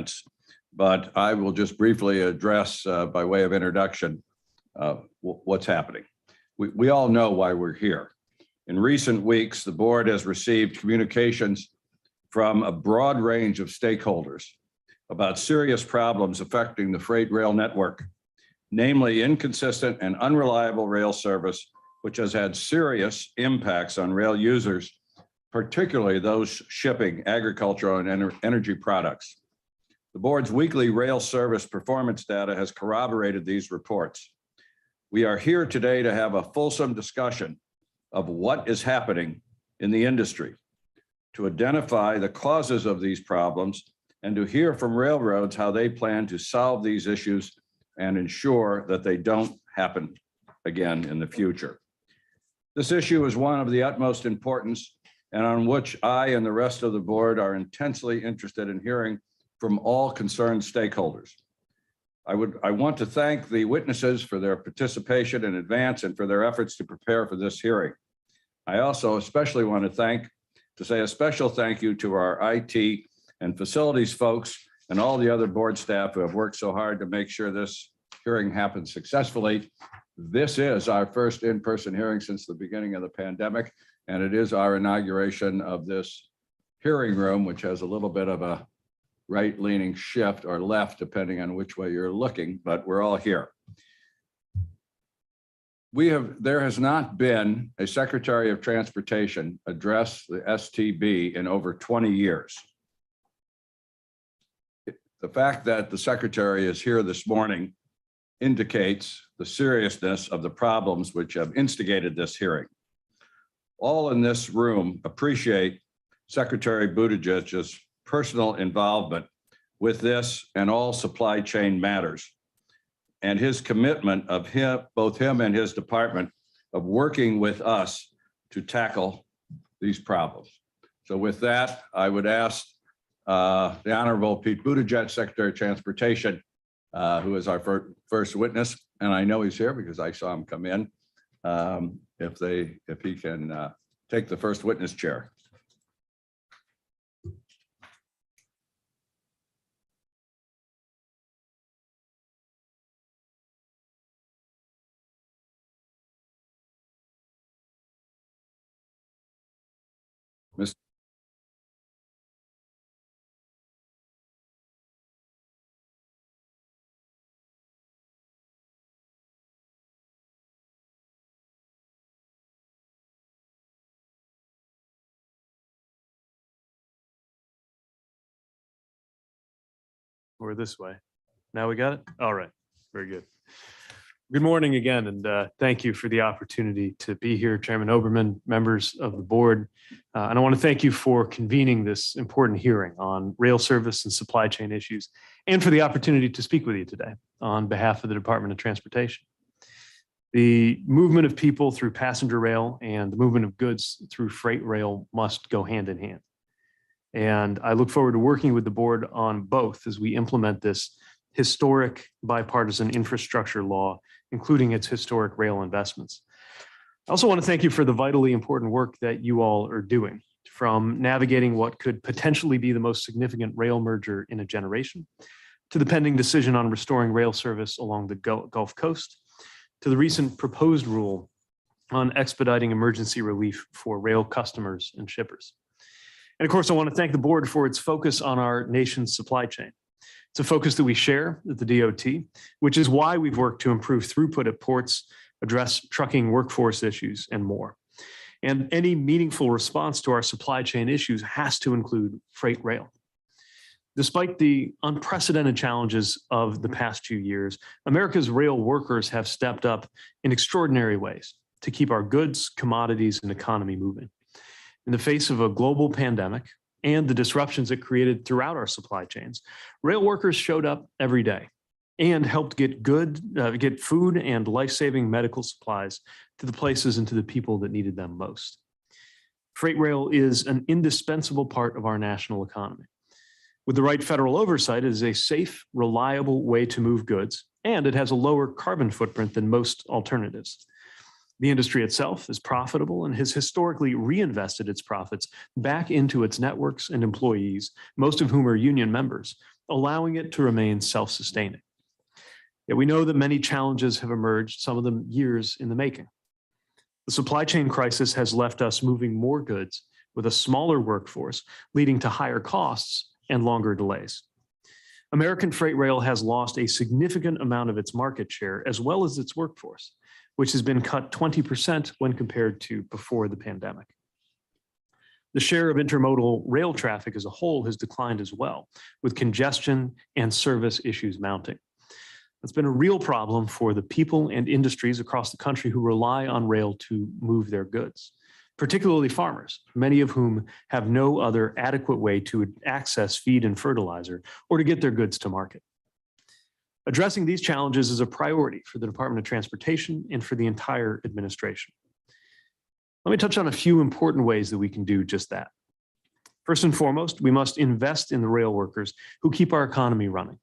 comments, but I will just briefly address by way of introduction what's happening. We all know why we're here. In recent weeks, the board has received communications from a broad range of stakeholders about serious problems affecting the freight rail network, namely inconsistent and unreliable rail service, which has had serious impacts on rail users, particularly those shipping agricultural and energy products. The board's weekly rail service performance data has corroborated these reports. We are here today to have a fulsome discussion of what is happening in the industry, to identify the causes of these problems, and to hear from railroads how they plan to solve these issues and ensure that they don't happen again in the future. This issue is one of the utmost importance and on which I and the rest of the board are intensely interested in hearing from all concerned stakeholders. I want to thank the witnesses for their participation in advance and for their efforts to prepare for this hearing. I also especially want to say a special thank you to our IT and facilities folks and all the other board staff who have worked so hard to make sure this hearing happens successfully. This is our first in-person hearing since the beginning of the pandemic, and it is our inauguration of this hearing room, which has a little bit of a right-leaning shift or left, depending on which way you're looking, but we're all here. There has not been a Secretary of Transportation address the STB in over 20 years. The fact that the Secretary is here this morning indicates the seriousness of the problems which have instigated this hearing. All in this room appreciate Secretary Buttigieg's personal involvement with this and all supply chain matters, and his commitment of both him and his department of working with us to tackle these problems. So with that, I would ask the Honorable Pete Buttigieg, Secretary of Transportation, who is our first witness, and I know he's here because I saw him come in, if he can take the first witness chair. Mr. We're this way. Now we got it? All right, very good. Good morning again, and thank you for the opportunity to be here, Chairman Oberman, members of the board. And I want to thank you for convening this important hearing on rail service and supply chain issues, and for the opportunity to speak with you today on behalf of the Department of Transportation. The movement of people through passenger rail and the movement of goods through freight rail must go hand in hand. And I look forward to working with the board on both as we implement this historic bipartisan infrastructure law, including its historic rail investments. I also want to thank you for the vitally important work that you all are doing, from navigating what could potentially be the most significant rail merger in a generation, to the pending decision on restoring rail service along the Gulf Coast, to the recent proposed rule on expediting emergency relief for rail customers and shippers. And of course, I want to thank the board for its focus on our nation's supply chain. It's a focus that we share at the DOT, which is why we've worked to improve throughput at ports, address trucking workforce issues, and more. And any meaningful response to our supply chain issues has to include freight rail. Despite the unprecedented challenges of the past few years, America's rail workers have stepped up in extraordinary ways to keep our goods, commodities, and economy moving. In the face of a global pandemic and the disruptions it created throughout our supply chains, rail workers showed up every day and helped get food and life-saving medical supplies to the places and to the people that needed them most. Freight rail is an indispensable part of our national economy. With the right federal oversight, it is a safe, reliable way to move goods, and it has a lower carbon footprint than most alternatives. The industry itself is profitable and has historically reinvested its profits back into its networks and employees, most of whom are union members, allowing it to remain self-sustaining. Yet we know that many challenges have emerged, some of them years in the making. The supply chain crisis has left us moving more goods with a smaller workforce, leading to higher costs and longer delays. American freight rail has lost a significant amount of its market share as well as its workforce, which has been cut 20% when compared to before the pandemic. The share of intermodal rail traffic as a whole has declined as well, with congestion and service issues mounting. It's been a real problem for the people and industries across the country who rely on rail to move their goods, particularly farmers, many of whom have no other adequate way to access feed and fertilizer or to get their goods to market. Addressing these challenges is a priority for the Department of Transportation and for the entire administration. Let me touch on a few important ways that we can do just that. First and foremost, we must invest in the rail workers who keep our economy running.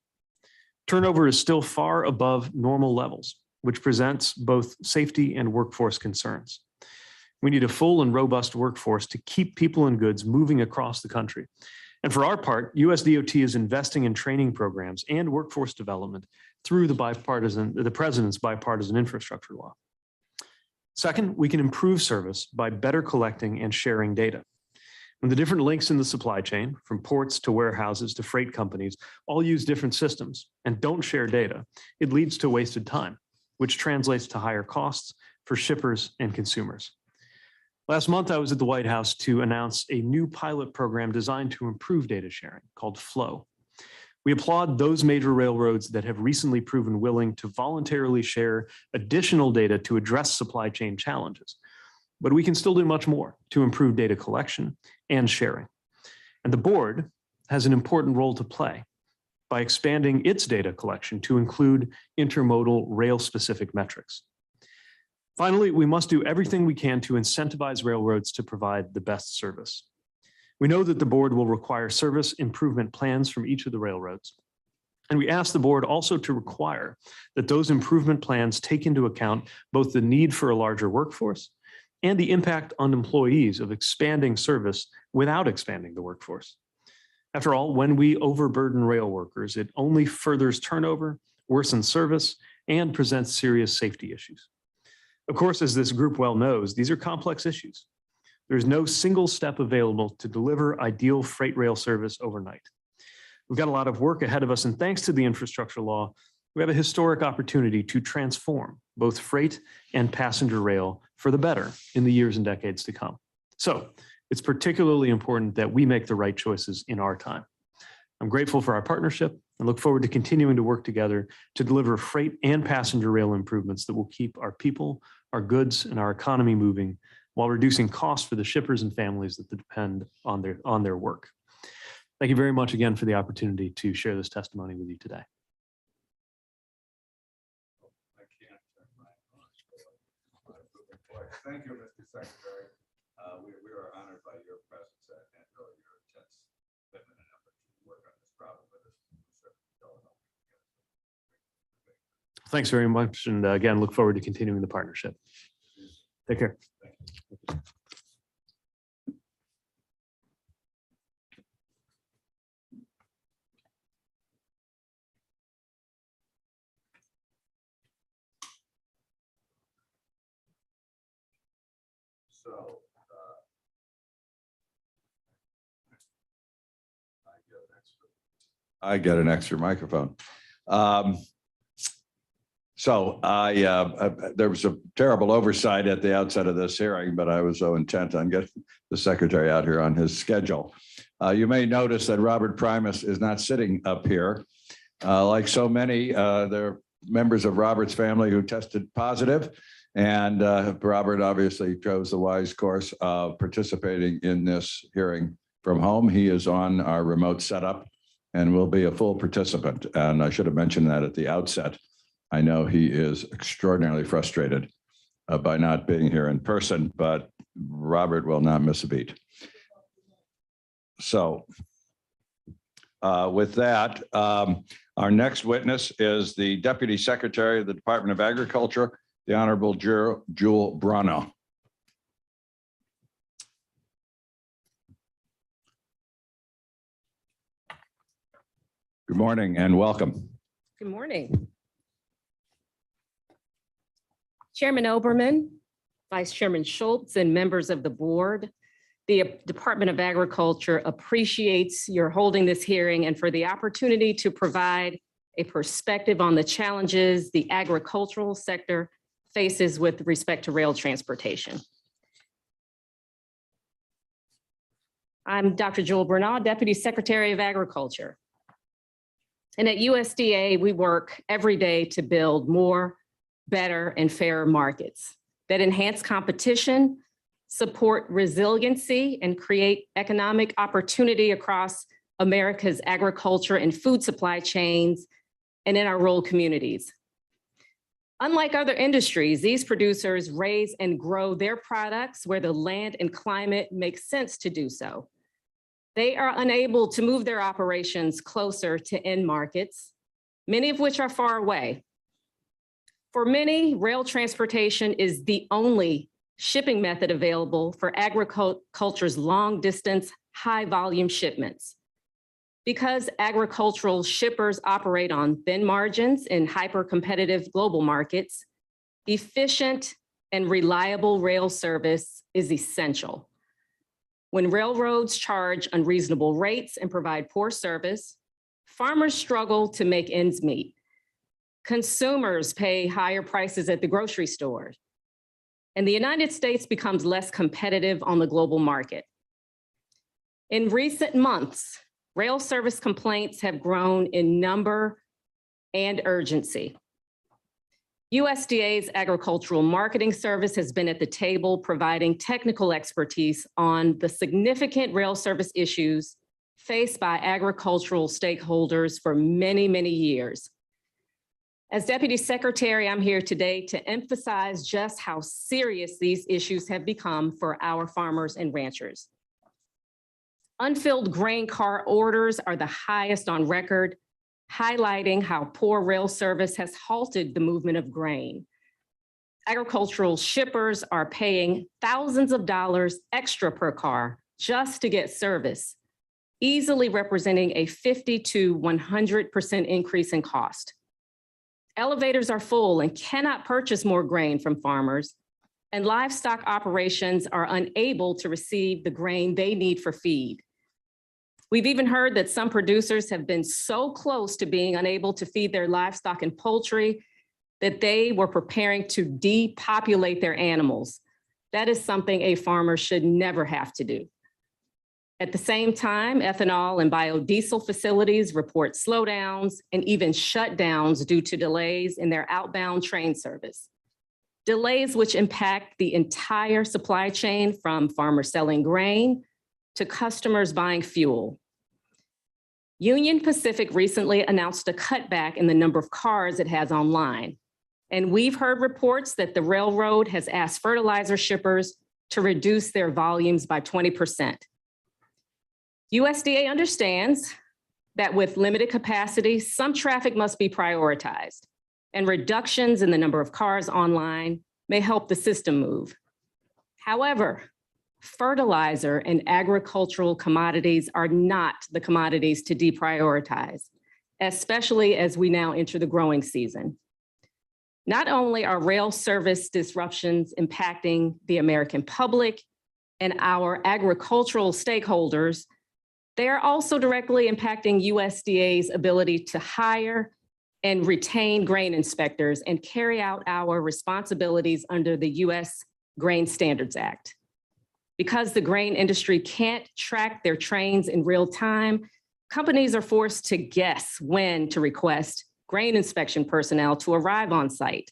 Turnover is still far above normal levels, which presents both safety and workforce concerns. We need a full and robust workforce to keep people and goods moving across the country. And for our part, USDOT is investing in training programs and workforce development through the President's bipartisan infrastructure law. Second, we can improve service by better collecting and sharing data. When the different links in the supply chain, from ports to warehouses to freight companies, all use different systems and don't share data, it leads to wasted time, which translates to higher costs for shippers and consumers. Last month, I was at the White House to announce a new pilot program designed to improve data sharing called Flow. We applaud those major railroads that have recently proven willing to voluntarily share additional data to address supply chain challenges. But we can still do much more to improve data collection and sharing. And the board has an important role to play by expanding its data collection to include intermodal rail-specific metrics. Finally, we must do everything we can to incentivize railroads to provide the best service. We know that the board will require service improvement plans from each of the railroads. And we ask the board also to require that those improvement plans take into account both the need for a larger workforce and the impact on employees of expanding service without expanding the workforce. After all, when we overburden rail workers, it only furthers turnover, worsens service, and presents serious safety issues. Of course, as this group well knows, these are complex issues. There's no single step available to deliver ideal freight rail service overnight. We've got a lot of work ahead of us, and thanks to the infrastructure law, we have a historic opportunity to transform both freight and passenger rail for the better in the years and decades to come. So it's particularly important that we make the right choices in our time. I'm grateful for our partnership and look forward to continuing to work together to deliver freight and passenger rail improvements that will keep our people, our goods, and our economy moving while reducing costs for the shippers and families that depend on their work. Thank you very much again for the opportunity to share this testimony with you today. Thank you, Mr. Secretary. We are honored by your presence and really your intense commitment and effort to work on this problem with us. Thanks very much. And again, look forward to continuing the partnership. Take care. Thank you. So, I get an extra microphone. There was a terrible oversight at the outset of this hearing, but I was so intent on getting the secretary out here on his schedule. You may notice that Robert Primus is not sitting up here. Like so many, there are members of Robert's family who tested positive. And Robert obviously chose the wise course of participating in this hearing from home. He is on our remote setup and will be a full participant. And I should have mentioned that at the outset. I know he is extraordinarily frustrated by not being here in person, but Robert will not miss a beat. So with that, our next witness is the Deputy Secretary of the Department of Agriculture, the Honorable Jewel Brano. Good morning and welcome. Good morning. Chairman Oberman, Vice Chairman Schultz, and members of the board, the Department of Agriculture appreciates your holding this hearing and for the opportunity to provide a perspective on the challenges the agricultural sector faces with respect to rail transportation. I'm Dr. Joel Brano, Deputy Secretary of Agriculture. And at USDA, we work every day to build more, better, and fairer markets that enhance competition, support resiliency, and create economic opportunity across America's agriculture and food supply chains and in our rural communities. Unlike other industries, these producers raise and grow their products where the land and climate makes sense to do so. They are unable to move their operations closer to end markets, many of which are far away. For many, rail transportation is the only shipping method available for agriculture's long distance, high volume shipments. Because agricultural shippers operate on thin margins in hyper-competitive global markets, efficient and reliable rail service is essential. When railroads charge unreasonable rates and provide poor service, farmers struggle to make ends meet. Consumers pay higher prices at the grocery store, and the United States becomes less competitive on the global market. In recent months, rail service complaints have grown in number and urgency. USDA's Agricultural Marketing Service has been at the table providing technical expertise on the significant rail service issues faced by agricultural stakeholders for many, many years. As Deputy Secretary, I'm here today to emphasize just how serious these issues have become for our farmers and ranchers. Unfilled grain car orders are the highest on record, highlighting how poor rail service has halted the movement of grain. Agricultural shippers are paying thousands of dollars extra per car just to get service, easily representing a 50 to 100% increase in cost. Elevators are full and cannot purchase more grain from farmers, and livestock operations are unable to receive the grain they need for feed. We've even heard that some producers have been so close to being unable to feed their livestock and poultry that they were preparing to depopulate their animals. That is something a farmer should never have to do. At the same time, ethanol and biodiesel facilities report slowdowns and even shutdowns due to delays in their outbound train service. Delays which impact the entire supply chain from farmers selling grain to customers buying fuel. Union Pacific recently announced a cutback in the number of cars it has online. And we've heard reports that the railroad has asked fertilizer shippers to reduce their volumes by 20%. USDA understands that with limited capacity, some traffic must be prioritized, and reductions in the number of cars online may help the system move. However, fertilizer and agricultural commodities are not the commodities to deprioritize, especially as we now enter the growing season. Not only are rail service disruptions impacting the American public and our agricultural stakeholders, they are also directly impacting USDA's ability to hire and retain grain inspectors and carry out our responsibilities under the U.S. Grain Standards Act. Because the grain industry can't track their trains in real time, companies are forced to guess when to request grain inspection personnel to arrive on site,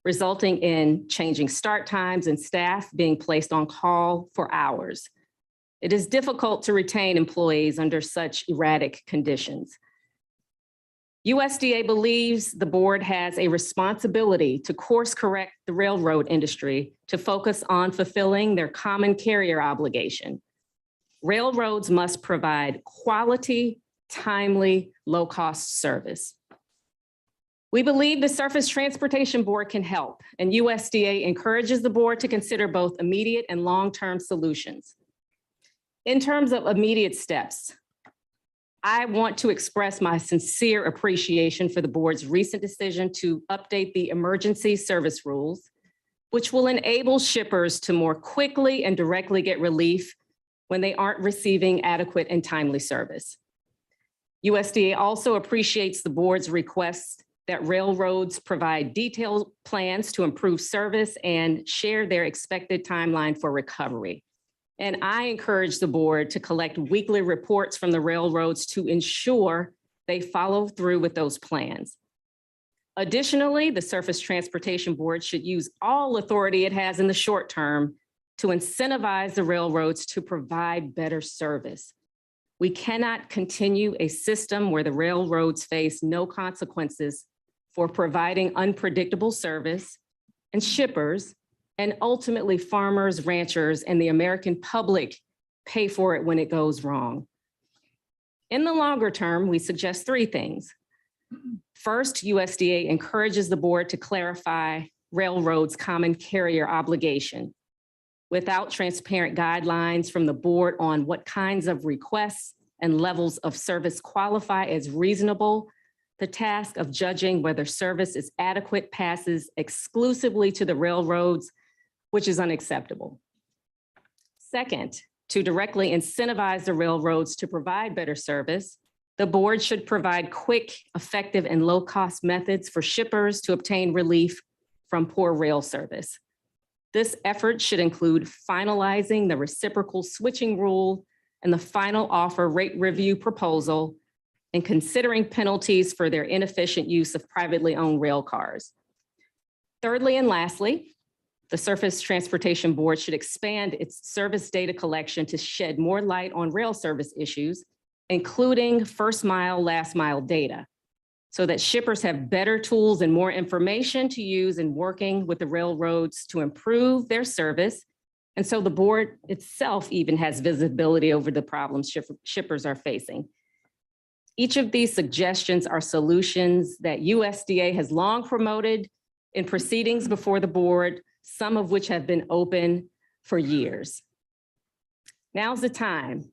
resulting in changing start times and staff being placed on call for hours. It is difficult to retain employees under such erratic conditions. USDA believes the board has a responsibility to course correct the railroad industry to focus on fulfilling their common carrier obligation. Railroads must provide quality, timely, low-cost service. We believe the Surface Transportation Board can help, and USDA encourages the board to consider both immediate and long-term solutions. In terms of immediate steps, I want to express my sincere appreciation for the board's recent decision to update the emergency service rules, which will enable shippers to more quickly and directly get relief when they aren't receiving adequate and timely service. USDA also appreciates the board's request that railroads provide detailed plans to improve service and share their expected timeline for recovery. And I encourage the board to collect weekly reports from the railroads to ensure they follow through with those plans. Additionally, the Surface Transportation Board should use all authority it has in the short term to incentivize the railroads to provide better service. We cannot continue a system where the railroads face no consequences for providing unpredictable service, and shippers, and ultimately farmers, ranchers, and the American public pay for it when it goes wrong. In the longer term, we suggest three things. First, USDA encourages the board to clarify railroads' common carrier obligation. Without transparent guidelines from the board on what kinds of requests and levels of service qualify as reasonable, the task of judging whether service is adequate passes exclusively to the railroads, which is unacceptable. Second, to directly incentivize the railroads to provide better service, the board should provide quick, effective, and low-cost methods for shippers to obtain relief from poor rail service. This effort should include finalizing the reciprocal switching rule and the final offer rate review proposal, and considering penalties for their inefficient use of privately owned rail cars. Thirdly and lastly, the Surface Transportation Board should expand its service data collection to shed more light on rail service issues, including first mile, last mile data, so that shippers have better tools and more information to use in working with the railroads to improve their service. And so the board itself even has visibility over the problems shippers are facing. Each of these suggestions are solutions that USDA has long promoted in proceedings before the board, some of which have been open for years. Now's the time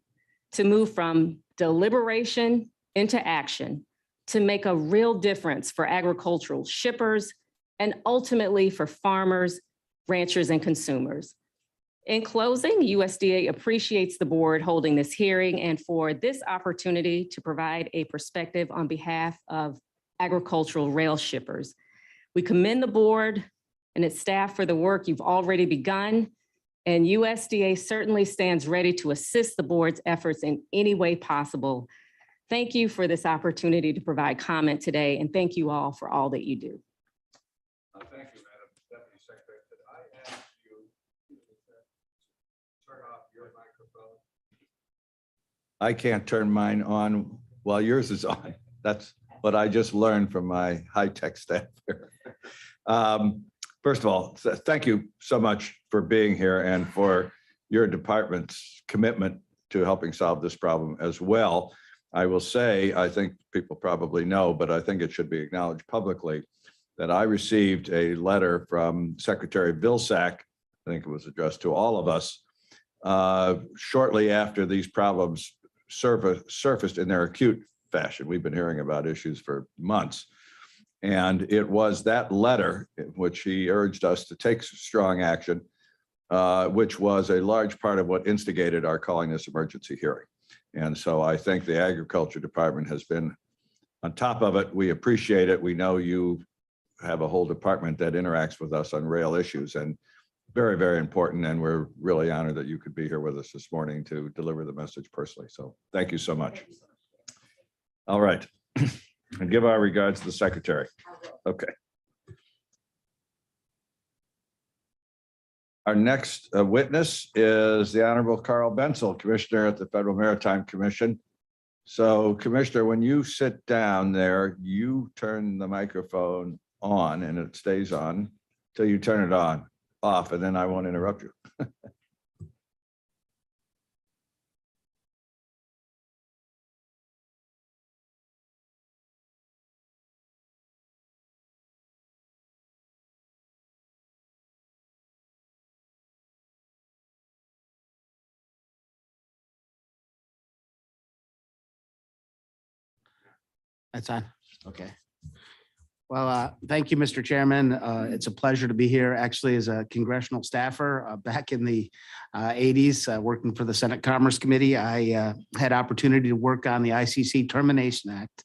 to move from deliberation into action to make a real difference for agricultural shippers and ultimately for farmers, ranchers, and consumers. In closing, USDA appreciates the board holding this hearing and for this opportunity to provide a perspective on behalf of agricultural rail shippers. We commend the board and its staff for the work you've already begun, and USDA certainly stands ready to assist the board's efforts in any way possible. Thank you for this opportunity to provide comment today, and thank you all for all that you do. Thank you, Madam Deputy Secretary. Could I ask you to turn off your microphone? I can't turn mine on while yours is on. That's what I just learned from my high-tech staff here. First of all, thank you so much for being here and for your department's commitment to helping solve this problem as well. I will say, I think people probably know, but I think it should be acknowledged publicly that I received a letter from Secretary Vilsack, I think it was addressed to all of us, shortly after these problems surfaced in their acute fashion. We've been hearing about issues for months. And it was that letter in which he urged us to take strong action, which was a large part of what instigated our calling this emergency hearing. And so I think the Agriculture Department has been on top of it. We appreciate it. We know you have a whole department that interacts with us on rail issues, and very, very important. And we're really honored that you could be here with us this morning to deliver the message personally. So thank you so much. All right. And give our regards to the secretary. Okay. Our next witness is the Honorable Carl Bensel, Commissioner at the Federal Maritime Commission. So Commissioner, when you sit down there, you turn the microphone on and it stays on till you turn it off, and then I won't interrupt you. That's on. Okay. Well, thank you, Mr. Chairman. It's a pleasure to be here actually as a congressional staffer back in the 80s, working for the Senate Commerce Committee. I had opportunity to work on the ICC Termination Act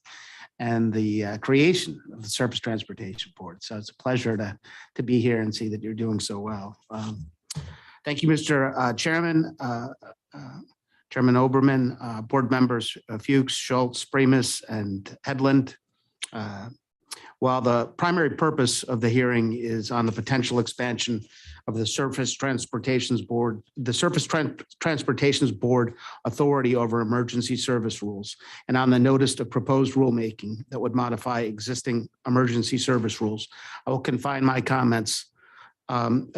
and the creation of the Surface Transportation Board. So it's a pleasure to be here and see that you're doing so well. Thank you, Mr. Chairman. Chairman Oberman, board members Fuchs, Schultz, Primus, and Hedlund. While the primary purpose of the hearing is on the potential expansion of the Surface Transportations Board, the Surface Transportations Board authority over emergency service rules, and on the notice of proposed rulemaking that would modify existing emergency service rules, I will confine my comments to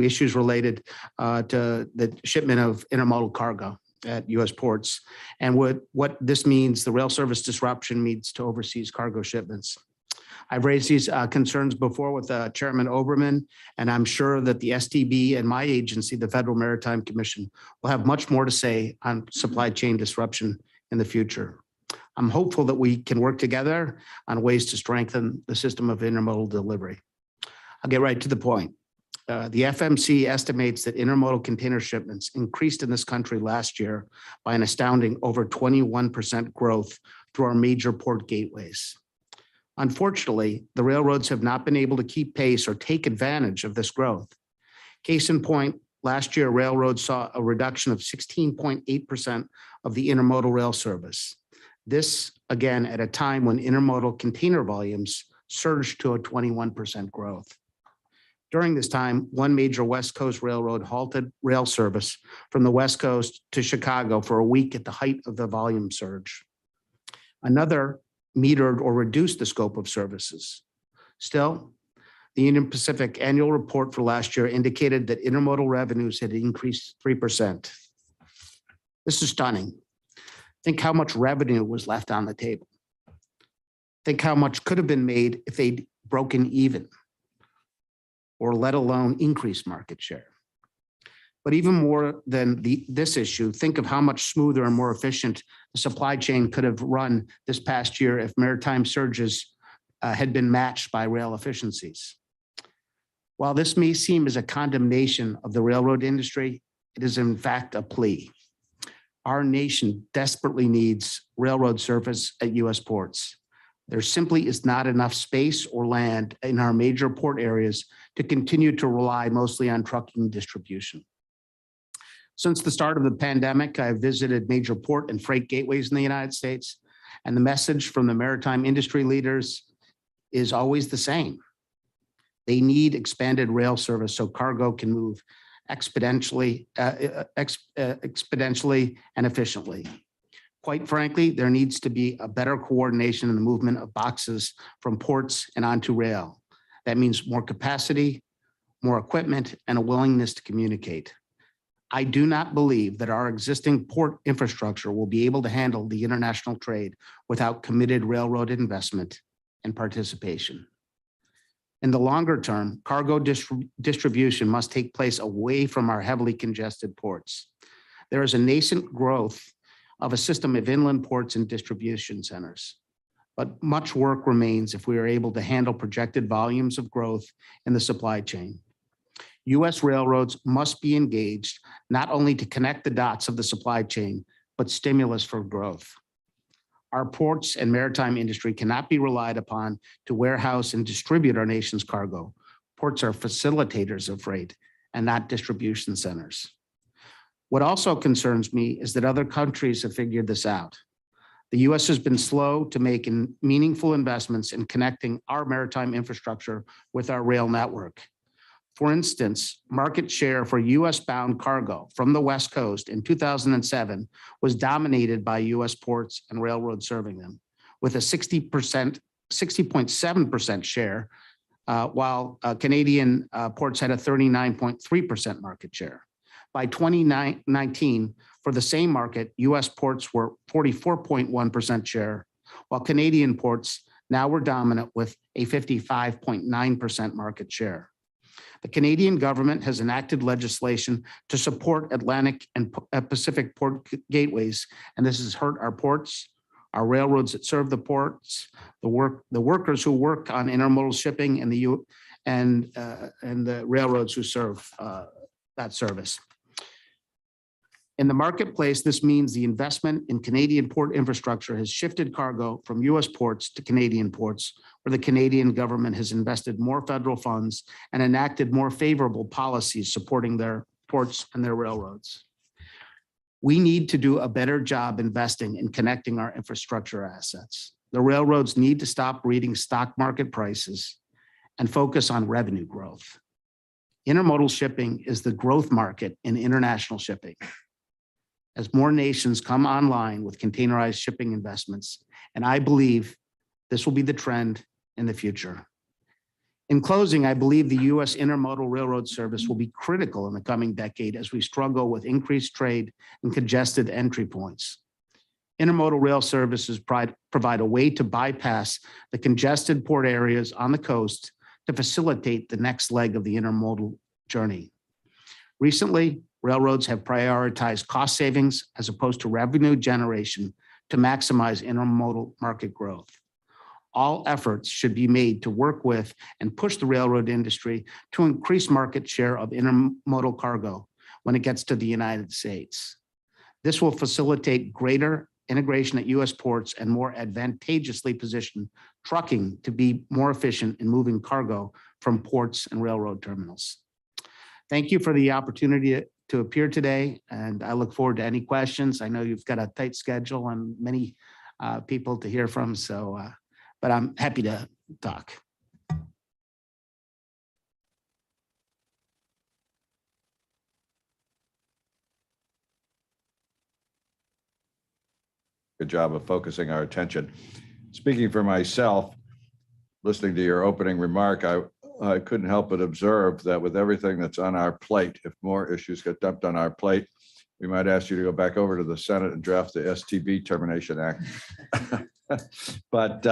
issues related to the shipment of intermodal cargo at U.S. ports and what this means, the rail service disruption means to overseas cargo shipments. I've raised these concerns before with Chairman Oberman, and I'm sure that the STB and my agency, the Federal Maritime Commission, will have much more to say on supply chain disruption in the future. I'm hopeful that we can work together on ways to strengthen the system of intermodal delivery. I'll get right to the point. The FMC estimates that intermodal container shipments increased in this country last year by an astounding over 21% growth through our major port gateways. Unfortunately, the railroads have not been able to keep pace or take advantage of this growth. Case in point, last year, railroads saw a reduction of 16.8% of the intermodal rail service. This, again, at a time when intermodal container volumes surged to a 21% growth. During this time, one major West Coast railroad halted rail service from the West Coast to Chicago for a week at the height of the volume surge. Another metered or reduced the scope of services. Still, the Union Pacific annual report for last year indicated that intermodal revenues had increased 3%. This is stunning. Think how much revenue was left on the table. Think how much could have been made if they'd broken even, or let alone increase market share. But even more than this issue, think of how much smoother and more efficient the supply chain could have run this past year if maritime surges had been matched by rail efficiencies. While this may seem as a condemnation of the railroad industry, it is in fact a plea. Our nation desperately needs railroad service at U.S. ports. There simply is not enough space or land in our major port areas to continue to rely mostly on trucking distribution. Since the start of the pandemic, I've visited major port and freight gateways in the United States, and the message from the maritime industry leaders is always the same. They need expanded rail service so cargo can move exponentially and efficiently. Quite frankly, there needs to be a better coordination in the movement of boxes from ports and onto rail. That means more capacity, more equipment, and a willingness to communicate. I do not believe that our existing port infrastructure will be able to handle the international trade without committed railroad investment and participation. In the longer term, cargo distribution must take place away from our heavily congested ports. There is a nascent growth of a system of inland ports and distribution centers. But much work remains if we are able to handle projected volumes of growth in the supply chain. U.S. railroads must be engaged not only to connect the dots of the supply chain, but stimulus for growth. Our ports and maritime industry cannot be relied upon to warehouse and distribute our nation's cargo. Ports are facilitators of freight and not distribution centers. What also concerns me is that other countries have figured this out. The U.S. has been slow to make meaningful investments in connecting our maritime infrastructure with our rail network. For instance, market share for U.S.-bound cargo from the West Coast in 2007 was dominated by U.S. ports and railroads serving them, with a 60.7% share, while Canadian ports had a 39.3% market share. By 2019, for the same market, U.S. ports were 44.1% share, while Canadian ports now were dominant with a 55.9% market share. The Canadian government has enacted legislation to support Atlantic and Pacific port gateways, and this has hurt our ports, our railroads that serve the ports, the workers who work on intermodal shipping, and the railroads who serve that service. In the marketplace, this means the investment in Canadian port infrastructure has shifted cargo from U.S. ports to Canadian ports, where the Canadian government has invested more federal funds and enacted more favorable policies supporting their ports and their railroads. We need to do a better job investing in connecting our infrastructure assets. The railroads need to stop reading stock market prices and focus on revenue growth. Intermodal shipping is the growth market in international shipping. As more nations come online with containerized shipping investments, and I believe this will be the trend in the future. In closing, I believe the U.S. intermodal railroad service will be critical in the coming decade as we struggle with increased trade and congested entry points. Intermodal rail services provide a way to bypass the congested port areas on the coast to facilitate the next leg of the intermodal journey. Recently, railroads have prioritized cost savings as opposed to revenue generation to maximize intermodal market growth. All efforts should be made to work with and push the railroad industry to increase market share of intermodal cargo when it gets to the United States. This will facilitate greater integration at U.S. ports and more advantageously position trucking to be more efficient in moving cargo from ports and railroad terminals. Thank you for the opportunity to appear today, and I look forward to any questions. I know you've got a tight schedule and many people to hear from, but I'm happy to talk. Good job of focusing our attention. Speaking for myself, listening to your opening remark, I couldn't help but observe that with everything that's on our plate, if more issues get dumped on our plate, we might ask you to go back over to the Senate and draft the STB Termination Act. But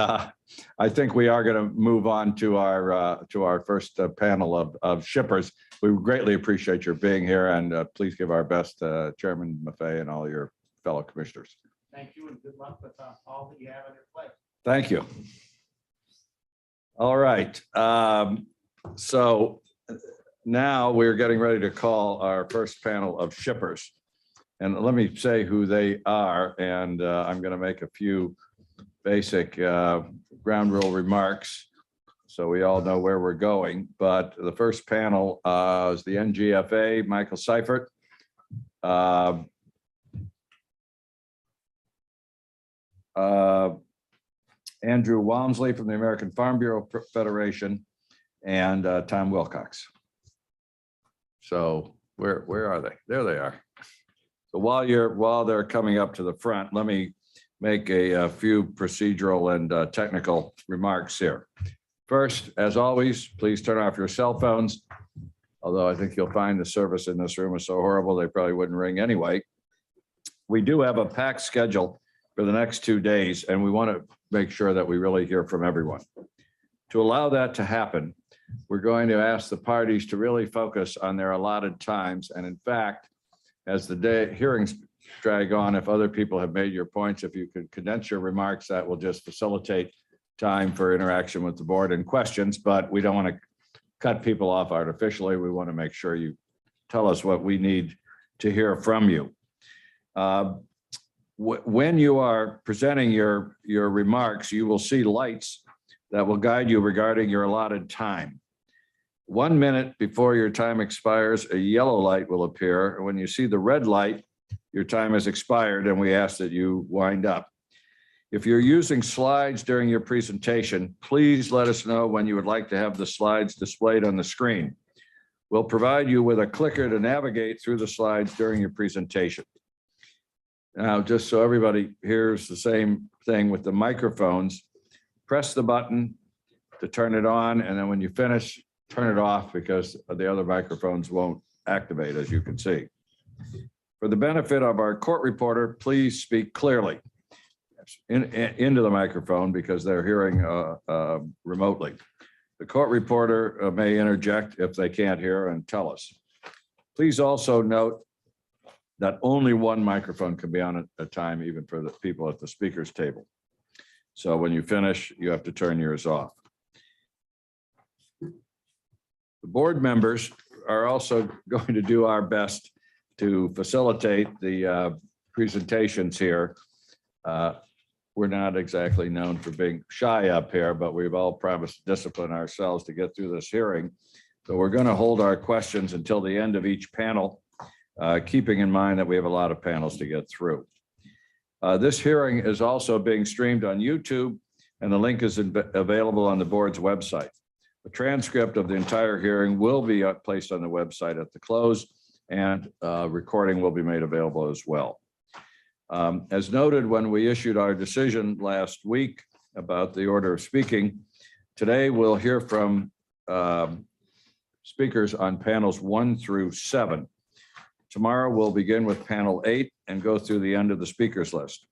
I think we are going to move on to our first panel of shippers. We greatly appreciate your being here, and please give our best to Chairman Maffei and all your fellow commissioners. Thank you, and good luck with all that you have on your plate. Thank you. All right. So now we're getting ready to call our first panel of shippers. And let me say who they are. And I'm going to make a few basic ground rule remarks so we all know where we're going. But the first panel is the NGFA, Michael Seifert. Andrew Walmsley from the American Farm Bureau Federation, and Tom Wilcox. So where are they? There they are. So while they're coming up to the front, let me make a few procedural and technical remarks here. First, as always, please turn off your cell phones. Although I think you'll find the service in this room is so horrible, they probably wouldn't ring anyway. We do have a packed schedule for the next 2 days, and we want to make sure that we really hear from everyone. To allow that to happen, we're going to ask the parties to really focus on their allotted times. And in fact, as the hearings drag on, if other people have made your points, if you could condense your remarks, that will just facilitate time for interaction with the board and questions. But we don't want to cut people off artificially. We want to make sure you tell us what we need to hear from you. When you are presenting your remarks, you will see lights that will guide you regarding your allotted time. 1 minute before your time expires, a yellow light will appear. And when you see the red light, your time has expired, and we ask that you wind up. If you're using slides during your presentation, please let us know when you would like to have the slides displayed on the screen. We'll provide you with a clicker to navigate through the slides during your presentation. Now, just so everybody hears the same thing with the microphones, press the button to turn it on, and then when you finish, turn it off because the other microphones won't activate, as you can see. For the benefit of our court reporter, please speak clearly into the microphone because they're hearing remotely. The court reporter may interject if they can't hear and tell us. Please also note that only one microphone can be on at a time, even for the people at the speaker's table. So when you finish, you have to turn yours off. The board members are also going to do our best to facilitate the presentations here. We're not exactly known for being shy up here, but we've all promised to discipline ourselves to get through this hearing. So we're going to hold our questions until the end of each panel, keeping in mind that we have a lot of panels to get through. This hearing is also being streamed on YouTube, and the link is available on the board's website. A transcript of the entire hearing will be placed on the website at the close, and recording will be made available as well. As noted when we issued our decision last week about the order of speaking, today we'll hear from speakers on panels 1 through 7. Tomorrow we'll begin with panel 8 and go through the end of the speakers list.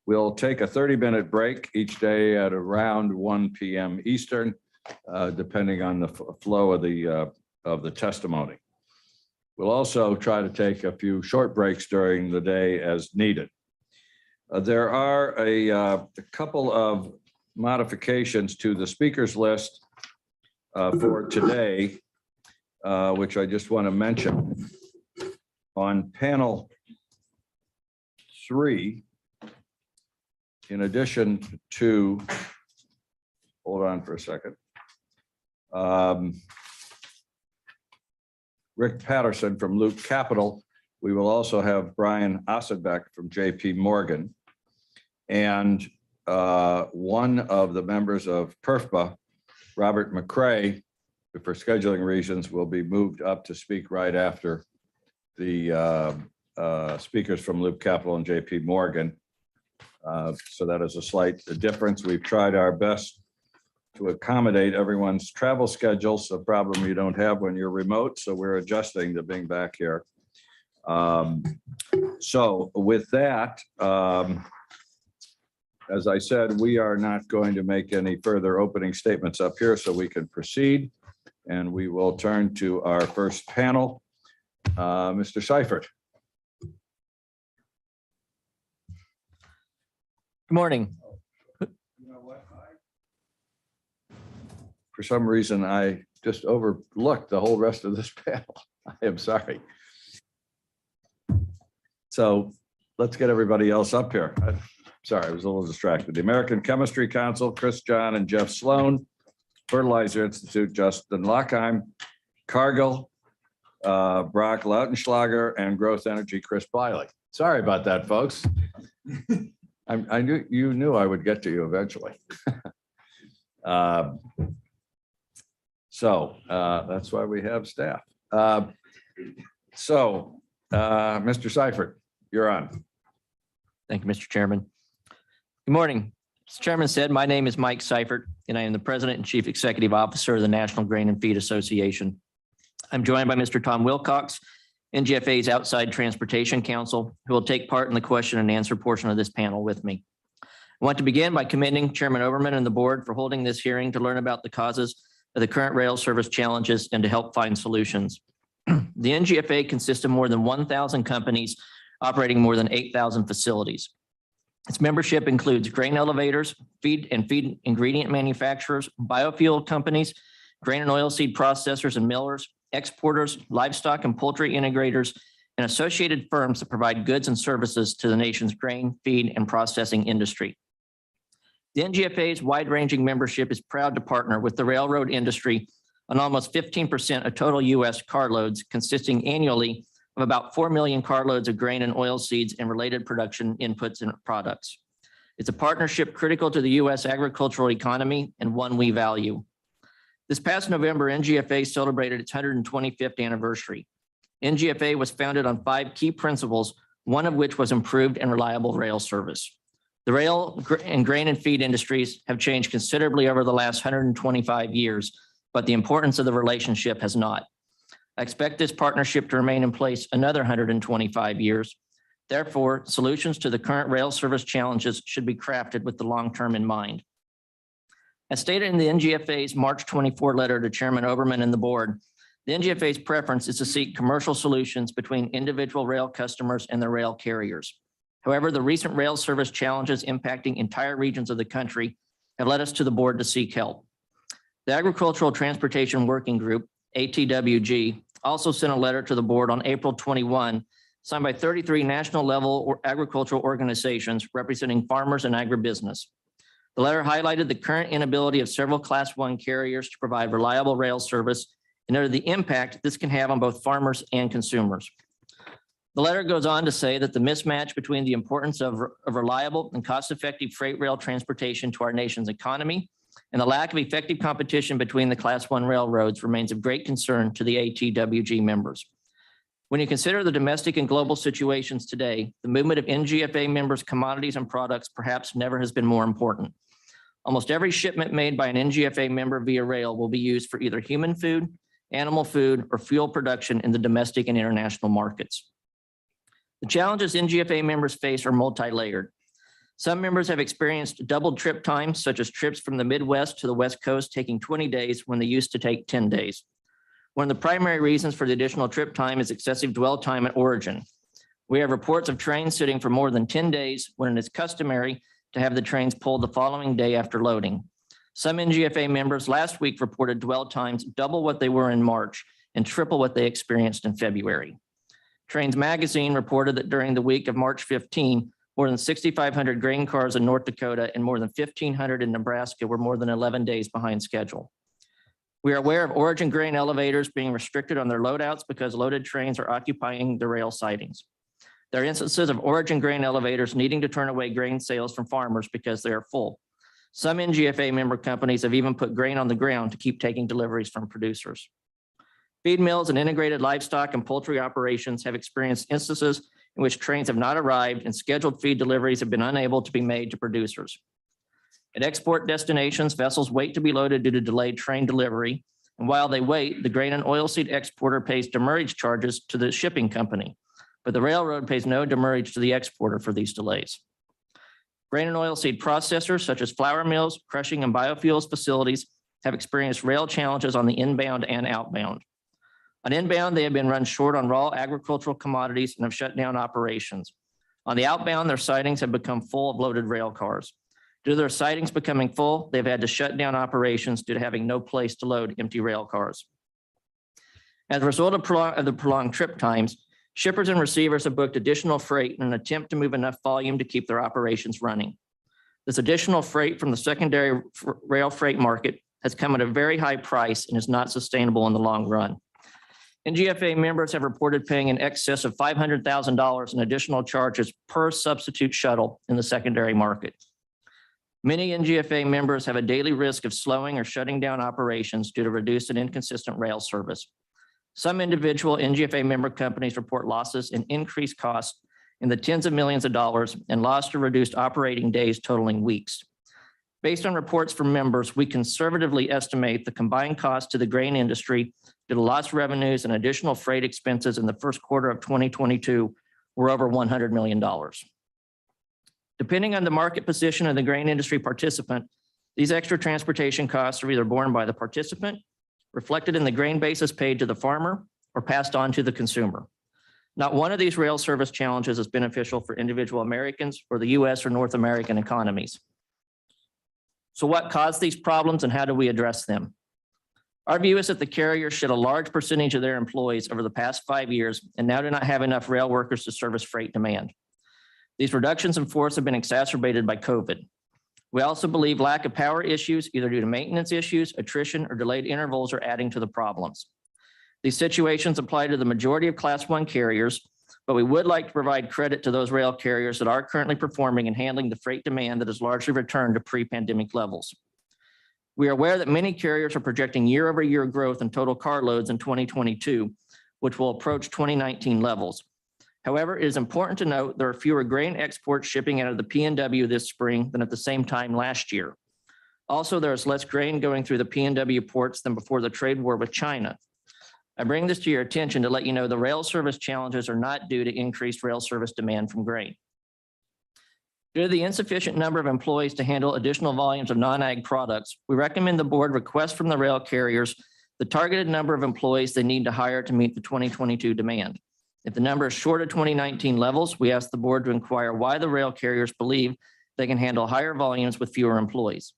We'll take a 30-minute break each day at around 1 p.m. Eastern, depending on the flow of the testimony. We'll also try to take a few short breaks during the day as needed. There are a couple of modifications to the speakers list for today, which I just want to mention. On panel 3, in addition to, hold on for a second, Rick Patterson from Loop Capital, we will also have Brian Ossenbeck from JP Morgan, and one of the members of PERFBA, Robert McCrae, for scheduling reasons, will be moved up to speak right after the speakers from Loop Capital and JP Morgan. So that is a slight difference. We've tried our best to accommodate everyone's travel schedules, a problem you don't have when you're remote. So we're adjusting to being back here. So with that, as I said, we are not going to make any further opening statements up here, so we can proceed. And we will turn to our first panel. Mr. Seifert. Good morning. For some reason, I just overlooked the whole rest of this panel. I am sorry. So let's get everybody else up here. Sorry, I was a little distracted. The American Chemistry Council, Chris John and Jeff Sloan. Fertilizer Institute, Justin Lockheim. Cargill, Brock Lautenschlager, and Growth Energy, Chris Biley. Sorry about that, folks. I knew you knew I would get to you eventually. So that's why we have staff. Mr. Seifert, you're on. Thank you, Mr. Chairman. Good morning. As the Chairman said, my name is Mike Seifert, and I am the President and Chief Executive Officer of the National Grain and Feed Association. I'm joined by Mr. Tom Wilcox, NGFA's Outside Transportation Counsel, who will take part in the question and answer portion of this panel with me. I want to begin by commending Chairman Oberman and the board for holding this hearing to learn about the causes of the current rail service challenges and to help find solutions. The NGFA consists of more than 1,000 companies operating more than 8,000 facilities. Its membership includes grain elevators, feed ingredient manufacturers, biofuel companies, grain and oilseed processors and millers, exporters, livestock and poultry integrators, and associated firms that provide goods and services to the nation's grain, feed, and processing industry. The NGFA's wide-ranging membership is proud to partner with the railroad industry on almost 15% of total U.S. carloads, consisting annually of about 4 million carloads of grain and oilseeds and related production inputs and products. It's a partnership critical to the U.S. agricultural economy and one we value. This past November, NGFA celebrated its 125th anniversary. NGFA was founded on 5 key principles, one of which was improved and reliable rail service. The rail and grain and feed industries have changed considerably over the last 125 years, but the importance of the relationship has not. I expect this partnership to remain in place another 125 years. Therefore, solutions to the current rail service challenges should be crafted with the long term in mind. As stated in the NGFA's March 24 letter to Chairman Oberman and the board, The NGFA's preference is to seek commercial solutions between individual rail customers and the rail carriers. However, the recent rail service challenges impacting entire regions of the country have led us to the board to seek help. The Agricultural Transportation Working Group, ATWG, also sent a letter to the board on April 21, signed by 33 national level agricultural organizations representing farmers and agribusiness. The letter highlighted the current inability of several Class 1 carriers to provide reliable rail service and noted the impact this can have on both farmers and consumers. The letter goes on to say that the mismatch between the importance of reliable and cost-effective freight rail transportation to our nation's economy and the lack of effective competition between the Class 1 railroads remains of great concern to the ATWG members. When you consider the domestic and global situations today, the movement of NGFA members' commodities and products perhaps never has been more important. Almost every shipment made by an NGFA member via rail will be used for either human food, animal food, or fuel production in the domestic and international markets. The challenges NGFA members face are multi-layered. Some members have experienced double trip times, such as trips from the Midwest to the West Coast taking 20 days when they used to take 10 days. One of the primary reasons for the additional trip time is excessive dwell time at origin. We have reports of trains sitting for more than 10 days when it is customary to have the trains pulled the following day after loading. Some NGFA members last week reported dwell times double what they were in March and triple what they experienced in February. Trains Magazine reported that during the week of March 15, more than 6,500 grain cars in North Dakota and more than 1,500 in Nebraska were more than 11 days behind schedule. We are aware of origin grain elevators being restricted on their loadouts because loaded trains are occupying the rail sidings. There are instances of origin grain elevators needing to turn away grain sales from farmers because they are full. Some NGFA member companies have even put grain on the ground to keep taking deliveries from producers. Feed mills and integrated livestock and poultry operations have experienced instances in which trains have not arrived and scheduled feed deliveries have been unable to be made to producers. At export destinations, vessels wait to be loaded due to delayed train delivery. And while they wait, the grain and oilseed exporter pays demurrage charges to the shipping company, but the railroad pays no demurrage to the exporter for these delays. Grain and oilseed processors, such as flour mills, crushing, and biofuels facilities, have experienced rail challenges on the inbound and outbound. On inbound, they have been run short on raw agricultural commodities and have shut down operations. On the outbound, their sidings have become full of loaded rail cars. Due to their sidings becoming full, they've had to shut down operations due to having no place to load empty rail cars. As a result of the prolonged trip times, shippers and receivers have booked additional freight in an attempt to move enough volume to keep their operations running. This additional freight from the secondary rail freight market has come at a very high price and is not sustainable in the long run. NGFA members have reported paying in excess of $500,000 in additional charges per substitute shuttle in the secondary market. Many NGFA members have a daily risk of slowing or shutting down operations due to reduced and inconsistent rail service. Some individual NGFA member companies report losses and increased costs in the tens of millions of dollars and lost or reduced operating days totaling weeks. Based on reports from members, we conservatively estimate the combined cost to the grain industry due to lost revenues and additional freight expenses in the first quarter of 2022 were over $100 million. Depending on the market position of the grain industry participant, these extra transportation costs are either borne by the participant, reflected in the grain basis paid to the farmer, or passed on to the consumer. Not one of these rail service challenges is beneficial for individual Americans or the US or North American economies. So what caused these problems and how do we address them? Our view is that the carriers shed a large percentage of their employees over the past 5 years and now do not have enough rail workers to service freight demand. These reductions in force have been exacerbated by COVID. We also believe lack of power issues, either due to maintenance issues, attrition, or delayed intervals, are adding to the problems. These situations apply to the majority of Class 1 carriers, but we would like to provide credit to those rail carriers that are currently performing and handling the freight demand that has largely returned to pre-pandemic levels. We are aware that many carriers are projecting year-over-year growth in total carloads in 2022, which will approach 2019 levels. However, it is important to note there are fewer grain exports shipping out of the PNW this spring than at the same time last year. Also, there is less grain going through the PNW ports than before the trade war with China. I bring this to your attention to let you know the rail service challenges are not due to increased rail service demand from grain. Due to the insufficient number of employees to handle additional volumes of non-ag products, we recommend the board request from the rail carriers the targeted number of employees they need to hire to meet the 2022 demand. If the number is short of 2019 levels, we ask the board to inquire why the rail carriers believe they can handle higher volumes with fewer employees.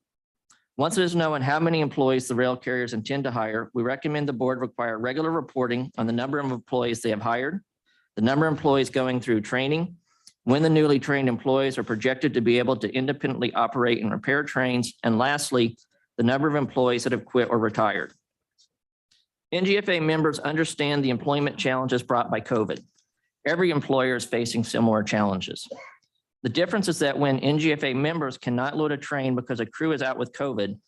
Once it is known how many employees the rail carriers intend to hire, we recommend the board require regular reporting on the number of employees they have hired, the number of employees going through training, when the newly trained employees are projected to be able to independently operate and repair trains, and lastly, the number of employees that have quit or retired. NGFA members understand the employment challenges brought by COVID. Every employer is facing similar challenges. The difference is that when NGFA members cannot load a train because a crew is out with COVID,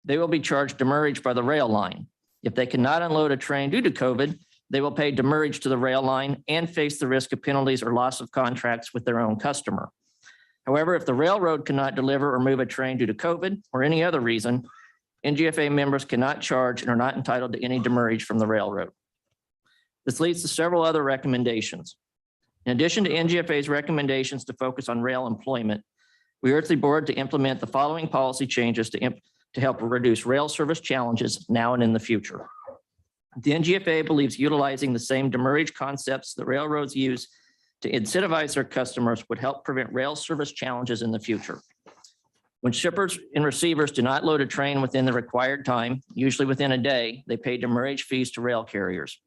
they will be charged demurrage by the rail line. If they cannot unload a train due to COVID, they will pay demurrage to the rail line and face the risk of penalties or loss of contracts with their own customer. However, if the railroad cannot deliver or move a train due to COVID or any other reason, NGFA members cannot charge and are not entitled to any demurrage from the railroad. This leads to several other recommendations. In addition to NGFA's recommendations to focus on rail employment, we urge the board to implement the following policy changes to help reduce rail service challenges now and in the future. The NGFA believes utilizing the same demurrage concepts that railroads use to incentivize their customers would help prevent rail service challenges in the future. When shippers and receivers do not load a train within the required time, usually within a day, they pay demurrage fees to rail carriers.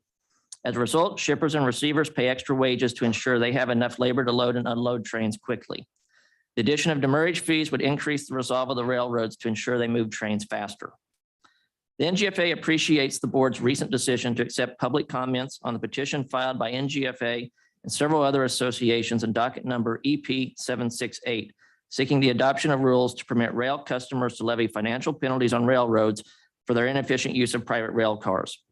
As a result, shippers and receivers pay extra wages to ensure they have enough labor to load and unload trains quickly. The addition of demurrage fees would increase the resolve of the railroads to ensure they move trains faster. The NGFA appreciates the board's recent decision to accept public comments on the petition filed by NGFA and several other associations in docket number EP 768, seeking the adoption of rules to permit rail customers to levy financial penalties on railroads for their inefficient use of private rail cars.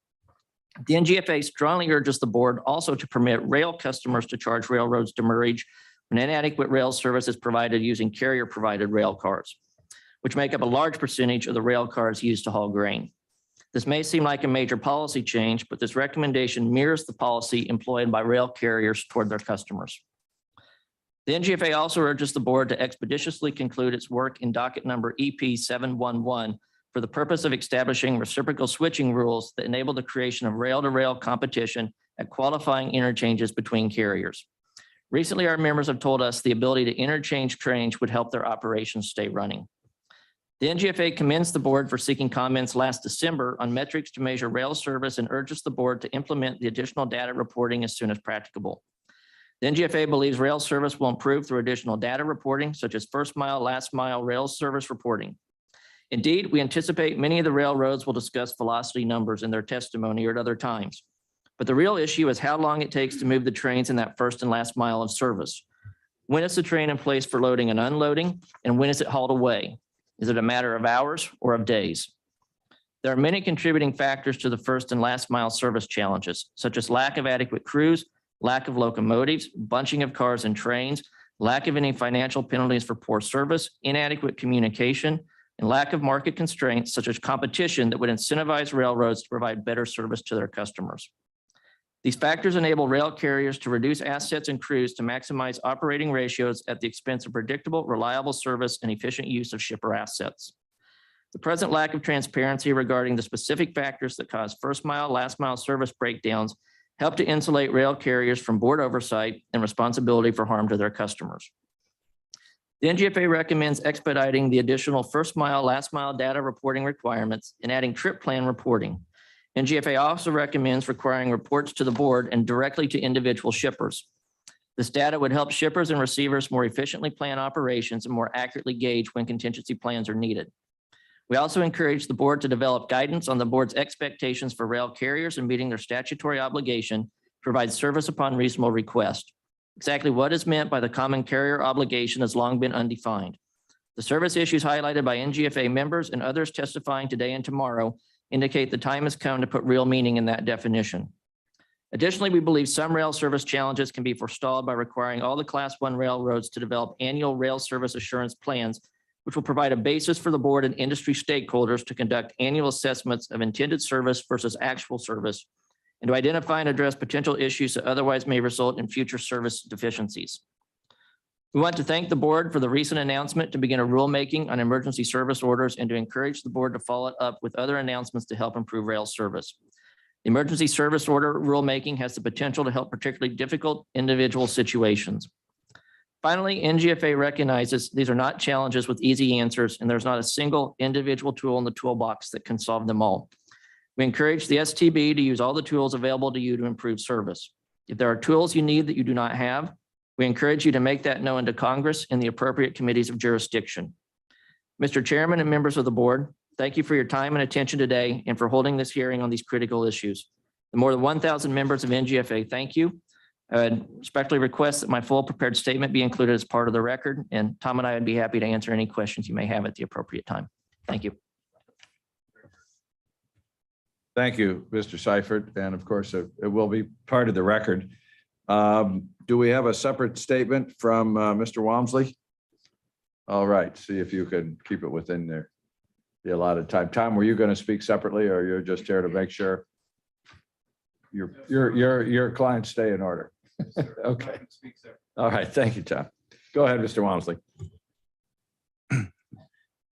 The NGFA strongly urges the board also to permit rail customers to charge railroads demurrage when inadequate rail service is provided using carrier-provided rail cars, which make up a large percentage of the rail cars used to haul grain. This may seem like a major policy change, but this recommendation mirrors the policy employed by rail carriers toward their customers. The NGFA also urges the board to expeditiously conclude its work in docket number EP 711 for the purpose of establishing reciprocal switching rules that enable the creation of rail-to-rail competition at qualifying interchanges between carriers. Recently, our members have told us the ability to interchange trains would help their operations stay running. The NGFA commends the board for seeking comments last December on metrics to measure rail service and urges the board to implement the additional data reporting as soon as practicable. The NGFA believes rail service will improve through additional data reporting, such as first mile, last mile rail service reporting. Indeed, we anticipate many of the railroads will discuss velocity numbers in their testimony or at other times. But the real issue is how long it takes to move the trains in that first and last mile of service. When is the train in place for loading and unloading? And when is it hauled away? Is it a matter of hours or of days? There are many contributing factors to the first and last mile service challenges, such as lack of adequate crews, lack of locomotives, bunching of cars and trains, lack of any financial penalties for poor service, inadequate communication, and lack of market constraints such as competition that would incentivize railroads to provide better service to their customers. These factors enable rail carriers to reduce assets and crews to maximize operating ratios at the expense of predictable, reliable service and efficient use of shipper assets. The present lack of transparency regarding the specific factors that cause first mile, last mile service breakdowns help to insulate rail carriers from board oversight and responsibility for harm to their customers. The NGFA recommends expediting the additional first mile, last mile data reporting requirements and adding trip plan reporting. NGFA also recommends requiring reports to the board and directly to individual shippers. This data would help shippers and receivers more efficiently plan operations and more accurately gauge when contingency plans are needed. We also encourage the board to develop guidance on the board's expectations for rail carriers in meeting their statutory obligation to provide service upon reasonable request. Exactly what is meant by the common carrier obligation has long been undefined. The service issues highlighted by NGFA members and others testifying today and tomorrow indicate the time has come to put real meaning in that definition. Additionally, we believe some rail service challenges can be forestalled by requiring all the Class 1 railroads to develop annual rail service assurance plans, which will provide a basis for the board and industry stakeholders to conduct annual assessments of intended service versus actual service, and to identify and address potential issues that otherwise may result in future service deficiencies. We want to thank the board for the recent announcement to begin a rulemaking on emergency service orders and to encourage the board to follow it up with other announcements to help improve rail service. The emergency service order rulemaking has the potential to help particularly difficult individual situations. Finally, NGFA recognizes these are not challenges with easy answers, and there's not a single individual tool in the toolbox that can solve them all. We encourage the STB to use all the tools available to you to improve service. If there are tools you need that you do not have, we encourage you to make that known to Congress and the appropriate committees of jurisdiction. Mr. Chairman and members of the board, thank you for your time and attention today and for holding this hearing on these critical issues. The more than 1,000 members of NGFA, thank you. I would respectfully request that my full prepared statement be included as part of the record, and Tom and I would be happy to answer any questions you may have at the appropriate time. Thank you. Thank you, Mr. Seifert. And of course, it will be part of the record. Do we have a separate statement from Mr. Walmsley? All right, see if you can keep it within the allotted time. Tom, were you going to speak separately, or you're just here to make sure your clients stay in order? Okay. All right, thank you, Tom. Go ahead, Mr. Walmsley. Thank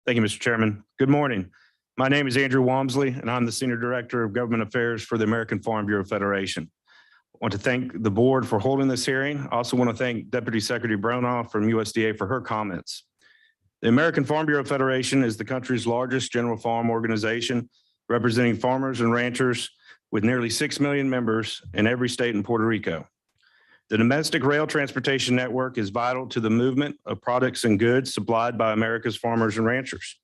you, Mr. Chairman. Good morning. My name is Andrew Walmsley, and I'm the Senior Director of Government Affairs for the American Farm Bureau Federation. I want to thank the board for holding this hearing. I also want to thank Deputy Secretary Brano from USDA for her comments. The American Farm Bureau Federation is the country's largest general farm organization, representing farmers and ranchers with nearly 6 million members in every state in Puerto Rico. The domestic rail transportation network is vital to the movement of products and goods supplied by America's farmers and ranchers.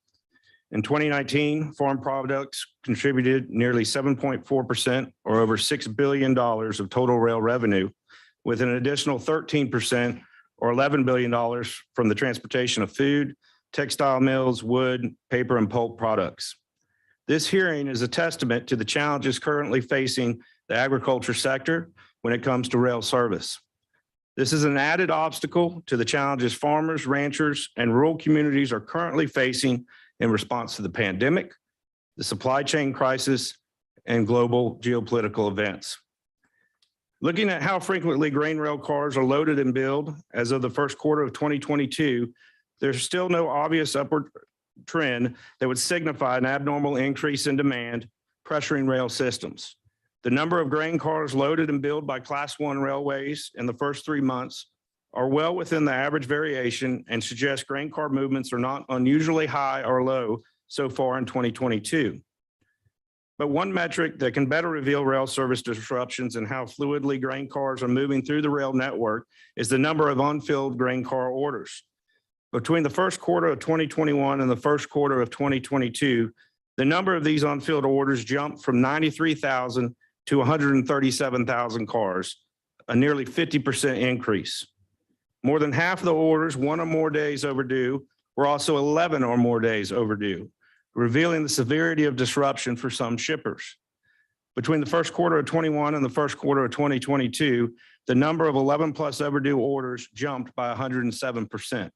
In 2019, farm products contributed nearly 7.4%, or over $6 billion of total rail revenue, with an additional 13%, or $11 billion from the transportation of food, textile mills, wood, paper, and pulp products. This hearing is a testament to the challenges currently facing the agriculture sector when it comes to rail service. This is an added obstacle to the challenges farmers, ranchers, and rural communities are currently facing in response to the pandemic, the supply chain crisis, and global geopolitical events. Looking at how frequently grain rail cars are loaded and billed as of the first quarter of 2022, there's still no obvious upward trend that would signify an abnormal increase in demand pressuring rail systems. The number of grain cars loaded and billed by Class 1 railways in the first 3 months are well within the average variation and suggest grain car movements are not unusually high or low so far in 2022. But one metric that can better reveal rail service disruptions and how fluidly grain cars are moving through the rail network is the number of unfilled grain car orders. Between the first quarter of 2021 and the first quarter of 2022, the number of these unfilled orders jumped from 93,000 to 137,000 cars, a nearly 50% increase. More than half of the orders, 1 or more days overdue, were also 11 or more days overdue, revealing the severity of disruption for some shippers. Between the first quarter of 21 and the first quarter of 2022, the number of 11 plus overdue orders jumped by 107%.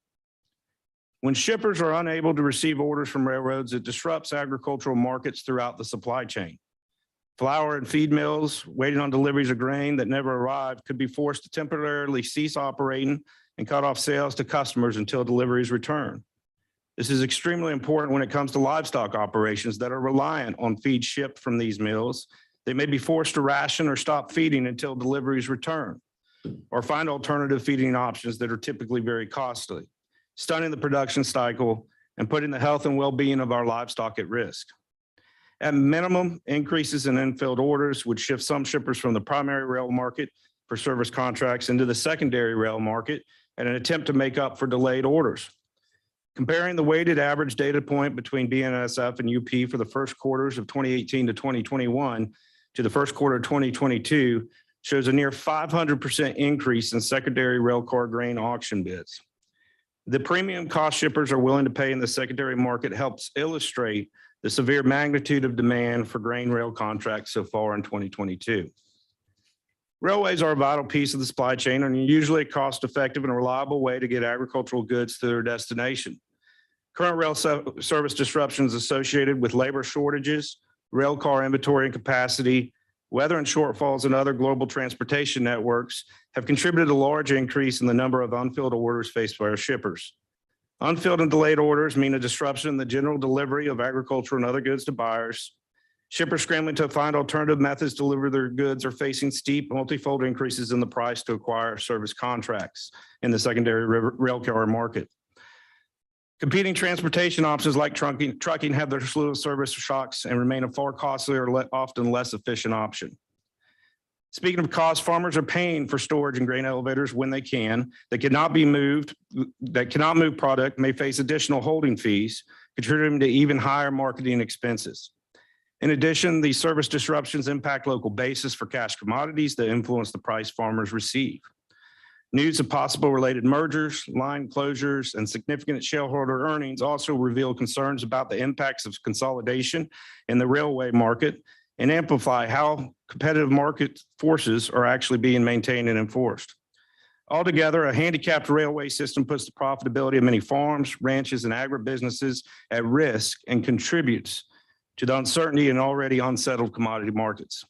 When shippers are unable to receive orders from railroads, it disrupts agricultural markets throughout the supply chain. Flour and feed mills waiting on deliveries of grain that never arrived could be forced to temporarily cease operating and cut off sales to customers until deliveries return. This is extremely important when it comes to livestock operations that are reliant on feed shipped from these mills. They may be forced to ration or stop feeding until deliveries return, or find alternative feeding options that are typically very costly, stunning the production cycle and putting the health and well-being of our livestock at risk. At minimum, increases in unfilled orders would shift some shippers from the primary rail market for service contracts into the secondary rail market in an attempt to make up for delayed orders. Comparing the weighted average data point between BNSF and UP for the first quarters of 2018 to 2021 to the first quarter of 2022 shows a near 500% increase in secondary rail car grain auction bids. The premium cost shippers are willing to pay in the secondary market helps illustrate the severe magnitude of demand for grain rail contracts so far in 2022. Railways are a vital piece of the supply chain and are usually a cost-effective and reliable way to get agricultural goods to their destination. Current rail service disruptions associated with labor shortages, rail car inventory and capacity, Weather and shortfalls in other global transportation networks have contributed to a large increase in the number of unfilled orders faced by our shippers. Unfilled and delayed orders mean a disruption in the general delivery of agricultural and other goods to buyers. Shippers scrambling to find alternative methods to deliver their goods are facing steep multifold increases in the price to acquire service contracts in the secondary rail car market. Competing transportation options like trucking have their slew of service shocks and remain a far costlier, often less efficient option. Speaking of cost, farmers are paying for storage and grain elevators when they can. That cannot move product, may face additional holding fees, contributing to even higher marketing expenses. In addition, these service disruptions impact local basis for cash commodities that influence the price farmers receive. News of possible related mergers, line closures, and significant shareholder earnings also reveal concerns about the impacts of consolidation in the railway market and amplify how competitive market forces are actually being maintained and enforced. Altogether, a handicapped railway system puts the profitability of many farms, ranches, and agribusinesses at risk and contributes to the uncertainty in already unsettled commodity markets.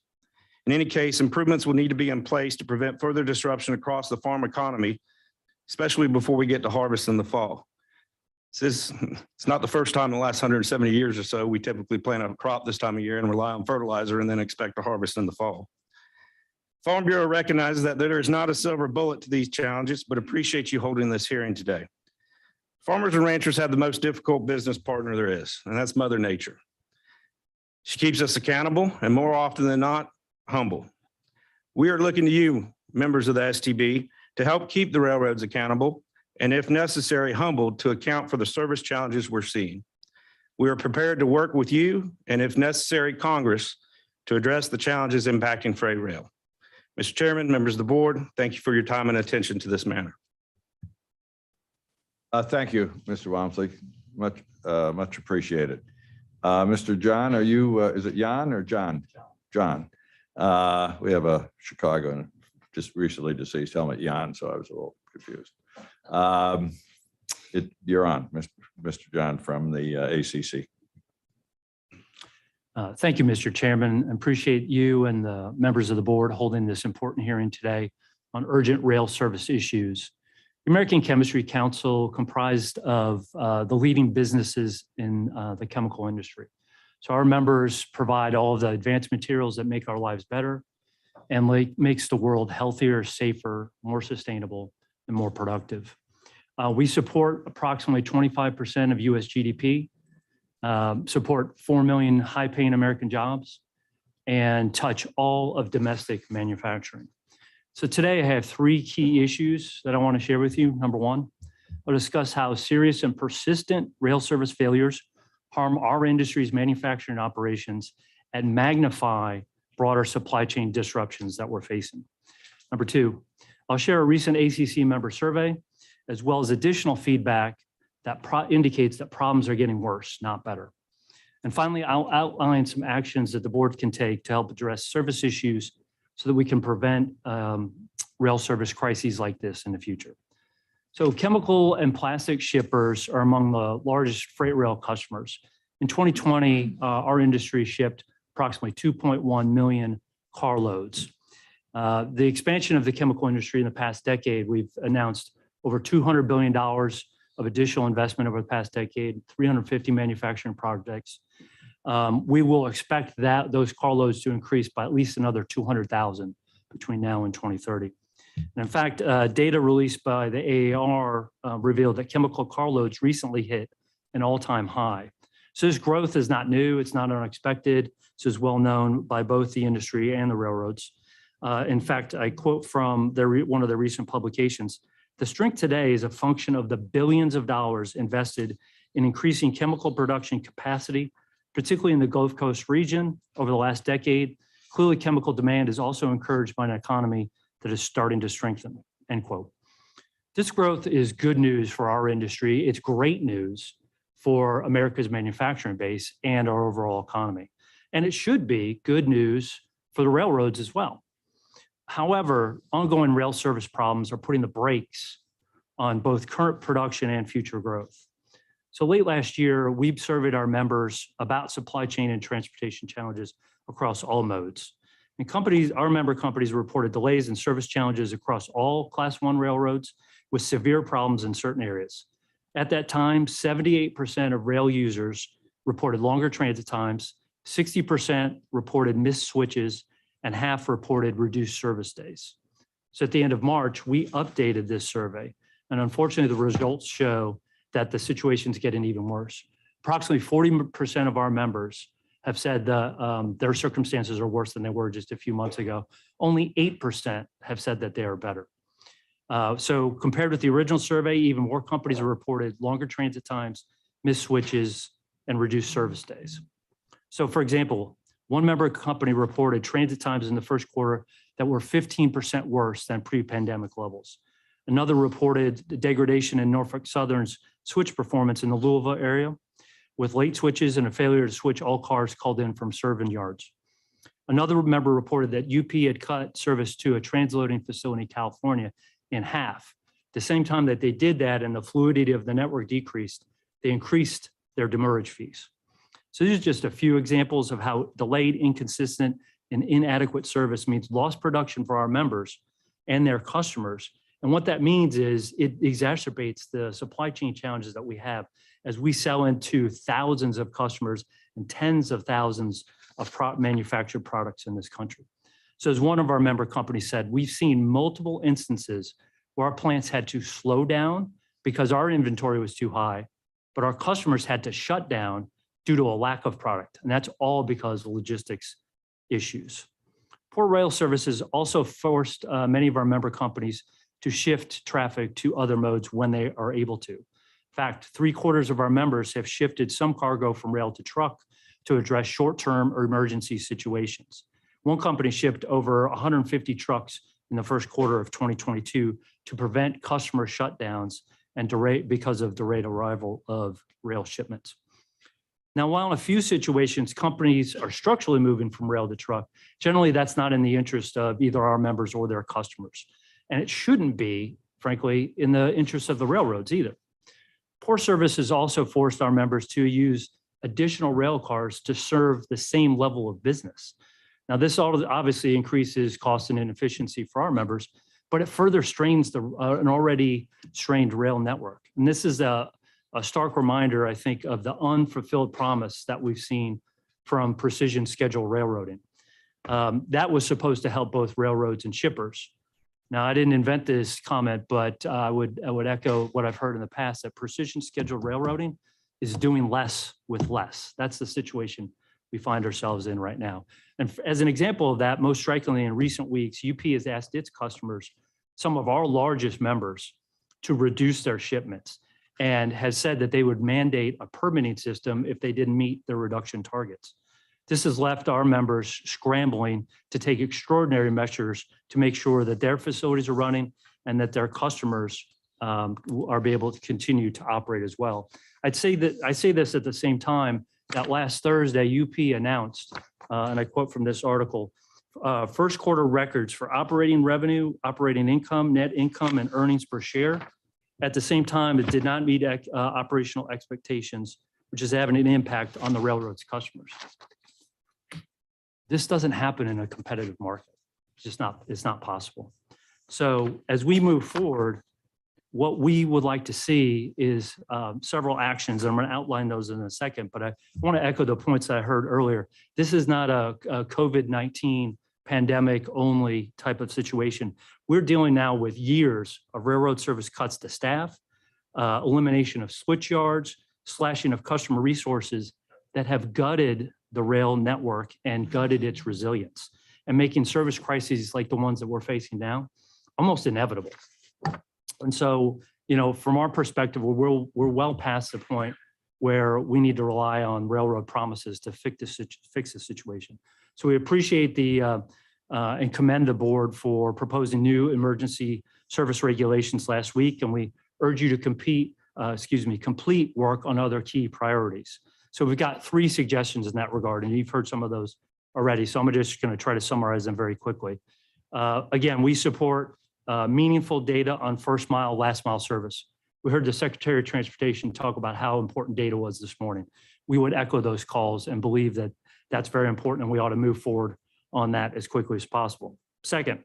In any case, improvements will need to be in place to prevent further disruption across the farm economy, especially before we get to harvest in the fall. It's not the first time in the last 170 years or so we typically plant a crop this time of year and rely on fertilizer and then expect to harvest in the fall. Farm Bureau recognizes that there is not a silver bullet to these challenges, but appreciates you holding this hearing today. Farmers and ranchers have the most difficult business partner there is, and that's Mother Nature. She keeps us accountable and more often than not, humble. We are looking to you, members of the STB, to help keep the railroads accountable and if necessary, humbled to account for the service challenges we're seeing. We are prepared to work with you and if necessary, Congress to address the challenges impacting freight rail. Mr. Chairman, members of the board, thank you for your time and attention to this matter. Thank you, Mr. Walmsley. Much appreciated. Mr. John, are you, is it Jan or John? John. We have a Chicago just recently deceased helmet, Jan, so I was a little confused. You're on, Mr. John from the ACC. Thank you, Mr. Chairman. I appreciate you and the members of the board holding this important hearing today on urgent rail service issues. The American Chemistry Council comprised of the leading businesses in the chemical industry. So our members provide all of the advanced materials that make our lives better and makes the world healthier, safer, more sustainable, and more productive. We support approximately 25% of US GDP, support 4 million high-paying American jobs, and touch all of domestic manufacturing. So today I have 3 key issues that I want to share with you. Number 1, I'll discuss how serious and persistent rail service failures harm our industry's manufacturing operations and magnify broader supply chain disruptions that we're facing. Number 2, I'll share a recent ACC member survey, as well as additional feedback that indicates that problems are getting worse, not better. And finally, I'll outline some actions that the board can take to help address service issues so that we can prevent rail service crises like this in the future. So chemical and plastic shippers are among the largest freight rail customers. In 2020, our industry shipped approximately 2.1 million carloads. The expansion of the chemical industry in the past decade, we've announced over $200 billion of additional investment over the past decade, 350 manufacturing projects. We will expect that those carloads to increase by at least another 200,000 between now and 2030. And in fact, data released by the AAR revealed that chemical carloads recently hit an all-time high. So this growth is not new, it's not unexpected. This is well known by both the industry and the railroads. In fact, I quote from one of the recent publications, "The strength today is a function of the billions of dollars invested in increasing chemical production capacity, particularly in the Gulf Coast region over the last decade. Clearly, chemical demand is also encouraged by an economy that is starting to strengthen," end quote. This growth is good news for our industry. It's great news for America's manufacturing base and our overall economy. And it should be good news for the railroads as well. However, ongoing rail service problems are putting the brakes on both current production and future growth. So late last year, we surveyed our members about supply chain and transportation challenges across all modes. And companies, our member companies reported delays and service challenges across all Class 1 railroads with severe problems in certain areas. At that time, 78% of rail users reported longer transit times, 60% reported missed switches, and half reported reduced service days. So at the end of March, we updated this survey. And unfortunately, the results show that the situation's getting even worse. Approximately 40% of our members have said that their circumstances are worse than they were just a few months ago. Only 8% have said that they are better. So compared with the original survey, even more companies have reported longer transit times, missed switches, and reduced service days. So for example, one member company reported transit times in the first quarter that were 15% worse than pre-pandemic levels. Another reported the degradation in Norfolk Southern's switch performance in the Louisville area, with late switches and a failure to switch all cars called in from serving yards. Another member reported that UP had cut service to a transloading facility in California in half. The same time that they did that and the fluidity of the network decreased, they increased their demurrage fees. So these are just a few examples of how delayed, inconsistent, and inadequate service means lost production for our members and their customers. And what that means is it exacerbates the supply chain challenges that we have as we sell into thousands of customers and tens of thousands of manufactured products in this country. So as one of our member companies said, we've seen multiple instances where our plants had to slow down because our inventory was too high, but our customers had to shut down due to a lack of product. And that's all because of logistics issues. Poor rail services also forced many of our member companies to shift traffic to other modes when they are able to. In fact, 3/4 of our members have shifted some cargo from rail to truck to address short-term or emergency situations. One company shipped over 150 trucks in the first quarter of 2022 to prevent customer shutdowns and because of delayed arrival of rail shipments. Now, while in a few situations, companies are structurally moving from rail to truck, generally that's not in the interest of either our members or their customers. And it shouldn't be, frankly, in the interest of the railroads either. Poor service has also forced our members to use additional rail cars to serve the same level of business. Now, this obviously increases cost and inefficiency for our members, but it further strains an already strained rail network. And this is a stark reminder, I think, of the unfulfilled promise that we've seen from precision scheduled railroading. That was supposed to help both railroads and shippers. Now, I didn't invent this comment, but I would echo what I've heard in the past, that precision scheduled railroading is doing less with less. That's the situation we find ourselves in right now. And as an example of that, most strikingly in recent weeks, UP has asked its customers, some of our largest members, to reduce their shipments and has said that they would mandate a permitting system if they didn't meet their reduction targets. This has left our members scrambling to take extraordinary measures to make sure that their facilities are running and that their customers are be able to continue to operate as well. I say this at the same time that last Thursday, UP announced, and I quote from this article, first quarter records for operating revenue, operating income, net income, and earnings per share. At the same time, it did not meet operational expectations, which is having an impact on the railroad's customers. This doesn't happen in a competitive market. It's not possible. So as we move forward, what we would like to see is several actions. And I'm going to outline those in a second, but I want to echo the points that I heard earlier. This is not a COVID-19 pandemic only type of situation. We're dealing now with years of railroad service cuts to staff, elimination of switch yards, slashing of customer resources that have gutted the rail network and gutted its resilience, and making service crises like the ones that we're facing now almost inevitable. And so, from our perspective, we're well past the point where we need to rely on railroad promises to fix the situation. So we appreciate and commend the board for proposing new emergency service regulations last week, and we urge you to complete work on other key priorities. So we've got 3 suggestions in that regard, and you've heard some of those already. So I'm just going to try to summarize them very quickly. Again, we support meaningful data on first mile, last mile service. We heard the Secretary of Transportation talk about how important data was this morning. We would echo those calls and believe that that's very important, and we ought to move forward on that as quickly as possible. Second,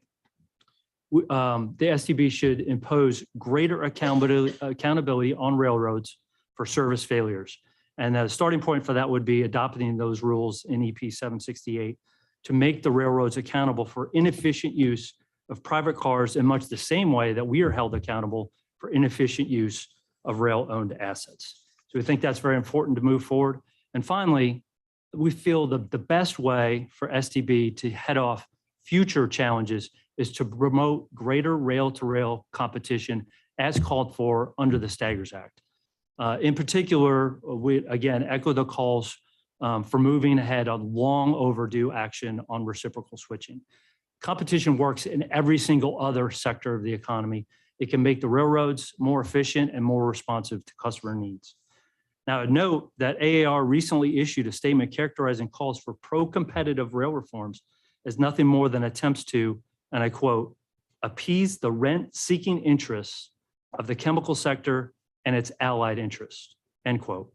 the STB should impose greater accountability on railroads for service failures. And the starting point for that would be adopting those rules in EP 768 to make the railroads accountable for inefficient use of private cars in much the same way that we are held accountable for inefficient use of rail-owned assets. So we think that's very important to move forward. And finally, we feel the best way for STB to head off future challenges is to promote greater rail-to-rail competition as called for under the Staggers Act. In particular, we again echo the calls for moving ahead on long overdue action on reciprocal switching. Competition works in every single other sector of the economy. It can make the railroads more efficient and more responsive to customer needs. Now, note that AAR recently issued a statement characterizing calls for pro-competitive rail reforms as nothing more than attempts to, and I quote, appease the rent-seeking interests of the chemical sector and its allied interests, end quote.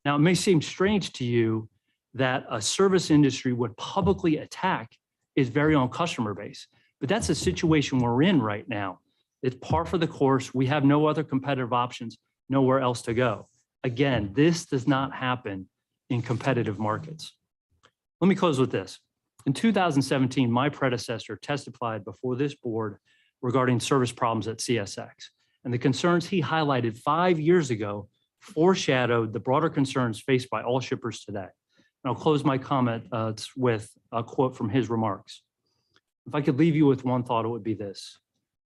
Now, it may seem strange to you that a service industry would publicly attack its very own customer base, but that's a situation we're in right now. It's par for the course. We have no other competitive options, nowhere else to go. Again, this does not happen in competitive markets. Let me close with this. In 2017, my predecessor testified before this board regarding service problems at CSX. And the concerns he highlighted 5 years ago foreshadowed the broader concerns faced by all shippers today. And I'll close my comment with a quote from his remarks. If I could leave you with one thought, it would be this.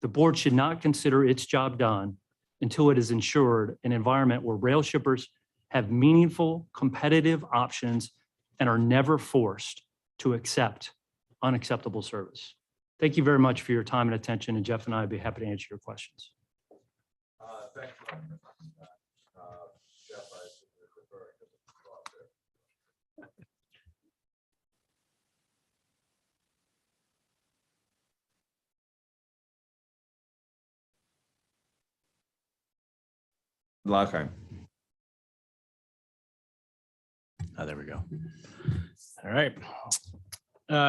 The board should not consider its job done until it has ensured an environment where rail shippers have meaningful competitive options and are never forced to accept unacceptable service. Thank you very much for your time and attention, and Jeff and I would be happy to answer your questions. Thank you. Jeff, I assume you're referring to the thought there. Lockheim. Oh, there we go. All right.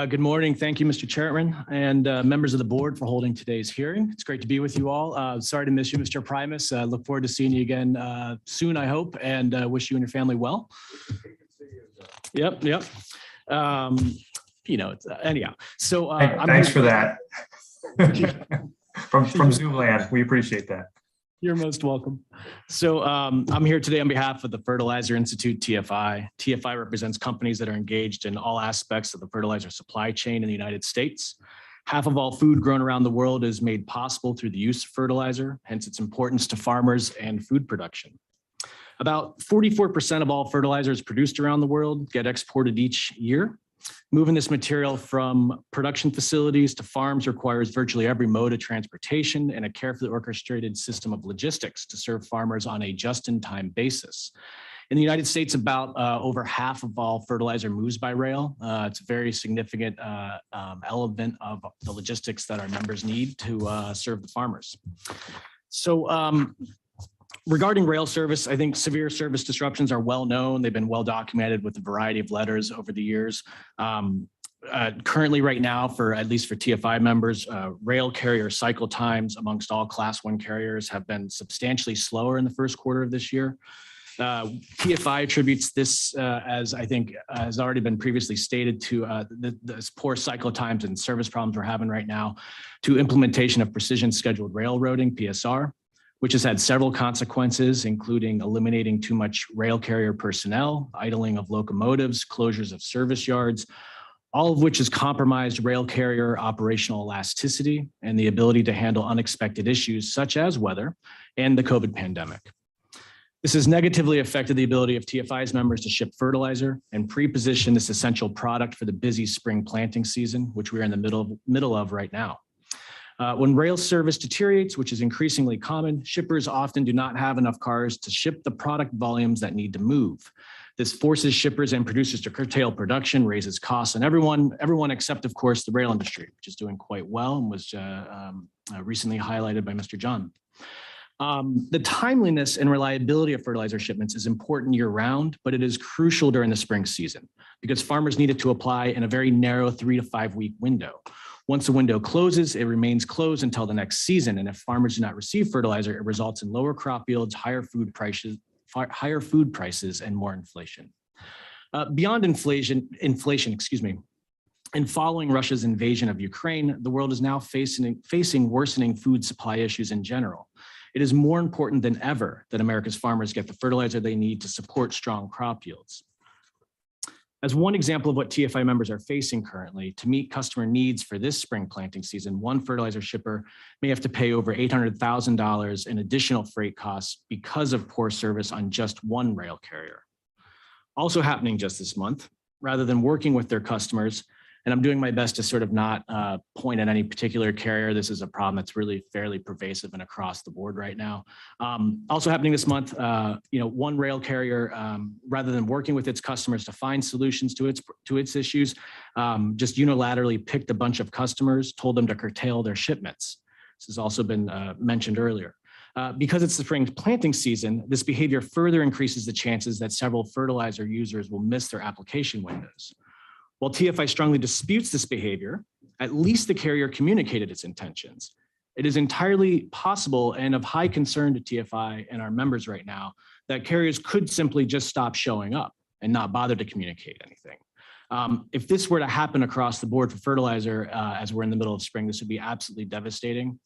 Good morning. Thank you, Mr. Chairman, and members of the board for holding today's hearing. It's great to be with you all. Sorry to miss you, Mr. Primus. Look forward to seeing you again soon, I hope, and wish you and your family well. Yep. Anyhow. So thanks for that. from Zoom land, we appreciate that. You're most welcome. So I'm here today on behalf of the Fertilizer Institute, TFI. TFI represents companies that are engaged in all aspects of the fertilizer supply chain in the United States. Half of all food grown around the world is made possible through the use of fertilizer, hence its importance to farmers and food production. About 44% of all fertilizers produced around the world get exported each year. Moving this material from production facilities to farms requires virtually every mode of transportation and a carefully orchestrated system of logistics to serve farmers on a just-in-time basis. In the United States, about over half of all fertilizer moves by rail. It's a very significant element of the logistics that our members need to serve the farmers. So regarding rail service, I think severe service disruptions are well known. They've been well documented with a variety of letters over the years. Currently right now, at least for TFI members, rail carrier cycle times amongst all Class 1 carriers have been substantially slower in the first quarter of this year. TFI attributes this, as I think has already been previously stated, to the poor cycle times and service problems we're having right now, to implementation of precision scheduled railroading, PSR, which has had several consequences, including eliminating too much rail carrier personnel, idling of locomotives, closures of service yards, all of which has compromised rail carrier operational elasticity and the ability to handle unexpected issues such as weather and the COVID pandemic. This has negatively affected the ability of TFI's members to ship fertilizer and pre-position this essential product for the busy spring planting season, which we're in the middle of right now. When rail service deteriorates, which is increasingly common, shippers often do not have enough cars to ship the product volumes that need to move. This forces shippers and producers to curtail production, raises costs on everyone except, of course, the rail industry, which is doing quite well and was recently highlighted by Mr. John. The timeliness and reliability of fertilizer shipments is important year round, but it is crucial during the spring season because farmers need it to apply in a very narrow 3 to 5 week window. Once the window closes, it remains closed until the next season. And if farmers do not receive fertilizer, it results in lower crop yields, higher food prices, and more inflation. Beyond inflation, and following Russia's invasion of Ukraine, the world is now facing worsening food supply issues in general. It is more important than ever that America's farmers get the fertilizer they need to support strong crop yields. As one example of what TFI members are facing currently, to meet customer needs for this spring planting season, one fertilizer shipper may have to pay over $800,000 in additional freight costs because of poor service on just one rail carrier. Also happening just this month, rather than working with their customers, and I'm doing my best to sort of not point at any particular carrier. This is a problem that's really fairly pervasive and across the board right now. Also happening this month, one rail carrier, rather than working with its customers to find solutions to its issues, just unilaterally picked a bunch of customers, told them to curtail their shipments. This has also been mentioned earlier. Because it's the spring planting season, this behavior further increases the chances that several fertilizer users will miss their application windows. While TFI strongly disputes this behavior, at least the carrier communicated its intentions. It is entirely possible and of high concern to TFI and our members right now that carriers could simply just stop showing up and not bother to communicate anything. If this were to happen across the board for fertilizer, as we're in the middle of spring, this would be absolutely devastating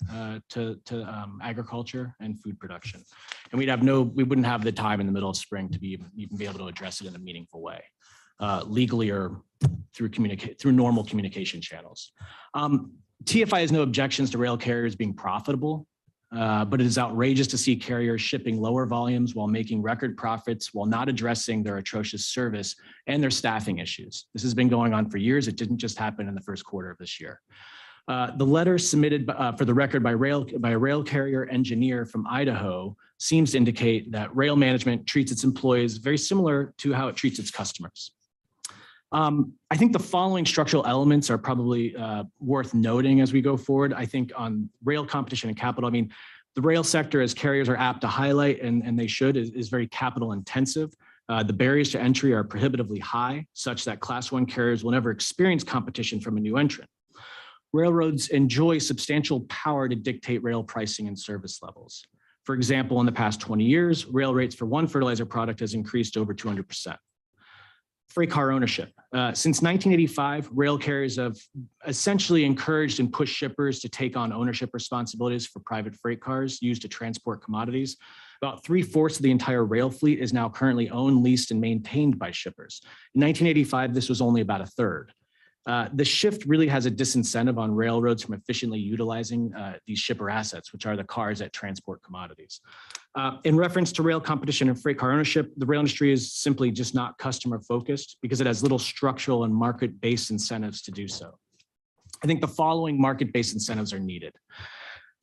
to agriculture and food production. And we wouldn't have the time in the middle of spring to even be able to address it in a meaningful way, legally or through normal communication channels. TFI has no objections to rail carriers being profitable, but it is outrageous to see carriers shipping lower volumes while making record profits while not addressing their atrocious service and their staffing issues. This has been going on for years. It didn't just happen in the first quarter of this year. The letter submitted for the record by a rail carrier engineer from Idaho seems to indicate that rail management treats its employees very similar to how it treats its customers. I think the following structural elements are probably worth noting as we go forward. I think on rail competition and capital, I mean, the rail sector, as carriers are apt to highlight, and they should, is very capital intensive. The barriers to entry are prohibitively high, such that Class 1 carriers will never experience competition from a new entrant. Railroads enjoy substantial power to dictate rail pricing and service levels. For example, in the past 20 years, rail rates for one fertilizer product has increased over 200%. Freight car ownership. Since 1985, rail carriers have essentially encouraged and pushed shippers to take on ownership responsibilities for private freight cars used to transport commodities. About 3/4 of the entire rail fleet is now currently owned, leased, and maintained by shippers. In 1985, this was only about 1/3. The shift really has a disincentive on railroads from efficiently utilizing these shipper assets, which are the cars that transport commodities. In reference to rail competition and freight car ownership, the rail industry is simply just not customer focused because it has little structural and market-based incentives to do so. I think the following market-based incentives are needed.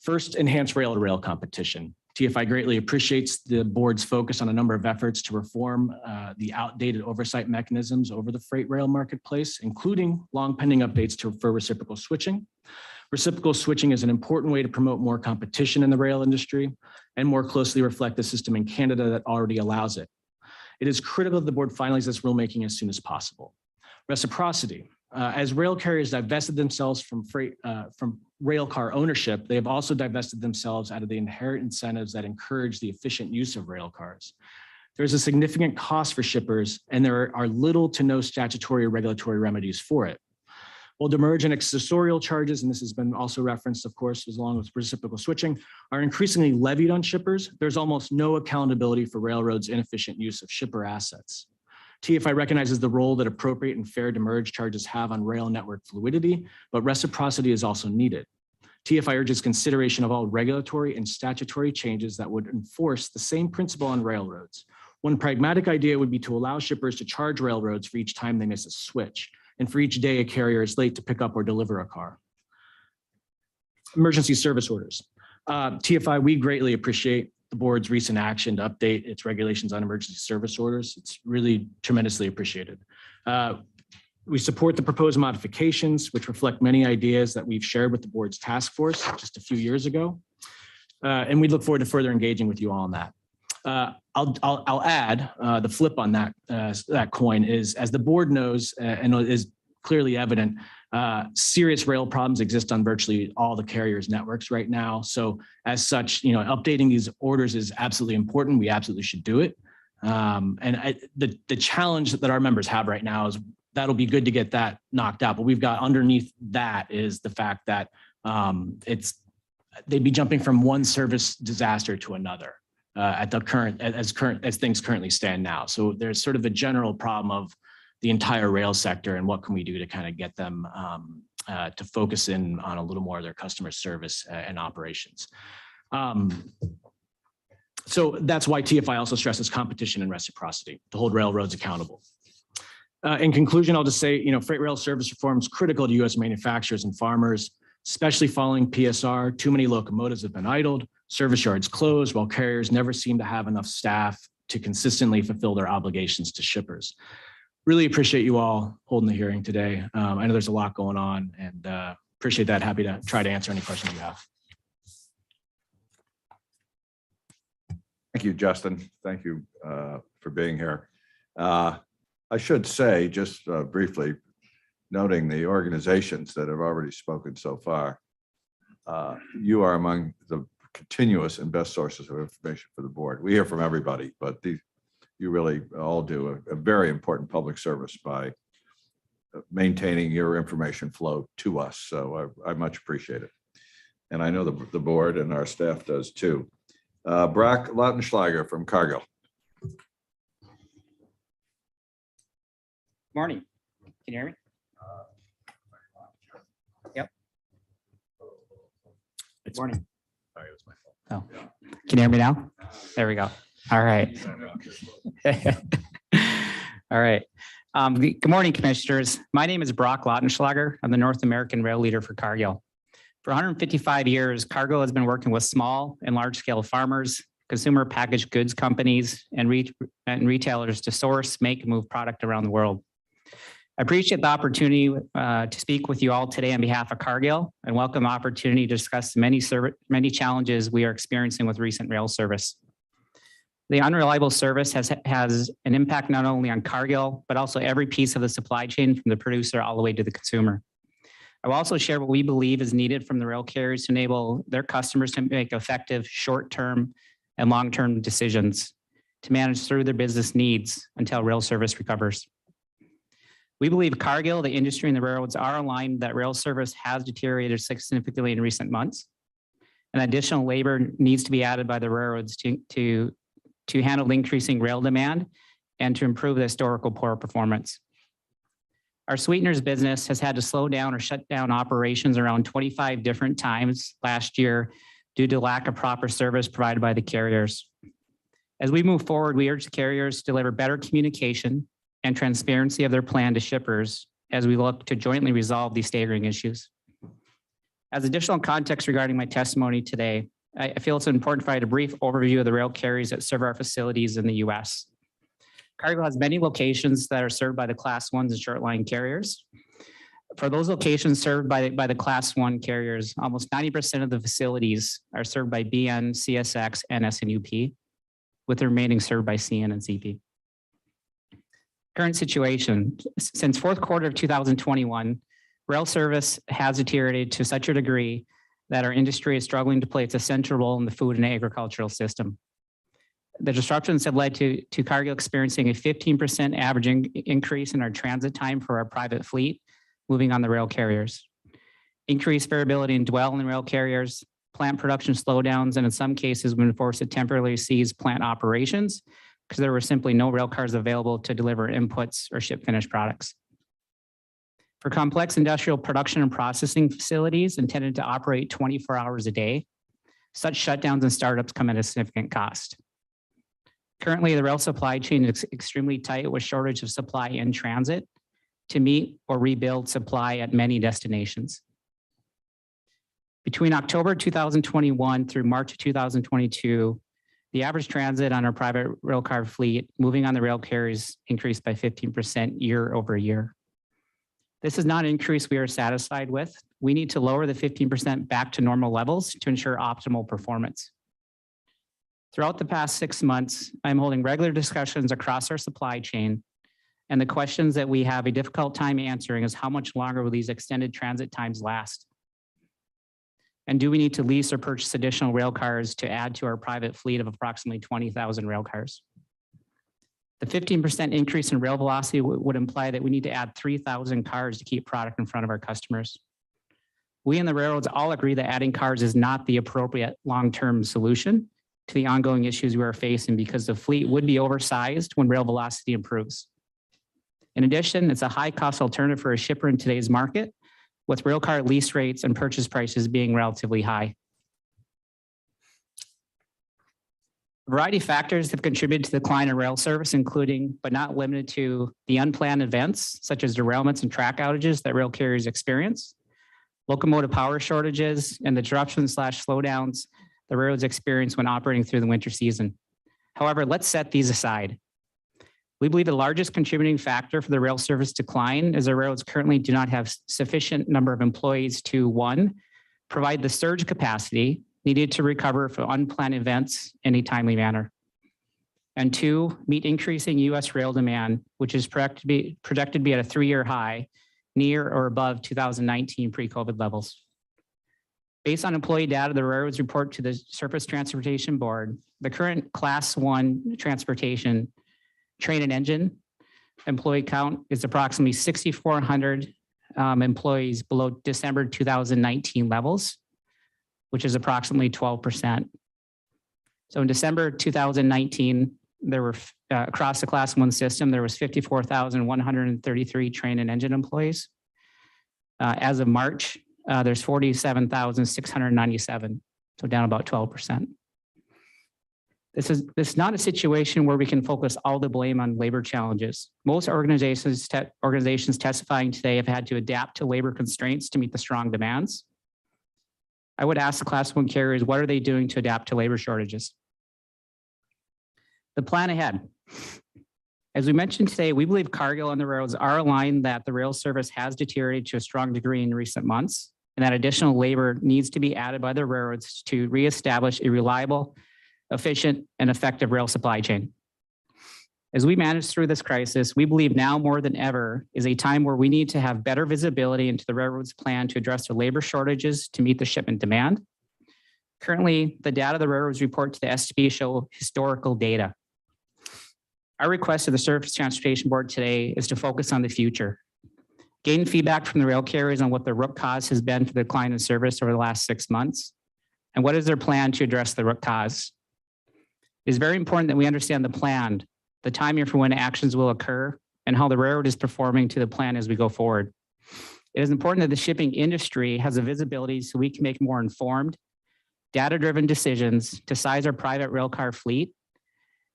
First, enhance rail-to-rail competition. TFI greatly appreciates the board's focus on a number of efforts to reform the outdated oversight mechanisms over the freight rail marketplace, including long pending updates for reciprocal switching. Reciprocal switching is an important way to promote more competition in the rail industry and more closely reflect the system in Canada that already allows it. It is critical that the board finalize this rulemaking as soon as possible. Reciprocity. As rail carriers divested themselves from rail car ownership, they have also divested themselves out of the inherent incentives that encourage the efficient use of rail cars. There's a significant cost for shippers, and there are little to no statutory or regulatory remedies for it. While demurrage and accessorial charges, and this has been also referenced, of course, as long as reciprocal switching, are increasingly levied on shippers, there's almost no accountability for railroads' inefficient use of shipper assets. TFI recognizes the role that appropriate and fair demurrage charges have on rail network fluidity, but reciprocity is also needed. TFI urges consideration of all regulatory and statutory changes that would enforce the same principle on railroads. One pragmatic idea would be to allow shippers to charge railroads for each time they miss a switch, and for each day a carrier is late to pick up or deliver a car. Emergency service orders. TFI, we greatly appreciate the board's recent action to update its regulations on emergency service orders. It's really tremendously appreciated. We support the proposed modifications, which reflect many ideas that we've shared with the board's task force just a few years ago. And we look forward to further engaging with you all on that. I'll add the flip on that coin is, as the board knows and is clearly evident, serious rail problems exist on virtually all the carriers' networks right now. So as such, updating these orders is absolutely important. We absolutely should do it. The challenge that our members have right now is that'll be good to get that knocked out. But we've got underneath that is the fact that they'd be jumping from one service disaster to another as things currently stand now. So there's sort of a general problem of the entire rail sector and what can we do to kind of get them to focus in on a little more of their customer service and operations. So that's why TFI also stresses competition and reciprocity to hold railroads accountable. In conclusion, I'll just say, freight rail service reform is critical to U.S. manufacturers and farmers, especially following PSR. Too many locomotives have been idled, service yards closed, while carriers never seem to have enough staff to consistently fulfill their obligations to shippers. Really appreciate you all holding the hearing today. I know there's a lot going on, and appreciate that. Happy to try to answer any questions you have. Thank you, Justin. Thank you for being here. I should say, just briefly, noting the organizations that have already spoken so far, you are among the continuous and best sources of information for the board. We hear from everybody, but you really all do a very important public service by maintaining your information flow to us. So I much appreciate it. And I know the board and our staff does too. Brock Lautenschlager from Cargill. Morning. Can you hear me? Yep. Morning. Sorry, it was my fault. Oh, can you hear me now? There we go. All right. All right. Good morning, commissioners. My name is Brock Lautenschlager. I'm the North American rail leader for Cargill. For 155 years, Cargill has been working with small and large scale farmers, consumer packaged goods companies, and retailers to source, make, and move product around the world. I appreciate the opportunity to speak with you all today on behalf of Cargill and welcome the opportunity to discuss many challenges we are experiencing with recent rail service. The unreliable service has an impact not only on Cargill, but also every piece of the supply chain from the producer all the way to the consumer. I will also share what we believe is needed from the rail carriers to enable their customers to make effective short-term and long-term decisions to manage through their business needs until rail service recovers. We believe Cargill, the industry, and the railroads are aligned that rail service has deteriorated significantly in recent months, and additional labor needs to be added by the railroads to handle the increasing rail demand and to improve the historical poor performance. Our sweeteners business has had to slow down or shut down operations around 25 different times last year due to lack of proper service provided by the carriers. As we move forward, we urge the carriers to deliver better communication and transparency of their plan to shippers as we look to jointly resolve these staggering issues. As additional context regarding my testimony today, I feel it's important to provide a brief overview of the rail carriers that serve our facilities in the U.S. Cargill has many locations that are served by the Class 1s and short line carriers. For those locations served by the Class 1 carriers, almost 90% of the facilities are served by BN, CSX, and SNUP, with the remaining served by CN and CP. Current situation, since fourth quarter of 2021, rail service has deteriorated to such a degree that our industry is struggling to play its essential role in the food and agricultural system. The disruptions have led to Cargill experiencing a 15% average increase in our transit time for our private fleet, moving on the rail carriers. Increased variability in dwell in the rail carriers, plant production slowdowns, and in some cases, we've been forced to temporarily cease plant operations because there were simply no rail cars available to deliver inputs or ship finished products. For complex industrial production and processing facilities intended to operate 24 hours a day, such shutdowns and startups come at a significant cost. Currently, the rail supply chain is extremely tight with shortage of supply in transit to meet or rebuild supply at many destinations. Between October 2021 through March 2022, the average transit on our private rail car fleet moving on the rail carriers increased by 15% year over year. This is not an increase we are satisfied with. We need to lower the 15% back to normal levels to ensure optimal performance. Throughout the past 6 months, I'm holding regular discussions across our supply chain. And the questions that we have a difficult time answering is how much longer will these extended transit times last? And do we need to lease or purchase additional rail cars to add to our private fleet of approximately 20,000 rail cars? The 15% increase in rail velocity would imply that we need to add 3,000 cars to keep product in front of our customers. We and the railroads all agree that adding cars is not the appropriate long-term solution to the ongoing issues we are facing because the fleet would be oversized when rail velocity improves. In addition, it's a high-cost alternative for a shipper in today's market, with rail car lease rates and purchase prices being relatively high. A variety of factors have contributed to the decline in rail service, including, but not limited to, the unplanned events, such as derailments and track outages that rail carriers experience, locomotive power shortages, and the disruptions/slowdowns the railroads experience when operating through the winter season. However, let's set these aside. We believe the largest contributing factor for the rail service decline is the railroads currently do not have sufficient number of employees to, one, provide the surge capacity needed to recover from unplanned events in a timely manner. And two, meet increasing U.S. rail demand, which is projected to be at a 3-year high, near or above 2019 pre-COVID levels. Based on employee data, the railroads report to the Surface Transportation Board, the current Class 1 transportation train and engine employee count is approximately 6,400 employees below December 2019 levels, which is approximately 12%. So in December 2019, there were across the Class 1 system, there was 54,133 train and engine employees. As of March, there's 47,697, so down about 12%. This is not a situation where we can focus all the blame on labor challenges. Most organizations testifying today have had to adapt to labor constraints to meet the strong demands. I would ask the Class 1 carriers, what are they doing to adapt to labor shortages? The plan ahead. As we mentioned today, we believe Cargill and the railroads are aligned that the rail service has deteriorated to a strong degree in recent months, and that additional labor needs to be added by the railroads to reestablish a reliable, efficient, and effective rail supply chain. As we manage through this crisis, we believe now more than ever is a time where we need to have better visibility into the railroad's plan to address the labor shortages to meet the shipment demand. Currently, the data the railroads report to the STB show historical data. Our request to the Surface Transportation Board today is to focus on the future. Gain feedback from the rail carriers on what the root cause has been for the decline in service over the last 6 months, and what is their plan to address the root cause. It is very important that we understand the plan, the timing for when actions will occur, and how the railroad is performing to the plan as we go forward. It is important that the shipping industry has a visibility so we can make more informed, data-driven decisions to size our private railcar fleet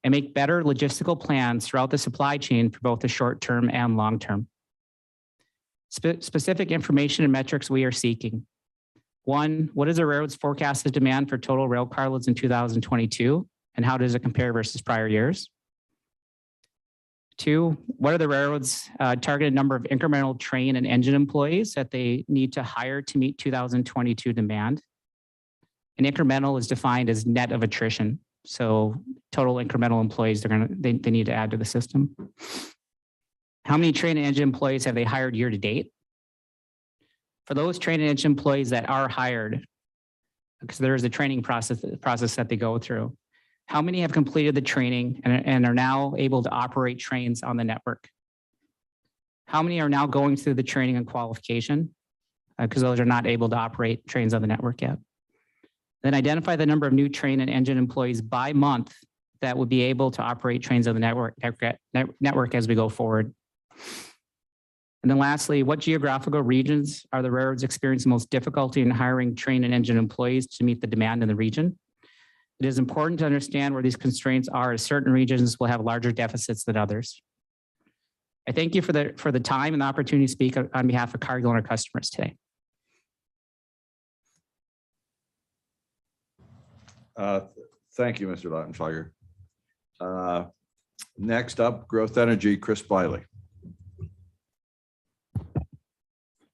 and make better logistical plans throughout the supply chain for both the short term and long term. Specific information and metrics we are seeking. 1, what is the railroad's forecasted demand for total rail carloads in 2022, and how does it compare versus prior years? 2, what are the railroads' targeted number of incremental train and engine employees that they need to hire to meet 2022 demand? And incremental is defined as net of attrition. So total incremental employees they need to add to the system. How many train and engine employees have they hired year to date? For those train and engine employees that are hired, because there is a training process that they go through, how many have completed the training and are now able to operate trains on the network? How many are now going through the training and qualification? Because those are not able to operate trains on the network yet. Then identify the number of new train and engine employees by month that would be able to operate trains on the network as we go forward. And then lastly, what geographical regions are the railroads experiencing most difficulty in hiring train and engine employees to meet the demand in the region? It is important to understand where these constraints are, as certain regions will have larger deficits than others. I thank you for the time and the opportunity to speak on behalf of Cargill and our customers today. Thank you, Mr. Lautenschlager. Next up, Growth Energy, Chris Biley.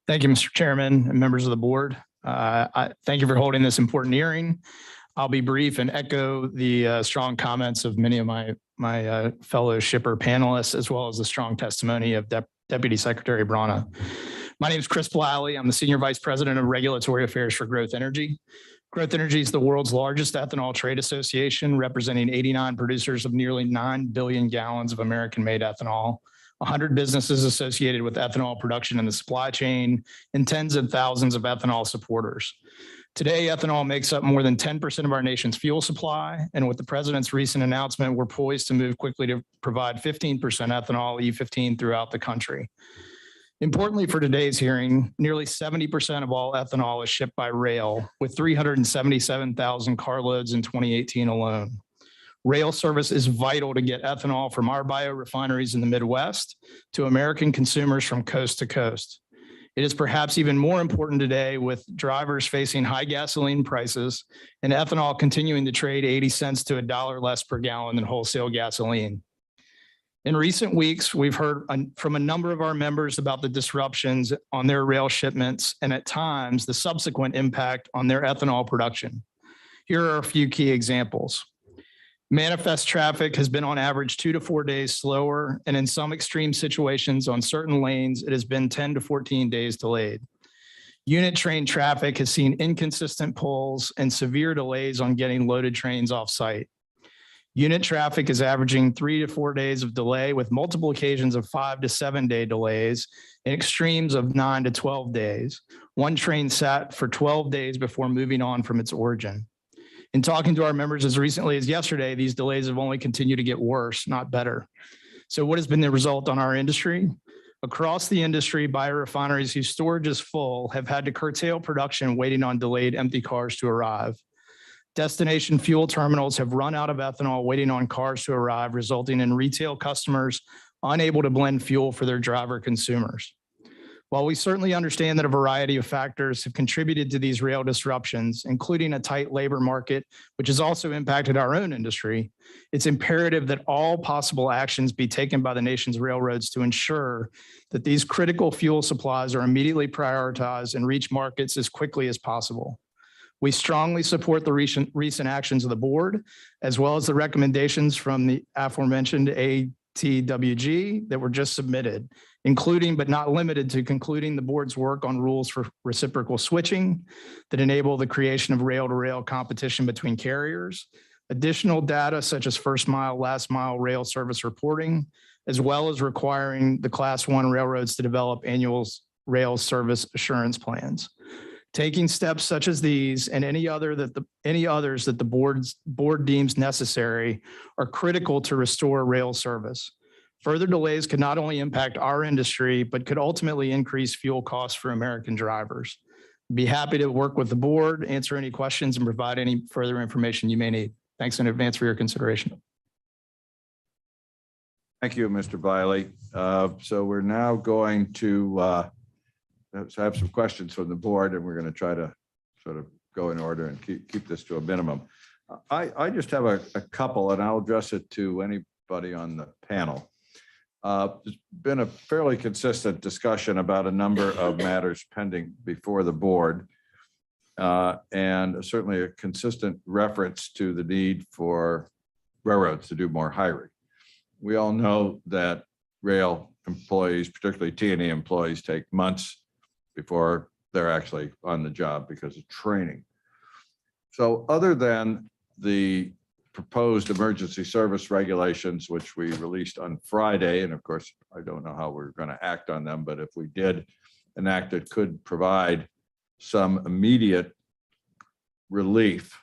Thank you, Mr. Chairman and members of the board. I thank you for holding this important hearing. I'll be brief and echo the strong comments of many of my fellow shipper panelists, as well as the strong testimony of Deputy Secretary Brano. My name is Chris Bliley. I'm the Senior Vice President of Regulatory Affairs for Growth Energy. Growth Energy is the world's largest ethanol trade association, representing 89 producers of nearly 9 billion gallons of American-made ethanol, 100 businesses associated with ethanol production in the supply chain, and tens of thousands of ethanol supporters. Today, ethanol makes up more than 10% of our nation's fuel supply, and with the president's recent announcement, we're poised to move quickly to provide 15% ethanol E15 throughout the country. Importantly for today's hearing, nearly 70% of all ethanol is shipped by rail, with 377,000 carloads in 2018 alone. Rail service is vital to get ethanol from our biorefineries in the Midwest to American consumers from coast to coast. It is perhaps even more important today with drivers facing high gasoline prices and ethanol continuing to trade 80 cents to $1 less per gallon than wholesale gasoline. In recent weeks, we've heard from a number of our members about the disruptions on their rail shipments and at times the subsequent impact on their ethanol production. Here are a few key examples. Manifest traffic has been on average 2 to 4 days slower, and in some extreme situations on certain lanes, it has been 10 to 14 days delayed. Unit train traffic has seen inconsistent pulls and severe delays on getting loaded trains off site. Unit traffic is averaging 3 to 4 days of delay, with multiple occasions of 5 to 7 day delays and extremes of 9 to 12 days. One train sat for 12 days before moving on from its origin. In talking to our members as recently as yesterday, these delays have only continued to get worse, not better. So what has been the result on our industry? Across the industry, biorefineries whose storage is full have had to curtail production waiting on delayed empty cars to arrive. Destination fuel terminals have run out of ethanol waiting on cars to arrive, resulting in retail customers unable to blend fuel for their driver consumers. While we certainly understand that a variety of factors have contributed to these rail disruptions, including a tight labor market, which has also impacted our own industry, it's imperative that all possible actions be taken by the nation's railroads to ensure that these critical fuel supplies are immediately prioritized and reach markets as quickly as possible. We strongly support the recent actions of the board, as well as the recommendations from the aforementioned ATWG that were just submitted, including but not limited to concluding the board's work on rules for reciprocal switching that enable the creation of rail-to-rail competition between carriers, additional data such as first mile, last mile rail service reporting, as well as requiring the Class 1 railroads to develop annual rail service assurance plans. Taking steps such as these and any others that the board deems necessary are critical to restore rail service. Further delays could not only impact our industry, but could ultimately increase fuel costs for American drivers. Be happy to work with the board, answer any questions, and provide any further information you may need. Thanks in advance for your consideration. Thank you, Mr. Bliley. So we're now going to have some questions from the board, and we're going to try to sort of go in order and keep this to a minimum. I just have a couple, and I'll address it to anybody on the panel. There's been a fairly consistent discussion about a number of matters pending before the board, and certainly a consistent reference to the need for railroads to do more hiring. We all know that rail employees, particularly T&E employees, take months before they're actually on the job because of training. So other than the proposed emergency service regulations, which we released on Friday, and of course, I don't know how we're going to act on them, but if we did enact it, could provide some immediate relief.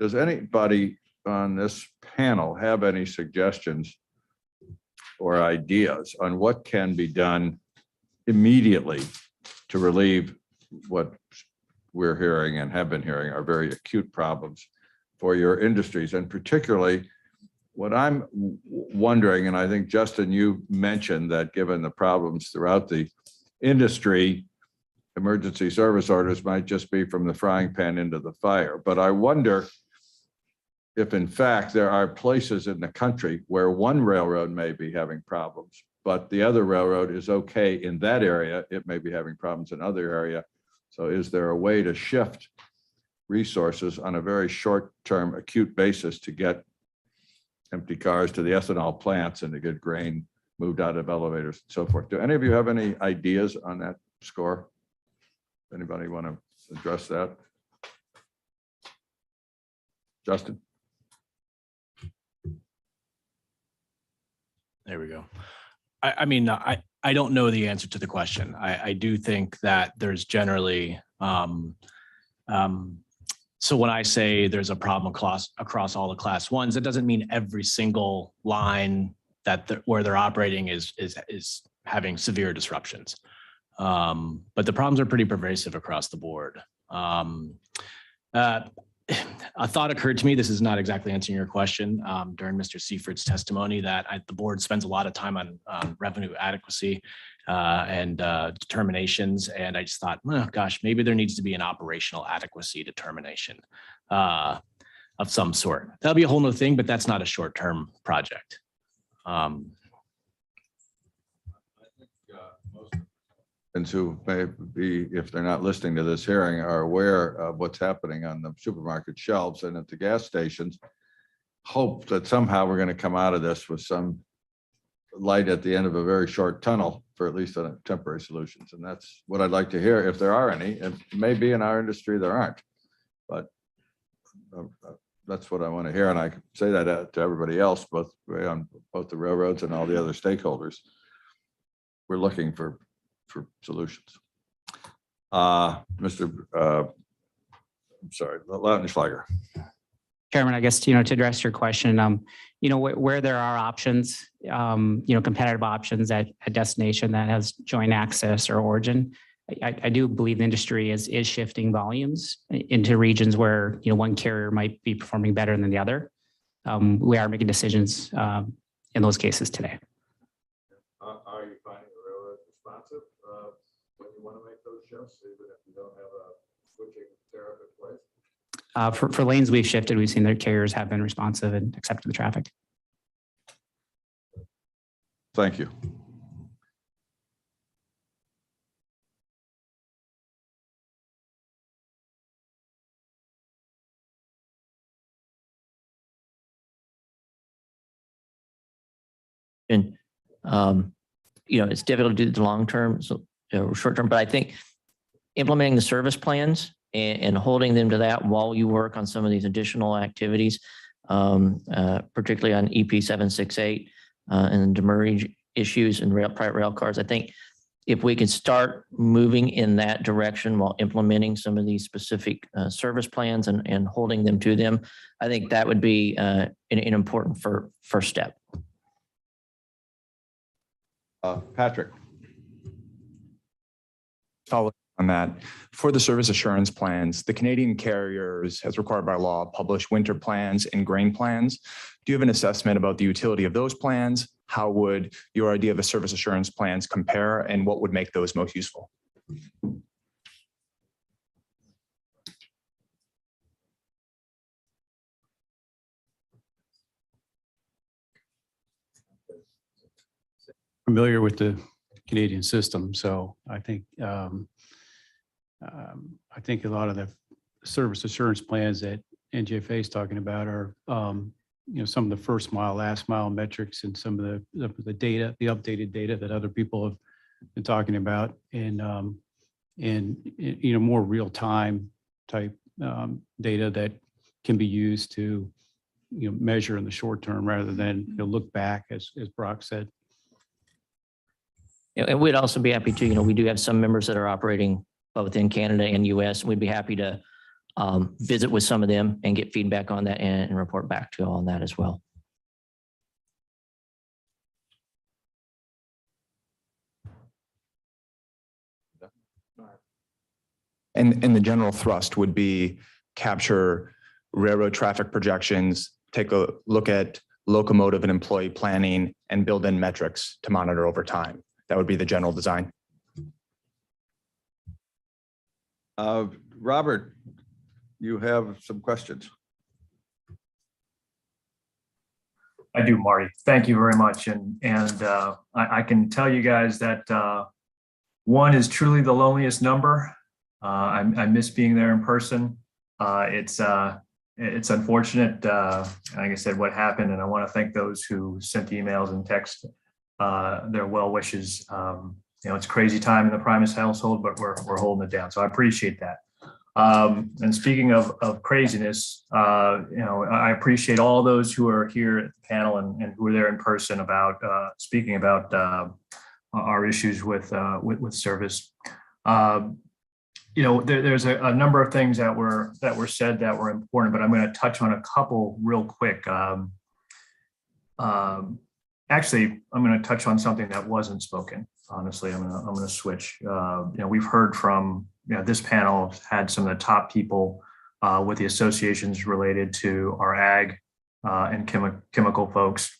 Does anybody on this panel have any suggestions or ideas on what can be done immediately to relieve what we're hearing and have been hearing are very acute problems for your industries? And particularly what I'm wondering, and I think Justin, you mentioned that given the problems throughout the industry, emergency service orders might just be from the frying pan into the fire. But I wonder if in fact there are places in the country where one railroad may be having problems, but the other railroad is okay in that area. It may be having problems in other area. So is there a way to shift resources on a very short-term acute basis to get empty cars to the ethanol plants and to get grain moved out of elevators and so forth? Do any of you have any ideas on that score? Anybody want to address that? Justin? There we go. I mean, I don't know the answer to the question. I do think that there's generally, so when I say there's a problem across all the class ones, it doesn't mean every single line where they're operating is having severe disruptions. But the problems are pretty pervasive across the board. A thought occurred to me, this is not exactly answering your question, during Mr. Seiferd's testimony, that the board spends a lot of time on revenue adequacy and determinations. And I just thought, oh, gosh, maybe there needs to be an operational adequacy determination of some sort. That'll be a whole new thing, but that's not a short-term project. And who may be, if they're not listening to this hearing, are aware of what's happening on the supermarket shelves and at the gas stations, hope that somehow we're going to come out of this with some light at the end of a very short tunnel for at least a temporary solutions. And that's what I'd like to hear, if there are any. And maybe in our industry there aren't, but that's what I want to hear. And I can say that to everybody else, both on both the railroads and all the other stakeholders. We're looking for solutions. Mr. I'm sorry, Lautenschlager. Chairman, I guess, to address your question, where there are options, competitive options at a destination that has joint access or origin, I do believe the industry is shifting volumes into regions where, one carrier might be performing better than the other. We are making decisions in those cases today. Are you finding the railroad responsive when you want to make those shifts, even if you don't have a switching tariff in place? For lanes we've shifted, we've seen their carriers have been responsive and accepted the traffic. Thank you. And, it's difficult to do the long term, so short term, but I think implementing the service plans and holding them to that while you work on some of these additional activities, particularly on EP 768 and demurrage issues and private rail cars. I think if we can start moving in that direction while implementing some of these specific service plans and holding them to them, I think that would be an important first step. Patrick. Follow on that. For the service assurance plans, the Canadian carriers, as required by law, publish winter plans and grain plans. Do you have an assessment about the utility of those plans? How would your idea of a service assurance plans compare, and what would make those most useful? Familiar with the Canadian system, so I think a lot of the service assurance plans that NGFA is talking about are some of the first mile, last mile metrics, and some of the data, the updated data that other people have been talking about, and more real time type data that can be used to measure in the short term rather than look back, as Brock said. And we'd also be happy to, we do have some members that are operating both in Canada and US. We'd be happy to visit with some of them and get feedback on that and report back to you on that as well. And the general thrust would be capture railroad traffic projections, take a look at locomotive and employee planning, and build in metrics to monitor over time. That would be the general design. Robert, you have some questions. I do, Marty. Thank you very much. And I can tell you guys that one is truly the loneliest number. I miss being there in person. It's unfortunate, like I said, what happened, and I want to thank those who sent emails and text their well wishes. It's a crazy time in the Primus household, but we're holding it down. So I appreciate that. And speaking of craziness, I appreciate all those who are here at the panel and who are there in person about speaking about our issues with service. There's a number of things that were said that were important, but I'm going to touch on a couple real quick. Actually, I'm going to touch on something that wasn't spoken. Honestly, I'm going to switch. We've heard from this panel had some of the top people with the associations related to our ag and chemical folks.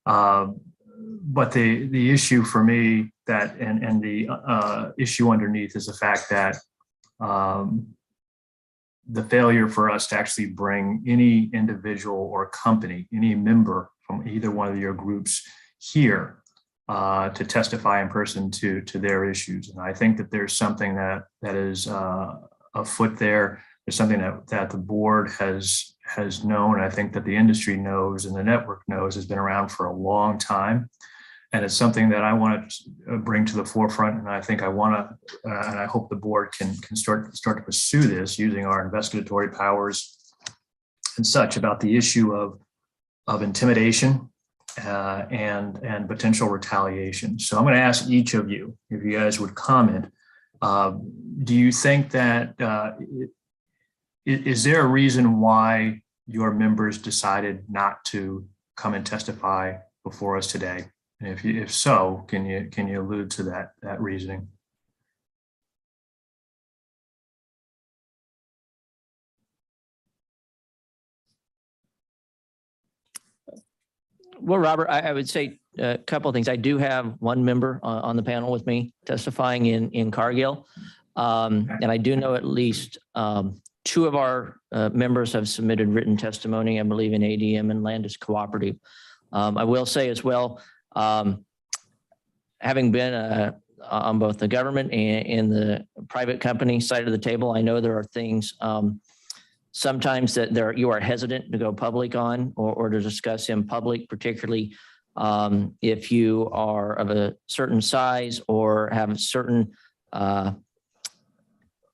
But the issue for me that and the issue underneath is the fact that the failure for us to actually bring any individual or company, any member from either one of your groups here to testify in person to their issues. And I think that there's something that is afoot there. There's something that the board has known. I think that the industry knows and the network knows has been around for a long time. And it's something that I want to bring to the forefront. And I think I want to, and I hope the board can start to pursue this using our investigatory powers and such about the issue of intimidation and potential retaliation. So I'm going to ask each of you, if you guys would comment, do you think that, is there a reason why your members decided not to come and testify before us today? And if so, can you allude to that reasoning? Well, Robert, I would say a couple of things. I do have one member on the panel with me testifying in Cargill. And I do know at least two of our members have submitted written testimony, I believe in ADM and Landis Cooperative. I will say as well, having been on both the government and the private company side of the table, I know there are things sometimes that you are hesitant to go public on or to discuss in public, particularly if you are of a certain size or have certain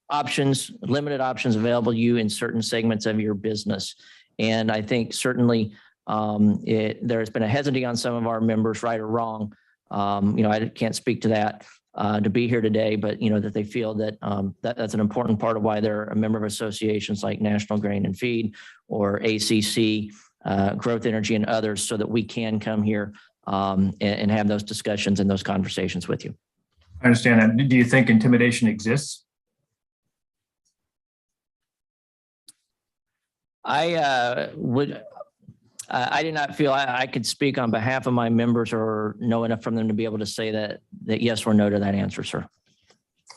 limited options available to you in certain segments of your business. And I think certainly there's been a hesitancy on some of our members, right or wrong. I can't speak to that to be here today, but that they feel that that's an important part of why they're a member of associations like National Grain and Feed or ACC, Growth Energy, and others, so that we can come here and have those discussions and those conversations with you. I understand that. Do you think intimidation exists? I do not feel I could speak on behalf of my members or know enough from them to be able to say that yes or no to that answer, sir.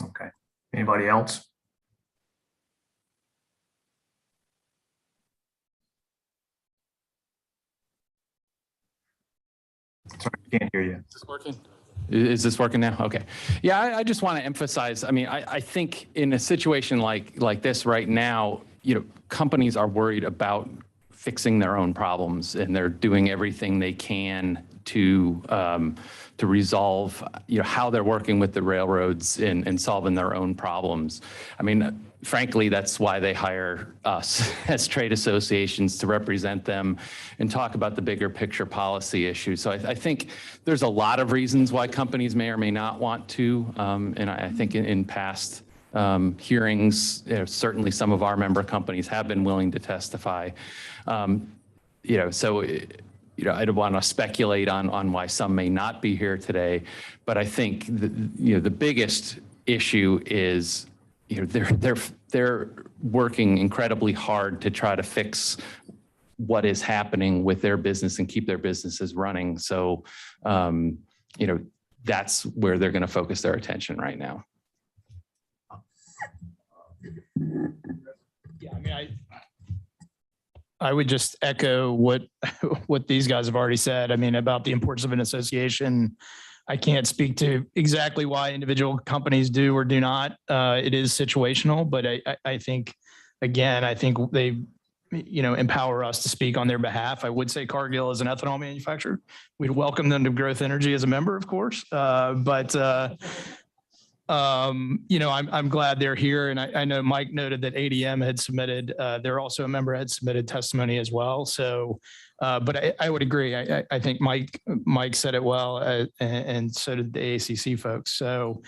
Okay. Anybody else? Sorry, I can't hear you. Is this working? Is this working now? Okay. Yeah, I just want to emphasize, I think in a situation like this right now, companies are worried about fixing their own problems, and they're doing everything they can to resolve, how they're working with the railroads and solving their own problems. Frankly, that's why they hire us as trade associations to represent them and talk about the bigger picture policy issues. So I think there's a lot of reasons why companies may or may not want to. And I think in past hearings, certainly some of our member companies have been willing to testify. I don't want to speculate on why some may not be here today, but I think the biggest issue is they're working incredibly hard to try to fix what is happening with their business and keep their businesses running. So that's where they're going to focus their attention right now. Yeah, I would just echo what these guys have already said. I mean, about the importance of an association. I can't speak to exactly why individual companies do or do not. It is situational, but I think, again, I think they, empower us to speak on their behalf. I would say Cargill is an ethanol manufacturer. We'd welcome them to Growth Energy as a member, of course. I'm glad they're here. And I know Mike noted that ADM had submitted, they're also a member, had submitted testimony as well. So, but I would agree. I think Mike said it well, and so did the ACC folks. So,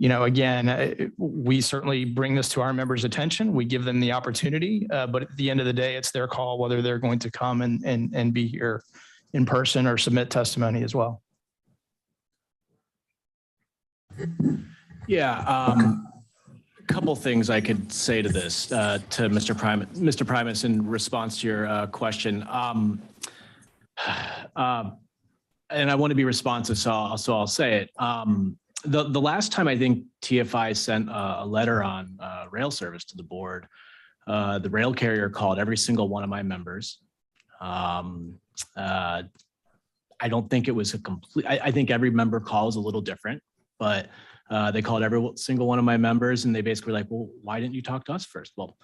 again, we certainly bring this to our members' attention. We give them the opportunity, but at the end of the day, it's their call whether they're going to come and be here in person or submit testimony as well. Yeah, a couple things I could say to this, to Mr. Primus, in response to your question. And I want to be responsive, so I'll say it. The last time I think TFI sent a letter on rail service to the board, the rail carrier called every single one of my members. I don't think it was a complete, I think every member call is a little different, but they called every single one of my members, and they basically were like, well, why didn't you talk to us first? Well,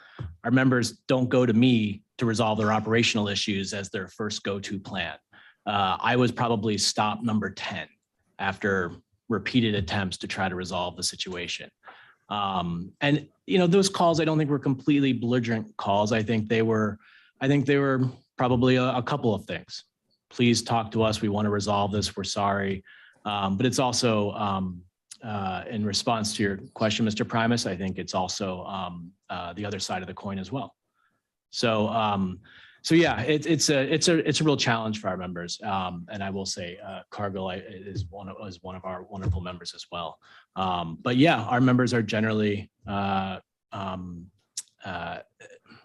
our members don't go to me to resolve their operational issues as their first go-to plan. I was probably stop number 10 after repeated attempts to try to resolve the situation. And those calls, I don't think were completely belligerent calls. I think they were probably a couple of things. Please talk to us. We want to resolve this. We're sorry. But it's also, in response to your question, Mr. Primus, I think it's also the other side of the coin as well. So yeah, it's a real challenge for our members, and I will say Cargill is one of our wonderful members as well. But yeah, our members are generally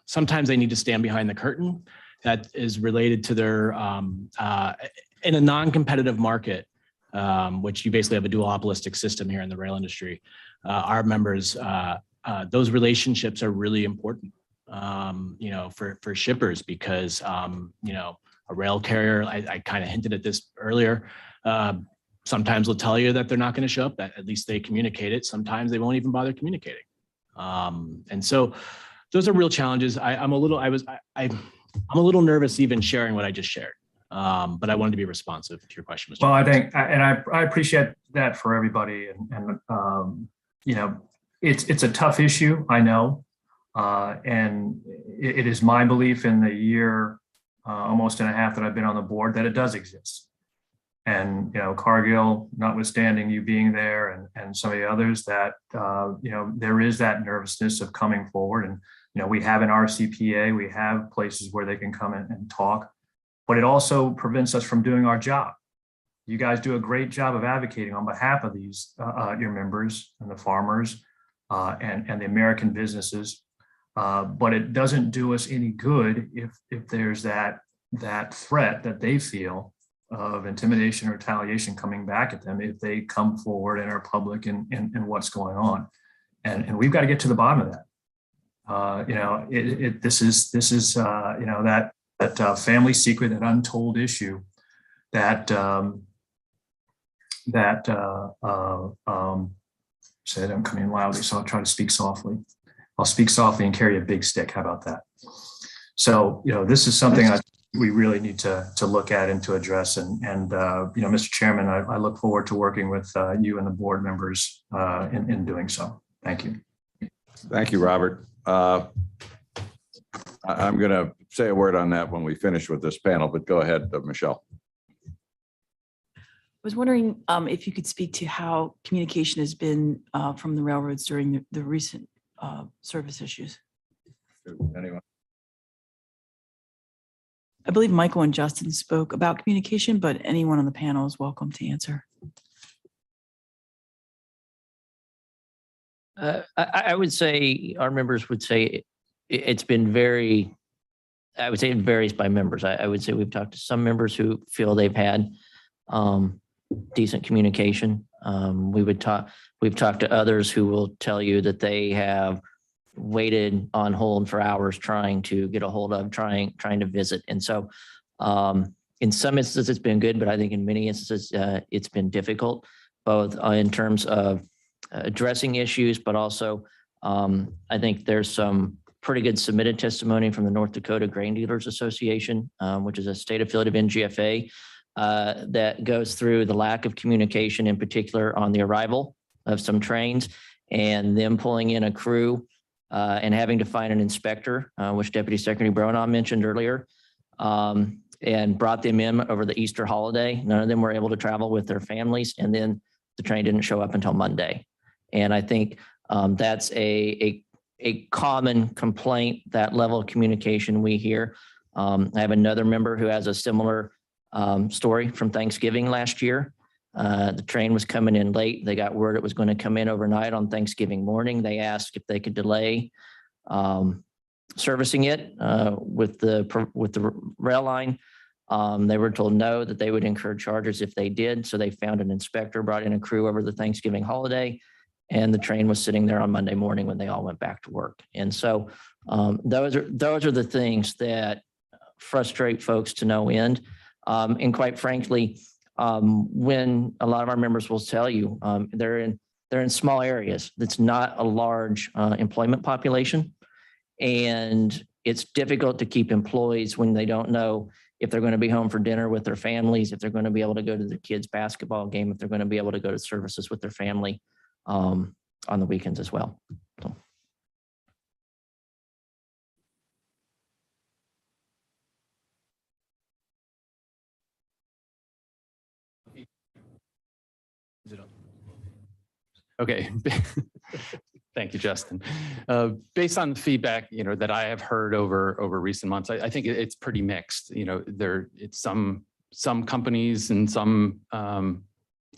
sometimes they need to stand behind the curtain. That is related to their in a non-competitive market, which you basically have a duopolistic system here in the rail industry. Our members, those relationships are really important. For shippers, because, a rail carrier, I kind of hinted at this earlier, sometimes they'll tell you that they're not going to show up, that at least they communicate it. Sometimes they won't even bother communicating. And so those are real challenges. I'm a little nervous even sharing what I just shared. But I wanted to be responsive to your question, Mr. Well, I think, and I appreciate that for everybody. And it's a tough issue, I know. And it is my belief in the year, almost and a half that I've been on the board, that it does exist. And, Cargill, notwithstanding you being there and some of the others, that, there is that nervousness of coming forward. And, we have an RCPA, we have places where they can come in and talk, but it also prevents us from doing our job. You guys do a great job of advocating on behalf of these, your members and the farmers and the American businesses. But it doesn't do us any good if there's that threat that they feel of intimidation or retaliation coming back at them if they come forward and are public in what's going on. And we've got to get to the bottom of that. This is that family secret, that untold issue that said I'm coming loudly, so I'll try to speak softly. I'll speak softly and carry a big stick. How about that? So, this is something we really need to look at and to address. And Mr. Chairman, I look forward to working with you and the board members in doing so. Thank you. Thank you, Robert. I'm going to say a word on that when we finish with this panel, but go ahead, Michelle. I was wondering if you could speak to how communication has been from the railroads during the recent service issues. Anyone? I believe Michael and Justin spoke about communication, but anyone on the panel is welcome to answer. I would say our members would say it's been very, I would say it varies by members. I would say we've talked to some members who feel they've had decent communication. We've talked to others who will tell you that they have waited on hold for hours trying to get a hold of, trying to visit. And so in some instances, it's been good, but I think in many instances, it's been difficult, both in terms of addressing issues, but also I think there's some pretty good submitted testimony from the North Dakota Grain Dealers Association, which is a state affiliate of NGFA, that goes through the lack of communication, in particular on the arrival of some trains, and them pulling in a crew and having to find an inspector, which Deputy Secretary Brano mentioned earlier, and brought them in over the Easter holiday. None of them were able to travel with their families, and then the train didn't show up until Monday. And I think that's a common complaint, that level of communication we hear. I have another member who has a similar story from Thanksgiving last year. The train was coming in late. They got word it was going to come in overnight on Thanksgiving morning. They asked if they could delay servicing it with the rail line. They were told no, that they would incur charges if they did. So they found an inspector, brought in a crew over the Thanksgiving holiday, and the train was sitting there on Monday morning when they all went back to work. And so those are the things that frustrate folks to no end. And quite frankly, when a lot of our members will tell you they're in small areas, that's not a large employment population, and it's difficult to keep employees when they don't know if they're going to be home for dinner with their families, if they're going to be able to go to their kids' basketball game, if they're going to be able to go to services with their family on the weekends as well. So. Okay. Thank you, Justin. Based on the feedback, that I have heard over recent months, I think it's pretty mixed. It's some companies and some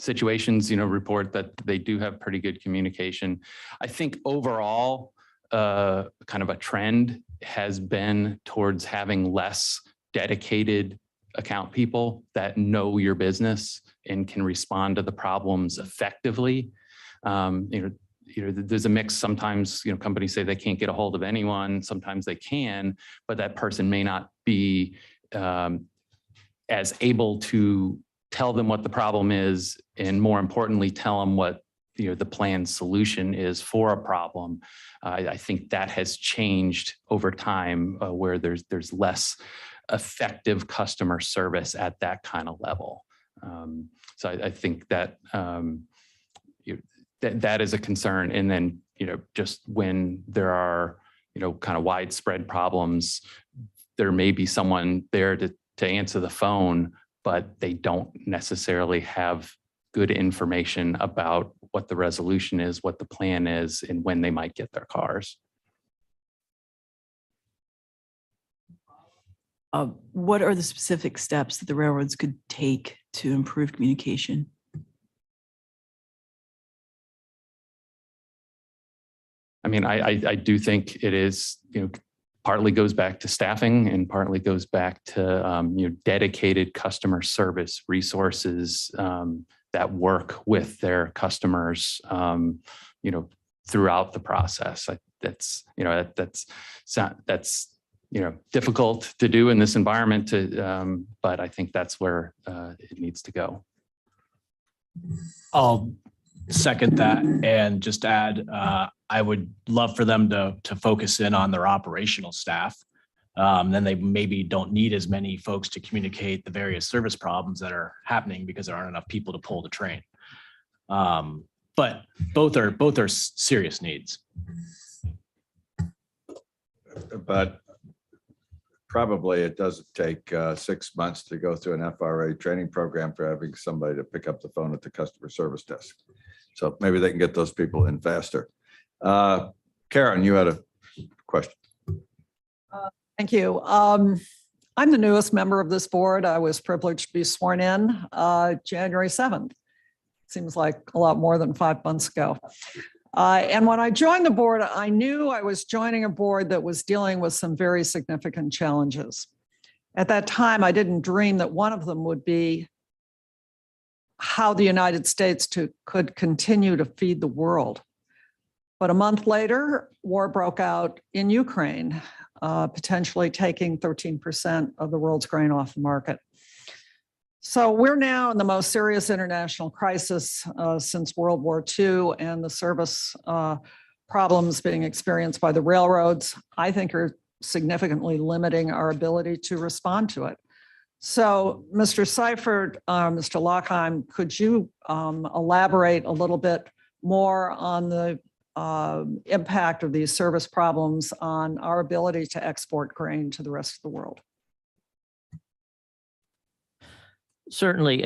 situations, report that they do have pretty good communication. I think overall, kind of a trend has been towards having less dedicated account people that know your business and can respond to the problems effectively. There's a mix. Sometimes, companies say they can't get a hold of anyone. Sometimes they can, but that person may not be as able to tell them what the problem is, and more importantly, tell them what the planned solution is for a problem. I think that has changed over time, where there's less effective customer service at that kind of level. So I think that that is a concern. And then, just when there are, kind of widespread problems, there may be someone there to answer the phone, but they don't necessarily have good information about what the resolution is, what the plan is, and when they might get their cars. What are the specific steps that the railroads could take to improve communication? I mean, I do think it is, partly goes back to staffing, and partly goes back to, dedicated customer service resources that work with their customers, throughout the process. That's difficult to do in this environment, but I think that's where it needs to go. I'll second that and just add, I would love for them to focus in on their operational staff. Then they maybe don't need as many folks to communicate the various service problems that are happening because there aren't enough people to pull the train. But both are serious needs. But probably it doesn't take 6 months to go through an FRA training program for having somebody to pick up the phone at the customer service desk. So maybe they can get those people in faster. Karen, you had a question. Thank you. I'm the newest member of this board. I was privileged to be sworn in January 7th. Seems like a lot more than 5 months ago. And when I joined the board, I knew I was joining a board that was dealing with some very significant challenges. At that time, I didn't dream that one of them would be how the United States could continue to feed the world. But a month later, war broke out in Ukraine, potentially taking 13% of the world's grain off the market. So we're now in the most serious international crisis since World War II, and the service problems being experienced by the railroads, I think, are significantly limiting our ability to respond to it. So, Mr. Seifert, Mr. Lockheim, could you elaborate a little bit more on the impact of these service problems on our ability to export grain to the rest of the world? Certainly,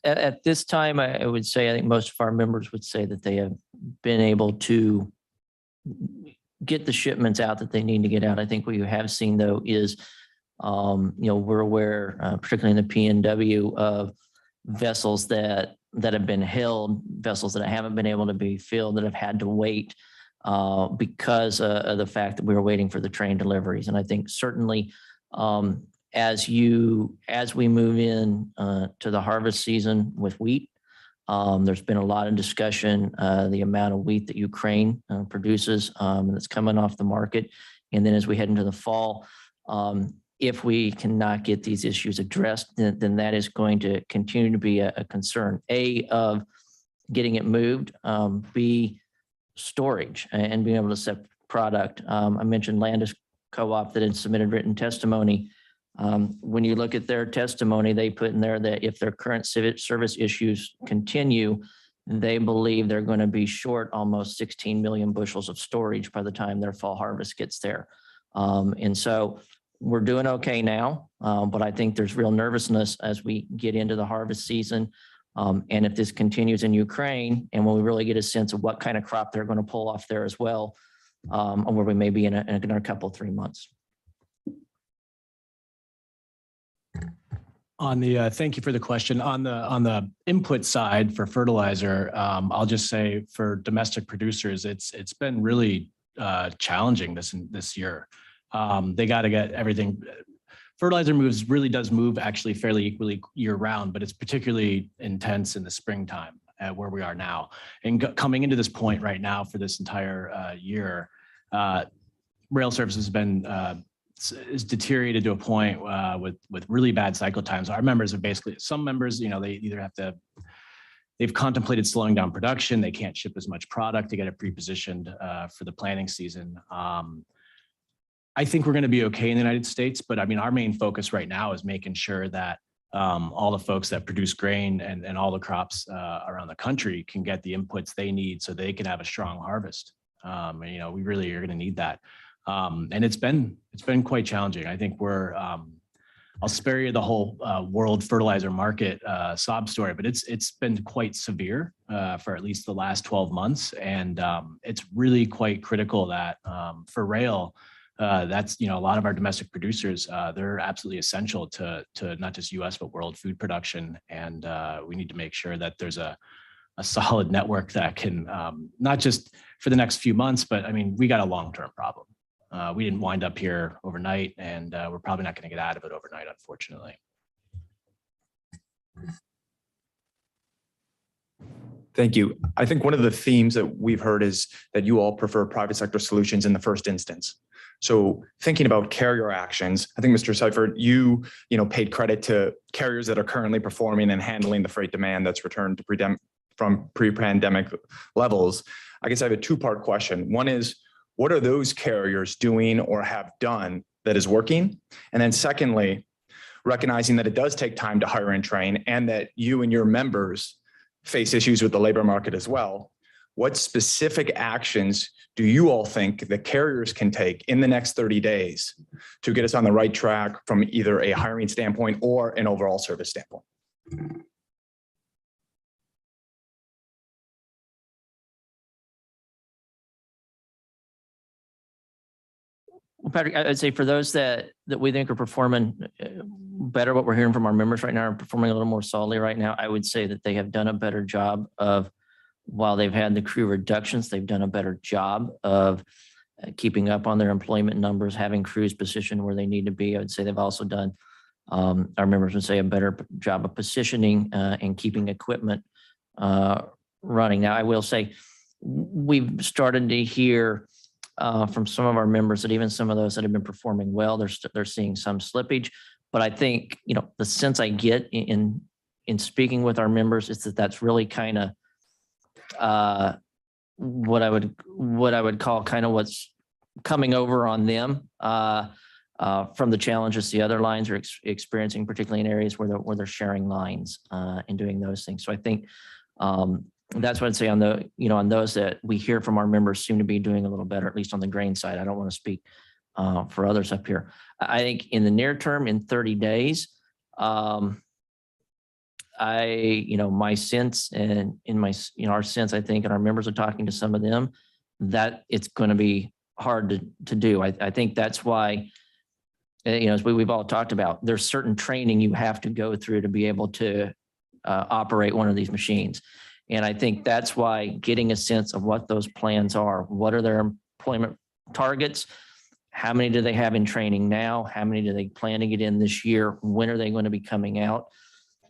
at this time, I would say, I think most of our members would say that they have been able to get the shipments out that they need to get out. I think what you have seen, though, is, we're aware, particularly in the PNW, of vessels that have been held, vessels that haven't been able to be filled, that have had to wait because of the fact that we were waiting for the train deliveries. And I think certainly as we move in to the harvest season with wheat, there's been a lot of discussion, the amount of wheat that Ukraine produces that's coming off the market. And then as we head into the fall, if we cannot get these issues addressed, then that is going to continue to be a concern, A, of getting it moved, B, storage and being able to set product. I mentioned Landis Co-op that had submitted written testimony. When you look at their testimony, they put in there that if their current service issues continue, they believe they're going to be short almost 16 million bushels of storage by the time their fall harvest gets there. And so we're doing okay now, but I think there's real nervousness as we get into the harvest season. And if this continues in Ukraine, and when we really get a sense of what kind of crop they're going to pull off there as well, or where we may be in a couple, 3 months. Thank you for the question. On the input side for fertilizer, I'll just say for domestic producers, it's been really challenging this year. They got to get everything. Fertilizer really does move actually fairly equally year round, but it's particularly intense in the springtime at where we are now. And coming into this point right now for this entire year, rail service has been is deteriorated to a point with really bad cycle times. Our members are basically, some members, they either they've contemplated slowing down production. They can't ship as much product to get it pre-positioned for the planting season. I think we're going to be okay in the United States, but I mean, our main focus right now is making sure that all the folks that produce grain and all the crops around the country can get the inputs they need so they can have a strong harvest. And, we really are going to need that. And it's been quite challenging. I think I'll spare you the whole world fertilizer market sob story, but it's been quite severe for at least the last 12 months. And it's really quite critical that for rail, that's, a lot of our domestic producers, they're absolutely essential to not just US, but world food production. And we need to make sure that there's a solid network that can, not just for the next few months, but I mean, we got a long-term problem. We didn't wind up here overnight, and we're probably not going to get out of it overnight, unfortunately. Thank you. I think one of the themes that we've heard is that you all prefer private sector solutions in the first instance. So thinking about carrier actions, I think Mr. Seifert, you paid credit to carriers that are currently performing and handling the freight demand that's returned to from pre-pandemic levels. I guess I have a two-part question. One is, what are those carriers doing or have done that is working? And then secondly, recognizing that it does take time to hire and train and that you and your members face issues with the labor market as well, what specific actions do you all think the carriers can take in the next 30 days to get us on the right track from either a hiring standpoint or an overall service standpoint? Well, Patrick, I'd say for those that we think are performing better, what we're hearing from our members right now are performing a little more solidly right now. I would say that they have done a better job of, while they've had the crew reductions, they've done a better job of keeping up on their employment numbers, having crews positioned where they need to be. I would say they've also done, our members would say, a better job of positioning and keeping equipment running. Now, I will say, we've started to hear from some of our members that even some of those that have been performing well, they're seeing some slippage. But I think, the sense I get in speaking with our members is that that's really kind of what I would call kind of what's coming over on them from the challenges the other lines are experiencing, particularly in areas where they're sharing lines and doing those things. So I think that's what I'd say on on those that we hear from our members seem to be doing a little better, at least on the grain side. I don't want to speak for others up here. I think in the near term, in 30 days, my sense and in my, our sense, I think, and our members are talking to some of them, that it's going to be hard to do. I think that's why, as we've all talked about, there's certain training you have to go through to be able to operate one of these machines. And I think that's why getting a sense of what those plans are, what are their employment targets, how many do they have in training now, how many do they plan to get in this year, when are they going to be coming out?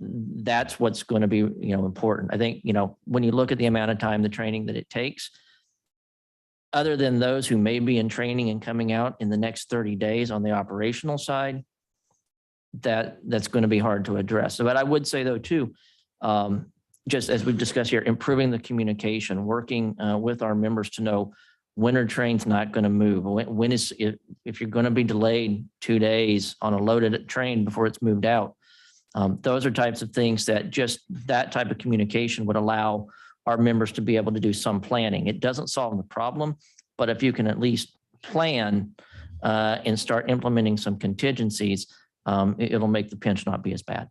That's what's going to be, important. I think, when you look at the amount of time, the training that it takes, other than those who may be in training and coming out in the next 30 days on the operational side, that's going to be hard to address. But I would say though, too, just as we've discussed here, improving the communication, working with our members to know when are trains not going to move, when is, if you're going to be delayed 2 days on a loaded train before it's moved out. Those are types of things that just that type of communication would allow our members to be able to do some planning. It doesn't solve the problem, but if you can at least plan and start implementing some contingencies, it'll make the pinch not be as bad.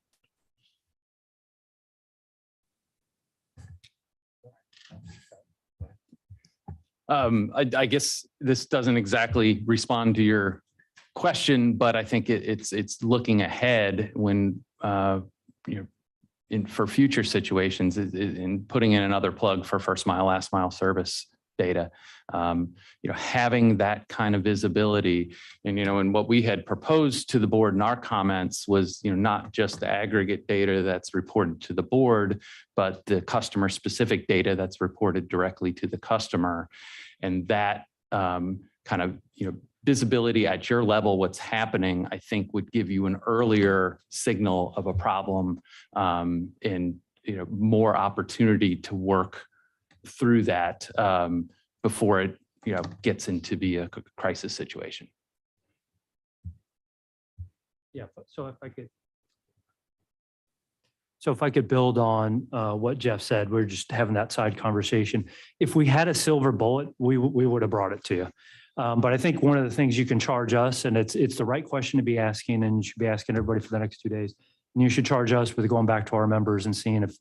I guess this doesn't exactly respond to your question, but I think it's looking ahead when for future situations in putting in another plug for first mile, last mile service data. Having that kind of visibility and what we had proposed to the board in our comments was, not just the aggregate data that's reported to the board, but the customer specific data that's reported directly to the customer. And that kind of, visibility at your level, what's happening, I think would give you an earlier signal of a problem and, more opportunity to work through that before it, gets into be a crisis situation. Yeah, so if I could build on what Jeff said, we're just having that side conversation. If we had a silver bullet, we would have brought it to you. But I think one of the things you can charge us, and it's the right question to be asking, and you should be asking everybody for the next 2 days. And you should charge us with going back to our members and seeing if,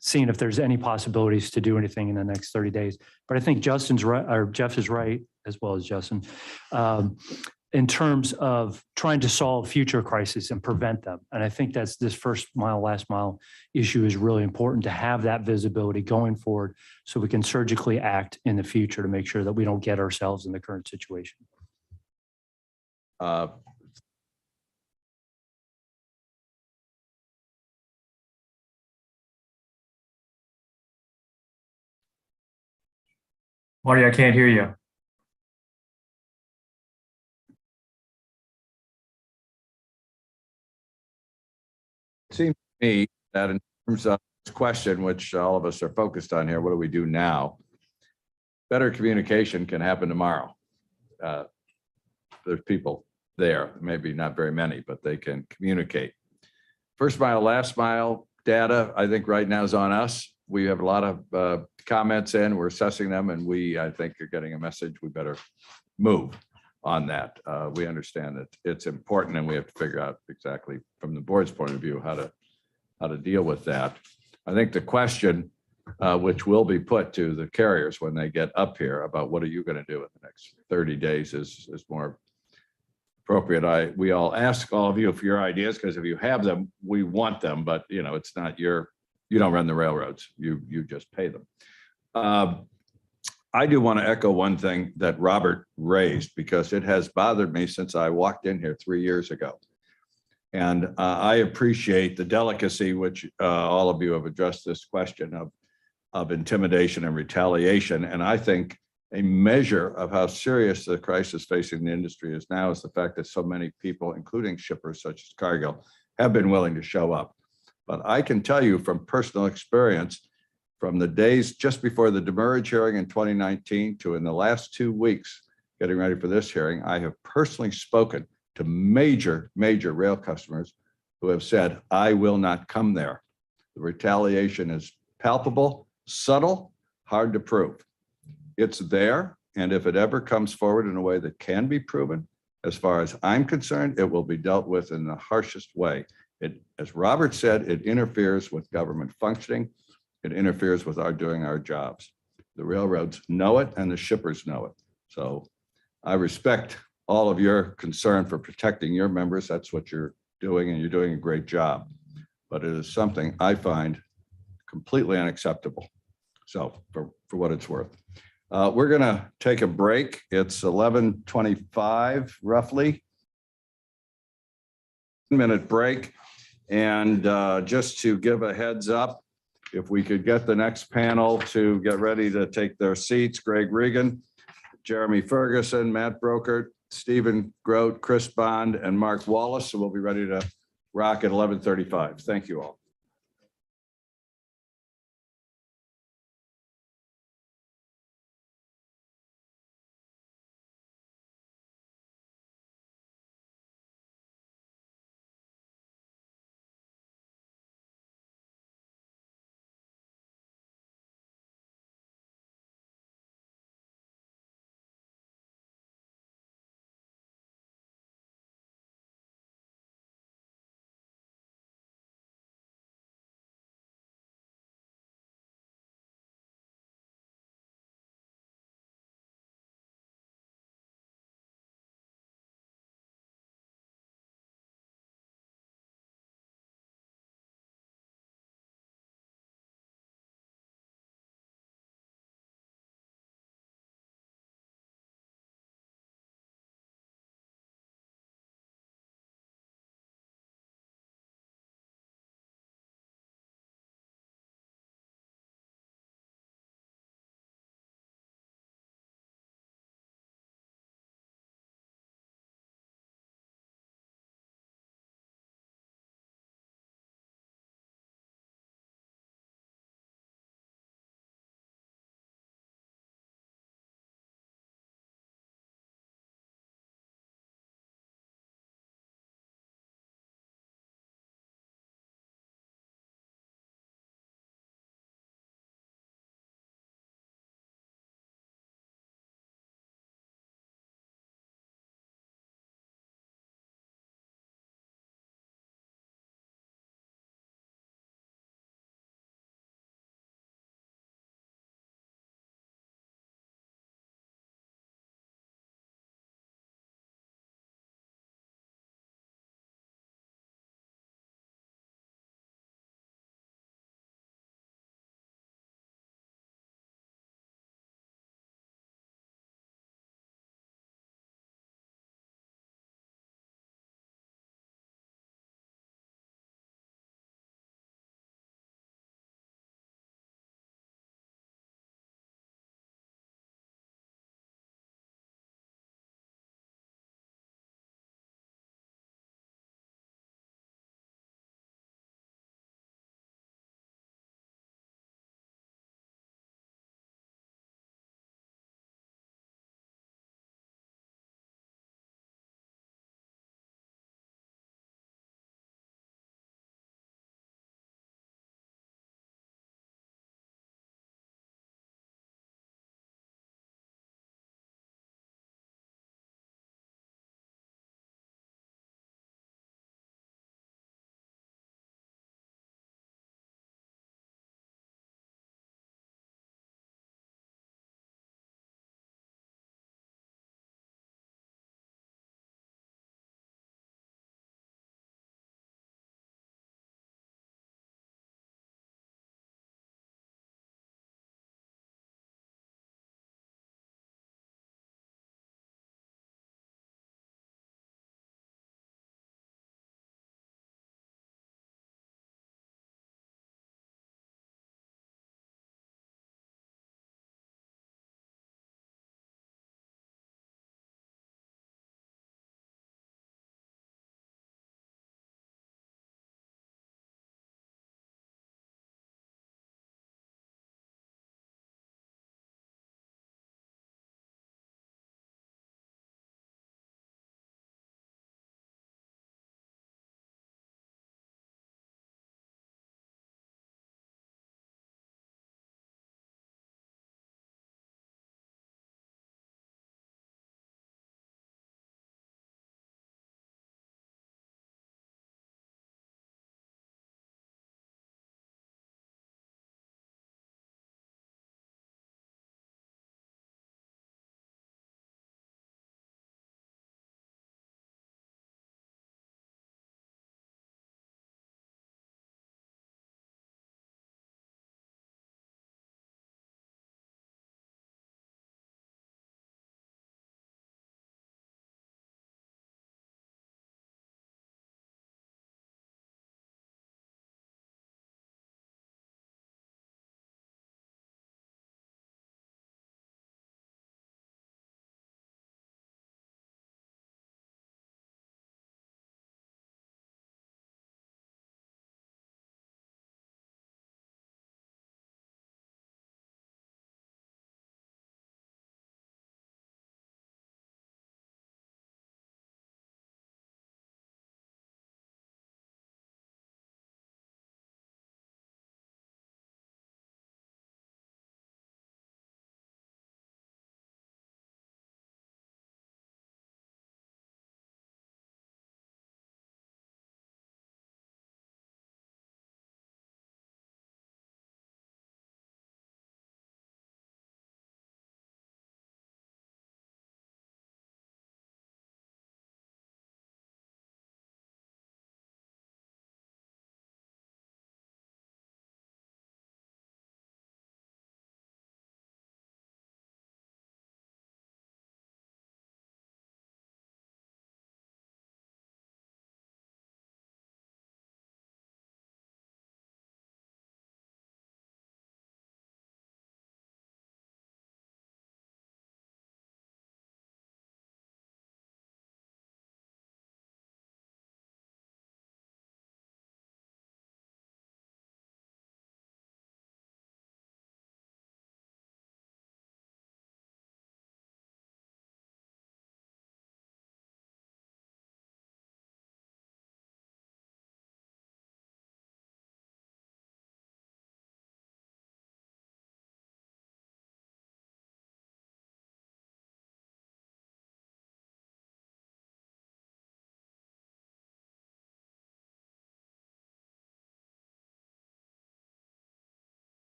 seeing if there's any possibilities to do anything in the next 30 days. But I think Justin's right, or Jeff is right, as well as Justin, in terms of trying to solve future crises and prevent them. And I think that's this first mile, last mile issue is really important to have that visibility going forward so we can surgically act in the future to make sure that we don't get ourselves in the current situation. Marty, I can't hear you. It seems to me that in terms of this question, which all of us are focused on here, what do we do now? Better communication can happen tomorrow. There's people there, maybe not very many, but they can communicate. First mile, last mile data, I think right now is on us. We have a lot of comments in, we're assessing them, and I think you're getting a message. We better move on that. We understand that it's important, and we have to figure out exactly from the board's point of view how to deal with that. I think the question which will be put to the carriers when they get up here about what are you going to do in the next 30 days is more appropriate. We all ask all of you for your ideas, because if you have them, we want them, but it's not you don't run the railroads, you just pay them. I do want to echo one thing that Robert raised, because it has bothered me since I walked in here 3 years ago. And I appreciate the delicacy which all of you have addressed this question of of intimidation and retaliation. And I think a measure of how serious the crisis facing the industry is now is the fact that so many people, including shippers such as Cargill, have been willing to show up. But I can tell you from personal experience, from the days just before the demurrage hearing in 2019 to in the last 2 weeks, getting ready for this hearing, I have personally spoken to major rail customers who have said, I will not come there. The retaliation is palpable, subtle, hard to prove. It's there, and if it ever comes forward in a way that can be proven, as far as I'm concerned, it will be dealt with in the harshest way. It, as Robert said, it interferes with government functioning. It interferes with our doing our jobs. The railroads know it and the shippers know it. So I respect all of your concern for protecting your members. That's what you're doing, and you're doing a great job. But it is something I find completely unacceptable. So for what it's worth. We're going to take a break. It's 11:25 roughly. 1-minute break. And just to give a heads up, if we could get the next panel to get ready to take their seats, Greg Regan, Jeremy Ferguson, Matt Brokert, Stephen Grote, Chris Bond, and Mark Wallace. So we'll be ready to rock at 11:35. Thank you all.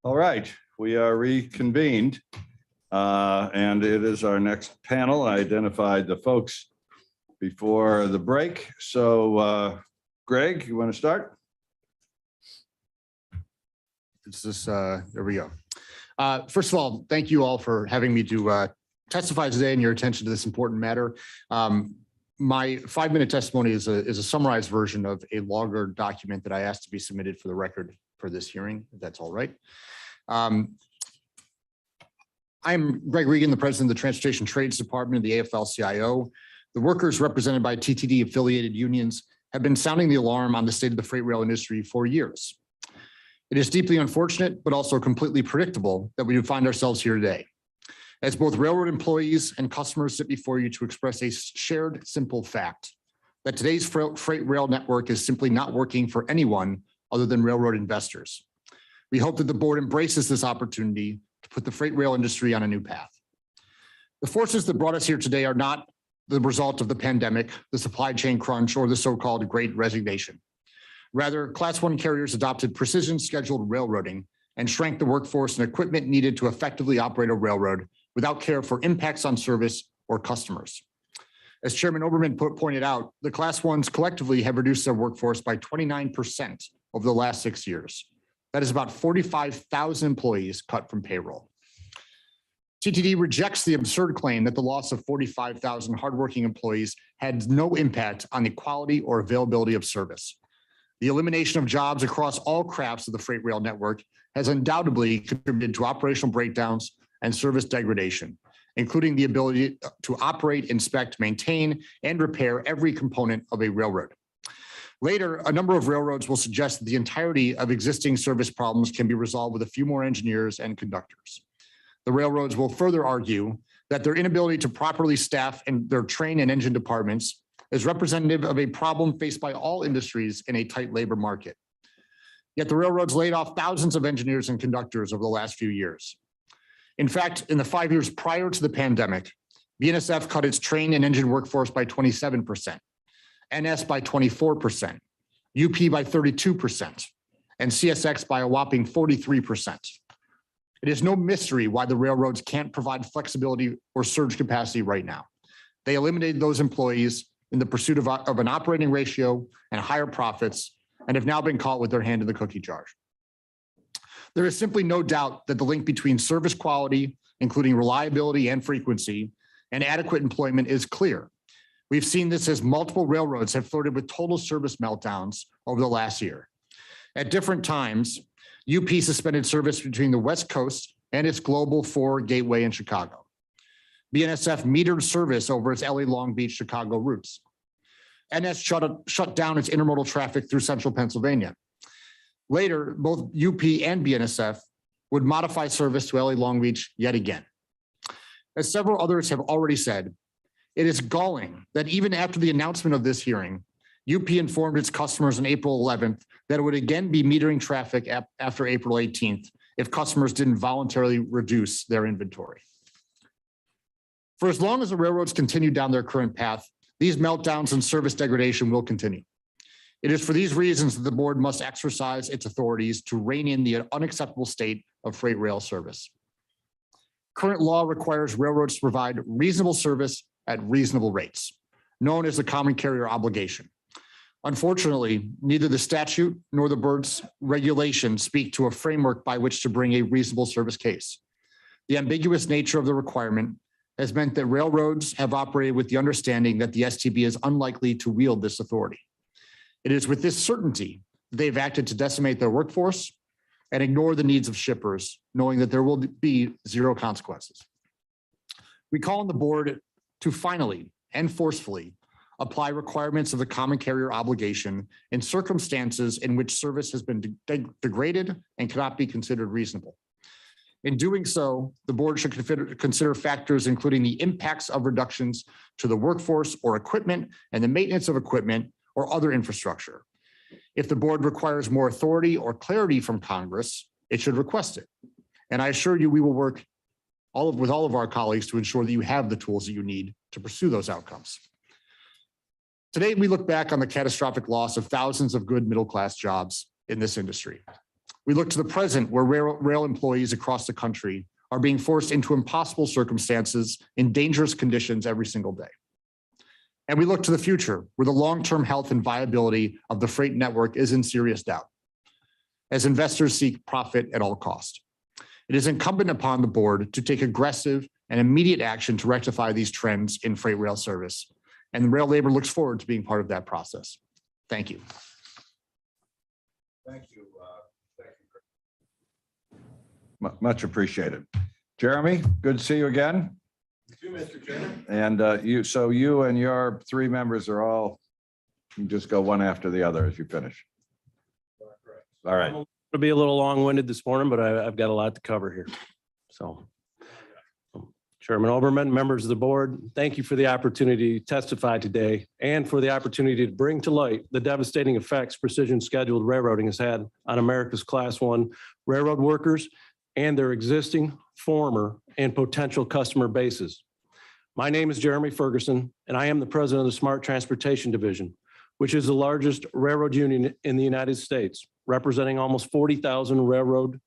All right, we are reconvened. And it is our next panel. I identified the folks before the break. So Greg, you want to start? It's this, there we go. First of all, thank you all for having me to testify today and your attention to this important matter. My 5-minute testimony is a summarized version of a longer document that I asked to be submitted for the record for this hearing, if that's all right. I'm Greg Regan, the president of the Transportation Trades Department of the AFL-CIO. The workers represented by TTD affiliated unions have been sounding the alarm on the state of the freight rail industry for years. It is deeply unfortunate, but also completely predictable that we would find ourselves here today. As both railroad employees and customers sit before you to express a shared simple fact that today's freight rail network is simply not working for anyone other than railroad investors. We hope that the board embraces this opportunity to put the freight rail industry on a new path. The forces that brought us here today are not the result of the pandemic, the supply chain crunch, or the so-called Great Resignation. Rather, Class 1 carriers adopted precision scheduled railroading and shrank the workforce and equipment needed to effectively operate a railroad without care for impacts on service or customers. As Chairman Oberman pointed out, the Class 1s collectively have reduced their workforce by 29% over the last 6 years. That is about 45,000 employees cut from payroll. TTD rejects the absurd claim that the loss of 45,000 hardworking employees had no impact on the quality or availability of service. The elimination of jobs across all crafts of the freight rail network has undoubtedly contributed to operational breakdowns and service degradation, including the ability to operate, inspect, maintain, and repair every component of a railroad. Later, a number of railroads will suggest that the entirety of existing service problems can be resolved with a few more engineers and conductors. The railroads will further argue that their inability to properly staff and their train and engine departments is representative of a problem faced by all industries in a tight labor market. Yet the railroads laid off thousands of engineers and conductors over the last few years. In fact, in the 5 years prior to the pandemic, BNSF cut its train and engine workforce by 27%. NS by 24%, UP by 32%, and CSX by a whopping 43%. It is no mystery why the railroads can't provide flexibility or surge capacity right now. They eliminated those employees in the pursuit of an operating ratio and higher profits, and have now been caught with their hand in the cookie jar. There is simply no doubt that the link between service quality, including reliability and frequency, and adequate employment is clear. We've seen this as multiple railroads have flirted with total service meltdowns over the last year. At different times, UP suspended service between the West Coast and its Global 4 gateway in Chicago. BNSF metered service over its LA Long Beach Chicago routes. NS shut down its intermodal traffic through central Pennsylvania. Later, both UP and BNSF would modify service to LA Long Beach yet again. As several others have already said, it is galling that even after the announcement of this hearing, UP informed its customers on April 11th that it would again be metering traffic after April 18th if customers didn't voluntarily reduce their inventory. For as long as the railroads continue down their current path, these meltdowns and service degradation will continue. It is for these reasons that the board must exercise its authorities to rein in the unacceptable state of freight rail service. Current law requires railroads to provide reasonable service at reasonable rates, known as the common carrier obligation. Unfortunately, neither the statute nor the board's regulations speak to a framework by which to bring a reasonable service case. The ambiguous nature of the requirement has meant that railroads have operated with the understanding that the STB is unlikely to wield this authority. It is with this certainty that they've acted to decimate their workforce and ignore the needs of shippers, knowing that there will be zero consequences. We call on the board to finally and forcefully apply requirements of the common carrier obligation in circumstances in which service has been degraded and cannot be considered reasonable. In doing so, the board should consider factors including the impacts of reductions to the workforce or equipment and the maintenance of equipment or other infrastructure. If the board requires more authority or clarity from Congress, it should request it. And I assure you, we will work with all of our colleagues to ensure that you have the tools that you need to pursue those outcomes. Today, we look back on the catastrophic loss of thousands of good middle-class jobs in this industry. We look to the present, where rail employees across the country are being forced into impossible circumstances in dangerous conditions every single day. And we look to the future, where the long-term health and viability of the freight network is in serious doubt, as investors seek profit at all costs. It is incumbent upon the board to take aggressive and immediate action to rectify these trends in freight rail service. And the rail labor looks forward to being part of that process. Thank you. Thank you. Much appreciated. Jeremy, good to see you again. You too, Mr. Chairman. And you and your three members are all, you just go one after the other as you finish. All right. It'll be a little long-winded this morning, but I've got a lot to cover here. So Chairman Oberman, members of the board, thank you for the opportunity to testify today and for the opportunity to bring to light the devastating effects precision scheduled railroading has had on America's Class I railroad workers and their existing, former, and potential customer bases. My name is Jeremy Ferguson, and I am the president of the Smart Transportation Division, which is the largest railroad union in the United States, representing almost 40,000 railroad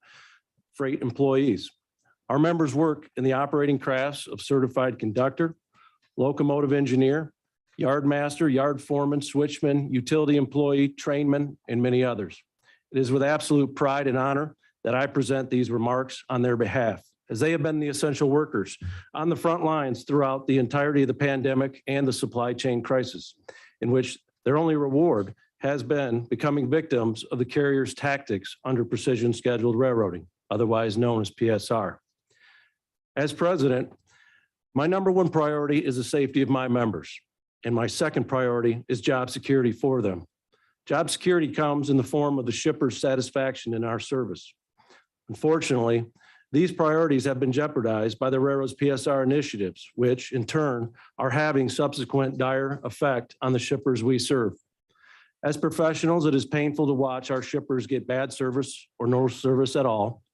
freight employees. Our members work in the operating crafts of certified conductor, locomotive engineer, yard master, yard foreman, switchman, utility employee, trainman, and many others. It is with absolute pride and honor that I present these remarks on their behalf, as they have been the essential workers on the front lines throughout the entirety of the pandemic and the supply chain crisis, in which their only reward has been becoming victims of the carrier's tactics under precision scheduled railroading, otherwise known as PSR. As president, my number one priority is the safety of my members, and my second priority is job security for them. Job security comes in the form of the shipper's satisfaction in our service. Unfortunately, these priorities have been jeopardized by the railroad's PSR initiatives, which in turn are having subsequent dire effect on the shippers we serve. As professionals, it is painful to watch our shippers get bad service or no service at all,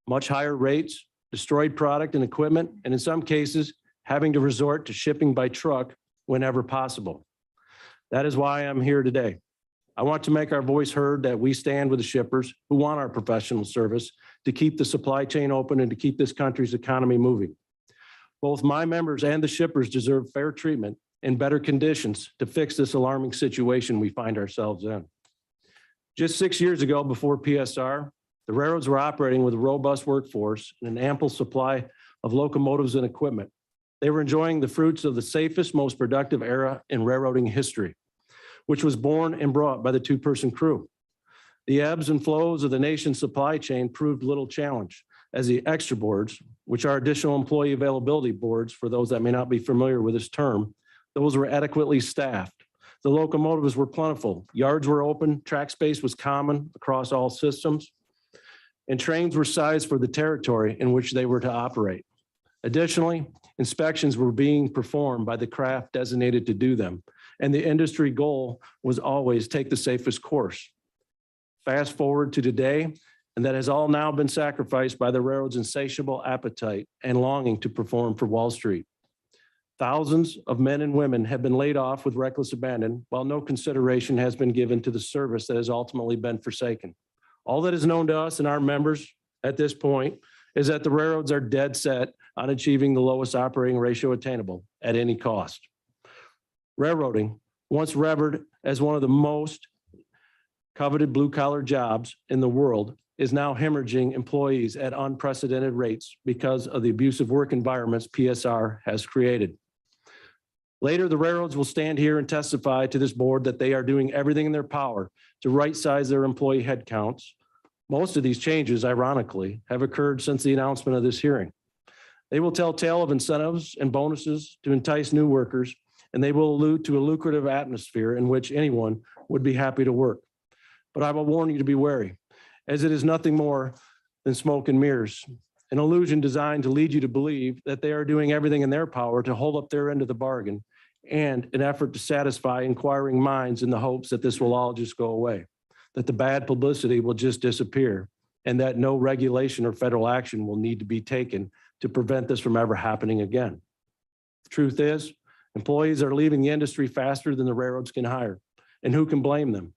much higher rates, destroyed product and equipment, and in some cases, having to resort to shipping by truck whenever possible. That is why I'm here today. I want to make our voice heard that we stand with the shippers who want our professional service to keep the supply chain open and to keep this country's economy moving. Both my members and the shippers deserve fair treatment and better conditions to fix this alarming situation we find ourselves in. Just 6 years ago, before PSR, the railroads were operating with a robust workforce and an ample supply of locomotives and equipment. They were enjoying the fruits of the safest, most productive era in railroading history, which was born and brought by the two-person crew. The ebbs and flows of the nation's supply chain proved little challenge, as the extra boards, which are additional employee availability boards for those that may not be familiar with this term, those were adequately staffed. The locomotives were plentiful, yards were open, track space was common across all systems, and trains were sized for the territory in which they were to operate. Additionally, inspections were being performed by the craft designated to do them, and the industry goal was always take the safest course. Fast forward to today, and that has all now been sacrificed by the railroad's insatiable appetite and longing to perform for Wall Street. Thousands of men and women have been laid off with reckless abandon, while no consideration has been given to the service that has ultimately been forsaken. All that is known to us and our members at this point is that the railroads are dead set on achieving the lowest operating ratio attainable at any cost. Railroading, once revered as one of the most coveted blue-collar jobs in the world, is now hemorrhaging employees at unprecedented rates because of the abusive work environments PSR has created. Later, the railroads will stand here and testify to this board that they are doing everything in their power to right-size their employee headcounts. Most of these changes, ironically, have occurred since the announcement of this hearing. They will tell tale of incentives and bonuses to entice new workers, and they will allude to a lucrative atmosphere in which anyone would be happy to work. But I will warn you to be wary, as it is nothing more than smoke and mirrors, an illusion designed to lead you to believe that they are doing everything in their power to hold up their end of the bargain, and an effort to satisfy inquiring minds in the hopes that this will all just go away, that the bad publicity will just disappear, and that no regulation or federal action will need to be taken to prevent this from ever happening again. The truth is, employees are leaving the industry faster than the railroads can hire, and who can blame them?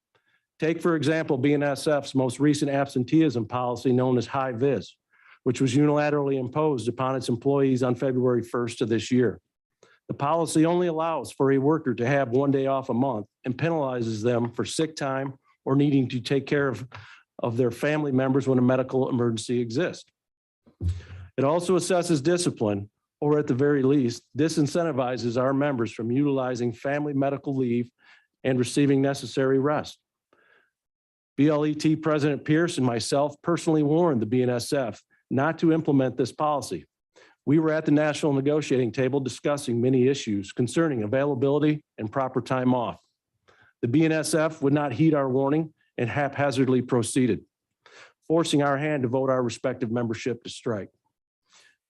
Take, for example, BNSF's most recent absenteeism policy known as high vis, which was unilaterally imposed upon its employees on February 1st of this year. The policy only allows for a worker to have 1 day off a month and penalizes them for sick time or needing to take care of their family members when a medical emergency exists. It also assesses discipline, or at the very least, disincentivizes our members from utilizing family medical leave and receiving necessary rest. BLET President Pierce and myself personally warned the BNSF not to implement this policy. We were at the national negotiating table discussing many issues concerning availability and proper time off. The BNSF would not heed our warning and haphazardly proceeded, forcing our hand to vote our respective membership to strike.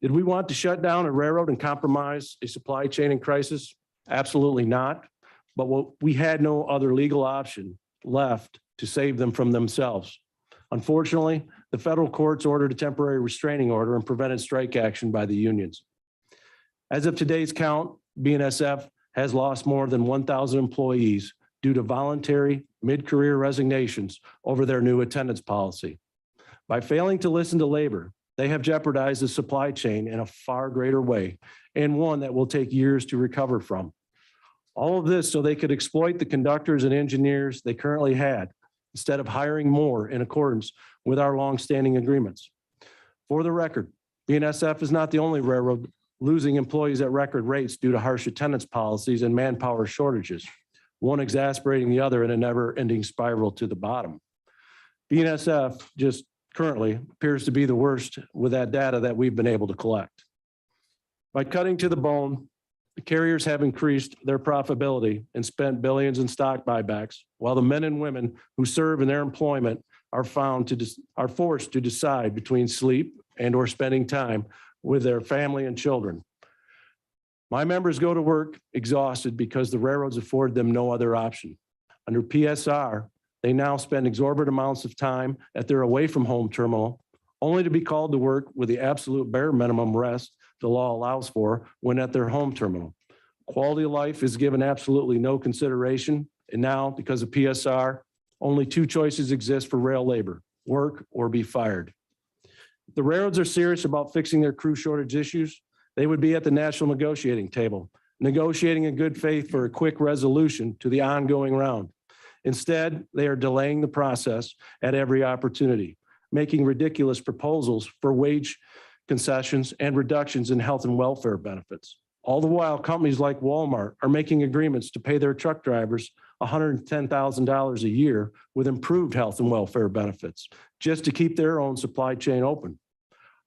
Did we want to shut down a railroad and compromise a supply chain in crisis? Absolutely not. But we had no other legal option left to save them from themselves. Unfortunately, the federal courts ordered a temporary restraining order and prevented strike action by the unions. As of today's count, BNSF has lost more than 1,000 employees due to voluntary mid-career resignations over their new attendance policy. By failing to listen to labor, they have jeopardized the supply chain in a far greater way, and one that will take years to recover from. All of this so they could exploit the conductors and engineers they currently had, instead of hiring more in accordance with our longstanding agreements. For the record, BNSF is not the only railroad losing employees at record rates due to harsh attendance policies and manpower shortages, one exasperating the other in a never-ending spiral to the bottom. BNSF just currently appears to be the worst with that data that we've been able to collect. By cutting to the bone, the carriers have increased their profitability and spent billions in stock buybacks, while the men and women who serve in their employment are forced to decide between sleep and or spending time with their family and children. My members go to work exhausted because the railroads afford them no other option. Under PSR, they now spend exorbitant amounts of time at their away from home terminal, only to be called to work with the absolute bare minimum rest the law allows for when at their home terminal. Quality of life is given absolutely no consideration. And now, because of PSR, only two choices exist for rail labor: work or be fired. If the railroads are serious about fixing their crew shortage issues, they would be at the national negotiating table, negotiating in good faith for a quick resolution to the ongoing round. Instead, they are delaying the process at every opportunity, making ridiculous proposals for wage concessions and reductions in health and welfare benefits. All the while, companies like Walmart are making agreements to pay their truck drivers $110,000 a year with improved health and welfare benefits, just to keep their own supply chain open.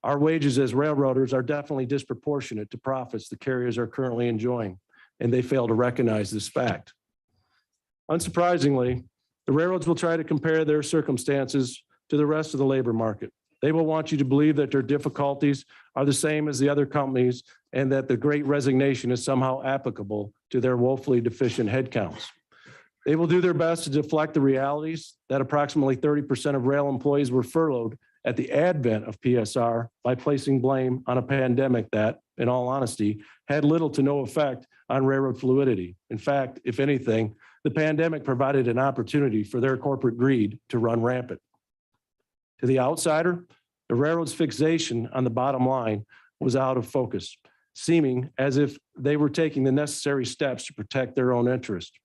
Our wages as railroaders are definitely disproportionate to profits the carriers are currently enjoying, and they fail to recognize this fact. Unsurprisingly, the railroads will try to compare their circumstances to the rest of the labor market. They will want you to believe that their difficulties are the same as the other companies and that the Great Resignation is somehow applicable to their woefully deficient headcounts. They will do their best to deflect the realities that approximately 30% of rail employees were furloughed at the advent of PSR by placing blame on a pandemic that, in all honesty, had little to no effect on railroad fluidity. In fact, if anything, the pandemic provided an opportunity for their corporate greed to run rampant. To the outsider, the railroad's fixation on the bottom line was out of focus, seeming as if they were taking the necessary steps to protect their own interest.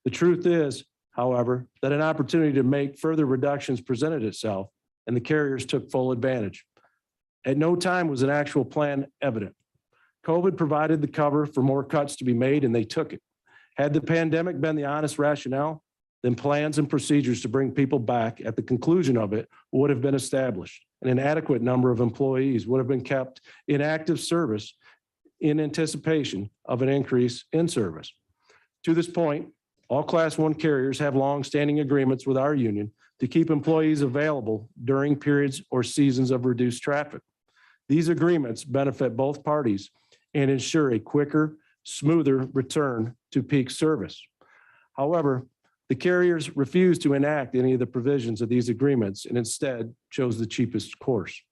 The truth is, however, that an opportunity to make further reductions presented itself, and the carriers took full advantage. At no time was an actual plan evident. COVID provided the cover for more cuts to be made, and they took it. Had the pandemic been the honest rationale, then plans and procedures to bring people back at the conclusion of it would have been established. And an adequate number of employees would have been kept in active service in anticipation of an increase in service. To this point, all Class I carriers have long-standing agreements with our union to keep employees available during periods or seasons of reduced traffic. These agreements benefit both parties and ensure a quicker, smoother return to peak service. However, the carriers refused to enact any of the provisions of these agreements and instead chose the cheapest course.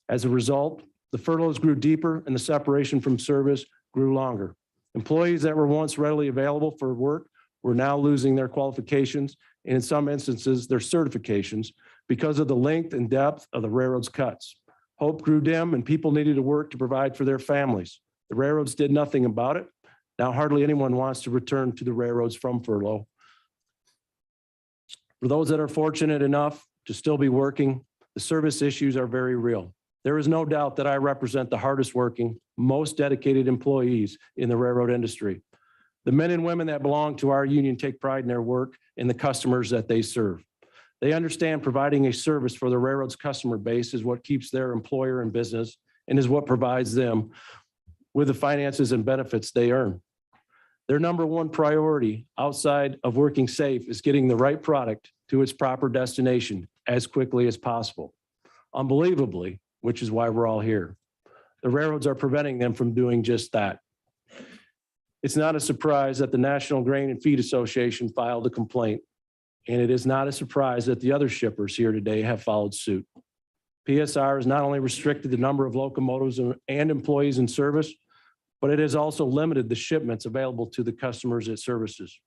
As a result, the furloughs grew deeper and the separation from service grew longer. Employees that were once readily available for work were now losing their qualifications and in some instances, their certifications because of the length and depth of the railroad's cuts. Hope grew dim and people needed to work to provide for their families. The railroads did nothing about it. Now hardly anyone wants to return to the railroads from furlough. For those that are fortunate enough to still be working, the service issues are very real. There is no doubt that I represent the hardest working, most dedicated employees in the railroad industry. The men and women that belong to our union take pride in their work and the customers that they serve. They understand providing a service for the railroad's customer base is what keeps their employer in business and is what provides them with the finances and benefits they earn. Their number one priority outside of working safe is getting the right product to its proper destination as quickly as possible. Unbelievably, which is why we're all here, the railroads are preventing them from doing just that. It's not a surprise that the National Grain and Feed Association filed a complaint, and it is not a surprise that the other shippers here today have followed suit. PSR has not only restricted the number of locomotives and employees in service, but it has also limited the shipments available to the customers it services.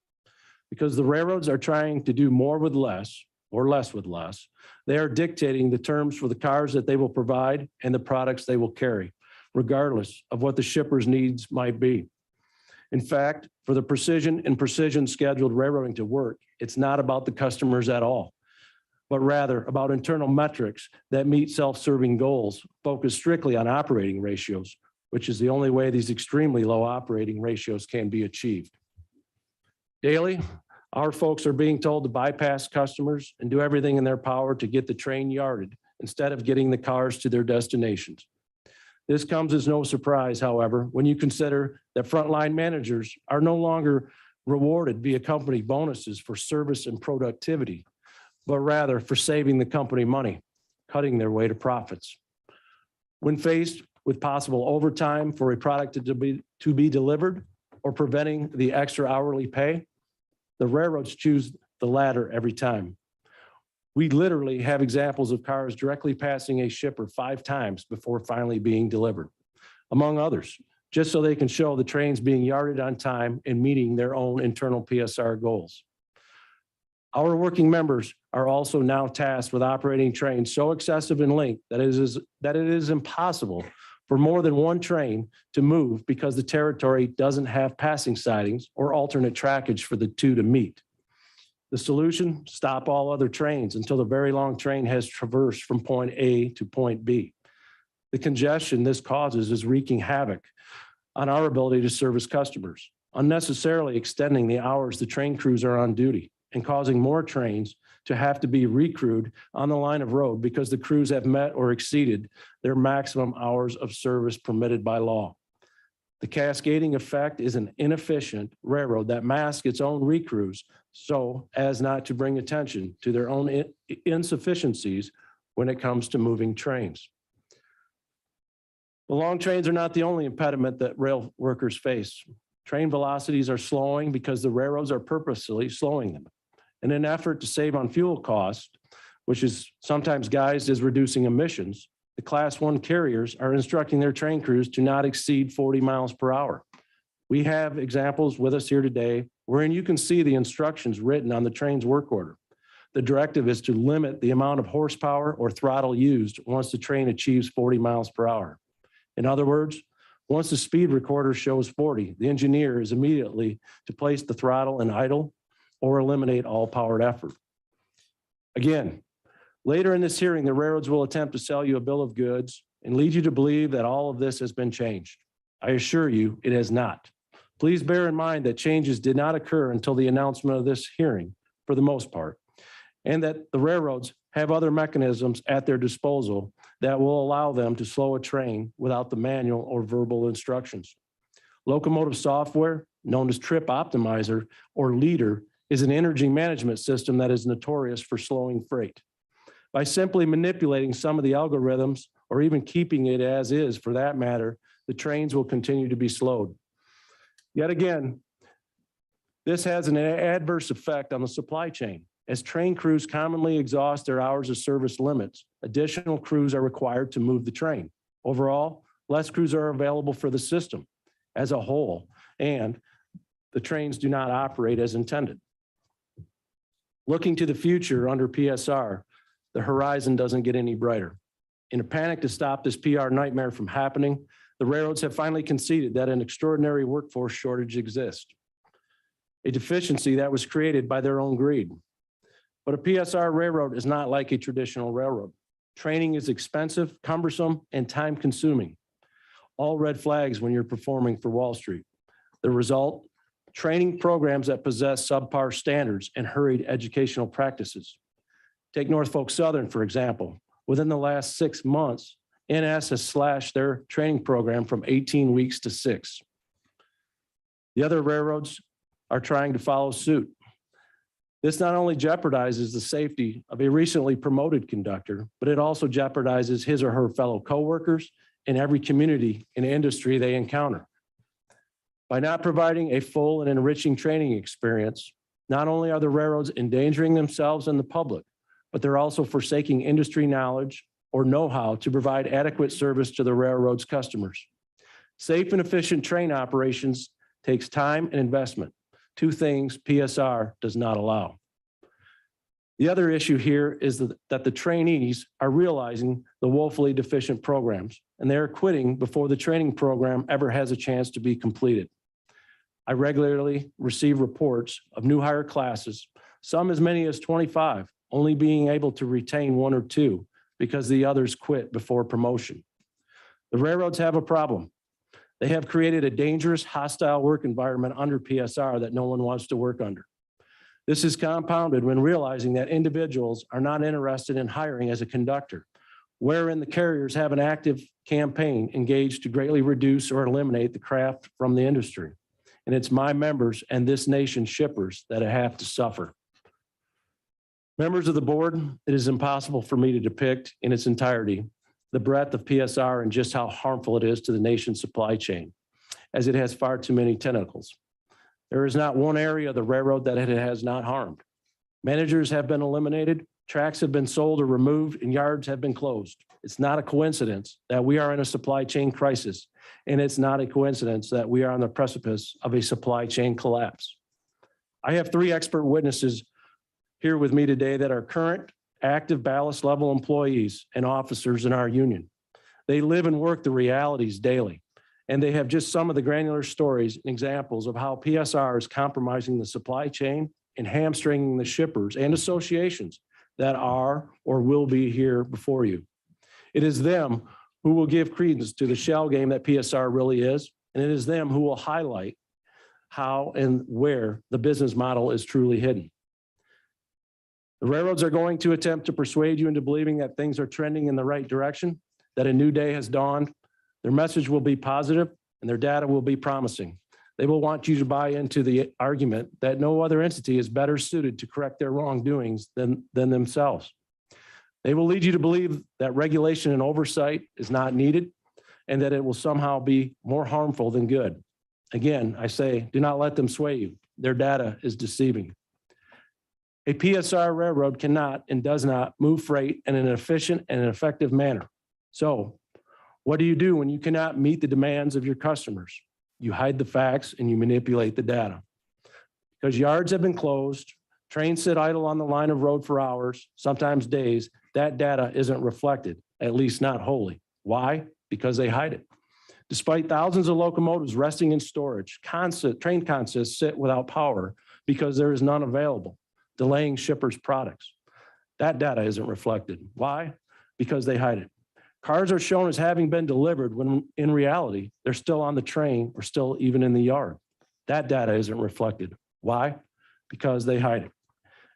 Because the railroads are trying to do more with less, or less with less, they are dictating the terms for the cars that they will provide and the products they will carry, regardless of what the shipper's needs might be. In fact, for the precision scheduled railroading to work, it's not about the customers at all, but rather about internal metrics that meet self-serving goals, focused strictly on operating ratios, which is the only way these extremely low operating ratios can be achieved. Daily, our folks are being told to bypass customers and do everything in their power to get the train yarded instead of getting the cars to their destinations. This comes as no surprise, however, when you consider that frontline managers are no longer rewarded via company bonuses for service and productivity, but rather for saving the company money, cutting their way to profits. When faced with possible overtime for a product to be delivered or preventing the extra hourly pay, the railroads choose the latter every time. We literally have examples of cars directly passing a shipper 5 times before finally being delivered, among others, just so they can show the trains being yarded on time and meeting their own internal PSR goals. Our working members are also now tasked with operating trains so excessive in length that it is impossible for more than one train to move because the territory doesn't have passing sidings or alternate trackage for the two to meet. The solution, stop all other trains until the very long train has traversed from point A to point B. The congestion this causes is wreaking havoc on our ability to service customers, unnecessarily extending the hours the train crews are on duty and causing more trains to have to be recrewed on the line of road because the crews have met or exceeded their maximum hours of service permitted by law. The cascading effect is an inefficient railroad that masks its own recrews so as not to bring attention to their own insufficiencies when it comes to moving trains. The long trains are not the only impediment that rail workers face. Train velocities are slowing because the railroads are purposely slowing them. In an effort to save on fuel costs, which is sometimes guised as reducing emissions, the Class 1 carriers are instructing their train crews to not exceed 40 miles per hour. We have examples with us here today wherein you can see the instructions written on the train's work order. The directive is to limit the amount of horsepower or throttle used once the train achieves 40 miles per hour. In other words, once the speed recorder shows 40, the engineer is immediately to place the throttle in idle or eliminate all powered effort. Again, later in this hearing, the railroads will attempt to sell you a bill of goods and lead you to believe that all of this has been changed. I assure you it has not. Please bear in mind that changes did not occur until the announcement of this hearing, for the most part, and that the railroads have other mechanisms at their disposal that will allow them to slow a train without the manual or verbal instructions. Locomotive software, known as Trip Optimizer or Leader, is an energy management system that is notorious for slowing freight. By simply manipulating some of the algorithms or even keeping it as is for that matter, the trains will continue to be slowed. Yet again, this has an adverse effect on the supply chain. As train crews commonly exhaust their hours of service limits, additional crews are required to move the train. Overall, less crews are available for the system as a whole, and the trains do not operate as intended. Looking to the future under PSR, the horizon doesn't get any brighter. In a panic to stop this PR nightmare from happening, the railroads have finally conceded that an extraordinary workforce shortage exists, a deficiency that was created by their own greed. But a PSR railroad is not like a traditional railroad. Training is expensive, cumbersome, and time-consuming. All red flags when you're performing for Wall Street. The result, training programs that possess subpar standards and hurried educational practices. Take Norfolk Southern, for example. Within the last 6 months, NS has slashed their training program from 18 weeks to 6. The other railroads are trying to follow suit. This not only jeopardizes the safety of a recently promoted conductor, but it also jeopardizes his or her fellow coworkers in every community and industry they encounter. By not providing a full and enriching training experience, not only are the railroads endangering themselves and the public, but they're also forsaking industry knowledge or know-how to provide adequate service to the railroad's customers. Safe and efficient train operations takes time and investment, two things PSR does not allow. The other issue here is that the trainees are realizing the woefully deficient programs, and they are quitting before the training program ever has a chance to be completed. I regularly receive reports of new hire classes, some as many as 25, only being able to retain 1 or 2 because the others quit before promotion. The railroads have a problem. They have created a dangerous, hostile work environment under PSR that no one wants to work under. This is compounded when realizing that individuals are not interested in hiring as a conductor, wherein the carriers have an active campaign engaged to greatly reduce or eliminate the craft from the industry. And it's my members and this nation's shippers that have to suffer. Members of the board, it is impossible for me to depict in its entirety the breadth of PSR and just how harmful it is to the nation's supply chain, as it has far too many tentacles. There is not one area of the railroad that it has not harmed. Managers have been eliminated, tracks have been sold or removed, and yards have been closed. It's not a coincidence that we are in a supply chain crisis, and it's not a coincidence that we are on the precipice of a supply chain collapse. I have 3 expert witnesses here with me today that are current active ballast level employees and officers in our union. They live and work the realities daily, and they have just some of the granular stories and examples of how PSR is compromising the supply chain and hamstringing the shippers and associations that are or will be here before you. It is them who will give credence to the shell game that PSR really is, and it is them who will highlight how and where the business model is truly hidden. The railroads are going to attempt to persuade you into believing that things are trending in the right direction, that a new day has dawned. Their message will be positive and their data will be promising. They will want you to buy into the argument that no other entity is better suited to correct their wrongdoings than themselves. They will lead you to believe that regulation and oversight is not needed and that it will somehow be more harmful than good. Again, I say, do not let them sway you. Their data is deceiving. A PSR railroad cannot and does not move freight in an efficient and an effective manner. So what do you do when you cannot meet the demands of your customers? You hide the facts and you manipulate the data. Because yards have been closed, trains sit idle on the line of road for hours, sometimes days, that data isn't reflected, at least not wholly. Why? Because they hide it. Despite thousands of locomotives resting in storage, train consists sit without power because there is none available, delaying shippers' products. That data isn't reflected. Why? Because they hide it. Cars are shown as having been delivered when in reality, they're still on the train or still even in the yard. That data isn't reflected. Why? Because they hide it.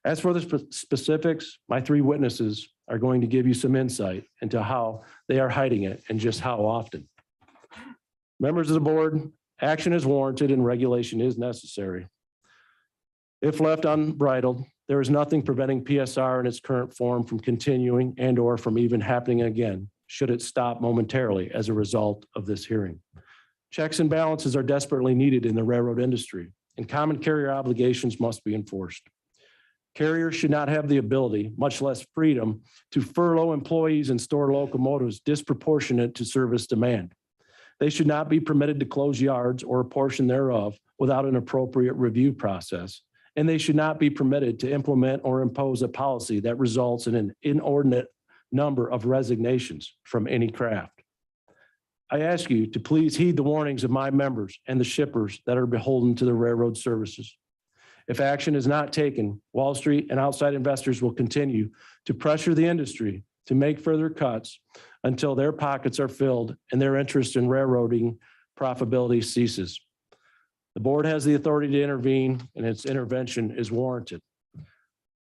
As for the specifics, my 3 witnesses are going to give you some insight into how they are hiding it and just how often. Members of the board, action is warranted and regulation is necessary. If left unbridled, there is nothing preventing PSR in its current form from continuing and or from even happening again, should it stop momentarily as a result of this hearing. Checks and balances are desperately needed in the railroad industry, and common carrier obligations must be enforced. Carriers should not have the ability, much less freedom, to furlough employees and store locomotives disproportionate to service demand. They should not be permitted to close yards or a portion thereof without an appropriate review process, and they should not be permitted to implement or impose a policy that results in an inordinate number of resignations from any craft. I ask you to please heed the warnings of my members and the shippers that are beholden to the railroad services. If action is not taken, Wall Street and outside investors will continue to pressure the industry to make further cuts until their pockets are filled and their interest in railroading profitability ceases. The board has the authority to intervene, and its intervention is warranted.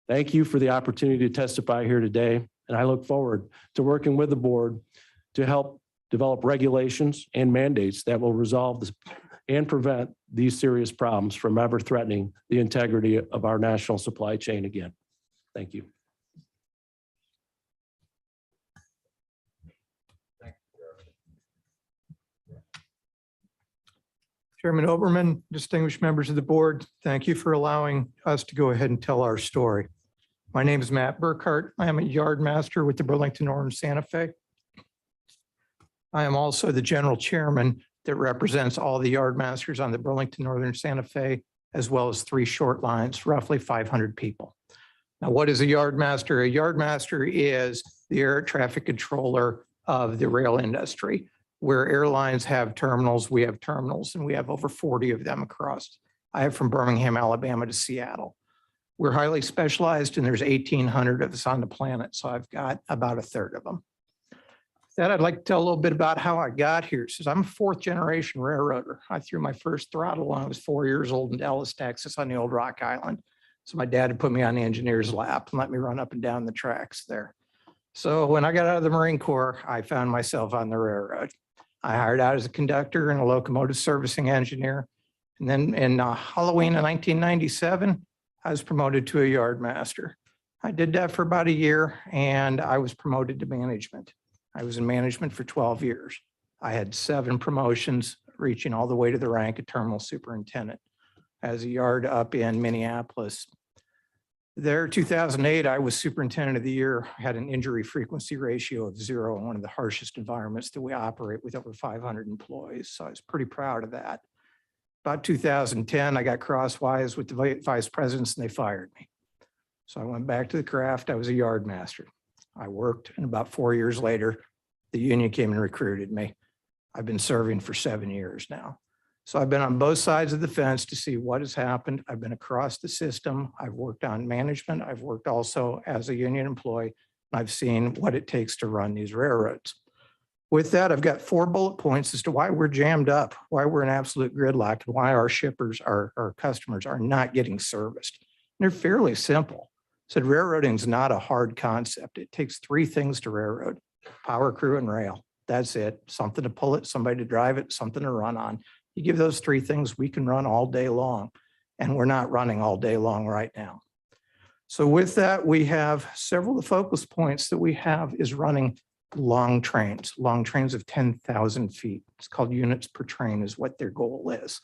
Thank you for the opportunity to testify here today, and I look forward to working with the board to help develop regulations and mandates that will resolve this and prevent these serious problems from ever threatening the integrity of our national supply chain again. Thank you. Chairman Oberman, distinguished members of the board, thank you for allowing us to go ahead and tell our story. My name is Matt Burkhart. I am a yard master with the Burlington Northern Santa Fe. I am also the general chairman that represents all the yard masters on the Burlington Northern Santa Fe, as well as 3 short lines, roughly 500 people. Now, what is a yard master? A yard master is the air traffic controller of the rail industry. Where airlines have terminals, we have terminals, and we have over 40 of them across. I have from Birmingham, Alabama to Seattle. We're highly specialized, and there's 1,800 of us on the planet, so I've got about 1/3 of them. That I'd like to tell a little bit about how I got here. Since I'm a 4th generation railroader. I threw my first throttle when I was 4 years old in Dallas, Texas on the old Rock Island. So my dad had put me on the engineer's lap and let me run up and down the tracks there. So when I got out of the Marine Corps, I found myself on the railroad. I hired out as a conductor and a locomotive servicing engineer. And then in Halloween of 1997, I was promoted to a yard master. I did that for about a year and I was promoted to management. I was in management for 12 years. I had 7 promotions, reaching all the way to the rank of terminal superintendent as a yard up in Minneapolis. There, 2008, I was superintendent of the year, had an injury frequency ratio of 0 in one of the harshest environments that we operate with over 500 employees. So I was pretty proud of that. About 2010, I got crosswise with the vice presidents and they fired me. So I went back to the craft. I was a yard master. I worked, and about 4 years later, the union came and recruited me. I've been serving for 7 years now. So I've been on both sides of the fence to see what has happened. I've been across the system. I've worked on management. I've worked also as a union employee. I've seen what it takes to run these railroads. With that, I've got 4 bullet points as to why we're jammed up, why we're in absolute gridlock, and why our shippers, our customers are not getting serviced. And they're fairly simple. Said railroading is not a hard concept. It takes 3 things to railroad: power, crew, and rail. That's it. Something to pull it, somebody to drive it, something to run on. You give those 3 things, we can run all day long, and we're not running all day long right now. So with that, we have several of the focus points that we have is running long trains of 10,000 feet. It's called units per train is what their goal is.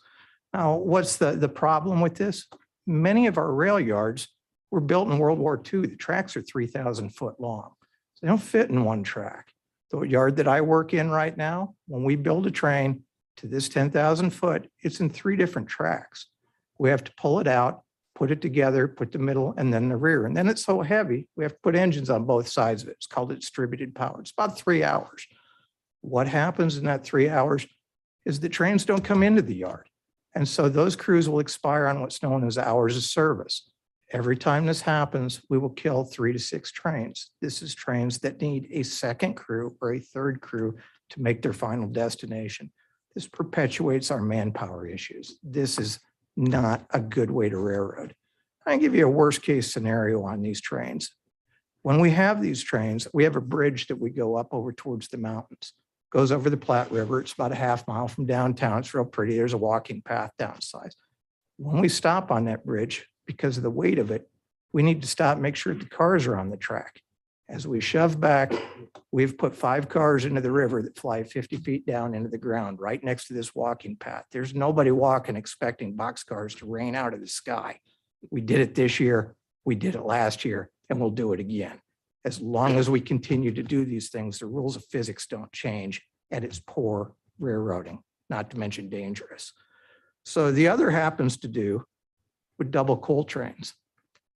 Now, what's the problem with this? Many of our rail yards were built in World War II. The tracks are 3,000 foot long. So they don't fit in one track. The yard that I work in right now, when we build a train to this 10,000 foot, it's in 3 different tracks. We have to pull it out, put it together, put the middle, and then the rear. And then it's so heavy, we have to put engines on both sides of it. It's called distributed power. It's about 3 hours. What happens in that 3 hours is the trains don't come into the yard. And so those crews will expire on what's known as hours of service. Every time this happens, we will kill 3 to 6 trains. This is trains that need a second crew or a third crew to make their final destination. This perpetuates our manpower issues. This is not a good way to railroad. I give you a worst case scenario on these trains. When we have these trains, we have a bridge that we go up over towards the mountains. Goes over the Platte River. It's about a half mile from downtown. It's real pretty. There's a walking path downside. When we stop on that bridge, because of the weight of it, we need to stop, make sure the cars are on the track. As we shove back, we've put 5 cars into the river that fly 50 feet down into the ground right next to this walking path. There's nobody walking expecting boxcars to rain out of the sky. We did it this year, we did it last year, and we'll do it again. As long as we continue to do these things, the rules of physics don't change, and it's poor railroading, not to mention dangerous. So the other happens to do with double coal trains.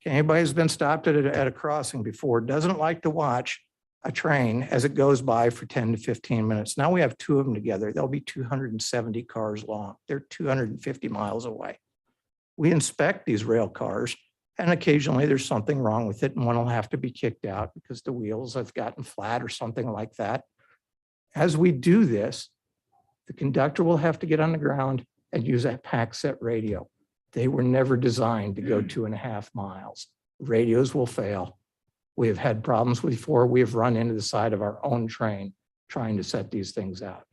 Anybody who's been stopped at a crossing before doesn't like to watch a train as it goes by for 10 to 15 minutes. Now we have two of them together. They'll be 270 cars long. They're 250 miles away. We inspect these rail cars, and occasionally there's something wrong with it, and one will have to be kicked out because the wheels have gotten flat or something like that. As we do this, the conductor will have to get on the ground and use that pack set radio. They were never designed to go 2.5 miles. Radios will fail. We have had problems before. We have run into the side of our own train trying to set these things out.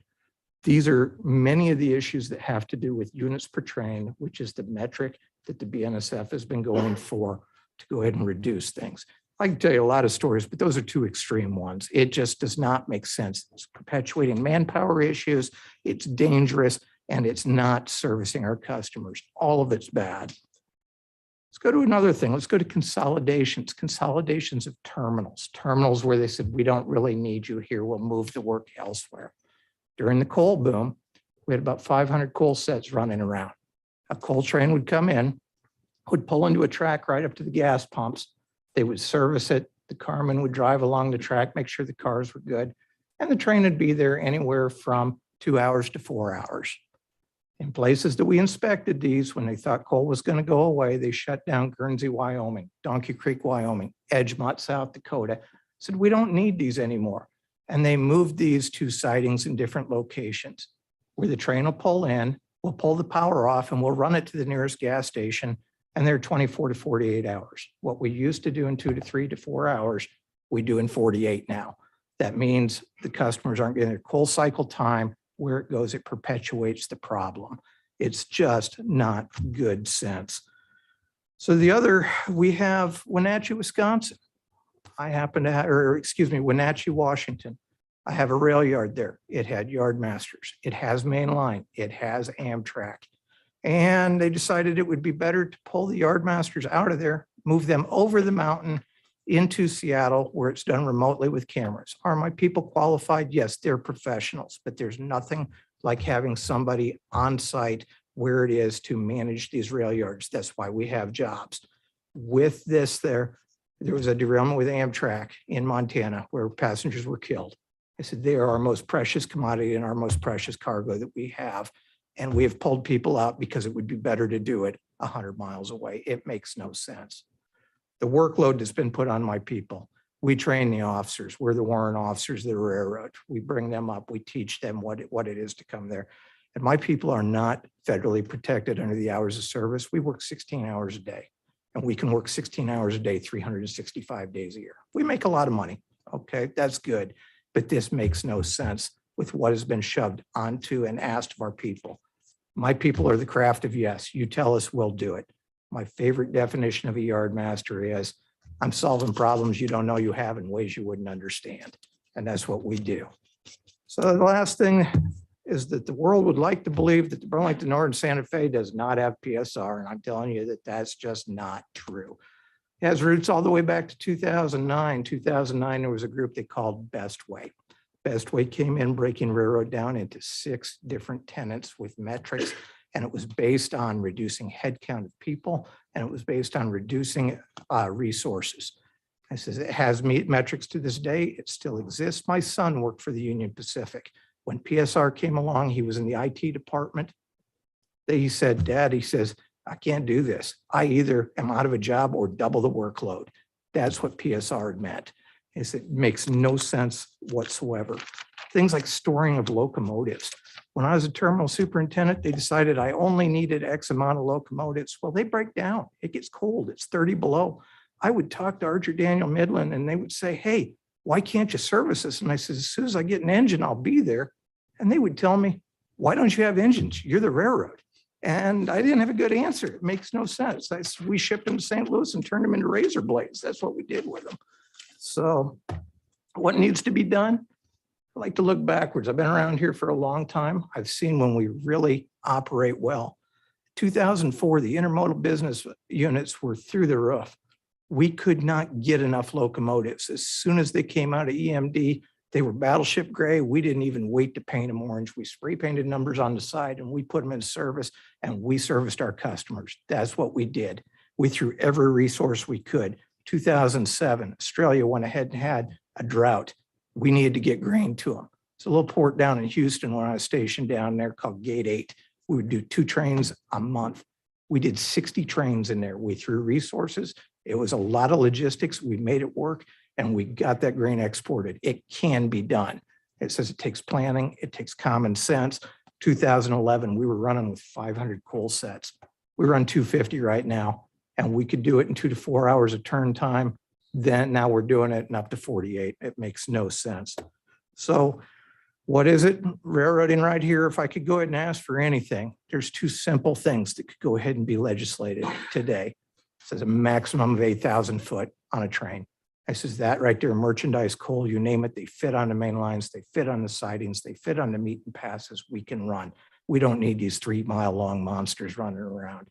These are many of the issues that have to do with units per train, which is the metric that the BNSF has been going for to go ahead and reduce things. I can tell you a lot of stories, but those are two extreme ones. It just does not make sense. It's perpetuating manpower issues. It's dangerous, and it's not servicing our customers. All of it's bad. Let's go to another thing. Let's go to consolidations. Consolidations of terminals. Terminals where they said, we don't really need you here. We'll move the work elsewhere. During the coal boom, we had about 500 coal sets running around. A coal train would come in, would pull into a track right up to the gas pumps. They would service it. The carman would drive along the track, make sure the cars were good. And the train would be there anywhere from 2 hours to 4 hours. In places that we inspected these, when they thought coal was going to go away, they shut down Guernsey, Wyoming, Donkey Creek, Wyoming, Edgemont, South Dakota, said, we don't need these anymore. And they moved these to sidings in different locations where the train will pull in, we'll pull the power off, and we'll run it to the nearest gas station. And they're 24 to 48 hours. What we used to do in 2 to 3 to 4 hours, we do in 48 now. That means the customers aren't getting their coal cycle time. Where it goes, it perpetuates the problem. It's just not good sense. So the other, we have Wenatchee, Wisconsin. I happen to have, or excuse me, Wenatchee, Washington. I have a rail yard there. It had yard masters. It has main line. It has Amtrak. And they decided it would be better to pull the yard masters out of there, move them over the mountain into Seattle, where it's done remotely with cameras. Are my people qualified? Yes, they're professionals, but there's nothing like having somebody on site where it is to manage these rail yards. That's why we have jobs. With this, there was a derailment with Amtrak in Montana where passengers were killed. I said, they are our most precious commodity and our most precious cargo that we have. And we have pulled people out because it would be better to do it 100 miles away. It makes no sense. The workload that's been put on my people. We train the officers. We're the warrant officers of the railroad. We bring them up. We teach them what it is to come there. And my people are not federally protected under the hours of service. We work 16 hours a day, and we can work 16 hours a day, 365 days a year. We make a lot of money. Okay, that's good. But this makes no sense with what has been shoved onto and asked of our people. My people are the craft of yes. You tell us, we'll do it. My favorite definition of a yard master is, I'm solving problems you don't know you have in ways you wouldn't understand. And that's what we do. So the last thing is that the world would like to believe that the Burlington Northern Santa Fe does not have PSR. And I'm telling you that that's just not true. It has roots all the way back to 2009. 2009, there was a group they called Bestway. Bestway came in, breaking railroad down into 6 different tenants with metrics. And it was based on reducing headcount of people, and it was based on reducing resources. I says, it has metrics to this day. It still exists. My son worked for the Union Pacific. When PSR came along, he was in the IT department. He said, Dad, he says, I can't do this. I either am out of a job or double the workload. That's what PSR meant. It makes no sense whatsoever. Things like storing of locomotives. When I was a terminal superintendent, they decided I only needed X amount of locomotives. Well, they break down. It gets cold. It's 30 below. I would talk to Archer Daniel Midland and they would say, hey, why can't you service us? And I said, as soon as I get an engine, I'll be there. And they would tell me, why don't you have engines? You're the railroad. And I didn't have a good answer. It makes no sense. We shipped them to St. Louis and turned them into razor blades. That's what we did with them. So what needs to be done? I like to look backwards. I've been around here for a long time. I've seen when we really operate well. 2004, the intermodal business units were through the roof. We could not get enough locomotives. As soon as they came out of EMD, They were battleship gray. We didn't even wait to paint them orange. We spray painted numbers on the side and we put them in service and we serviced our customers. That's what we did. We threw every resource we could. 2007, Australia went ahead and had a drought. We needed to get grain to them. It's a little port down in Houston when I was stationed down there called Gate 8. We would do 2 trains a month. We did 60 trains in there. We threw resources. It was a lot of logistics. We made it work and we got that grain exported. It can be done. It says it takes planning. It takes common sense. 2011, we were running with 500 coal sets. We run 250 right now, and we could do it in 2 to 4 hours of turn time. Then now we're doing it in up to 48. It makes no sense. So what is it? Railroading right here. If I could go ahead and ask for anything, there's 2 simple things that could go ahead and be legislated today. It says a maximum of 8,000 foot on a train. I says that right there, merchandise, coal, you name it, they fit on the main lines, they fit on the sidings, they fit on the meet and passes we can run. We don't need these 3-mile long monsters running around.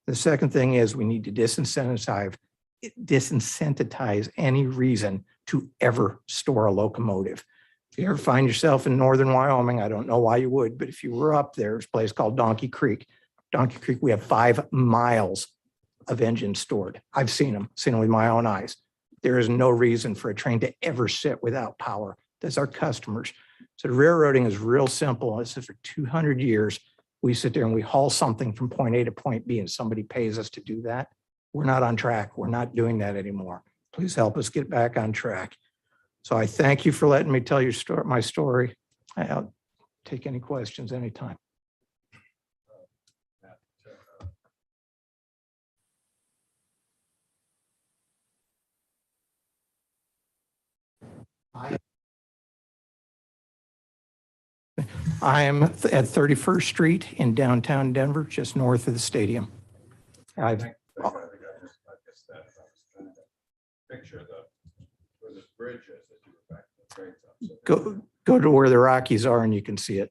The second thing is we need to disincentivize any reason to ever store a locomotive. If you ever find yourself in northern Wyoming, I don't know why you would, but if you were up there, there's a place called Donkey Creek. Donkey Creek, we have 5 miles of engines stored. I've seen them with my own eyes. There is no reason for a train to ever sit without power. That's our customers. So railroading is real simple. This is for 200 years. We sit there and we haul something from point A to point B and somebody pays us to do that. We're not on track. We're not doing that anymore. Please help us get back on track. So I thank you for letting me tell my story. I'll take any questions anytime. I am at 31st Street in downtown Denver, just north of the stadium. Go to where the Rockies are and you can see it.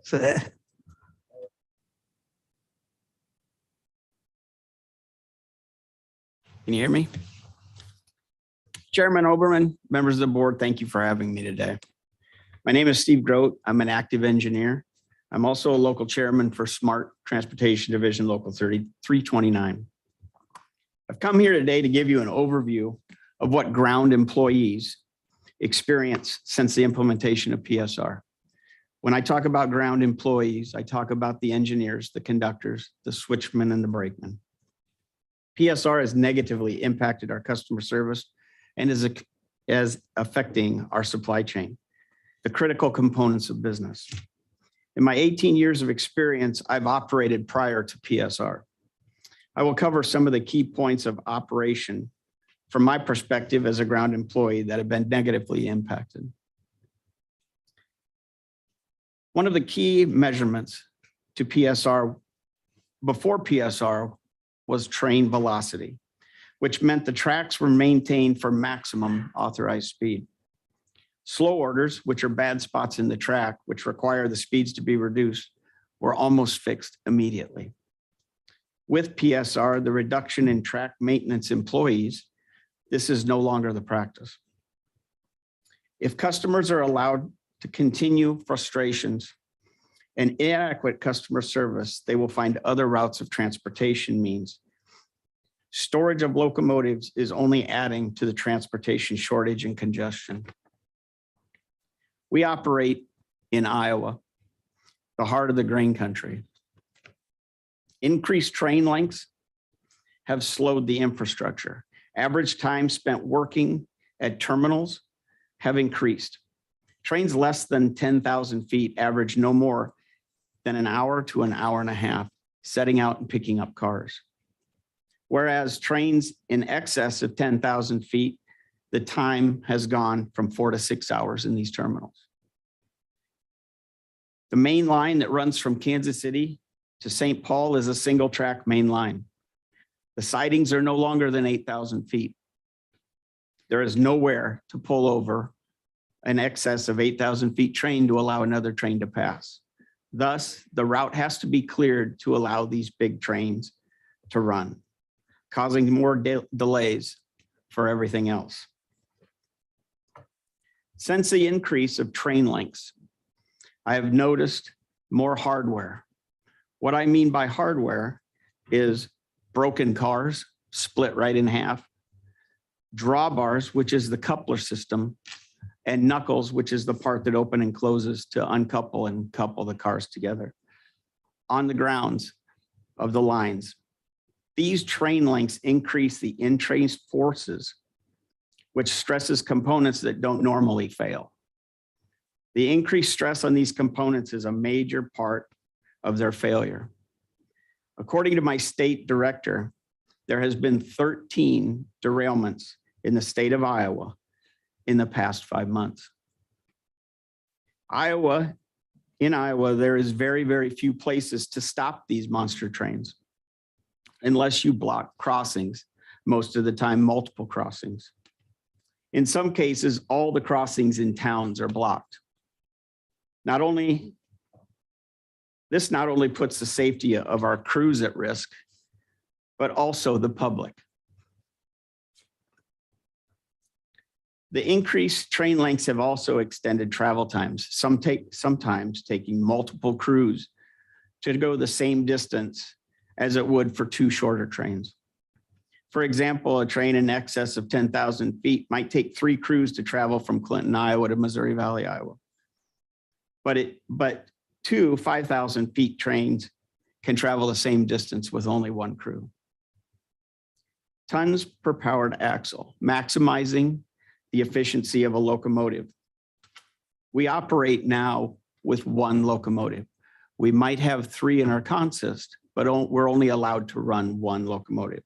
So Can you hear me? Chairman Oberman, members of the board, thank you for having me today. My name is Steve Grote. I'm an active engineer. I'm also a local chairman for Smart Transportation Division Local 329. I've come here today to give you an overview of what ground employees experience since the implementation of PSR. When I talk about ground employees, I talk about the engineers, the conductors, the switchmen, and the brakemen. PSR has negatively impacted our customer service and is affecting our supply chain, the critical components of business. In my 18 years of experience, I've operated prior to PSR. I will cover some of the key points of operation from my perspective as a ground employee that have been negatively impacted. One of the key measurements to PSR before PSR was train velocity, which meant the tracks were maintained for maximum authorized speed. Slow orders, which are bad spots in the track, which require the speeds to be reduced, were almost fixed immediately. With PSR, the reduction in track maintenance employees, this is no longer the practice. If customers are allowed to continue frustrations and inadequate customer service, they will find other routes of transportation means. Storage of locomotives is only adding to the transportation shortage and congestion. We operate in Iowa, the heart of the grain country. Increased train lengths have slowed the infrastructure. Average time spent working at terminals have increased. Trains less than 10,000 feet average no more than an hour to an hour and a half setting out and picking up cars. Whereas trains in excess of 10,000 feet, the time has gone from 4 to 6 hours in these terminals. The main line that runs from Kansas City to St. Paul is a single track main line. The sidings are no longer than 8,000 feet. There is nowhere to pull over an excess of 8,000 feet train to allow another train to pass. Thus, the route has to be cleared to allow these big trains to run, causing more delays for everything else. Since the increase of train lengths, I have noticed more hardware. What I mean by hardware is broken cars, split right in half, drawbars, which is the coupler system, and knuckles, which is the part that opens and closes to uncouple and couple the cars together on the grounds of the lines. These train lengths increase the in-train forces, which stresses components that don't normally fail. The increased stress on these components is a major part of their failure. According to my state director, there has been 13 derailments in the state of Iowa in the past 5 months. In Iowa, there is very, very few places to stop these monster trains unless you block crossings, most of the time multiple crossings. In some cases, all the crossings in towns are blocked. This not only puts the safety of our crews at risk, but also the public. The increased train lengths have also extended travel times, sometimes taking multiple crews to go the same distance as it would for 2 shorter trains. For example, a train in excess of 10,000 feet might take 3 crews to travel from Clinton, Iowa to Missouri Valley, Iowa. But 2 5,000 feet trains can travel the same distance with only 1 crew. Tons per powered axle, maximizing the efficiency of a locomotive. We operate now with 1 locomotive. We might have 3 in our consist, but we're only allowed to run 1 locomotive.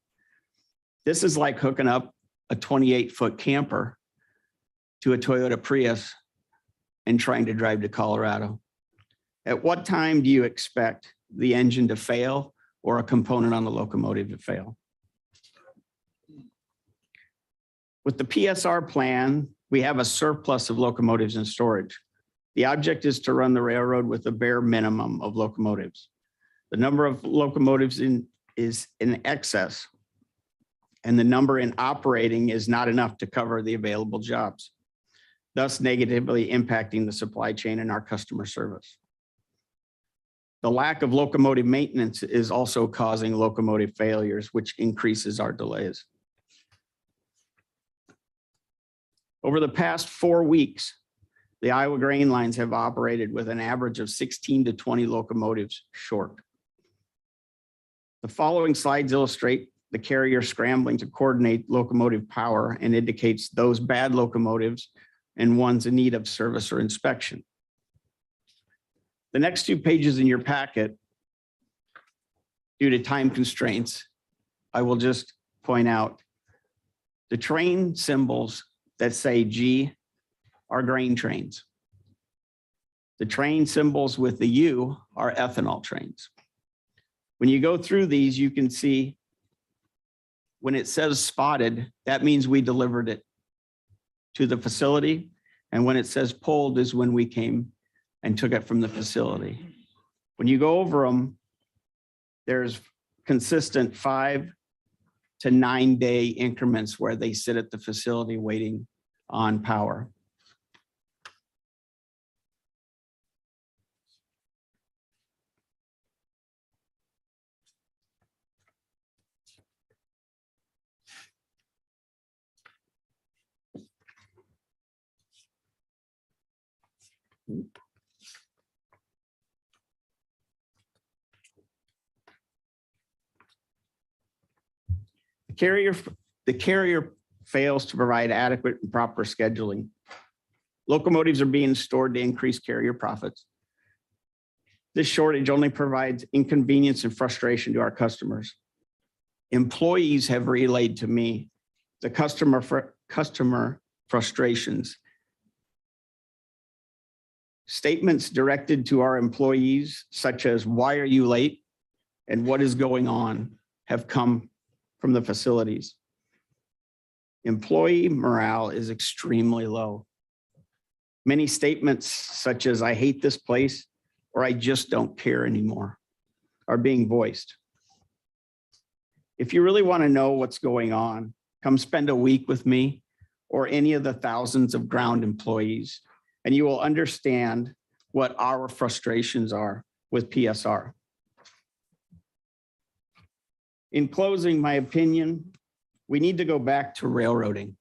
This is like hooking up a 28-foot camper to a Toyota Prius and trying to drive to Colorado. At what time do you expect the engine to fail or a component on the locomotive to fail? With the PSR plan, we have a surplus of locomotives in storage. The object is to run the railroad with a bare minimum of locomotives. The number of locomotives is in excess, and the number in operating is not enough to cover the available jobs, thus negatively impacting the supply chain and our customer service. The lack of locomotive maintenance is also causing locomotive failures, which increases our delays. Over the past 4 weeks, the Iowa grain lines have operated with an average of 16 to 20 locomotives short. The following slides illustrate the carrier scrambling to coordinate locomotive power and indicates those bad locomotives and ones in need of service or inspection. The next 2 pages in your packet, due to time constraints, I will just point out the train symbols that say G are grain trains. The train symbols with the U are ethanol trains. When you go through these, you can see when it says spotted, that means we delivered it to the facility. And when it says pulled is when we came and took it from the facility. When you go over them, there's consistent 5 to 9 day increments where they sit at the facility waiting on power. The carrier fails to provide adequate and proper scheduling. Locomotives are being stored to increase carrier profits. This shortage only provides inconvenience and frustration to our customers. Employees have relayed to me the customer frustrations. Statements directed to our employees, such as, "Why are you late?" and "What is going on?" have come from the facilities. Employee morale is extremely low. Many statements such as, "I hate this place," or "I just don't care anymore," are being voiced. If you really want to know what's going on, come spend a week with me or any of the thousands of ground employees, and you will understand what our frustrations are with PSR. In closing, my opinion, we need to go back to railroading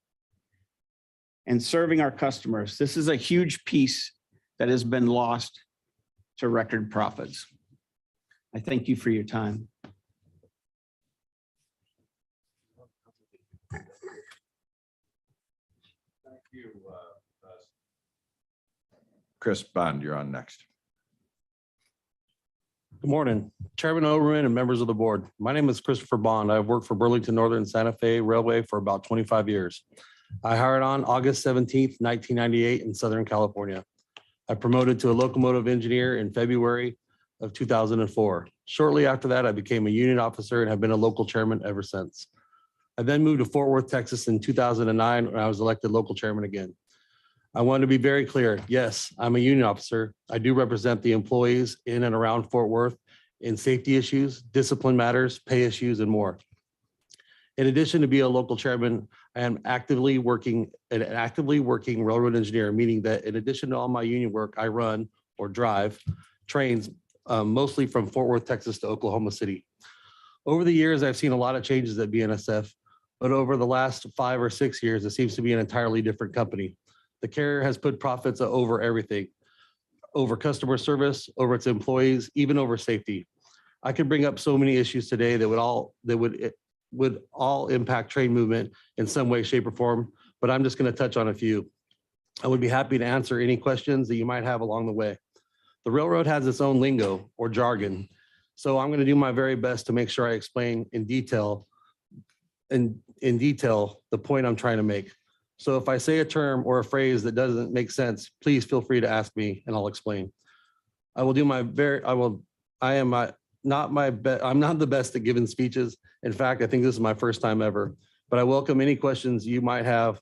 and serving our customers. This is a huge piece that has been lost to record profits. I thank you for your time. Thank you. Chris Bond, you're on next. Good morning, Chairman Oberman and members of the board. My name is Christopher Bond. I've worked for Burlington Northern Santa Fe Railway for about 25 years. I hired on August 17th, 1998 in Southern California. I promoted to a locomotive engineer in February of 2004. Shortly after that, I became a union officer and have been a local chairman ever since. I then moved to Fort Worth, Texas in 2009 when I was elected local chairman again. I want to be very clear. Yes, I'm a union officer. I do represent the employees in and around Fort Worth in safety issues, discipline matters, pay issues, and more. In addition to be a local chairman, I am an actively working railroad engineer, meaning that in addition to all my union work, I run or drive trains mostly from Fort Worth, Texas to Oklahoma City. Over the years, I've seen a lot of changes at BNSF, but over the last 5 or 6 years, it seems to be an entirely different company. The carrier has put profits over everything, over customer service, over its employees, even over safety. I could bring up so many issues today that would all impact train movement in some way, shape, or form, but I'm just going to touch on a few. I would be happy to answer any questions that you might have along the way. The railroad has its own lingo or jargon, so I'm going to do my very best to make sure I explain in detail the point I'm trying to make. So if I say a term or a phrase that doesn't make sense, please feel free to ask me and I'll explain. I'm not the best at giving speeches. In fact, I think this is my first time ever, but I welcome any questions you might have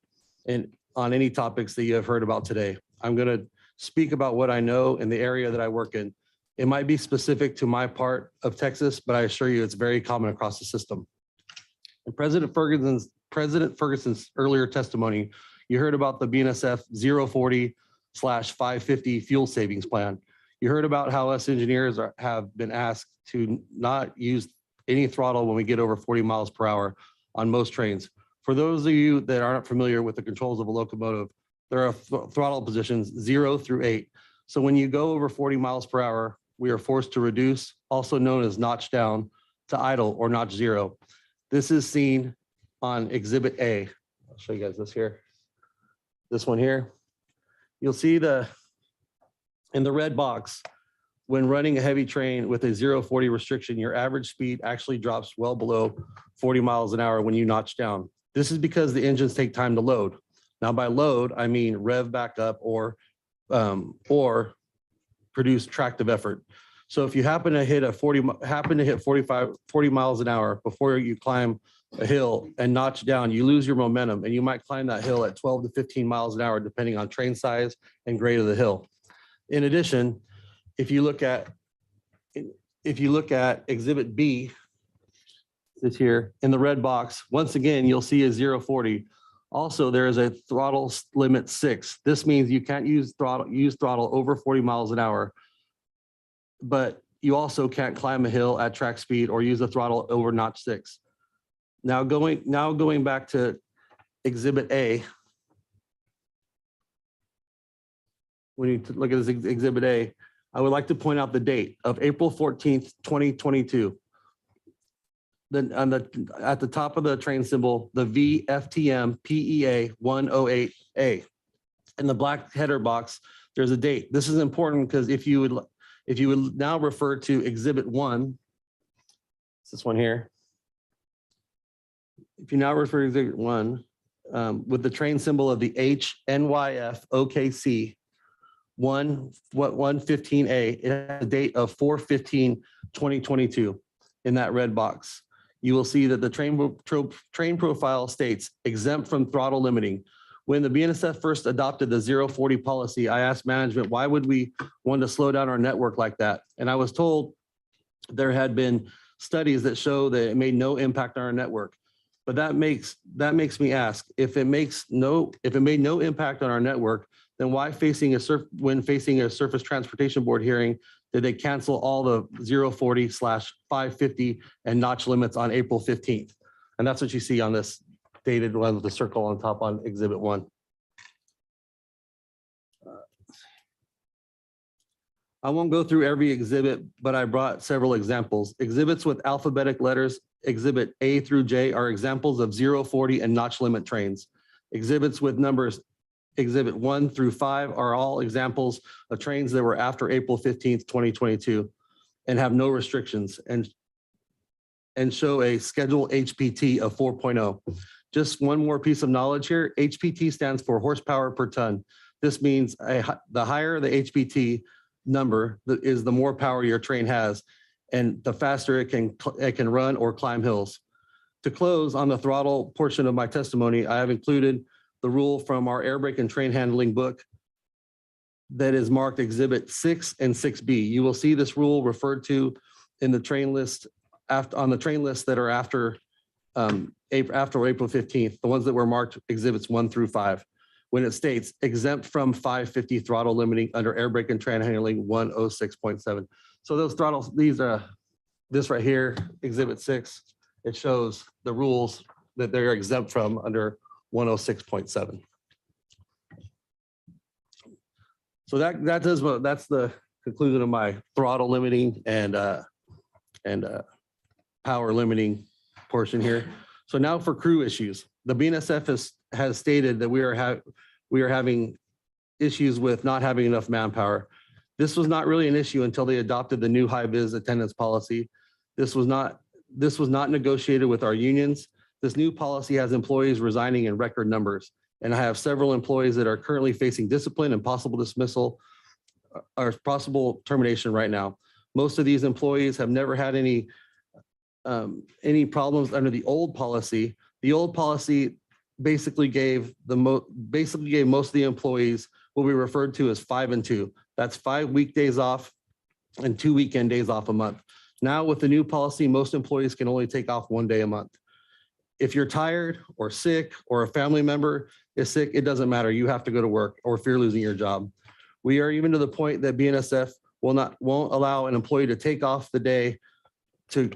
on any topics that you have heard about today. I'm going to speak about what I know in the area that I work in. It might be specific to my part of Texas, but I assure you it's very common across the system. In President Ferguson's earlier testimony, you heard about the BNSF 040/550 fuel savings plan. You heard about how us engineers have been asked to not use any throttle when we get over 40 miles per hour on most trains. For those of you that aren't familiar with the controls of a locomotive, there are throttle positions 0 through 8. So when you go over 40 miles per hour, we are forced to reduce, also known as notch down, to idle or notch 0. This is seen on Exhibit A. I'll show you guys this here. This one here. You'll see in the red box, when running a heavy train with a 0-40 restriction, your average speed actually drops well below 40 miles an hour when you notch down. This is because the engines take time to load. Now by load, I mean rev back up or produce tractive effort. So if you happen to hit 40 miles an hour before you climb a hill and notch down, you lose your momentum and you might climb that hill at 12 to 15 miles an hour, depending on train size and grade of the hill. In addition, if you look at Exhibit B, this here in the red box, once again, you'll see a 0-40. Also, there is a throttle limit 6. This means you can't use throttle over 40 miles an hour, but you also can't climb a hill at track speed or use the throttle over notch 6. Now going back to Exhibit A, when you look at this Exhibit A, I would like to point out the date of April 14th, 2022. Then at the top of the train symbol, the VFTM PEA 108A. In the black header box, there's a date. This is important because if you would now refer to Exhibit 1, it's this one here. If you now refer to Exhibit 1 with the train symbol of the HNYF OKC 115A, it has a date of 4/15/2022 in that red box. You will see that the train profile states exempt from throttle limiting. When the BNSF first adopted the 0-40 policy, I asked management, why would we want to slow down our network like that? And I was told there had been studies that show that it made no impact on our network. But that makes me ask, if it made no impact on our network, then why when facing a Surface Transportation Board hearing, did they cancel all the 040/550 and notch limits on April 15th? And that's what you see on this dated one with the circle on top on Exhibit 1. I won't go through every exhibit, but I brought several examples. Exhibits with alphabetic letters, Exhibit A through J, are examples of 040 and notch limit trains. Exhibits with numbers Exhibit 1 through 5 are all examples of trains that were after April 15th, 2022, and have no restrictions and show a schedule HPT of 4.0. Just one more piece of knowledge here. HPT stands for horsepower per ton. This means the higher the HPT number is, the more power your train has, and the faster it can run or climb hills. To close on the throttle portion of my testimony, I have included the rule from our air brake and train handling book that is marked Exhibit 6 and 6B. You will see this rule referred to in the train list on the train list that are after April 15th, the ones that were marked Exhibits 1 through 5, when it states exempt from 550 throttle limiting under air brake and train handling 106.7. So those throttles, these are this right here, Exhibit 6, it shows the rules that they're exempt from under 106.7. So that's the conclusion of my throttle limiting and power limiting portion here. So now for crew issues. The BNSF has stated that we are having issues with not having enough manpower. This was not really an issue until they adopted the new high-vis attendance policy. This was not negotiated with our unions. This new policy has employees resigning in record numbers, and I have several employees that are currently facing discipline and possible dismissal or possible termination right now. Most of these employees have never had any problems under the old policy. The old policy basically gave most of the employees what we referred to as 5 and 2. That's 5 weekdays off and 2 weekend days off a month. Now with the new policy, most employees can only take off 1 day a month. If you're tired or sick or a family member is sick, it doesn't matter. You have to go to work or fear losing your job. We are even to the point that BNSF won't allow an employee to take off the day to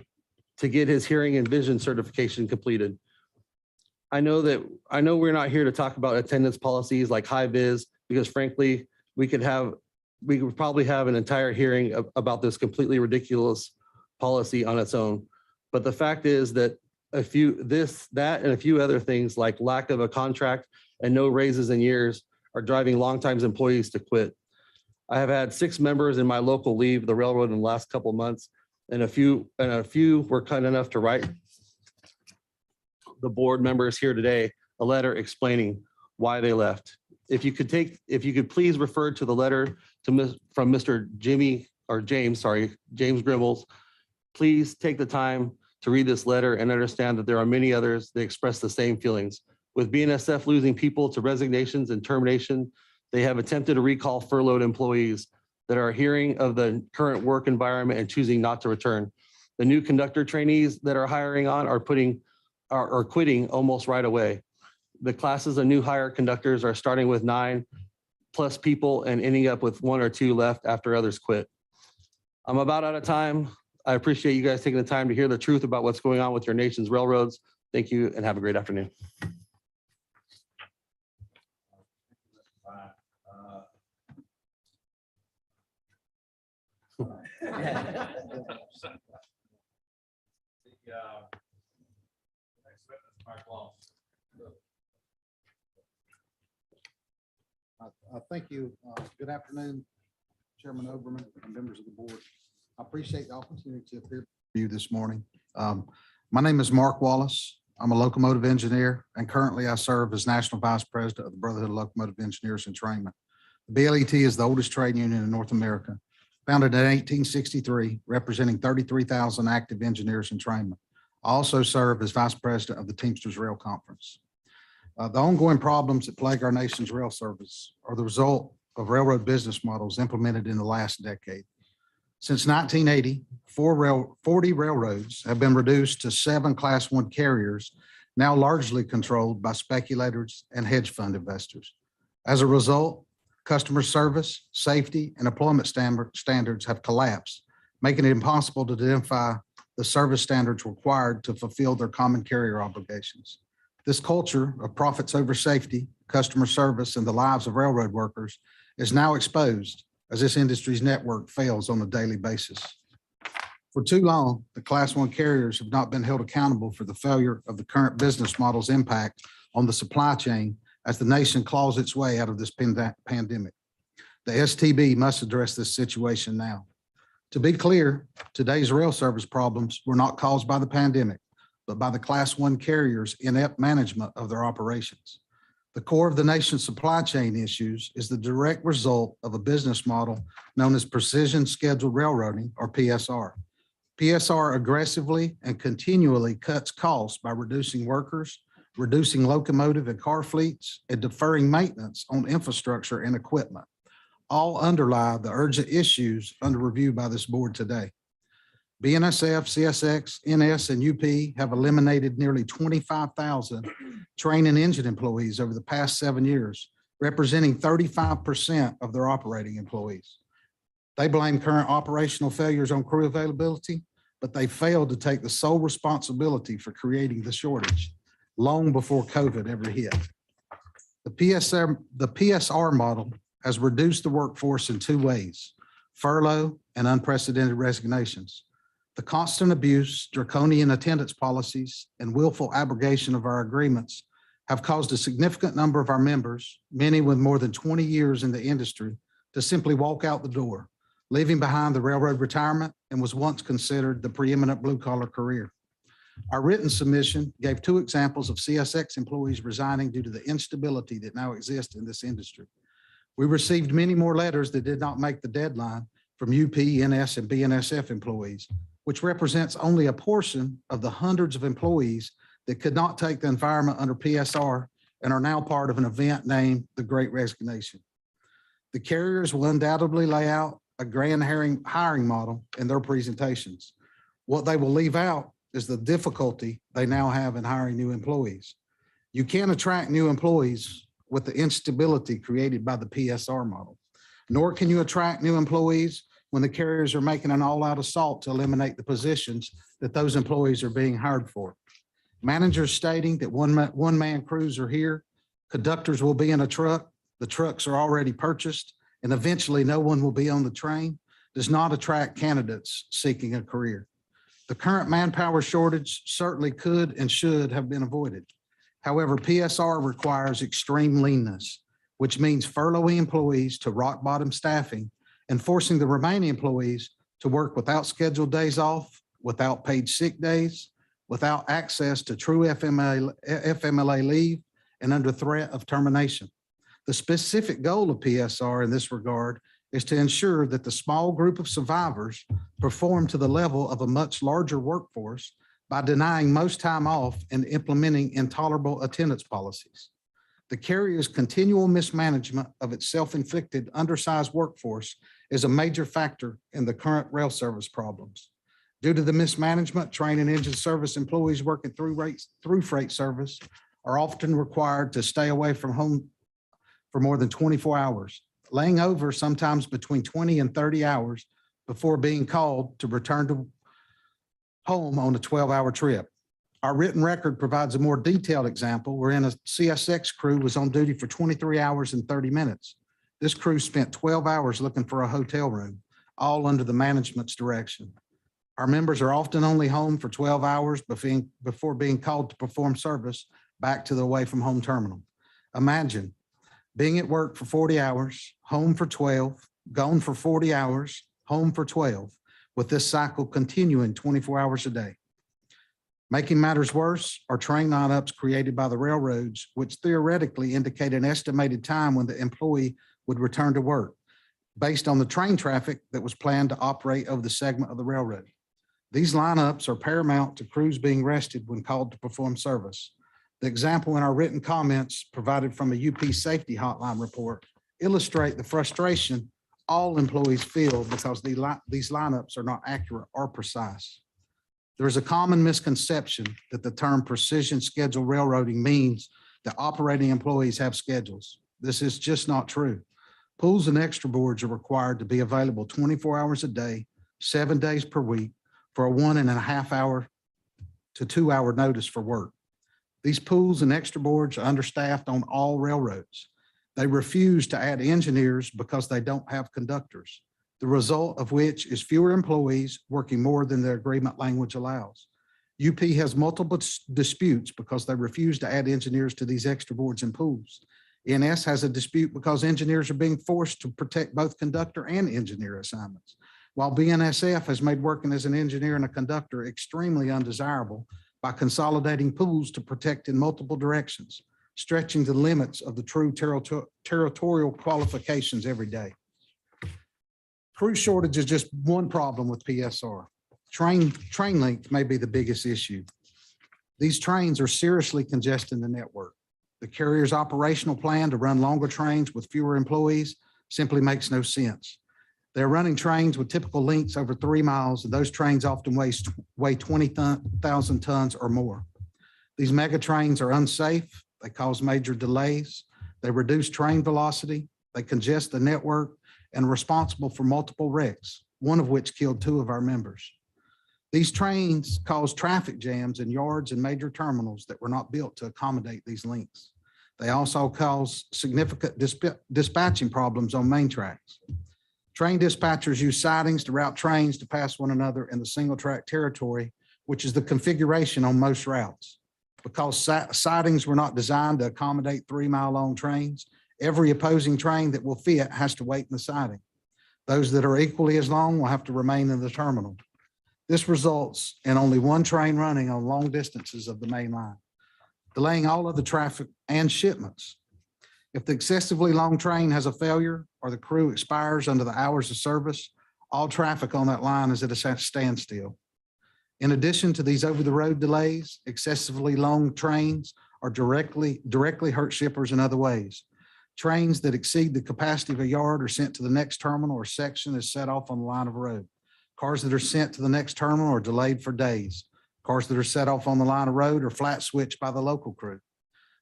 get his hearing and vision certification completed. I know we're not here to talk about attendance policies like high vis, because frankly, we could probably have an entire hearing about this completely ridiculous policy on its own. But the fact is that that and a few other things like lack of a contract and no raises in years are driving longtime employees to quit. I have had 6 members in my local leave the railroad in the last couple of months, and a few were kind enough to write the board members here today a letter explaining why they left. If you could please refer to the letter from Mr. James Grimmels, please take the time to read this letter and understand that there are many others that express the same feelings. With BNSF losing people to resignations and termination, they have attempted to recall furloughed employees that are hearing of the current work environment and choosing not to return. The new conductor trainees that are hiring on are quitting almost right away. The classes of new hire conductors are starting with 9+ people and ending up with 1 or 2 left after others quit. I'm about out of time. I appreciate you guys taking the time to hear the truth about what's going on with your nation's railroads. Thank you and have a great afternoon. Thank you. Good afternoon, Chairman Oberman and members of the board. I appreciate the opportunity to appear for you this morning. My name is Mark Wallace. I'm a locomotive engineer, and currently I serve as National Vice President of the Brotherhood of Locomotive Engineers and Trainmen. The BLET is the oldest trade union in North America, founded in 1863, representing 33,000 active engineers and trainmen. I also serve as Vice President of the Teamsters Rail Conference. The ongoing problems that plague our nation's rail service are the result of railroad business models implemented in the last decade. Since 1980, 40 railroads have been reduced to 7 Class I carriers now largely controlled by speculators and hedge fund investors. As a result, customer service, safety, and employment standards have collapsed, making it impossible to identify the service standards required to fulfill their common carrier obligations. This culture of profits over safety, customer service, and the lives of railroad workers is now exposed as this industry's network fails on a daily basis. For too long, the Class I carriers have not been held accountable for the failure of the current business model's impact on the supply chain as the nation claws its way out of this pandemic. The STB must address this situation now. To be clear, today's rail service problems were not caused by the pandemic, but by the Class I carriers' inept management of their operations. The core of the nation's supply chain issues is the direct result of a business model known as precision scheduled railroading, or PSR. PSR aggressively and continually cuts costs by reducing workers, reducing locomotive and car fleets, and deferring maintenance on infrastructure and equipment. All underlie the urgent issues under review by this board today. BNSF, CSX, NS, and UP have eliminated nearly 25,000 train and engine employees over the past 7 years, representing 35% of their operating employees. They blame current operational failures on crew availability, but they failed to take the sole responsibility for creating the shortage long before COVID ever hit. The PSR model has reduced the workforce in two ways: furlough and unprecedented resignations. The constant abuse, draconian attendance policies, and willful abrogation of our agreements have caused a significant number of our members, many with more than 20 years in the industry, to simply walk out the door, leaving behind the railroad retirement and was once considered the preeminent blue-collar career. Our written submission gave two examples of CSX employees resigning due to the instability that now exists in this industry. We received many more letters that did not make the deadline from UP, NS, and BNSF employees, which represents only a portion of the hundreds of employees that could not take the environment under PSR and are now part of an event named the Great Resignation. The carriers will undoubtedly lay out a grand hiring model in their presentations. What they will leave out is the difficulty they now have in hiring new employees. You can't attract new employees with the instability created by the PSR model, nor can you attract new employees when the carriers are making an all-out assault to eliminate the positions that those employees are being hired for. Managers stating that one-man crews are here, conductors will be in a truck, the trucks are already purchased, and eventually no one will be on the train, does not attract candidates seeking a career. The current manpower shortage certainly could and should have been avoided. However, PSR requires extreme leanness, which means furloughing employees to rock bottom staffing and forcing the remaining employees to work without scheduled days off, without paid sick days, without access to true FMLA leave, and under threat of termination. The specific goal of PSR in this regard is to ensure that the small group of survivors perform to the level of a much larger workforce by denying most time off and implementing intolerable attendance policies. The carrier's continual mismanagement of its self-inflicted undersized workforce is a major factor in the current rail service problems. Due to the mismanagement, train and engine service employees working through freight service are often required to stay away from home for more than 24 hours, laying over sometimes between 20 and 30 hours before being called to return to home on a 12-hour trip. Our written record provides a more detailed example wherein a CSX crew was on duty for 23 hours and 30 minutes. This crew spent 12 hours looking for a hotel room, all under the management's direction. Our members are often only home for 12 hours before being called to perform service back to the away from home terminal. Imagine being at work for 40 hours, home for 12, gone for 40 hours, home for 12, with this cycle continuing 24 hours a day. Making matters worse are train lineups created by the railroads, which theoretically indicate an estimated time when the employee would return to work based on the train traffic that was planned to operate over the segment of the railroad. These lineups are paramount to crews being rested when called to perform service. The example in our written comments provided from a UP safety hotline report illustrate the frustration all employees feel because these lineups are not accurate or precise. There is a common misconception that the term precision schedule railroading means that operating employees have schedules. This is just not true. Pools and extra boards are required to be available 24 hours a day, 7 days per week for a 1.5 hour to 2 hour notice for work. These pools and extra boards are understaffed on all railroads. They refuse to add engineers because they don't have conductors, the result of which is fewer employees working more than their agreement language allows. UP has multiple disputes because they refuse to add engineers to these extra boards and pools. NS has a dispute because engineers are being forced to protect both conductor and engineer assignments, while BNSF has made working as an engineer and a conductor extremely undesirable by consolidating pools to protect in multiple directions, stretching the limits of the true territorial qualifications every day. Crew shortage is just one problem with PSR. Train length may be the biggest issue. These trains are seriously congesting the network. The carrier's operational plan to run longer trains with fewer employees simply makes no sense. They're running trains with typical lengths over 3 miles, and those trains often weigh 20,000 tons or more. These mega trains are unsafe. They cause major delays. They reduce train velocity. They congest the network and are responsible for multiple wrecks, one of which killed 2 of our members. These trains cause traffic jams in yards and major terminals that were not built to accommodate these lengths. They also cause significant dispatching problems on main tracks. Train dispatchers use sidings to route trains to pass one another in the single track territory, which is the configuration on most routes. Because sidings were not designed to accommodate 3-mile long trains, every opposing train that will fit has to wait in the siding. Those that are equally as long will have to remain in the terminal. This results in only one train running on long distances of the main line, delaying all of the traffic and shipments. If the excessively long train has a failure or the crew expires under the hours of service, all traffic on that line is at a standstill. In addition to these over-the-road delays, excessively long trains are directly hurt shippers in other ways. Trains that exceed the capacity of a yard are sent to the next terminal or section is set off on the line of road. Cars that are sent to the next terminal are delayed for days. Cars that are set off on the line of road are flat switched by the local crew.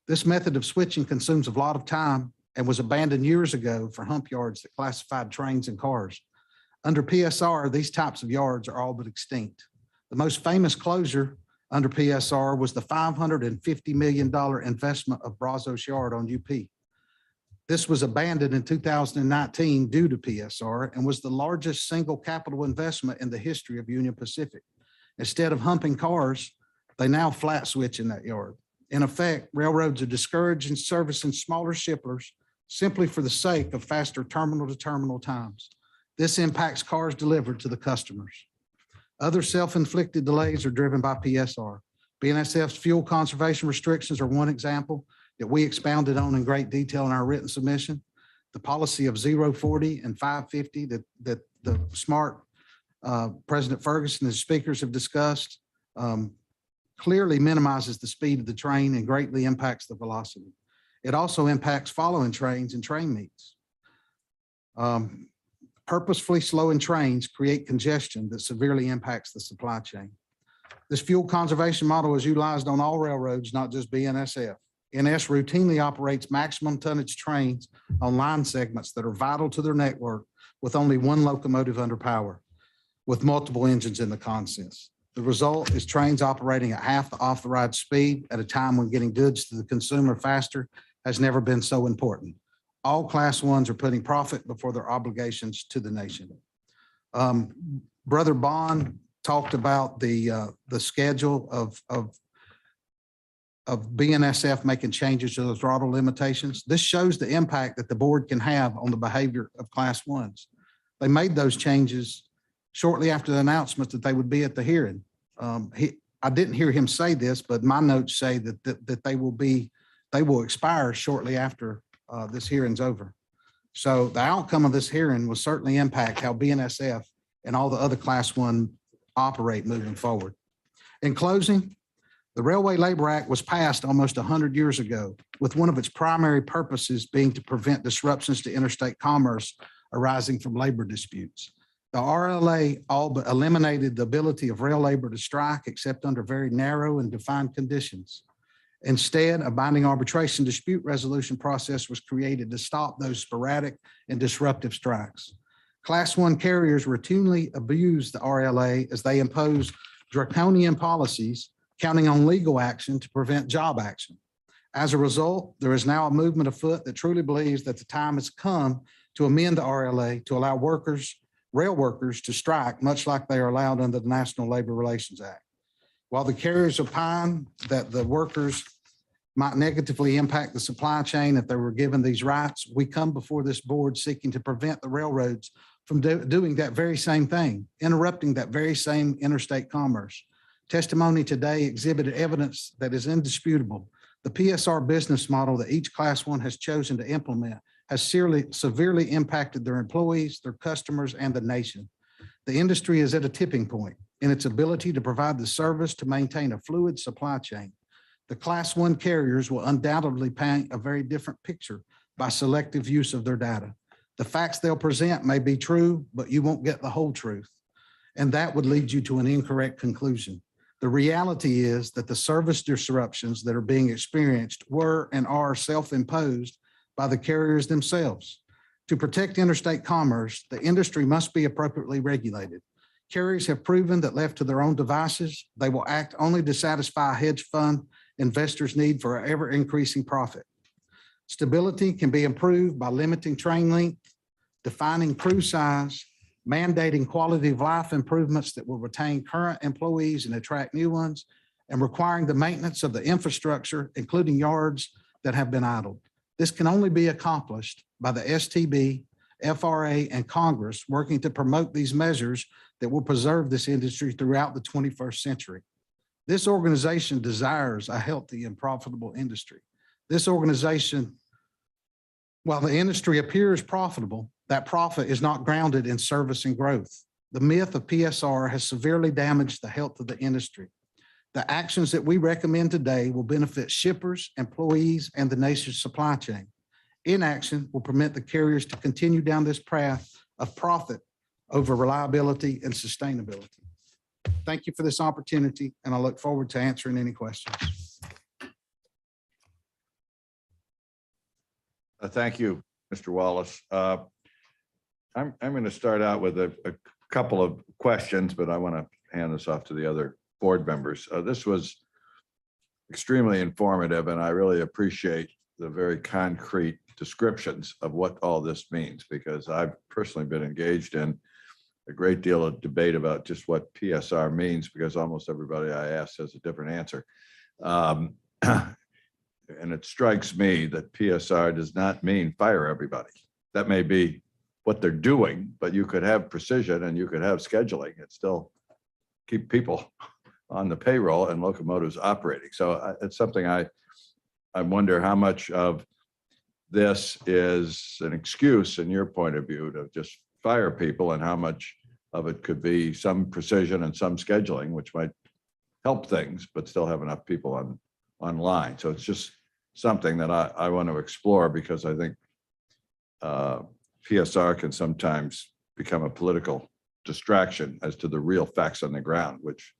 This method of switching consumes a lot of time and was abandoned years ago for hump yards that classified trains and cars. Under PSR, these types of yards are all but extinct. The most famous closure under PSR was the $550 million investment of Brazos Yard on UP. This was abandoned in 2019 due to PSR and was the largest single capital investment in the history of Union Pacific. Instead of humping cars, they now flat switch in that yard. In effect, railroads are discouraging servicing smaller shippers simply for the sake of faster terminal to terminal times. This impacts cars delivered to the customers. Other self-inflicted delays are driven by PSR. BNSF's fuel conservation restrictions are one example that we expounded on in great detail in our written submission. The policy of 040 and 550 that the smart President Ferguson and his speakers have discussed clearly minimizes the speed of the train and greatly impacts the velocity. It also impacts following trains and train meets. Purposefully slowing trains create congestion that severely impacts the supply chain. This fuel conservation model is utilized on all railroads, not just BNSF. NS routinely operates maximum tonnage trains on line segments that are vital to their network with only one locomotive under power, with multiple engines in the consist. The result is trains operating at half the off-the-ride speed at a time when getting goods to the consumer faster has never been so important. All Class 1s are putting profit before their obligations to the nation. Brother Bond talked about the schedule of BNSF making changes to the throttle limitations. This shows the impact that the board can have on the behavior of Class 1s. They made those changes shortly after the announcement that they would be at the hearing. I didn't hear him say this, but my notes say that they will expire shortly after this hearing's over. So the outcome of this hearing will certainly impact how BNSF and all the other Class 1 operate moving forward. In closing, the Railway Labor Act was passed almost 100 years ago, with one of its primary purposes being to prevent disruptions to interstate commerce arising from labor disputes. The RLA all but eliminated the ability of rail labor to strike except under very narrow and defined conditions. Instead, a binding arbitration dispute resolution process was created to stop those sporadic and disruptive strikes. Class 1 carriers routinely abuse the RLA as they impose draconian policies, counting on legal action to prevent job action. As a result, there is now a movement afoot that truly believes that the time has come to amend the RLA to allow rail workers to strike, much like they are allowed under the National Labor Relations Act. While the carriers opine that the workers might negatively impact the supply chain if they were given these rights, we come before this board seeking to prevent the railroads from doing that very same thing, interrupting that very same interstate commerce. Testimony today exhibited evidence that is indisputable. The PSR business model that each Class 1 has chosen to implement has severely impacted their employees, their customers, and the nation. The industry is at a tipping point in its ability to provide the service to maintain a fluid supply chain. The Class 1 carriers will undoubtedly paint a very different picture by selective use of their data. The facts they'll present may be true, but you won't get the whole truth. And that would lead you to an incorrect conclusion. The reality is that the service disruptions that are being experienced were and are self-imposed by the carriers themselves. To protect interstate commerce, the industry must be appropriately regulated. Carriers have proven that left to their own devices, they will act only to satisfy hedge fund investors' need for ever-increasing profit. Stability can be improved by limiting train length, defining crew size, mandating quality of life improvements that will retain current employees and attract new ones, and requiring the maintenance of the infrastructure, including yards that have been idled. This can only be accomplished by the STB, FRA, and Congress working to promote these measures that will preserve this industry throughout the 21st century. This organization desires a healthy and profitable industry. This organization, while the industry appears profitable, that profit is not grounded in service and growth. The myth of PSR has severely damaged the health of the industry. The actions that we recommend today will benefit shippers, employees, and the nation's supply chain. Inaction will permit the carriers to continue down this path of profit over reliability and sustainability. Thank you for this opportunity, and I look forward to answering any questions. Thank you, Mr. Wallace. I'm going to start out with a couple of questions, but I want to hand this off to the other board members. This was extremely informative, and I really appreciate the very concrete descriptions of what all this means, because I've personally been engaged in a great deal of debate about just what PSR means, because almost everybody I ask has a different answer. And it strikes me that PSR does not mean fire everybody. That may be what they're doing, but you could have precision and you could have scheduling and still keep people on the payroll and locomotives operating. So it's something I wonder how much of this is an excuse in your point of view to just fire people, and how much of it could be some precision and some scheduling, which might help things, but still have enough people online. So it's just something that I want to explore, because I think PSR can sometimes become a political distraction as to the real facts on the ground, which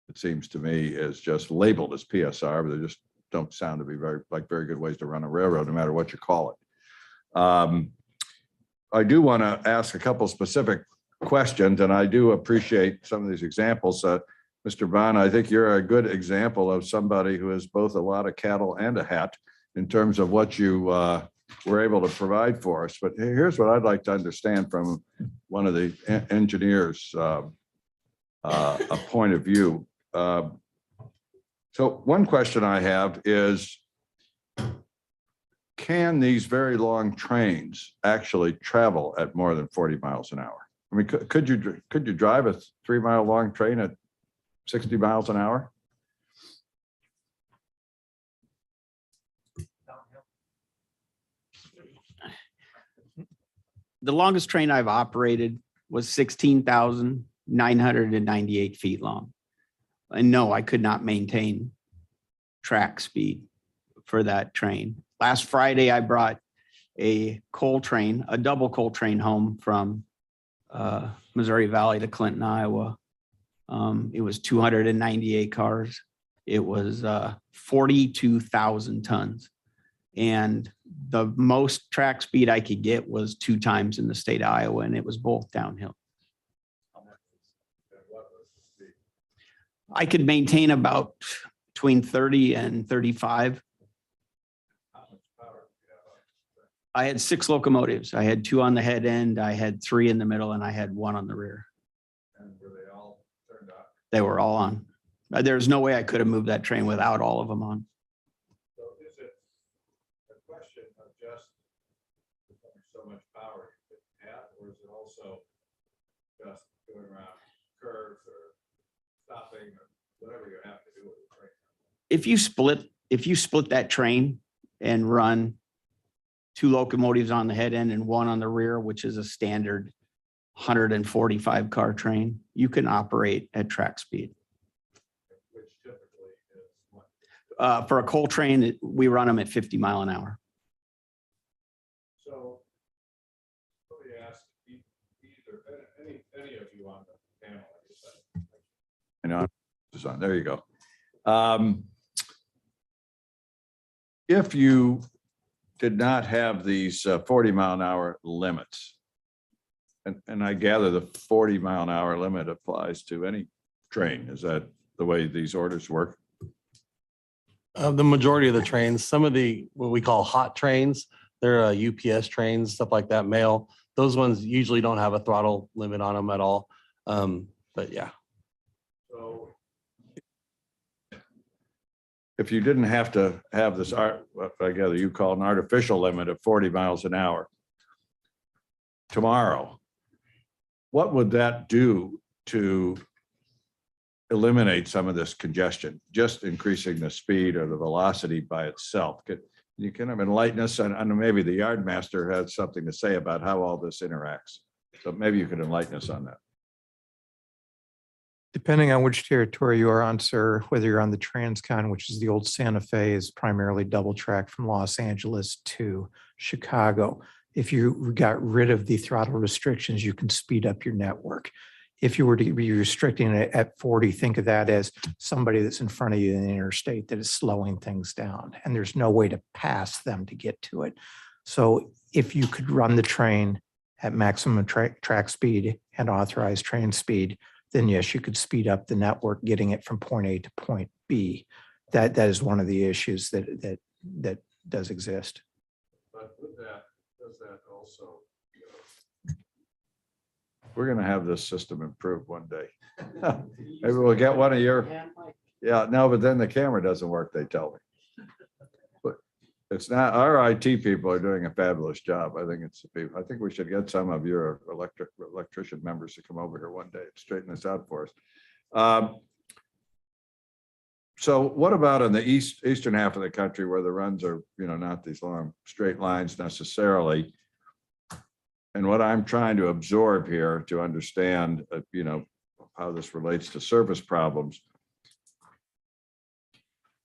it seems to me is just labeled as PSR, but they just don't sound to be very good ways to run a railroad, no matter what you call it. I do want to ask a couple specific questions, and I do appreciate some of these examples. Mr. Brano, I think you're a good example of somebody who has both a lot of cattle and a hat in terms of what you were able to provide for us. But here's what I'd like to understand from one of the engineers' a point of view. So one question I have is, can these very long trains actually travel at more than 40 miles an hour? I mean, could you drive a 3-mile long train at 60 miles an hour? The longest train I've operated was 16,998 feet long. And no, I could not maintain track speed for that train. Last Friday, I brought a coal train, a double coal train home from Missouri Valley to Clinton, Iowa. It was 298 cars. It was 42,000 tons. And the most track speed I could get was 2 times in the state of Iowa, and it was both downhill. I could maintain about between 30 and 35. I had 6 locomotives. I had 2 on the head end, I had 3 in the middle, and I had 1 on the rear. And were they all turned on? They were all on. There's no way I could have moved that train without all of them on. So is it a question of just so much power you could have, or is it also just going around curves or stopping or whatever you have to do with the train? If you split that train and run 2 locomotives on the head end and 1 on the rear, which is a standard 145 car train, you can operate at track speed. Which typically is what? For a coal train, we run them at 50 mile an hour. So let me ask either any of you on the panel. I know it's on. There you go. If you did not have these 40 mile an hour limits, and I gather the 40 mile an hour limit applies to any train. Is that the way these orders work? The majority of the trains, some of the, what we call hot trains, they're UPS trains, stuff like that, mail. Those ones usually don't have a throttle limit on them at all. But yeah. So if you didn't have to have this, what I gather you call an artificial limit of 40 miles an hour tomorrow, what would that do to eliminate some of this congestion, just increasing the speed or the velocity by itself? Could you kind of enlighten us? And maybe the yard master has something to say about how all this interacts. So maybe you could enlighten us on that. Depending on which territory you are on, sir, whether you're on the Transcon, which is the old Santa Fe, is primarily double track from Los Angeles to Chicago. If you got rid of the throttle restrictions, you can speed up your network. If you were to be restricting it at 40, think of that as somebody that's in front of you in the interstate that is slowing things down, and there's no way to pass them to get to it. So if you could run the train at maximum track speed and authorized train speed, then yes, you could speed up the network, getting it from point A to point B. That is one of the issues that does exist. But with that, does that also, we're going to have this system improved one day. Maybe we'll get one of your, yeah, no, but then the camera doesn't work, they tell me. But it's not, our IT people are doing a fabulous job. I think we should get some of your electrician members to come over here one day and straighten this out for us. So what about in the eastern half of the country where the runs are, not these long straight lines necessarily? And what I'm trying to absorb here to understand, how this relates to service problems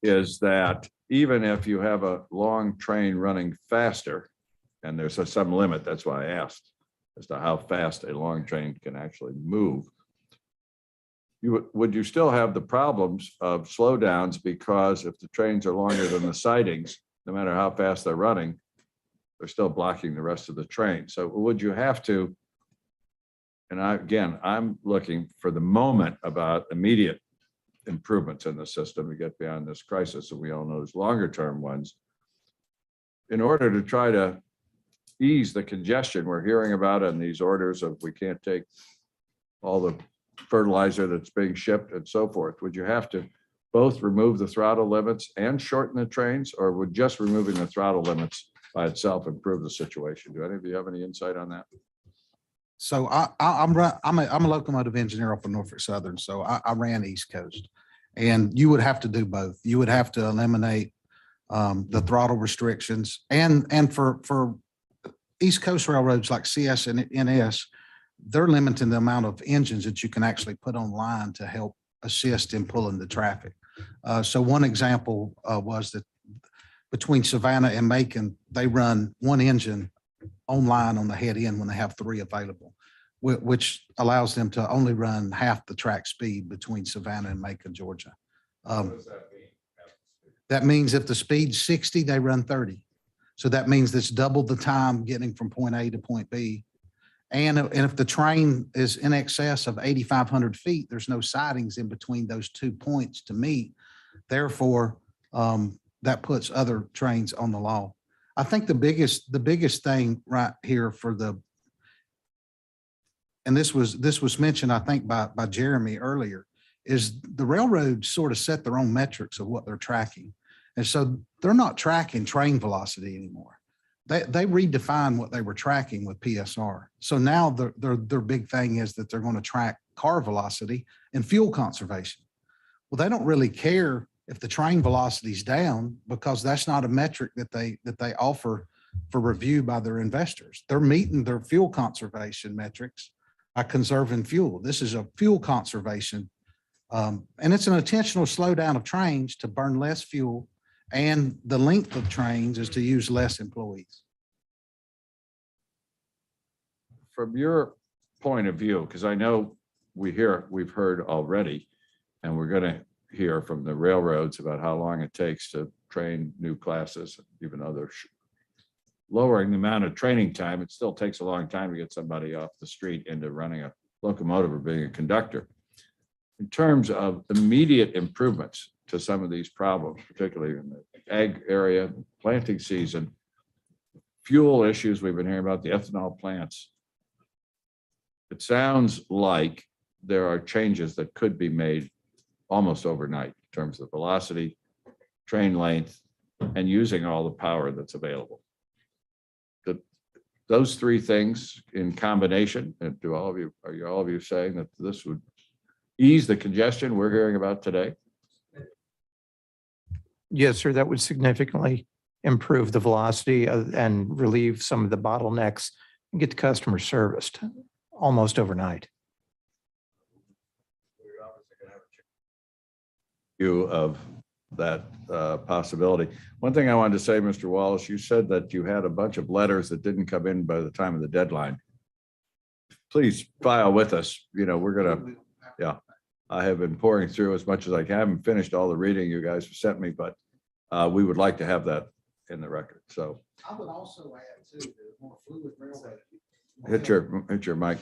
is that even if you have a long train running faster, and there's some limit, that's why I asked as to how fast a long train can actually move, would you still have the problems of slowdowns? Because if the trains are longer than the sidings, no matter how fast they're running, they're still blocking the rest of the train. So would you have to, and I'm looking for the moment about immediate improvements in the system to get beyond this crisis, and we all know there's longer term ones, in order to try to ease the congestion we're hearing about in these orders of we can't take all the fertilizer that's being shipped and so forth. Would you have to both remove the throttle limits and shorten the trains, or would just removing the throttle limits by itself improve the situation? Do any of you have any insight on that? So I'm a locomotive engineer up in Norfolk Southern, so I ran East Coast, and you would have to do both. You would have to eliminate the throttle restrictions, and for East Coast railroads like CS and NS, they're limiting the amount of engines that you can actually put online to help assist in pulling the traffic. So one example was that between Savannah and Macon, they run one engine online on the head end when they have 3 available. which allows them to only run half the track speed between Savannah and Macon, Georgia. That means if the speed's 60, they run 30. So that means it's double the time getting from point A to point B. And if the train is in excess of 8,500 feet, there's no sidings in between those 2 points to meet. Therefore, that puts other trains on the law. I think the biggest thing right here and this was mentioned, I think, by Jeremy earlier, is the railroads sort of set their own metrics of what they're tracking. And so they're not tracking train velocity anymore. They redefine what they were tracking with PSR. So now their big thing is that they're going to track car velocity and fuel conservation. Well, they don't really care if the train velocity is down, because that's not a metric that they offer for review by their investors. They're meeting their fuel conservation metrics by conserving fuel. This is a fuel conservation, and it's an intentional slowdown of trains to burn less fuel, and the length of trains is to use less employees. From your point of view, because I know we've heard already, and we're going to hear from the railroads about how long it takes to train new classes, even others. Lowering the amount of training time, it still takes a long time to get somebody off the street into running a locomotive or being a conductor. In terms of immediate improvements to some of these problems, particularly in the ag area, planting season, fuel issues we've been hearing about, the ethanol plants, it sounds like there are changes that could be made almost overnight in terms of velocity, train length, and using all the power that's available. Those three things in combination, and are all of you saying that this would ease the congestion we're hearing about today? Yes, sir. That would significantly improve the velocity and relieve some of the bottlenecks and get the customer serviced almost overnight. Of that possibility. One thing I wanted to say, Mr. Wallace, you said that you had a bunch of letters that didn't come in by the time of the deadline. Please file with us. We're gonna, I have been pouring through as much as I can. I haven't finished all the reading you guys have sent me, but we would like to have that in the record. So I would also add too, the more fluid railroad. hit your mic.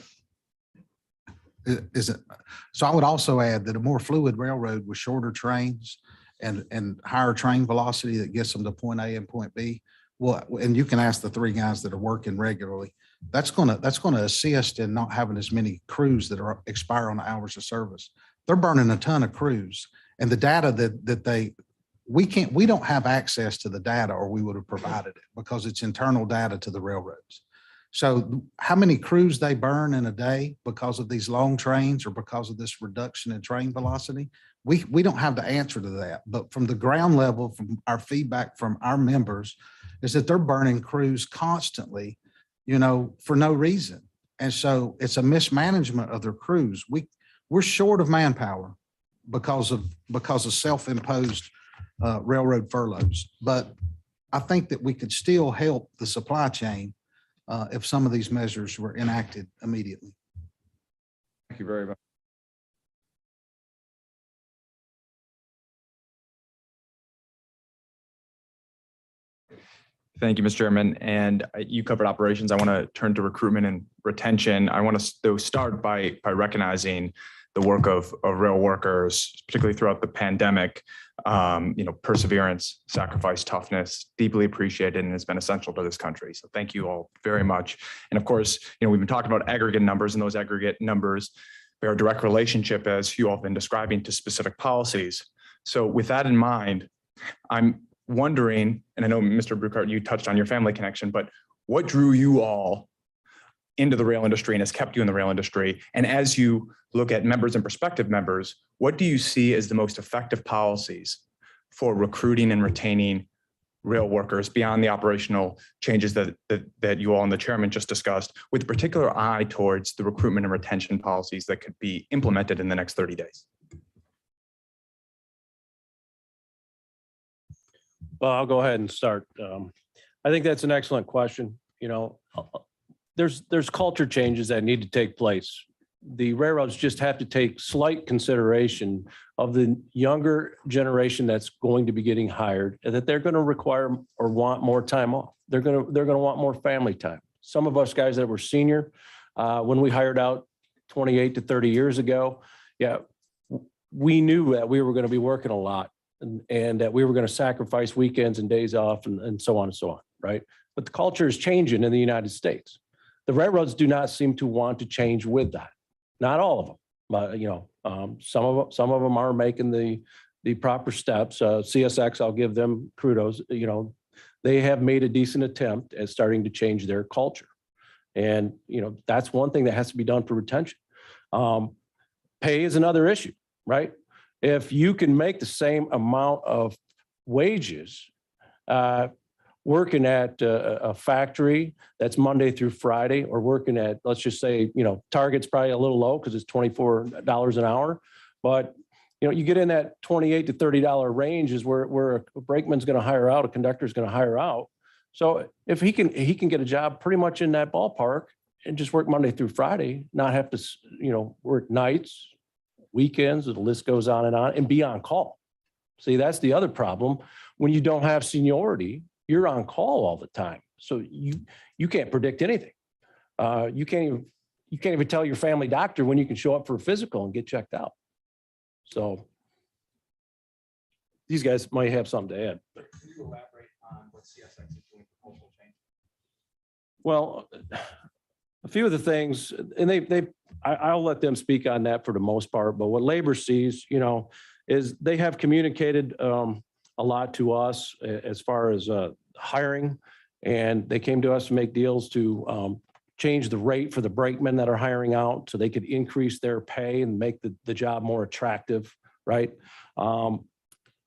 So I would also add that a more fluid railroad with shorter trains and higher train velocity that gets them to point A and point B. Well, and you can ask the three guys that are working regularly. That's gonna assist in not having as many crews that are expire on hours of service. They're burning a ton of crews, and the data we don't have access to the data, or we would have provided it, because it's internal data to the railroads. So how many crews they burn in a day because of these long trains or because of this reduction in train velocity, we don't have the answer to that. But from the ground level, from our feedback from our members, is that they're burning crews constantly, for no reason. And so it's a mismanagement of their crews. We're short of manpower because of self-imposed railroad furloughs. But I think that we could still help the supply chain if some of these measures were enacted immediately. Thank you very much. Thank you, Mr. Chairman. And you covered operations. I want to turn to recruitment and retention. I want to start by recognizing the work of rail workers, particularly throughout the pandemic. Perseverance, sacrifice, toughness, deeply appreciated, and has been essential to this country. So thank you all very much. And of course, we've been talking about aggregate numbers, and those aggregate numbers bear a direct relationship, as you all have been describing, to specific policies. So with that in mind, I'm wondering, and I know Mr. Bruckert, you touched on your family connection, but what drew you all into the rail industry and has kept you in the rail industry? And as you look at members and prospective members, what do you see as the most effective policies for recruiting and retaining rail workers beyond the operational changes that you all and the chairman just discussed, with a particular eye towards the recruitment and retention policies that could be implemented in the next 30 days? Well, I'll go ahead and start. I think that's an excellent question. there's culture changes that need to take place. The railroads just have to take slight consideration of the younger generation that's going to be getting hired, and that they're going to require or want more time off. They're going to want more family time. Some of us guys that were senior, when we hired out 28 to 30 years ago, yeah, we knew that we were going to be working a lot, and that we were going to sacrifice weekends and days off and so on and so on, right? But the culture is changing in the United States. The railroads do not seem to want to change with that. Not all of them, but some of them are making the proper steps. CSX, I'll give them kudos. They have made a decent attempt at starting to change their culture, and that's one thing that has to be done for retention. Pay is another issue, right? If you can make the same amount of wages working at a factory that's Monday through Friday, or working at, let's just say, Target's probably a little low because it's $24 an hour, but you get in that $28 to $30 range is where a brakeman's going to hire out, a conductor's going to hire out. So if he can get a job pretty much in that ballpark and just work Monday through Friday, not have to work nights, weekends, the list goes on, and be on call. See, that's the other problem. When you don't have seniority, you're on call all the time. So you can't predict anything. You can't even tell your family doctor when you can show up for a physical and get checked out. So these guys might have something to add. Could you elaborate on what CSX is doing for cultural change? Well, a few of the things, and I'll let them speak on that for the most part, but what labor sees, is they have communicated a lot to us as far as hiring, and they came to us to make deals to change the rate for the brakemen that are hiring out so they could increase their pay and make the job more attractive, right?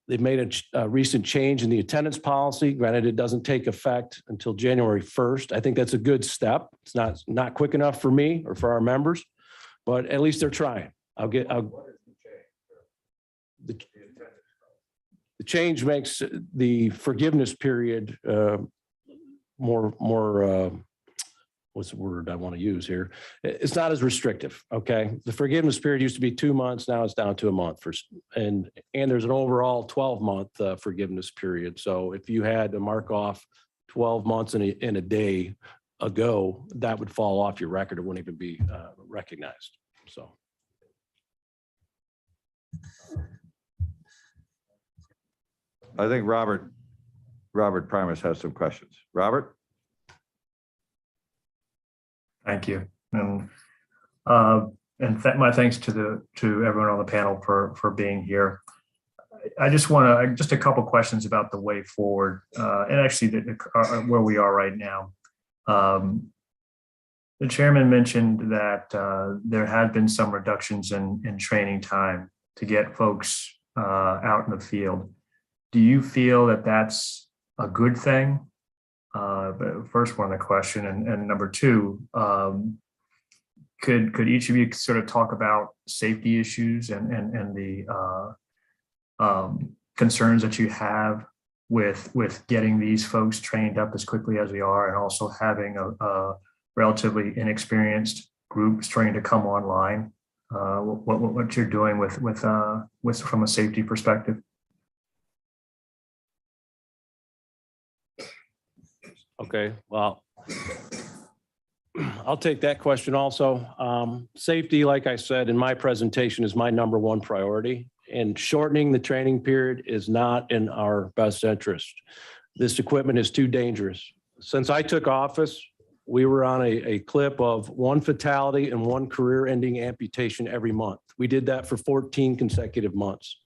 They've made a recent change in the attendance policy. Granted, it doesn't take effect until January 1st. I think that's a good step. It's not quick enough for me or for our members, but at least they're trying. The change makes the forgiveness period more what's the word I want to use here? It's not as restrictive, okay? The forgiveness period used to be 2 months, now it's down to a month and there's an overall 12-month forgiveness period. So if you had to mark off 12 months in a day ago, that would fall off your record. It wouldn't even be recognized. So. I think Robert Primus has some questions. Robert? Thank you. And my thanks to everyone on the panel for being here. I just a couple questions about the way forward, and actually where we are right now. The chairman mentioned that there had been some reductions in training time to get folks out in the field. Do you feel that that's a good thing? First one, the question, and number two, could each of you sort of talk about safety issues and the concerns that you have with getting these folks trained up as quickly as we are, and also having a relatively inexperienced group starting to come online? What you're doing with from a safety perspective? Okay, well, I'll take that question also. Safety, like I said in my presentation, is my number one priority, and shortening the training period is not in our best interest. This equipment is too dangerous. Since I took office, we were on a clip of 1 fatality and 1 career-ending amputation every month. We did that for 14 consecutive months.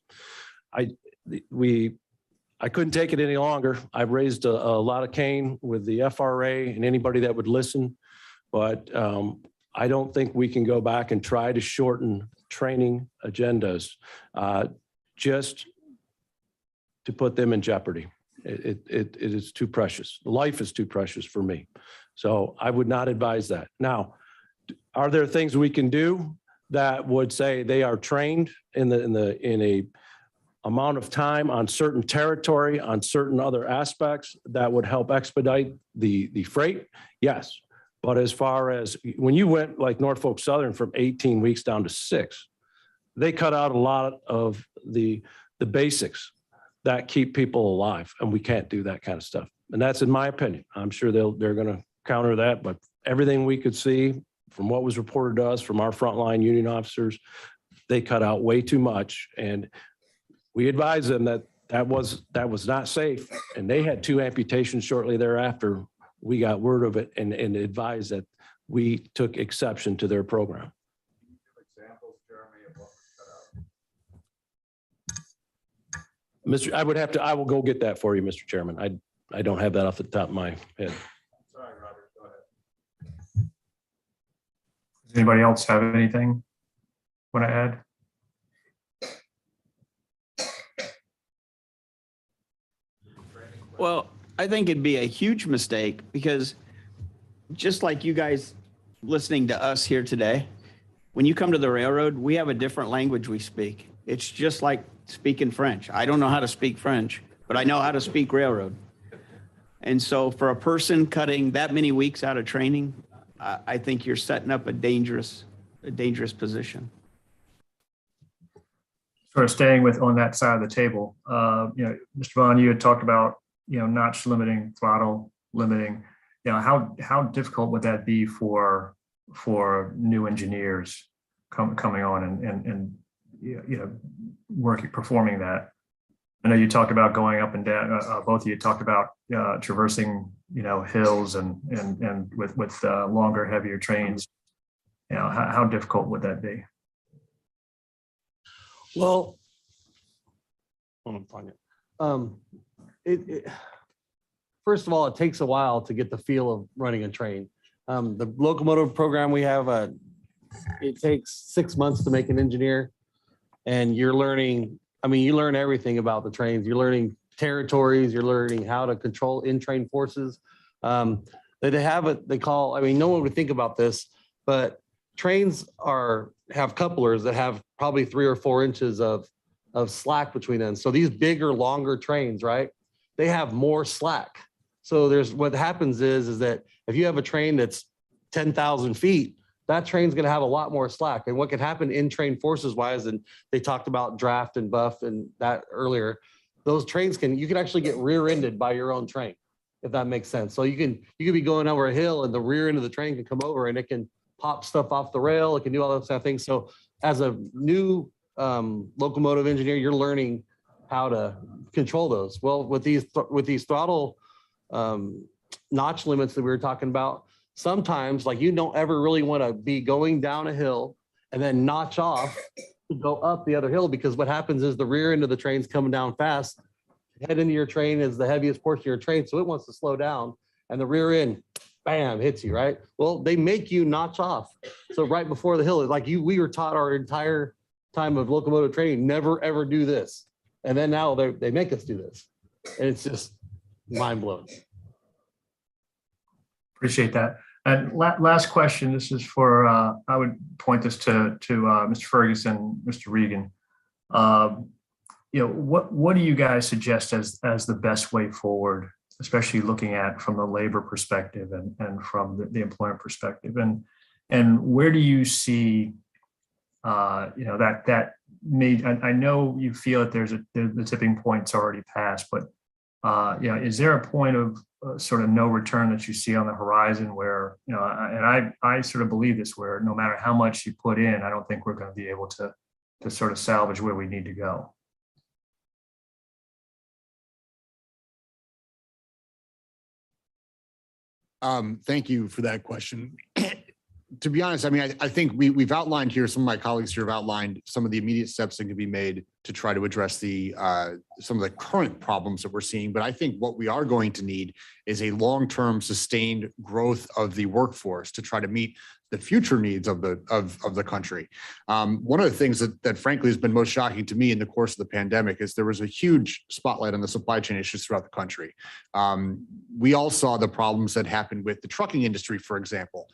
I couldn't take it any longer. I've raised a lot of cane with the FRA and anybody that would listen, but I don't think we can go back and try to shorten training agendas just to put them in jeopardy. It is too precious. Life is too precious for me. So I would not advise that. Now, are there things we can do that would say they are trained in a amount of time on certain territory, on certain other aspects that would help expedite the freight? Yes. But as far as when you went like Norfolk Southern from 18 weeks down to 6, they cut out a lot of the basics that keep people alive. And we can't do that kind of stuff. And that's in my opinion. I'm sure they're going to counter that, but everything we could see from what was reported to us from our frontline union officers, they cut out way too much. And we advised them that that was not safe. And they had 2 amputations shortly thereafter. We got word of it and advised that we took exception to their program. Mr. I will go get that for you, Mr. Chairman. I don't have that off the top of my head. Sorry, Robert, go ahead. Does anybody else have anything want to add? Well, I think it'd be a huge mistake because just like you guys listening to us here today, when you come to the railroad, we have a different language we speak. It's just like speaking French. I don't know how to speak French, but I know how to speak railroad. And so for a person cutting that many weeks out of training, I think you're setting up a dangerous position. Sort of staying on that side of the table, Mr. Vaughn, you had talked about, notch limiting, throttle limiting. How difficult would that be for new engineers coming on and performing that? I know you talked about going up and down. Both of you talked about traversing, hills and with longer, heavier trains. How difficult would that be? Well, hold on, find it. First of all, it takes a while to get the feel of running a train. The locomotive program we have, it takes 6 months to make an engineer, and you're learning. You learn everything about the trains. You're learning territories. You're learning how to control in-train forces. They have it. They call. No one would think about this, but trains have couplers that have probably 3 or 4 inches of slack between them. So these bigger, longer trains, right? They have more slack. So what happens is that if you have a train that's 10,000 feet, that train's going to have a lot more slack. And what can happen in train forces wise, and they talked about draft and buff and that earlier, those trains you can actually get rear-ended by your own train, if that makes sense. So you can be going over a hill and the rear end of the train can come over and it can pop stuff off the rail. It can do all those kind of things. So as a new locomotive engineer, you're learning how to control those. Well, with these throttle notch limits that we were talking about, sometimes you don't ever really want to be going down a hill and then notch off to go up the other hill, because what happens is the rear end of the train's coming down fast. Head into your train is the heaviest portion of your train, so it wants to slow down, and the rear end, bam, hits you, right? Well, they make you notch off. So right before the hill, we were taught our entire time of locomotive training, never ever do this. And then now they make us do this. And it's just mind blowing. Appreciate that. And last question, this is for, I would point this to Mr. Ferguson, Mr. Regan. What do you guys suggest as the best way forward, especially looking at from the labor perspective and from the employment perspective? And where do you see, that may, I know you feel that the tipping point's already passed, but is there a point of sort of no return that you see on the horizon where, and I sort of believe this, where no matter how much you put in, I don't think we're going to be able to sort of salvage where we need to go. Thank you for that question. To be honest, I think we've outlined here, some of my colleagues here have outlined some of the immediate steps that can be made to try to address some of the current problems that we're seeing. But I think what we are going to need is a long-term sustained growth of the workforce to try to meet the future needs of the country. One of the things that frankly has been most shocking to me in the course of the pandemic is there was a huge spotlight on the supply chain issues throughout the country. We all saw the problems that happened with the trucking industry, for example.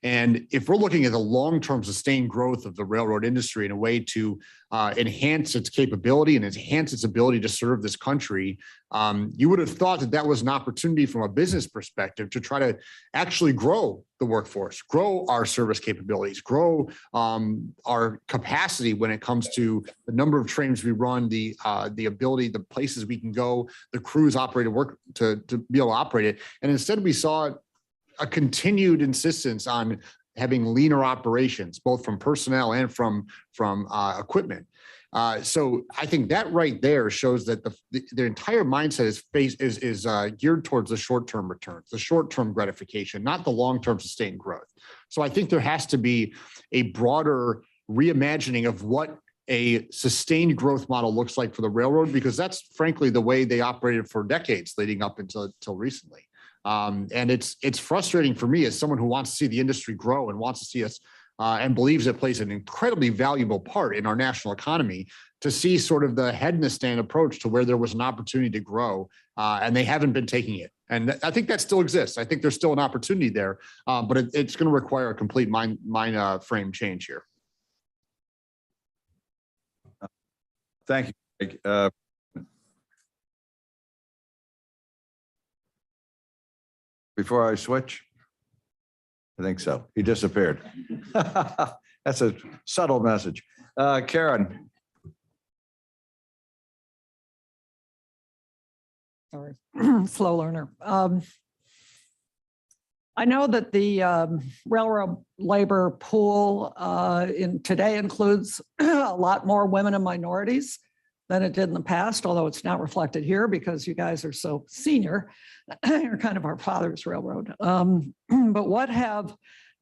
And if we're looking at the long-term sustained growth of the railroad industry in a way to enhance its capability and enhance its ability to serve this country, you would have thought that was an opportunity from a business perspective to try to actually grow the workforce, grow our service capabilities, grow our capacity when it comes to the number of trains we run, the ability, the places we can go, the crews operated work to be able to operate it. And instead we saw a continued insistence on having leaner operations, both from personnel and from equipment. So I think that right there shows that the entire mindset is geared towards the short-term returns, the short-term gratification, not the long-term sustained growth. So I think there has to be a broader reimagining of what a sustained growth model looks like for the railroad, because that's frankly the way they operated for decades leading up until recently. And it's frustrating for me as someone who wants to see the industry grow and wants to see us and believes it plays an incredibly valuable part in our national economy, to see sort of the head in the stand approach to where there was an opportunity to grow and they haven't been taking it. And I think that still exists. I think there's still an opportunity there, but it's going to require a complete mind frame change here. Thank you, Greg. Before I switch? I think so. He disappeared. That's a subtle message. Karen. Sorry, slow learner. I know that the railroad labor pool today includes a lot more women and minorities than it did in the past, although it's not reflected here because you guys are so senior. You're kind of our father's railroad. But what have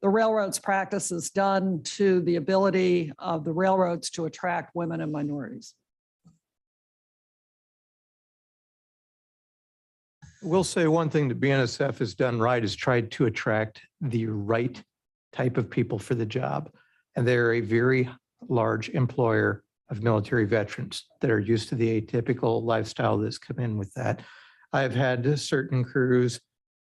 the railroad's practices done to the ability of the railroads to attract women and minorities? We'll say one thing the BNSF has done right is tried to attract the right type of people for the job. And they're a very large employer of military veterans that are used to the atypical lifestyle that's come in with that. I've had certain crews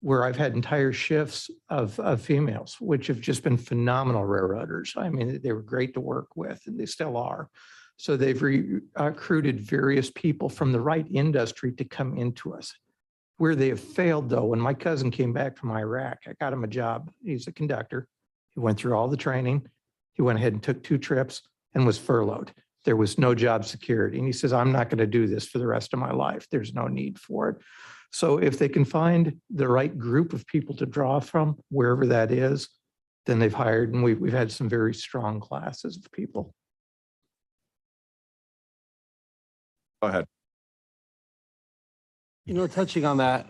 where I've had entire shifts of females, which have just been phenomenal railroaders. I mean, they were great to work with, and they still are. So they've recruited various people from the right industry to come into us. Where they have failed, though, when my cousin came back from Iraq, I got him a job. He's a conductor. He went through all the training. He went ahead and took 2 trips and was furloughed. There was no job security. And he says, I'm not going to do this for the rest of my life. There's no need for it. So if they can find the right group of people to draw from, wherever that is, then they've hired. And we've had some very strong classes of people. Go ahead. You know, touching on that,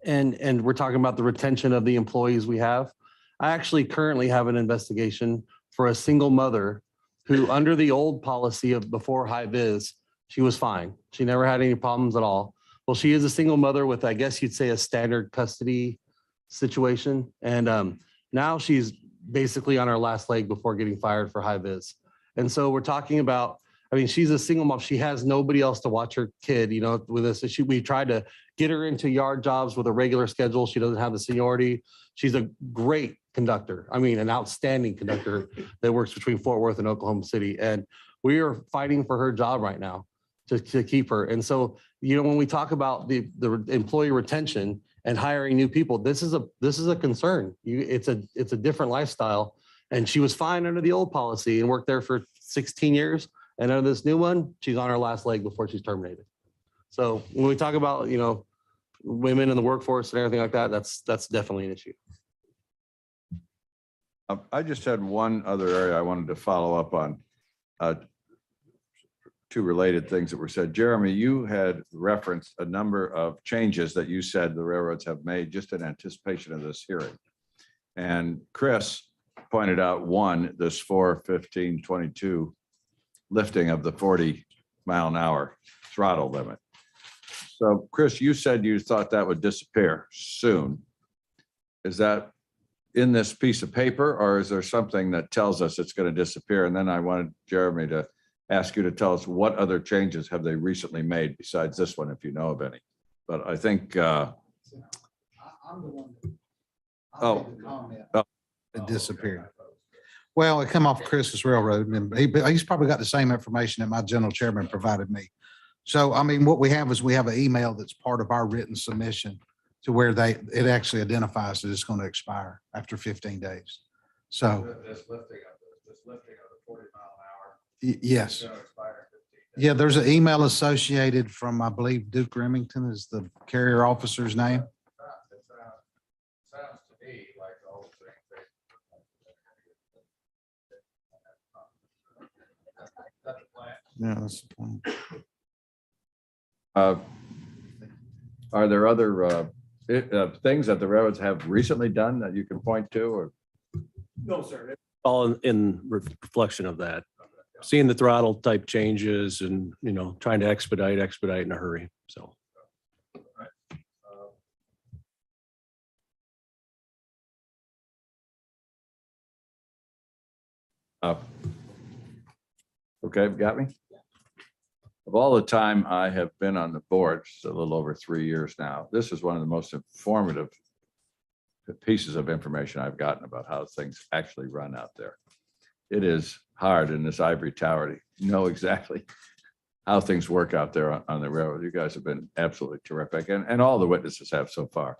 and we're talking about the retention of the employees we have. I actually currently have an investigation for a single mother who, under the old policy of before high vis, she was fine. She never had any problems at all. Well, she is a single mother with, I guess you'd say, a standard custody situation. And now she's basically on her last leg before getting fired for high vis. And so we're talking about, I mean, she's a single mom. She has nobody else to watch her kid, you know, with us. We tried to get her into yard jobs with a regular schedule. She doesn't have the seniority. She's a great conductor. I mean, an outstanding conductor that works between Fort Worth and Oklahoma City. And we are fighting for her job right now to keep her. And so, you know, when we talk about the employee retention and hiring new people, this is a concern. It's a different lifestyle. And she was fine under the old policy and worked there for 16 years. And under this new one, she's on her last leg before she's terminated. So when we talk about, you know, women in the workforce and everything like that, that's definitely an issue. I just had one other area I wanted to follow up on. 2 related things that were said. Jeremy, you had referenced a number of changes that you said the railroads have made just in anticipation of this hearing. And Chris pointed out one, this 4/15/22 lifting of the 40-mile-an-hour throttle limit. So Chris, you said you thought that would disappear soon. Is that in this piece of paper, or is there something that tells us it's going to disappear? And then I wanted Jeremy to ask you to tell us what other changes have they recently made besides this one, if you know of any. But I think I'm the one that it disappeared. Well, it come off Chris's railroad, and he's probably got the same information that my general chairman provided me. So, I mean, what we have is we have an email that's part of our written submission to where it actually identifies that it's going to expire after 15 days. So This lifting of the 40 mile an hour. yes. Yeah, there's an email associated from, I believe, Duke Remington is the carrier officer's name. Sounds to me like the whole thing. Yeah, that's the plan. Are there other things that the railroads have recently done that you can point to, or? No, sir. All in reflection of that. Seeing the throttle type changes and, trying to expedite in a hurry. So. Okay, got me? Of all the time I have been on the board, it's a little over 3 years now, this is one of the most informative pieces of information I've gotten about how things actually run out there. It is hard in this ivory tower to know exactly how things work out there on the railroad. You guys have been absolutely terrific, and all the witnesses have so far.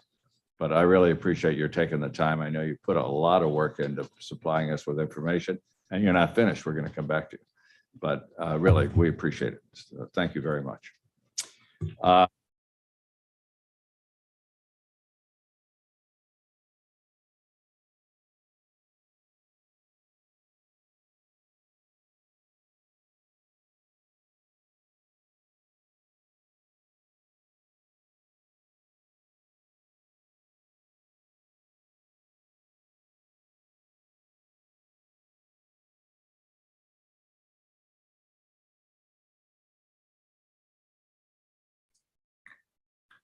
But I really appreciate your taking the time. I know you put a lot of work into supplying us with information, and you're not finished. We're going to come back to you. But really, we appreciate it. So thank you very much.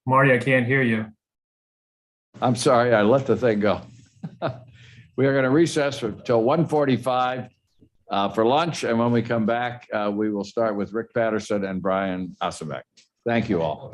Marty, I can't hear you. I'm sorry, I let the thing go. We are going to recess until 1:45 for lunch, and when we come back, we will start with Rick Patterson and Brian Osebeck. Thank you all.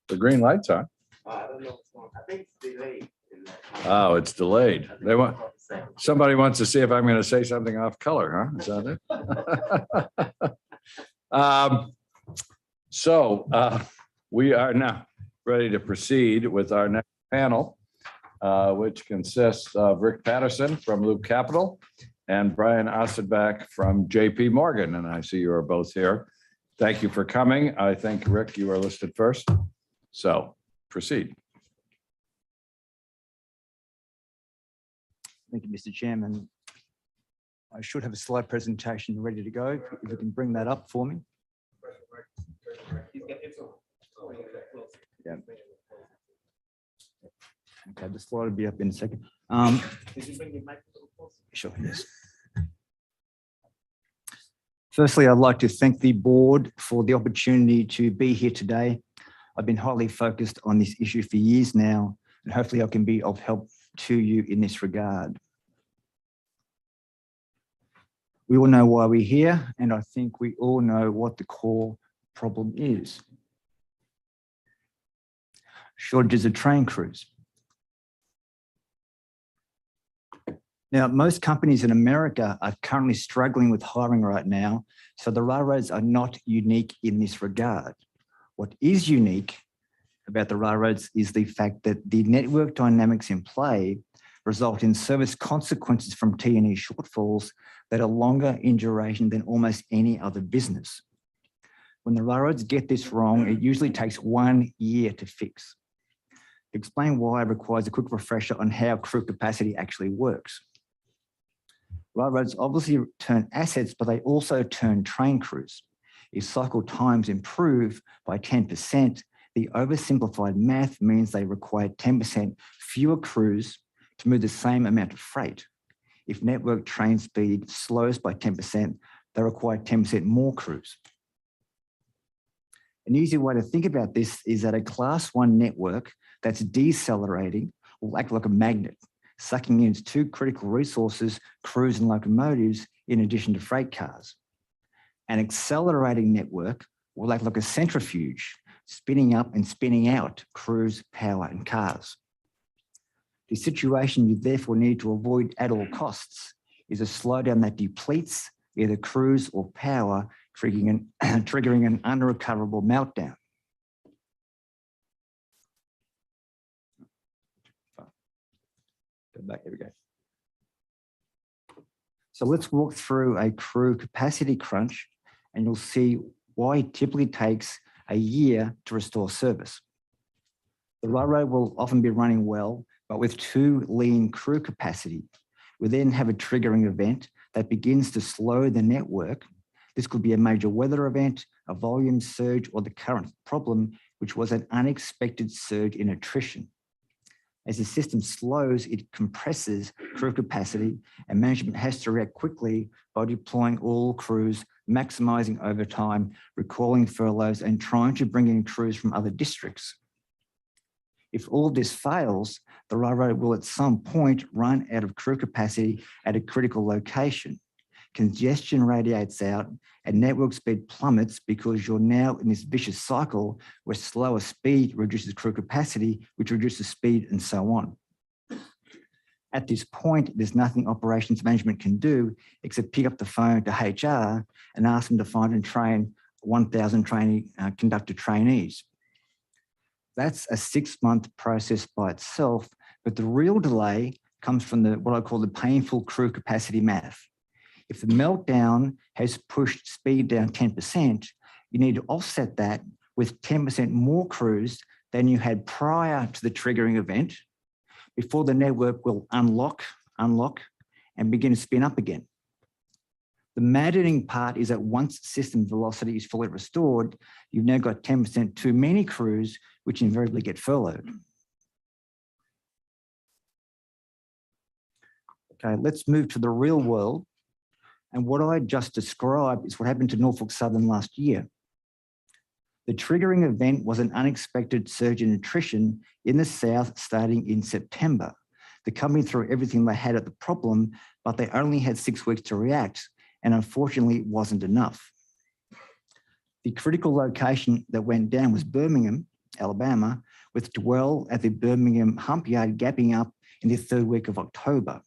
The green light's on. I don't know. I think it's delayed. Oh, it's delayed. Somebody wants to see if I'm going to say something off color, huh? Is that it? We are now ready to proceed with our next panel, which consists of Rick Patterson from Loop Capital and Brian Ossenbach from JP Morgan. And I see you are both here. Thank you for coming. I think, Rick, you are listed first. So proceed. Thank you, Mr. Chairman. I should have a slide presentation ready to go. If you can bring that up for me. Yeah. Okay, the slide will be up in a second. Sure, yes. Firstly, I'd like to thank the board for the opportunity to be here today. I've been highly focused on this issue for years now, and hopefully I can be of help to you in this regard. We all know why we're here, and I think we all know what the core problem is. Shortages of train crews. Now, most companies in America are currently struggling with hiring right now, so the railroads are not unique in this regard. What is unique about the railroads is the fact that the network dynamics in play result in service consequences from T&E shortfalls that are longer in duration than almost any other business. When the railroads get this wrong, it usually takes 1 year to fix. To explain why requires a quick refresher on how crew capacity actually works. Railroads obviously turn assets, but they also turn train crews. If cycle times improve by 10%, the oversimplified math means they require 10% fewer crews to move the same amount of freight. If network train speed slows by 10%, they require 10% more crews. An easy way to think about this is that a class 1 network that's decelerating will act like a magnet, sucking in its 2 critical resources, crews and locomotives, in addition to freight cars. An accelerating network will act like a centrifuge, spinning up and spinning out crews, power and cars. The situation you therefore need to avoid at all costs is a slowdown that depletes either crews or power, triggering an unrecoverable meltdown. Go back, here we go. So let's walk through a crew capacity crunch and you'll see why it typically takes a year to restore service. The railroad will often be running well, but with too lean crew capacity. We then have a triggering event that begins to slow the network. This could be a major weather event, a volume surge, or the current problem, which was an unexpected surge in attrition. As the system slows, it compresses crew capacity, and management has to react quickly by deploying all crews, maximizing overtime, recalling furloughs, and trying to bring in crews from other districts. If all this fails, the railroad will at some point run out of crew capacity at a critical location. Congestion radiates out and network speed plummets because you're now in this vicious cycle where slower speed reduces crew capacity, which reduces speed and so on. At this point, there's nothing operations management can do except pick up the phone to HR and ask them to find and train 1,000 conductor trainees. That's a 6-month process by itself, but the real delay comes from what I call the painful crew capacity math. If the meltdown has pushed speed down 10%, you need to offset that with 10% more crews than you had prior to the triggering event before the network will unlock, and begin to spin up again. The maddening part is that once system velocity is fully restored, you've now got 10% too many crews, which invariably get furloughed. Okay, let's move to the real world. And what I just described is what happened to Norfolk Southern last year. The triggering event was an unexpected surge in attrition in the South starting in September. The company threw everything they had at the problem, but they only had 6 weeks to react, and unfortunately it wasn't enough. The critical location that went down was Birmingham, Alabama, with dwell at the Birmingham hump yard gapping up in the third week of October.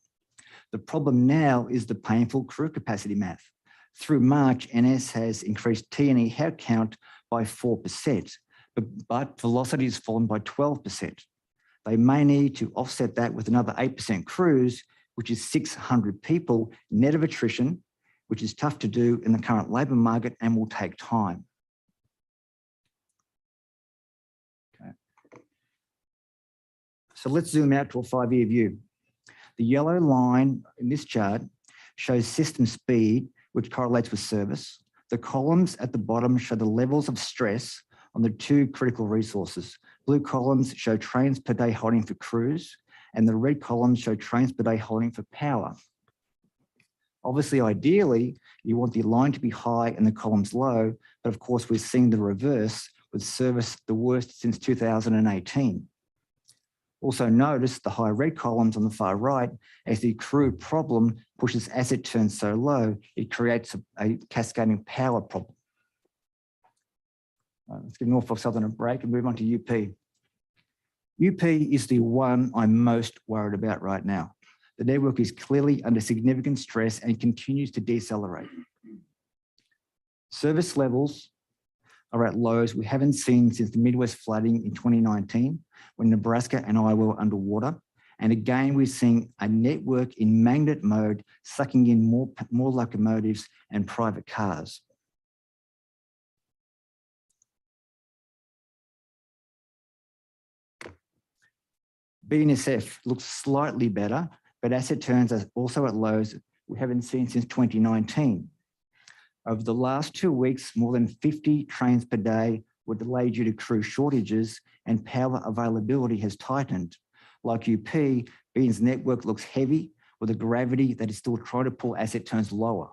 The problem now is the painful crew capacity math. Through March, NS has increased T&E headcount by 4%, but velocity has fallen by 12%. They may need to offset that with another 8% crews, which is 600 people net of attrition, which is tough to do in the current labour market and will take time. Okay. So let's zoom out to a 5-year view. The yellow line in this chart shows system speed, which correlates with service. The columns at the bottom show the levels of stress on the two critical resources. Blue columns show trains per day holding for crews, and the red columns show trains per day holding for power. Obviously, ideally, you want the line to be high and the columns low, but of course, we're seeing the reverse with service the worst since 2018. Also notice the high red columns on the far right, as the crew problem pushes asset turns so low, it creates a cascading power problem. Let's give Norfolk Southern a break and move on to UP. UP is the one I'm most worried about right now. The network is clearly under significant stress and continues to decelerate. Service levels are at lows we haven't seen since the Midwest flooding in 2019, when Nebraska and Iowa were underwater. And again, we're seeing a network in magnet mode, sucking in more locomotives and private cars. BNSF looks slightly better, but asset turns are also at lows we haven't seen since 2019. Over the last 2 weeks, more than 50 trains per day were delayed due to crew shortages, and power availability has tightened. Like UP, BN's network looks heavy with a gravity that is still trying to pull asset turns lower.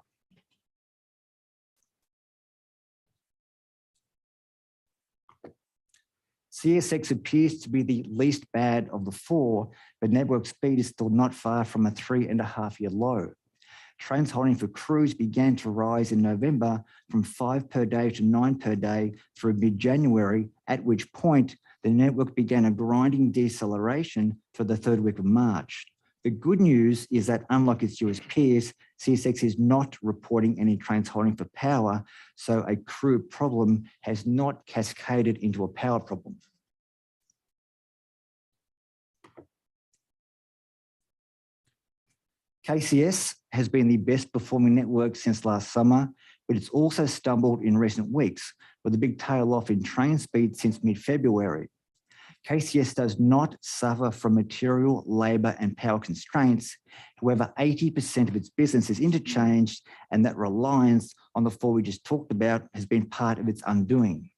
CSX appears to be the least bad of the four, but network speed is still not far from a 3.5-year low. Trains holding for crews began to rise in November from 5 per day to 9 per day through mid-January, at which point the network began a grinding deceleration for the third week of March. The good news is that unlike its US peers, CSX is not reporting any trains holding for power, so a crew problem has not cascaded into a power problem. KCS has been the best performing network since last summer, but it's also stumbled in recent weeks with a big tail off in train speed since mid-February. KCS does not suffer from material, labour and power constraints. However, 80% of its business is interchanged, and that reliance on the four we just talked about has been part of its undoing.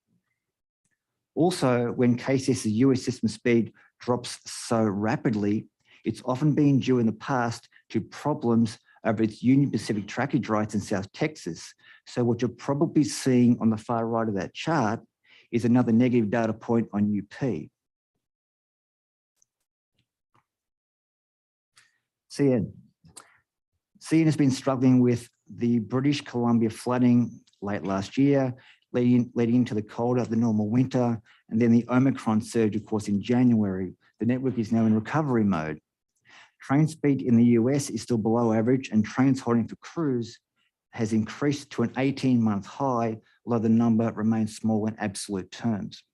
Also, when KCS's US system speed drops so rapidly, it's often been due in the past to problems over its Union Pacific trackage rights in South Texas. So what you're probably seeing on the far right of that chart is another negative data point on UP. CN. CN has been struggling with the British Columbia flooding late last year, leading into the colder than normal winter, and then the Omicron surge, of course, in January. The network is now in recovery mode. Train speed in the US is still below average, and trains holding for crews has increased to an 18-month high, although the number remains small in absolute terms.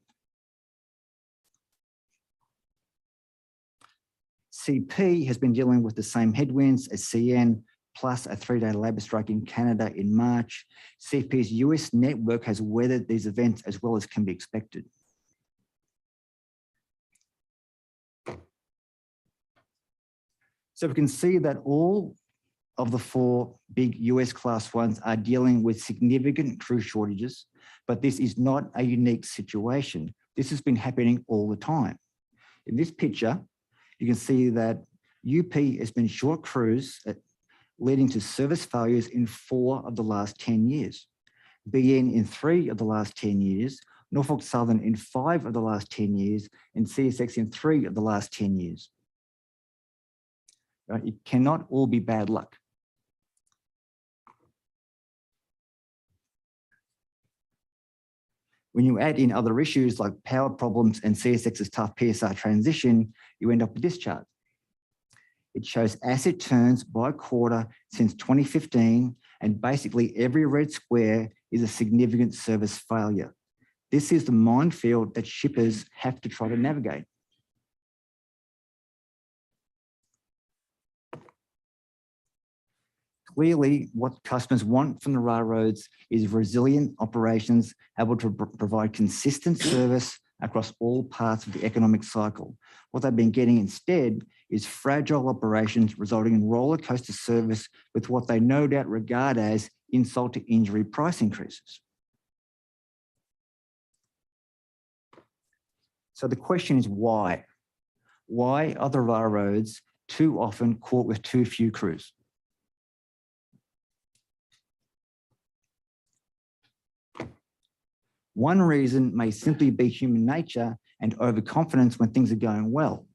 CP has been dealing with the same headwinds as CN, plus a 3-day labour strike in Canada in March. CP's US network has weathered these events as well as can be expected. So we can see that all of the four big US class ones are dealing with significant crew shortages, but this is not a unique situation. This has been happening all the time. In this picture, you can see that UP has been short crews, leading to service failures in 4 of the last 10 years. BN in 3 of the last 10 years, Norfolk Southern in 5 of the last 10 years, and CSX in 3 of the last 10 years. Right? It cannot all be bad luck. When you add in other issues like power problems and CSX's tough PSR transition, you end up with this chart. It shows asset turns by quarter since 2015, and basically every red square is a significant service failure. This is the minefield that shippers have to try to navigate. Clearly, what customers want from the railroads is resilient operations able to provide consistent service across all parts of the economic cycle. What they've been getting instead is fragile operations resulting in roller coaster service with what they no doubt regard as insult to injury price increases. So the question is why? Why are the railroads too often caught with too few crews? One reason may simply be human nature and overconfidence when things are going well.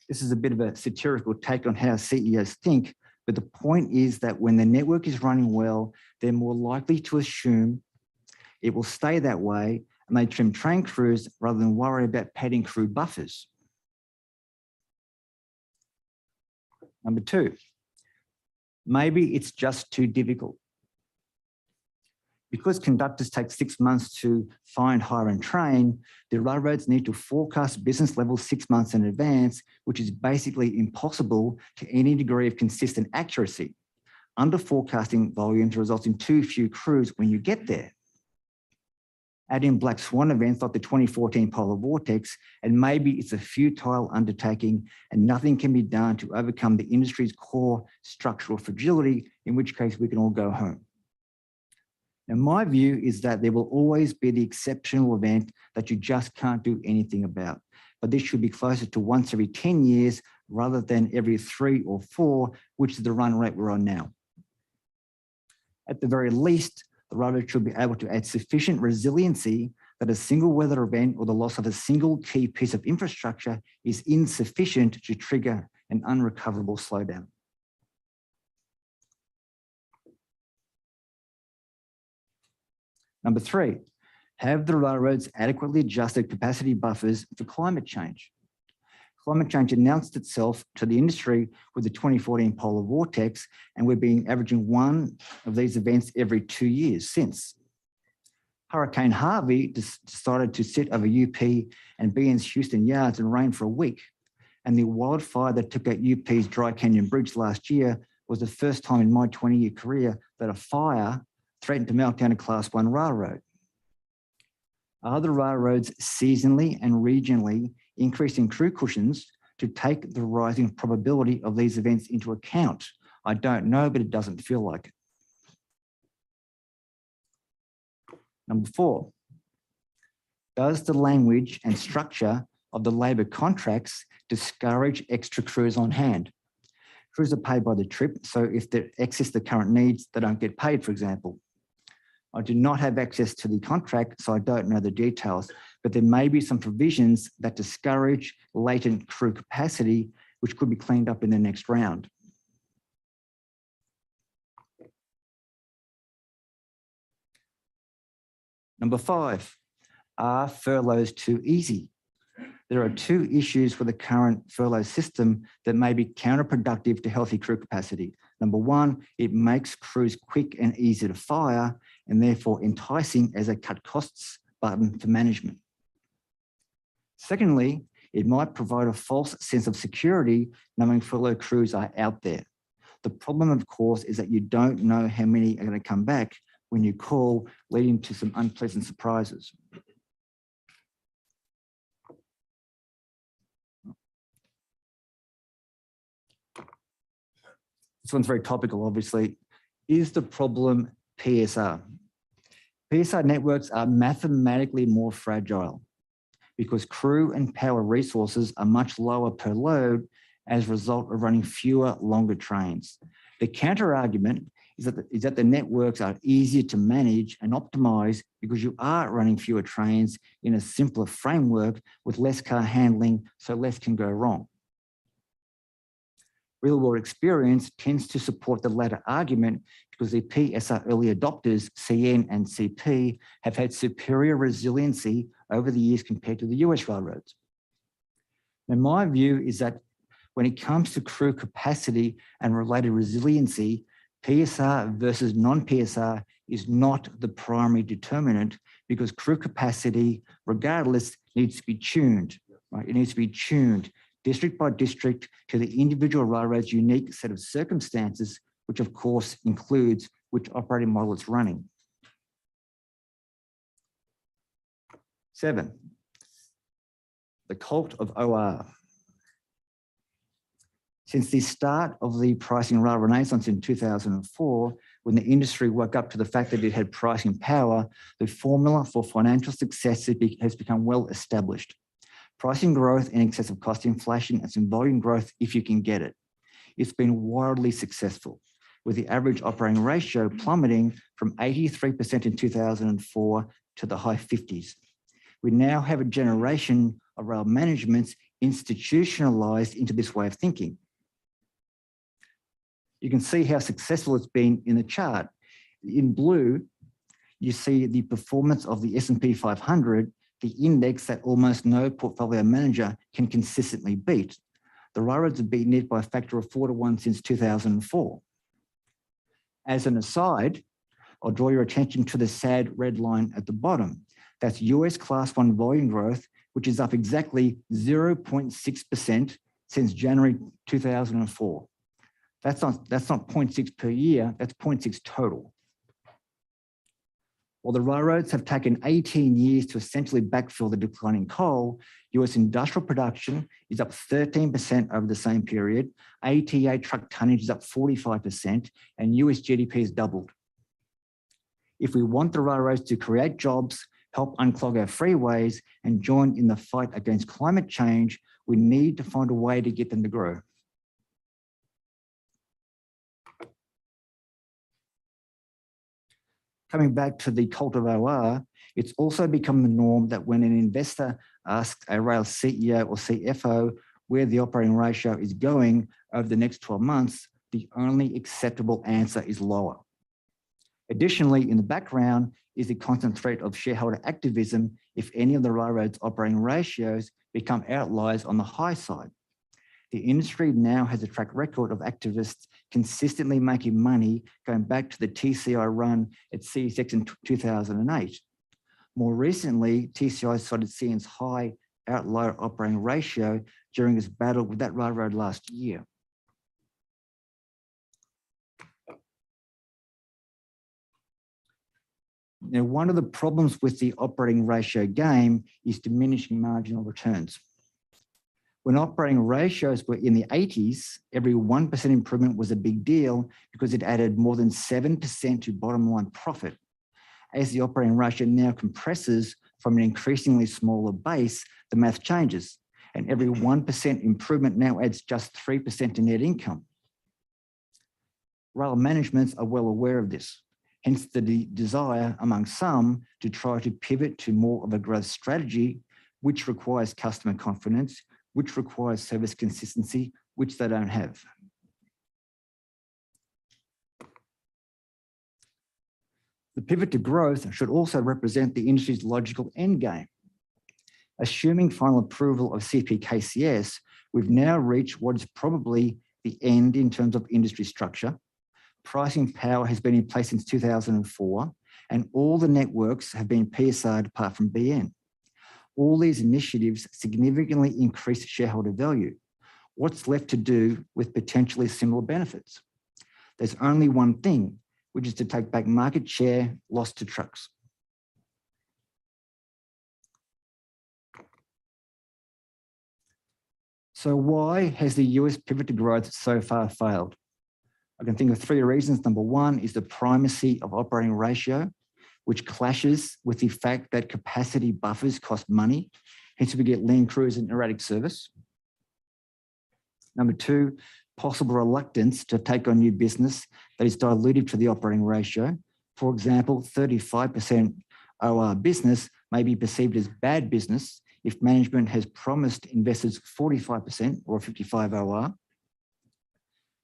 This is a bit of a satirical take on how CEOs think, but the point is that when the network is running well, they're more likely to assume it will stay that way, and they trim train crews rather than worry about padding crew buffers. Number two, maybe it's just too difficult. Because conductors take 6 months to find, hire, and train, the railroads need to forecast business levels 6 months in advance, which is basically impossible to any degree of consistent accuracy. Under forecasting volumes results in too few crews when you get there. Add in black swan events like the 2014 polar vortex, and maybe it's a futile undertaking and nothing can be done to overcome the industry's core structural fragility, in which case we can all go home. Now, my view is that there will always be the exceptional event that you just can't do anything about, but this should be closer to once every 10 years rather than every 3 or 4, which is the run rate we're on now. At the very least, the railroad should be able to add sufficient resiliency that a single weather event or the loss of a single key piece of infrastructure is insufficient to trigger an unrecoverable slowdown. Number 3, have the railroads adequately adjusted capacity buffers for climate change? Climate change announced itself to the industry with the 2014 polar vortex, and we've been averaging one of these events every 2 years since. Hurricane Harvey decided to sit over UP and BN's Houston yards and rain for a week. And the wildfire that took out UP's Dry Canyon Bridge last year was the first time in my 20-year career that a fire threatened to melt down a Class 1 railroad. Are the railroads seasonally and regionally increasing crew cushions to take the rising probability of these events into account? I don't know, but it doesn't feel like it. Number 4, does the language and structure of the labour contracts discourage extra crews on hand? Crews are paid by the trip, so if they excess the current needs, they don't get paid, for example. I do not have access to the contract, so I don't know the details, but there may be some provisions that discourage latent crew capacity, which could be cleaned up in the next round. Number 5, are furloughs too easy? There are 2 issues with the current furlough system that may be counterproductive to healthy crew capacity. Number 1, it makes crews quick and easy to fire, and therefore enticing as a cut costs button for management. Secondly, it might provide a false sense of security knowing furlough crews are out there. The problem, of course, is that you don't know how many are going to come back when you call, leading to some unpleasant surprises. This one's very topical, obviously. Is the problem PSR? PSR networks are mathematically more fragile because crew and power resources are much lower per load as a result of running fewer, longer trains. The counter argument is that the networks are easier to manage and optimize because you are running fewer trains in a simpler framework with less car handling, so less can go wrong. Real world experience tends to support the latter argument because the PSR early adopters, CN and CP, have had superior resiliency over the years compared to the US railroads. And my view is that when it comes to crew capacity and related resiliency, PSR versus non-PSR is not the primary determinant because crew capacity, regardless, needs to be tuned, right? It needs to be tuned district by district to the individual railroad's unique set of circumstances, which of course includes which operating model it's running. 7, the cult of OR. Since the start of the pricing rail renaissance in 2004, when the industry woke up to the fact that it had pricing power, the formula for financial success has become well established. Pricing growth in excess of cost inflation and some volume growth if you can get it. It's been wildly successful, with the average operating ratio plummeting from 83% in 2004 to the high 50s. We now have a generation of rail managements institutionalized into this way of thinking. You can see how successful it's been in the chart. In blue, you see the performance of the S&P 500, the index that almost no portfolio manager can consistently beat. The railroads have beaten it by a factor of 4 to 1 since 2004. As an aside, I'll draw your attention to the sad red line at the bottom. That's US Class 1 volume growth, which is up exactly 0.6% since January 2004. That's not 0.6 per year, that's 0.6 total. While the railroads have taken 18 years to essentially backfill the declining coal, US industrial production is up 13% over the same period, ATA truck tonnage is up 45%, and US GDP has doubled. If we want the railroads to create jobs, help unclog our freeways, and join in the fight against climate change, we need to find a way to get them to grow. Coming back to the cult of OR, it's also become the norm that when an investor asks a rail CEO or CFO where the operating ratio is going over the next 12 months, the only acceptable answer is lower. Additionally, in the background is the constant threat of shareholder activism if any of the railroad's operating ratios become outliers on the high side. The industry now has a track record of activists consistently making money going back to the TCI run at CSX in 2008. More recently, TCI cited CN's high outlier operating ratio during its battle with that railroad last year. Now, one of the problems with the operating ratio game is diminishing marginal returns. When operating ratios were in the 80s, every 1% improvement was a big deal because it added more than 7% to bottom line profit. As the operating ratio now compresses from an increasingly smaller base, the math changes, and every 1% improvement now adds just 3% to net income. Rail managements are well aware of this, hence the desire among some to try to pivot to more of a growth strategy, which requires customer confidence, which requires service consistency, which they don't have. The pivot to growth should also represent the industry's logical endgame. Assuming final approval of CPKCS, we've now reached what is probably the end in terms of industry structure. Pricing power has been in place since 2004, and all the networks have been PSR'd apart from BN. All these initiatives significantly increase shareholder value. What's left to do with potentially similar benefits? There's only one thing, which is to take back market share lost to trucks. So why has the US pivot to growth so far failed? I can think of 3 reasons. Number one is the primacy of operating ratio, which clashes with the fact that capacity buffers cost money. Hence we get lean crews and erratic service. Number 2, possible reluctance to take on new business that is dilutive to the operating ratio. For example, 35% OR business may be perceived as bad business if management has promised investors 45% or 55 OR.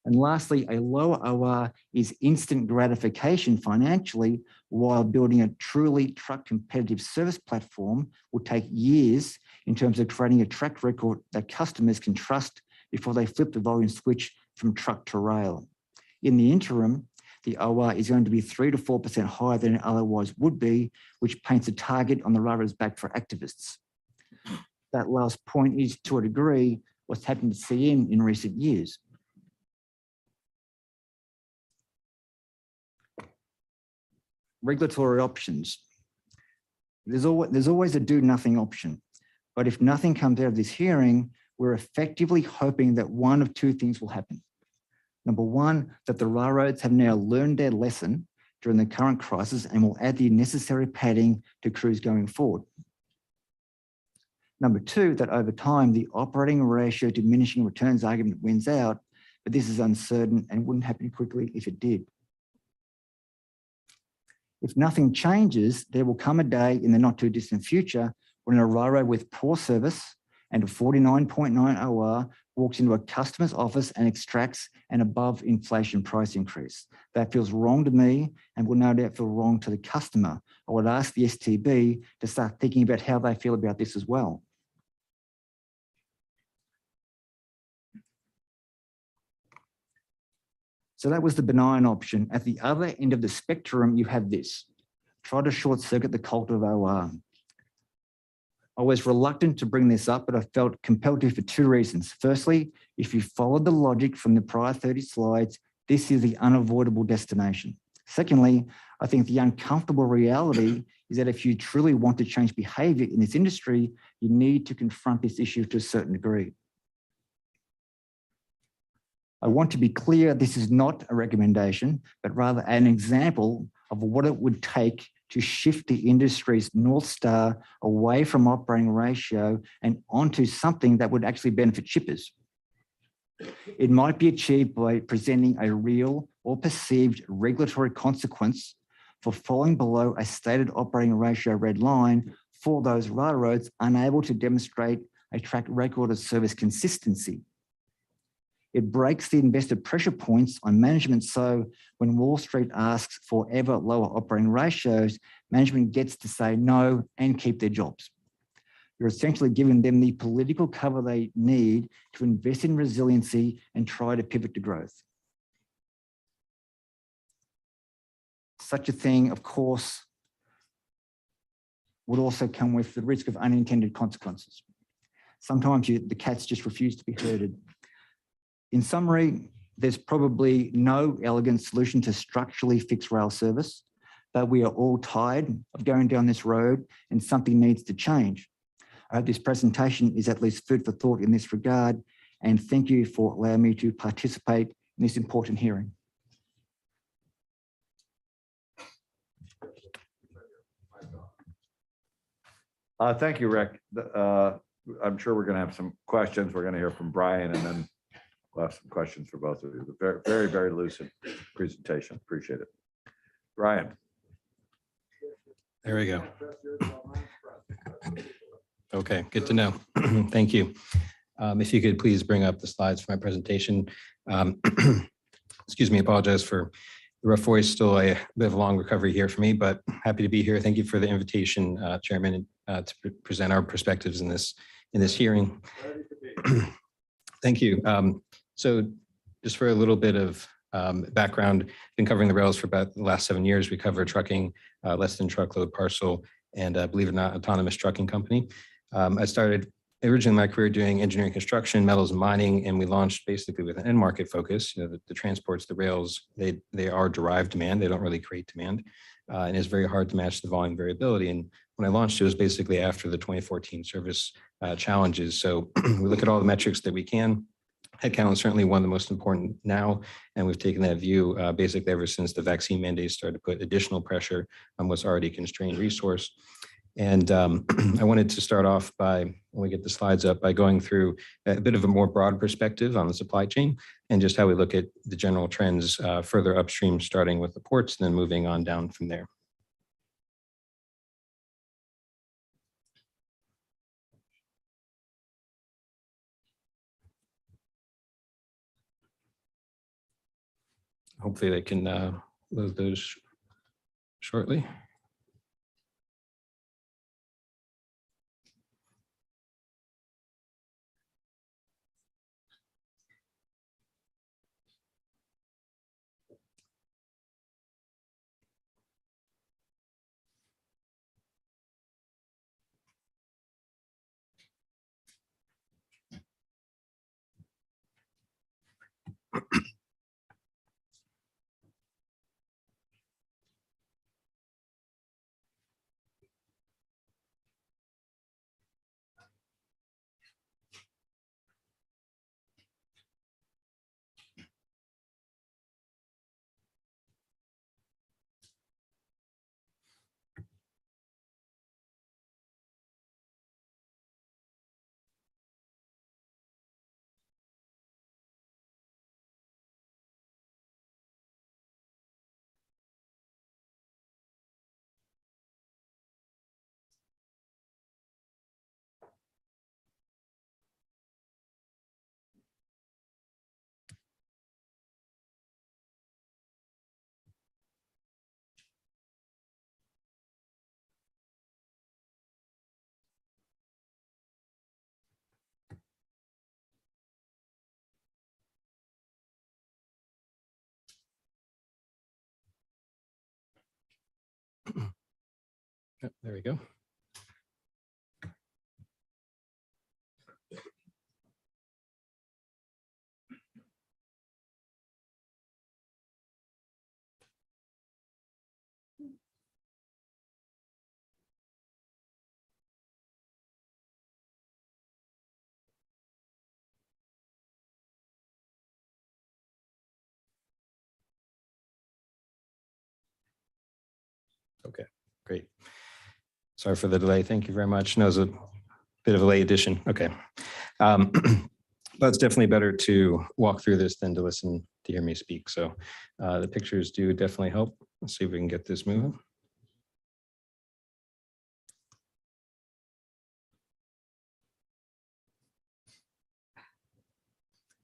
And lastly, a lower OR is instant gratification financially, while building a truly truck competitive service platform will take years in terms of creating a track record that customers can trust before they flip the volume switch from truck to rail. In the interim, the OR is going to be 3 to 4% higher than it otherwise would be, which paints a target on the railroad's back for activists. That last point is, to a degree, what's happened to CN in recent years. Regulatory options. There's always a do nothing option, but if nothing comes out of this hearing, we're effectively hoping that one of two things will happen. Number one, that the railroads have now learned their lesson during the current crisis and will add the necessary padding to crews going forward. Number two, that over time, the operating ratio diminishing returns argument wins out, but this is uncertain and wouldn't happen quickly if it did. If nothing changes, there will come a day in the not too distant future when a railroad with poor service and a 49.9 OR walks into a customer's office and extracts an above inflation price increase. That feels wrong to me and will no doubt feel wrong to the customer. I would ask the STB to start thinking about how they feel about this as well. So that was the benign option. At the other end of the spectrum, you have this. Try to short circuit the cult of OR. I was reluctant to bring this up, but I felt compelled to for two reasons. Firstly, if you followed the logic from the prior 30 slides, this is the unavoidable destination. Secondly, I think the uncomfortable reality is that if you truly want to change behavior in this industry, you need to confront this issue to a certain degree. I want to be clear, this is not a recommendation, but rather an example of what it would take to shift the industry's North Star away from operating ratio and onto something that would actually benefit shippers. It might be achieved by presenting a real or perceived regulatory consequence for falling below a stated operating ratio red line for those railroads unable to demonstrate a track record of service consistency. It breaks the investor pressure points on management, so when Wall Street asks for ever lower operating ratios, management gets to say no and keep their jobs. You're essentially giving them the political cover they need to invest in resiliency and try to pivot to growth. Such a thing, of course, would also come with the risk of unintended consequences. Sometimes the cats just refuse to be herded. In summary, there's probably no elegant solution to structurally fix rail service, but we are all tired of going down this road and something needs to change. I hope this presentation is at least food for thought in this regard, and thank you for allowing me to participate in this important hearing. Thank you, Rick. I'm sure we're going to have some questions. We're going to hear from Brian, and then we'll have some questions for both of you. Very, very, very lucid presentation. Appreciate it. Brian. There we go. Okay, good to know. Thank you. If you could please bring up the slides for my presentation. Excuse me, apologize for the rough voice. Still a bit of a long recovery here for me, but happy to be here. Thank you for the invitation, Chairman, to present our perspectives in this hearing. Thank you. So just for a little bit of background, been covering the rails for about the last 7 years. We cover trucking, less than truckload parcel, and believe it or not, autonomous trucking company. I started originally my career doing engineering construction, metals and mining, and we launched basically with an end market focus. You know, the transports, the rails, they are derived demand. They don't really create demand. And it's very hard to match the volume variability. And when I launched, it was basically after the 2014 service challenges. So we look at all the metrics that we can. Headcount is certainly one of the most important now, and we've taken that view basically ever since the vaccine mandates started to put additional pressure on what's already a constrained resource. And I wanted to start off by, when we get the slides up, by going through a bit of a more broad perspective on the supply chain and just how we look at the general trends further upstream, starting with the ports, and then moving on down from there. Hopefully they can load those shortly. Yep, there we go. Okay, great. Sorry for the delay. Thank you very much. No, it was a bit of a late addition. Okay. But it's definitely better to walk through this than to listen to hear me speak. So the pictures do definitely help. Let's see if we can get this moving.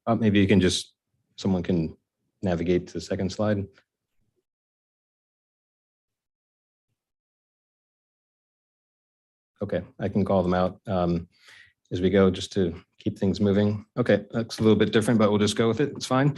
Maybe you can just, someone can navigate to the second slide. Okay, I can call them out as we go just to keep things moving. Okay, that's a little bit different, but we'll just go with it. It's fine.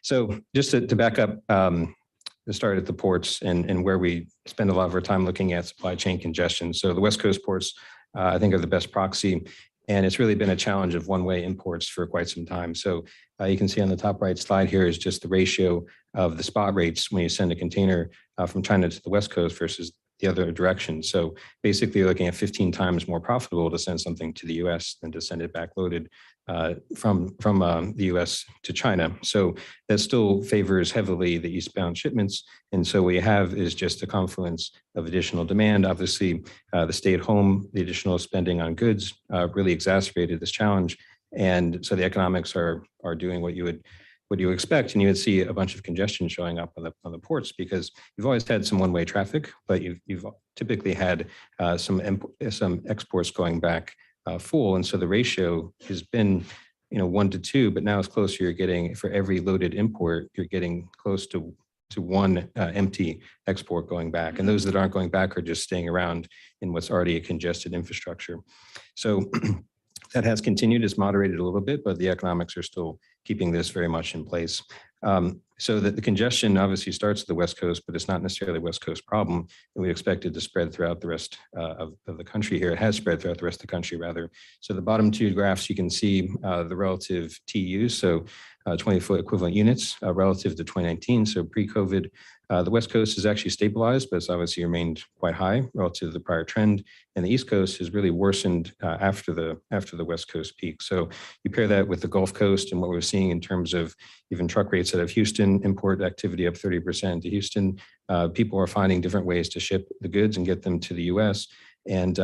So just to back up, to start at the ports and where we spend a lot of our time looking at supply chain congestion. So the West Coast ports, I think, are the best proxy. And it's really been a challenge of one-way imports for quite some time. So you can see on the top right slide here is just the ratio of the spot rates when you send a container from China to the West Coast versus the other direction. So basically you're looking at 15 times more profitable to send something to the US than to send it back loaded from the US to China. So that still favors heavily the eastbound shipments. And so what you have is just a confluence of additional demand. Obviously, the stay at home, the additional spending on goods really exacerbated this challenge. And so the economics are doing what you expect, and you would see a bunch of congestion showing up on the ports because you've always had some one-way traffic, but you've typically had some exports going back full, and so the ratio has been 1 to 2, but now it's closer. You're getting, for every loaded import, you're getting close to one empty export going back, and those that aren't going back are just staying around in what's already a congested infrastructure. So that has continued. It's moderated a little bit, but the economics are still keeping this very much in place. So that the congestion obviously starts at the West Coast, but it's not necessarily a West Coast problem. And we expect it to spread throughout the rest of the country here. It has spread throughout the rest of the country, rather. So the bottom two graphs, you can see the relative TUs, so 20-foot equivalent units relative to 2019. So pre-COVID, the West Coast has actually stabilized, but it's obviously remained quite high relative to the prior trend. And the East Coast has really worsened after the West Coast peak. So you pair that with the Gulf Coast and what we're seeing in terms of even truck rates out of Houston, import activity up 30% to Houston. People are finding different ways to ship the goods and get them to the US. And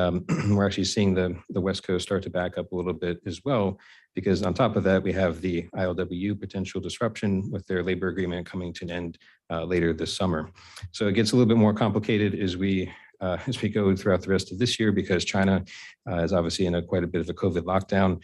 we're actually seeing the West Coast start to back up a little bit as well, because on top of that, we have the ILWU potential disruption with their labor agreement coming to an end later this summer. So it gets a little bit more complicated as we go throughout the rest of this year, because China is obviously in quite a bit of a COVID lockdown.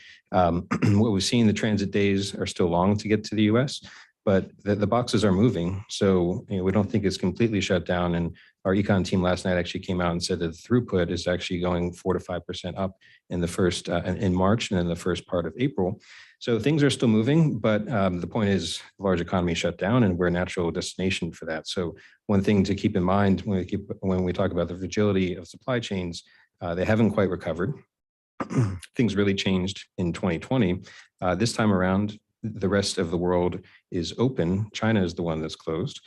What we've seen, the transit days are still long to get to the US, but the boxes are moving. So we don't think it's completely shut down. And our econ team last night actually came out and said that the throughput is actually going 4 to 5% up in the first in March and in the first part of April. So things are still moving, but the point is the large economy shut down and we're a natural destination for that. So one thing to keep in mind when we talk about the fragility of supply chains, they haven't quite recovered. Things really changed in 2020. This time around, the rest of the world is open. China is the one that's closed.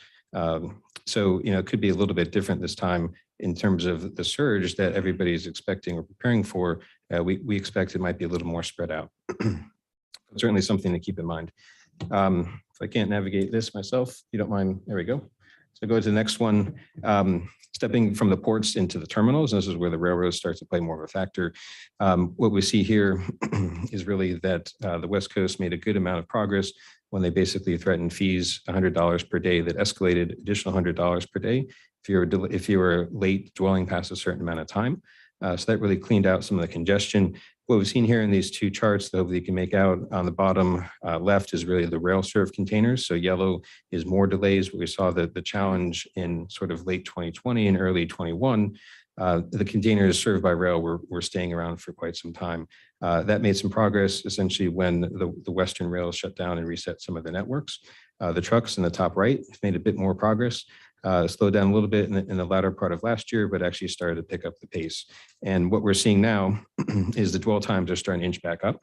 So, it could be a little bit different this time in terms of the surge that everybody's expecting or preparing for. We expect it might be a little more spread out. Certainly something to keep in mind. If I can't navigate this myself, if you don't mind, there we go. So go to the next one. Stepping from the ports into the terminals, this is where the railroads start to play more of a factor. What we see here is really that the West Coast made a good amount of progress when they basically threatened fees $100 per day that escalated additional $100 per day if you were late dwelling past a certain amount of time. So that really cleaned out some of the congestion. What we've seen here in these two charts, though, that you can make out on the bottom left is really the rail serve containers. So yellow is more delays. We saw the challenge in sort of late 2020 and early 21. The containers served by rail were staying around for quite some time. That made some progress essentially when the Western rails shut down and reset some of the networks. The trucks in the top right made a bit more progress. Slowed down a little bit in the latter part of last year, but actually started to pick up the pace. And what we're seeing now is the dwell times are starting to inch back up.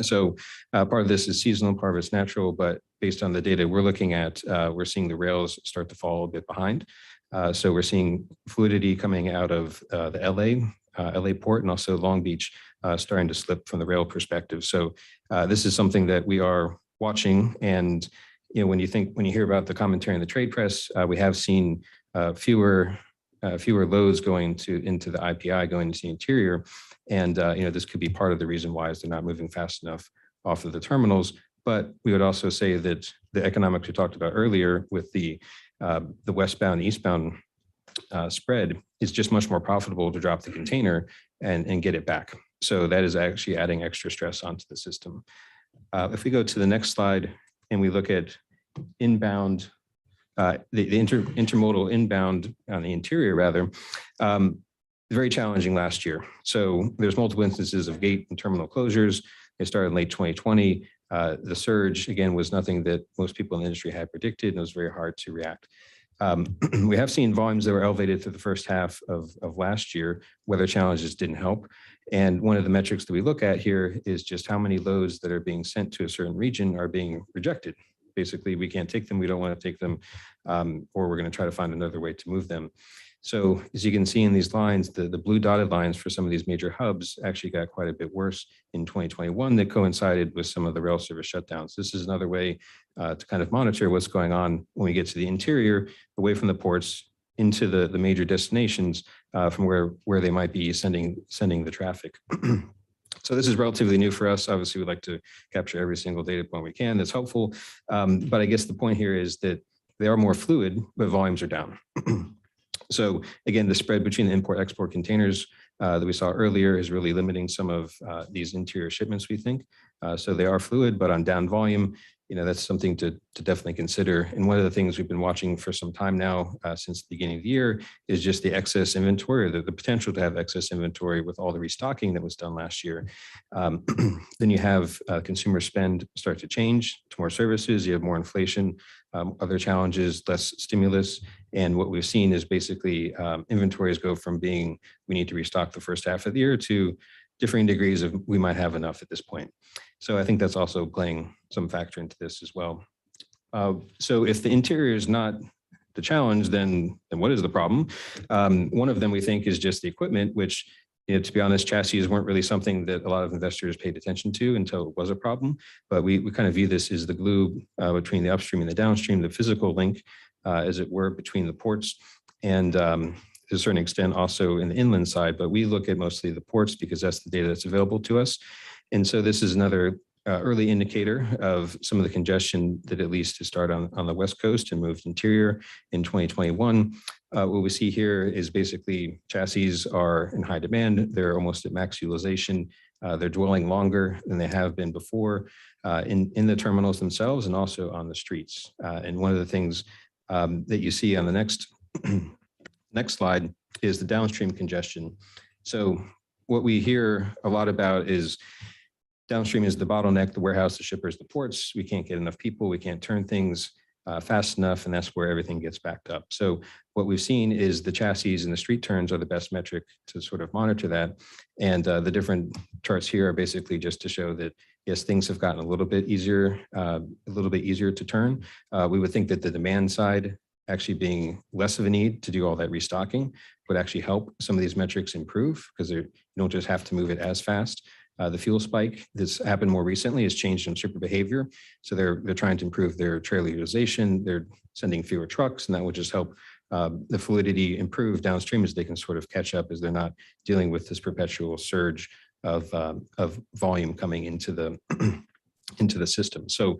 So part of this is seasonal, part of it's natural, but based on the data we're looking at, we're seeing the rails start to fall a bit behind. So we're seeing fluidity coming out of the LA port and also Long Beach starting to slip from the rail perspective. So this is something that we are watching. And when you hear about the commentary in the trade press, we have seen fewer loads going into the IPI going into the interior, and this could be part of the reason why is they're not moving fast enough off of the terminals. But we would also say that the economics we talked about earlier with the westbound eastbound spread is just much more profitable to drop the container and get it back. So that is actually adding extra stress onto the system. If we go to the next slide, and we look at inbound, the intermodal inbound on the interior rather, very challenging last year. So there's multiple instances of gate and terminal closures. They started in late 2020. The surge, again, was nothing that most people in the industry had predicted, and it was very hard to react. We have seen volumes that were elevated through the first half of last year. Weather challenges didn't help. And one of the metrics that we look at here is just how many loads that are being sent to a certain region are being rejected. Basically, we can't take them, we don't want to take them, or we're going to try to find another way to move them. So as you can see in these lines, the blue dotted lines for some of these major hubs actually got quite a bit worse in 2021 that coincided with some of the rail service shutdowns. This is another way to kind of monitor what's going on when we get to the interior, away from the ports, into the major destinations from where they might be sending the traffic. So this is relatively new for us. Obviously, we'd like to capture every single data point we can that's helpful. But I guess the point here is that they are more fluid, but volumes are down. So again, the spread between the import-export containers that we saw earlier is really limiting some of these interior shipments, we think. So they are fluid, but on down volume, that's something to definitely consider. And one of the things we've been watching for some time now, since the beginning of the year, is just the excess inventory, or the potential to have excess inventory with all the restocking that was done last year. Then you have consumer spend start to change to more services. You have more inflation, other challenges, less stimulus. And what we've seen is basically inventories go from being, we need to restock the first half of the year, to differing degrees of we might have enough at this point. So I think that's also playing some factor into this as well. So if the interior is not the challenge, then what is the problem? One of them we think is just the equipment, which, to be honest, chassis weren't really something that a lot of investors paid attention to until it was a problem. But we kind of view this as the glue between the upstream and the downstream, the physical link, as it were, between the ports and to a certain extent also in the inland side, but we look at mostly the ports because that's the data that's available to us. And so this is another early indicator of some of the congestion that at least has started on the West Coast and moved interior in 2021. What we see here is basically chassis are in high demand. They're almost at max utilization. They're dwelling longer than they have been before in the terminals themselves and also on the streets. And one of the things that you see on the next slide is the downstream congestion. So what we hear a lot about is downstream is the bottleneck, the warehouse, the shippers, the ports. We can't get enough people. We can't turn things fast enough, and that's where everything gets backed up. So what we've seen is the chassis and the street turns are the best metric to sort of monitor that. And the different charts here are basically just to show that, yes, things have gotten a little bit easier to turn. We would think that the demand side actually being less of a need to do all that restocking would actually help some of these metrics improve because you don't just have to move it as fast. The fuel spike that's happened more recently has changed some shipper behavior. So they're trying to improve their trailer utilization. They're sending fewer trucks, and that would just help the fluidity improve downstream as they can sort of catch up as they're not dealing with this perpetual surge of volume coming into the into the system. So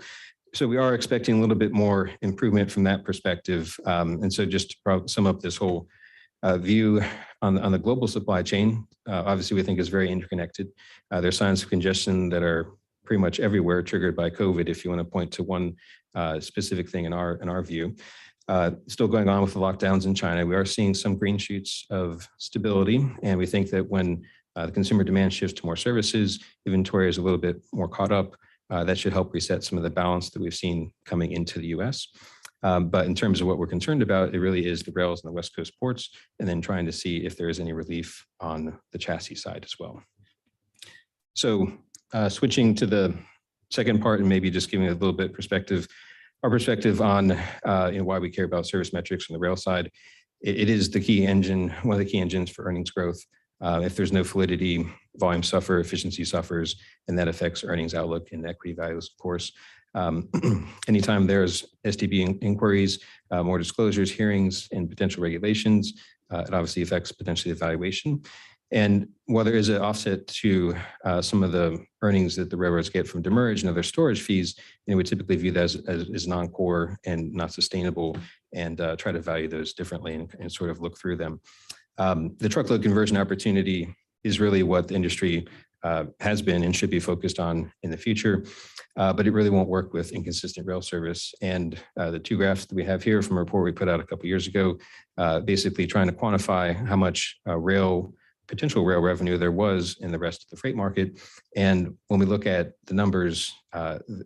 we are expecting a little bit more improvement from that perspective. And so just to sum up this whole view on the global supply chain, obviously we think is very interconnected. There's signs of congestion that are pretty much everywhere triggered by COVID, if you want to point to one specific thing in our view. Still going on with the lockdowns in China. We are seeing some green shoots of stability, and we think that when the consumer demand shifts to more services, inventory is a little bit more caught up. That should help reset some of the balance that we've seen coming into the US. But in terms of what we're concerned about, it really is the rails and the West Coast ports, and then trying to see if there is any relief on the chassis side as well. So switching to the second part and maybe just giving a little bit perspective, our perspective on why we care about service metrics on the rail side. It is the key engine, one of the key engines for earnings growth. If there's no fluidity, volume suffer, efficiency suffers, and that affects earnings outlook and equity values, of course. Anytime there's STB inquiries, more disclosures, hearings, and potential regulations, it obviously affects potentially the valuation. And while there is an offset to some of the earnings that the railroads get from demurrage and other storage fees, we typically view that as non-core and not sustainable, and try to value those differently and sort of look through them. The truckload conversion opportunity is really what the industry has been and should be focused on in the future, but it really won't work with inconsistent rail service. And the two graphs that we have here from a report we put out a couple of years ago, basically trying to quantify how much potential rail revenue there was in the rest of the freight market. And when we look at the numbers,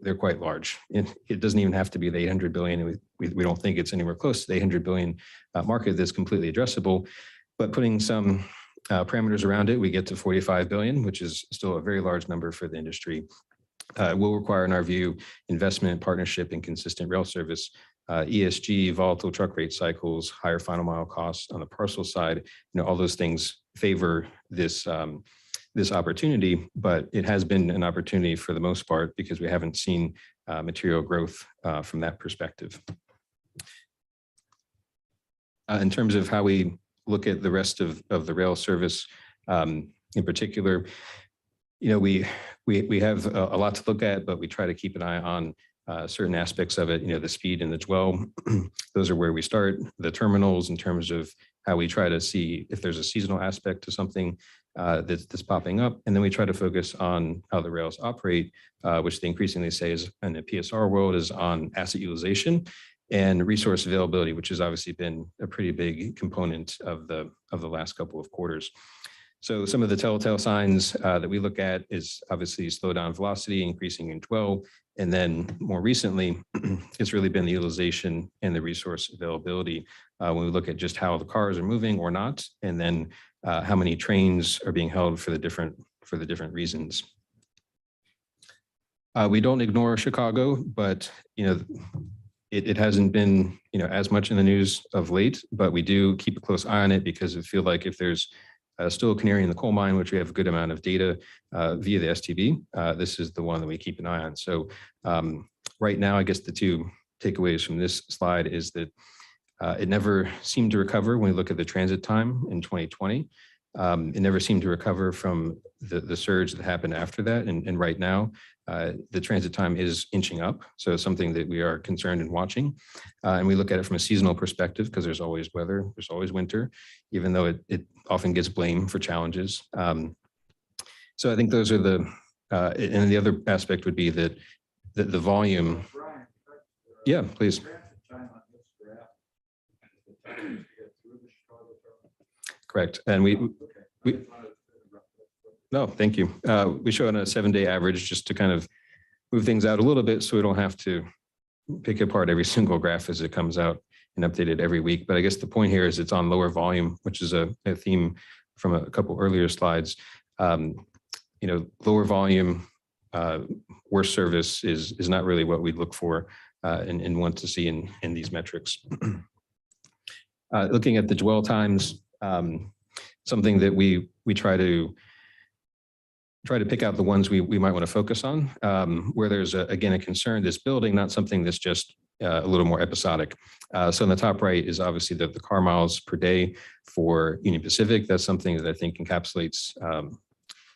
they're quite large. It doesn't even have to be the 800 billion. We don't think it's anywhere close to the 800 billion market that's completely addressable. But putting some parameters around it, we get to 45 billion, which is still a very large number for the industry. It will require, in our view, investment, partnership, and consistent rail service. ESG, volatile truck rate cycles, higher final mile costs on the parcel side, all those things favor this opportunity, but it has been an opportunity for the most part because we haven't seen material growth from that perspective. In terms of how we look at the rest of the rail service in particular, we have a lot to look at, but we try to keep an eye on certain aspects of it, the speed and the dwell. Those are where we start. The terminals, in terms of how we try to see if there's a seasonal aspect to something that's popping up. And then we try to focus on how the rails operate, which they increasingly say is in the PSR world is on asset utilization and resource availability, which has obviously been a pretty big component of the last couple of quarters. So some of the telltale signs that we look at is obviously slow down velocity, increasing in dwell. And then more recently, it's really been the utilization and the resource availability when we look at just how the cars are moving or not, and then how many trains are being held for the different reasons. We don't ignore Chicago, but it hasn't been as much in the news of late, but we do keep a close eye on it because we feel like if there's still a canary in the coal mine, which we have a good amount of data via the STB, this is the one that we keep an eye on. So right now, I guess the two takeaways from this slide is that it never seemed to recover when we look at the transit time in 2020. It never seemed to recover from the surge that happened after that. And right now, the transit time is inching up. So it's something that we are concerned and watching. And we look at it from a seasonal perspective because there's always weather, there's always winter, even though it often gets blamed for challenges. So I think those are the, and the other aspect would be that the volume. Yeah, please. Correct. And we no, thank you. We show on a 7-day average just to kind of move things out a little bit so we don't have to pick apart every single graph as it comes out and update it every week. But I guess the point here is it's on lower volume, which is a theme from a couple earlier slides. Lower volume, worse service is not really what we look for and want to see in these metrics. Looking at the dwell times, something that we try to pick out the ones we might want to focus on, where there's again a concern, this building, not something that's just a little more episodic. So in the top right is obviously the car miles per day for Union Pacific. That's something that I think encapsulates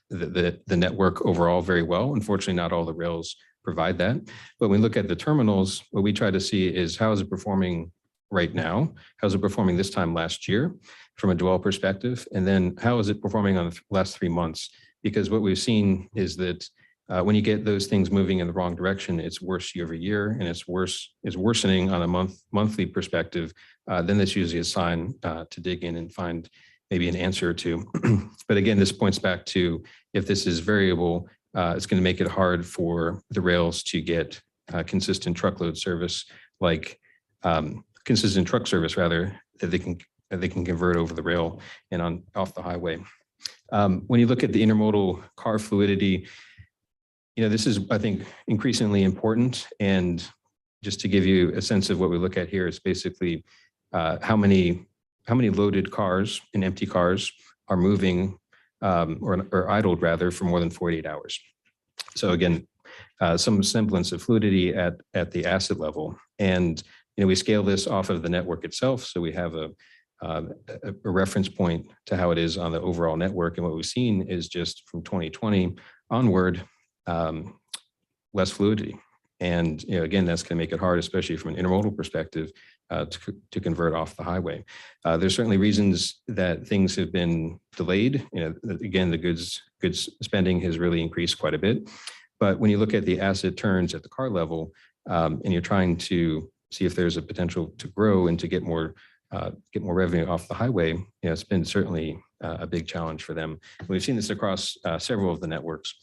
the network overall very well. Unfortunately, not all the rails provide that. But when we look at the terminals, what we try to see is how is it performing right now? How's it performing this time last year from a dwell perspective? And then how is it performing on the last 3 months? Because what we've seen is that when you get those things moving in the wrong direction, it's worse year over year, and it's worsening on a monthly perspective. Then that's usually a sign to dig in and find maybe an answer or two. But again, this points back to if this is variable, it's going to make it hard for the rails to get consistent truckload service, like consistent truck service rather, that they can convert over the rail and off the highway. When you look at the intermodal car fluidity, this is, I think, increasingly important. And just to give you a sense of what we look at here, it's basically how many loaded cars and empty cars are moving or idled rather for more than 48 hours. So again, some semblance of fluidity at the asset level. And we scale this off of the network itself. So we have a reference point to how it is on the overall network. And what we've seen is just from 2020 onward, less fluidity. And again, that's going to make it hard, especially from an intermodal perspective, to convert off the highway. There's certainly reasons that things have been delayed. Again, the goods spending has really increased quite a bit. But when you look at the asset turns at the car level, and you're trying to see if there's a potential to grow and to get more revenue off the highway, it's been certainly a big challenge for them. And we've seen this across several of the networks.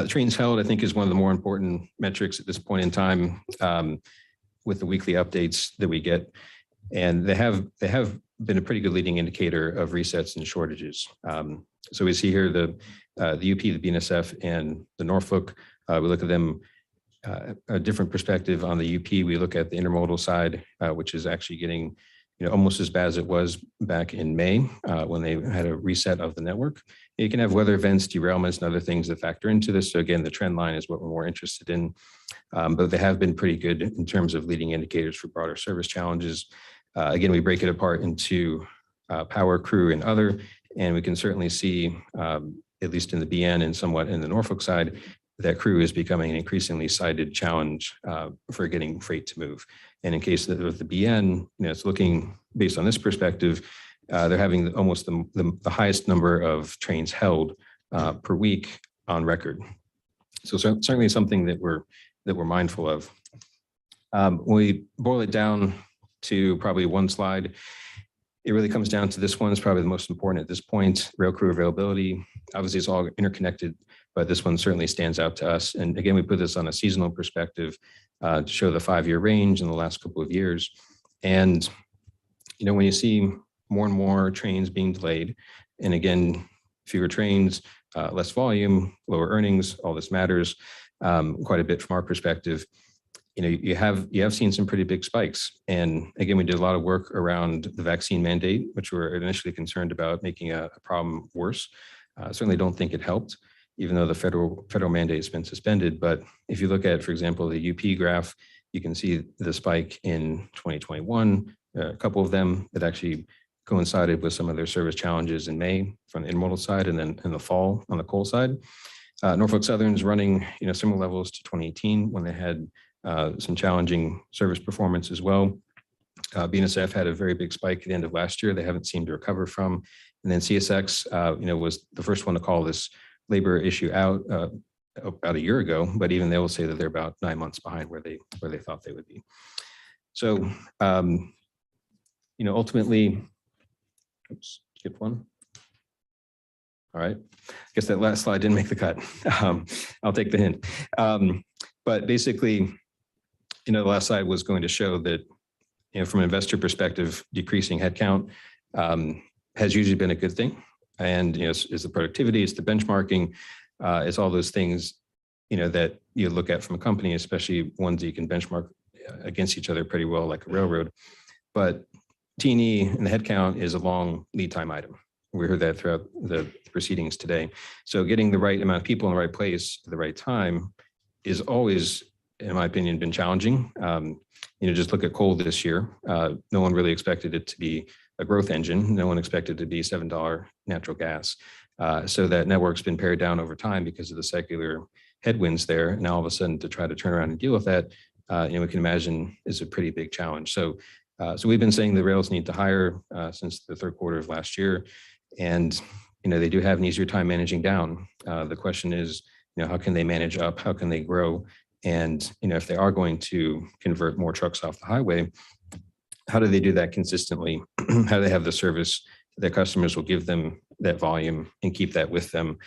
Trains held, I think, is one of the more important metrics at this point in time with the weekly updates that we get. And they have been a pretty good leading indicator of resets and shortages. So we see here the UP, the BNSF, and the Norfolk. We look at them a different perspective on the UP. We look at the intermodal side, which is actually getting almost as bad as it was back in May when they had a reset of the network. You can have weather events, derailments, and other things that factor into this. So again, the trend line is what we're more interested in. But they have been pretty good in terms of leading indicators for broader service challenges. Again, we break it apart into power, crew, and other. And we can certainly see, at least in the BN and somewhat in the Norfolk side, that crew is becoming an increasingly cited challenge for getting freight to move. And in case of the BN, it's looking based on this perspective, they're having almost the highest number of trains held per week on record. So certainly something that we're mindful of. When we boil it down to probably one slide, it really comes down to this one is probably the most important at this point, rail crew availability. Obviously, it's all interconnected, but this one certainly stands out to us. And again, we put this on a seasonal perspective to show the 5-year range in the last couple of years. And, when you see more and more trains being delayed, and again, fewer trains, less volume, lower earnings, all this matters quite a bit from our perspective. You have seen some pretty big spikes. And again, we did a lot of work around the vaccine mandate, which we were initially concerned about making a problem worse. Certainly don't think it helped, even though the federal mandate has been suspended. But if you look at, for example, the UP graph, you can see the spike in 2021, a couple of them that actually coincided with some of their service challenges in May from the intermodal side, and then in the fall on the coal side. Norfolk Southern's running similar levels to 2018 when they had some challenging service performance as well. BNSF had a very big spike at the end of last year. They haven't seemed to recover from. And then CSX, was the first one to call this labor issue out about a year ago, but even they will say that they're about 9 months behind where they thought they would be. So, ultimately, oops, skip one. All right, I guess that last slide didn't make the cut. I'll take the hint. But basically, the last slide was going to show that, from an investor perspective, decreasing headcount has usually been a good thing. And, it's the productivity, it's the benchmarking, it's all those things, that you look at from a company, especially ones that you can benchmark against each other pretty well, like a railroad. But T&E and the headcount is a long lead time item. We heard that throughout the proceedings today. So getting the right amount of people in the right place at the right time is always, in my opinion, been challenging. Just look at coal this year. No one really expected it to be a growth engine. No one expected it to be $7 natural gas. So that network's been pared down over time because of the secular headwinds there. And all of a sudden to try to turn around and deal with that, we can imagine is a pretty big challenge. So we've been saying the rails need to hire since the third quarter of last year. And, they do have an easier time managing down. The question is, how can they manage up? How can they grow? And, if they are going to convert more trucks off the highway, how do they do that consistently? How do they have the service that customers will give them that volume and keep that with them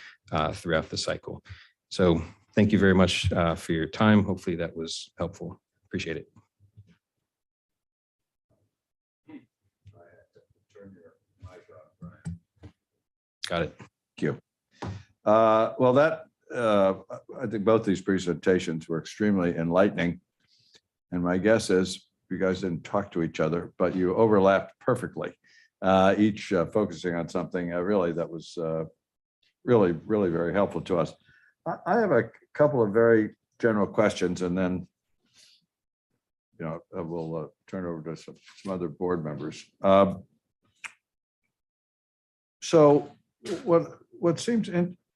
throughout the cycle? So thank you very much for your time. Hopefully that was helpful. Appreciate it. Got it. Thank you. I think both these presentations were extremely enlightening. And my guess is you guys didn't talk to each other, but you overlapped perfectly, each focusing on something really that was really very helpful to us. I have a couple of very general questions, and then we'll turn over to some other board members. So what seems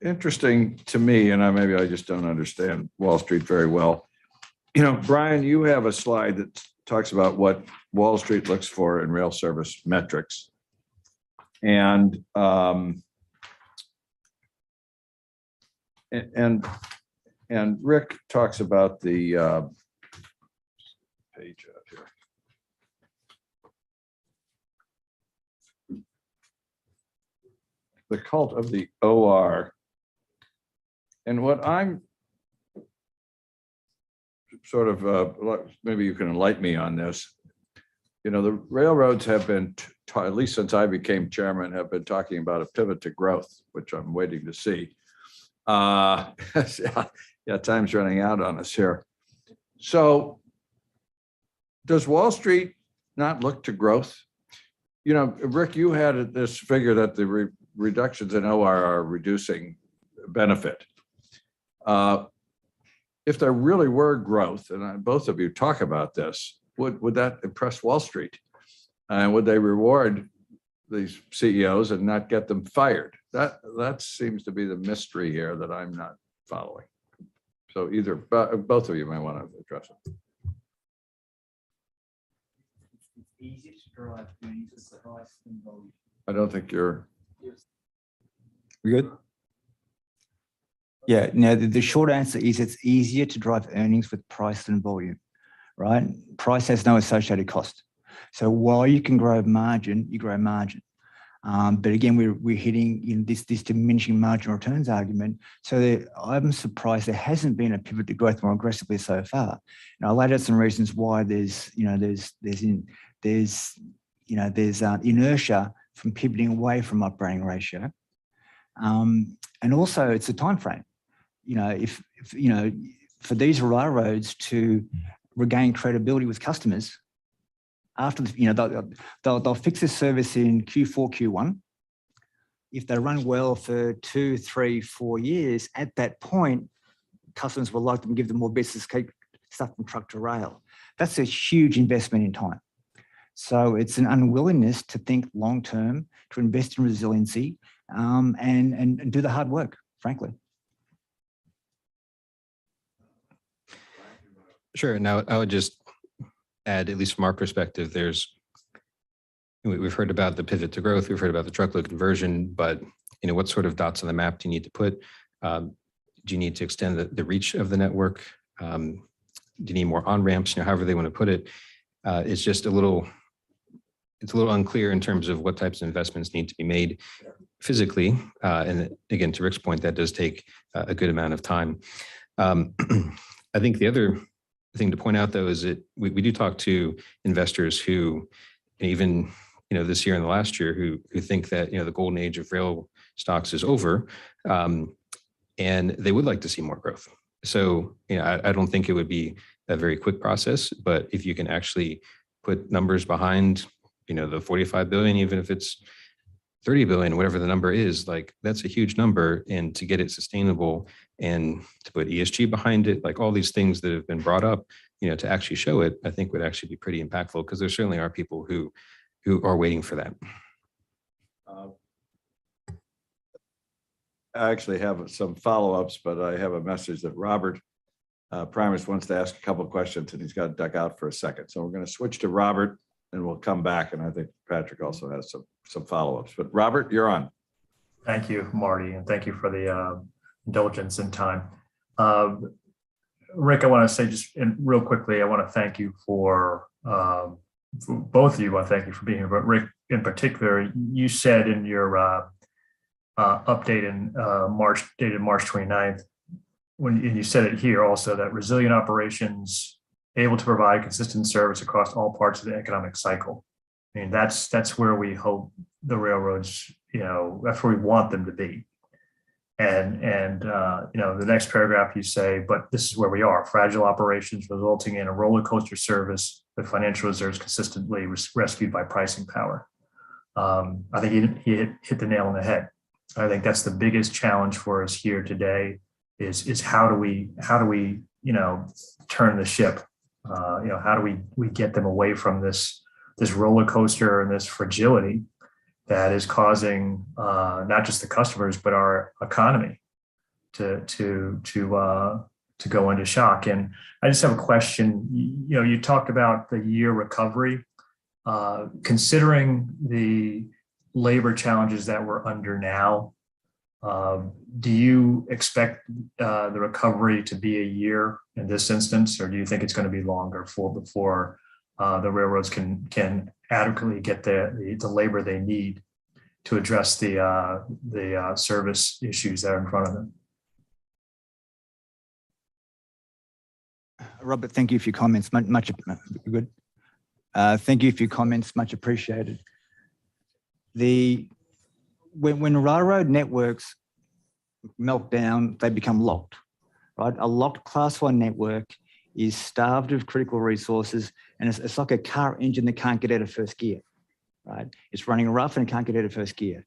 interesting to me, and maybe I just don't understand Wall Street very well. Brian, you have a slide that talks about what Wall Street looks for in rail service metrics. And Rick talks about the page up here. The cult of the OR. And what I'm sort of, maybe you can enlighten me on this. The railroads have been, at least since I became chairman, have been talking about a pivot to growth, which I'm waiting to see. Time's running out on us here. So does Wall Street not look to growth? Rick, you had this figure that the reductions in OR are reducing benefit. If there really were growth, and both of you talk about this, would that impress Wall Street? And would they reward these CEOs and not get them fired? That seems to be the mystery here that I'm not following. So both of you might want to address it. Easy to drive earnings with price and volume. I don't think you're. We good? Yeah, now the short answer is it's easier to drive earnings with price than volume, right? Price has no associated cost. So while you can grow margin, you grow margin. But again, we're hitting this diminishing marginal returns argument. So I'm surprised there hasn't been a pivot to growth more aggressively so far. And I laid out some reasons why there's inertia from pivoting away from operating ratio. And also it's a time frame. If for these railroads to regain credibility with customers, after they'll fix this service in Q4, Q1. If they run well for 2, 3, 4 years, at that point, customers will like them to give them more business, keep stuff from truck to rail. That's a huge investment in time. So it's an unwillingness to think long term, to invest in resiliency, and do the hard work, frankly. Sure. Now, I would just add, at least from our perspective, there's we've heard about the pivot to growth, we've heard about the truckload conversion, but what sort of dots on the map do you need to put? Do you need to extend the reach of the network? Do you need more on-ramps, however they want to put it? It's just a little unclear in terms of what types of investments need to be made physically. And again, to Rick's point, that does take a good amount of time. I think the other thing to point out, though, is that we do talk to investors who, even this year and the last year, who think that the golden age of rail stocks is over, and they would like to see more growth. So I don't think it would be a very quick process, but if you can actually put numbers behind the 45 billion, even if it's 30 billion, whatever the number is, like that's a huge number. And to get it sustainable and to put ESG behind it, like all these things that have been brought up, to actually show it, I think would actually be pretty impactful, because there certainly are people who are waiting for that. I actually have some follow-ups, but I have a message that Robert Primus wants to ask a couple of questions, and he's got to duck out for a second. So we're going to switch to Robert, and we'll come back. And I think Patrick also has some follow-ups. But Robert, you're on. Thank you, Marty, and thank you for the indulgence and time. Rick, I want to say real quickly, I want to thank you for both of you. I want to thank you for being here, but Rick in particular, you said in your update in dated March 29th, and you said it here also, that resilient operations able to provide consistent service across all parts of the economic cycle. I mean, that's where we hope the railroads, that's where we want them to be. And the next paragraph you say, but this is where we are: fragile operations resulting in a roller coaster service with financial reserves consistently rescued by pricing power. I think he hit the nail on the head. I think that's the biggest challenge for us here today is how do we turn the ship? How do we get them away from this roller coaster and this fragility that is causing not just the customers but our economy to go into shock? And I just have a question. You talked about the year recovery, considering the labor challenges that we're under now. Do you expect the recovery to be a year in this instance, or do you think it's going to be longer before the railroads can adequately get the labor they need to address the service issues that are in front of them? Robert, thank you for your comments. Much good. Thank you for your comments. Much appreciated. When railroad networks melt down, they become locked, right? A locked Class 1 network is starved of critical resources, and it's like a car engine that can't get out of first gear, right? It's running rough and it can't get out of first gear.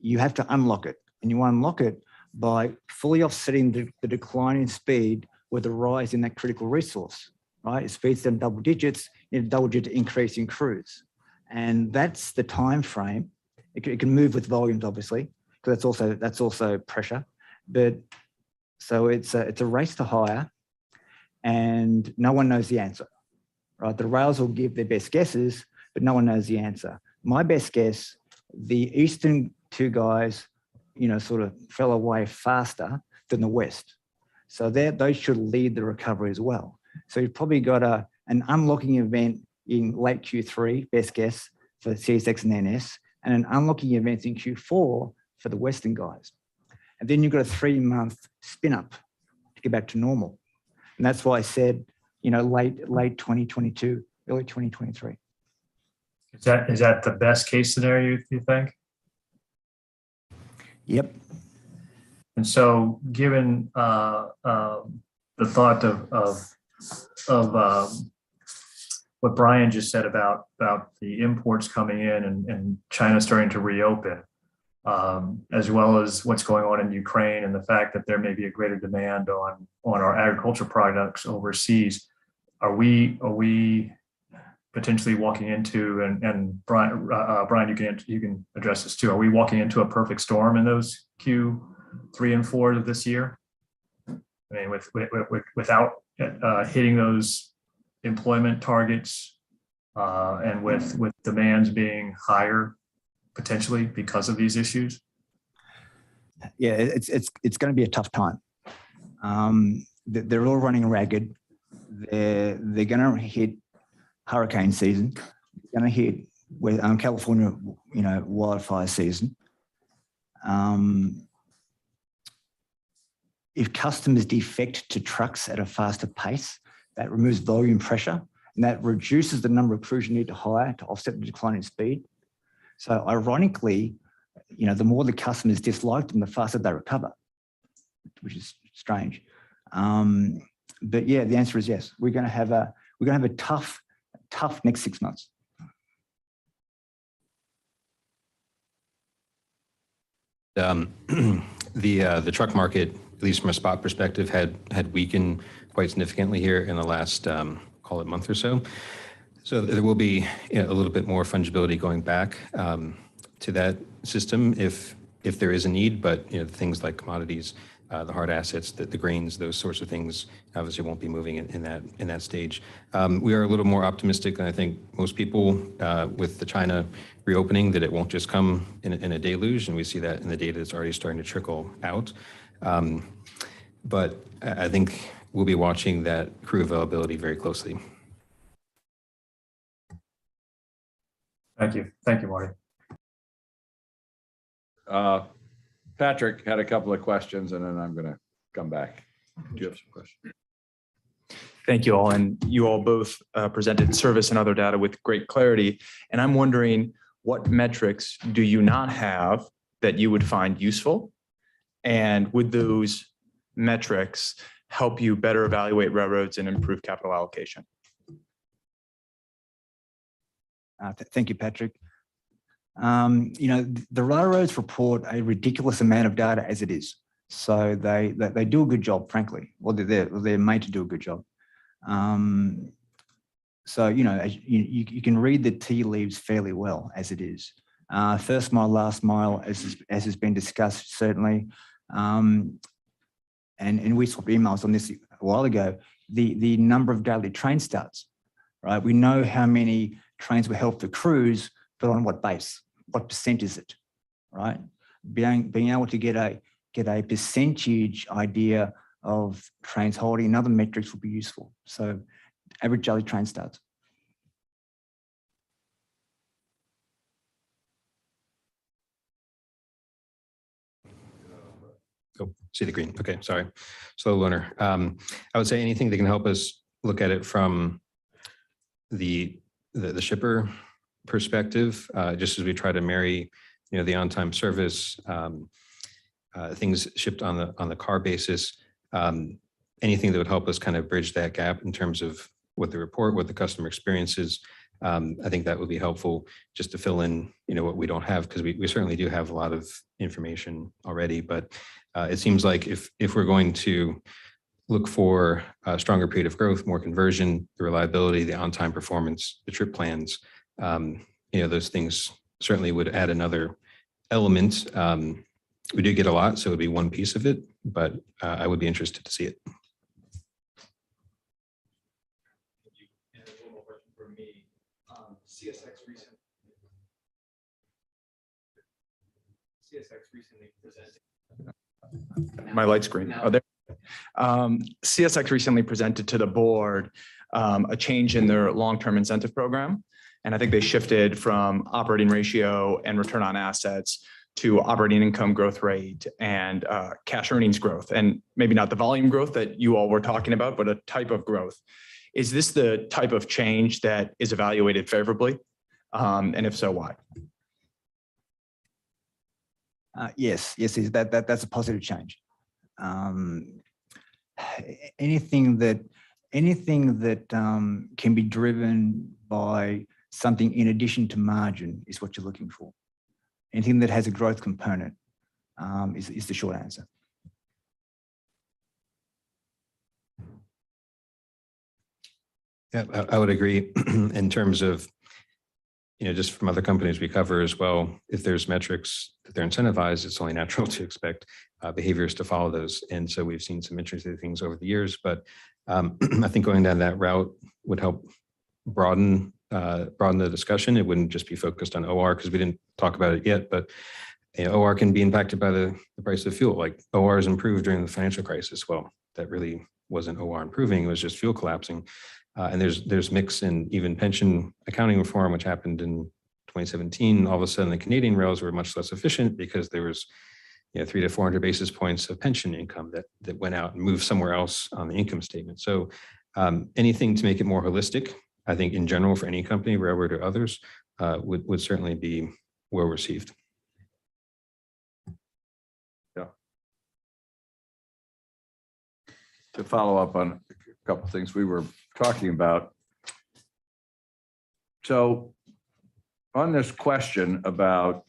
You have to unlock it, and you unlock it by fully offsetting the decline in speed with the rise in that critical resource, right? It speeds them double digits, in a double-digit increase in crews. And that's the time frame. It can move with volumes, obviously, because that's also pressure. But so it's a race to hire, and no one knows the answer, right? The rails will give their best guesses, but no one knows the answer. My best guess, the eastern two guys, sort of fell away faster than the west. So those should lead the recovery as well. So you've probably got an unlocking event in late Q3, best guess, for CSX and NS, and an unlocking event in Q4 for the Western guys. And then you've got a 3-month spin up to get back to normal. And that's why I said, late 2022, early 2023. Is that the best case scenario, you think? Yep. And so given the thought of what Brian just said about the imports coming in and China starting to reopen, as well as what's going on in Ukraine and the fact that there may be a greater demand on our agricultural products overseas, are we potentially walking into, and Brian, you can address this too, are we walking into a perfect storm in those Q3 and 4 of this year? I mean, without hitting those employment targets, and with demands being higher potentially because of these issues? Yeah, it's going to be a tough time. They're all running ragged. They're going to hit hurricane season. They're going to hit California, wildfire season. If customers defect to trucks at a faster pace, that removes volume pressure, and that reduces the number of crews you need to hire to offset the decline in speed. So ironically, the more the customers dislike them, the faster they recover, which is strange. But yeah, the answer is yes. We're going to have a tough next 6 months. The truck market, at least from a spot perspective, had weakened quite significantly here in the last, call it month or so. So there will be a little bit more fungibility going back to that system if there is a need, but things like commodities, the hard assets, the grains, those sorts of things obviously won't be moving in that stage. We are a little more optimistic than I think most people with the China reopening, that it won't just come in a deluge, and we see that in the data that's already starting to trickle out. But I think we'll be watching that crew availability very closely. Thank you. Thank you, Marty. Patrick had a couple of questions, and then I'm going to come back. Do you have some questions? Thank you all. And you all both presented service and other data with great clarity. And I'm wondering, what metrics do you not have that you would find useful? And would those metrics help you better evaluate railroads and improve capital allocation? Thank you, Patrick. The railroads report a ridiculous amount of data as it is. So they do a good job, frankly. Well, they're made to do a good job. So, you can read the tea leaves fairly well as it is. First mile, last mile, as has been discussed, certainly. And we swapped emails on this a while ago. The number of daily train starts, right? We know how many trains were held for crews, but on what base? What percent is it, right? Being able to get a percentage idea of trains holding and other metrics will be useful. So average daily train starts. Oh, see the green. Okay, sorry. Slow learner. I would say anything that can help us look at it from the shipper perspective, just as we try to marry, the on-time service, things shipped on the car basis, anything that would help us kind of bridge that gap in terms of what the report, what the customer experience is. I think that would be helpful just to fill in, what we don't have, because we certainly do have a lot of information already, but it seems like if we're going to look for a stronger period of growth, more conversion, the reliability, the on-time performance, the trip plans, those things certainly would add another element. We do get a lot, so it would be one piece of it, but I would be interested to see it. One more question for me. CSX recently presented. My light screen. Oh, there. CSX recently presented to the board a change in their long-term incentive program. And I think they shifted from operating ratio and return on assets to operating income growth rate and cash earnings growth, and maybe not the volume growth that you all were talking about, but a type of growth. Is this the type of change that is evaluated favorably? And if so, why? Yes, that's a positive change. Anything that can be driven by something in addition to margin is what you're looking for. Anything that has a growth component is the short answer. Yeah, I would agree in terms of, just from other companies we cover as well, if there's metrics that they're incentivized, it's only natural to expect behaviors to follow those. And so we've seen some interesting things over the years, but I think going down that route would help broaden broaden the discussion. It wouldn't just be focused on OR because we didn't talk about it yet, but OR can be impacted by the price of fuel. Like OR is improved during the financial crisis. Well, that really wasn't OR improving. It was just fuel collapsing. And there's mix in even pension accounting reform, which happened in 2017. All of a sudden, the Canadian rails were much less efficient because there was 300 to 400 basis points of pension income that went out and moved somewhere else on the income statement. So anything to make it more holistic, I think in general for any company, railroad or others, would certainly be well received. Yeah. To follow up on a couple of things we were talking about. So on this question about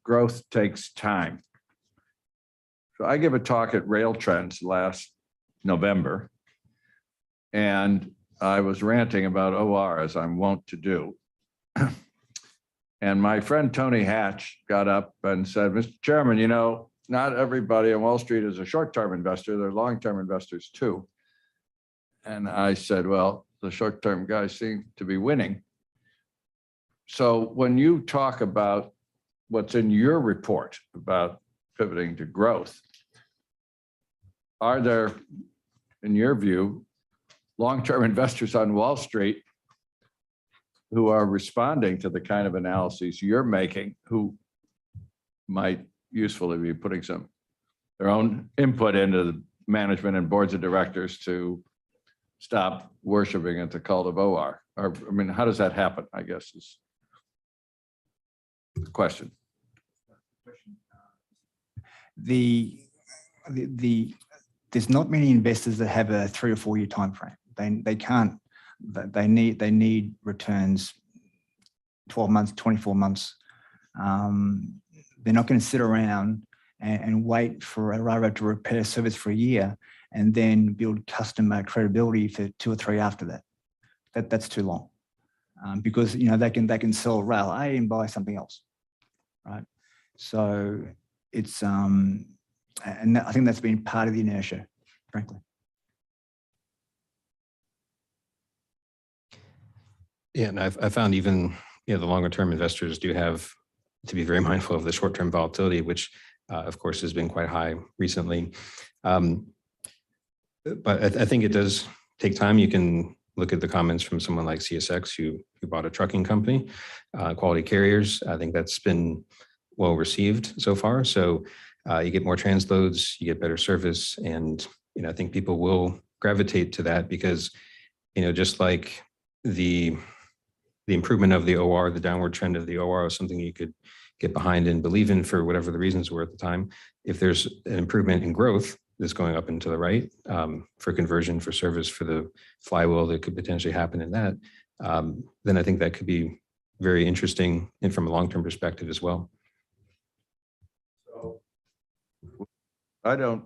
growth takes time. So I gave a talk at Rail Trends last November, and I was ranting about OR as I'm wont to do. And my friend Tony Hatch got up and said, Mr. Chairman, not everybody on Wall Street is a short-term investor. They're long-term investors too. And I said, well, the short-term guys seem to be winning. So when you talk about what's in your report about pivoting to growth, are there, in your view, long-term investors on Wall Street who are responding to the kind of analyses you're making, who might usefully be putting their own input into the management and boards of directors to stop worshiping at the cult of OR? Or, how does that happen, I guess, is the question. There's not many investors that have a 3 or 4 year time frame. They can't. They need returns 12 months, 24 months. They're not going to sit around and wait for a railroad to repair service for a year and then build customer credibility for 2 or 3 after that. That's too long, because they can sell rail A and buy something else, right? So it's and I think that's been part of the inertia, frankly. Yeah, and I found even the longer term investors do have to be very mindful of the short term volatility, which of course has been quite high recently. But I think it does take time. You can look at the comments from someone like CSX who bought a trucking company, Quality Carriers. I think that's been well received so far. So you get more transloads, you get better service, and I think people will gravitate to that because just like the improvement of the OR, the downward trend of the OR is something you could get behind and believe in for whatever the reasons were at the time. If there's an improvement in growth that's going up and to the right for conversion, for service, for the flywheel that could potentially happen in that, then I think that could be very interesting and from a long-term perspective as well. So I don't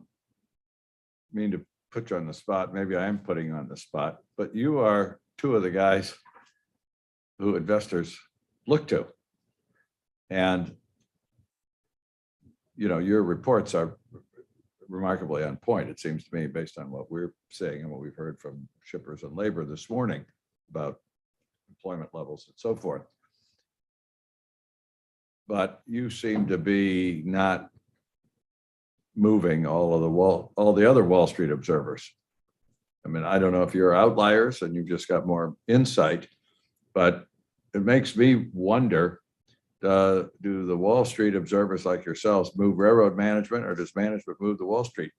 mean to put you on the spot. Maybe I am putting you on the spot, but you are 2 of the guys who investors look to. And, your reports are remarkably on point, it seems to me, based on what we're seeing and what we've heard from shippers and labor this morning about employment levels and so forth. But you seem to be not moving all the other Wall Street observers. I don't know if you're outliers and you've just got more insight, but it makes me wonder, do the Wall Street observers like yourselves move railroad management, or does management move the Wall Street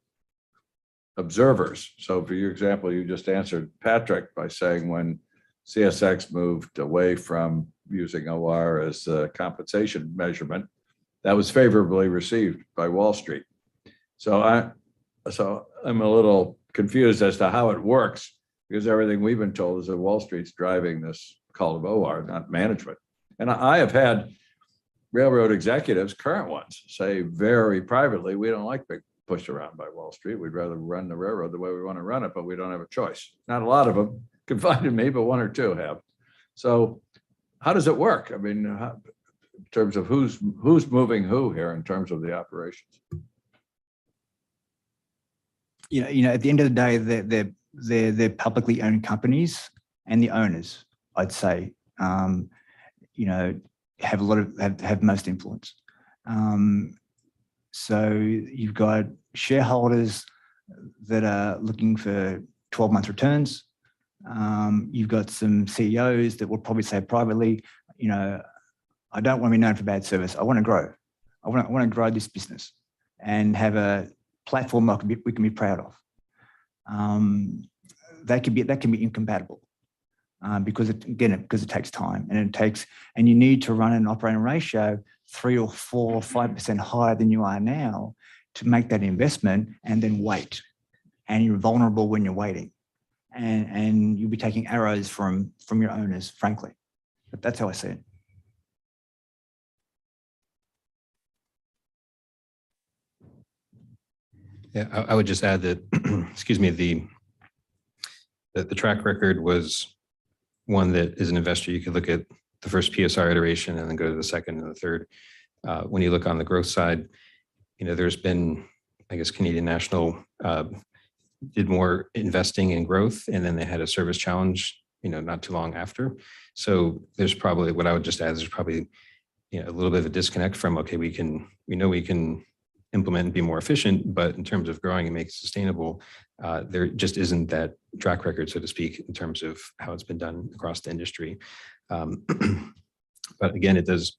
observers? So for your example, you just answered Patrick by saying when CSX moved away from using OR as a compensation measurement, that was favorably received by Wall Street. So I'm a little confused as to how it works, because everything we've been told is that Wall Street's driving this call of OR, not management. And I have had railroad executives, current ones, say very privately, we don't like being pushed around by Wall Street. We'd rather run the railroad the way we want to run it, but we don't have a choice. Not a lot of them confided in me, but 1 or 2 have. So how does it work? In terms of who's moving who here in terms of the operations? At the end of the day, they're publicly owned companies, and the owners, I'd say, you know, have a lot of have most influence. So you've got shareholders that are looking for 12-month returns. You've got some CEOs that will probably say privately, you know, I don't want to be known for bad service. I want to grow. I want to grow this business and have a platform that we can be proud of. That can be incompatible because it takes time and you need to run an operating ratio 3 or 4 or 5% higher than you are now to make that investment, and then wait. And you're vulnerable when you're waiting, and you'll be taking arrows from your owners, frankly. But that's how I see it. Yeah, I would just add that, excuse me, the track record was one that as an investor, you could look at the first PSR iteration and then go to the second and the third. When you look on the growth side, you know, there's been, I guess, Canadian National did more investing in growth, and then they had a service challenge, you know, not too long after. So there's probably, what I would just add is there's probably, you know, a little bit of a disconnect from, okay, we know we can implement and be more efficient, but in terms of growing and make it sustainable, there just isn't that track record, so to speak, in terms of how it's been done across the industry. But again, it does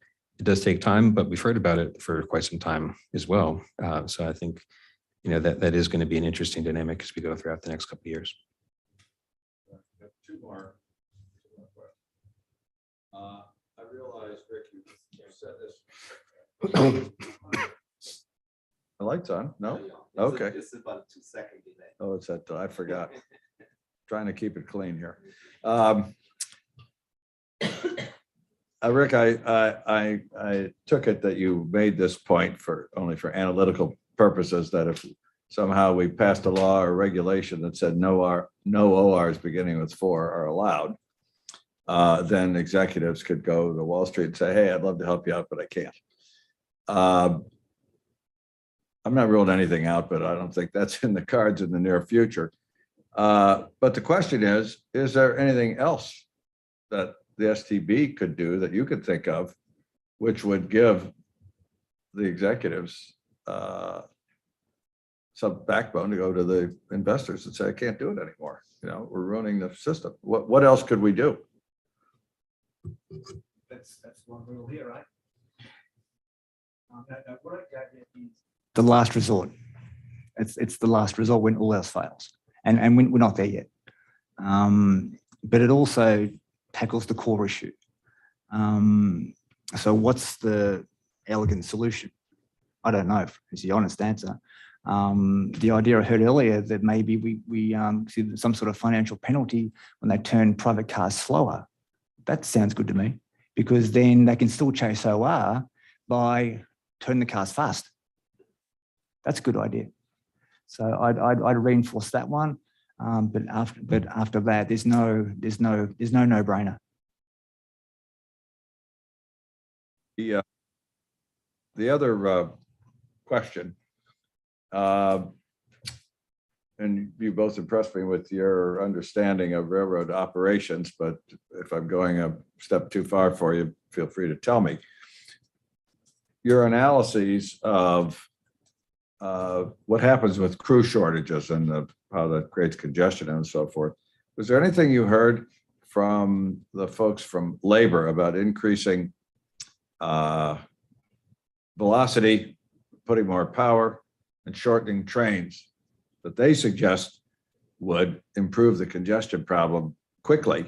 take time, but we've heard about it for quite some time as well. So I think, you know, that is going to be an interesting dynamic as we go throughout the next couple of years. Two more. I realize, Rick, you said this. The light's on? No? Okay. It's about a 2-second delay. Oh, it's that, I forgot. Trying to keep it clean here. Rick, I took it that you made this point only for analytical purposes, that if somehow we passed a law or regulation that said no ORs beginning with 4 are allowed, then executives could go to Wall Street and say, hey, I'd love to help you out, but I can't. I'm not ruling anything out, but I don't think that's in the cards in the near future. But the question is there anything else that the STB could do that you could think of, which would give the executives some backbone to go to the investors and say, I can't do it anymore. You know, we're ruining the system. What else could we do? That's one rule here, right? What I got here is The last resort. It's the last resort when all else fails. And we're not there yet. But it also tackles the core issue. So what's the elegant solution? I don't know, is the honest answer. The idea I heard earlier that maybe we see some sort of financial penalty when they turn private cars slower. That sounds good to me, because then they can still chase OR by turning the cars fast. That's a good idea. So I'd reinforce that one. But after that, there's no no-brainer. The other question, and you both impressed me with your understanding of railroad operations, but if I'm going a step too far for you, feel free to tell me. Your analyses of what happens with crew shortages and how that creates congestion and so forth. Was there anything you heard from the folks from labor about increasing velocity, putting more power, and shortening trains that they suggest would improve the congestion problem quickly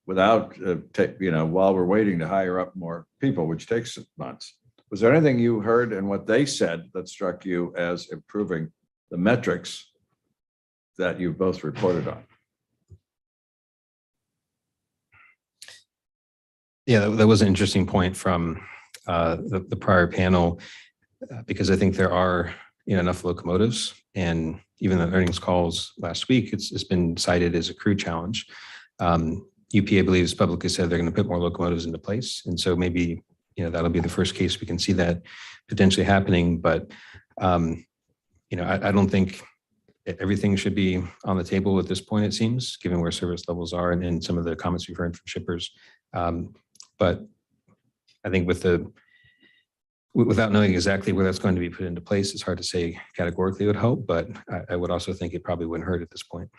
without, while we're waiting to hire up more people, which takes months? Was there anything you heard in what they said that struck you as improving the metrics that you both reported on? Yeah, that was an interesting point from the prior panel, because I think there are enough locomotives, and even the earnings calls last week, it's been cited as a crew challenge. UP, I believe, has publicly said they're going to put more locomotives into place, and so maybe that'll be the first case we can see that potentially happening. But I don't think everything should be on the table at this point, it seems, given where service levels are and some of the comments we've heard from shippers. But I think without knowing exactly where that's going to be put into place, it's hard to say categorically, I would hope, but I would also think it probably wouldn't hurt at this point.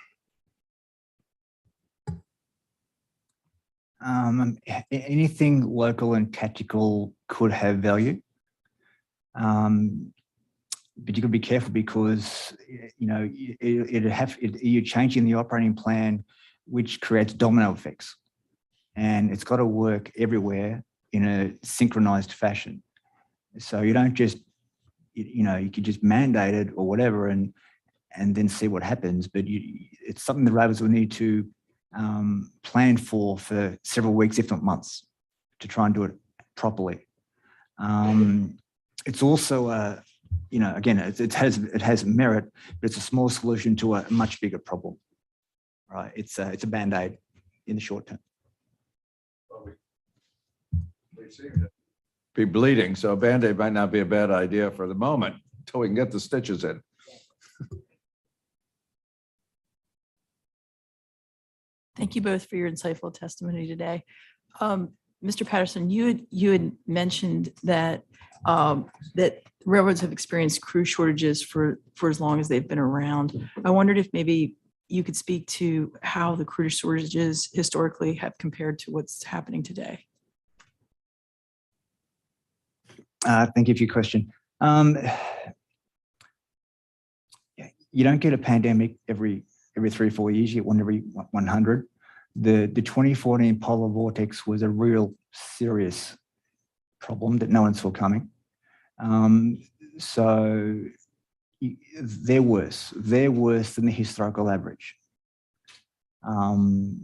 Anything local and tactical could have value. But you got to be careful because, you know, you're changing the operating plan, which creates domino effects. And it's got to work everywhere in a synchronized fashion. So you don't just, you know, you could just mandate it or whatever and then see what happens. But it's something the railroads will need to plan for several weeks, if not months, to try and do it properly. It's also you know, again, it has merit, but it's a small solution to a much bigger problem. Right? It's a band-aid in the short term. We seem to be bleeding, so a Band-Aid might not be a bad idea for the moment until we can get the stitches in. Thank you both for your insightful testimony today. Mr. Patterson, you had mentioned that that railroads have experienced crew shortages for as long as they've been around. I wondered if maybe you could speak to how the crew shortages historically have compared to what's happening today. Thank you for your question. You don't get a pandemic every 3 or 4 years. You get one every 100. The 2014 polar vortex was a real serious problem that no one saw coming. So they're worse. They're worse than the historical average. But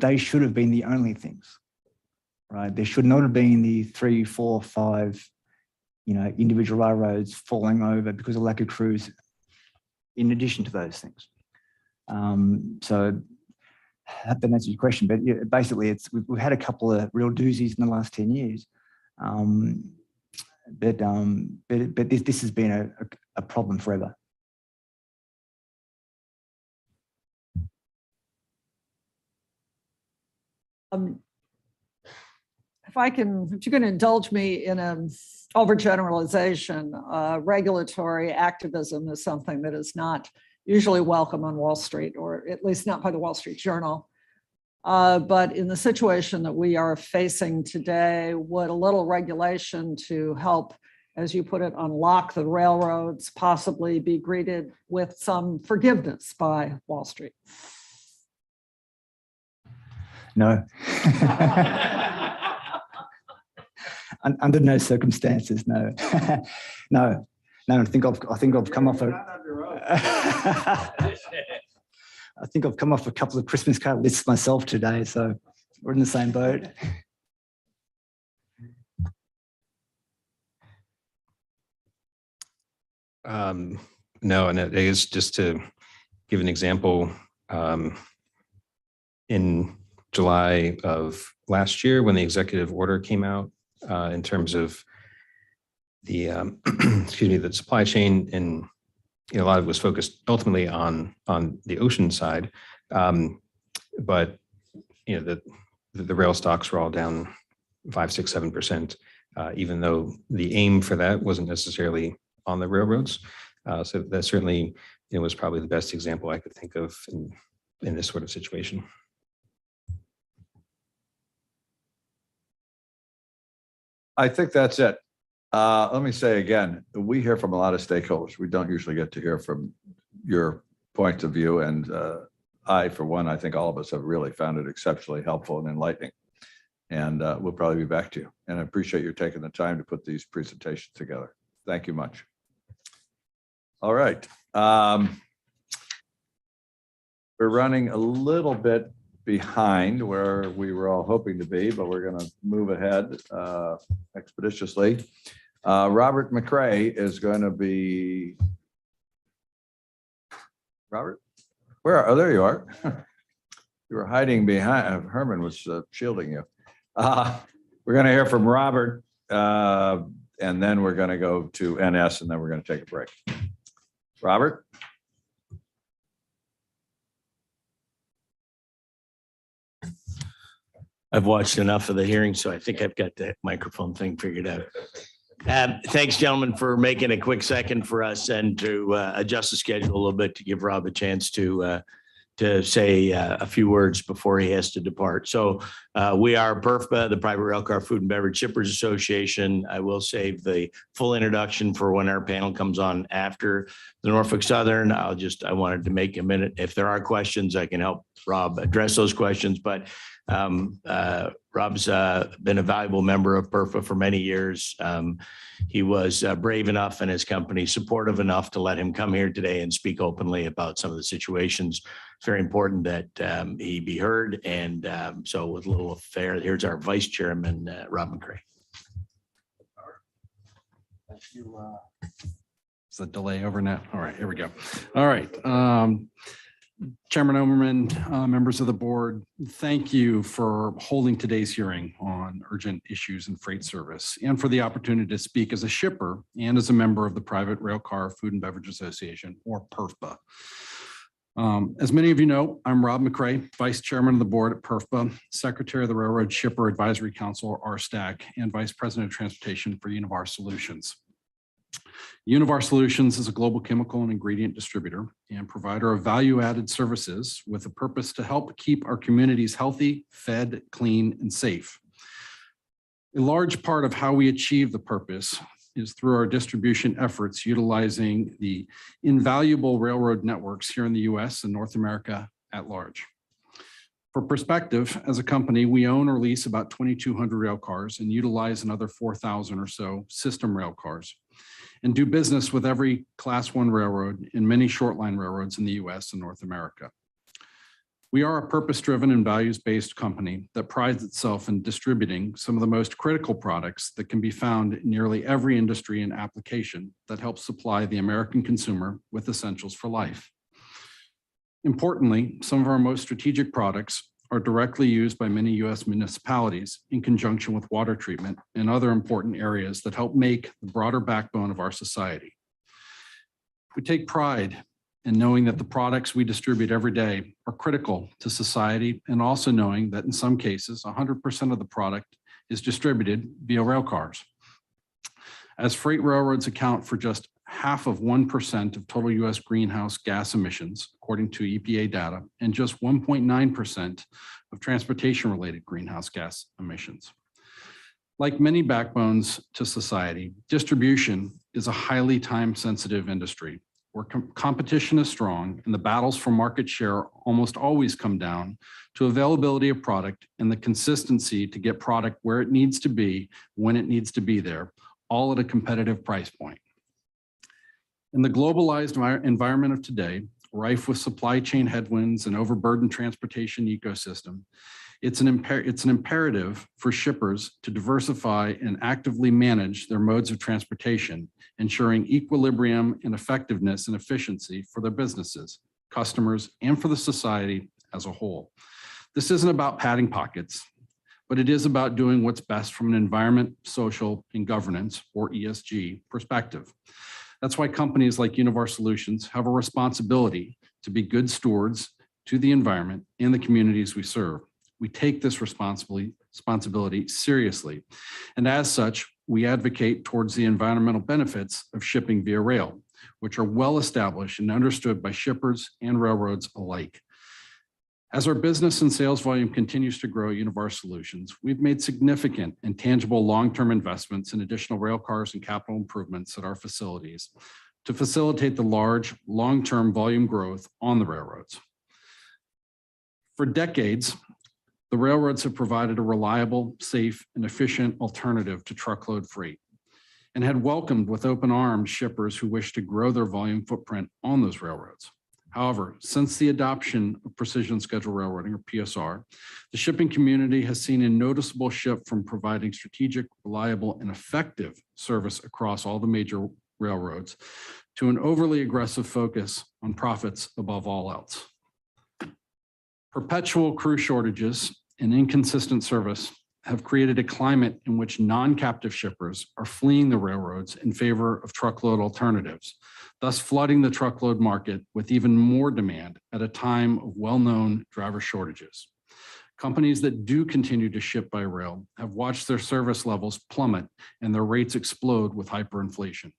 they should have been the only things, right? There should not have been the 3, 4, 5, you know, individual railroads falling over because of lack of crews, in addition to those things. So I hope that answers your question, but yeah, basically we've had a couple of real doozies in the last 10 years. But this has been a problem forever. If you're going to indulge me in an overgeneralization, regulatory activism is something that is not usually welcome on Wall Street, or at least not by the Wall Street Journal. But in the situation that we are facing today, would a little regulation to help, as you put it, unlock the railroads possibly be greeted with some forgiveness by Wall Street? No. Under no circumstances, no. No. I think I've come off I think I've come off a couple of Christmas card lists myself today, so we're in the same boat. No, and it is just to give an example. In July of last year, when the executive order came out in terms of the the supply chain, and a lot of it was focused ultimately on the ocean side, but the rail stocks were all down 5, 6, 7%, even though the aim for that wasn't necessarily on the railroads. So that certainly was probably the best example I could think of in this sort of situation. I think that's it. Let me say again, we hear from a lot of stakeholders. We don't usually get to hear from your point of view. And I, for one, I think all of us have really found it exceptionally helpful and enlightening. And we'll probably be back to you. And I appreciate you taking the time to put these presentations together. Thank you much. All right. We're running a little bit behind where we were all hoping to be, but we're going to move ahead expeditiously. Robert McRae is going to be. Robert, where are? Oh, there you are. You were hiding behind. Herman was shielding you. We're going to hear from Robert, and then we're going to go to NS, and then we're going to take a break. Robert? I've watched enough of the hearing, so I think I've got the microphone thing figured out. Thanks, gentlemen, for making a quick second for us and to adjust the schedule a little bit to give Rob a chance to say a few words before he has to depart. So we are PERFBA, the Private Railcar Food and Beverage Shippers Association. I will save the full introduction for when our panel comes on after the Norfolk Southern. I wanted to make a minute. If there are questions, I can help Rob address those questions. But Rob's been a valuable member of PERFA for many years. He was brave enough and his company supportive enough to let him come here today and speak openly about some of the situations. It's very important that he be heard. And so with a little affair, here's our Vice Chairman, Rob McCray. Thank you. Is the delay over now? All right, here we go. All right. Chairman Oberman, members of the board, thank you for holding today's hearing on urgent issues in freight service and for the opportunity to speak as a shipper and as a member of the Private Railcar Food and Beverage Association, or PERFBA. As many of you know, I'm Rob McCray, Vice Chairman of the board at PERFBA, Secretary of the Railroad Shipper Advisory Council, or RSTAC, and Vice President of Transportation for Univar Solutions. Univar Solutions is a global chemical and ingredient distributor and provider of value-added services with a purpose to help keep our communities healthy, fed, clean, and safe. A large part of how we achieve the purpose is through our distribution efforts utilizing the invaluable railroad networks here in the US and North America at large. For perspective, as a company, we own or lease about 2,200 rail cars and utilize another 4,000 or so system rail cars, and do business with every Class 1 railroad and many short line railroads in the US and North America. We are a purpose-driven and values-based company that prides itself in distributing some of the most critical products that can be found in nearly every industry and application that helps supply the American consumer with essentials for life. Importantly, some of our most strategic products are directly used by many US municipalities in conjunction with water treatment and other important areas that help make the broader backbone of our society. We take pride in knowing that the products we distribute every day are critical to society, and also knowing that in some cases, 100% of the product is distributed via rail cars. As freight railroads account for just 0.5% of total US greenhouse gas emissions, according to EPA data, and just 1.9% of transportation-related greenhouse gas emissions. Like many backbones to society, distribution is a highly time-sensitive industry where competition is strong and the battles for market share almost always come down to availability of product and the consistency to get product where it needs to be, when it needs to be there, all at a competitive price point. In the globalized environment of today, rife with supply chain headwinds and overburdened transportation ecosystem, it's an imperative for shippers to diversify and actively manage their modes of transportation, ensuring equilibrium and effectiveness and efficiency for their businesses, customers, and for the society as a whole. This isn't about padding pockets, but it is about doing what's best from an environment, social, and governance, or ESG, perspective. That's why companies like Univar Solutions have a responsibility to be good stewards to the environment and the communities we serve. We take this responsibility seriously, and as such, we advocate towards the environmental benefits of shipping via rail, which are well established and understood by shippers and railroads alike. As our business and sales volume continues to grow at Univar Solutions, we've made significant and tangible long-term investments in additional rail cars and capital improvements at our facilities to facilitate the large, long-term volume growth on the railroads. For decades, the railroads have provided a reliable, safe, and efficient alternative to truckload freight and had welcomed with open arms shippers who wish to grow their volume footprint on those railroads. However, since the adoption of precision scheduled railroading, or PSR, the shipping community has seen a noticeable shift from providing strategic, reliable, and effective service across all the major railroads to an overly aggressive focus on profits above all else. Perpetual crew shortages and inconsistent service have created a climate in which non-captive shippers are fleeing the railroads in favor of truckload alternatives thus flooding the truckload market with even more demand at a time of well-known driver shortages. Companies that do continue to ship by rail have watched their service levels plummet and their rates explode with hyperinflation.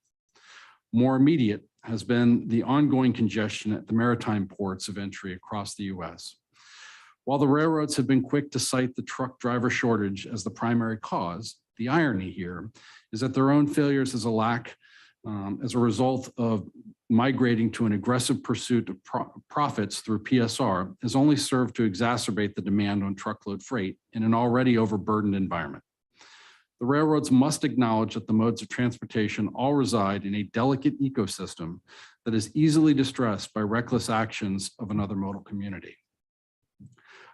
More immediate has been the ongoing congestion at the maritime ports of entry across the US. While the railroads have been quick to cite the truck driver shortage as the primary cause, the irony here is that their own failures as a result of migrating to an aggressive pursuit of profits through PSR has only served to exacerbate the demand on truckload freight in an already overburdened environment. The railroads must acknowledge that the modes of transportation all reside in a delicate ecosystem that is easily distressed by reckless actions of another modal community.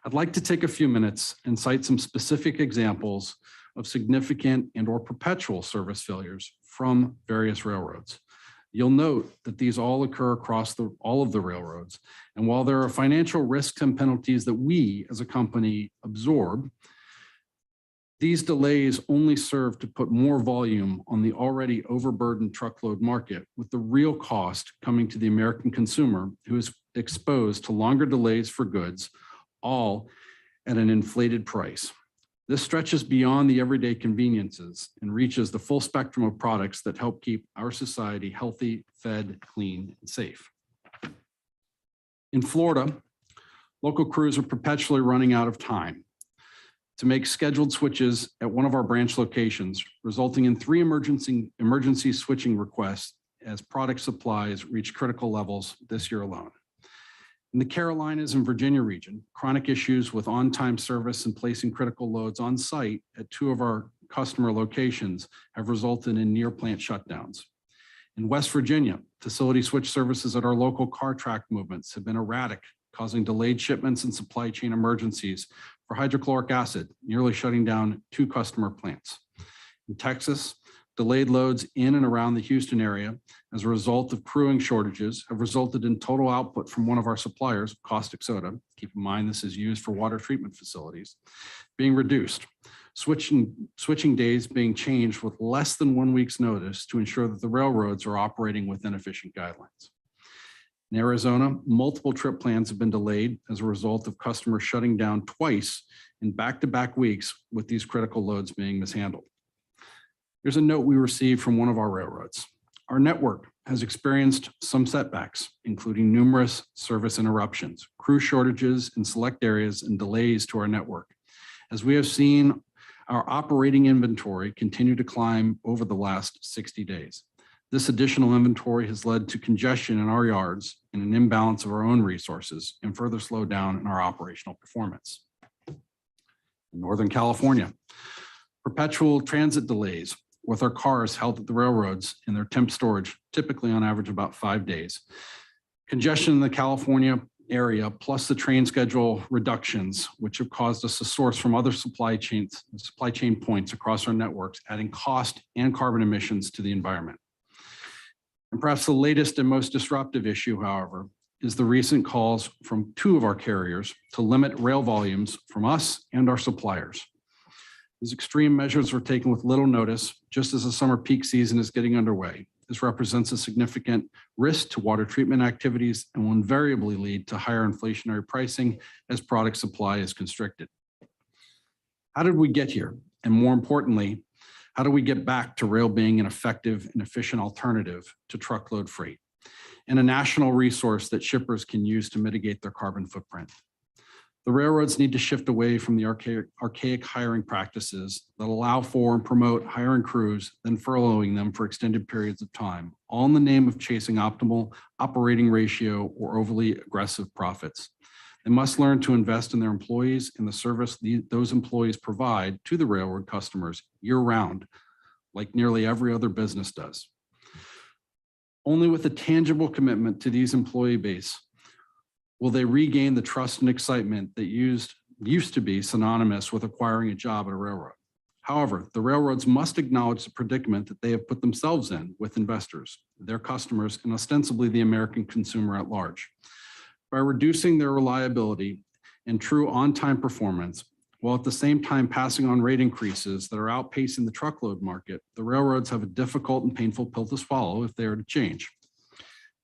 I'd like to take a few minutes and cite some specific examples of significant and/or perpetual service failures from various railroads. You'll note that these all occur across all of the railroads. And while there are financial risks and penalties that we as a company absorb, these delays only serve to put more volume on the already overburdened truckload market, with the real cost coming to the American consumer, who is exposed to longer delays for goods, all at an inflated price. This stretches beyond the everyday conveniences and reaches the full spectrum of products that help keep our society healthy, fed, clean, and safe. In Florida, local crews are perpetually running out of time to make scheduled switches at one of our branch locations, resulting in 3 emergency switching requests as product supplies reach critical levels this year alone. In the Carolinas and Virginia region, chronic issues with on-time service and placing critical loads on site at 2 of our customer locations have resulted in near plant shutdowns. In West Virginia, facility switch services at our local car track movements have been erratic, causing delayed shipments and supply chain emergencies for hydrochloric acid, nearly shutting down 2 customer plants. In Texas, delayed loads in and around the Houston area as a result of crewing shortages have resulted in total output from one of our suppliers, caustic soda, keep in mind this is used for water treatment facilities, being reduced. Switching days being changed with less than 1 week's notice to ensure that the railroads are operating within efficient guidelines. In Arizona, multiple trip plans have been delayed as a result of customers shutting down twice in back-to-back weeks with these critical loads being mishandled. Here's a note we received from one of our railroads. Our network has experienced some setbacks, including numerous service interruptions, crew shortages in select areas, and delays to our network. As we have seen our operating inventory continue to climb over the last 60 days. This additional inventory has led to congestion in our yards and an imbalance of our own resources and further slowdown in our operational performance. In Northern California, perpetual transit delays with our cars held at the railroads in their temp storage, typically on average about 5 days. Congestion in the California area, plus the train schedule reductions, which have caused us to source from other supply chain points across our networks, adding cost and carbon emissions to the environment. And perhaps the latest and most disruptive issue, however, is the recent calls from 2 of our carriers to limit rail volumes from us and our suppliers. These extreme measures were taken with little notice, just as the summer peak season is getting underway. This represents a significant risk to water treatment activities and will invariably lead to higher inflationary pricing as product supply is constricted. How did we get here? And more importantly, how do we get back to rail being an effective and efficient alternative to truckload freight and a national resource that shippers can use to mitigate their carbon footprint? The railroads need to shift away from the archaic hiring practices that allow for and promote hiring crews, then furloughing them for extended periods of time, all in the name of chasing optimal operating ratio or overly aggressive profits. They must learn to invest in their employees and the service those employees provide to the railroad customers year-round, like nearly every other business does. Only with a tangible commitment to these employee base will they regain the trust and excitement that used to be synonymous with acquiring a job at a railroad. However, the railroads must acknowledge the predicament that they have put themselves in with investors, their customers, and ostensibly the American consumer at large. By reducing their reliability and true on-time performance, while at the same time passing on rate increases that are outpacing the truckload market, the railroads have a difficult and painful pill to swallow if they are to change.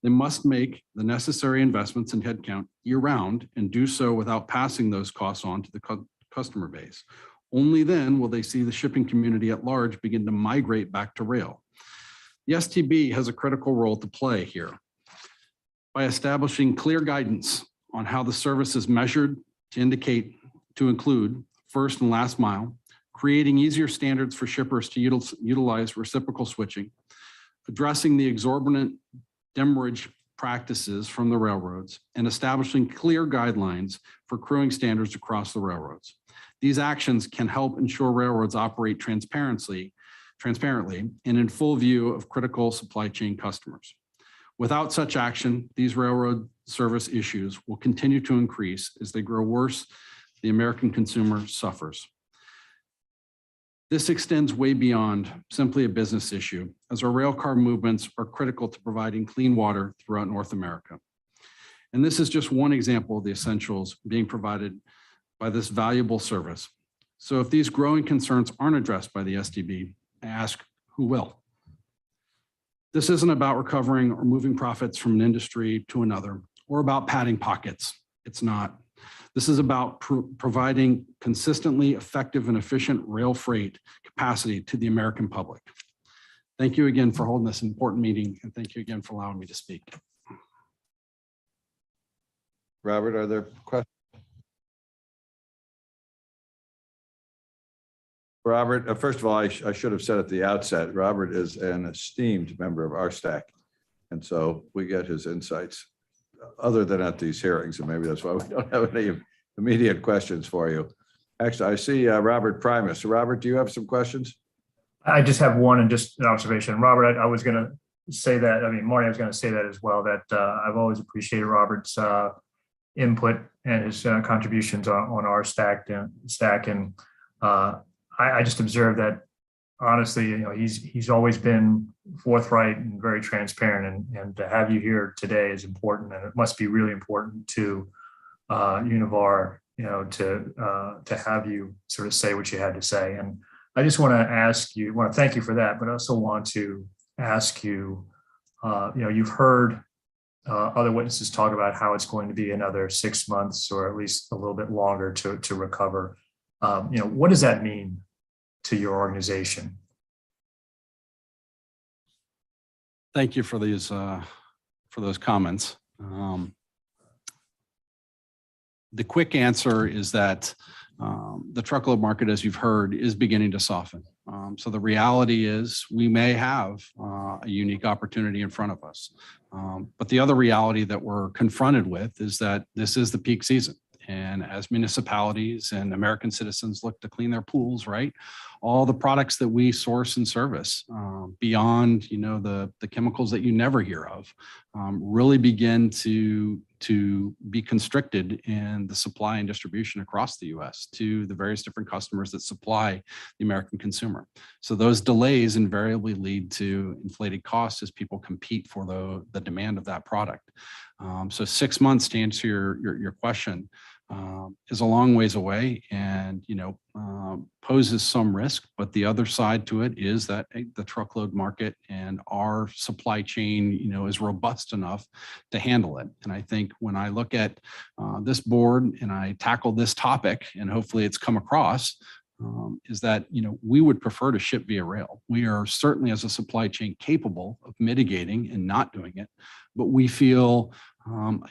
They must make the necessary investments in headcount year-round and do so without passing those costs on to the customer base. Only then will they see the shipping community at large begin to migrate back to rail. The STB has a critical role to play here by establishing clear guidance on how the service is measured to include first and last mile, creating easier standards for shippers to utilize reciprocal switching, addressing the exorbitant demurrage practices from the railroads, and establishing clear guidelines for crewing standards across the railroads. These actions can help ensure railroads operate transparently and in full view of critical supply chain customers. Without such action, these railroad service issues will continue to increase. As they grow worse, the American consumer suffers. This extends way beyond simply a business issue, as our rail car movements are critical to providing clean water throughout North America. And this is just one example of the essentials being provided by this valuable service. So if these growing concerns aren't addressed by the STB, I ask, who will? This isn't about recovering or moving profits from an industry to another, or about padding pockets. It's not. This is about providing consistently effective and efficient rail freight capacity to the American public. Thank you again for holding this important meeting, and thank you again for allowing me to speak. Robert, are there questions? Robert, first of all, I should have said at the outset, Robert is an esteemed member of our stack. And so we get his insights other than at these hearings, and maybe that's why we don't have any immediate questions for you. Actually, I see Robert Primus. Robert, do you have some questions? I just have one and just an observation. Robert, I was going to say that, Marty, I was going to say that as well, that I've always appreciated Robert's input and his contributions on our stack. And I just observed that, honestly, he's always been forthright and very transparent, and to have you here today is important, and it must be really important to Univar, to have you sort of say what you had to say. And I just want to thank you for that, but I also want to ask you, you've heard other witnesses talk about how it's going to be another 6 months or at least a little bit longer to recover. What does that mean to your organization? Thank you for those comments. The quick answer is that the truckload market, as you've heard, is beginning to soften. So the reality is we may have a unique opportunity in front of us. But the other reality that we're confronted with is that this is the peak season. And as municipalities and American citizens look to clean their pools, right, all the products that we source and service beyond, the chemicals that you never hear of, really begin to be constricted in the supply and distribution across the U.S. to the various different customers that supply the American consumer. So those delays invariably lead to inflated costs as people compete for the demand of that product. So 6 months, to answer your question, is a long ways away, and poses some risk. But the other side to it is that the truckload market and our supply chain, is robust enough to handle it. And I think when I look at this board and I tackle this topic, and hopefully it's come across, is that we would prefer to ship via rail. We are certainly, as a supply chain, capable of mitigating and not doing it, but we feel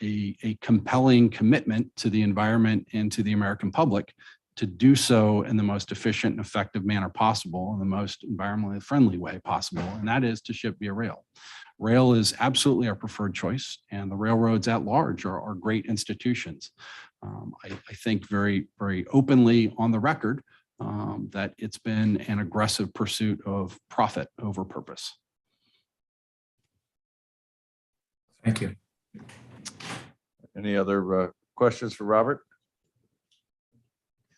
a compelling commitment to the environment and to the American public to do so in the most efficient and effective manner possible, in the most environmentally friendly way possible, and that is to ship via rail. Rail is absolutely our preferred choice, and the railroads at large are great institutions. I think very, very openly on the record that it's been an aggressive pursuit of profit over purpose. Thank you. Any other questions for Robert?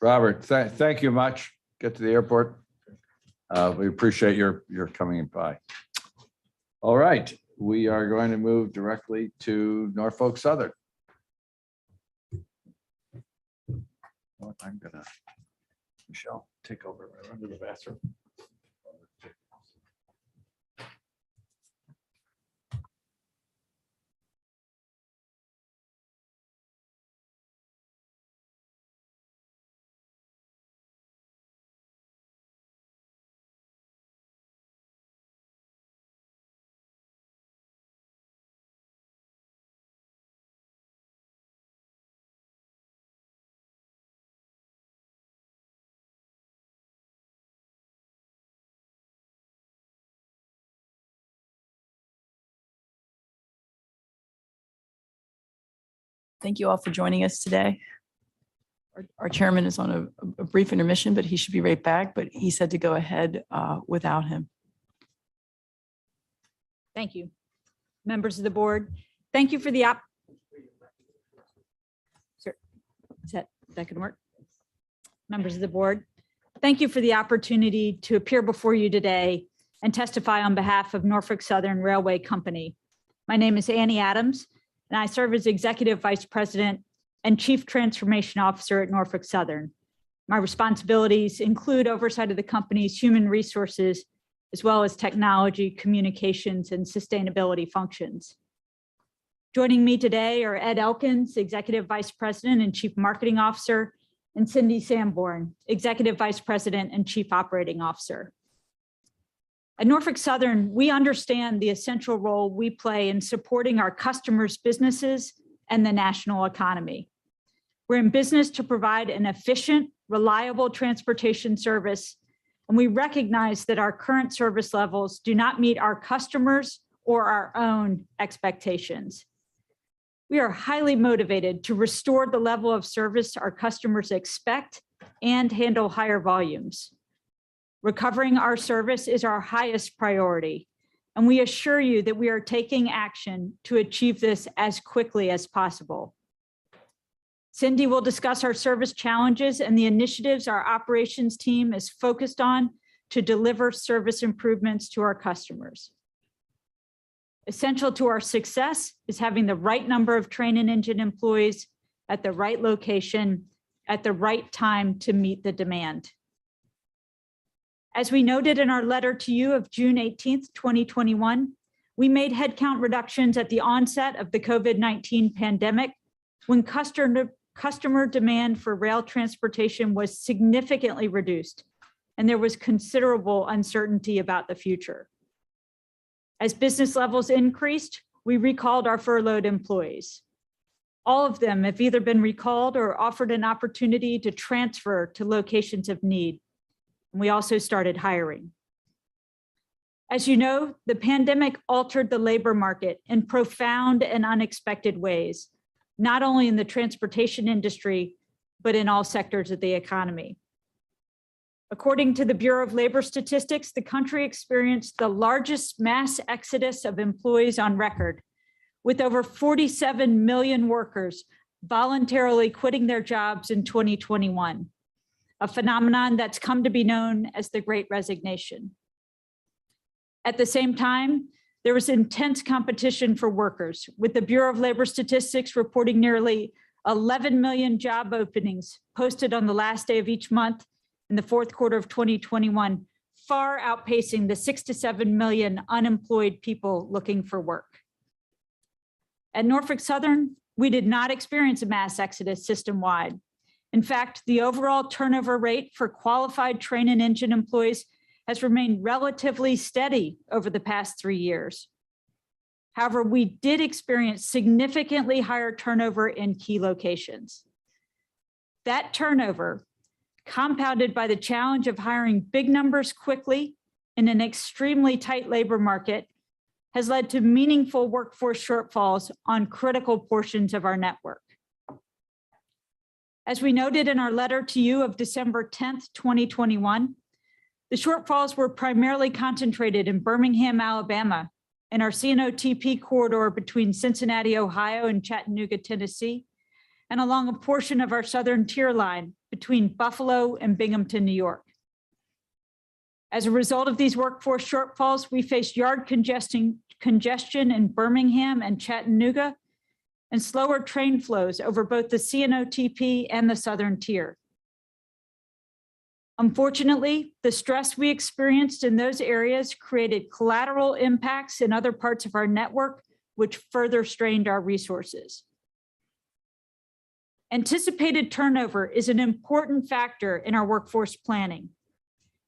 Robert, thank you much. Get to the airport. We appreciate your coming by. All right, we are going to move directly to Norfolk Southern. I'm gonna, Michelle, take over. Run to the bathroom. Thank you all for joining us today. Our chairman is on a brief intermission, but he should be right back, but he said to go ahead without him. Thank you. Members of the board, thank you for the Sir, is that going to work? Members of the board, thank you for the opportunity to appear before you today and testify on behalf of Norfolk Southern Railway Company. My name is Annie Adams, and I serve as Executive Vice President and Chief Transformation Officer at Norfolk Southern. My responsibilities include oversight of the company's human resources, as well as technology, communications, and sustainability functions. Joining me today are Ed Elkins, Executive Vice President and Chief Marketing Officer, and Cindy Sanborn, Executive Vice President and Chief Operating Officer. At Norfolk Southern, we understand the essential role we play in supporting our customers' businesses and the national economy. We're in business to provide an efficient, reliable transportation service, and we recognize that our current service levels do not meet our customers or our own expectations. We are highly motivated to restore the level of service our customers expect and handle higher volumes. Recovering our service is our highest priority, and we assure you that we are taking action to achieve this as quickly as possible. Cindy will discuss our service challenges and the initiatives our operations team is focused on to deliver service improvements to our customers. Essential to our success is having the right number of train and engine employees at the right location at the right time to meet the demand. As we noted in our letter to you of June 18th, 2021, we made headcount reductions at the onset of the COVID-19 pandemic when customer demand for rail transportation was significantly reduced and there was considerable uncertainty about the future. As business levels increased, we recalled our furloughed employees. All of them have either been recalled or offered an opportunity to transfer to locations of need. And we also started hiring. As you know, the pandemic altered the labor market in profound and unexpected ways, not only in the transportation industry, but in all sectors of the economy. According to the Bureau of Labor Statistics, the country experienced the largest mass exodus of employees on record, with over 47 million workers voluntarily quitting their jobs in 2021, a phenomenon that's come to be known as the Great Resignation. At the same time, there was intense competition for workers, with the Bureau of Labor Statistics reporting nearly 11 million job openings posted on the last day of each month in the fourth quarter of 2021, far outpacing the 6 to 7 million unemployed people looking for work. At Norfolk Southern, we did not experience a mass exodus system-wide. In fact, the overall turnover rate for qualified train and engine employees has remained relatively steady over the past 3 years. However, we did experience significantly higher turnover in key locations. That turnover, compounded by the challenge of hiring big numbers quickly in an extremely tight labor market, has led to meaningful workforce shortfalls on critical portions of our network. As we noted in our letter to you of December 10th, 2021, the shortfalls were primarily concentrated in Birmingham, Alabama, and our CNOTP corridor between Cincinnati, Ohio, and Chattanooga, Tennessee, and along a portion of our southern tier line between Buffalo and Binghamton, New York. As a result of these workforce shortfalls, we faced yard congestion in Birmingham and Chattanooga, and slower train flows over both the CNOTP and the southern tier. Unfortunately, the stress we experienced in those areas created collateral impacts in other parts of our network, which further strained our resources. Anticipated turnover is an important factor in our workforce planning.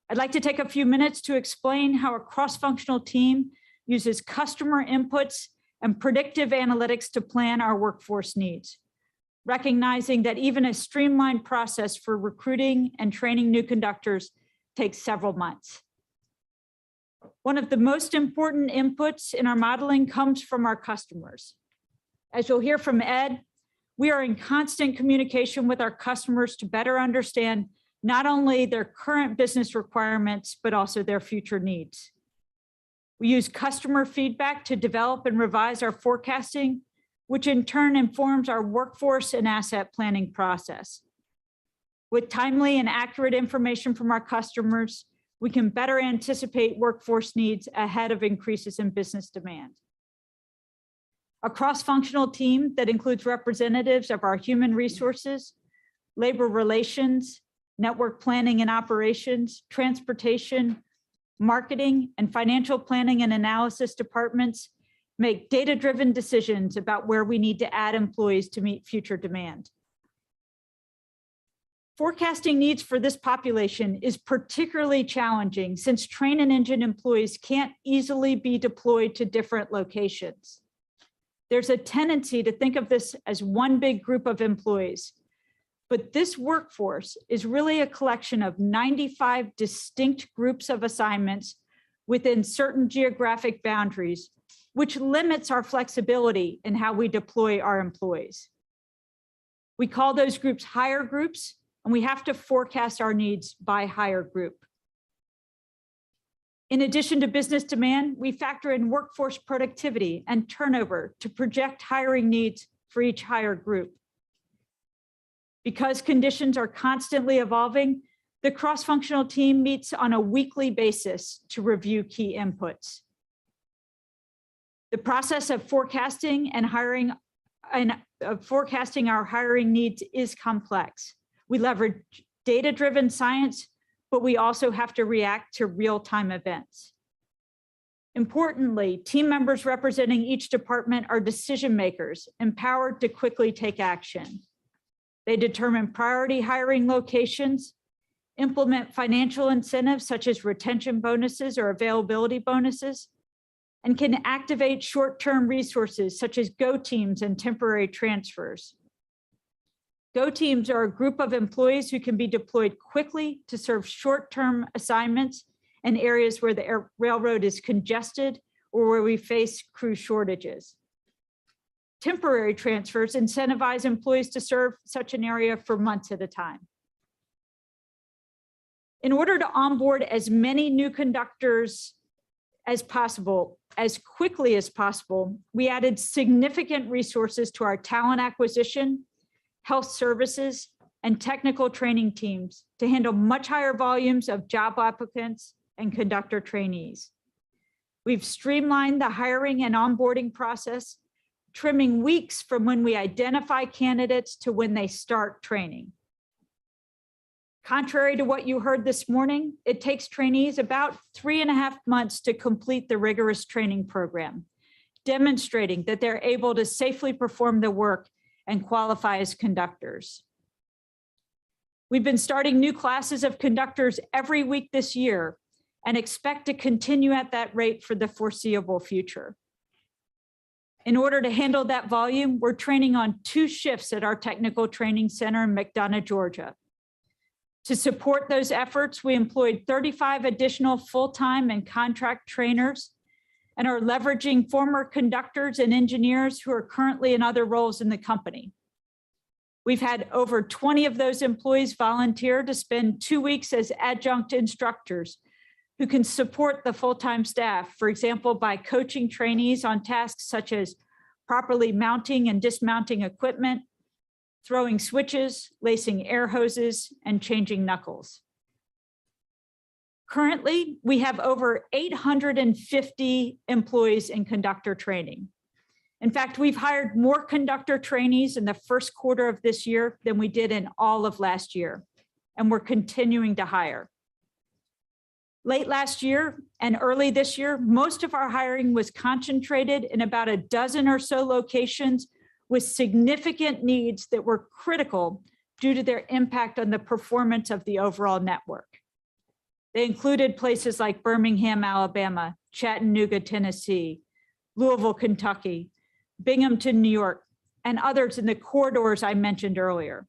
I'd like to take a few minutes to explain how a cross-functional team uses customer inputs and predictive analytics to plan our workforce needs, recognizing that even a streamlined process for recruiting and training new conductors takes several months. One of the most important inputs in our modeling comes from our customers. As you'll hear from Ed, We are in constant communication with our customers to better understand not only their current business requirements, but also their future needs. We use customer feedback to develop and revise our forecasting, which in turn informs our workforce and asset planning process. With timely and accurate information from our customers, we can better anticipate workforce needs ahead of increases in business demand. A cross-functional team that includes representatives of our human resources, labor relations, network planning and operations, transportation, marketing, and financial planning and analysis departments make data-driven decisions about where we need to add employees to meet future demand. Forecasting needs for this population is particularly challenging since train and engine employees can't easily be deployed to different locations. There's a tendency to think of this as one big group of employees, but this workforce is really a collection of 95 distinct groups of assignments within certain geographic boundaries, which limits our flexibility in how we deploy our employees. We call those groups hire groups, and we have to forecast our needs by hire group. In addition to business demand, we factor in workforce productivity and turnover to project hiring needs for each hire group. Because conditions are constantly evolving, the cross-functional team meets on a weekly basis to review key inputs. The process of forecasting and hiring forecasting our hiring needs is complex. We leverage data-driven science, but we also have to react to real-time events. Importantly, team members representing each department are decision makers, empowered to quickly take action. They determine priority hiring locations, implement financial incentives such as retention bonuses or availability bonuses, and can activate short-term resources such as Go teams and temporary transfers. Go teams are a group of employees who can be deployed quickly to serve short-term assignments in areas where the railroad is congested or where we face crew shortages. Temporary transfers incentivize employees to serve such an area for months at a time. In order to onboard as many new conductors as possible, as quickly as possible, we added significant resources to our talent acquisition, health services, and technical training teams to handle much higher volumes of job applicants and conductor trainees. We've streamlined the hiring and onboarding process, trimming weeks from when we identify candidates to when they start training. Contrary to what you heard this morning, it takes trainees about 3.5 months to complete the rigorous training program, demonstrating that they're able to safely perform the work and qualify as conductors. We've been starting new classes of conductors every week this year and expect to continue at that rate for the foreseeable future. In order to handle that volume, we're training on 2 shifts at our technical training center in McDonough, Georgia. To support those efforts, we employed 35 additional full-time and contract trainers and are leveraging former conductors and engineers who are currently in other roles in the company. We've had over 20 of those employees volunteer to spend 2 weeks as adjunct instructors who can support the full-time staff, for example, by coaching trainees on tasks such as properly mounting and dismounting equipment, throwing switches, lacing air hoses, and changing knuckles. Currently, we have over 850 employees in conductor training. In fact, we've hired more conductor trainees in the first quarter of this year than we did in all of last year, and we're continuing to hire. Late last year and early this year, most of our hiring was concentrated in about a dozen or so locations with significant needs that were critical due to their impact on the performance of the overall network. They included places like Birmingham, Alabama, Chattanooga, Tennessee, Louisville, Kentucky, Binghamton, New York, and others in the corridors I mentioned earlier.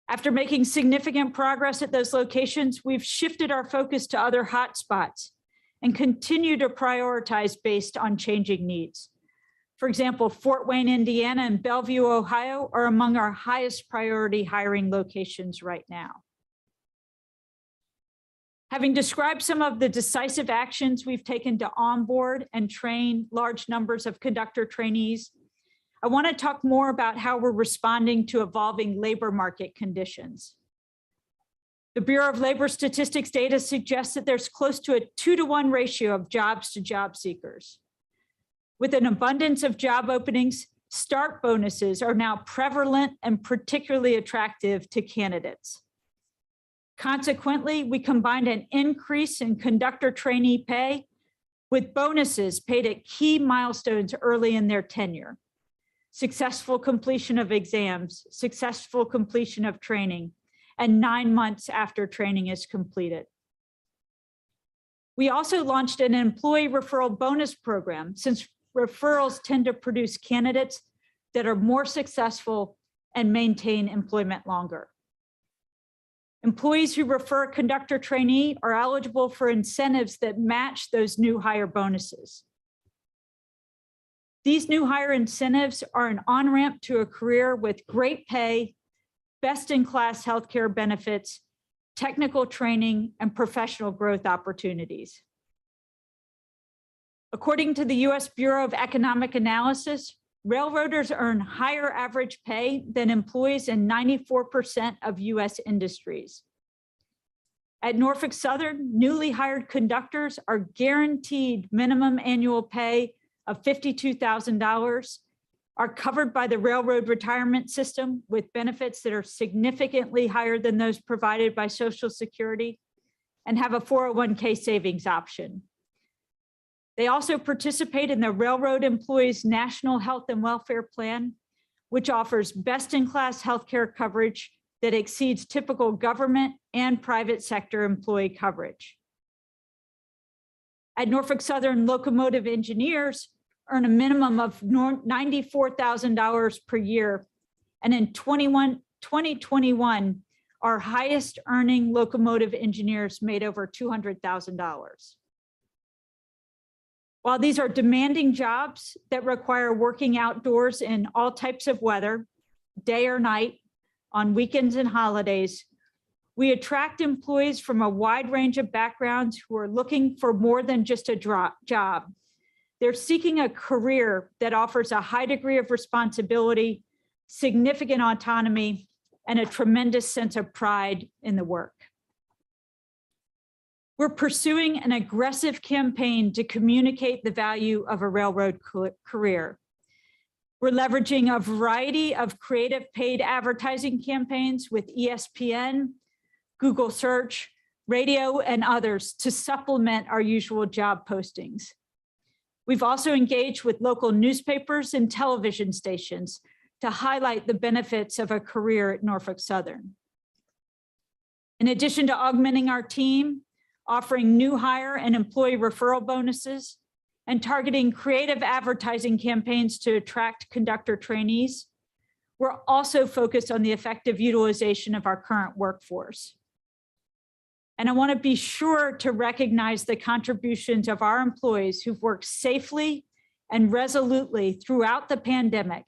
After making significant progress at those locations, we've shifted our focus to other hotspots and continue to prioritize based on changing needs. For example, Fort Wayne, Indiana, and Bellevue, Ohio are among our highest priority hiring locations right now. Having described some of the decisive actions we've taken to onboard and train large numbers of conductor trainees, I want to talk more about how we're responding to evolving labor market conditions. The Bureau of Labor Statistics data suggests that there's close to a 2-to-1 ratio of jobs to job seekers. With an abundance of job openings, start bonuses are now prevalent and particularly attractive to candidates. Consequently, we combined an increase in conductor trainee pay with bonuses paid at key milestones early in their tenure. Successful completion of exams, successful completion of training, and 9 months after training is completed. We also launched an employee referral bonus program, since referrals tend to produce candidates that are more successful and maintain employment longer. Employees who refer a conductor trainee are eligible for incentives that match those new hire bonuses. These new hire incentives are an on-ramp to a career with great pay, best-in-class healthcare benefits, technical training, and professional growth opportunities. According to the U.S. Bureau of Economic Analysis, railroaders earn higher average pay than employees in 94% of U.S. industries. At Norfolk Southern, newly hired conductors are guaranteed minimum annual pay of $52,000, are covered by the railroad retirement system with benefits that are significantly higher than those provided by Social Security, and have a 401k savings option. They also participate in the Railroad Employees National Health and Welfare Plan, which offers best-in-class healthcare coverage that exceeds typical government and private sector employee coverage. At Norfolk Southern, locomotive engineers earn a minimum of $94,000 per year, and in 2021, our highest earning locomotive engineers made over $200,000. While these are demanding jobs that require working outdoors in all types of weather, day or night, on weekends and holidays, we attract employees from a wide range of backgrounds who are looking for more than just a job. They're seeking a career that offers a high degree of responsibility, significant autonomy, and a tremendous sense of pride in the work. We're pursuing an aggressive campaign to communicate the value of a railroad career. We're leveraging a variety of creative paid advertising campaigns with ESPN, Google Search, radio, and others to supplement our usual job postings. We've also engaged with local newspapers and television stations to highlight the benefits of a career at Norfolk Southern. In addition to augmenting our team, offering new hire and employee referral bonuses, and targeting creative advertising campaigns to attract conductor trainees, we're also focused on the effective utilization of our current workforce. And I want to be sure to recognize the contributions of our employees who've worked safely and resolutely throughout the pandemic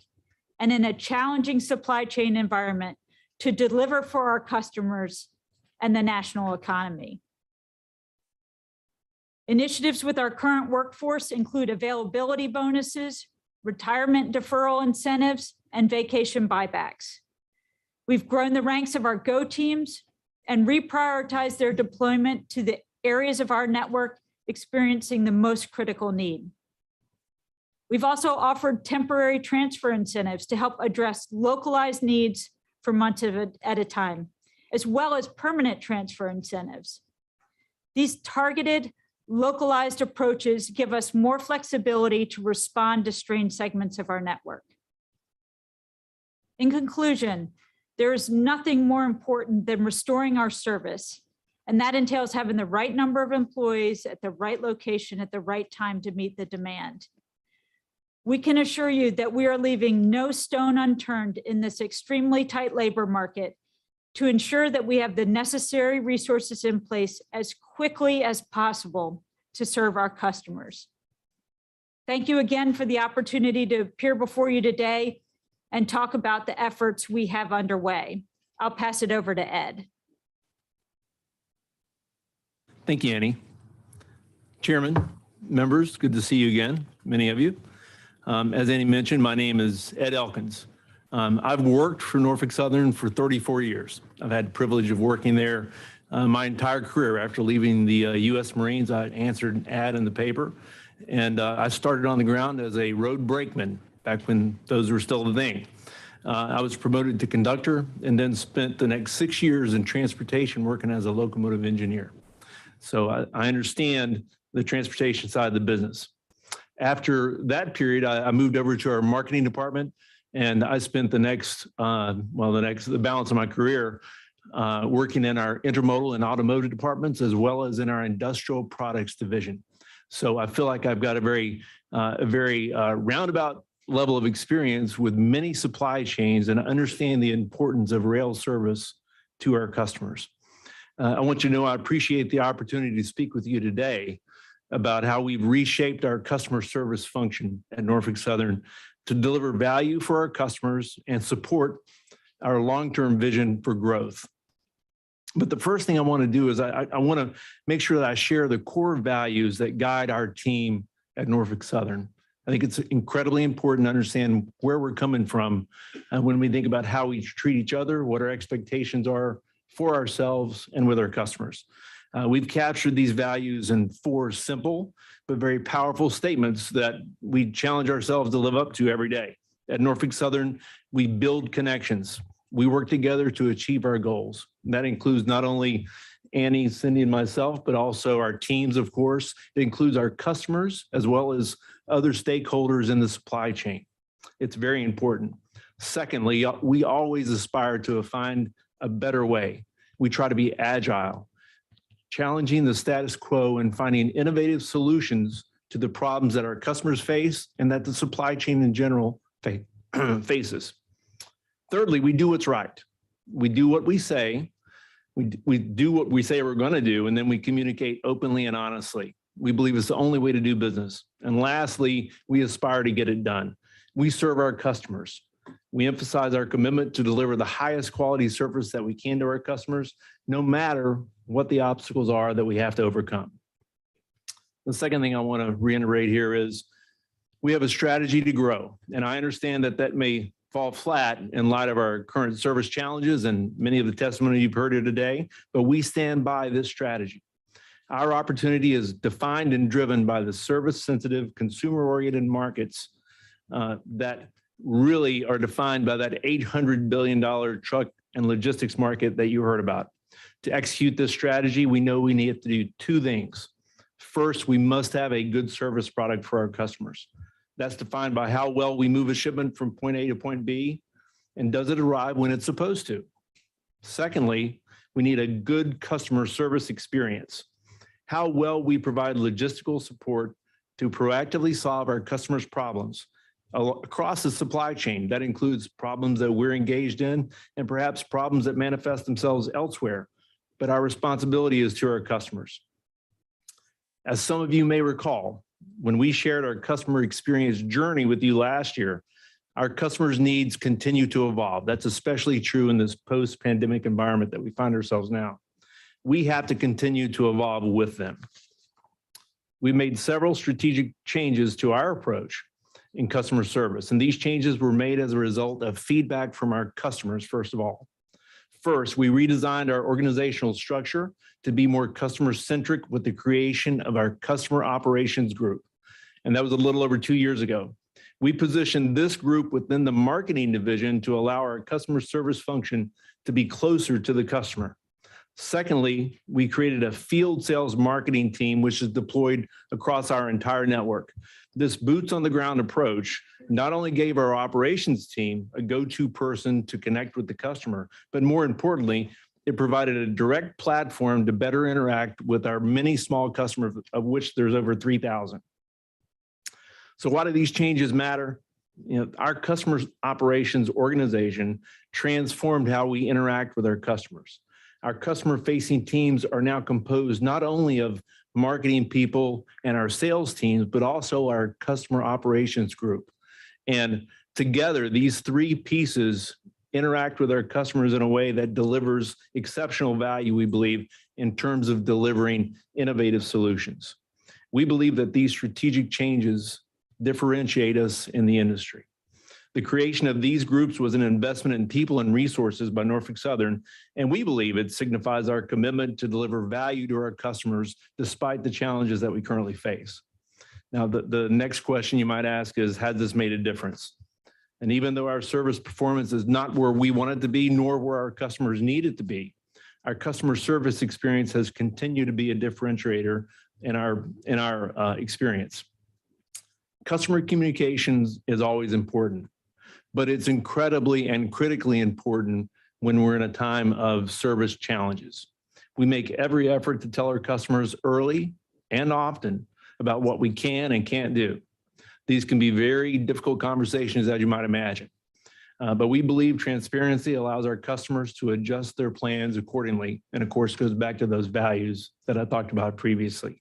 and in a challenging supply chain environment to deliver for our customers and the national economy. Initiatives with our current workforce include availability bonuses, retirement deferral incentives, and vacation buybacks. We've grown the ranks of our GO teams and reprioritized their deployment to the areas of our network experiencing the most critical need. We've also offered temporary transfer incentives to help address localized needs for months at a time, as well as permanent transfer incentives. These targeted, localized approaches give us more flexibility to respond to strained segments of our network. In conclusion, there is nothing more important than restoring our service, and that entails having the right number of employees at the right location at the right time to meet the demand. We can assure you that we are leaving no stone unturned in this extremely tight labor market to ensure that we have the necessary resources in place as quickly as possible to serve our customers. Thank you again for the opportunity to appear before you today and talk about the efforts we have underway. I'll pass it over to Ed. Thank you, Annie. Chairman, members, good to see you again, many of you. As Annie mentioned, my name is Ed Elkins. I've worked for Norfolk Southern for 34 years. I've had the privilege of working there my entire career. After leaving the U.S. Marines, I answered an ad in the paper, and I started on the ground as a road brakeman back when those were still the thing. I was promoted to conductor and then spent the next 6 years in transportation working as a locomotive engineer. So I understand the transportation side of the business. After that period, I moved over to our marketing department, and I spent the balance of my career working in our intermodal and automotive departments, as well as in our industrial products division. So I feel like I've got a very roundabout level of experience with many supply chains and understand the importance of rail service to our customers. I want you to know I appreciate the opportunity to speak with you today about how we've reshaped our customer service function at Norfolk Southern to deliver value for our customers and support our long-term vision for growth. But the first thing I want to do is I want to make sure that I share the core values that guide our team at Norfolk Southern. I think it's incredibly important to understand where we're coming from when we think about how we treat each other, what our expectations are for ourselves and with our customers. We've captured these values in 4 simple but very powerful statements that we challenge ourselves to live up to every day. At Norfolk Southern, we build connections. We work together to achieve our goals. That includes not only Annie, Cindy, and myself, but also our teams, of course. It includes our customers as well as other stakeholders in the supply chain. It's very important. Secondly, we always aspire to find a better way. We try to be agile, challenging the status quo and finding innovative solutions to the problems that our customers face and that the supply chain in general faces. Thirdly, we do what's right. We do what we say. We do what we say we're going to do, and then we communicate openly and honestly. We believe it's the only way to do business. And lastly, we aspire to get it done. We serve our customers. We emphasize our commitment to deliver the highest quality service that we can to our customers, no matter what the obstacles are that we have to overcome. The second thing I want to reiterate here is we have a strategy to grow. And I understand that that may fall flat in light of our current service challenges and many of the testimony you've heard here today, but we stand by this strategy. Our opportunity is defined and driven by the service-sensitive, consumer-oriented markets that really are defined by that $800 billion truck and logistics market that you heard about. To execute this strategy, we know we need to do 2 things. First, we must have a good service product for our customers. That's defined by how well we move a shipment from point A to point B, and does it arrive when it's supposed to? Secondly, we need a good customer service experience. How well we provide logistical support to proactively solve our customers' problems across the supply chain. That includes problems that we're engaged in and perhaps problems that manifest themselves elsewhere. But our responsibility is to our customers. As some of you may recall, when we shared our customer experience journey with you last year, our customers' needs continue to evolve. That's especially true in this post-pandemic environment that we find ourselves now. We have to continue to evolve with them. We made several strategic changes to our approach in customer service, and these changes were made as a result of feedback from our customers, first of all. First, we redesigned our organizational structure to be more customer-centric with the creation of our customer operations group. And that was a little over 2 years ago. We positioned this group within the marketing division to allow our customer service function to be closer to the customer. Secondly, we created a field sales marketing team, which is deployed across our entire network. This boots on the ground approach not only gave our operations team a go-to person to connect with the customer, but more importantly, it provided a direct platform to better interact with our many small customers, of which there's over 3,000. So why do these changes matter? Our customer operations organization transformed how we interact with our customers. Our customer-facing teams are now composed not only of marketing people, and our sales teams, but also our customer operations group. And together, these three pieces interact with our customers in a way that delivers exceptional value, we believe, in terms of delivering innovative solutions. We believe that these strategic changes differentiate us in the industry. The creation of these groups was an investment in people and resources by Norfolk Southern, and we believe it signifies our commitment to deliver value to our customers despite the challenges that we currently face. Now, the next question you might ask is, has this made a difference? And even though our service performance is not where we want it to be, nor where our customers need it to be, our customer service experience has continued to be a differentiator in our experience. Customer communications is always important, but it's incredibly and critically important when we're in a time of service challenges. We make every effort to tell our customers early and often about what we can and can't do. These can be very difficult conversations, as you might imagine. But we believe transparency allows our customers to adjust their plans accordingly. And of course, goes back to those values that I talked about previously.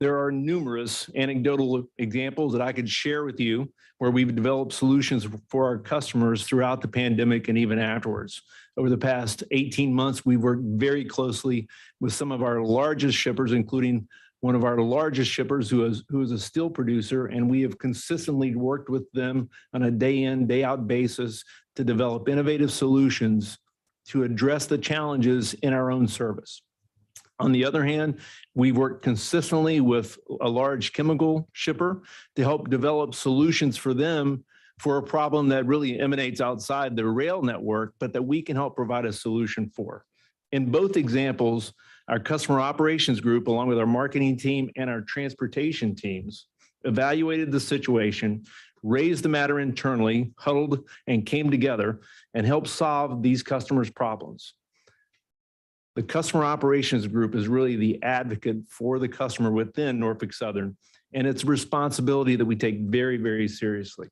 There are numerous anecdotal examples that I could share with you where we've developed solutions for our customers throughout the pandemic and even afterwards. Over the past 18 months, we've worked very closely with some of our largest shippers, including one of our largest shippers who is a steel producer, and we have consistently worked with them on a day in, day out basis to develop innovative solutions to address the challenges in our own service. On the other hand, we work consistently with a large chemical shipper to help develop solutions for them for a problem that really emanates outside the rail network, but that we can help provide a solution for. In both examples, our customer operations group, along with our marketing team and our transportation teams, evaluated the situation, raised the matter internally, huddled, and came together and helped solve these customers' problems. The customer operations group is really the advocate for the customer within Norfolk Southern, and it's a responsibility that we take very, very seriously.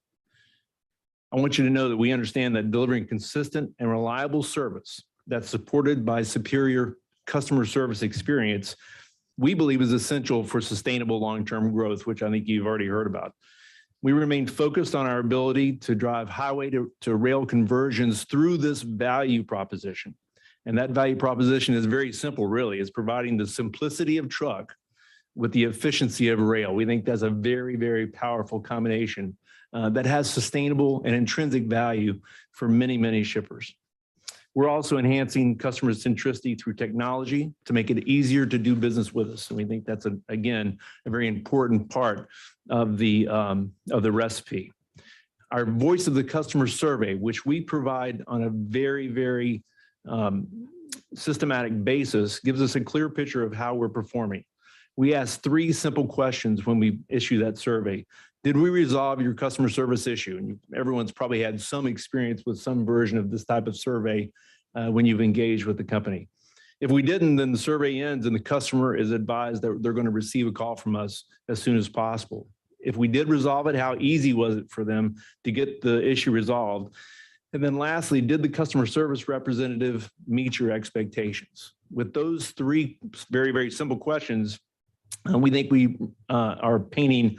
I want you to know that we understand that delivering consistent and reliable service that's supported by superior customer service experience, we believe is essential for sustainable long-term growth, which I think you've already heard about. We remain focused on our ability to drive highway to rail conversions through this value proposition. And that value proposition is very simple, really. It's providing the simplicity of truck with the efficiency of rail. We think that's a very, very powerful combination that has sustainable and intrinsic value for many, many shippers. We're also enhancing customer centricity through technology to make it easier to do business with us. And we think that's, again, a very important part of the recipe. Our Voice of the Customer survey, which we provide on a very, very systematic basis, gives us a clear picture of how we're performing. We ask three simple questions when we issue that survey. Did we resolve your customer service issue? And everyone's probably had some experience with some version of this type of survey when you've engaged with the company. If we didn't, then the survey ends and the customer is advised that they're going to receive a call from us as soon as possible. If we did resolve it, how easy was it for them to get the issue resolved? And then lastly, did the customer service representative meet your expectations? With those three very, very simple questions, we think we are painting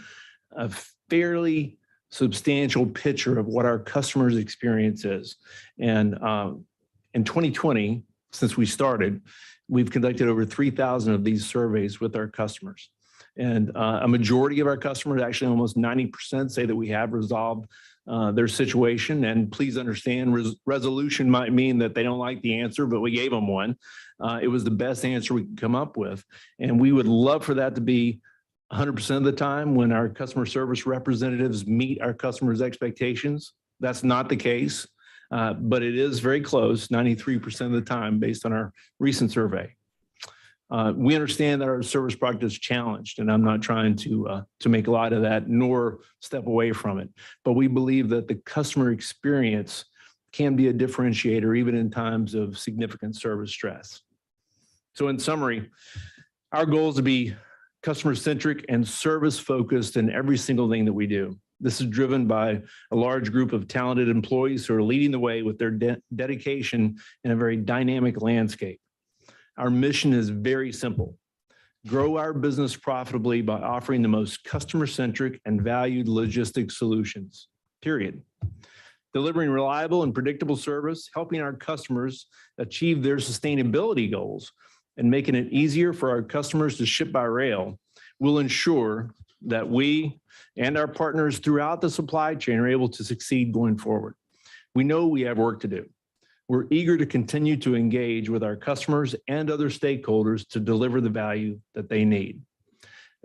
a fairly substantial picture of what our customers' experience is. And in 2020, since we started, we've conducted over 3,000 of these surveys with our customers. And a majority of our customers, actually almost 90%, say that we have resolved their situation. And please understand, resolution might mean that they don't like the answer, but we gave them one. It was the best answer we could come up with. And we would love for that to be 100% of the time when our customer service representatives meet our customers' expectations. That's not the case, but it is very close, 93% of the time based on our recent survey. We understand that our service product is challenged, and I'm not trying to make a lot of that nor step away from it. But we believe that the customer experience can be a differentiator even in times of significant service stress. So in summary, our goal is to be customer-centric and service-focused in every single thing that we do. This is driven by a large group of talented employees who are leading the way with their dedication in a very dynamic landscape. Our mission is very simple: grow our business profitably by offering the most customer-centric and valued logistics solutions, period. Delivering reliable and predictable service, helping our customers achieve their sustainability goals, and making it easier for our customers to ship by rail will ensure that we and our partners throughout the supply chain are able to succeed going forward. We know we have work to do. We're eager to continue to engage with our customers and other stakeholders to deliver the value that they need.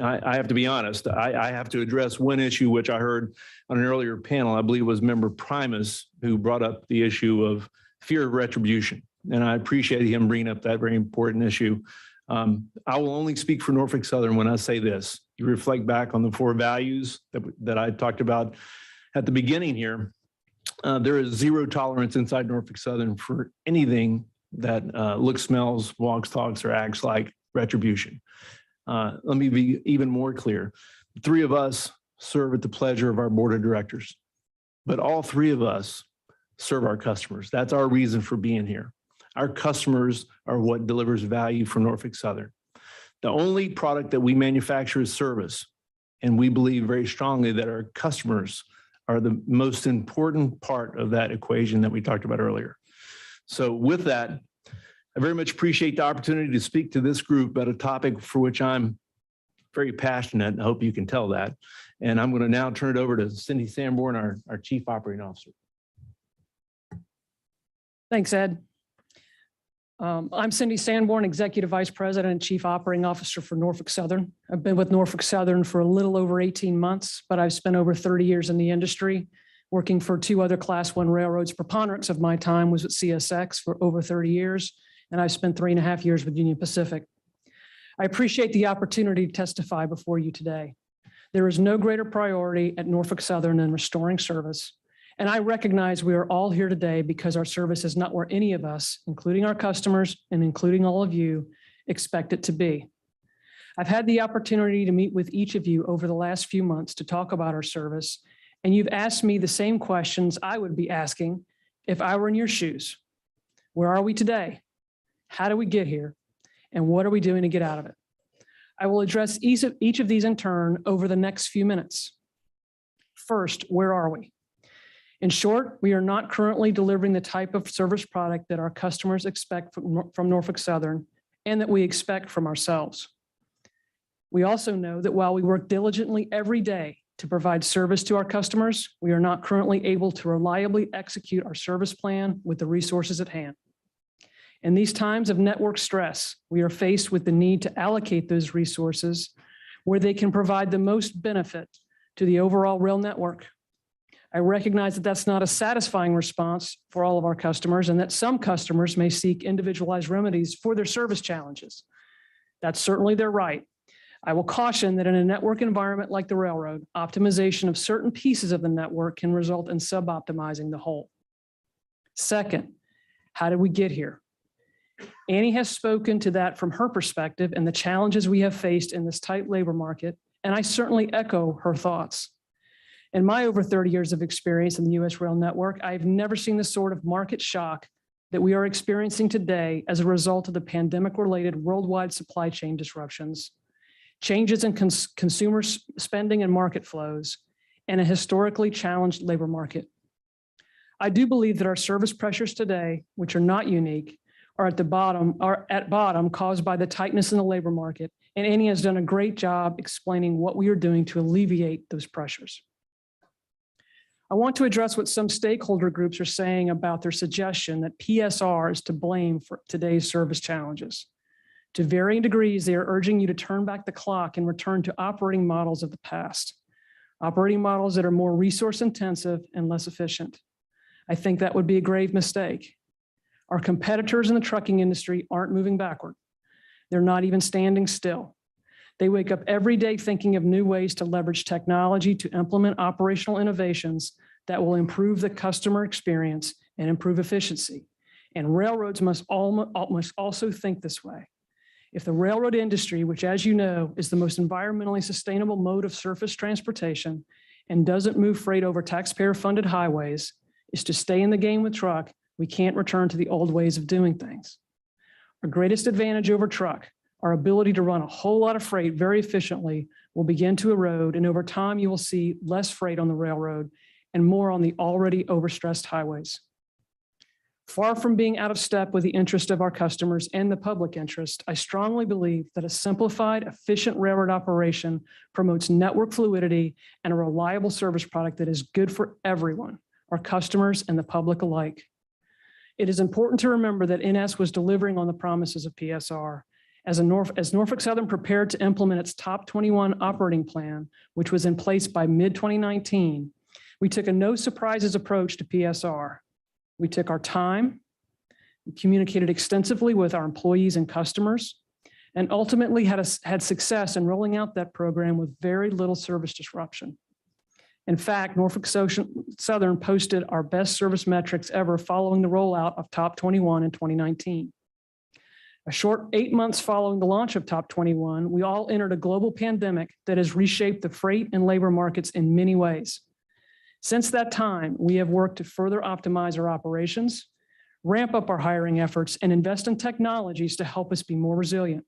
I have to be honest, I have to address one issue which I heard on an earlier panel. I believe it was Member Primus who brought up the issue of fear of retribution. And I appreciate him bringing up that very important issue. I will only speak for Norfolk Southern when I say this. You reflect back on the 4 values that I talked about at the beginning here. There is zero tolerance inside Norfolk Southern for anything that looks, smells, walks, talks, or acts like retribution. Let me be even more clear. The 3 of us serve at the pleasure of our board of directors, but all 3 of us serve our customers. That's our reason for being here. Our customers are what delivers value for Norfolk Southern. The only product that we manufacture is service, and we believe very strongly that our customers are the most important part of that equation that we talked about earlier. So with that, I very much appreciate the opportunity to speak to this group about a topic for which I'm very passionate. I hope you can tell that. And I'm going to now turn it over to Cindy Sanborn, our Chief Operating Officer. Thanks, Ed. I'm Cindy Sanborn, Executive Vice President and Chief Operating Officer for Norfolk Southern. I've been with Norfolk Southern for a little over 18 months, but I've spent over 30 years in the industry, working for 2 other Class 1 railroads. Preponderance of my time was at CSX for over 30 years, and I spent 3.5 years with Union Pacific. I appreciate the opportunity to testify before you today. There is no greater priority at Norfolk Southern than restoring service. And I recognize we are all here today because our service is not where any of us, including our customers and including all of you, expect it to be. I've had the opportunity to meet with each of you over the last few months to talk about our service, and you've asked me the same questions I would be asking if I were in your shoes. Where are we today? How do we get here? And what are we doing to get out of it? I will address each of these in turn over the next few minutes. First, where are we? In short, we are not currently delivering the type of service product that our customers expect from Norfolk Southern and that we expect from ourselves. We also know that while we work diligently every day to provide service to our customers, we are not currently able to reliably execute our service plan with the resources at hand. In these times of network stress, we are faced with the need to allocate those resources where they can provide the most benefit to the overall rail network. I recognize that that's not a satisfying response for all of our customers and that some customers may seek individualized remedies for their service challenges. That's certainly their right. I will caution that in a network environment like the railroad, optimization of certain pieces of the network can result in sub-optimizing the whole. Second, how did we get here? Annie has spoken to that from her perspective and the challenges we have faced in this tight labor market, and I certainly echo her thoughts. In my over 30 years of experience in the U.S. rail network, I've never seen the sort of market shock that we are experiencing today as a result of the pandemic-related worldwide supply chain disruptions, changes in consumer spending and market flows, and a historically challenged labor market. I do believe that our service pressures today, which are not unique, are at bottom caused by the tightness in the labor market, and Annie has done a great job explaining what we are doing to alleviate those pressures. I want to address what some stakeholder groups are saying about their suggestion that PSR is to blame for today's service challenges. To varying degrees, they are urging you to turn back the clock and return to operating models of the past, operating models that are more resource intensive and less efficient. I think that would be a grave mistake. Our competitors in the trucking industry aren't moving backward. They're not even standing still. They wake up every day thinking of new ways to leverage technology to implement operational innovations that will improve the customer experience and improve efficiency. And railroads must also think this way. If the railroad industry, which as you know, is the most environmentally sustainable mode of surface transportation and doesn't move freight over taxpayer-funded highways, is to stay in the game with truck, we can't return to the old ways of doing things. Our greatest advantage over truck our ability to run a whole lot of freight very efficiently will begin to erode, and over time, you will see less freight on the railroad and more on the already overstressed highways. Far from being out of step with the interest of our customers and the public interest, I strongly believe that a simplified, efficient railroad operation promotes network fluidity and a reliable service product that is good for everyone, our customers and the public alike. It is important to remember that NS was delivering on the promises of PSR. As Norfolk Southern prepared to implement its top 21 operating plan, which was in place by mid-2019, we took a no surprises approach to PSR. We took our time, we communicated extensively with our employees and customers, and ultimately had success in rolling out that program with very little service disruption. In fact, Norfolk Southern posted our best service metrics ever following the rollout of Top 21 in 2019. A short 8 months following the launch of Top 21, we all entered a global pandemic that has reshaped the freight and labor markets in many ways. Since that time, we have worked to further optimize our operations, ramp up our hiring efforts, and invest in technologies to help us be more resilient.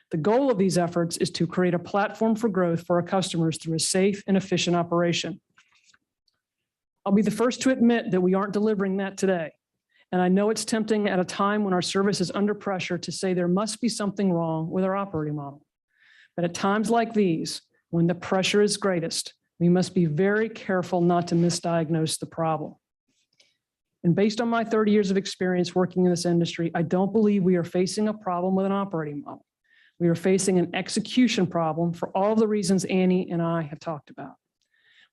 The goal of these efforts is to create a platform for growth for our customers through a safe and efficient operation. I'll be the first to admit that we aren't delivering that today. And I know it's tempting at a time when our service is under pressure to say there must be something wrong with our operating model. But at times like these, when the pressure is greatest, we must be very careful not to misdiagnose the problem. And based on my 30 years of experience working in this industry, I don't believe we are facing a problem with an operating model. We are facing an execution problem for all of the reasons Annie and I have talked about.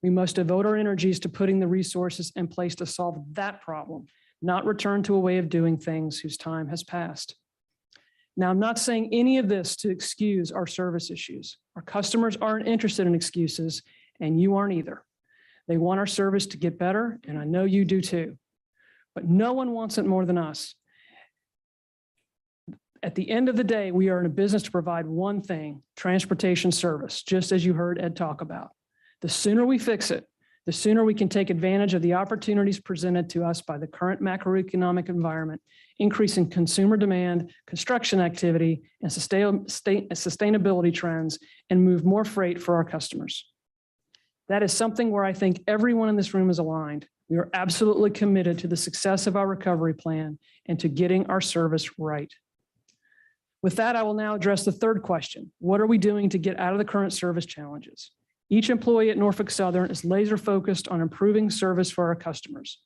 We must devote our energies to putting the resources in place to solve that problem, not return to a way of doing things whose time has passed. Now, I'm not saying any of this to excuse our service issues. Our customers aren't interested in excuses, and you aren't either. They want our service to get better, and I know you do too. But no one wants it more than us. At the end of the day, we are in a business to provide one thing, transportation service, just as you heard Ed talk about. The sooner we fix it, the sooner we can take advantage of the opportunities presented to us by the current macroeconomic environment, increasing consumer demand, construction activity, and sustainability trends, and move more freight for our customers. That is something where I think everyone in this room is aligned. We are absolutely committed to the success of our recovery plan and to getting our service right. With that, I will now address the third question. What are we doing to get out of the current service challenges? Each employee at Norfolk Southern is laser focused on improving service for our customers.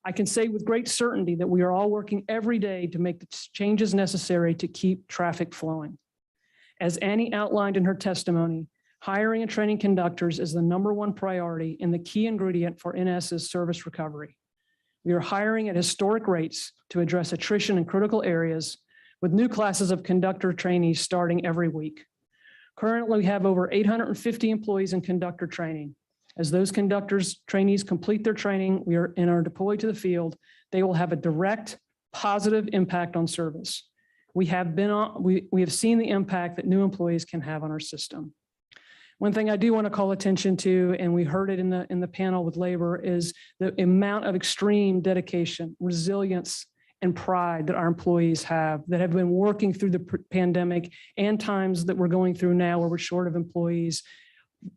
I can say with great certainty that we are all working every day to make the changes necessary to keep traffic flowing. As Annie outlined in her testimony, hiring and training conductors is the #1 priority and the key ingredient for NS's service recovery. We are hiring at historic rates to address attrition in critical areas, with new classes of conductor trainees starting every week. Currently, we have over 850 employees in conductor training. As those conductors trainees complete their training and are deployed to the field, they will have a direct positive impact on service. We have seen the impact that new employees can have on our system. One thing I do want to call attention to, and we heard it in the panel with labor, is the amount of extreme dedication, resilience, and pride that our employees have that have been working through the pandemic and times that we're going through now where we're short of employees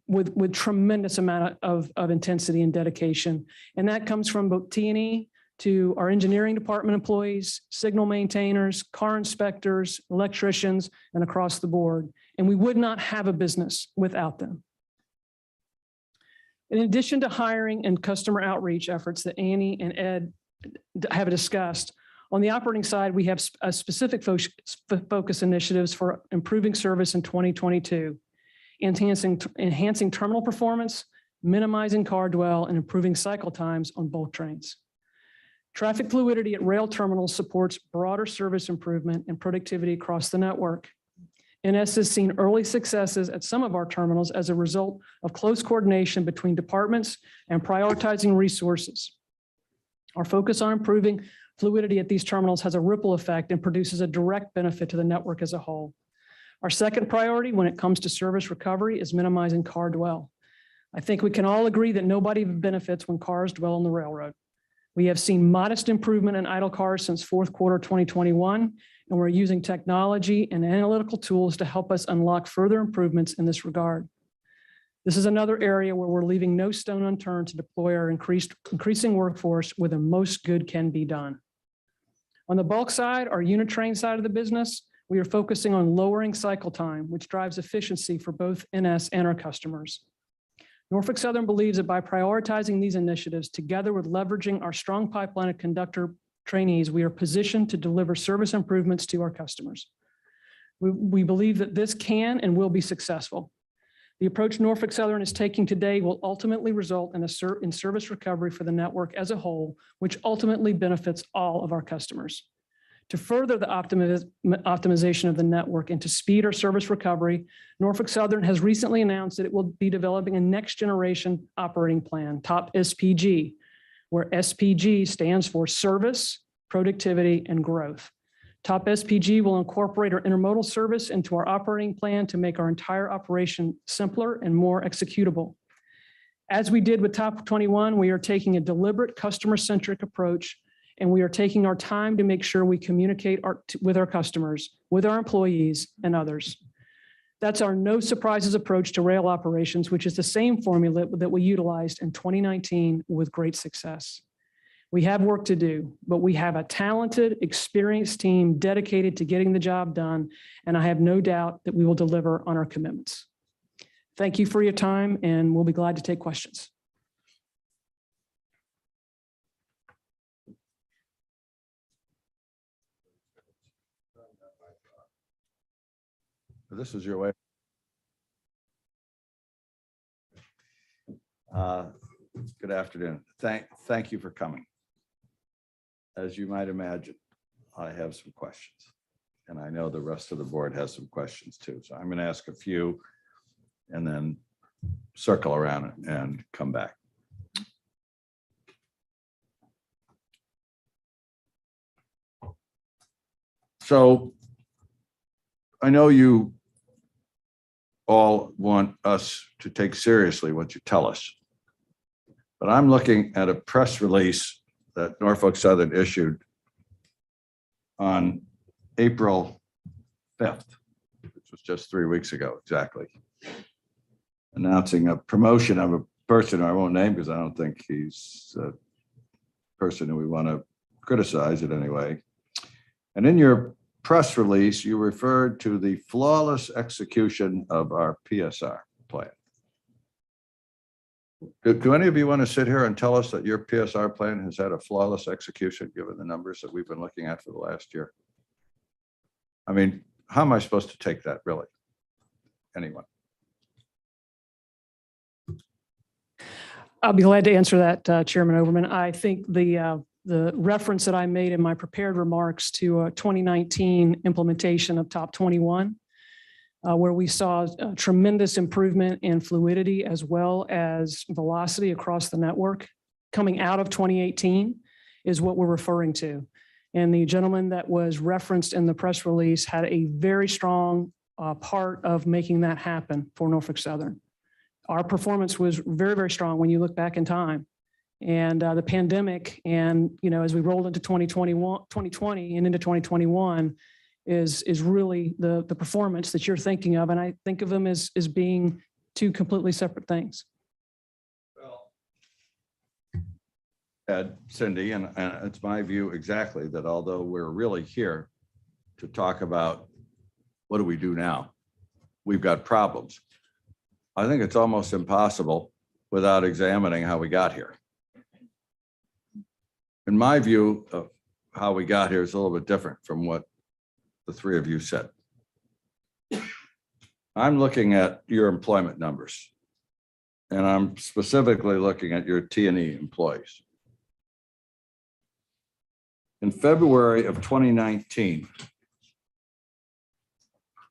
with tremendous amount of intensity and dedication. And that comes from both T&E to our engineering department employees, signal maintainers, car inspectors, electricians, and across the board. And we would not have a business without them. In addition to hiring and customer outreach efforts that Annie and Ed have discussed, on the operating side, we have a specific focus initiatives for improving service in 2022, enhancing terminal performance, minimizing car dwell, and improving cycle times on bulk trains. Traffic fluidity at rail terminals supports broader service improvement and productivity across the network. NS has seen early successes at some of our terminals as a result of close coordination between departments and prioritizing resources. Our focus on improving fluidity at these terminals has a ripple effect and produces a direct benefit to the network as a whole. Our second priority when it comes to service recovery is minimizing car dwell. I think we can all agree that nobody benefits when cars dwell on the railroad. We have seen modest improvement in idle cars since fourth quarter 2021, and we're using technology and analytical tools to help us unlock further improvements in this regard. This is another area where we're leaving no stone unturned to deploy our increasing workforce where the most good can be done. On the bulk side, our unit train side of the business, we are focusing on lowering cycle time, which drives efficiency for both NS and our customers. Norfolk Southern believes that by prioritizing these initiatives together with leveraging our strong pipeline of conductor trainees, we are positioned to deliver service improvements to our customers. We believe that this can and will be successful. The approach Norfolk Southern is taking today will ultimately result in service recovery for the network as a whole, which ultimately benefits all of our customers. To further the optimization of the network and to speed our service recovery, Norfolk Southern has recently announced that it will be developing a next generation operating plan, TOP SPG, where SPG stands for service, productivity, and growth. TOP SPG will incorporate our intermodal service into our operating plan to make our entire operation simpler and more executable. As we did with TOP 21, we are taking a deliberate customer-centric approach, and we are taking our time to make sure we communicate with our customers, with our employees, and others. That's our no surprises approach to rail operations, which is the same formula that we utilized in 2019 with great success. We have work to do, but we have a talented, experienced team dedicated to getting the job done, and I have no doubt that we will deliver on our commitments. Thank you for your time, and we'll be glad to take questions. This is your way. Good afternoon. Thank you for coming. As you might imagine, I have some questions, and I know the rest of the board has some questions too. So I'm going to ask a few and then circle around it and come back. So I know you all want us to take seriously what you tell us, but I'm looking at a press release that Norfolk Southern issued on April 5th, which was just 3 weeks ago exactly, announcing a promotion of a person who I won't name because I don't think he's a person who we want to criticize in any way. And in your press release, you referred to the flawless execution of our PSR plan. Do any of you want to sit here and tell us that your PSR plan has had a flawless execution, given the numbers that we've been looking at for the last year? I mean, how am I supposed to take that, really? Anyone? I'll be glad to answer that, Chairman Overman. I think the reference that I made in my prepared remarks to 2019 implementation of TOP 21, where we saw a tremendous improvement in fluidity as well as velocity across the network coming out of 2018 is what we're referring to. And the gentleman that was referenced in the press release had a very strong part of making that happen for Norfolk Southern. Our performance was very, very strong when you look back in time. And the pandemic and, as we rolled into 2020 and into 2021, is really the performance that you're thinking of. And I think of them as being two completely separate things. Well, Ed, Cindy, and it's my view exactly that although we're really here to talk about what do we do now, we've got problems. I think it's almost impossible without examining how we got here. In my view of how we got here is a little bit different from what the three of you said. I'm looking at your employment numbers, and I'm specifically looking at your T&E employees. In February of 2019,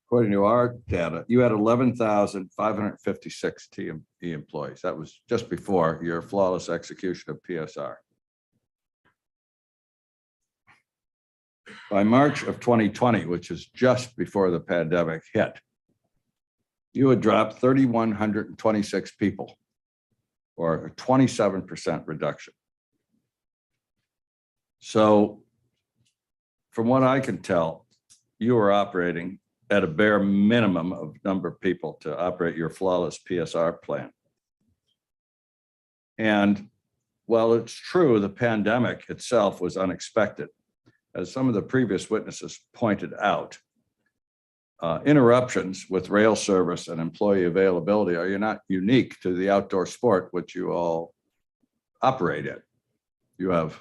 according to our data, you had 11,556 T&E employees. That was just before your flawless execution of PSR. By March of 2020, which is just before the pandemic hit, you had dropped 3,126 people, or a 27% reduction. So from what I can tell, you are operating at a bare minimum of number of people to operate your flawless PSR plan. And while it's true, the pandemic itself was unexpected, as some of the previous witnesses pointed out, interruptions with rail service and employee availability are not unique to the outdoor sport which you all operate in. You have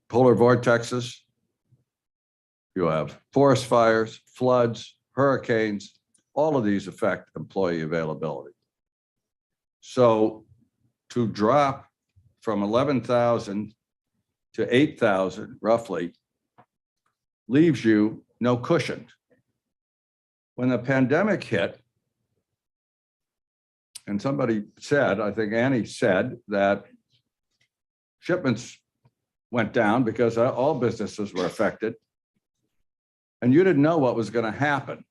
polar vortexes, you have forest fires, floods, hurricanes, all of these affect employee availability. So to drop from 11,000 to 8,000 roughly leaves you no cushion. When the pandemic hit, and somebody said, I think Annie said, that shipments went down because all businesses were affected, and you didn't know what was going to happen.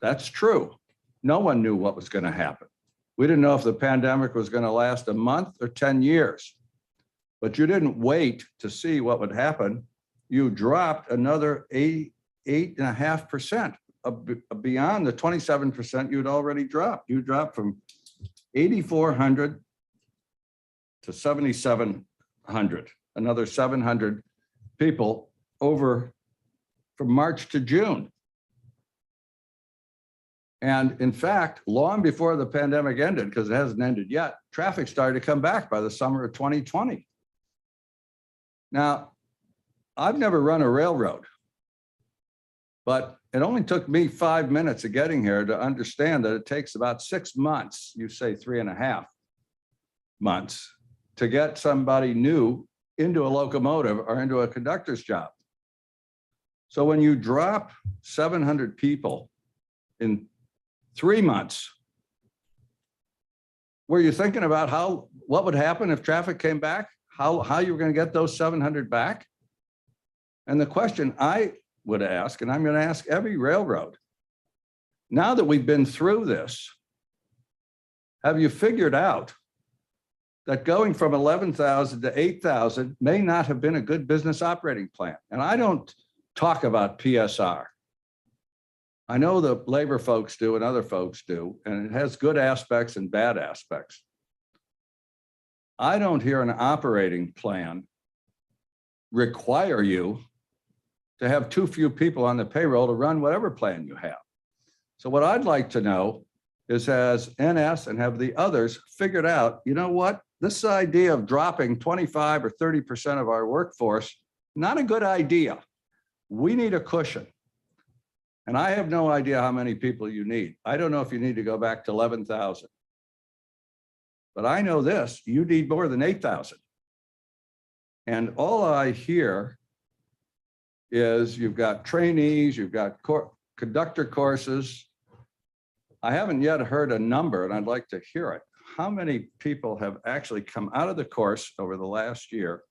That's true. No one knew what was going to happen. We didn't know if the pandemic was going to last a month or 10 years, but you didn't wait to see what would happen. You dropped another 8.5% beyond the 27% you'd already dropped. You dropped from 8,400 to 7,700, another 700 people over from March to June. And in fact, long before the pandemic ended, because it hasn't ended yet, traffic started to come back by the summer of 2020. Now, I've never run a railroad, but it only took me 5 minutes of getting here to understand that it takes about 6 months, you say 3.5 months, to get somebody new into a locomotive or into a conductor's job. So when you drop 700 people in 3 months, were you thinking about what would happen if traffic came back? How you were going to get those 700 back? And the question I would ask, and I'm going to ask every railroad, now that we've been through this, have you figured out that going from 11,000 to 8,000 may not have been a good business operating plan? And I don't talk about PSR. I know the labor folks do and other folks do, and it has good aspects and bad aspects. I don't hear an operating plan require you to have too few people on the payroll to run whatever plan you have. So what I'd like to know is, has NS and have the others figured out, you know what, this idea of dropping 25 or 30% of our workforce, not a good idea. We need a cushion. And I have no idea how many people you need. I don't know if you need to go back to 11,000. But I know this, you need more than 8,000. And all I hear is you've got trainees, you've got conductor courses. I haven't yet heard a number, and I'd like to hear it. How many people have actually come out of the course over the last year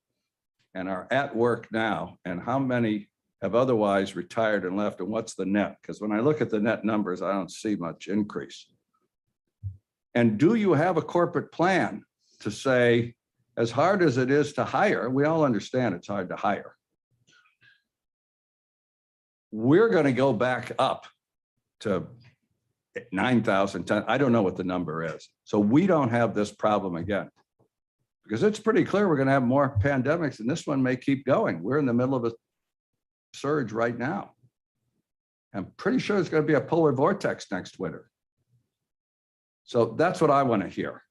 and are at work now? And how many have otherwise retired and left, and what's the net? Because when I look at the net numbers, I don't see much increase. And do you have a corporate plan to say, as hard as it is to hire, we all understand it's hard to hire. We're going to go back up to 9,000, 10, I don't know what the number is. So we don't have this problem again. Because it's pretty clear we're going to have more pandemics, and this one may keep going. We're in the middle of a surge right now. I'm pretty sure it's going to be a polar vortex next winter. So that's what I want to hear.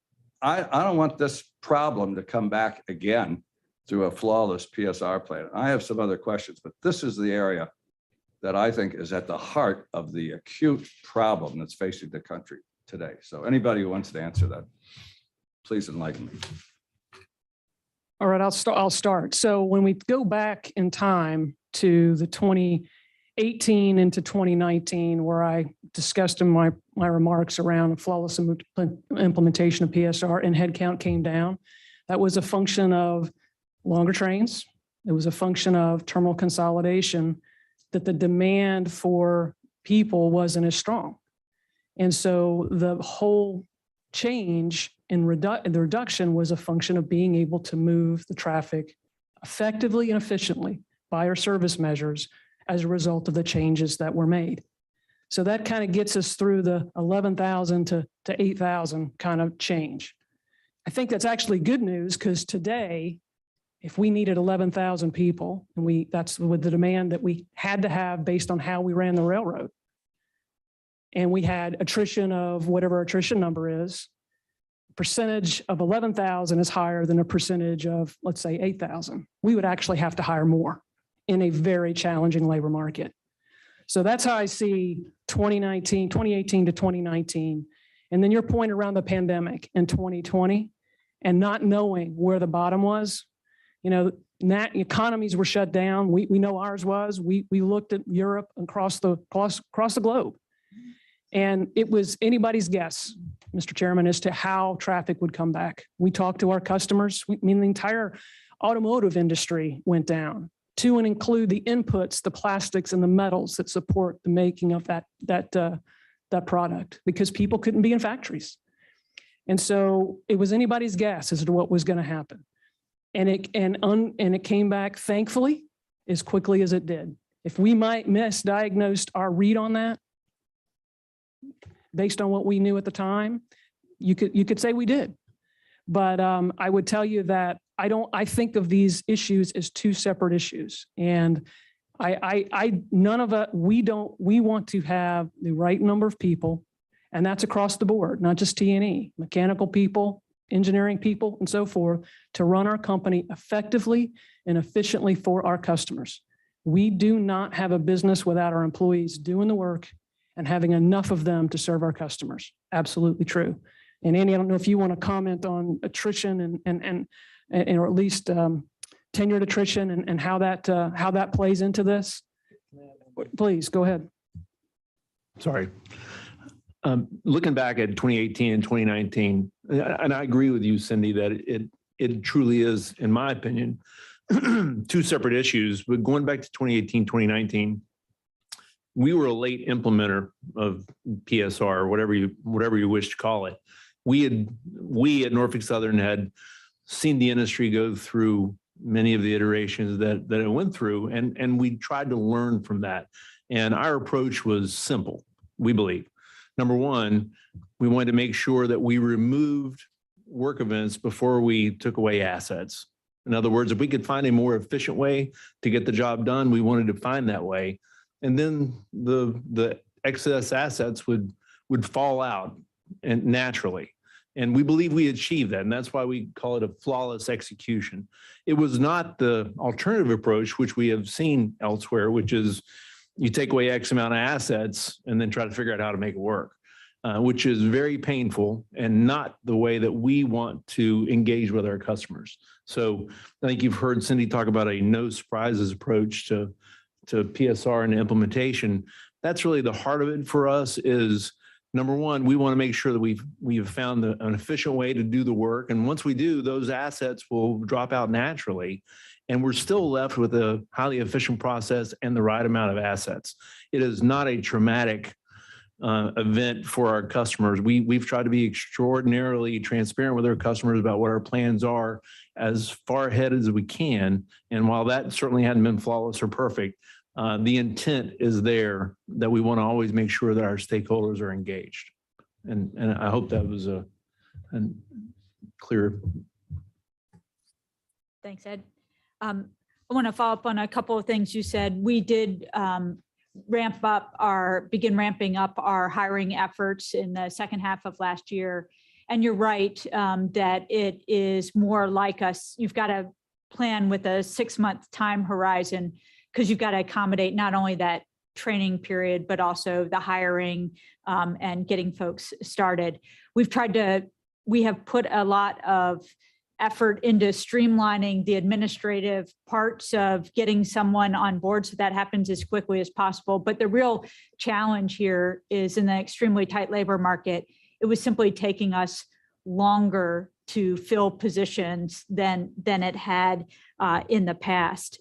I don't want this problem to come back again through a flawless PSR plan. I have some other questions, but this is the area that I think is at the heart of the acute problem that's facing the country today. So anybody who wants to answer that, please enlighten me. All right, I'll start. So when we go back in time to the 2018 into 2019, where I discussed in my remarks around flawless implementation of PSR and headcount came down, that was a function of longer trains. It was a function of terminal consolidation, that the demand for people wasn't as strong. And so the whole change in the reduction was a function of being able to move the traffic effectively and efficiently by our service measures as a result of the changes that were made. So that kind of gets us through the 11,000 to 8,000 kind of change. I think that's actually good news because today, if we needed 11,000 people, and that's with the demand that we had to have based on how we ran the railroad, and we had attrition of whatever attrition number is, percentage of 11,000 is higher than a percentage of, let's say, 8,000. We would actually have to hire more in a very challenging labor market. So that's how I see 2018 to 2019. And then your point around the pandemic in 2020 and not knowing where the bottom was, economies were shut down. We know ours was. We looked at Europe and across the globe. And it was anybody's guess, Mr. Chairman, as to how traffic would come back. We talked to our customers. The entire automotive industry went down to and include the inputs, the plastics and the metals that support the making of that product because people couldn't be in factories. And so it was anybody's guess as to what was going to happen. And it came back, thankfully, as quickly as it did. If we might misdiagnosed our read on that, based on what we knew at the time, you could say we did. But I would tell you that I think of these issues as two separate issues. And we want to have the right number of people, and that's across the board, not just T&E, mechanical people, engineering people, and so forth, to run our company effectively and efficiently for our customers. We do not have a business without our employees doing the work and having enough of them to serve our customers. Absolutely true. And Andy, I don't know if you want to comment on attrition and or at least tenured attrition and how that plays into this. Please go ahead. Sorry. Looking back at 2018 and 2019, and I agree with you, Cindy, that it truly is, in my opinion, two separate issues. But going back to 2018, 2019, we were a late implementer of PSR, whatever you wish to call it. We at Norfolk Southern had seen the industry go through many of the iterations that it went through, and we tried to learn from that. And our approach was simple, we believe. Number one, we wanted to make sure that we removed work events before we took away assets. In other words, if we could find a more efficient way to get the job done, we wanted to find that way. And then the excess assets would fall out and naturally. And we believe we achieved that. And that's why we call it a flawless execution. It was not the alternative approach, which we have seen elsewhere, which is you take away X amount of assets and then try to figure out how to make it work, which is very painful and not the way that we want to engage with our customers. So I think you've heard Cindy talk about a no surprises approach to PSR and implementation. That's really the heart of it for us is, number one, we want to make sure that we've found an efficient way to do the work. And once we do, those assets will drop out naturally. And we're still left with a highly efficient process and the right amount of assets. It is not a traumatic event for our customers. We've tried to be extraordinarily transparent with our customers about what our plans are as far ahead as we can. And while that certainly hadn't been flawless or perfect, the intent is there that we want to always make sure that our stakeholders are engaged. And I hope that was a clear. Thanks, Ed. I want to follow up on a couple of things you said. We did begin ramping up our hiring efforts in the second half of last year. And you're right that it is more like us. You've got to plan with a 6-month time horizon because you've got to accommodate not only that training period, but also the hiring and getting folks started. We have put a lot of effort into streamlining the administrative parts of getting someone on board so that happens as quickly as possible. But the real challenge here is in the extremely tight labor market, it was simply taking us longer to fill positions than it had in the past,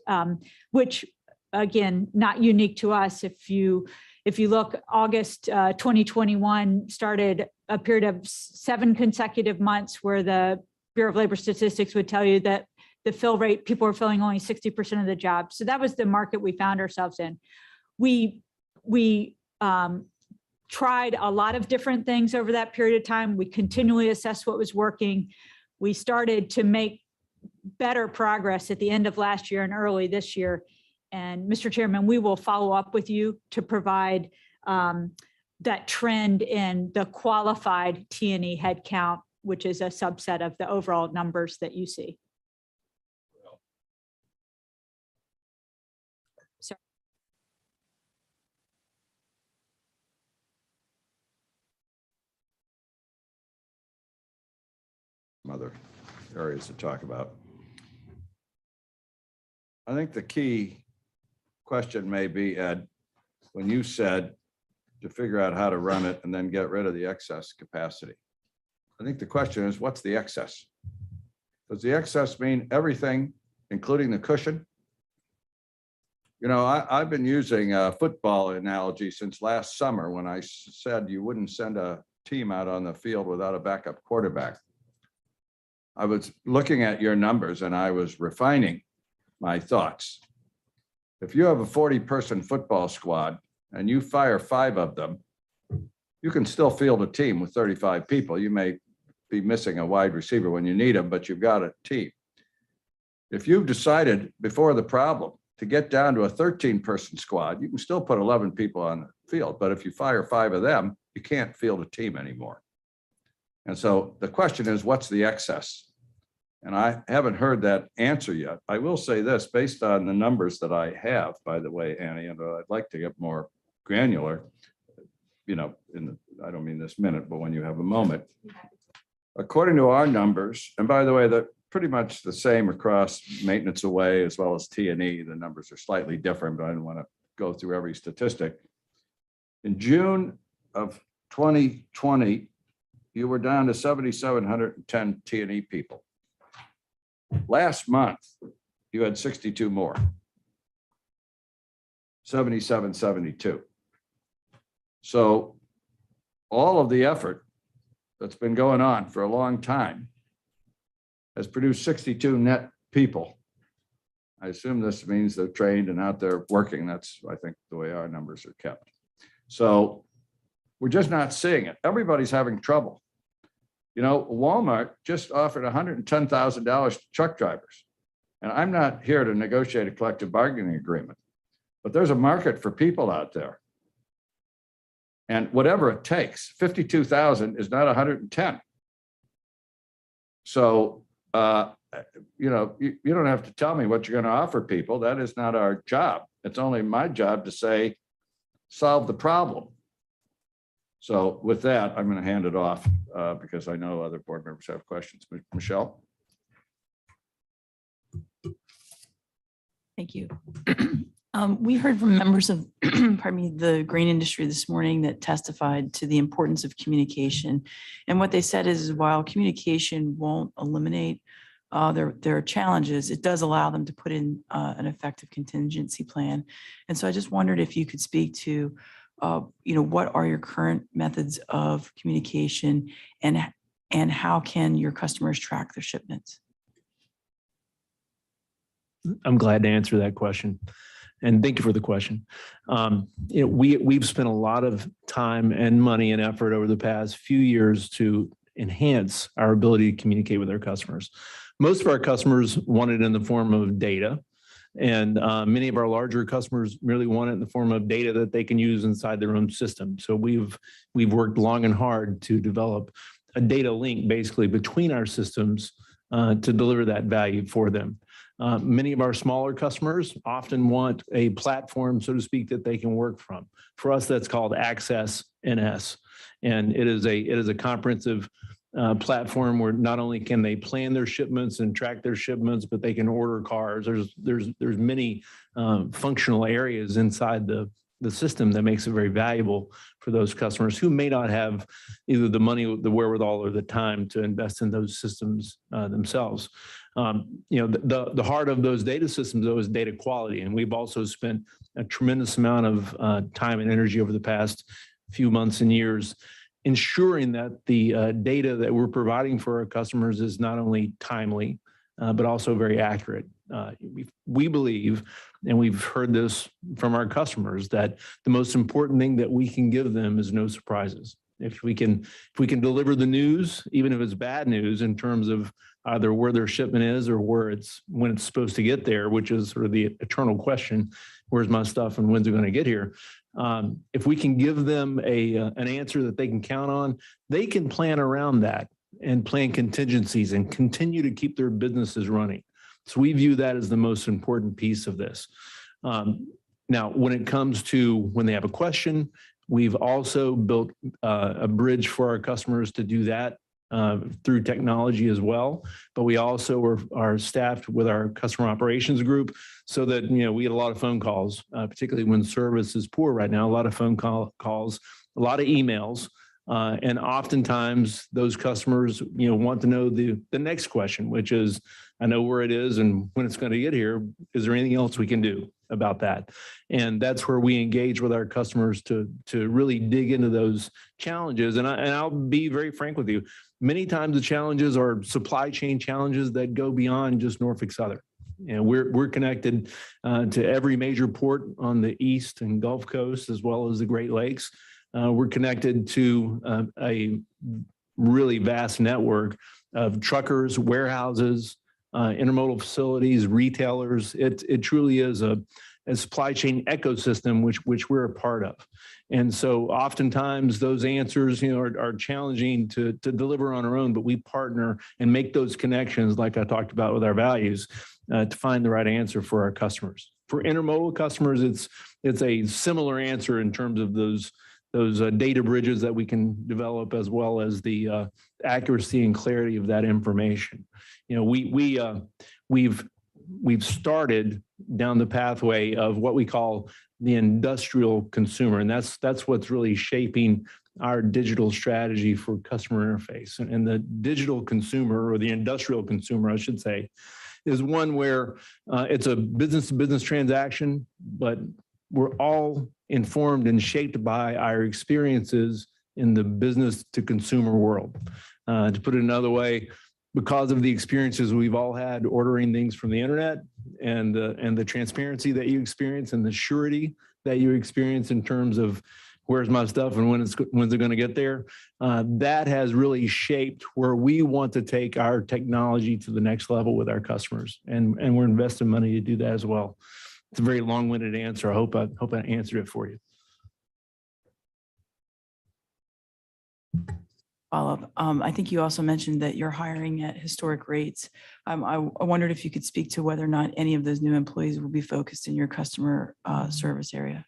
which again, not unique to us. If you look, August 2021 started a period of 7 consecutive months where the Bureau of Labor Statistics would tell you that the fill rate, people were filling only 60% of the jobs. So that was the market we found ourselves in. We tried a lot of different things over that period of time. We continually assessed what was working. We started to make better progress at the end of last year and early this year. And Mr. Chairman, we will follow up with you to provide that trend in the qualified T&E headcount, which is a subset of the overall numbers that you see. Some other areas to talk about. I think the key question may be, Ed, when you said to figure out how to run it and then get rid of the excess capacity. I think the question is, what's the excess? Does the excess mean everything, including the cushion? You know, I've been using a football analogy since last summer when I said you wouldn't send a team out on the field without a backup quarterback. I was looking at your numbers and I was refining my thoughts. If you have a 40-person football squad and you fire 5 of them, you can still field a team with 35 people. You may be missing a wide receiver when you need them, but you've got a team. If you've decided before the problem to get down to a 13-person squad, you can still put 11 people on the field. But if you fire 5 of them, you can't field a team anymore. And so the question is, what's the excess? And I haven't heard that answer yet. I will say this, based on the numbers that I have, by the way, Annie, and I'd like to get more granular, you know, I don't mean this minute, but when you have a moment. According to our numbers, and by the way, they're pretty much the same across maintenance away as well as T&E. The numbers are slightly different, but I don't want to go through every statistic. In June of 2020, you were down to 7,710 T&E people. Last month, you had 62 more, 7,772. So all of the effort that's been going on for a long time has produced 62 net people. I assume this means they're trained and out there working. That's, I think, the way our numbers are kept. So we're just not seeing it. Everybody's having trouble. You know, Walmart just offered $110,000 to truck drivers. And I'm not here to negotiate a collective bargaining agreement, but there's a market for people out there. And whatever it takes, 52,000 is not 110. So, you know, you don't have to tell me what you're going to offer people. That is not our job. It's only my job to say, solve the problem. So with that, I'm going to hand it off because I know other board members have questions. Michelle? Thank you. We heard from members of, pardon me, the grain industry this morning that testified to the importance of communication. And what they said is while communication won't eliminate their challenges, it does allow them to put in an effective contingency plan. And so I just wondered if you could speak to, you know, what are your current methods of communication and how can your customers track their shipments? I'm glad to answer that question. And thank you for the question. You know, we've spent a lot of time and money and effort over the past few years to enhance our ability to communicate with our customers. Most of our customers want it in the form of data. And many of our larger customers really want it in the form of data that they can use inside their own system. So we've worked long and hard to develop a data link basically between our systems to deliver that value for them. Many of our smaller customers often want a platform, so to speak, that they can work from. For us, that's called Access NS. And it is a comprehensive platform where not only can they plan their shipments and track their shipments, but they can order cars. There's many functional areas inside the system that makes it very valuable for those customers who may not have either the money, the wherewithal, or the time to invest in those systems themselves. You know, the heart of those data systems, though, is data quality. And we've also spent a tremendous amount of time and energy over the past few months and years ensuring that the data that we're providing for our customers is not only timely, but also very accurate. We believe, and we've heard this from our customers, that the most important thing that we can give them is no surprises. If we can deliver the news, even if it's bad news, in terms of either where their shipment is or when it's supposed to get there, which is sort of the eternal question, where's my stuff and when's it going to get here? If we can give them an answer that they can count on, they can plan around that and plan contingencies and continue to keep their businesses running. So we view that as the most important piece of this. Now, when it comes to when they have a question, we've also built a bridge for our customers to do that through technology as well. But we also are staffed with our customer operations group so that, we get a lot of phone calls, particularly when service is poor right now, a lot of phone calls, a lot of emails. And oftentimes those customers, want to know the next question, which is, I know where it is and when it's going to get here. Is there anything else we can do about that? And that's where we engage with our customers to really dig into those challenges. And I'll be very frank with you. Many times the challenges are supply chain challenges that go beyond just Norfolk Southern. We're connected to every major port on the East and Gulf Coast, as well as the Great Lakes. We're connected to a really vast network of truckers, warehouses, intermodal facilities, retailers. It truly is a supply chain ecosystem, which we're a part of. And so oftentimes those answers, are challenging to deliver on our own, but we partner and make those connections, like I talked about with our values, to find the right answer for our customers. For intermodal customers, it's a similar answer in terms of those data bridges that we can develop, as well as the accuracy and clarity of that information. We've started down the pathway of what we call the industrial consumer, and that's what's really shaping our digital strategy for customer interface. And the digital consumer, or the industrial consumer, I should say, is one where it's a business-to-business transaction, but we're all informed and shaped by our experiences in the business to consumer world. To put it another way, because of the experiences we've all had ordering things from the internet, and the transparency that you experience and the surety that you experience in terms of where's my stuff and when's it going to get there, that has really shaped where we want to take our technology to the next level with our customers. And we're investing money to do that as well. It's a very long-winded answer. I hope I answered it for you. Follow-up. I think you also mentioned that you're hiring at historic rates. I wondered if you could speak to whether or not any of those new employees will be focused in your customer service area.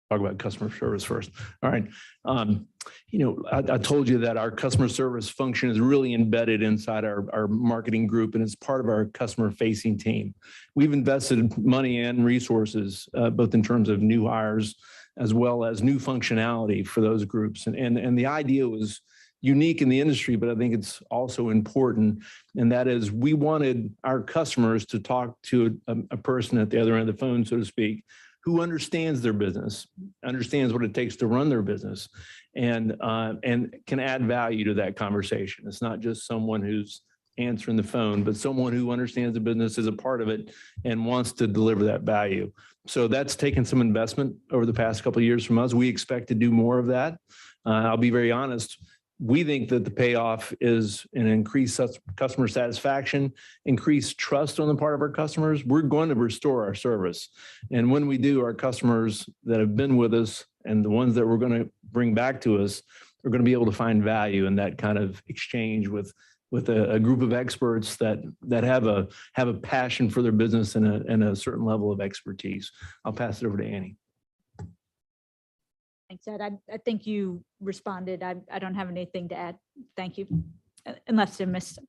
Talk about customer service first. All right. I told you that our customer service function is really embedded inside our marketing group, and it's part of our customer facing team. We've invested money and resources, both in terms of new hires as well as new functionality for those groups. And the idea was unique in the industry, but I think it's also important. And that is, we wanted our customers to talk to a person at the other end of the phone, so to speak, who understands their business, understands what it takes to run their business, and can add value to that conversation. It's not just someone who's answering the phone, but someone who understands the business, is a part of it, and wants to deliver that value. So that's taken some investment over the past couple of years from us. We expect to do more of that. I'll be very honest. We think that the payoff is an increased customer satisfaction, increased trust on the part of our customers. We're going to restore our service. And when we do, our customers that have been with us and the ones that we're going to bring back to us are going to be able to find value in that kind of exchange with a group of experts that have a passion for their business and a certain level of expertise. I'll pass it over to Annie. Thanks, Ed. I think you responded. I don't have anything to add. Thank you. Unless I missed.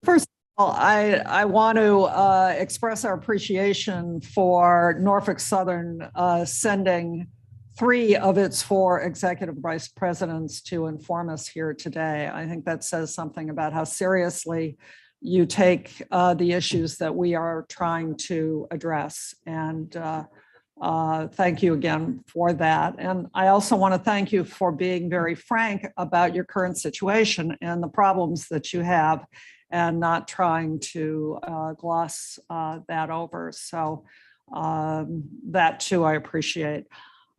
First of all, I want to express our appreciation for Norfolk Southern sending 3 of its 4 executive vice presidents to inform us here today. I think that says something about how seriously you take the issues that we are trying to address. And thank you again for that. And I also want to thank you for being very frank about your current situation and the problems that you have and not trying to gloss that over. So that too, I appreciate.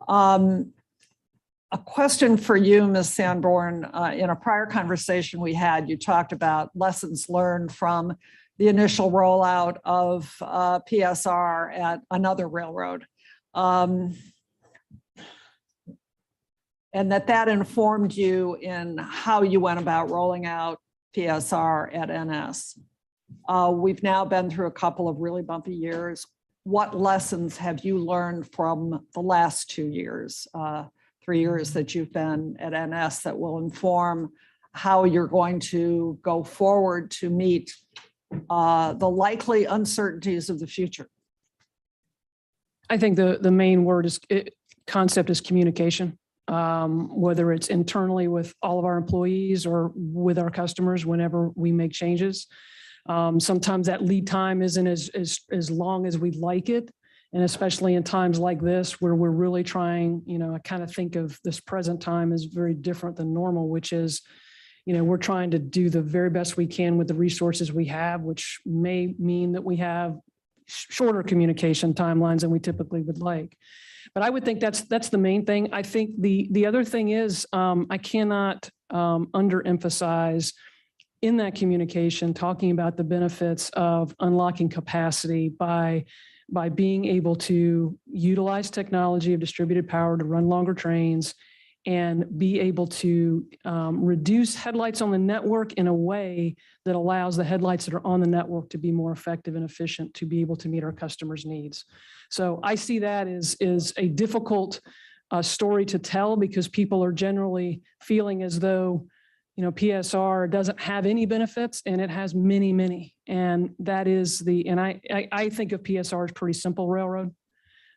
A question for you, Ms. Sanborn. In a prior conversation we had, you talked about lessons learned from the initial rollout of PSR at another railroad. And that informed you in how you went about rolling out PSR at NS. We've now been through a couple of really bumpy years. What lessons have you learned from the last 2 years, 3 years that you've been at NS that will inform how you're going to go forward to meet the likely uncertainties of the future? I think the main concept is communication, whether it's internally with all of our employees or with our customers whenever we make changes. Sometimes that lead time isn't as long as we'd like it. And especially in times like this, where we're really trying, I kind of think of this present time as very different than normal, which is, we're trying to do the very best we can with the resources we have, which may mean that we have shorter communication timelines than we typically would like. But I would think that's the main thing. I think the other thing is I cannot underemphasize in that communication, talking about the benefits of unlocking capacity by being able to utilize technology of distributed power to run longer trains and be able to reduce headlights on the network in a way that allows the headlights that are on the network to be more effective and efficient to be able to meet our customers' needs. So I see that as a difficult story to tell because people are generally feeling as though PSR doesn't have any benefits, and it has many, many. And that is and I think of PSR as pretty simple railroad.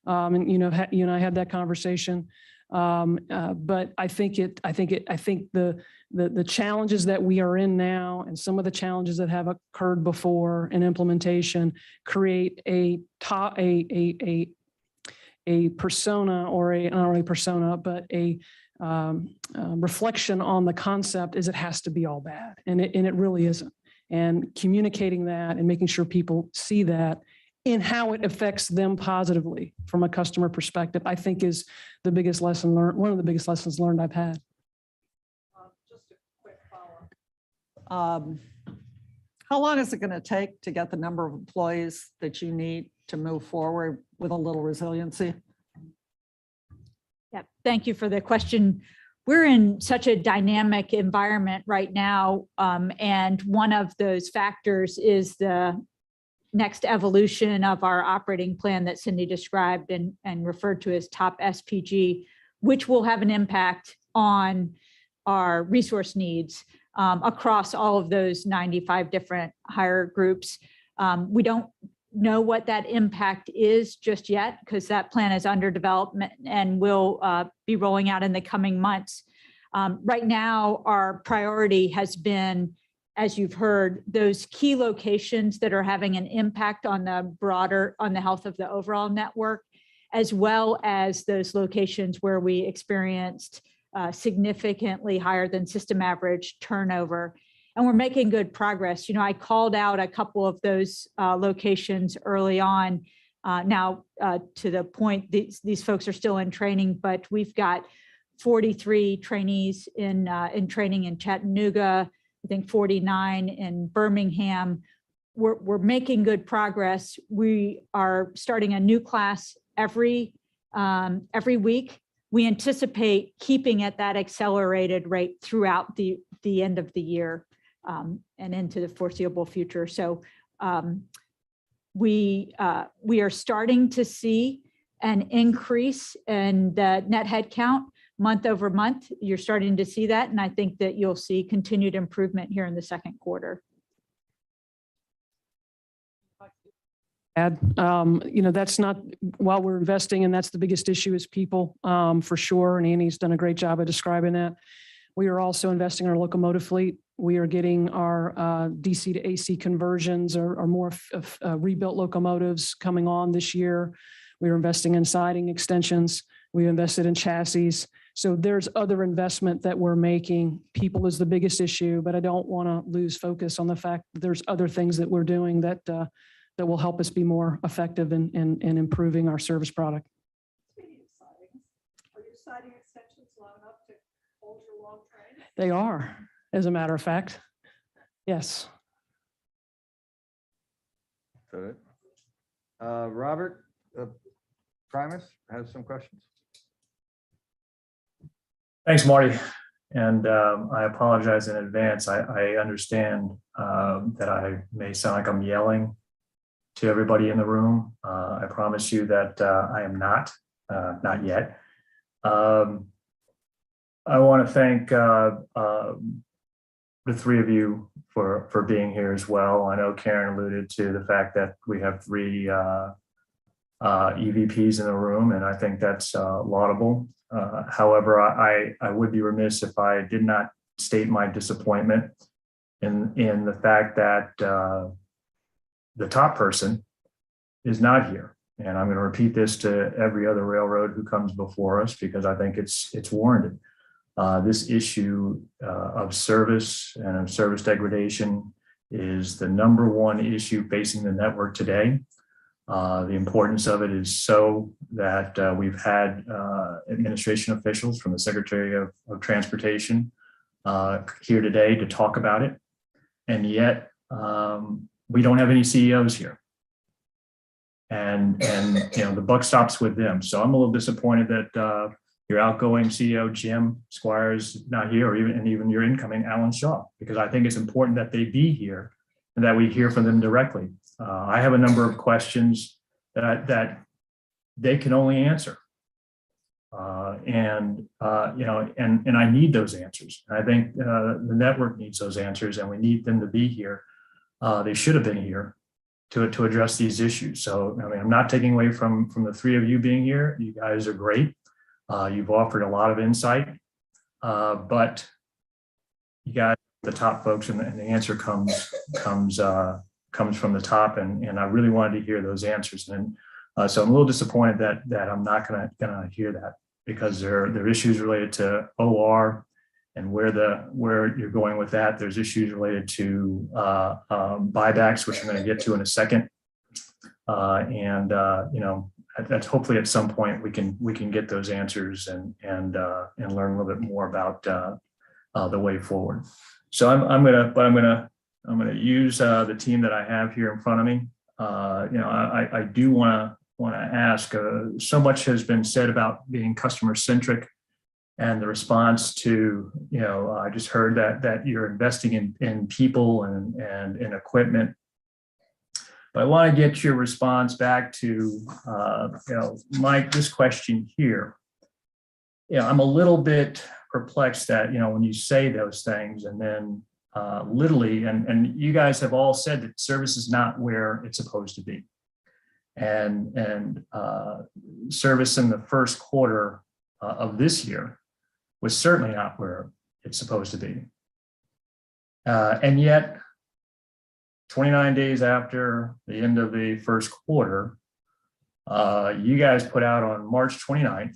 And you and I had that conversation. But I think the challenges that we are in now and some of the challenges that have occurred before in implementation create a persona, or not really persona, but a reflection on the concept is it has to be all bad, and it really isn't. And communicating that and making sure people see that in how it affects them positively from a customer perspective, I think is the biggest lesson learned. One of the biggest lessons learned I've had. Just a quick follow-up. How long is it going to take to get the number of employees that you need to move forward with a little resiliency? Yeah, thank you for the question. We're in such a dynamic environment right now. And one of those factors is the next evolution of our operating plan that Cindy described and referred to as top SPG, which will have an impact on our resource needs across all of those 95 different hire groups. We don't know what that impact is just yet because that plan is under development and will be rolling out in the coming months. Right now, our priority has been, as you've heard, those key locations that are having an impact on the health of the overall network, as well as those locations where we experienced significantly higher than system average turnover. And we're making good progress. I called out a couple of those locations early on. Now, to the point, these folks are still in training, but we've got 43 trainees in training in Chattanooga, I think 49 in Birmingham. We're making good progress. We are starting a new class every week. We anticipate keeping at that accelerated rate throughout the end of the year and into the foreseeable future. So we are starting to see an increase in the net headcount month over month. You're starting to see that, and I think that you'll see continued improvement here in the second quarter. That's not, while we're investing, and that's the biggest issue is people, for sure. And Annie's done a great job of describing that. We are also investing in our locomotive fleet. We are getting our DC to AC conversions or more rebuilt locomotives coming on this year. We are investing in siding extensions. We invested in chassis. So there's other investment that we're making. People is the biggest issue, but I don't want to lose focus on the fact that there's other things that we're doing that that will help us be more effective in improving our service product. Are your siding extensions long enough to hold your long train? They are, as a matter of fact. Yes. Robert Primus has some questions. Thanks, Marty. And I apologize in advance. I understand that I may sound like I'm yelling to everybody in the room. I promise you that I am not yet. I want to thank the three of you for being here as well. I know Karen alluded to the fact that we have three EVPs in the room, and I think that's laudable. However, I would be remiss if I did not state my disappointment in the fact that the top person is not here. And I'm going to repeat this to every other railroad who comes before us because I think it's warranted. This issue of service and of service degradation is the number one issue facing the network today. The importance of it is so that we've had administration officials from the Secretary of Transportation here today to talk about it. And yet we don't have any CEOs here. And you know, the buck stops with them. So I'm a little disappointed that your outgoing CEO, Jim Squires, not here, or even your incoming, Alan Shaw, because I think it's important that they be here and that we hear from them directly. I have a number of questions that they can only answer. And I need those answers. I think the network needs those answers, and we need them to be here. They should have been here to address these issues. So, I mean, I'm not taking away from the three of you being here. You guys are great. You've offered a lot of insight, but you got the top folks, and the answer comes from the top, and I really wanted to hear those answers. And so I'm a little disappointed that I'm not gonna hear that, because there are issues related to OR and where you're going with that. There's issues related to buybacks, which I'm going to get to in a second. That's hopefully at some point we can get those answers and learn a little bit more about the way forward. So I'm gonna use the team that I have here in front of me. I do want to ask. So much has been said about being customer centric, and the response to, I just heard that you're investing in people and in equipment. But I want to get your response back to, Mike, this question here. I'm a little bit perplexed that, when you say those things and then literally, and you guys have all said that service is not where it's supposed to be. And service in the first quarter of this year was certainly not where it's supposed to be. And yet, 29 days after the end of the first quarter, you guys put out on March 29th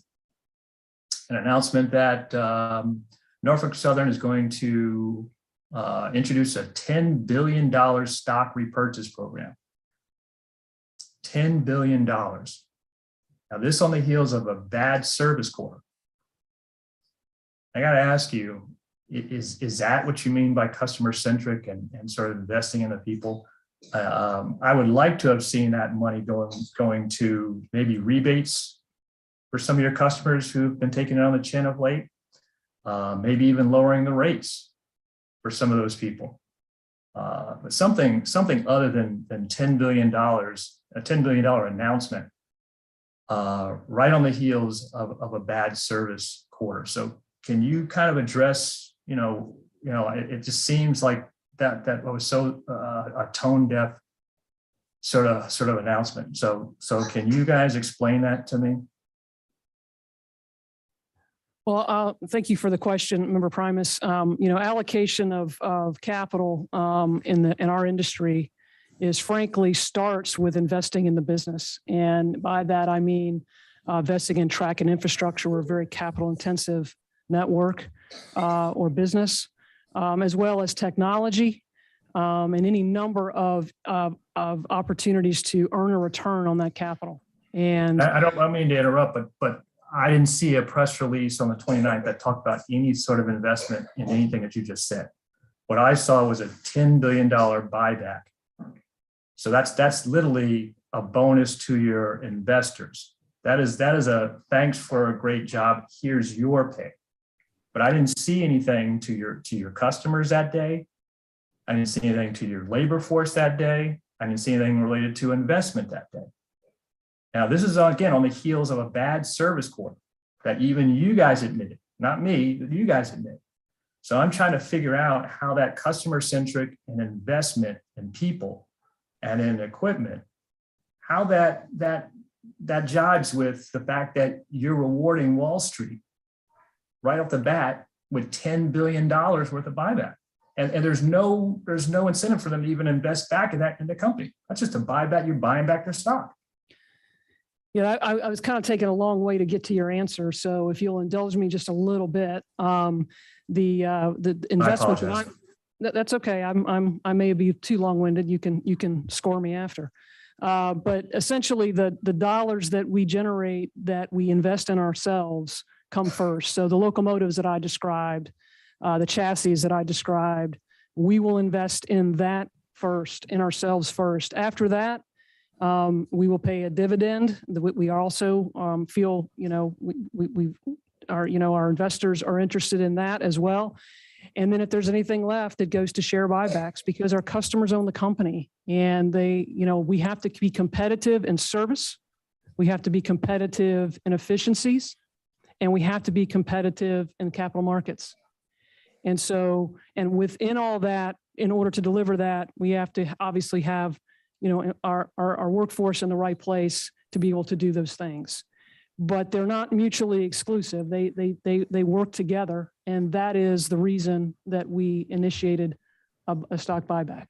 an announcement that Norfolk Southern is going to introduce a $10 billion stock repurchase program. $10 billion. Now, this on the heels of a bad service quarter. I got to ask you, is that what you mean by customer centric and sort of investing in the people? I would like to have seen that money going to maybe rebates for some of your customers who've been taking it on the chin of late, maybe even lowering the rates for some of those people. But something other than $10 billion, a $10 billion announcement right on the heels of a bad service quarter. So can you kind of address, it just seems like that was so a tone deaf sort of announcement. So can you guys explain that to me? Well, thank you for the question, Member Primus. Allocation of capital in our industry is frankly starts with investing in the business. And by that, I mean investing in track and infrastructure. We're a very capital intensive network or business, as well as technology and any number of opportunities to earn a return on that capital. And I don't mean to interrupt, but I didn't see a press release on the 29th that talked about any sort of investment in anything that you just said. What I saw was a $10 billion buyback. So that's literally a bonus to your investors. That is a thanks for a great job. Here's your pay. But I didn't see anything to your customers that day. I didn't see anything to your labor force that day. I didn't see anything related to investment that day. Now, this is, again, on the heels of a bad service quarter that even you guys admitted, not me, but you guys admit. So I'm trying to figure out how that customer-centric and investment in people and in equipment, how that jives with the fact that you're rewarding Wall Street right off the bat with $10 billion worth of buyback. And there's no incentive for them to even invest back in the company. That's just a buyback. You're buying back their stock. Yeah, I was kind of taking a long way to get to your answer. So if you'll indulge me just a little bit, the investment that's okay. I may be too long-winded. You can score me after. But essentially the dollars that we generate that we invest in ourselves come first. So the locomotives that I described, the chassis that I described, we will invest in that first, in ourselves first. After that, we will pay a dividend. We also feel, our investors are interested in that as well. And then if there's anything left, it goes to share buybacks because our customers own the company and we have to be competitive in service. We have to be competitive in efficiencies and we have to be competitive in capital markets. And within all that, in order to deliver that, we have to obviously have our workforce in the right place to be able to do those things. But they're not mutually exclusive. They work together. And that is the reason that we initiated a stock buyback.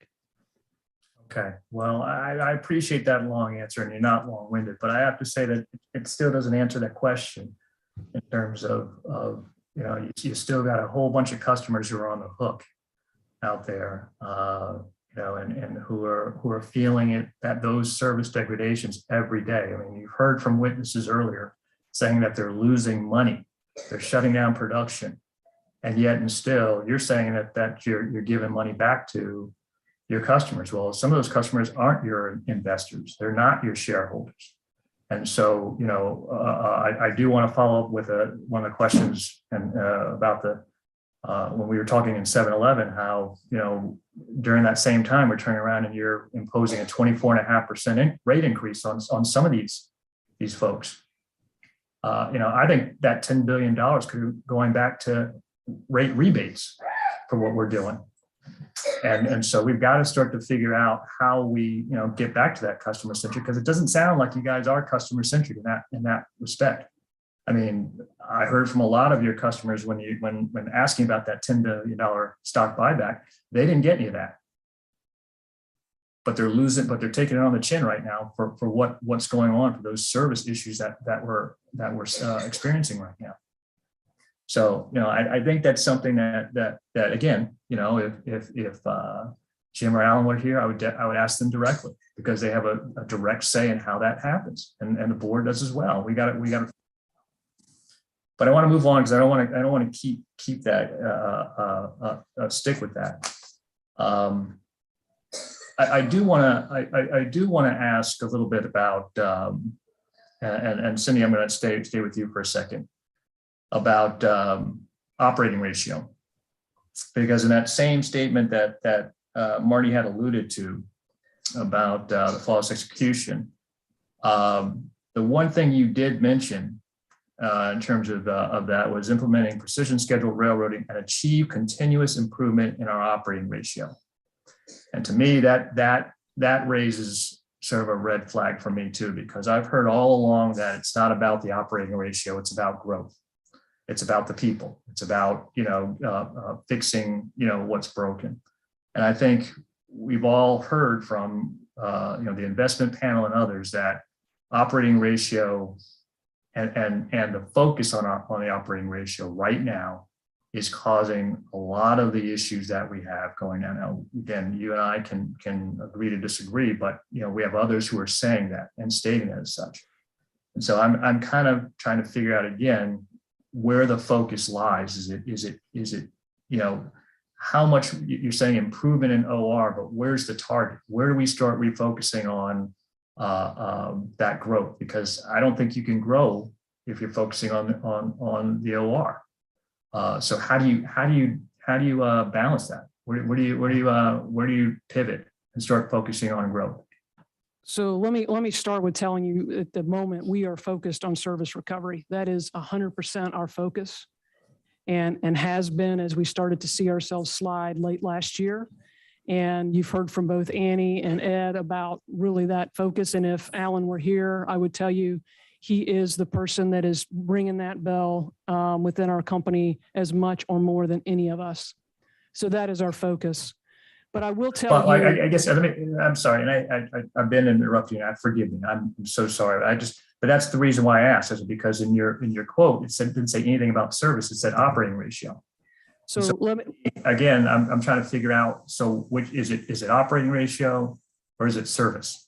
Okay, well, I appreciate that long answer and you're not long-winded, but I have to say that it still doesn't answer that question in terms of you still got a whole bunch of customers who are on the hook out there. And who are feeling it, that those service degradations every day. I mean, you've heard from witnesses earlier saying that they're losing money, they're shutting down production, and yet and still you're saying that you're giving money back to your customers. Well, some of those customers aren't your investors, they're not your shareholders, and so I do want to follow up with one of the questions and about the. When we were talking in 7-Eleven, how, during that same time, we're turning around and you're imposing a 24.5% rate increase on some of these folks. I think that $10 billion could be going back to rate rebates for what we're doing. And so we've got to start to figure out how we, get back to that customer centric, because it doesn't sound like you guys are customer centric in that respect. I mean, I heard from a lot of your customers when asking about that $10 billion stock buyback, they didn't get any of that. But they're taking it on the chin right now for what's going on, for those service issues that we're experiencing right now. So, I think that's something that again, if Jim or Alan were here, I would ask them directly, because they have a direct say in how that happens, and the board does as well. We got to. But I want to move on because I don't want to keep that stick with that. I do want to ask a little bit about and Cindy, I'm going to stay with you for a second about operating ratio, because in that same statement that Marty had alluded to about the flawless execution, the one thing you did mention in terms of that was implementing precision scheduled railroading and achieve continuous improvement in our operating ratio. And to me, that raises sort of a red flag for me too, because I've heard all along that it's not about the operating ratio, it's about growth. It's about the people. It's about, fixing, what's broken. And I think we've all heard from, the investment panel and others that operating ratio and the focus on the operating ratio right now is causing a lot of the issues that we have going on. Now, again, you and I can agree to disagree, but we have others who are saying that and stating that as such. And so I'm kind of trying to figure out again where the focus lies. Is it how much you're saying improvement in OR, but where's the target? Where do we start refocusing on that growth? Because I don't think you can grow if you're focusing on the OR. So how do you balance that? Where do you pivot and start focusing on growth? So let me start with telling you at the moment we are focused on service recovery. That is 100% our focus and has been as we started to see ourselves slide late last year. And you've heard from both Annie and Ed about really that focus. And if Alan were here, I would tell you he is the person that is ringing that bell within our company as much or more than any of us. So that is our focus. But I will tell you. I guess I'm sorry, and I've been interrupting you. Forgive me. I'm so sorry. But that's the reason why I asked, is because in your quote it didn't say anything about service. It said operating ratio. So let me. Again, I'm trying to figure out. So which is it? Is it operating ratio or is it service?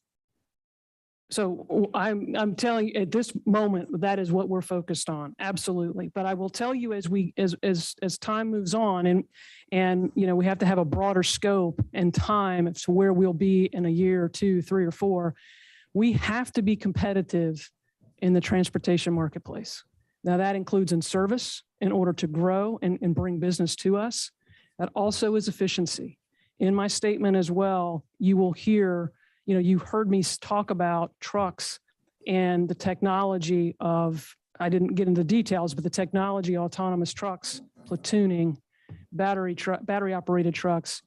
So I'm telling you at this moment, that is what we're focused on. Absolutely. But I will tell you as time moves on and we have to have a broader scope and time as to where we'll be in a year or 2, 3, or 4. We have to be competitive in the transportation marketplace. Now that includes in service in order to grow and bring business to us. That also is efficiency. In my statement as well, you will hear you heard me talk about trucks and the technology of, I didn't get into details, but the technology, autonomous trucks, platooning, battery operated trucks.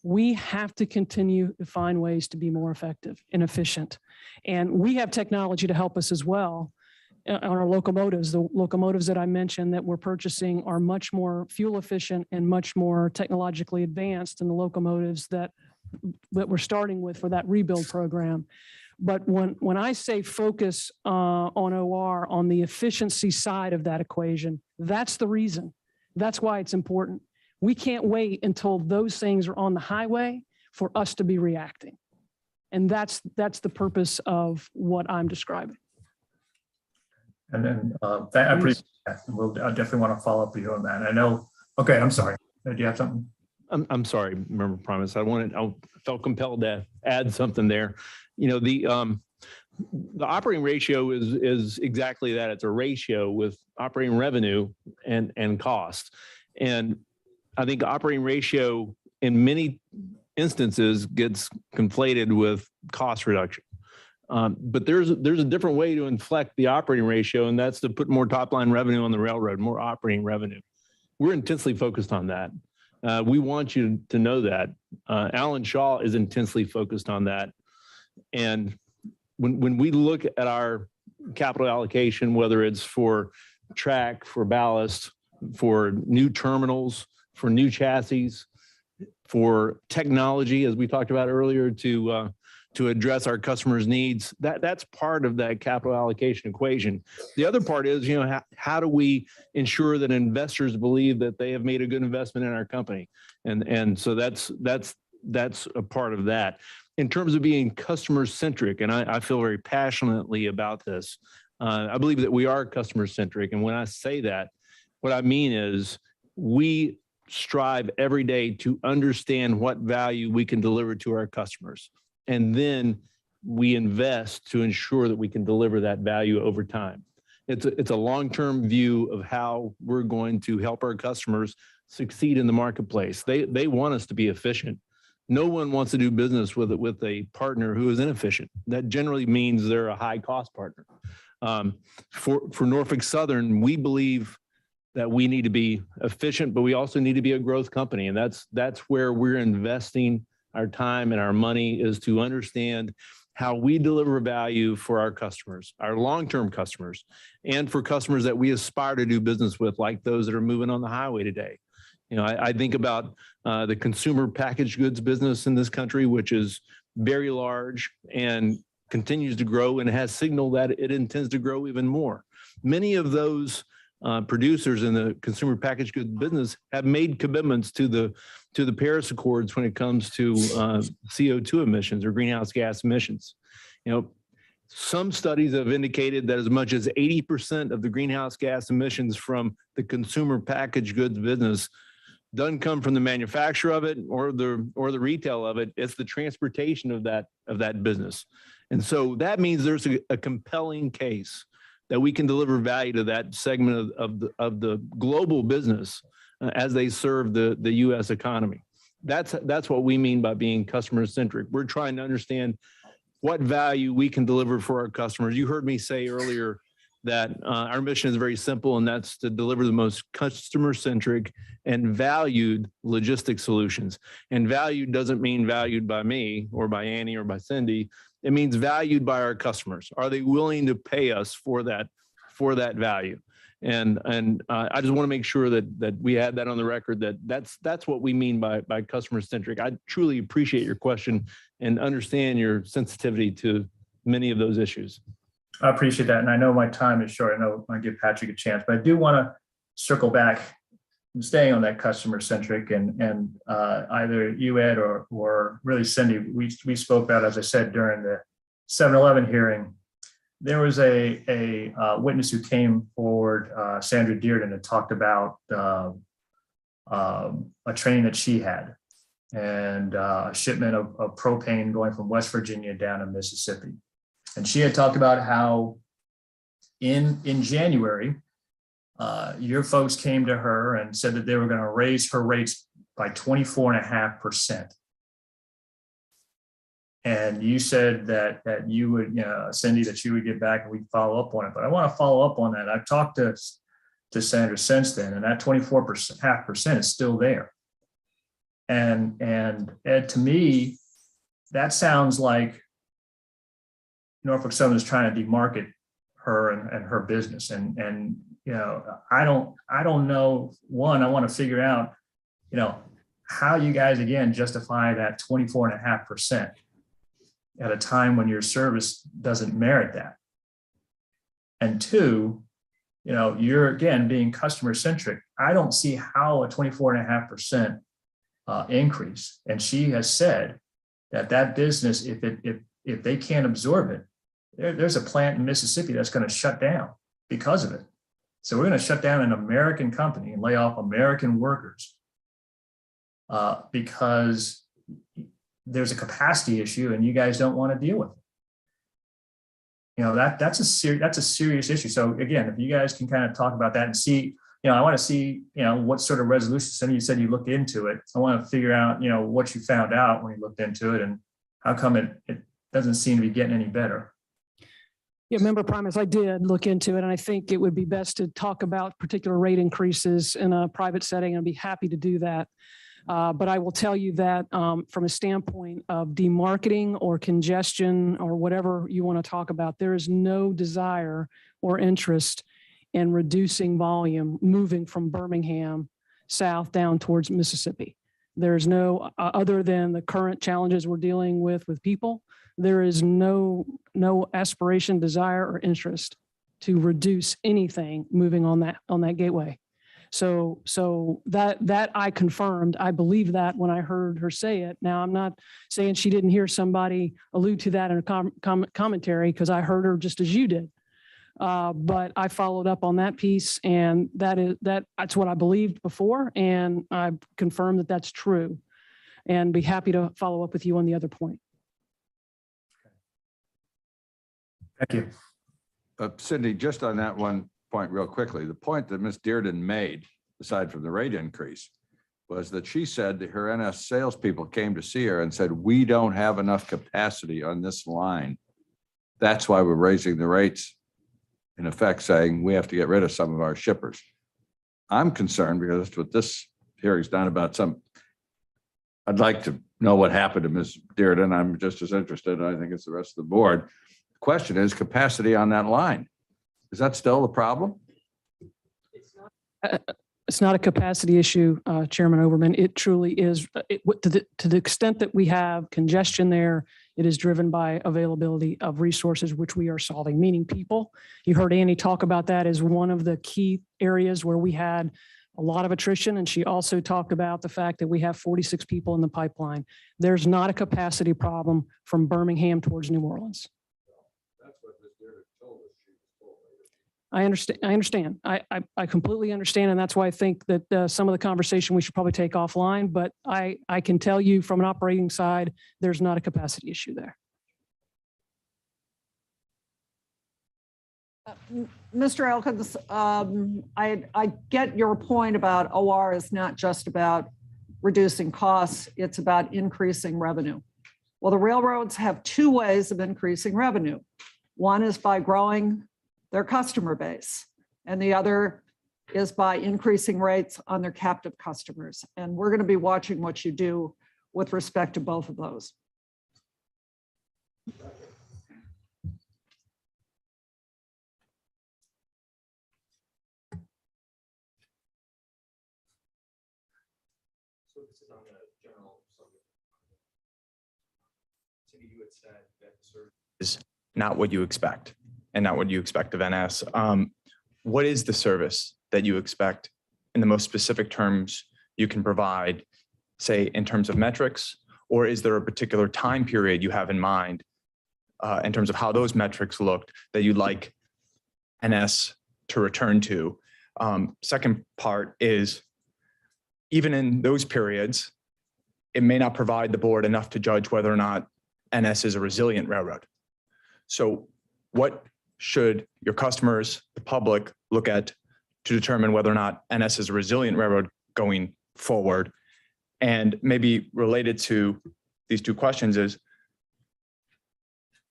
We have to continue to find ways to be more effective and efficient. And we have technology to help us as well on our locomotives. The locomotives that I mentioned that we're purchasing are much more fuel efficient and much more technologically advanced than the locomotives that we're starting with for that rebuild program. But when I say focus on OR, on the efficiency side of that equation, that's the reason. That's why it's important. We can't wait until those things are on the highway for us to be reacting. And that's the purpose of what I'm describing. And then I appreciate that. I definitely want to follow up with you on that. I know. Okay, I'm sorry. Do you have something? I'm sorry, Member Primus. I felt compelled to add something there. The operating ratio is exactly that. It's a ratio with operating revenue and cost. And I think operating ratio in many instances gets conflated with cost reduction. But there's a different way to inflect the operating ratio, and that's to put more top line revenue on the railroad, more operating revenue. We're intensely focused on that. We want you to know that. Alan Shaw is intensely focused on that. And when we look at our capital allocation, whether it's for track, for ballast, for new terminals, for new chassis, for technology, as we talked about earlier, to address our customers' needs, that's part of that capital allocation equation. The other part is, how do we ensure that investors believe that they have made a good investment in our company? And so that's a part of that. In terms of being customer-centric, and I feel very passionately about this, I believe that we are customer-centric. And when I say that, what I mean is we strive every day to understand what value we can deliver to our customers. And then we invest to ensure that we can deliver that value over time. It's a long-term view of how we're going to help our customers succeed in the marketplace. They want us to be efficient. No one wants to do business with a partner who is inefficient. That generally means they're a high-cost partner. For Norfolk Southern, we believe that we need to be efficient, but we also need to be a growth company. And that's where we're investing our time and our money, is to understand how we deliver value for our customers, our long-term customers, and for customers that we aspire to do business with, like those that are moving on the highway today. You know, I think about the consumer packaged goods business in this country, which is very large and continues to grow and has signaled that it intends to grow even more. Many of those producers in the consumer packaged goods business have made commitments to the Paris Accords when it comes to CO2 emissions or greenhouse gas emissions. You know, some studies have indicated that as much as 80% of the greenhouse gas emissions from the consumer packaged goods business doesn't come from the manufacture of it or the retail of it. It's the transportation of that business. And so that means there's a compelling case that we can deliver value to that segment of the global business as they serve the U.S. economy. That's what we mean by being customer centric. We're trying to understand what value we can deliver for our customers. You heard me say earlier that our mission is very simple, and that's to deliver the most customer-centric and valued logistics solutions. And valued doesn't mean valued by me or by Annie or by Cindy. It means valued by our customers. Are they willing to pay us for that value? And I just want to make sure that we add that on the record, that's what we mean by customer-centric. I truly appreciate your question and understand your sensitivity to many of those issues. I appreciate that. And I know my time is short. I know I give Patrick a chance, but I do want to circle back and staying on that customer centric and either you, Ed, or really Cindy, we spoke about, as I said, during the 7-Eleven hearing, there was a witness who came forward, Sandra Dearden, and talked about a train that she had and a shipment of propane going from West Virginia down to Mississippi. And she had talked about how in January, your folks came to her and said that they were going to raise her rates by 24.5%. And you said that you would, Cindy, that you would get back and we'd follow up on it. But I want to follow up on that. I've talked to Sandra since then, and that 24.5% is still there. And Ed, to me, that sounds like Norfolk Southern is trying to demarket her and her business. And I don't know. One, I want to figure out, how you guys again justify that 24.5% at a time when your service doesn't merit that. And two, you're again being customer centric. I don't see how a 24.5% increase. And she has said that business, if they can't absorb it, there's a plant in Mississippi that's going to shut down because of it. So we're going to shut down an American company and lay off American workers because there's a capacity issue and you guys don't want to deal with it. That's a serious issue. So again, if you guys can kind of talk about that and see, I want to see, what sort of resolution. Some of you said you looked into it. I want to figure out, what you found out when you looked into it and how come it doesn't seem to be getting any better. Yeah, Member Primus, I did look into it, and I think it would be best to talk about particular rate increases in a private setting. I'd be happy to do that. But I will tell you that from a standpoint of demarketing or congestion or whatever you want to talk about, there is no desire or interest in reducing volume moving from Birmingham south down towards Mississippi. There's no, other than the current challenges we're dealing with people, there is no aspiration, desire, or interest to reduce anything moving on that gateway. So that I confirmed. I believe that when I heard her say it. Now, I'm not saying she didn't hear somebody allude to that in a commentary, because I heard her just as you did. But I followed up on that piece, and that's what I believed before, and I confirmed that that's true, and be happy to follow up with you on the other point. Thank you. Cindy, just on that one point real quickly, the point that Ms. Dearden made, aside from the rate increase, was that she said that her NS salespeople came to see her and said, we don't have enough capacity on this line. That's why we're raising the rates, in effect saying we have to get rid of some of our shippers. I'm concerned because that's what this hearing is not about. I'd like to know what happened to Ms. Dearden. I'm just as interested, and I think it's the rest of the board. The question is capacity on that line. Is that still the problem? It's not a capacity issue, Chairman Overman. It truly is. To the extent that we have congestion there, it is driven by availability of resources, which we are solving, meaning people. You heard Annie talk about that as one of the key areas where we had a lot of attrition. And she also talked about the fact that we have 46 people in the pipeline. There's not a capacity problem from Birmingham towards New Orleans. I understand. I completely understand. And that's why I think that some of the conversation we should probably take offline, but I can tell you from an operating side, there's not a capacity issue there. Mr. Elkins, I get your point about OR is not just about reducing costs, it's about increasing revenue. Well, the railroads have two ways of increasing revenue. One is by growing their customer base, and the other is by increasing rates on their captive customers. And we're going to be watching what you do with respect to both of those. So this is on the general subject. Cindy, you had said that the service Is not what you expect and not what you expect of NS. What is the service that you expect in the most specific terms you can provide, say, in terms of metrics, or is there a particular time period you have in mind in terms of how those metrics looked that you'd like NS to return to? Second part is, even in those periods, it may not provide the board enough to judge whether or not NS is a resilient railroad. So what should your customers, the public, look at to determine whether or not NS is a resilient railroad going forward? And maybe related to these two questions is,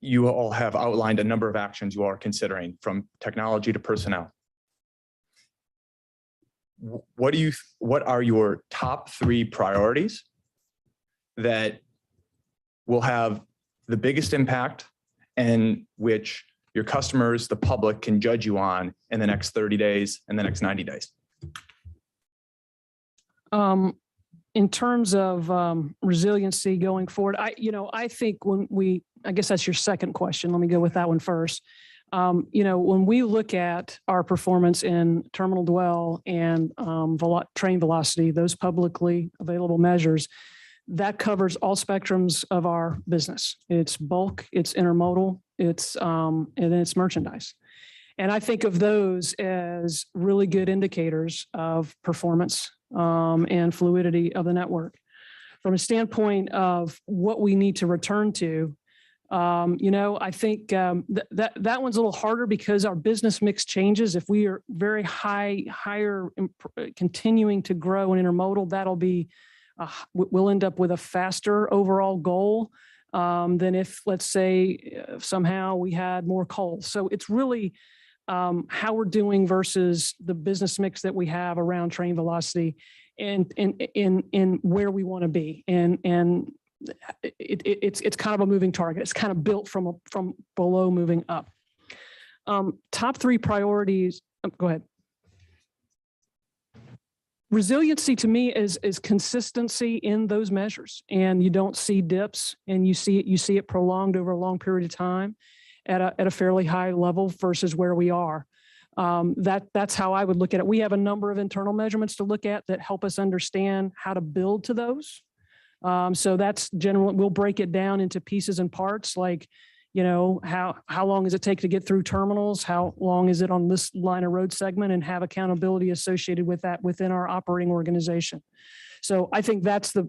you all have outlined a number of actions you are considering, from technology to personnel. What are your top 3 priorities that will have the biggest impact and which your customers, the public, can judge you on in the next 30 days and the next 90 days? In terms of resiliency going forward, I think I guess that's your second question. Let me go with that one first. When we look at our performance in terminal dwell and train velocity, those publicly available measures, that covers all spectrums of our business. It's bulk, it's intermodal, and then it's merchandise. And I think of those as really good indicators of performance and fluidity of the network. From a standpoint of what we need to return to, I think that one's a little harder because our business mix changes. If we are very higher, continuing to grow in intermodal, we'll end up with a faster overall goal than if, let's say, somehow we had more coal. So it's really how we're doing versus the business mix that we have around train velocity and in where we want to be. And it's kind of a moving target. It's kind of built from below moving up. Top 3 priorities. Go ahead. Resiliency to me is consistency in those measures, and you don't see dips, and you see it prolonged over a long period of time at a fairly high level versus where we are. That's how I would look at it. We have a number of internal measurements to look at that help us understand how to build to those. So that's general. We'll break it down into pieces and parts, like, how long does it take to get through terminals? How long is it on this line of road segment, and have accountability associated with that within our operating organization. So I think that's the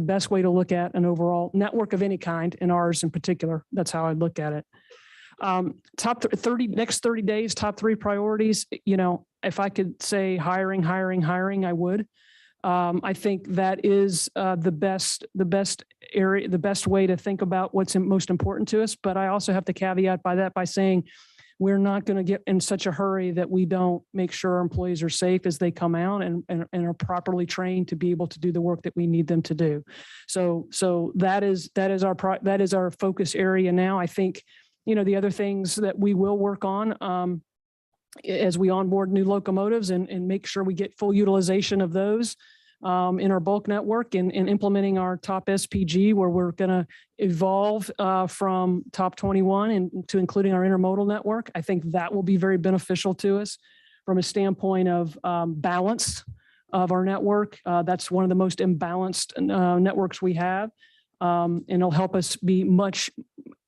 best way to look at an overall network of any kind, and ours in particular. That's how I'd look at it. Next 30 days, top 3 priorities. If I could say hiring, I would. I think that is the best area, the best way to think about what's most important to us. But I also have to caveat by saying we're not going to get in such a hurry that we don't make sure our employees are safe as they come out and are properly trained to be able to do the work that we need them to do. So that is our focus area now. I think, the other things that we will work on as we onboard new locomotives and make sure we get full utilization of those in our bulk network and implementing our top SPG, where we're going to evolve from top 21 and to including our intermodal network. I think that will be very beneficial to us from a standpoint of balance of our network. That's one of the most imbalanced networks we have. And it'll help us be much,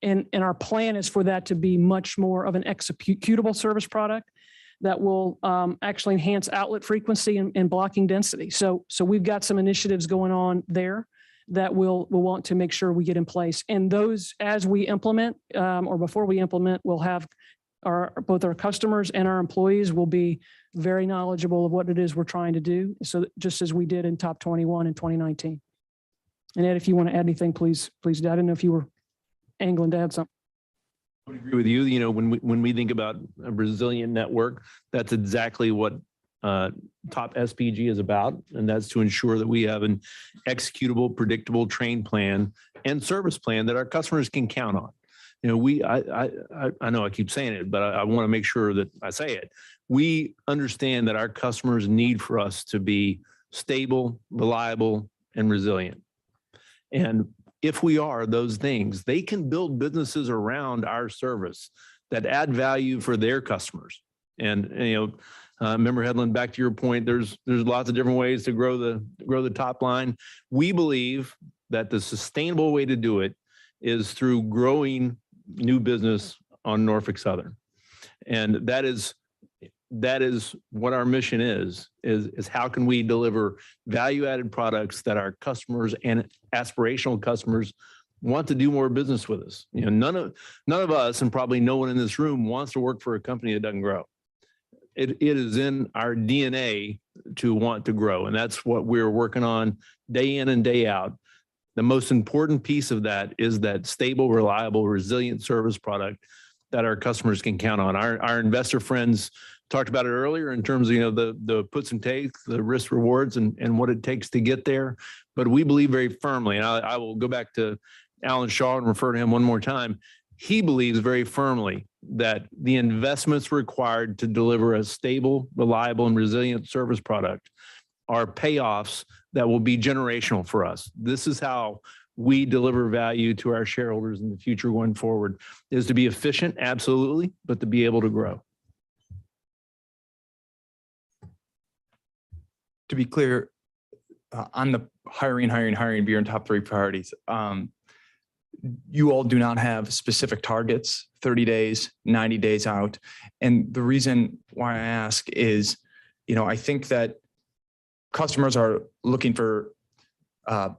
and our plan is for that to be much more of an executable service product that will actually enhance outlet frequency and blocking density. So we've got some initiatives going on there that we'll want to make sure we get in place. And those, as we implement or before we implement, we'll have both our customers and our employees will be very knowledgeable of what it is we're trying to do. So just as we did in Top 21 in 2019. And Ed, if you want to add anything, please do. I didn't know if you were angling to add something. I would agree with you. When we think about a resilient network, that's exactly what top SPG is about. And that's to ensure that we have an executable, predictable train plan and service plan that our customers can count on. I know I keep saying it, but I want to make sure that I say it. We understand that our customers need for us to be stable, reliable, and resilient. And if we are those things, they can build businesses around our service that add value for their customers. And Member Headland, back to your point, there's lots of different ways to grow the top line. We believe that the sustainable way to do it is through growing new business on Norfolk Southern, and that is what our mission is how can we deliver value-added products that our customers and aspirational customers want to do more business with us. None of us, and probably no one in this room, wants to work for a company that doesn't grow. It is in our DNA to want to grow, and that's what we're working on day in and day out. The most important piece of that is that stable, reliable, resilient service product that our customers can count on. Our investor friends talked about it earlier in terms of the puts and takes, the risk rewards, and what it takes to get there. But we believe very firmly, and I will go back to Alan Shaw and refer to him one more time. He believes very firmly that the investments required to deliver a stable, reliable, and resilient service product are payoffs that will be generational for us. This is how we deliver value to our shareholders in the future going forward, is to be efficient, absolutely, but to be able to grow. To be clear, on the hiring be your top 3 priorities. You all do not have specific targets, 30 days, 90 days out. And the reason why I ask is, I think that customers are looking for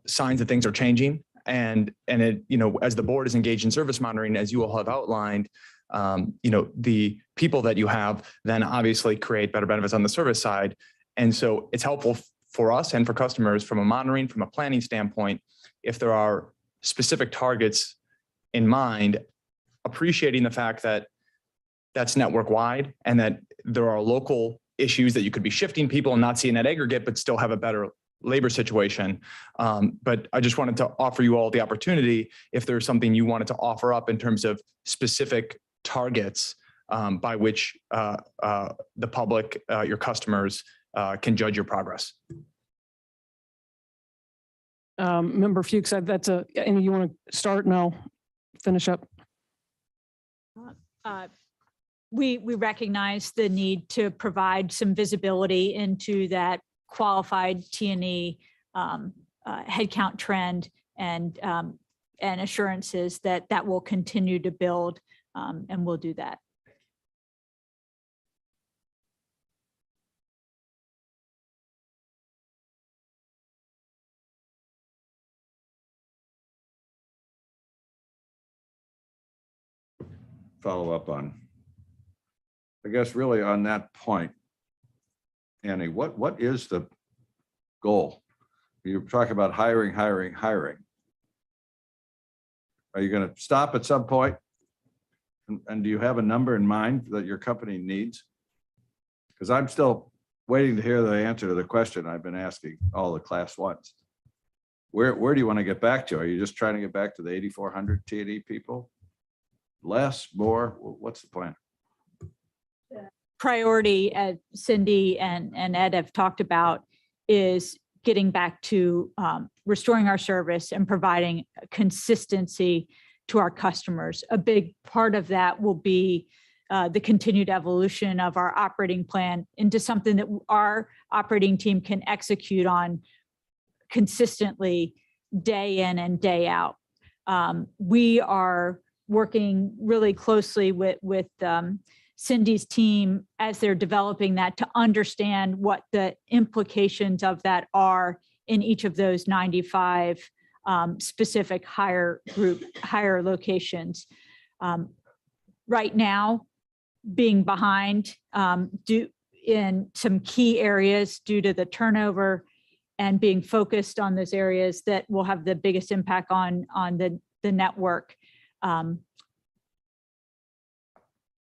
signs that things are changing. And it, as the board is engaged in service monitoring, as you all have outlined, the people that you have then obviously create better benefits on the service side. And so it's helpful for us and for customers from a monitoring, from a planning standpoint, if there are specific targets in mind, appreciating the fact that that's network wide and that there are local issues that you could be shifting people and not seeing that aggregate, but still have a better labor situation. But I just wanted to offer you all the opportunity, if there's something you wanted to offer up in terms of specific targets by which the public, your customers, can judge your progress. Member Fuchs, and you want to start and I'll finish up. We recognize the need to provide some visibility into that qualified T&E headcount trend and assurances that will continue to build, and we'll do that. Follow up on, I guess, really on that point, Annie, what is the goal? You talk about hiring. Are you going to stop at some point? And do you have a number in mind that your company needs? Because I'm still waiting to hear the answer to the question I've been asking all the class ones. Where do you want to get back to? Are you just trying to get back to the 8,400 T&E people? Less, more? What's the plan? Priority, as Cindy and Ed have talked about, is getting back to restoring our service and providing consistency to our customers. A big part of that will be the continued evolution of our operating plan into something that our operating team can execute on consistently day in and day out. We are working really closely with Cindy's team as they're developing that to understand what the implications of that are in each of those 95 specific higher locations. Right now, being behind in some key areas due to the turnover and being focused on those areas that will have the biggest impact on the network.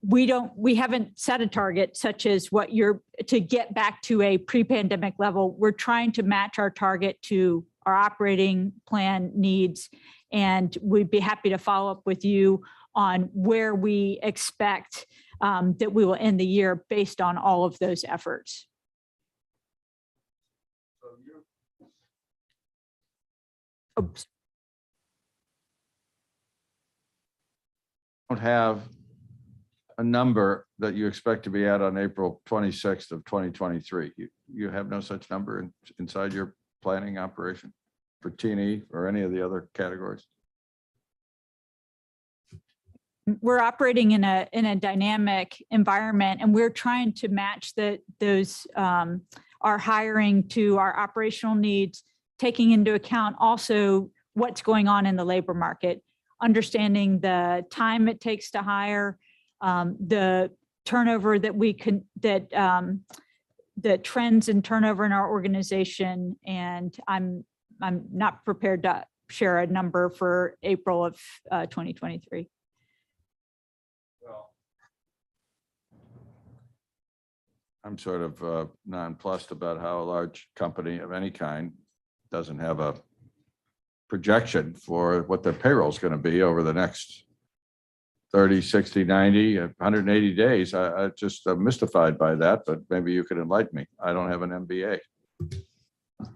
We haven't set a target such as to get back to a pre-pandemic level. We're trying to match our target to our operating plan needs. And we'd be happy to follow up with you on where we expect that we will end the year based on all of those efforts. Oops. Don't have a number that you expect to be at on April 26th of 2023. You have no such number inside your planning operation for T&E or any of the other categories? We're operating in a dynamic environment, and we're trying to match our hiring to our operational needs, taking into account also what's going on in the labor market, understanding the time it takes to hire, the turnover the trends in turnover in our organization. And I'm not prepared to share a number for April of 2023. Well, I'm sort of nonplussed about how a large company of any kind doesn't have a projection for what their payroll is going to be over the next 30, 60, 90, 180 days. I just am mystified by that, but maybe you could enlighten me. I don't have an MBA.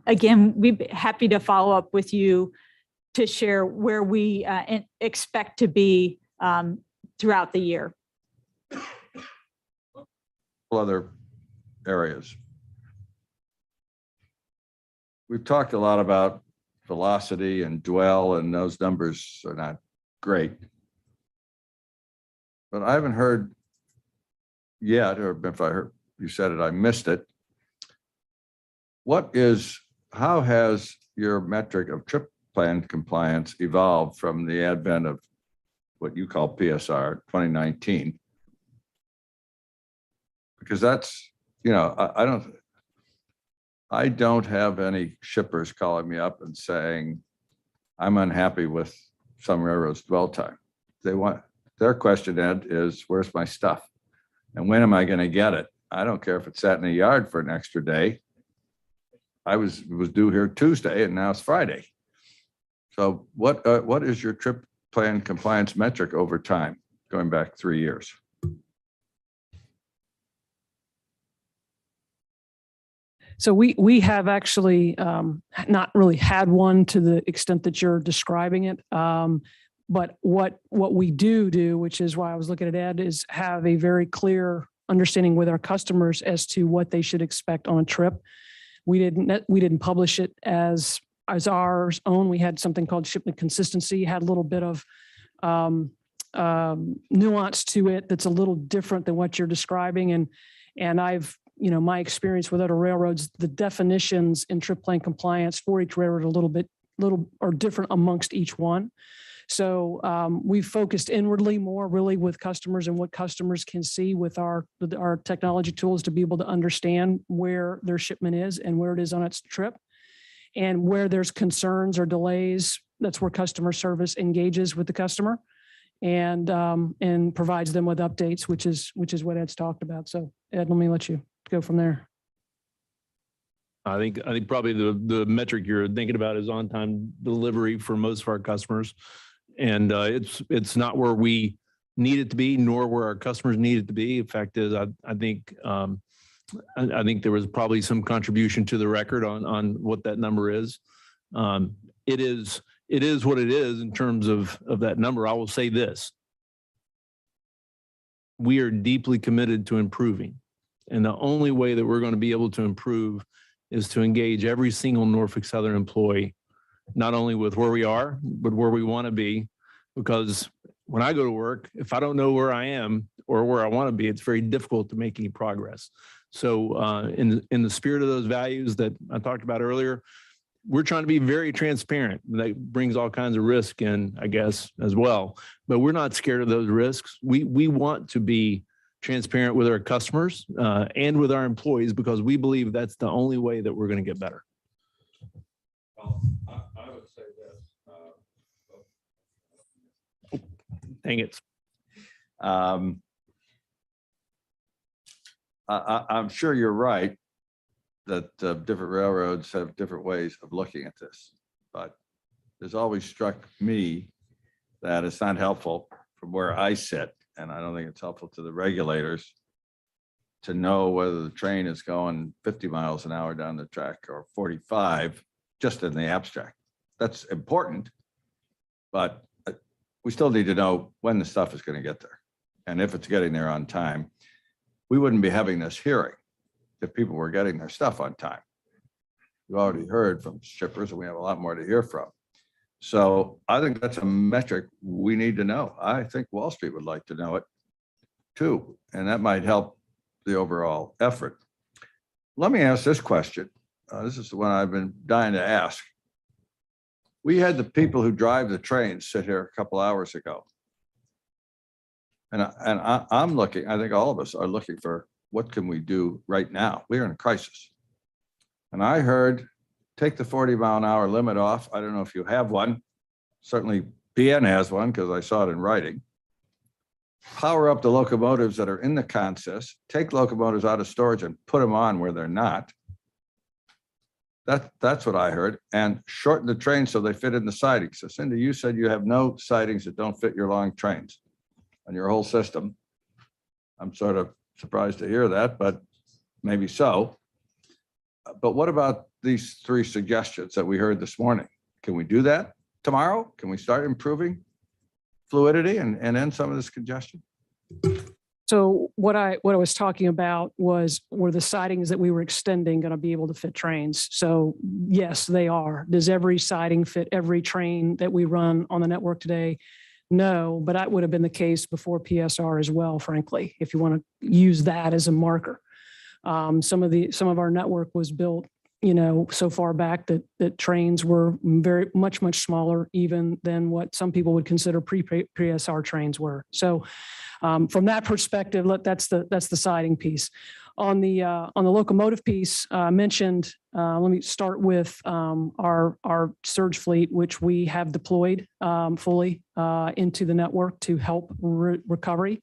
Again, we'd be happy to follow up with you to share where we expect to be throughout the year. Other areas. We've talked a lot about velocity and dwell, and those numbers are not great. But I haven't heard yet, or if I heard you said it, I missed it. How has your metric of trip plan compliance evolved from the advent of what you call PSR 2019? Because that's, I don't have any shippers calling me up and saying, I'm unhappy with some railroad's dwell time. Their question, Ed, is where's my stuff? And when am I going to get it? I don't care if it's sat in a yard for an extra day. I was due here Tuesday and now it's Friday. So what is your trip plan compliance metric over time, going back 3 years? So we have actually not really had one to the extent that you're describing it. But what we do, which is why I was looking at Ed, is have a very clear understanding with our customers as to what they should expect on a trip. We didn't publish it as our own. We had something called shipment consistency, had a little bit of nuance to it that's a little different than what you're describing. And I've, my experience with other railroads, the definitions in trip plan compliance for each railroad are different amongst each one. So we've focused inwardly more really with customers and what customers can see with our technology tools to be able to understand where their shipment is and where it is on its trip. And where there's concerns or delays, that's where customer service engages with the customer. and provides them with updates, which is what Ed's talked about. So Ed, let me let you go from there. I think probably the metric you're thinking about is on-time delivery for most of our customers. And it's not where we need it to be, nor where our customers need it to be. In fact, I think there was probably some contribution to the record on what that number is. It is what it is in terms of that number. I will say this. We are deeply committed to improving. And the only way that we're going to be able to improve is to engage every single Norfolk Southern employee, not only with where we are, but where we want to be. Because when I go to work, if I don't know where I am or where I want to be, it's very difficult to make any progress. So in the spirit of those values that I talked about earlier, we're trying to be very transparent. That brings all kinds of risk in, I guess, as well. But we're not scared of those risks. We want to be transparent with our customers and with our employees because we believe that's the only way that we're going to get better. Well, I would say this. Dang it. I'm sure you're right that different railroads have different ways of looking at this, but it's always struck me that it's not helpful from where I sit, and I don't think it's helpful to the regulators to know whether the train is going 50 miles an hour down the track or 45, just in the abstract. That's important, but we still need to know when the stuff is going to get there and if it's getting there on time. We wouldn't be having this hearing if people were getting their stuff on time. You already heard from shippers, and we have a lot more to hear from. So I think that's a metric we need to know. I think Wall Street would like to know it too, and that might help the overall effort. Let me ask this question. This is the one I've been dying to ask. We had the people who drive the trains sit here a couple hours ago. And I'm looking, I think all of us are looking for what can we do right now? We are in a crisis. And I heard, take the 40-mile-an-hour limit off. I don't know if you have one. Certainly PN has one because I saw it in writing. Power up the locomotives that are in the consist, take locomotives out of storage and put them on where they're not. That's what I heard. And shorten the trains so they fit in the sidings. So Cindy, you said you have no sidings that don't fit your long trains on your whole system. I'm sort of surprised to hear that, but maybe so. But what about these three suggestions that we heard this morning? Can we do that tomorrow? Can we start improving fluidity and end some of this congestion? So what I was talking about were the sidings that we were extending going to be able to fit trains. So yes, they are. Does every siding fit every train that we run on the network today? No, but that would have been the case before PSR as well, frankly, if you want to use that as a marker. Some of our network was built, so far back that trains were very much smaller even than what some people would consider pre-PSR trains were. So from that perspective, that's the siding piece. On the locomotive piece, I mentioned, let me start with our surge fleet, which we have deployed fully into the network to help recovery.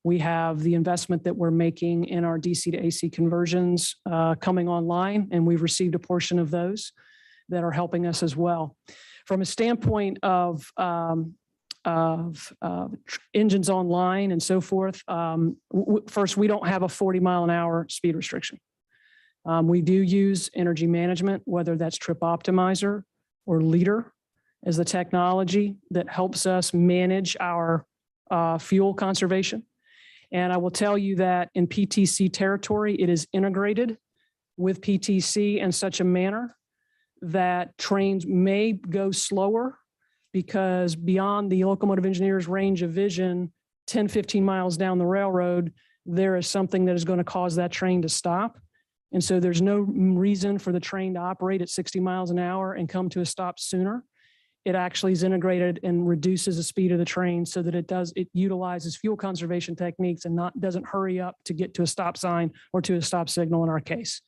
We have the investment that we're making in our DC to AC conversions coming online, and we've received a portion of those that are helping us as well. From a standpoint of engines online and so forth, first, we don't have a 40-mile-an-hour speed restriction. We do use energy management, whether that's Trip Optimizer or Leader as the technology that helps us manage our fuel conservation. And I will tell you that in PTC territory, it is integrated with PTC in such a manner that trains may go slower because beyond the locomotive engineer's range of vision, 10, 15 miles down the railroad, there is something that is going to cause that train to stop. And so there's no reason for the train to operate at 60 miles an hour and come to a stop sooner. It actually is integrated and reduces the speed of the train so that it utilizes fuel conservation techniques and doesn't hurry up to get to a stop sign or to a stop signal in our case.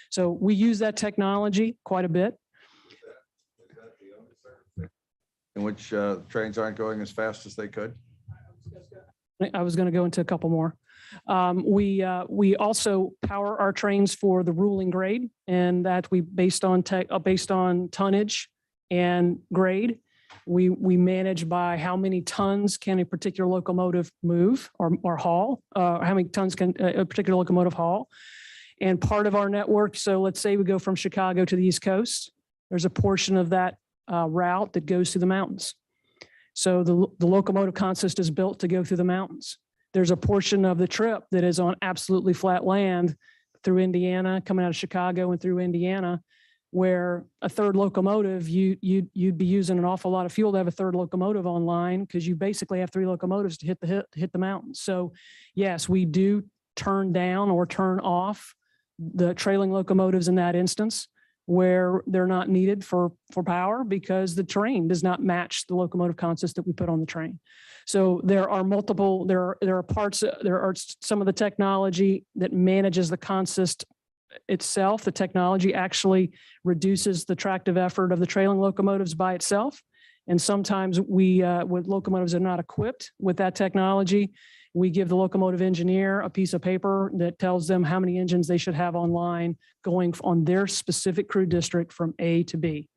So we use that technology quite a bit. In which trains aren't going as fast as they could? I was going to go into a couple more. We also power our trains for the ruling grade, and that we based on tonnage and grade. We manage by how many tons can a particular locomotive move or haul, how many tons can a particular locomotive haul. And part of our network, so let's say we go from Chicago to the East Coast, there's a portion of that route that goes through the mountains. So the locomotive consist is built to go through the mountains. There's a portion of the trip that is on absolutely flat land through Indiana, coming out of Chicago and through Indiana, where a third locomotive, you'd be using an awful lot of fuel to have a third locomotive online, because you basically have 3 locomotives to hit the mountains. So yes, we do turn down or turn off the trailing locomotives in that instance, where they're not needed for power because the train does not match the locomotive consist that we put on the train. So there are multiple, there are some of the technology that manages the consist itself. The technology actually reduces the tractive effort of the trailing locomotives by itself. And sometimes with locomotives that are not equipped with that technology, we give the locomotive engineer a piece of paper that tells them how many engines they should have online going on their specific crew district from A to B.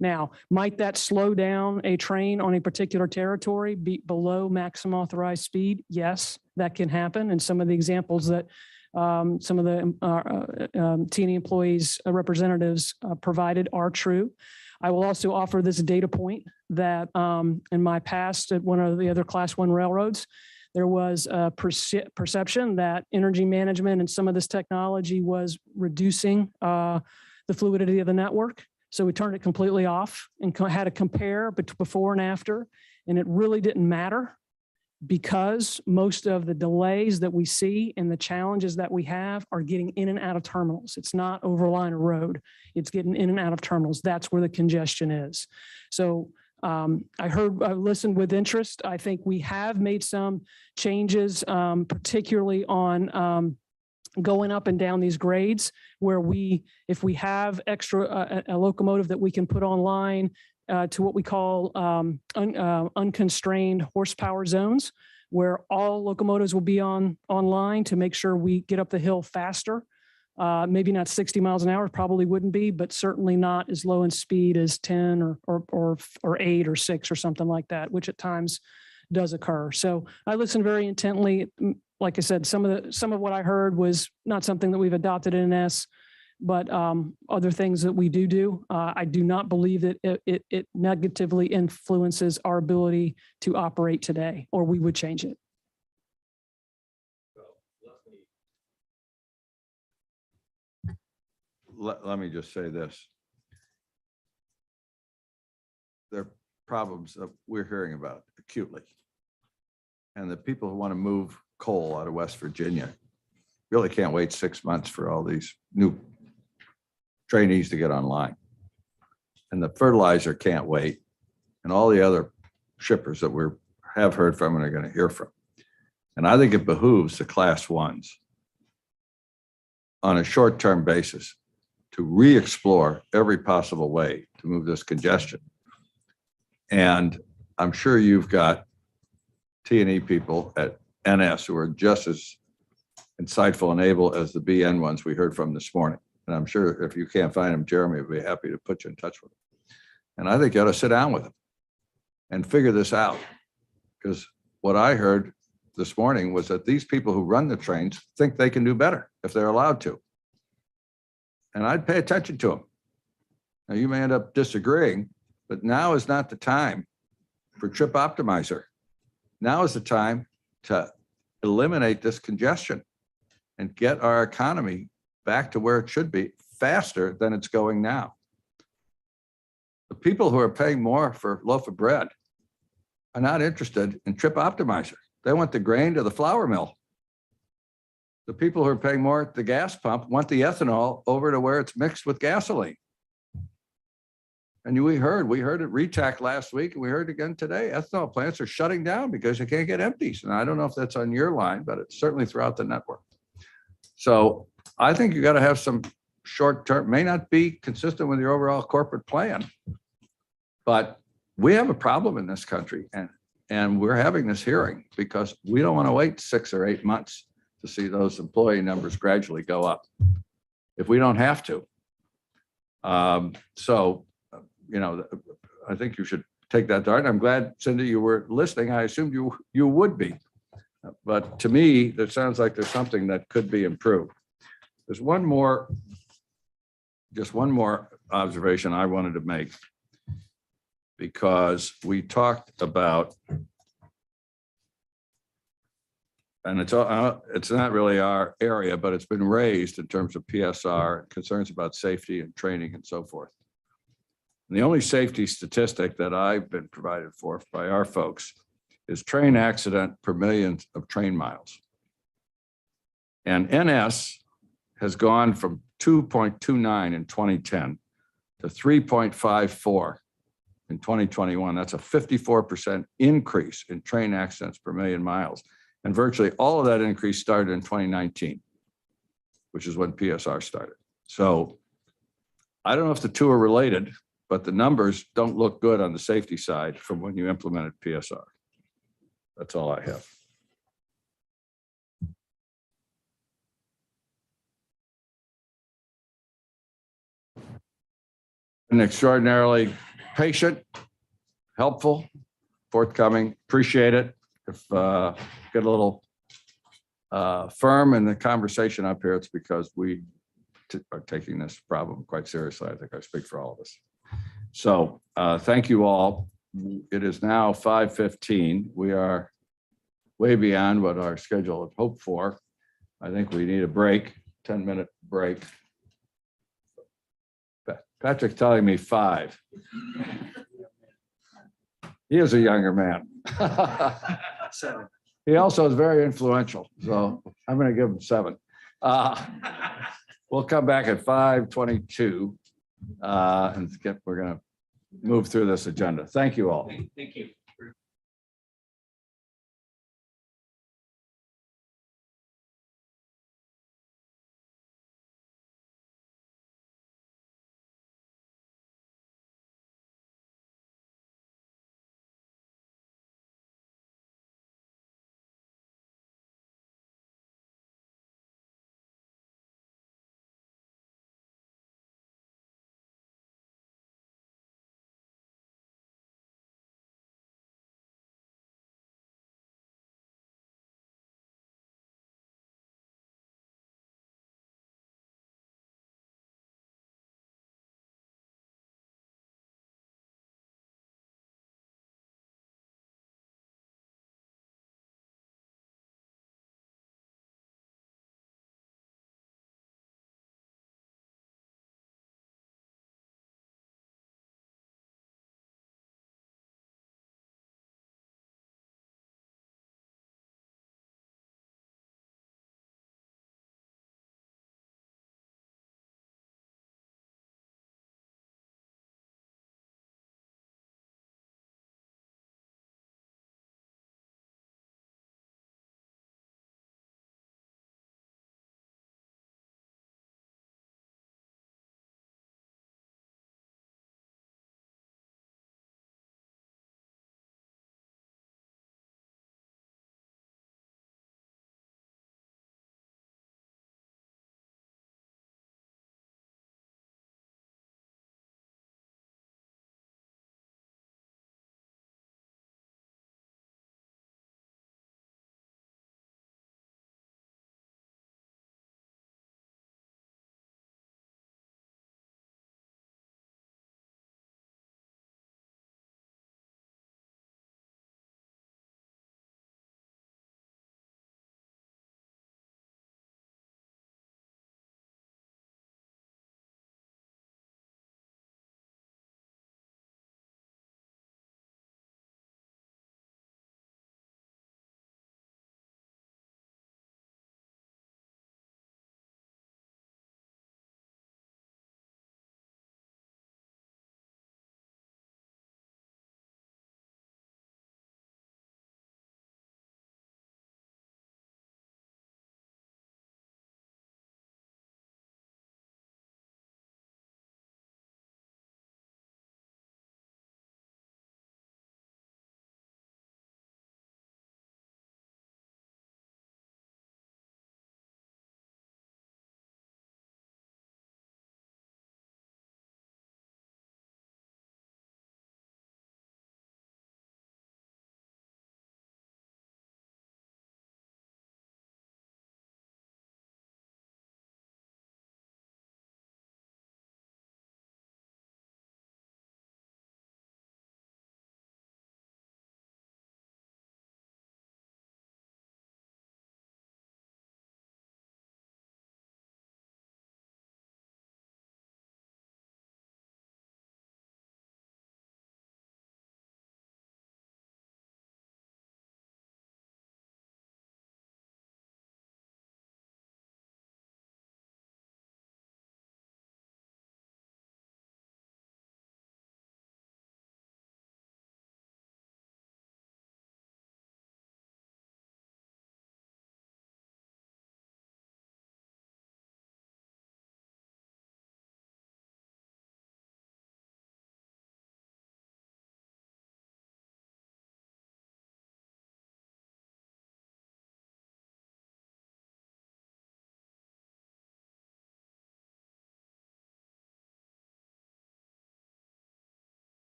Now, might that slow down a train on a particular territory below maximum authorized speed? Yes, that can happen. And some of the examples that some of the T&E employees, representatives provided are true. I will also offer this data point that in my past at one of the other Class 1 railroads, there was a perception that energy management and some of this technology was reducing the fluidity of the network. So we turned it completely off and had to compare before and after. And it really didn't matter, because most of the delays that we see and the challenges that we have are getting in and out of terminals. It's not over line of road. It's getting in and out of terminals. That's where the congestion is. So I listened with interest. I think we have made some changes, particularly on going up and down these grades, where if we have extra a locomotive that we can put online to what we call unconstrained horsepower zones, where all locomotives will be online to make sure we get up the hill faster. Maybe not 60 miles an hour, probably wouldn't be, but certainly not as low in speed as 10 or 8 or 6 or something like that, which at times does occur. So I listened very intently. Like I said, some of what I heard was not something that we've adopted in NS, but other things that we do. I do not believe that it negatively influences our ability to operate today, or we would change it. Let me just say this. There are problems that we're hearing about acutely. And the people who want to move coal out of West Virginia really can't wait 6 months for all these new trainees to get online. And the fertilizer can't wait. And all the other shippers that we have heard from and are going to hear from. And I think it behooves the Class 1s on a short-term basis to re-explore every possible way to move this congestion. And I'm sure you've got T&E people at NS who are just as insightful and able as the BN ones we heard from this morning. And I'm sure if you can't find them, Jeremy would be happy to put you in touch with them. And I think you ought to sit down with them and figure this out. Because what I heard this morning was that these people who run the trains think they can do better if they're allowed to. And I'd pay attention to them. Now, you may end up disagreeing, but now is not the time for Trip Optimizer. Now is the time to eliminate this congestion and get our economy back to where it should be faster than it's going now. The people who are paying more for a loaf of bread are not interested in Trip Optimizer. They want the grain to the flour mill. The people who are paying more at the gas pump want the ethanol over to where it's mixed with gasoline. And we heard at RETAC last week, and we heard again today, ethanol plants are shutting down because you can't get empties. And I don't know if that's on your line, but it's certainly throughout the network. So I think you got to have some short-term, may not be consistent with your overall corporate plan, but we have a problem in this country. And And we're having this hearing because we don't want to wait 6 or 8 months to see those employee numbers gradually go up if we don't have to. So, I think you should take that to heart. I'm glad, Cindy, you were listening. I assumed you would be. But to me, that sounds like there's something that could be improved. There's just one more observation I wanted to make, because we talked about, and it's not really our area, but it's been raised in terms of PSR, concerns about safety and training and so forth. And the only safety statistic that I've been provided for by our folks is train accident per million of train miles. And NS has gone from 2.29 in 2010 to 3.54 in 2021. That's a 54% increase in train accidents per million miles. And virtually all of that increase started in 2019, which is when PSR started. So I don't know if the two are related, but the numbers don't look good on the safety side from when you implemented PSR. That's all I have. An extraordinarily patient, helpful, forthcoming, appreciate it. If get a little firm in the conversation up here, it's because we are taking this problem quite seriously. I think I speak for all of us. So thank you all. It is now 5:15. We are way beyond what our schedule had hoped for. I think we need a break, 10-minute break. Patrick's telling me 5. He is a younger man. 7. He also is very influential, so I'm going to give him 7. We'll come back at 5:22 and we're going to move through this agenda. Thank you all. Thank you.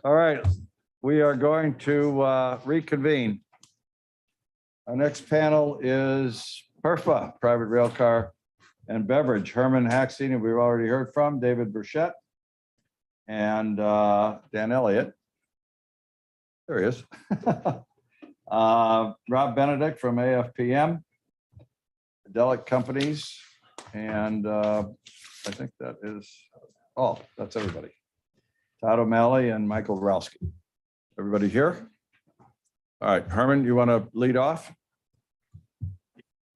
All right, we are going to reconvene. Our next panel is PERFA, Private Rail Car and Beverage. Herman Haxton, who we've already heard from, David Burchett, and Dan Elliott. There he is. Rob Benedict from AFPM, Delic Companies, and I think that is, oh, that's everybody. Todd O'Malley and Michael Rowski. Everybody here? All right, Herman, you want to lead off?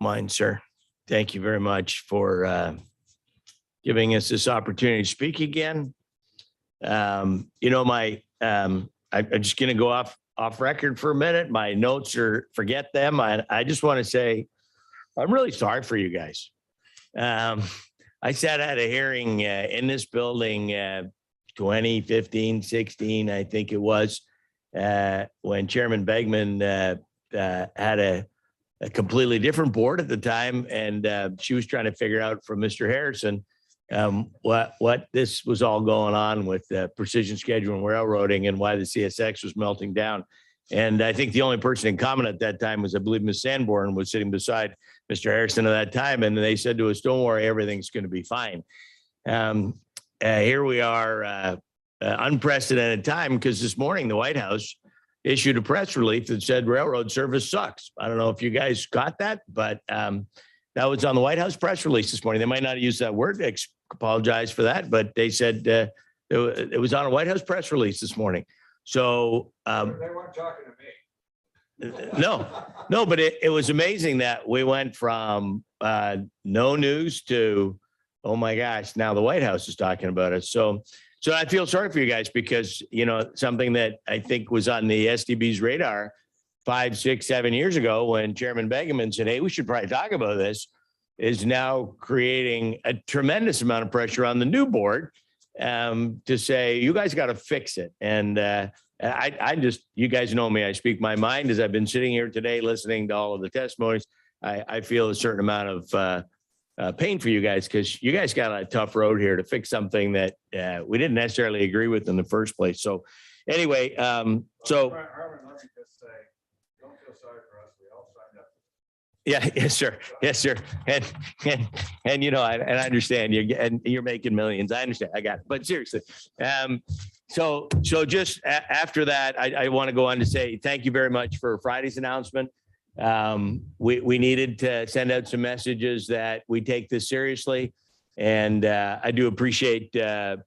Mine, sir. Thank you very much for giving us this opportunity to speak again. I'm just going to go off record for a minute. My notes are, forget them. I just want to say, I'm really sorry for you guys. I sat at a hearing in this building 2015, 16, I think it was, when Chairman Begman had a completely different board at the time. And she was trying to figure out from Mr. Harrison what this was all going on with precision scheduling railroading and why the CSX was melting down. And I think the only person in common at that time was, I believe, Ms. Sanborn was sitting beside Mr. Harrison at that time. And they said to us, don't worry, everything's going to be fine. Here we are, unprecedented time, because this morning the White House issued a press release that said railroad service sucks. I don't know if you guys got that, but that was on the White House press release this morning. They might not have used that word. I apologize for that, but they said it was on a White House press release this morning. So They weren't talking to me. no, but it was amazing that we went from no news to, oh my gosh, now the White House is talking about it. So I feel sorry for you guys, because, something that I think was on the STB's radar 5, 6, 7 years ago when Chairman Begeman said, hey, we should probably talk about this, is now creating a tremendous amount of pressure on the new board to say, you guys got to fix it. And I just, you guys know me, I speak my mind. As I've been sitting here today, listening to all of the testimonies, I feel a certain amount of pain for you guys, because you guys got a tough road here to fix something that we didn't necessarily agree with in the first place. So anyway, Herman, let me just say, don't feel sorry for us. We all signed up. yeah, yes, sir. Yes, sir. And I understand you're making millions. I understand. I got it. But seriously, so just after that, I want to go on to say thank you very much for Friday's announcement. We needed to send out some messages that we take this seriously, and I do appreciate the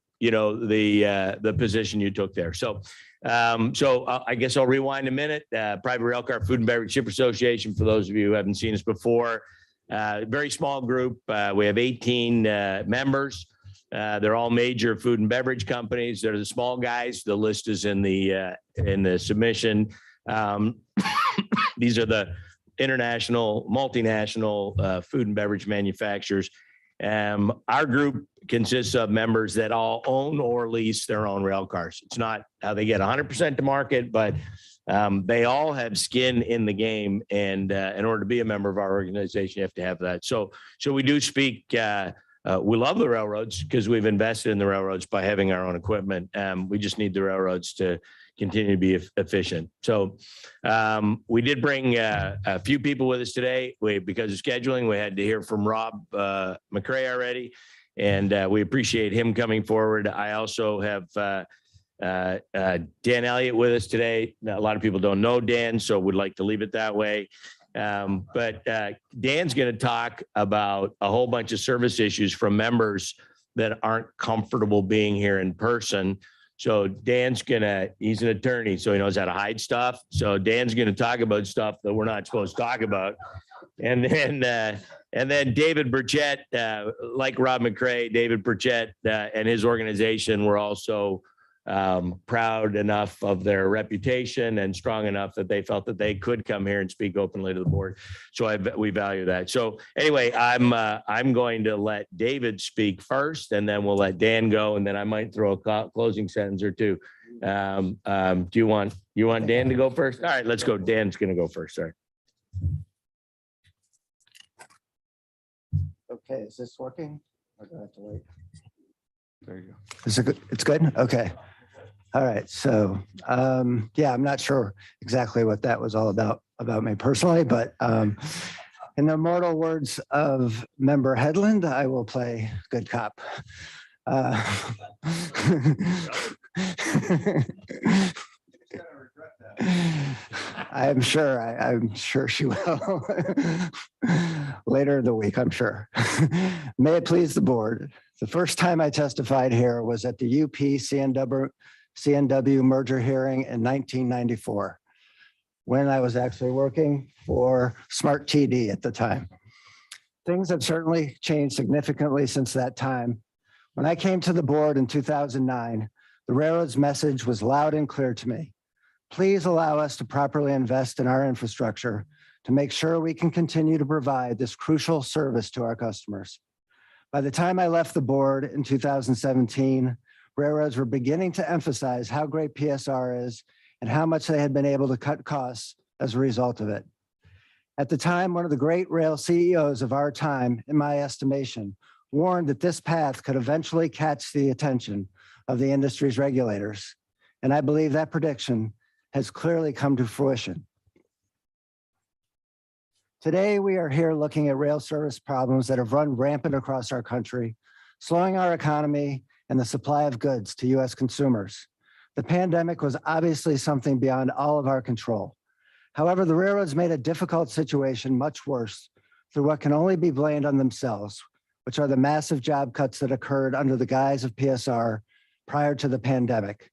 position you took there. So I guess I'll rewind a minute. Private Railcar Food and Beverage Shipper Association, for those of you who haven't seen us before, very small group. We have 18 members. They're all major food and beverage companies. They're the small guys. The list is in the submission. These are the international, multinational food and beverage manufacturers. Our group consists of members that all own or lease their own rail cars. It's not how they get 100% to market, but they all have skin in the game. And in order to be a member of our organization, you have to have that. So we do speak. We love the railroads because we've invested in the railroads by having our own equipment. We just need the railroads to continue to be efficient. So we did bring a few people with us today. Because of scheduling, we had to hear from Rob McCray already, and we appreciate him coming forward. I also have Dan Elliott with us today. Now, a lot of people don't know Dan, so would like to leave it that way. But Dan's going to talk about a whole bunch of service issues from members that aren't comfortable being here in person. So Dan's he's an attorney, so he knows how to hide stuff. So Dan's going to talk about stuff that we're not supposed to talk about. And then David Burchett, like Rob McCray, David Burchett and his organization were also proud enough of their reputation and strong enough that they felt that they could come here and speak openly to the board. So we value that. So anyway, I'm going to let David speak first, and then we'll let Dan go, and then I might throw a closing sentence or two. Do you want Dan to go first? All right, let's go. Dan's going to go first. Sorry. Okay, is this working? Or do I have to wait? There you go. Is it good? It's good? Okay. All right, so yeah, I'm not sure exactly what that was all about me personally, but in the immortal words of Member Headland, I will play good cop. I'm sure she will. Later in the week, I'm sure. May it please the board. The first time I testified here was at the UP CNW merger hearing in 1994, when I was actually working for Smart TD at the time. Things have certainly changed significantly since that time. When I came to the board in 2009, the railroad's message was loud and clear to me. Please allow us to properly invest in our infrastructure to make sure we can continue to provide this crucial service to our customers. By the time I left the board in 2017, railroads were beginning to emphasize how great PSR is and how much they had been able to cut costs as a result of it. At the time, one of the great rail CEOs of our time, in my estimation, warned that this path could eventually catch the attention of the industry's regulators. And I believe that prediction has clearly come to fruition. Today, we are here looking at rail service problems that have run rampant across our country, slowing our economy and the supply of goods to US consumers. The pandemic was obviously something beyond all of our control. However, the railroads made a difficult situation much worse through what can only be blamed on themselves, which are the massive job cuts that occurred under the guise of PSR prior to the pandemic.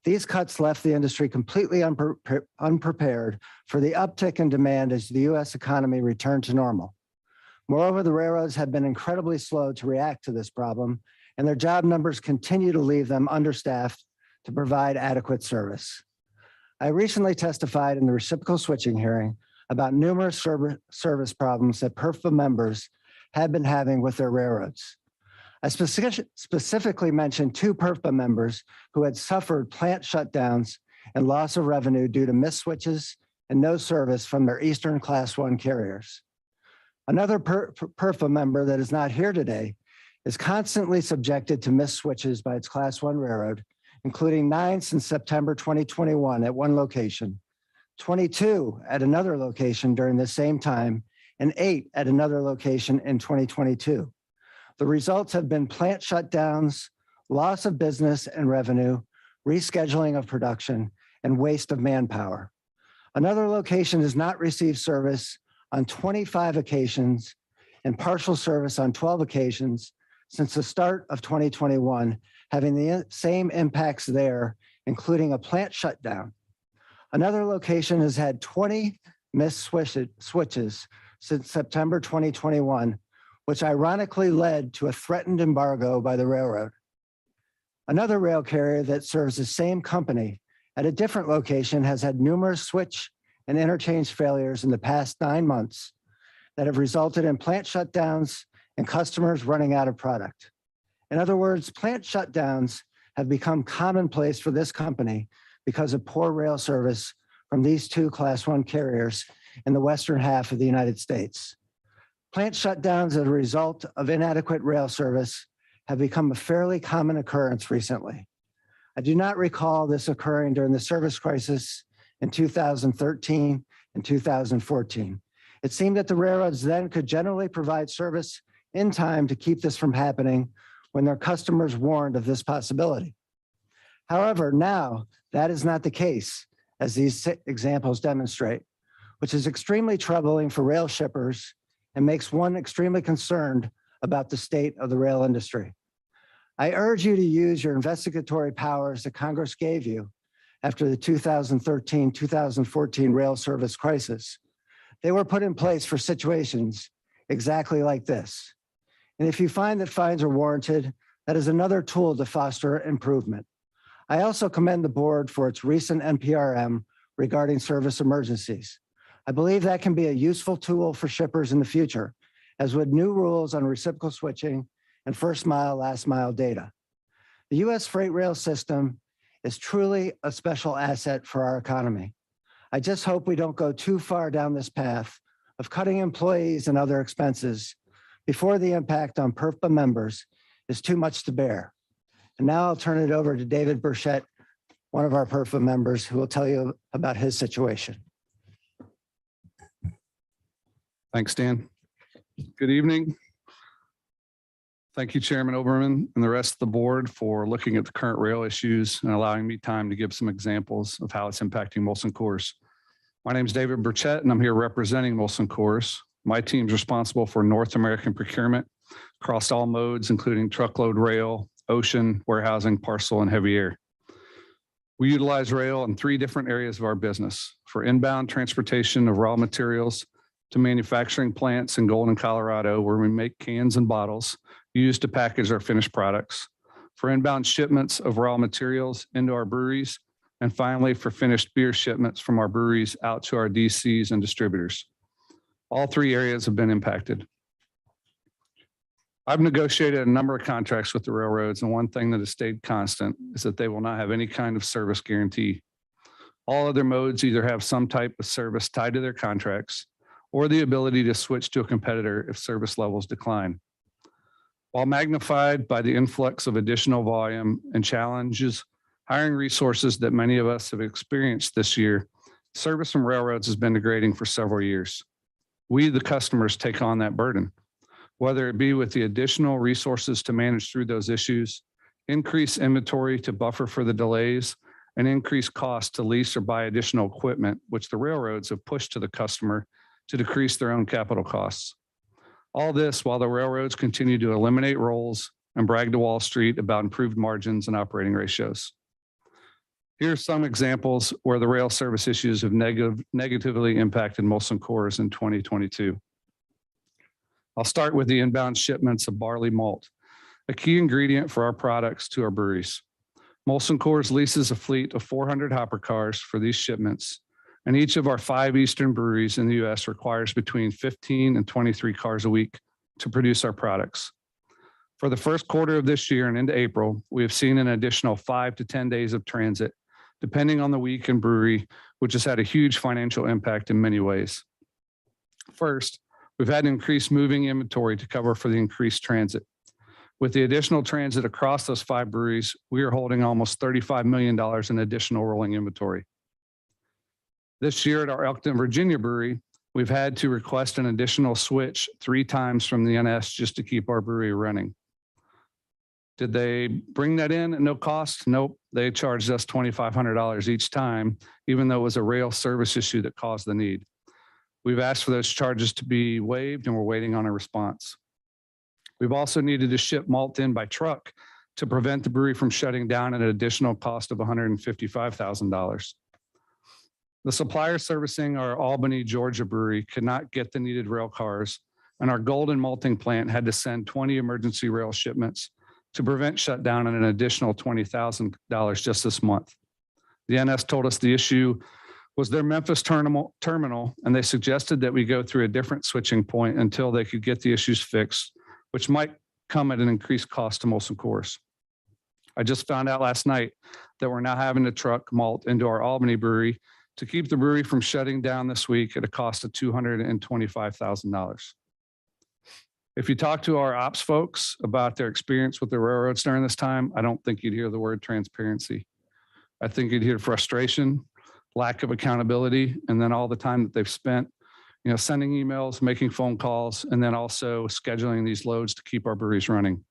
These cuts left the industry completely unprepared for the uptick in demand as the US economy returned to normal. Moreover, the railroads have been incredibly slow to react to this problem, and their job numbers continue to leave them understaffed to provide adequate service. I recently testified in the reciprocal switching hearing about numerous service problems that PERFA members had been having with their railroads. I specifically mentioned 2 PERFA members who had suffered plant shutdowns and loss of revenue due to missed switches and no service from their Eastern Class 1 carriers. Another PERFA member that is not here today is constantly subjected to missed switches by its Class 1 railroad, including 9 since September 2021 at one location, 22 at another location during the same time, and 8 at another location in 2022. The results have been plant shutdowns, loss of business and revenue, rescheduling of production, and waste of manpower. Another location has not received service on 25 occasions and partial service on 12 occasions since the start of 2021, having the same impacts there, including a plant shutdown. Another location has had 20 missed switches since September 2021, which ironically led to a threatened embargo by the railroad. Another rail carrier that serves the same company at a different location has had numerous switch and interchange failures in the past 9 months that have resulted in plant shutdowns and customers running out of product. In other words, plant shutdowns have become commonplace for this company because of poor rail service from these 2 Class 1 carriers in the western half of the United States. Plant shutdowns as a result of inadequate rail service have become a fairly common occurrence recently. I do not recall this occurring during the service crisis in 2013 and 2014. It seemed that the railroads then could generally provide service in time to keep this from happening when their customers warned of this possibility. However, now that is not the case, as these examples demonstrate, which is extremely troubling for rail shippers and makes one extremely concerned about the state of the rail industry. I urge you to use your investigatory powers that Congress gave you after the 2013-2014 rail service crisis. They were put in place for situations exactly like this. And if you find that fines are warranted, that is another tool to foster improvement. I also commend the board for its recent NPRM regarding service emergencies. I believe that can be a useful tool for shippers in the future, as would new rules on reciprocal switching and first mile, last mile data. The US freight rail system is truly a special asset for our economy. I just hope we don't go too far down this path of cutting employees and other expenses before the impact on PERFA members is too much to bear. And now I'll turn it over to David Burchett, one of our PERFA members who will tell you about his situation. Thanks, Dan. Good evening. Thank you, Chairman Oberman and the rest of the board for looking at the current rail issues and allowing me time to give some examples of how it's impacting Molson Coors. My name is David Burchett, and I'm here representing Molson Coors. My team's responsible for North American procurement across all modes, including truckload, rail, ocean, warehousing, parcel, and heavy air. We utilize rail in 3 different areas of our business: for inbound transportation of raw materials to manufacturing plants in Golden, Colorado, where we make cans and bottles used to package our finished products; for inbound shipments of raw materials into our breweries; and finally, for finished beer shipments from our breweries out to our DCs and distributors. All 3 areas have been impacted. I've negotiated a number of contracts with the railroads, and one thing that has stayed constant is that they will not have any kind of service guarantee. All other modes either have some type of service tied to their contracts or the ability to switch to a competitor if service levels decline. While magnified by the influx of additional volume and challenges hiring resources that many of us have experienced this year, service from railroads has been degrading for several years. We, the customers, take on that burden, whether it be with the additional resources to manage through those issues, increase inventory to buffer for the delays, and increase costs to lease or buy additional equipment, which the railroads have pushed to the customer to decrease their own capital costs. All this while the railroads continue to eliminate rolls and brag to Wall Street about improved margins and operating ratios. Here are some examples where the rail service issues have negatively impacted Molson Coors in 2022. I'll start with the inbound shipments of barley malt, a key ingredient for our products to our breweries. Molson Coors leases a fleet of 400 hopper cars for these shipments, and each of our 5 Eastern breweries in the U.S. requires between 15 and 23 cars a week to produce our products. For the first quarter of this year and into April, we have seen an additional 5 to 10 days of transit, depending on the week and brewery, which has had a huge financial impact in many ways. First, we've had to increase moving inventory to cover for the increased transit. With the additional transit across those 5 breweries, we are holding almost $35 million in additional rolling inventory. This year at our Elkton, Virginia brewery, we've had to request an additional switch 3 times from the NS just to keep our brewery running. Did they bring that in at no cost? Nope. They charged us $2,500 each time, even though it was a rail service issue that caused the need. We've asked for those charges to be waived, and we're waiting on a response. We've also needed to ship malt in by truck to prevent the brewery from shutting down at an additional cost of $155,000. The supplier servicing our Albany, Georgia brewery could not get the needed rail cars, and our Golden malting plant had to send 20 emergency rail shipments to prevent shutdown and an additional $20,000 just this month. The NS told us the issue was their Memphis terminal, and they suggested that we go through a different switching point until they could get the issues fixed, which might come at an increased cost to Molson Coors. I just found out last night that we're now having to truck malt into our Albany brewery to keep the brewery from shutting down this week at a cost of $225,000. If you talk to our ops folks about their experience with the railroads during this time, I don't think you'd hear the word transparency. I think you'd hear frustration, lack of accountability, and then all the time that they've spent, sending emails, making phone calls, and then also scheduling these loads to keep our breweries running.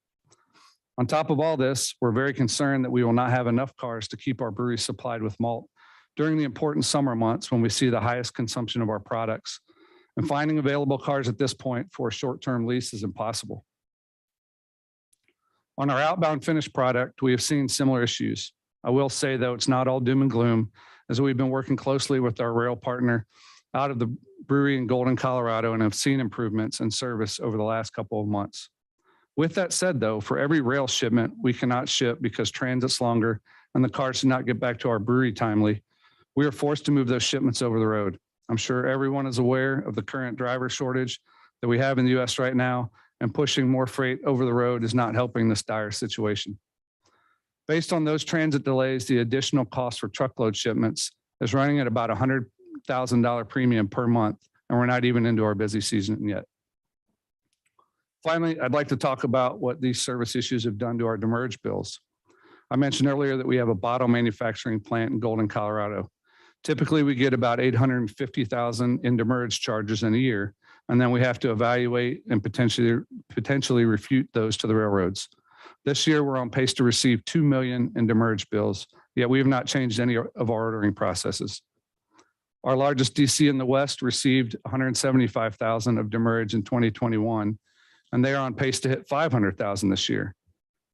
On top of all this, we're very concerned that we will not have enough cars to keep our breweries supplied with malt during the important summer months when we see the highest consumption of our products. And finding available cars at this point for a short-term lease is impossible. On our outbound finished product, we have seen similar issues. I will say, though, it's not all doom and gloom, as we've been working closely with our rail partner out of the brewery in Golden, Colorado, and have seen improvements in service over the last couple of months. With that said, though, for every rail shipment we cannot ship because transit's longer and the cars do not get back to our brewery timely, we are forced to move those shipments over the road. I'm sure everyone is aware of the current driver shortage that we have in the U.S. right now, and pushing more freight over the road is not helping this dire situation. Based on those transit delays, the additional cost for truckload shipments is running at about $100,000 premium per month, and we're not even into our busy season yet. Finally, I'd like to talk about what these service issues have done to our demurrage bills. I mentioned earlier that we have a bottle manufacturing plant in Golden, Colorado. Typically, we get about 850,000 in demurrage charges in a year, and then we have to evaluate and potentially refute those to the railroads. This year, we're on pace to receive 2 million in demurrage bills, yet we have not changed any of our ordering processes. Our largest DC in the West received 175,000 of demurrage in 2021, and they are on pace to hit 500,000 this year.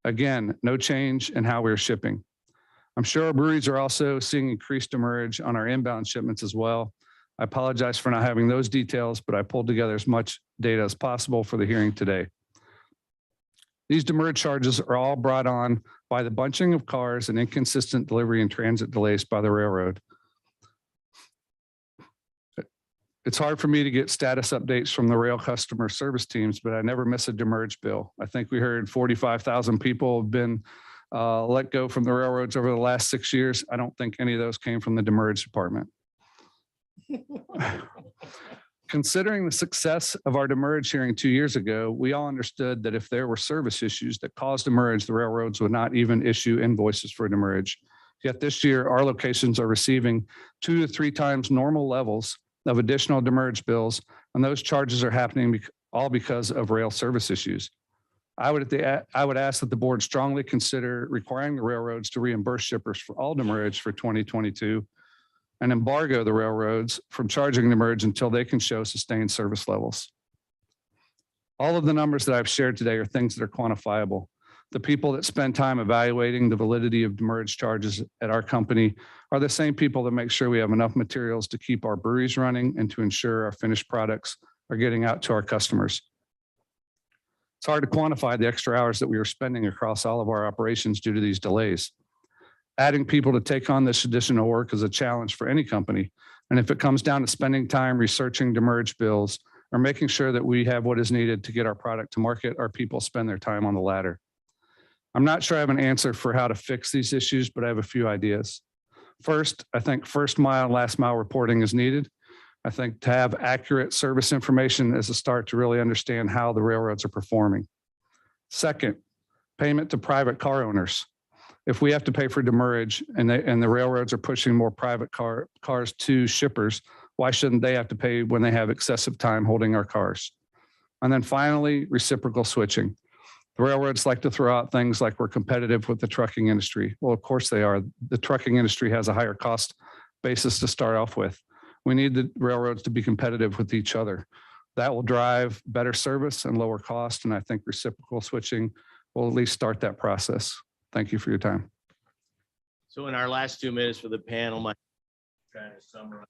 Again, no change in how we're shipping. I'm sure our breweries are also seeing increased demurrage on our inbound shipments as well. I apologize for not having those details, but I pulled together as much data as possible for the hearing today. These demurrage charges are all brought on by the bunching of cars and inconsistent delivery and transit delays by the railroad. It's hard for me to get status updates from the rail customer service teams, but I never miss a demurrage bill. I think we heard 45,000 people have been let go from the railroads over the last 6 years. I don't think any of those came from the demurrage department. Considering the success of our demurrage hearing 2 years ago, we all understood that if there were service issues that caused demurrage, the railroads would not even issue invoices for demurrage. Yet this year, our locations are receiving 2 to 3 times normal levels of additional demurrage bills, and those charges are happening all because of rail service issues. I would ask that the board strongly consider requiring the railroads to reimburse shippers for all demurrage for 2022 and embargo the railroads from charging demurrage until they can show sustained service levels. All of the numbers that I've shared today are things that are quantifiable. The people that spend time evaluating the validity of demurrage charges at our company are the same people that make sure we have enough materials to keep our breweries running and to ensure our finished products are getting out to our customers. It's hard to quantify the extra hours that we are spending across all of our operations due to these delays. Adding people to take on this additional work is a challenge for any company. And if it comes down to spending time researching demurrage bills or making sure that we have what is needed to get our product to market, our people spend their time on the latter. I'm not sure I have an answer for how to fix these issues, but I have a few ideas. First, I think first mile and last mile reporting is needed. I think to have accurate service information is a start to really understand how the railroads are performing. Second, payment to private car owners. If we have to pay for demurrage and the railroads are pushing more private cars to shippers, why shouldn't they have to pay when they have excessive time holding our cars? And then finally, reciprocal switching. The railroads like to throw out things like we're competitive with the trucking industry. Well, of course they are. The trucking industry has a higher cost basis to start off with. We need the railroads to be competitive with each other. That will drive better service and lower cost. And I think reciprocal switching will at least start that process. Thank you for your time. So in our last 2 minutes for the panel, my trying to summarize.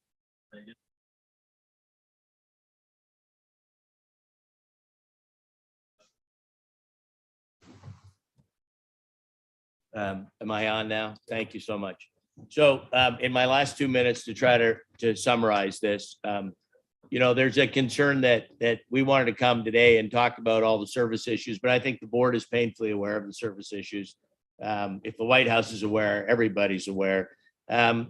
Am I on now? Thank you so much. So in my last 2 minutes to try to summarize this, there's a concern that we wanted to come today and talk about all the service issues, but I think the board is painfully aware of the service issues. If the White House is aware, everybody's aware.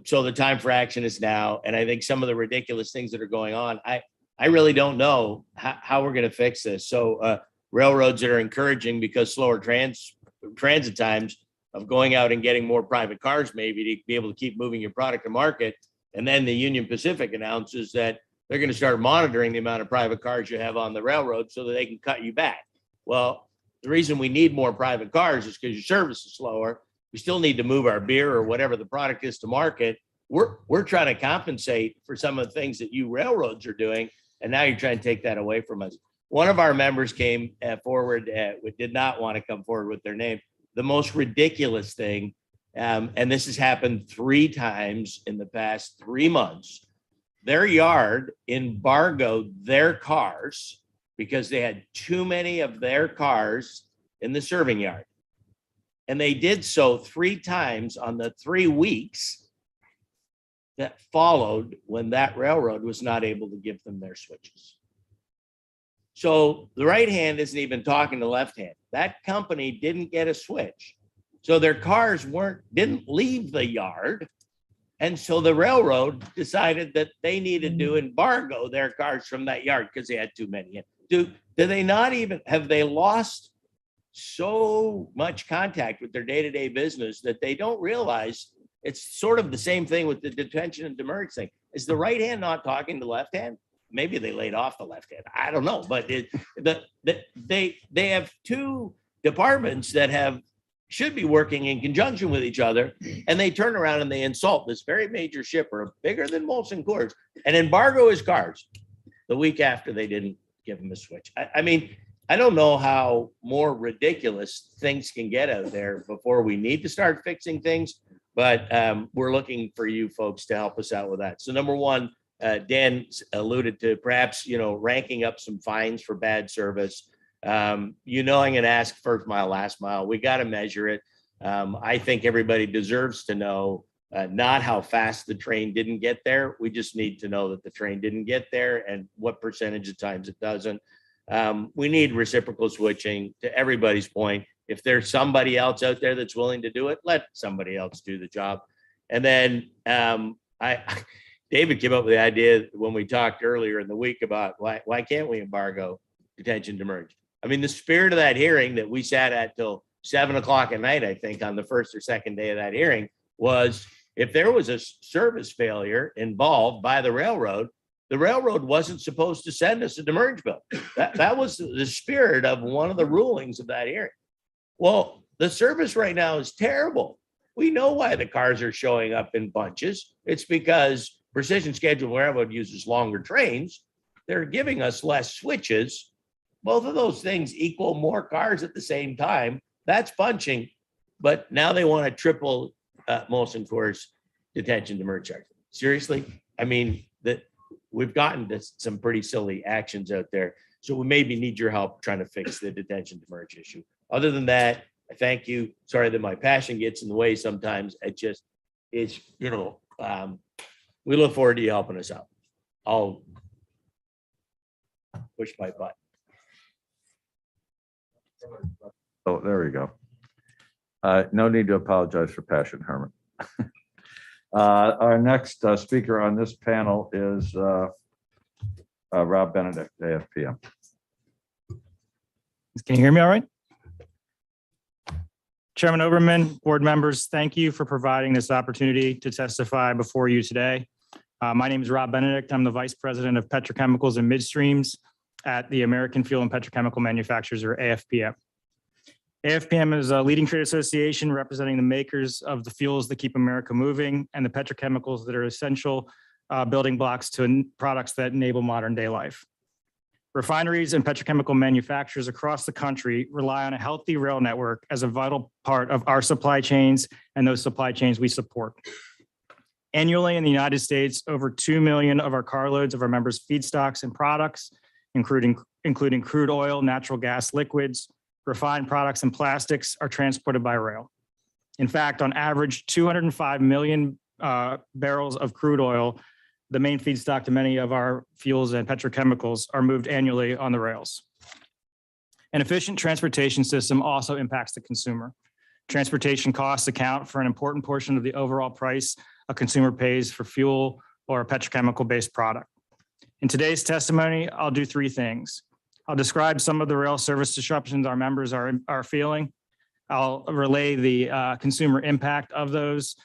So the time for action is now. And I think some of the ridiculous things that are going on, I really don't know how we're going to fix this. So railroads that are encouraging because slower transit times of going out and getting more private cars, maybe to be able to keep moving your product to market. And then the Union Pacific announces that they're going to start monitoring the amount of private cars you have on the railroad so that they can cut you back. Well, the reason we need more private cars is because your service is slower. We still need to move our beer or whatever the product is to market. We're trying to compensate for some of the things that you railroads are doing. And now you're trying to take that away from us. One of our members came forward, did not want to come forward with their name. The most ridiculous thing, and this has happened 3 times in the past 3 months, their yard embargoed their cars because they had too many of their cars in the serving yard. And they did so 3 times on the 3 weeks that followed when that railroad was not able to give them their switches. So the right hand isn't even talking to the left hand. That company didn't get a switch. So their cars didn't leave the yard. And so the railroad decided that they needed to embargo their cars from that yard because they had too many. Do they not even, have they lost so much contact with their day-to-day business that they don't realize it's sort of the same thing with the detention and demurrage thing. Is the right hand not talking to the left hand? Maybe they laid off the left hand. I don't know, but they have two departments that should be working in conjunction with each other, and they turn around and they insult this very major shipper, bigger than Molson Coors, and embargo his cars the week after they didn't give him a switch. I mean, I don't know how more ridiculous things can get out there before we need to start fixing things, but we're looking for you folks to help us out with that. So number one, Dan alluded to perhaps, ranking up some fines for bad service. I'm going to ask first mile, last mile. We got to measure it. I think everybody deserves to know not how fast the train didn't get there. We just need to know that the train didn't get there and what percentage of times it doesn't. We need reciprocal switching. To everybody's point, if there's somebody else out there that's willing to do it, let somebody else do the job. And then David came up with the idea when we talked earlier in the week about why can't we embargo detention demurrage? I mean, the spirit of that hearing that we sat at till 7 o'clock at night, I think on the first or second day of that hearing, was if there was a service failure involved by the railroad wasn't supposed to send us a demurrage bill. That was the spirit of one of the rulings of that hearing. Well, the service right now is terrible. We know why the cars are showing up in bunches. It's because Precision Scheduled Railroad uses longer trains. They're giving us less switches. Both of those things equal more cars at the same time. That's bunching. But now they want to triple Molson Coors detention demurrage charge. Seriously? I mean, we've gotten to some pretty silly actions out there. So we maybe need your help trying to fix the detention demurrage issue. Other than that, I thank you. Sorry that my passion gets in the way sometimes. We look forward to you helping us out. I'll push my button. Oh, there we go. No need to apologize for passion, Herman. Our next speaker on this panel is Rob Benedict, AFPM. Can you hear me all right? Chairman Oberman, board members, thank you for providing this opportunity to testify before you today. My name is Rob Benedict. I'm the Vice President of Petrochemicals and Midstreams at the American Fuel and Petrochemical Manufacturers, or AFPM. AFPM is a leading trade association representing the makers of the fuels that keep America moving and the petrochemicals that are essential building blocks to products that enable modern day life. Refineries and petrochemical manufacturers across the country rely on a healthy rail network as a vital part of our supply chains and those supply chains we support. Annually in the United States, over 2 million of our carloads of our members' feedstocks and products, including crude oil, natural gas liquids, refined products, and plastics, are transported by rail. In fact, on average, 205 million barrels of crude oil, the main feedstock to many of our fuels and petrochemicals, are moved annually on the rails. An efficient transportation system also impacts the consumer. Transportation costs account for an important portion of the overall price a consumer pays for fuel or a petrochemical-based product. In today's testimony, I'll do three things. I'll describe some of the rail service disruptions our members are feeling. I'll relay the consumer impact of those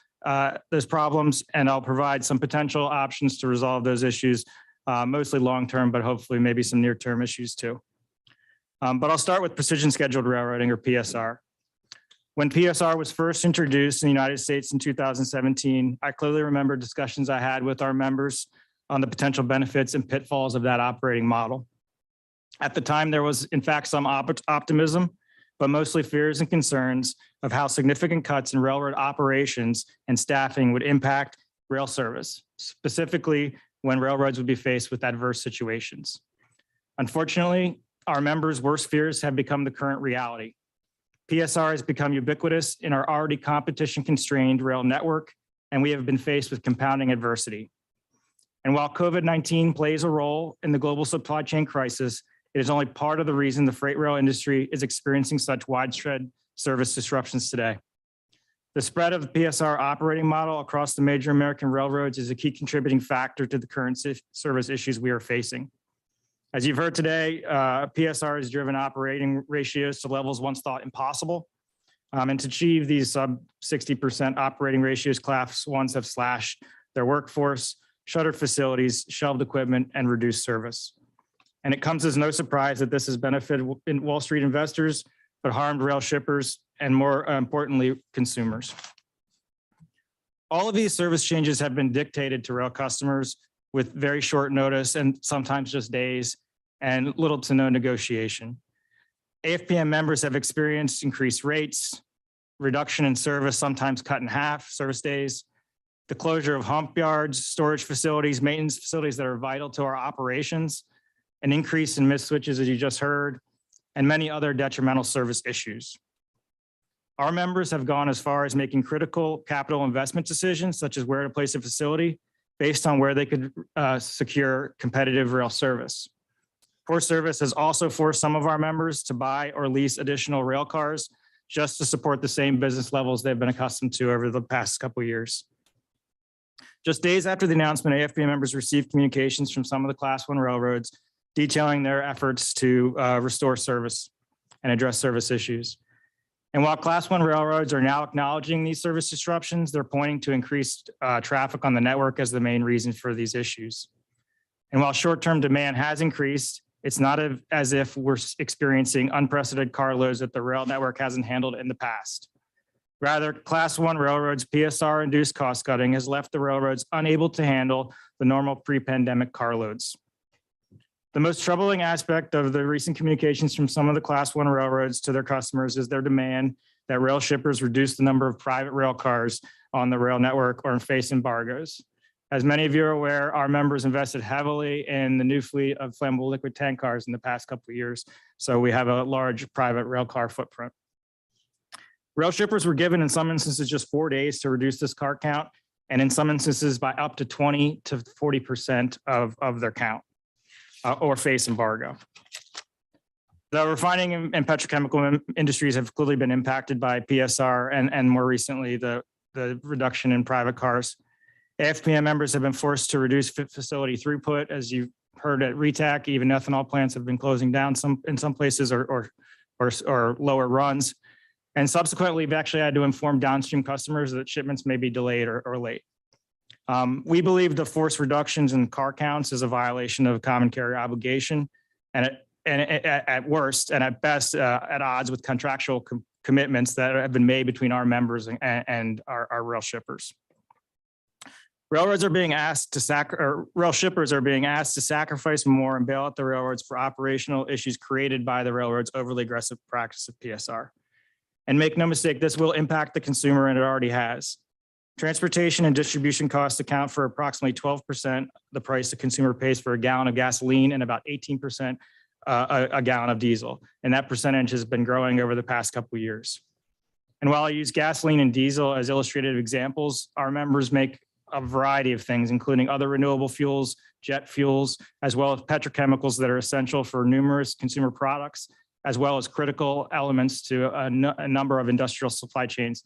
problems, and I'll provide some potential options to resolve those issues, mostly long-term, but hopefully maybe some near-term issues too. But I'll start with precision scheduled railroading, or PSR. When PSR was first introduced in the United States in 2017, I clearly remember discussions I had with our members on the potential benefits and pitfalls of that operating model. At the time, there was in fact some optimism, but mostly fears and concerns of how significant cuts in railroad operations and staffing would impact rail service, specifically when railroads would be faced with adverse situations. Unfortunately, our members' worst fears have become the current reality. PSR has become ubiquitous in our already competition-constrained rail network, and we have been faced with compounding adversity. And while COVID-19 plays a role in the global supply chain crisis, it is only part of the reason the freight rail industry is experiencing such widespread service disruptions today. The spread of the PSR operating model across the major American railroads is a key contributing factor to the current service issues we are facing. As you've heard today, PSR has driven operating ratios to levels once thought impossible. And to achieve these sub 60% operating ratios, Class 1s have slashed their workforce, shuttered facilities, shelved equipment, and reduced service. And it comes as no surprise that this has benefited Wall Street investors, but harmed rail shippers and, more importantly, consumers. All of these service changes have been dictated to rail customers with very short notice and sometimes just days and little to no negotiation. AFPM members have experienced increased rates, reduction in service, sometimes cut in half service days, the closure of hump yards, storage facilities, maintenance facilities that are vital to our operations, an increase in missed switches, as you just heard, and many other detrimental service issues. Our members have gone as far as making critical capital investment decisions, such as where to place a facility, based on where they could secure competitive rail service. Poor service has also forced some of our members to buy or lease additional rail cars just to support the same business levels they've been accustomed to over the past couple of years. Just days after the announcement, AFPM members received communications from some of the Class 1 railroads detailing their efforts to restore service and address service issues. And while Class 1 railroads are now acknowledging these service disruptions, they're pointing to increased traffic on the network as the main reason for these issues. And while short-term demand has increased, it's not as if we're experiencing unprecedented car loads that the rail network hasn't handled in the past. Rather, Class 1 railroads' PSR-induced cost cutting has left the railroads unable to handle the normal pre-pandemic car loads. The most troubling aspect of the recent communications from some of the Class 1 railroads to their customers is their demand that rail shippers reduce the number of private rail cars on the rail network or face embargoes. As many of you are aware, our members invested heavily in the new fleet of flammable liquid tank cars in the past couple of years, so we have a large private rail car footprint. Rail shippers were given, in some instances, just 4 days to reduce this car count, and in some instances by up to 20 to 40% of their count. Or face embargo. The refining and petrochemical industries have clearly been impacted by PSR and more recently the reduction in private cars. AFPM members have been forced to reduce facility throughput. As you heard at RETAC, even ethanol plants have been closing down in some places or lower runs. And subsequently, we've actually had to inform downstream customers that shipments may be delayed or late. We believe the forced reductions in car counts is a violation of common carrier obligation, and at worst and at best at odds with contractual commitments that have been made between our members and our rail shippers. Railroads are being asked to rail shippers are being asked to sacrifice more and bail out the railroads for operational issues created by the railroads' overly aggressive practice of PSR. And make no mistake, this will impact the consumer, and it already has. Transportation and distribution costs account for approximately 12% the price the consumer pays for a gallon of gasoline and about 18% a gallon of diesel. And that percentage has been growing over the past couple of years. And while I use gasoline and diesel as illustrative examples, our members make a variety of things, including other renewable fuels, jet fuels, as well as petrochemicals that are essential for numerous consumer products, as well as critical elements to a number of industrial supply chains,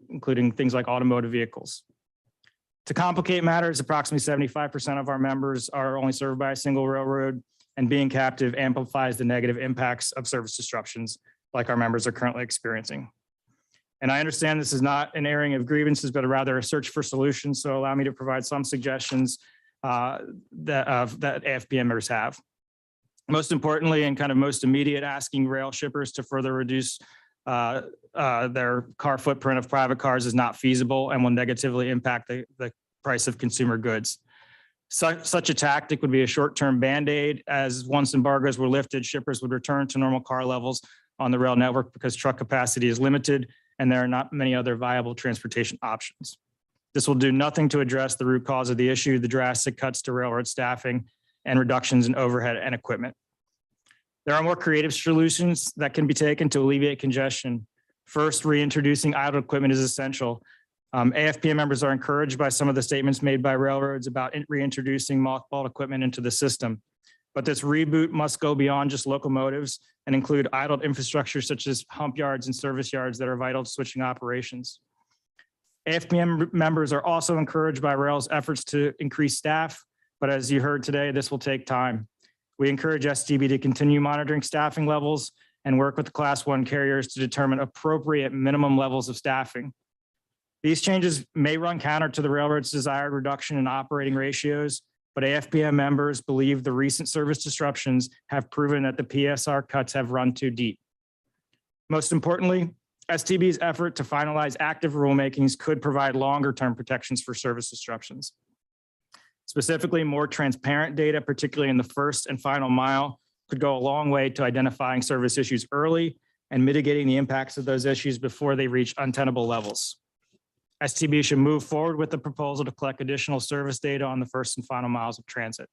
including things like automotive vehicles. To complicate matters, approximately 75% of our members are only served by a single railroad, and being captive amplifies the negative impacts of service disruptions like our members are currently experiencing. And I understand this is not an airing of grievances, but rather a search for solutions. So allow me to provide some suggestions that AFPM members have. Most importantly, and kind of most immediate, asking rail shippers to further reduce their car footprint of private cars is not feasible and will negatively impact the price of consumer goods. Such a tactic would be a short-term Band-Aid, as once embargoes were lifted, shippers would return to normal car levels on the rail network because truck capacity is limited and there are not many other viable transportation options. This will do nothing to address the root cause of the issue, the drastic cuts to railroad staffing and reductions in overhead and equipment. There are more creative solutions that can be taken to alleviate congestion. First, reintroducing idle equipment is essential. AFPM members are encouraged by some of the statements made by railroads about reintroducing mothballed equipment into the system. But this reboot must go beyond just locomotives and include idled infrastructure such as hump yards and service yards that are vital to switching operations. AFPM members are also encouraged by rail's efforts to increase staff, but as you heard today, this will take time. We encourage STB to continue monitoring staffing levels and work with the Class 1 carriers to determine appropriate minimum levels of staffing. These changes may run counter to the railroad's desired reduction in operating ratios, but AFPM members believe the recent service disruptions have proven that the PSR cuts have run too deep. Most importantly, STB's effort to finalize active rulemakings could provide longer-term protections for service disruptions. Specifically, more transparent data, particularly in the first and final mile, could go a long way to identifying service issues early and mitigating the impacts of those issues before they reach untenable levels. STB should move forward with the proposal to collect additional service data on the first and final miles of transit.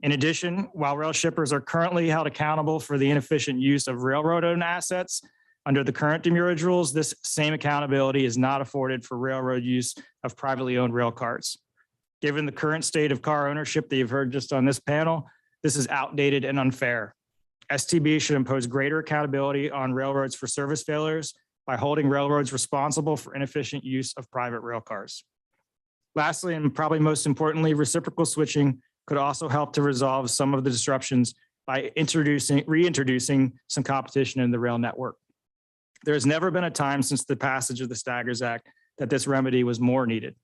In addition, while rail shippers are currently held accountable for the inefficient use of railroad-owned assets, under the current demurrage rules, this same accountability is not afforded for railroad use of privately owned rail cars. Given the current state of car ownership that you've heard just on this panel, this is outdated and unfair. STB should impose greater accountability on railroads for service failures by holding railroads responsible for inefficient use of private rail cars. Lastly, and probably most importantly, reciprocal switching could also help to resolve some of the disruptions by reintroducing some competition in the rail network. There has never been a time since the passage of the Staggers Act that this remedy was more needed.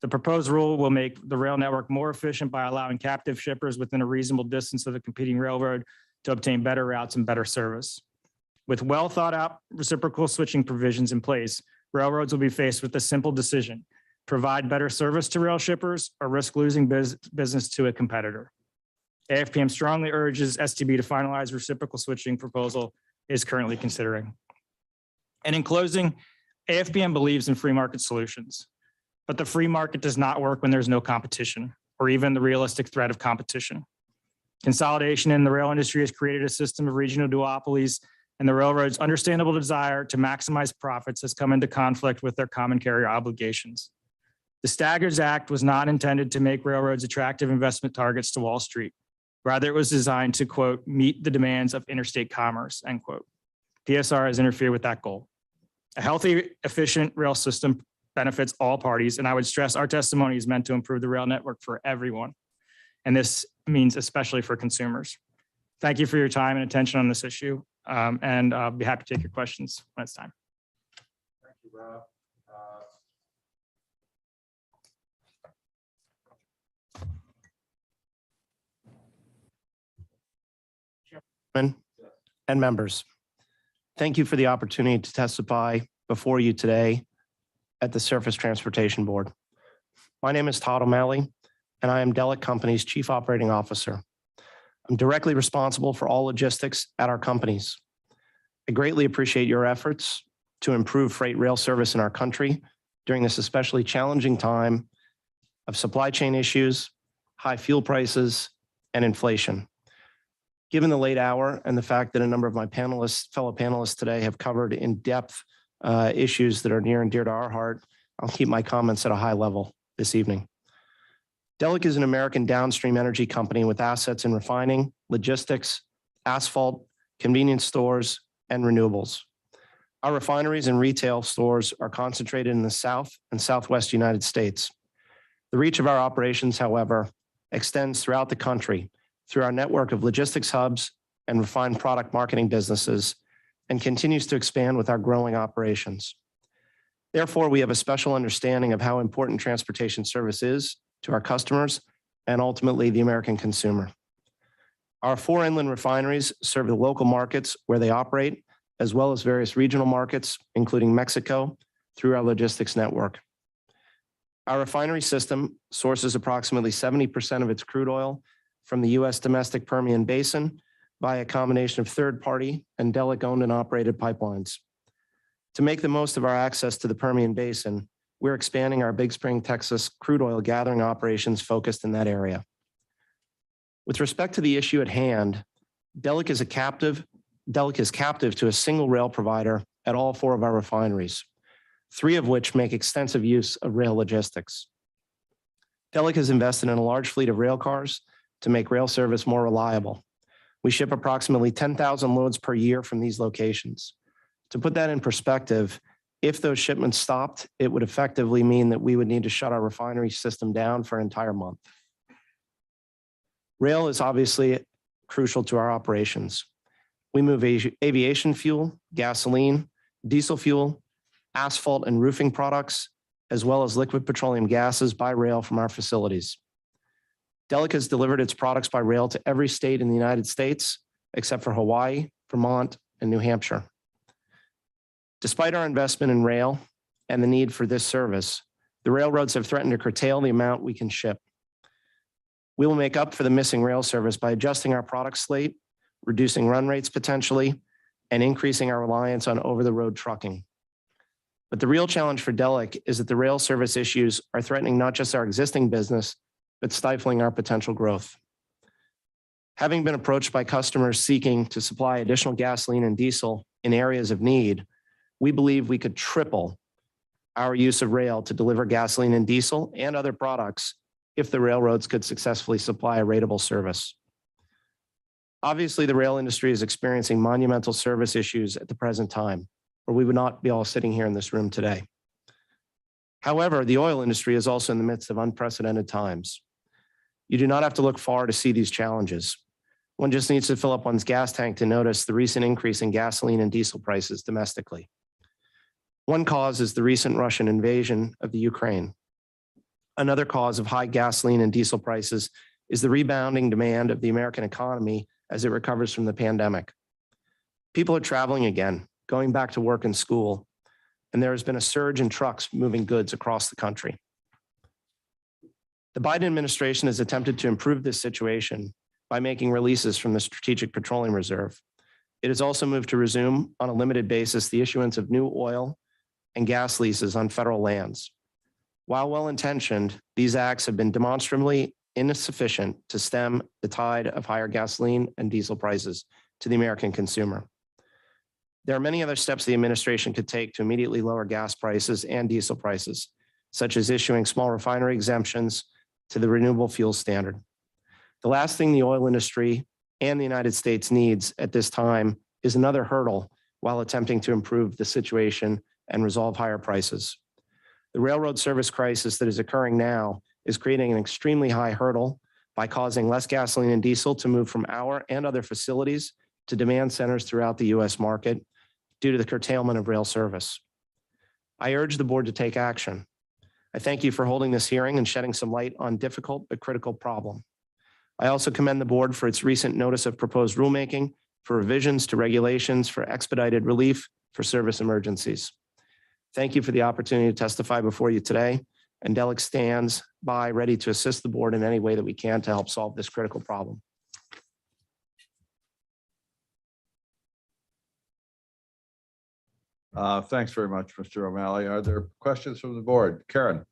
The proposed rule will make the rail network more efficient by allowing captive shippers within a reasonable distance of the competing railroad to obtain better routes and better service. With well thought out reciprocal switching provisions in place, railroads will be faced with a simple decision: provide better service to rail shippers or risk losing business to a competitor. AFPM strongly urges STB to finalize reciprocal switching proposal is currently considering. And in closing, AFPM believes in free market solutions, but the free market does not work when there's no competition or even the realistic threat of competition. Consolidation in the rail industry has created a system of regional duopolies, and the railroad's understandable desire to maximize profits has come into conflict with their common carrier obligations. The Staggers Act was not intended to make railroads attractive investment targets to Wall Street. Rather, it was designed to, quote, meet the demands of interstate commerce, end quote. PSR has interfered with that goal. A healthy, efficient rail system benefits all parties, and I would stress our testimony is meant to improve the rail network for everyone. And this means especially for consumers. Thank you for your time and attention on this issue, and I'll be happy to take your questions when it's time. Thank you, Rob. And members, thank you for the opportunity to testify before you today at the Surface Transportation Board. My name is Todd O'Malley, and I am Delic Company's Chief Operating Officer. I'm directly responsible for all logistics at our companies. I greatly appreciate your efforts to improve freight rail service in our country during this especially challenging time of supply chain issues, high fuel prices, and inflation. Given the late hour and the fact that a number of my fellow panelists today have covered in depth issues that are near and dear to our heart, I'll keep my comments at a high level this evening. Delic is an American downstream energy company with assets in refining, logistics, asphalt, convenience stores, and renewables. Our refineries and retail stores are concentrated in the South and Southwest United States. The reach of our operations, however, extends throughout the country through our network of logistics hubs and refined product marketing businesses, and continues to expand with our growing operations. Therefore, we have a special understanding of how important transportation service is to our customers and ultimately the American consumer. Our 4 inland refineries serve the local markets where they operate, as well as various regional markets, including Mexico, through our logistics network. Our refinery system sources approximately 70% of its crude oil from the U.S. domestic Permian Basin by a combination of third-party and Delic-owned and operated pipelines. To make the most of our access to the Permian Basin, we're expanding our Big Spring, Texas crude oil gathering operations focused in that area. With respect to the issue at hand, Delic is captive to a single rail provider at all 4 of our refineries, 3 of which make extensive use of rail logistics. Delic has invested in a large fleet of rail cars to make rail service more reliable. We ship approximately 10,000 loads per year from these locations. To put that in perspective, if those shipments stopped, it would effectively mean that we would need to shut our refinery system down for an entire month. Rail is obviously crucial to our operations. We move aviation fuel, gasoline, diesel fuel, asphalt and roofing products, as well as liquid petroleum gases by rail from our facilities. Delek has delivered its products by rail to every state in the United States, except for Hawaii, Vermont, and New Hampshire. Despite our investment in rail and the need for this service, the railroads have threatened to curtail the amount we can ship. We will make up for the missing rail service by adjusting our product slate, reducing run rates potentially, and increasing our reliance on over-the-road trucking. But the real challenge for Delek is that the rail service issues are threatening not just our existing business, but stifling our potential growth. Having been approached by customers seeking to supply additional gasoline and diesel in areas of need, we believe we could triple our use of rail to deliver gasoline and diesel and other products if the railroads could successfully supply a rateable service. Obviously, the rail industry is experiencing monumental service issues at the present time, or we would not be all sitting here in this room today. However, the oil industry is also in the midst of unprecedented times. You do not have to look far to see these challenges. One just needs to fill up one's gas tank to notice the recent increase in gasoline and diesel prices domestically. One cause is the recent Russian invasion of the Ukraine. Another cause of high gasoline and diesel prices is the rebounding demand of the American economy as it recovers from the pandemic. People are traveling again, going back to work and school, and there has been a surge in trucks moving goods across the country. The Biden administration has attempted to improve this situation by making releases from the Strategic Petroleum Reserve. It has also moved to resume on a limited basis the issuance of new oil and gas leases on federal lands. While well-intentioned, these acts have been demonstrably insufficient to stem the tide of higher gasoline and diesel prices to the American consumer. There are many other steps the administration could take to immediately lower gas prices and diesel prices, such as issuing small refinery exemptions to the renewable fuel standard. The last thing the oil industry and the United States needs at this time is another hurdle while attempting to improve the situation and resolve higher prices. The railroad service crisis that is occurring now is creating an extremely high hurdle by causing less gasoline and diesel to move from our and other facilities to demand centers throughout the U.S. market due to the curtailment of rail service. I urge the board to take action. I thank you for holding this hearing and shedding some light on difficult but critical problem. I also commend the board for its recent notice of proposed rulemaking for revisions to regulations for expedited relief for service emergencies. Thank you for the opportunity to testify before you today, and Delek stands by ready to assist the board in any way that we can to help solve this critical problem. Thanks very much, Mr. O'Malley. Are there questions from the board? Karen.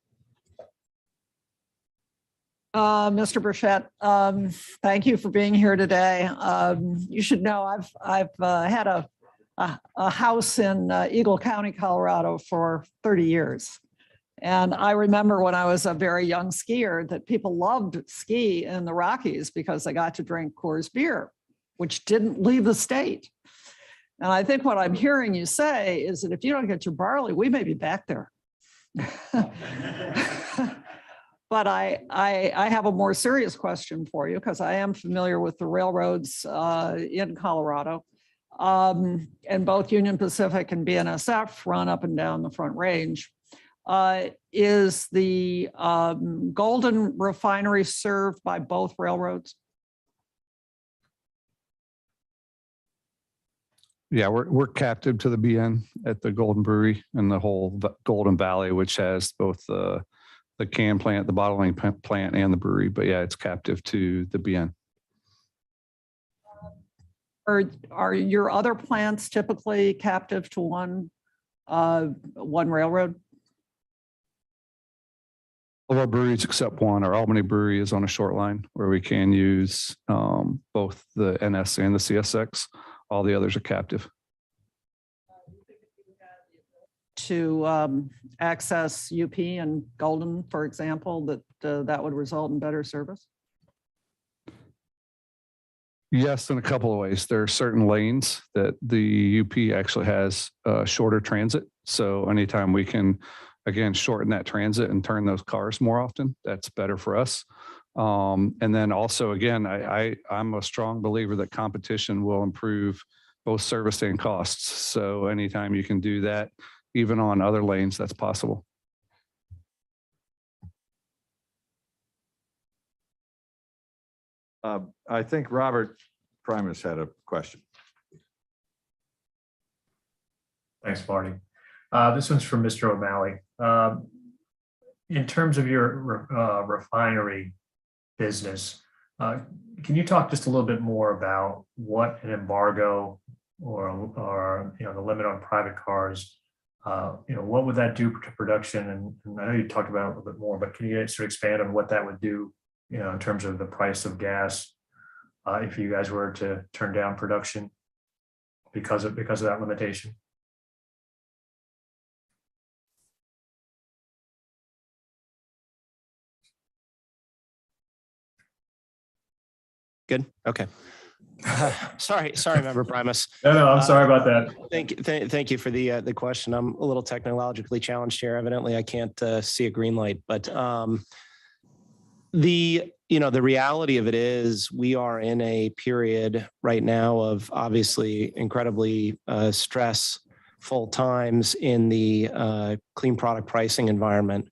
Mr. Burchett, thank you for being here today. You should know I've had a house in Eagle County, Colorado for 30 years. And I remember when I was a very young skier that people loved ski in the Rockies because they got to drink Coors beer, which didn't leave the state. And I think what I'm hearing you say is that if you don't get your barley, we may be back there. But I have a more serious question for you because I am familiar with the railroads in Colorado. And both Union Pacific and BNSF run up and down the Front Range. Is the Golden Refinery served by both railroads? Yeah, we're captive to the BN at the Golden Brewery and the whole Golden Valley, which has both the can plant, the bottling plant, and the brewery. But yeah, it's captive to the BN. Are your other plants typically captive to one railroad? All of our breweries except one. Our Albany Brewery is on a short line where we can use both the NS and the CSX. All the others are captive. To access UP and Golden, for example, that would result in better service? Yes, in a couple of ways. There are certain lanes that the UP actually has shorter transit. So anytime we can, again, shorten that transit and turn those cars more often, that's better for us. And then also, again, I'm a strong believer that competition will improve both service and costs. So anytime you can do that, even on other lanes, that's possible. I think Robert Primus had a question. Thanks, Marty. This one's from Mr. O'Malley. In terms of your refinery business, can you talk just a little bit more about what an embargo or the limit on private cars, what would that do to production? And I know you talked about it a little bit more, but can you sort of expand on what that would do, in terms of the price of gas, if you guys were to turn down production because of that limitation? Good. Okay. Sorry, Member Primus. No, I'm sorry about that. Thank you for the question. I'm a little technologically challenged here. Evidently, I can't see a green light, but the reality of it is we are in a period right now of obviously incredibly stressful times in the clean product pricing environment.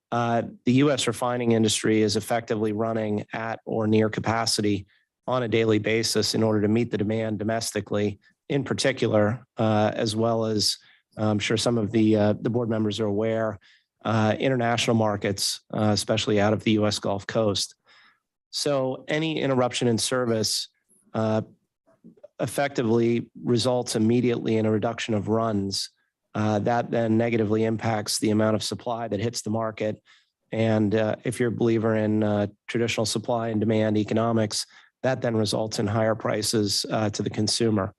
The U.S. refining industry is effectively running at or near capacity on a daily basis in order to meet the demand domestically, in particular, as well as I'm sure some of the board members are aware, international markets, especially out of the U.S. Gulf Coast. So any interruption in service effectively results immediately in a reduction of runs. That then negatively impacts the amount of supply that hits the market. And if you're a believer in traditional supply and demand economics, that then results in higher prices to the consumer.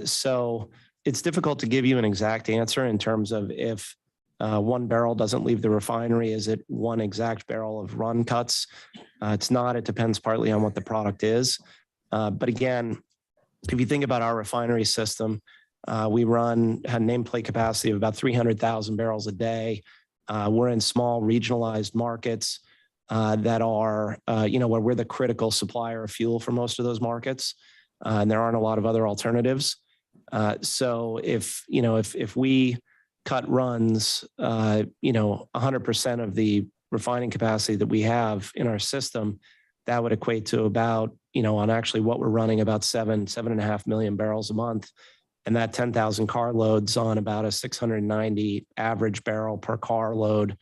So it's difficult to give you an exact answer in terms of if one barrel doesn't leave the refinery, is it one exact barrel of run cuts? It's not. It depends partly on what the product is. But again, if you think about our refinery system, we had nameplate capacity of about 300,000 barrels a day. We're in small regionalized markets that are, where we're the critical supplier of fuel for most of those markets. And there aren't a lot of other alternatives. So if we cut runs, 100% of the refining capacity that we have in our system, that would equate to about, on actually what we're running, about 7.5 million barrels a month. And that 10,000 car loads on about a 690 average barrel per car load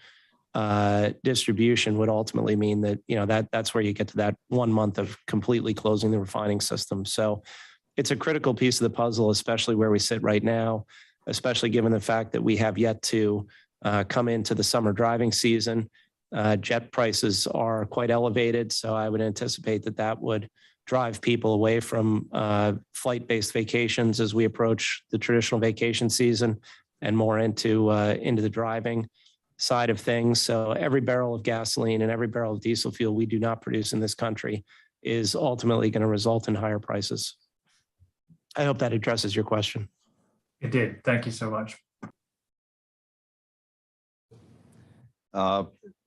distribution would ultimately mean that, that's where you get to that 1 month of completely closing the refining system. So it's a critical piece of the puzzle, especially where we sit right now, especially given the fact that we have yet to come into the summer driving season. Jet prices are quite elevated, so I would anticipate that would drive people away from flight-based vacations as we approach the traditional vacation season and more into the driving side of things. So every barrel of gasoline and every barrel of diesel fuel we do not produce in this country is ultimately going to result in higher prices. I hope that addresses your question. It did. Thank you so much.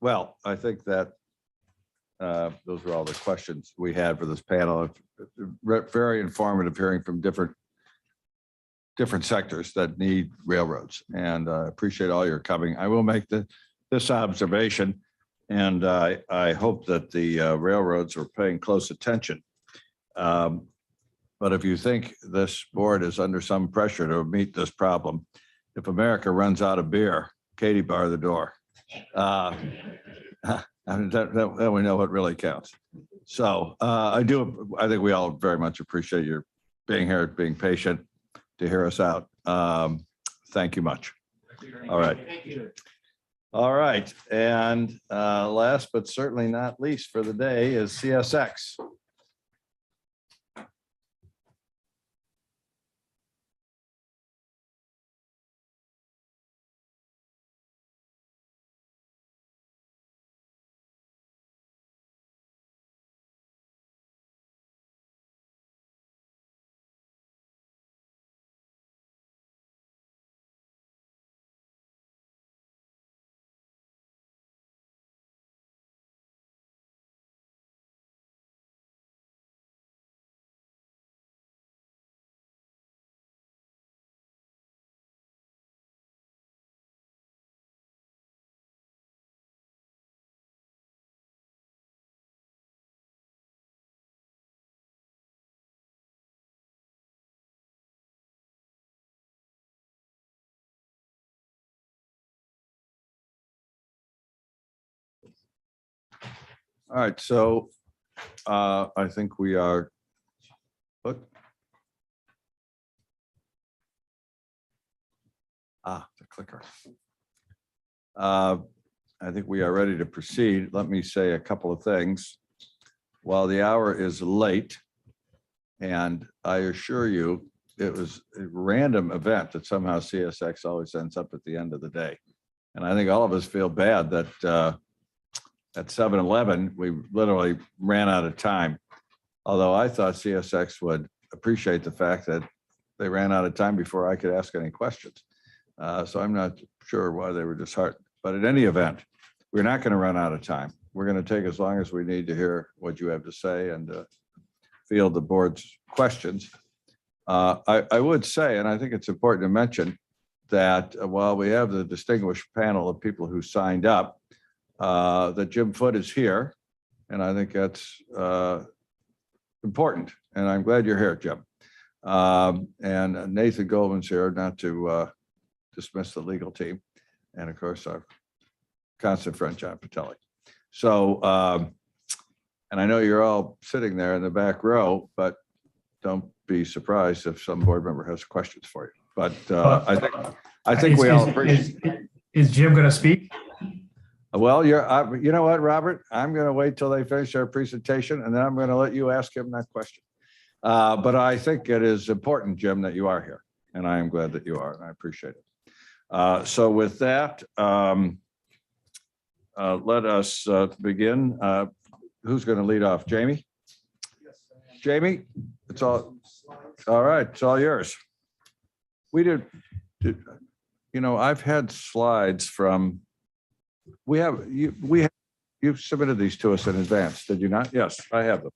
Well, I think that those were all the questions we had for this panel. Very informative hearing from different sectors that need railroads, and I appreciate all your coming. I will make this observation, and I hope that the railroads are paying close attention. But if you think this board is under some pressure to meet this problem, if America runs out of beer, Katie, bar the door. Then we know what really counts. So I think we all very much appreciate your being here, being patient to hear us out. Thank you much. All right. All right. And last but certainly not least for the day is CSX. All right, so I think we are, what? The clicker. I think we are ready to proceed. Let me say a couple of things. While the hour is late, and I assure you, it was a random event that somehow CSX always ends up at the end of the day. And I think all of us feel bad that at 7-Eleven, we literally ran out of time. Although I thought CSX would appreciate the fact that they ran out of time before I could ask any questions. So I'm not sure why they were disheartened. But at any event, we're not going to run out of time. We're going to take as long as we need to hear what you have to say and field the board's questions. I would say, and I think it's important to mention, that while we have the distinguished panel of people who signed up, that Jim Foote is here. And I think that's important. And I'm glad you're here, Jim. And Nathan Goldman's here, not to dismiss the legal team. And of course, our constant friend, John Patelli. So, and I know you're all sitting there in the back row, but don't be surprised if some board member has questions for you. But I think we all appreciate. Is Jim going to speak? Well, you know what, Robert? I'm going to wait till they finish their presentation, and then I'm going to let you ask him that question. But I think it is important, Jim, that you are here, and I am glad that you are, and I appreciate it. So with that, let us begin. Who's going to lead off? Jamie? Jamie, it's all right. It's all yours. We did, you know, I've had slides from, you submitted these to us in advance, did you not? Yes, I have them.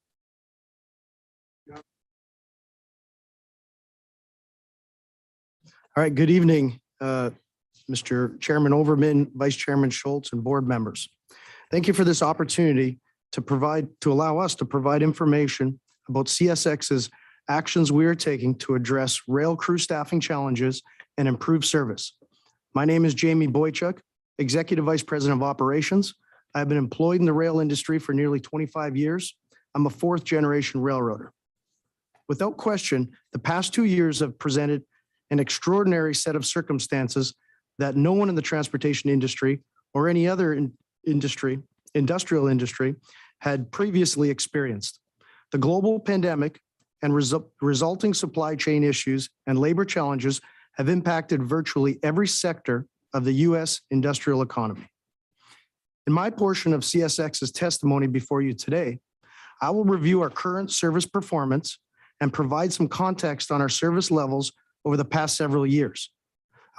All right, good evening, Mr. Chairman Overman, Vice Chairman Schultz, and board members. Thank you for this opportunity to allow us to provide information about CSX's actions we are taking to address rail crew staffing challenges and improve service. My name is Jamie Boychuk, Executive Vice President of Operations. I've been employed in the rail industry for nearly 25 years. I'm a fourth generation railroader. Without question, the past 2 years have presented an extraordinary set of circumstances that no one in the transportation industry or any other industrial industry had previously experienced. The global pandemic and resulting supply chain issues and labor challenges have impacted virtually every sector of the U.S. industrial economy. In my portion of CSX's testimony before you today, I will review our current service performance and provide some context on our service levels over the past several years.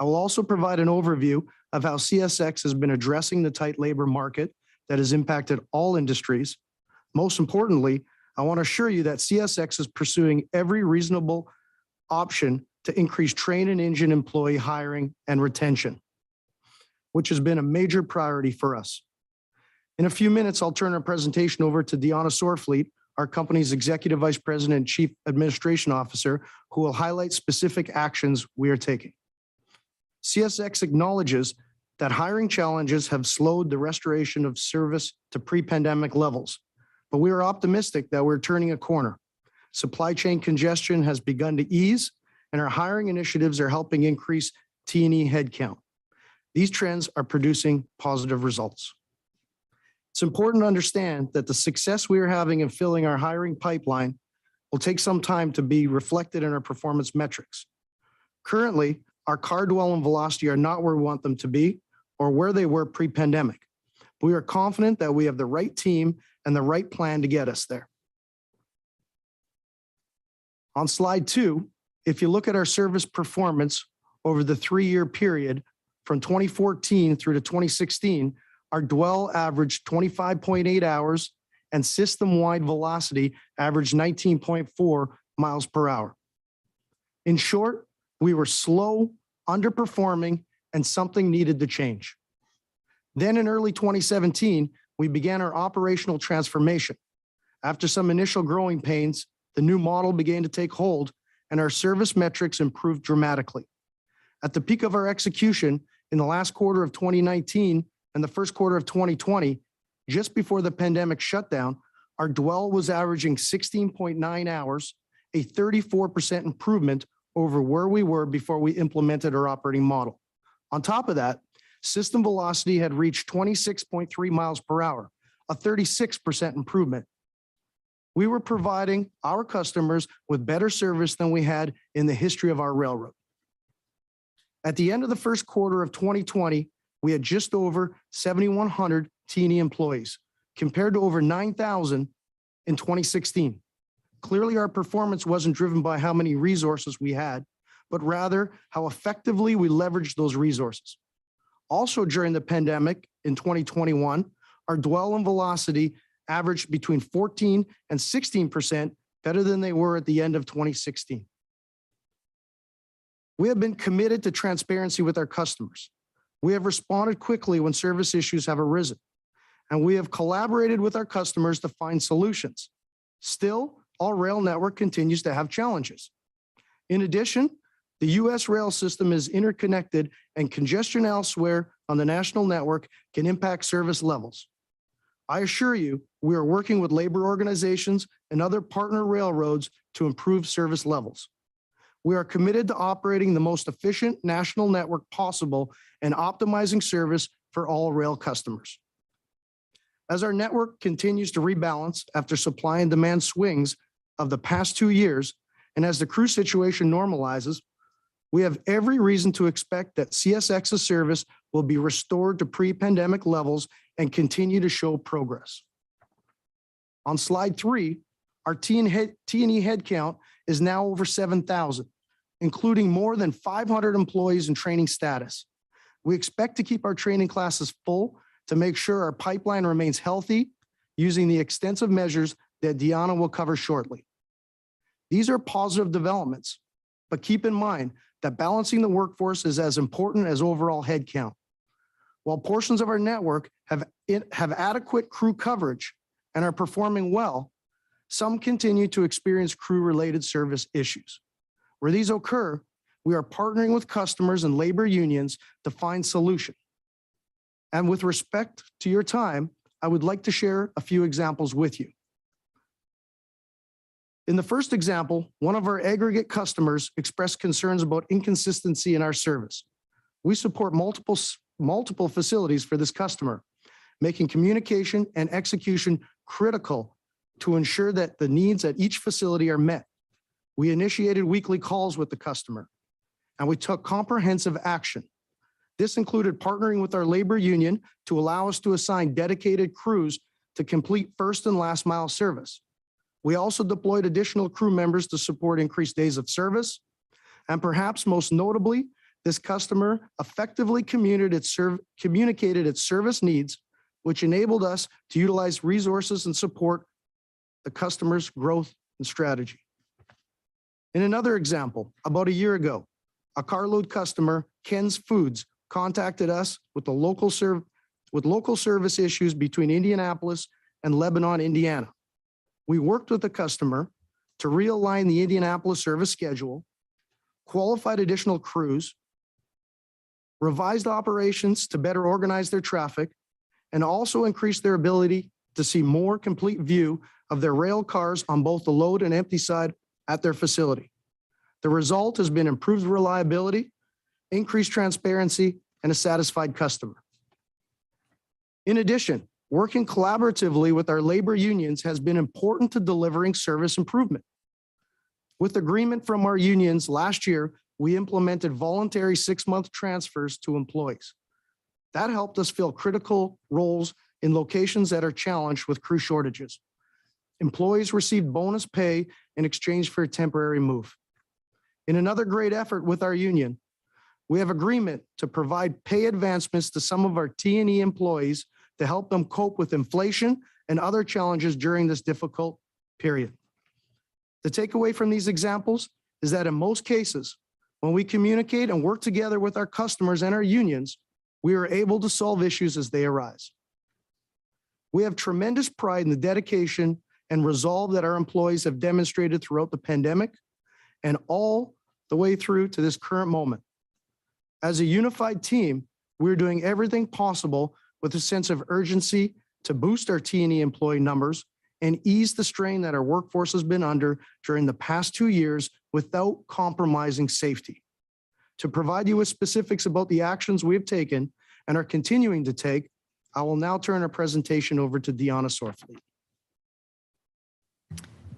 I will also provide an overview of how CSX has been addressing the tight labor market that has impacted all industries. Most importantly, I want to assure you that CSX is pursuing every reasonable option to increase train and engine employee hiring and retention, which has been a major priority for us. In a few minutes, I'll turn our presentation over to Deanna Sorfleet, our company's Executive Vice President and Chief Administration Officer, who will highlight specific actions we are taking. CSX acknowledges that hiring challenges have slowed the restoration of service to pre-pandemic levels, but we are optimistic that we're turning a corner. Supply chain congestion has begun to ease, and our hiring initiatives are helping increase T&E headcount. These trends are producing positive results. It's important to understand that the success we are having in filling our hiring pipeline will take some time to be reflected in our performance metrics. Currently, our car dwell and velocity are not where we want them to be or where they were pre-pandemic. We are confident that we have the right team and the right plan to get us there. On slide 2, if you look at our service performance over the 3-year period from 2014 through to 2016, our dwell averaged 25.8 hours and system-wide velocity averaged 19.4 miles per hour. In short, we were slow, underperforming, and something needed to change. Then in early 2017, we began our operational transformation. After some initial growing pains, the new model began to take hold and our service metrics improved dramatically. At the peak of our execution in the last quarter of 2019 and the first quarter of 2020, just before the pandemic shutdown, our dwell was averaging 16.9 hours, a 34% improvement over where we were before we implemented our operating model. On top of that, system velocity had reached 26.3 miles per hour, a 36% improvement. We were providing our customers with better service than we had in the history of our railroad. At the end of the first quarter of 2020, we had just over 7,100 T&E employees, compared to over 9,000 in 2016. Clearly, our performance wasn't driven by how many resources we had, but rather how effectively we leveraged those resources. Also during the pandemic in 2021, our dwell and velocity averaged between 14 and 16% better than they were at the end of 2016. We have been committed to transparency with our customers. We have responded quickly when service issues have arisen, and we have collaborated with our customers to find solutions. Still, our rail network continues to have challenges. In addition, the U.S. rail system is interconnected, and congestion elsewhere on the national network can impact service levels. I assure you, we are working with labor organizations and other partner railroads to improve service levels. We are committed to operating the most efficient national network possible and optimizing service for all rail customers. As our network continues to rebalance after supply and demand swings of the past 2 years, and as the crew situation normalizes, we have every reason to expect that CSX's service will be restored to pre-pandemic levels and continue to show progress. On slide 3, our T&E headcount is now over 7,000, including more than 500 employees in training status. We expect to keep our training classes full to make sure our pipeline remains healthy using the extensive measures that Deanna will cover shortly. These are positive developments, but keep in mind that balancing the workforce is as important as overall headcount. While portions of our network have adequate crew coverage and are performing well, some continue to experience crew-related service issues. Where these occur, we are partnering with customers and labor unions to find solutions. And with respect to your time, I would like to share a few examples with you. In the first example, one of our aggregate customers expressed concerns about inconsistency in our service. We support multiple facilities for this customer, making communication and execution critical to ensure that the needs at each facility are met. We initiated weekly calls with the customer, and we took comprehensive action. This included partnering with our labor union to allow us to assign dedicated crews to complete first and last mile service. We also deployed additional crew members to support increased days of service. And perhaps most notably, this customer effectively communicated its service needs, which enabled us to utilize resources and support the customer's growth and strategy. In another example, about a year ago, a carload customer, Ken's Foods, contacted us with local service issues between Indianapolis and Lebanon, Indiana. We worked with the customer to realign the Indianapolis service schedule, qualified additional crews, revised operations to better organize their traffic, and also increased their ability to see more complete view of their rail cars on both the load and empty side at their facility. The result has been improved reliability, increased transparency, and a satisfied customer. In addition, working collaboratively with our labor unions has been important to delivering service improvement. With agreement from our unions last year, we implemented voluntary 6-month transfers to employees. That helped us fill critical roles in locations that are challenged with crew shortages. Employees received bonus pay in exchange for a temporary move. In another great effort with our union, we have agreement to provide pay advancements to some of our T&E employees to help them cope with inflation and other challenges during this difficult period. The takeaway from these examples is that in most cases, when we communicate and work together with our customers and our unions, we are able to solve issues as they arise. We have tremendous pride in the dedication and resolve that our employees have demonstrated throughout the pandemic and all the way through to this current moment. As a unified team, we're doing everything possible with a sense of urgency to boost our T&E employee numbers and ease the strain that our workforce has been under during the past 2 years without compromising safety. To provide you with specifics about the actions we have taken and are continuing to take, I will now turn our presentation over to Deanna Sorfleet.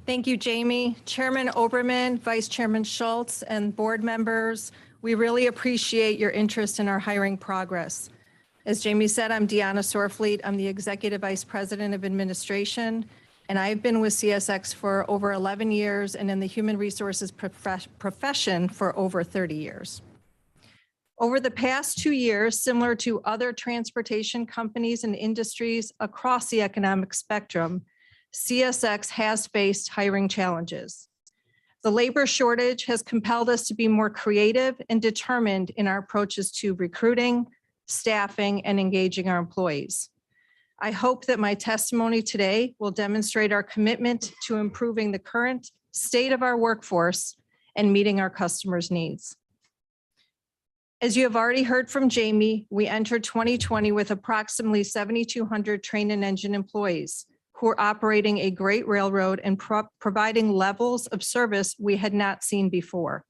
Thank you, Jamie. Chairman Oberman, Vice Chairman Schultz, and board members, we really appreciate your interest in our hiring progress. As Jamie said, I'm Deanna Sorfleet. I'm the Executive Vice President of Administration, and I've been with CSX for over 11 years and in the human resources profession for over 30 years. Over the past 2 years, similar to other transportation companies and industries across the economic spectrum, CSX has faced hiring challenges. The labor shortage has compelled us to be more creative and determined in our approaches to recruiting, staffing, and engaging our employees. I hope that my testimony today will demonstrate our commitment to improving the current state of our workforce and meeting our customers' needs. As you have already heard from Jamie, we entered 2020 with approximately 7,200 train and engine employees who are operating a great railroad and providing levels of service we had not seen before.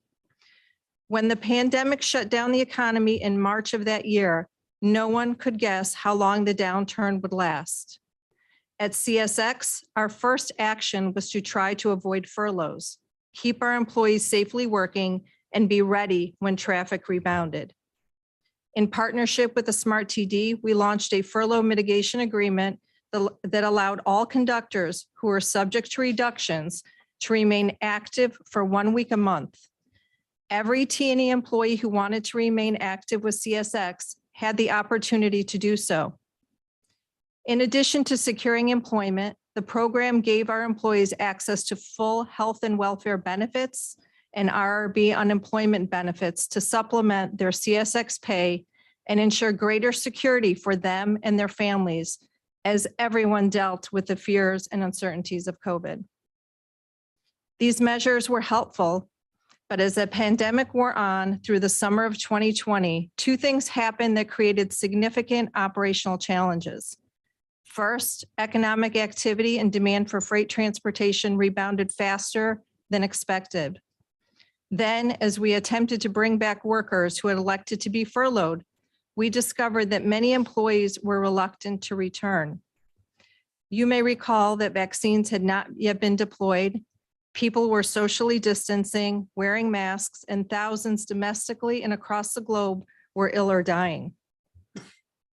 When the pandemic shut down the economy in March of that year, no one could guess how long the downturn would last. At CSX, our first action was to try to avoid furloughs, keep our employees safely working, and be ready when traffic rebounded. In partnership with the Smart TD, we launched a furlough mitigation agreement that allowed all conductors who are subject to reductions to remain active for 1 week a month. Every T&E employee who wanted to remain active with CSX had the opportunity to do so. In addition to securing employment, the program gave our employees access to full health and welfare benefits and RRB unemployment benefits to supplement their CSX pay and ensure greater security for them and their families as everyone dealt with the fears and uncertainties of COVID. These measures were helpful, but as the pandemic wore on through the summer of 2020, 2 things happened that created significant operational challenges. First, economic activity and demand for freight transportation rebounded faster than expected. Then, as we attempted to bring back workers who had elected to be furloughed, we discovered that many employees were reluctant to return. You may recall that vaccines had not yet been deployed. People were socially distancing, wearing masks, and thousands domestically and across the globe were ill or dying.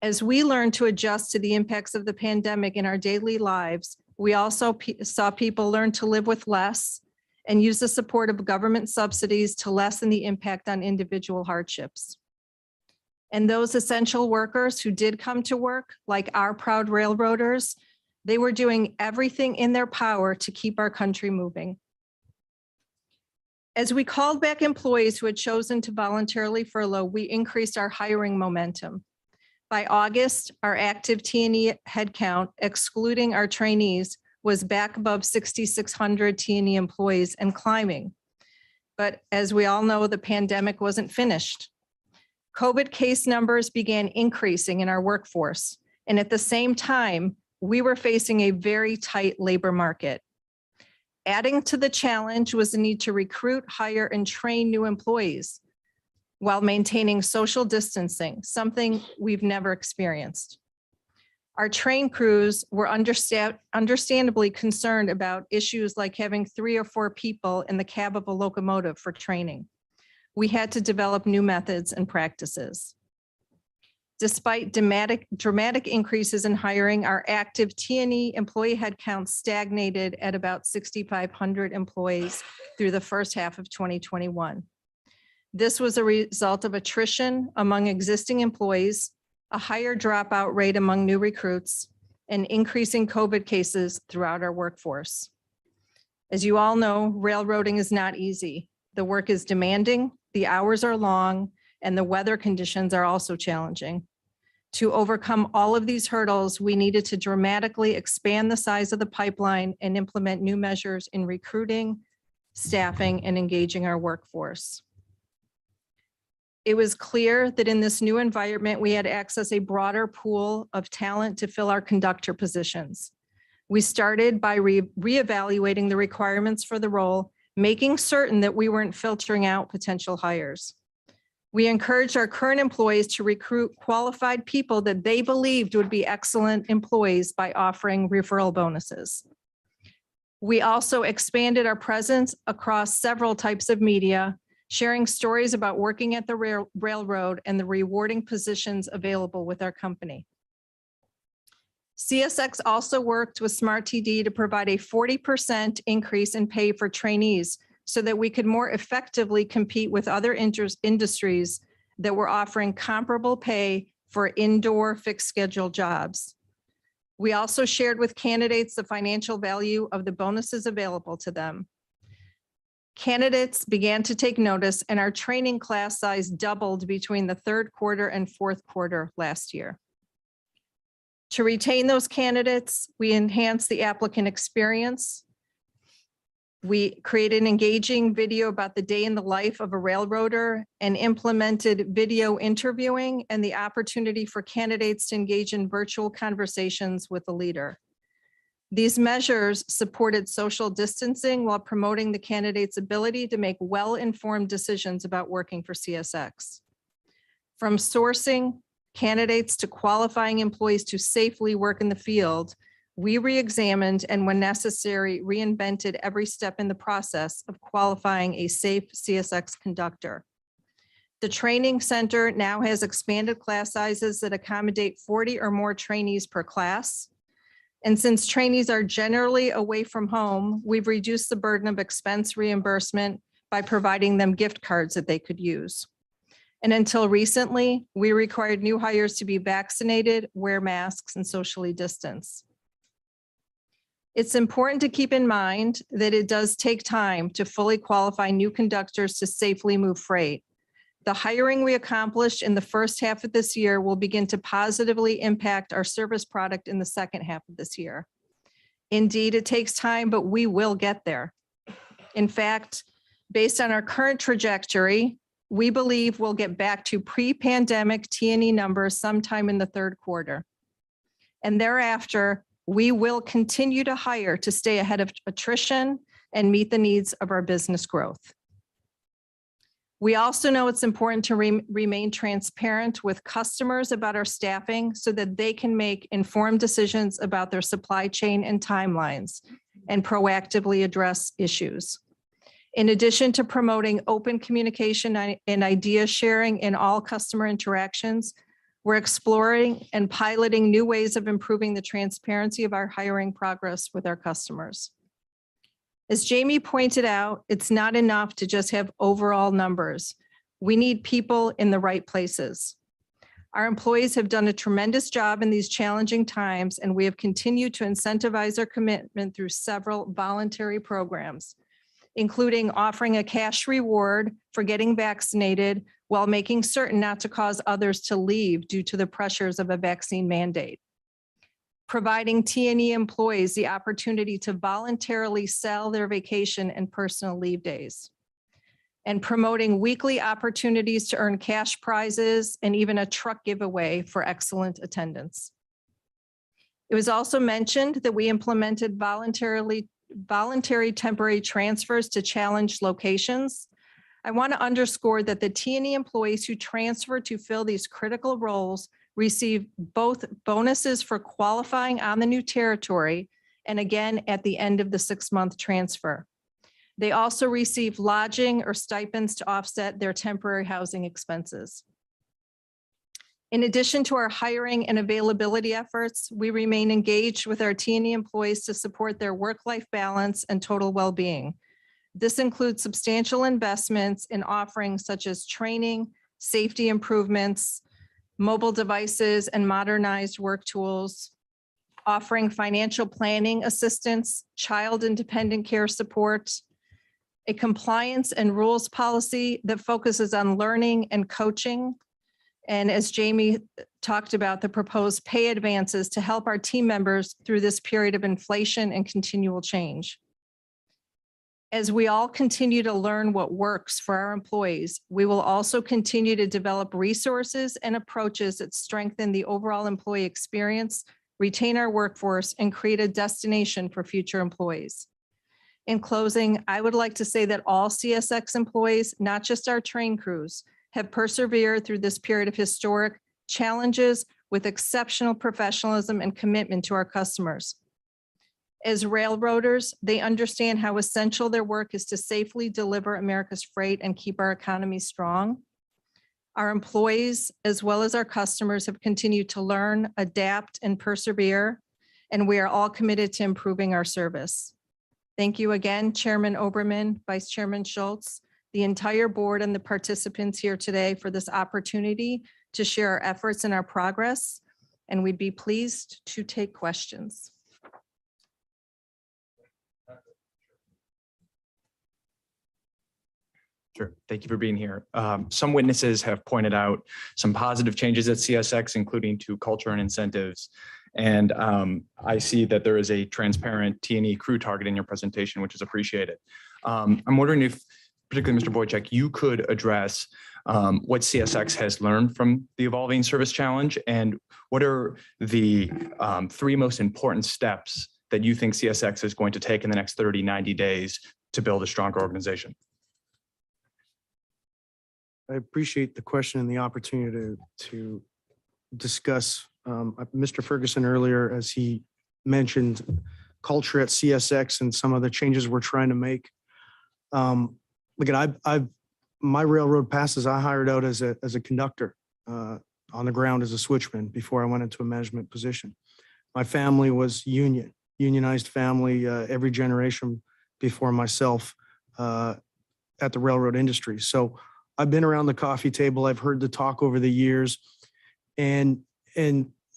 As we learned to adjust to the impacts of the pandemic in our daily lives, we also saw people learn to live with less and use the support of government subsidies to lessen the impact on individual hardships. And those essential workers who did come to work, like our proud railroaders, they were doing everything in their power to keep our country moving. As we called back employees who had chosen to voluntarily furlough, we increased our hiring momentum. By August, our active T&E headcount, excluding our trainees, was back above 6,600 T&E employees and climbing. But as we all know, the pandemic wasn't finished. COVID case numbers began increasing in our workforce. And at the same time, we were facing a very tight labor market. Adding to the challenge was the need to recruit, hire, and train new employees while maintaining social distancing, something we've never experienced. Our train crews were understandably concerned about issues like having 3 or 4 people in the cab of a locomotive for training. We had to develop new methods and practices. Despite dramatic increases in hiring, our active T&E employee headcount stagnated at about 6,500 employees through the first half of 2021. This was a result of attrition among existing employees, a higher dropout rate among new recruits, and increasing COVID cases throughout our workforce. As you all know, railroading is not easy. The work is demanding, the hours are long, and the weather conditions are also challenging. To overcome all of these hurdles, we needed to dramatically expand the size of the pipeline and implement new measures in recruiting, staffing, and engaging our workforce. It was clear that in this new environment, we had to access a broader pool of talent to fill our conductor positions. We started by reevaluating the requirements for the role, making certain that we weren't filtering out potential hires. We encouraged our current employees to recruit qualified people that they believed would be excellent employees by offering referral bonuses. We also expanded our presence across several types of media, sharing stories about working at the railroad and the rewarding positions available with our company. CSX also worked with Smart TD to provide a 40% increase in pay for trainees so that we could more effectively compete with other industries that were offering comparable pay for indoor fixed schedule jobs. We also shared with candidates the financial value of the bonuses available to them. Candidates began to take notice, and our training class size doubled between the third quarter and fourth quarter last year. To retain those candidates, we enhanced the applicant experience. We created an engaging video about the day in the life of a railroader and implemented video interviewing and the opportunity for candidates to engage in virtual conversations with the leader. These measures supported social distancing while promoting the candidate's ability to make well-informed decisions about working for CSX. From sourcing candidates to qualifying employees to safely work in the field, we re-examined and when necessary, reinvented every step in the process of qualifying a safe CSX conductor. The training center now has expanded class sizes that accommodate 40 or more trainees per class. And since trainees are generally away from home, we've reduced the burden of expense reimbursement by providing them gift cards that they could use. And until recently, we required new hires to be vaccinated, wear masks, and socially distance. It's important to keep in mind that it does take time to fully qualify new conductors to safely move freight. The hiring we accomplished in the first half of this year will begin to positively impact our service product in the second half of this year. Indeed, it takes time, but we will get there. In fact, based on our current trajectory, we believe we'll get back to pre-pandemic T&E numbers sometime in the third quarter. And thereafter, we will continue to hire to stay ahead of attrition and meet the needs of our business growth. We also know it's important to remain transparent with customers about our staffing so that they can make informed decisions about their supply chain and timelines and proactively address issues. In addition to promoting open communication and idea sharing in all customer interactions, we're exploring and piloting new ways of improving the transparency of our hiring progress with our customers. As Jamie pointed out, it's not enough to just have overall numbers. We need people in the right places. Our employees have done a tremendous job in these challenging times, and we have continued to incentivize their commitment through several voluntary programs, including offering a cash reward for getting vaccinated while making certain not to cause others to leave due to the pressures of a vaccine mandate. Providing T&E employees the opportunity to voluntarily sell their vacation and personal leave days, and promoting weekly opportunities to earn cash prizes and even a truck giveaway for excellent attendance. It was also mentioned that we implemented voluntary temporary transfers to challenged locations. I want to underscore that the T&E employees who transfer to fill these critical roles receive both bonuses for qualifying on the new territory and again at the end of the 6-month transfer. They also receive lodging or stipends to offset their temporary housing expenses. In addition to our hiring and availability efforts, we remain engaged with our T&E employees to support their work-life balance and total well-being. This includes substantial investments in offerings such as training, safety improvements, mobile devices, and modernized work tools, offering financial planning assistance, child and dependent care support, a compliance and rules policy that focuses on learning and coaching, and as Jamie talked about, the proposed pay advances to help our team members through this period of inflation and continual change. As we all continue to learn what works for our employees, we will also continue to develop resources and approaches that strengthen the overall employee experience, retain our workforce, and create a destination for future employees. In closing, I would like to say that all CSX employees, not just our train crews, have persevered through this period of historic challenges with exceptional professionalism and commitment to our customers. As railroaders, they understand how essential their work is to safely deliver America's freight and keep our economy strong. Our employees, as well as our customers, have continued to learn, adapt, and persevere, and we are all committed to improving our service. Thank you again, Chairman Oberman, Vice Chairman Schultz, the entire board, and the participants here today for this opportunity to share our efforts and our progress, and we'd be pleased to take questions. Sure. Thank you for being here. Some witnesses have pointed out some positive changes at CSX, including to culture and incentives. And I see that there is a transparent T&E crew target in your presentation, which is appreciated. I'm wondering if, particularly Mr. Boychuk, you could address what CSX has learned from the evolving service challenge, and what are the 3 most important steps that you think CSX is going to take in the next 30, 90 days to build a stronger organization? I appreciate the question and the opportunity to discuss. Mr. Ferguson earlier, as he mentioned, culture at CSX and some of the changes we're trying to make. Look, my railroad passes, I hired out as a conductor on the ground as a switchman before I went into a management position. My family was unionized family, every generation before myself at the railroad industry. So I've been around the coffee table. I've heard the talk over the years, and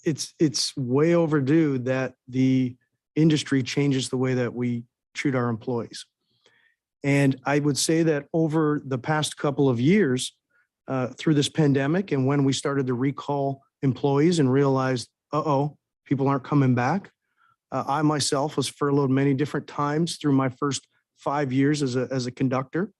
it's way overdue that the industry changes the way that we treat our employees. And I would say that over the past couple of years, through this pandemic, and when we started to recall employees and realized, people aren't coming back. I myself was furloughed many different times through my first 5 years as a conductor.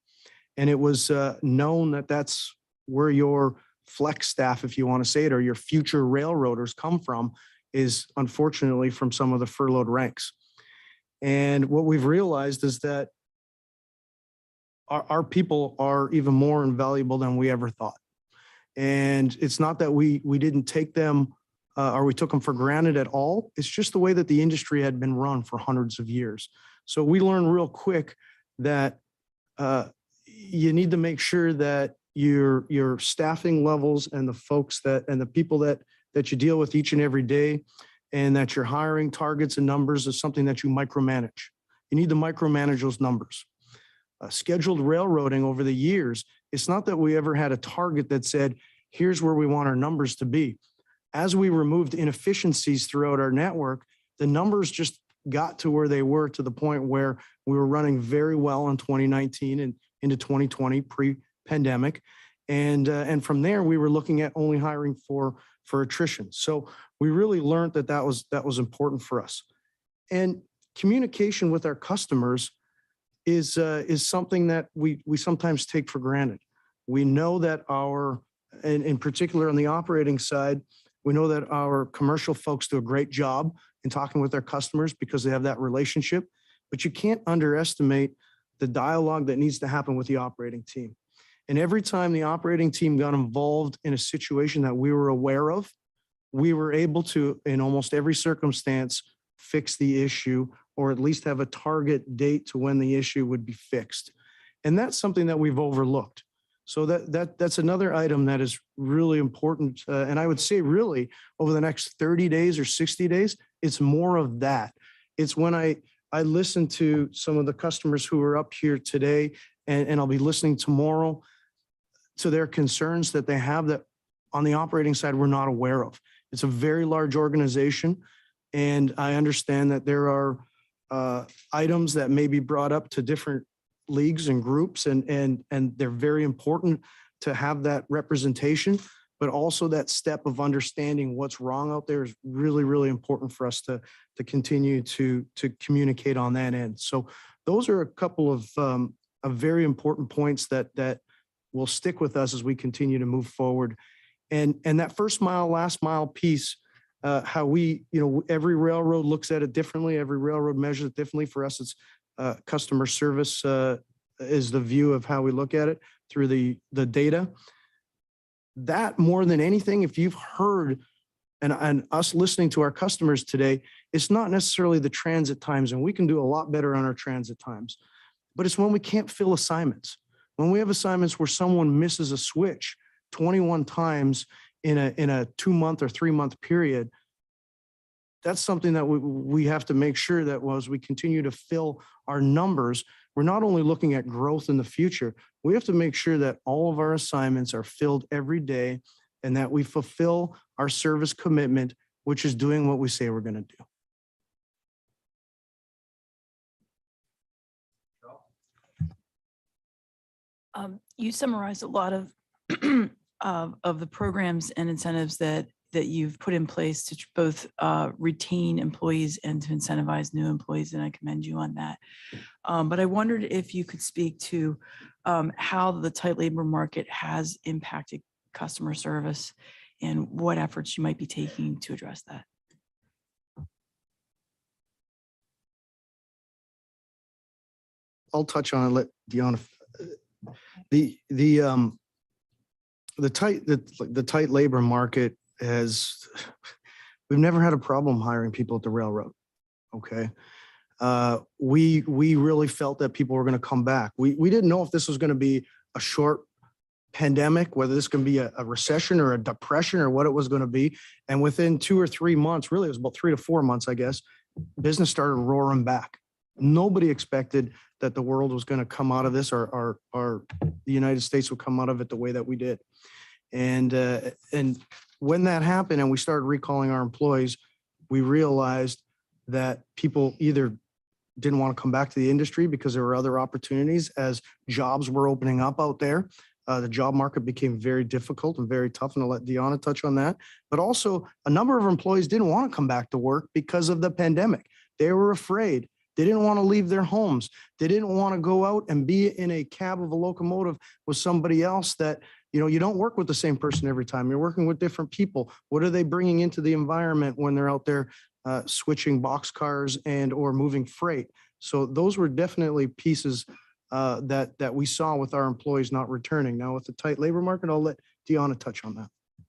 And it was known that that's where your flex staff, if you want to say it, or your future railroaders come from, is unfortunately from some of the furloughed ranks. And what we've realized is that our people are even more invaluable than we ever thought. And it's not that we didn't take them or we took them for granted at all. It's just the way that the industry had been run for hundreds of years. So we learned real quick that you need to make sure that your staffing levels and the folks and the people that you deal with each and every day, and that your hiring targets and numbers is something that you micromanage. You need to micromanage those numbers. Scheduled railroading over the years, it's not that we ever had a target that said, here's where we want our numbers to be. As we removed inefficiencies throughout our network, the numbers just got to where they were, to the point where we were running very well in 2019 and into 2020 pre-pandemic. And from there, we were looking at only hiring for attrition. So we really learned that was important for us. And communication with our customers is something that we sometimes take for granted. We know that and in particular on the operating side, we know that our commercial folks do a great job in talking with their customers because they have that relationship, but you can't underestimate the dialogue that needs to happen with the operating team. And every time the operating team got involved in a situation that we were aware of, we were able to, in almost every circumstance, fix the issue, or at least have a target date to when the issue would be fixed. And that's something that we've overlooked. So that's another item that is really important. And I would say really over the next 30 days or 60 days, it's more of that. It's when I listen to some of the customers who are up here today, and I'll be listening tomorrow to their concerns that they have that on the operating side we're not aware of. It's a very large organization, and I understand that there are items that may be brought up to different leagues and groups, and they're very important to have that representation, but also that step of understanding what's wrong out there is really, really important for us to continue to communicate on that end. So those are a couple of very important points that will stick with us as we continue to move forward. And that first mile, last mile piece, how we, every railroad looks at it differently. Every railroad measures it differently. For us, it's customer service is the view of how we look at it through the data. That more than anything, if you've heard and us listening to our customers today, it's not necessarily the transit times, and we can do a lot better on our transit times, but it's when we can't fill assignments. When we have assignments where someone misses a switch 21 times in a 2-month or 3-month period, that's something that we have to make sure that as we continue to fill our numbers, we're not only looking at growth in the future, we have to make sure that all of our assignments are filled every day and that we fulfill our service commitment, which is doing what we say we're going to do. You summarized a lot of of the programs and incentives that you've put in place to both retain employees and to incentivize new employees, and I commend you on that. But I wondered if you could speak to how the tight labor market has impacted customer service and what efforts you might be taking to address that. I'll touch on it, let Deanna. The tight labor market we've never had a problem hiring people at the railroad. Okay. We really felt that people were going to come back. We didn't know if this was going to be a short pandemic, whether this can be a recession or a depression or what it was going to be. And within 2 or 3 months, really it was about 3 to 4 months, I guess, business started roaring back. Nobody expected that the world was going to come out of this or the United States would come out of it the way that we did. And when that happened and we started recalling our employees, we realized that people either didn't want to come back to the industry because there were other opportunities as jobs were opening up out there. The job market became very difficult and very tough, and I'll let Deanna touch on that. But also a number of employees didn't want to come back to work because of the pandemic. They were afraid. They didn't want to leave their homes. They didn't want to go out and be in a cab of a locomotive with somebody else that, you don't work with the same person every time. You're working with different people. What are they bringing into the environment when they're out there switching boxcars and or moving freight? So those were definitely pieces that we saw with our employees not returning. Now with the tight labor market, I'll let Deanna touch on that. I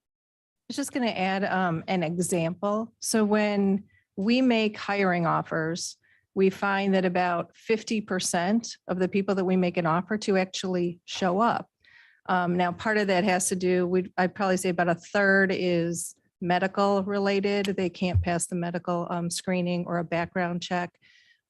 was just going to add an example. So when we make hiring offers, we find that about 50% of the people that we make an offer to actually show up. Now, part of that has to do, I'd probably say about a third is medical related. They can't pass the medical screening or a background check.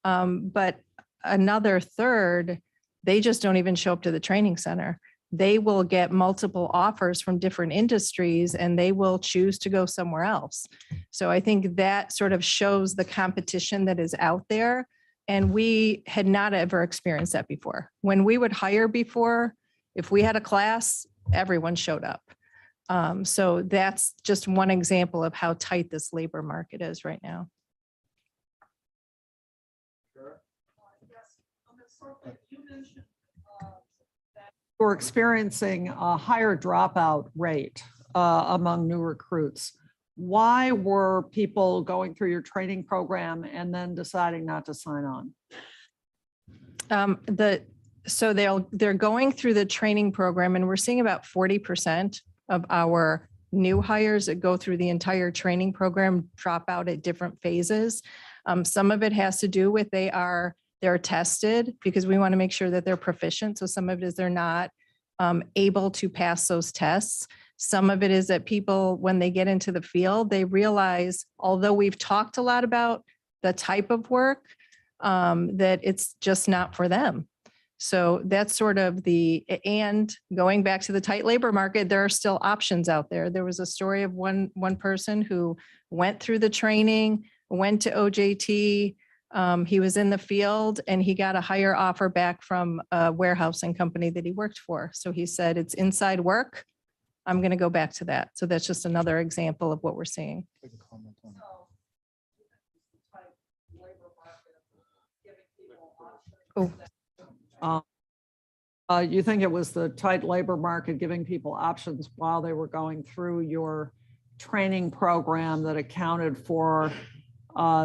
But another third, they just don't even show up to the training center. They will get multiple offers from different industries and they will choose to go somewhere else. So I think that sort of shows the competition that is out there. And we had not ever experienced that before. When we would hire before, if we had a class, everyone showed up. So that's just one example of how tight this labor market is right now. We're experiencing a higher dropout rate among new recruits. Why were people going through your training program and then deciding not to sign on? So they're going through the training program, and we're seeing about 40% of our new hires that go through the entire training program drop out at different phases. Some of it has to do with they're tested because we want to make sure that they're proficient. So some of it is they're not able to pass those tests. Some of it is that people, when they get into the field, they realize, although we've talked a lot about the type of work, that it's just not for them. So that's sort of and going back to the tight labor market, there are still options out there. There was a story of one person who went through the training, went to OJT, he was in the field and he got a higher offer back from a warehousing company that he worked for. So he said, it's inside work. I'm going to go back to that. So that's just another example of what we're seeing. You think it was the tight labor market giving people options while they were going through your training program that accounted for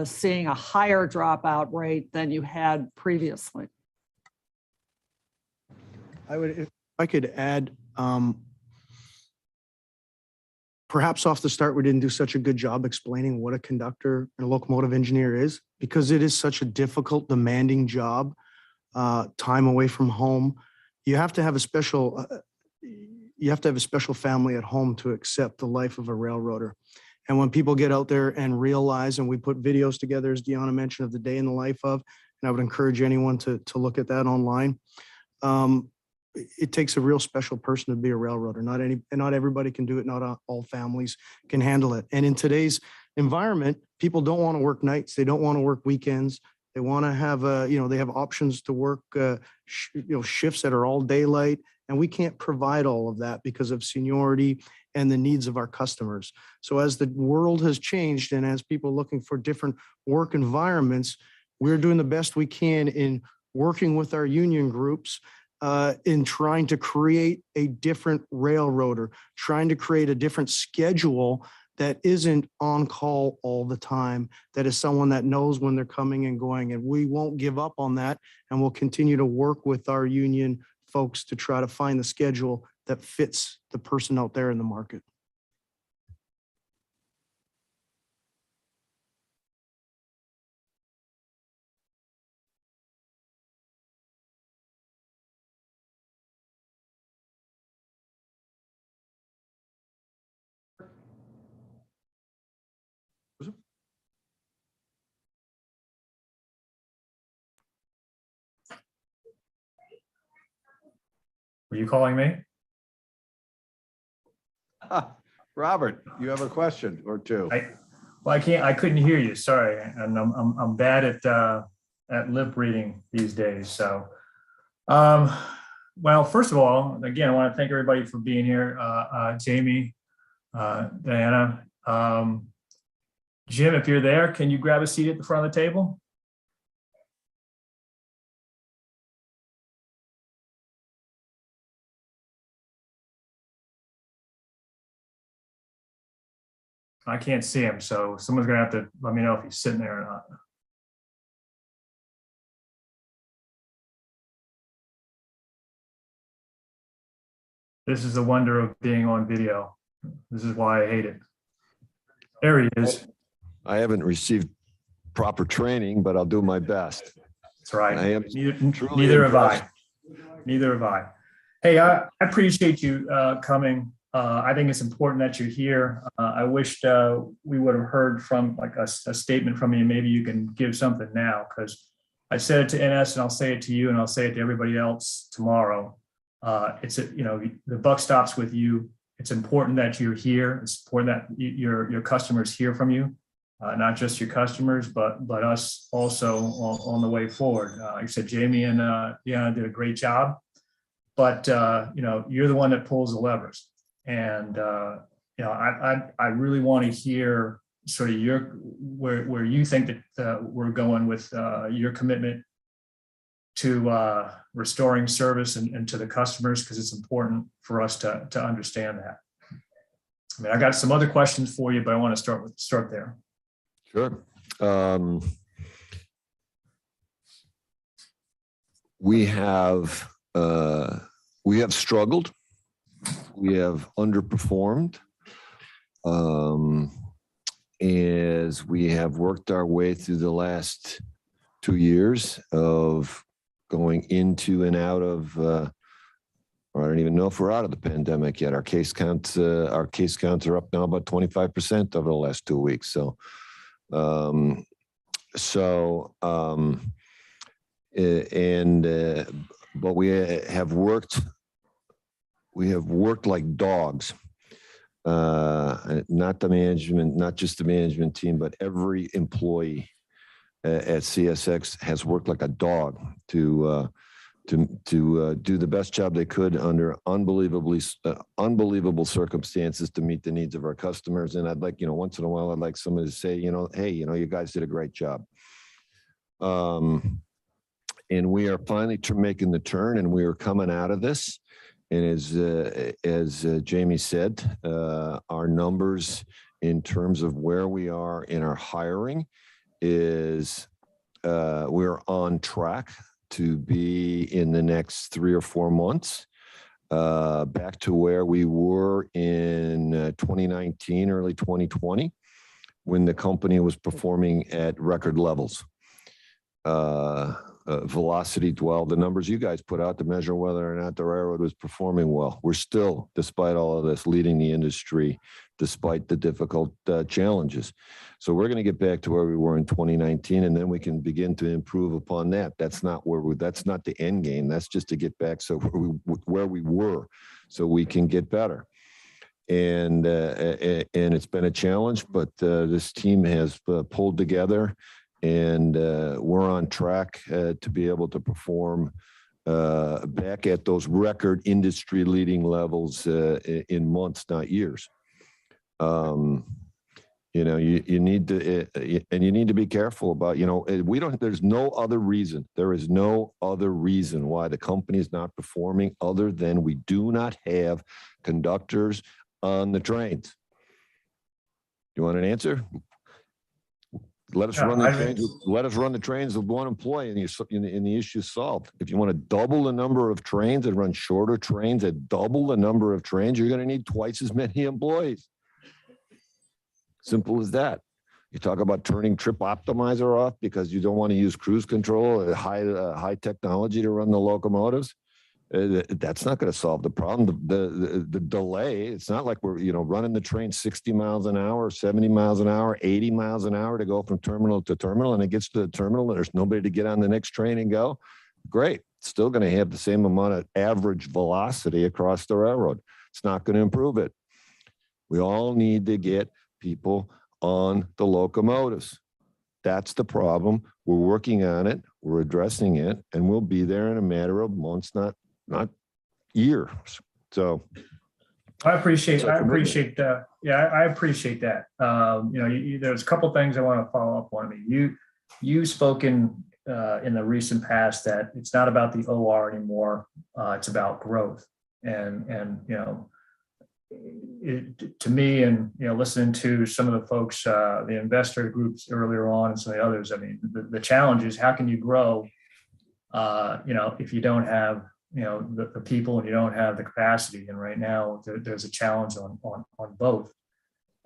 seeing a higher dropout rate than you had previously? If I could add, perhaps off the start, we didn't do such a good job explaining what a conductor and a locomotive engineer is, because it is such a difficult, demanding job, time away from home. You have to have a special family at home to accept the life of a railroader. And when people get out there and realize, and we put videos together, as Deanna mentioned, of the day in the life of, and I would encourage anyone to look at that online. It takes a real special person to be a railroader. Not everybody can do it. Not all families can handle it. And in today's environment, people don't want to work nights. They don't want to work weekends. They want to have they have options to work, shifts that are all daylight. And we can't provide all of that because of seniority and the needs of our customers. So as the world has changed and as people are looking for different work environments, we're doing the best we can in working with our union groups in trying to create a different railroader, trying to create a different schedule that isn't on call all the time, that is someone that knows when they're coming and going. And we won't give up on that. And we'll continue to work with our union folks to try to find the schedule that fits the person out there in the market. Were you calling me? Robert, you have a question or two? I couldn't hear you. Sorry. And I'm bad at lip reading these days. So, well, first of all, again, I want to thank everybody for being here. Jamie, Diana, Jim, if you're there, can you grab a seat at the front of the table? I can't see him, so someone's gonna have to let me know if he's sitting there or not. This is the wonder of being on video. This is why I hate it. There he is. I haven't received proper training, but I'll do my best. That's right. I am Neither have I. Neither have I. Hey, I appreciate you coming. I think it's important that you're here. I wished we would have heard from like a statement from you. Maybe you can give something now, because I said it to NS and I'll say it to you and I'll say it to everybody else tomorrow. The buck stops with you. It's important that you're here. It's important that your customers hear from you, not just your customers, but us also on the way forward. Like I said, Jamie and Deanna did a great job, but you're the one that pulls the levers. And I really want to hear sort of where you think that we're going with your commitment to restoring service and to the customers, because it's important for us to understand that. I mean, I got some other questions for you, but I want to start there. Sure. We have struggled. We have underperformed as we have worked our way through the last 2 years of going into and out of, or I don't even know if we're out of the pandemic yet. Our case counts are up now about 25% over the last 2 weeks. But we have worked like dogs. Not just the management team, but every employee at CSX has worked like a dog to do the best job they could under unbelievable circumstances to meet the needs of our customers. And I'd like, once in a while, I'd like somebody to say, hey, you guys did a great job. And we are finally making the turn, and we are coming out of this. And as Jamie said, our numbers in terms of where we are in our hiring is we're on track to be in the next 3 or 4 months back to where we were in 2019, early 2020, when the company was performing at record levels. Velocity, dwell, the numbers you guys put out to measure whether or not the railroad was performing well. We're still, despite all of this, leading the industry, despite the difficult challenges. So we're going to get back to where we were in 2019, and then we can begin to improve upon that. That's not that's not the end game. That's just to get back where we were, so we can get better. And it's been a challenge, but this team has pulled together, and we're on track to be able to perform back at those record industry leading levels in months, not years. You know, you need to, and you need to be careful about, you know, there's no other reason. There is no other reason why the company is not performing other than we do not have conductors on the trains. You want an answer? Let us run the trains. Let us run the trains with one employee, and the issue is solved. If you want to double the number of trains and run shorter trains at double the number of trains, you're going to need twice as many employees. Simple as that. You talk about turning Trip Optimizer off because you don't want to use cruise control, high technology to run the locomotives. That's not going to solve the problem. The delay, it's not like we're, you know, running the train 60 miles an hour, 70 miles an hour, 80 miles an hour to go from terminal to terminal, and it gets to the terminal and there's nobody to get on the next train and go. Great. It's still going to have the same amount of average velocity across the railroad. It's not going to improve it. We all need to get people on the locomotives. That's the problem. We're working on it. We're addressing it, and we'll be there in a matter of months, not years. So I appreciate that. Yeah, I appreciate that. You know, there's a couple of things I want to follow up on. I mean, you've spoken in the recent past that it's not about the OR anymore. It's about growth. And you know, to me, and you know, listening to some of the folks, the investor groups earlier on, and some of the others, I mean, the challenge is how can you grow? You know, if you don't have, you know, the people and you don't have the capacity. And right now there's a challenge on both.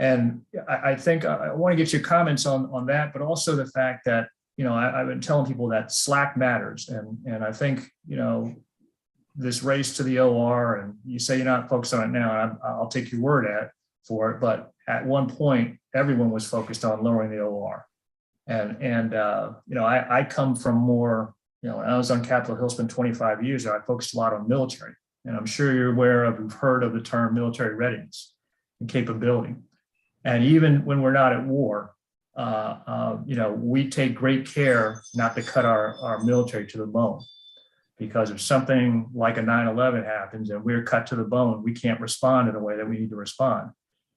And I think I want to get your comments on that, but also the fact that, you know, I've been telling people that slack matters. And I think, you know, this race to the OR, and you say you're not focused on it now, I'll take your word for it. But at one point, everyone was focused on lowering the OR. And you know, I come from more, you know, when I was on Capitol Hill, spent 25 years there, I focused a lot on military. And I'm sure you're aware of, you've heard of the term military readiness and capability. And even when we're not at war, you know, we take great care not to cut our military to the bone. Because if something like a 9/11 happens and we're cut to the bone, we can't respond in the way that we need to respond.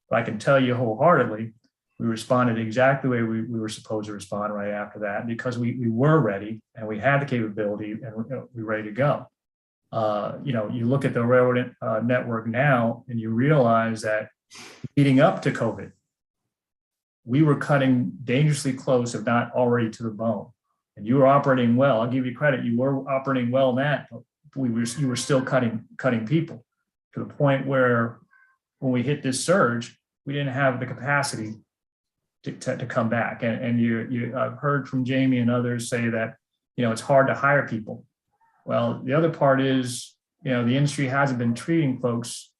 But I can tell you wholeheartedly, we responded exactly the way we were supposed to respond right after that, because we were ready and we had the capability and we were ready to go. You know, you look at the railroad network now and you realize that leading up to COVID, we were cutting dangerously close, if not already to the bone. And you were operating well. I'll give you credit. You were operating well in that. You were still cutting people to the point where when we hit this surge, we didn't have the capacity to come back. And I've heard from Jamie and others say that, you know, it's hard to hire people. Well, the other part is, you know, the industry hasn't been treating folks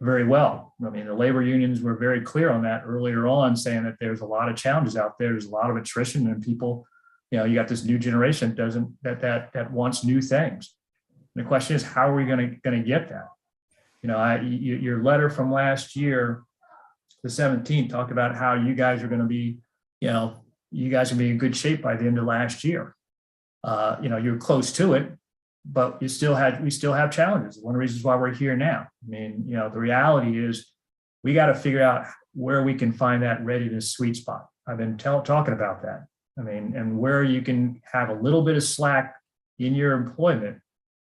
very well. I mean, the labor unions were very clear on that earlier on, saying that there's a lot of challenges out there. There's a lot of attrition, and people, you know, you got this new generation that wants new things. And the question is, how are we going to get that? You know, your letter from last year, the 17th, talked about how you guys are going to be, you know, you guys will be in good shape by the end of last year. You know, you're close to it, but we still have challenges. One of the reasons why we're here now. I mean, you know, the reality is we got to figure out where we can find that readiness sweet spot. I've been talking about that. I mean, and where you can have a little bit of slack in your employment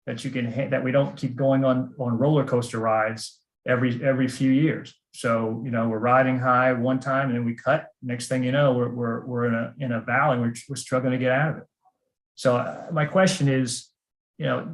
that you can, that we don't keep going on roller coaster rides every few years. So, you know, we're riding high one time and then we cut. Next thing you know, we're in a valley. We're struggling to get out of it. So my question is, you know,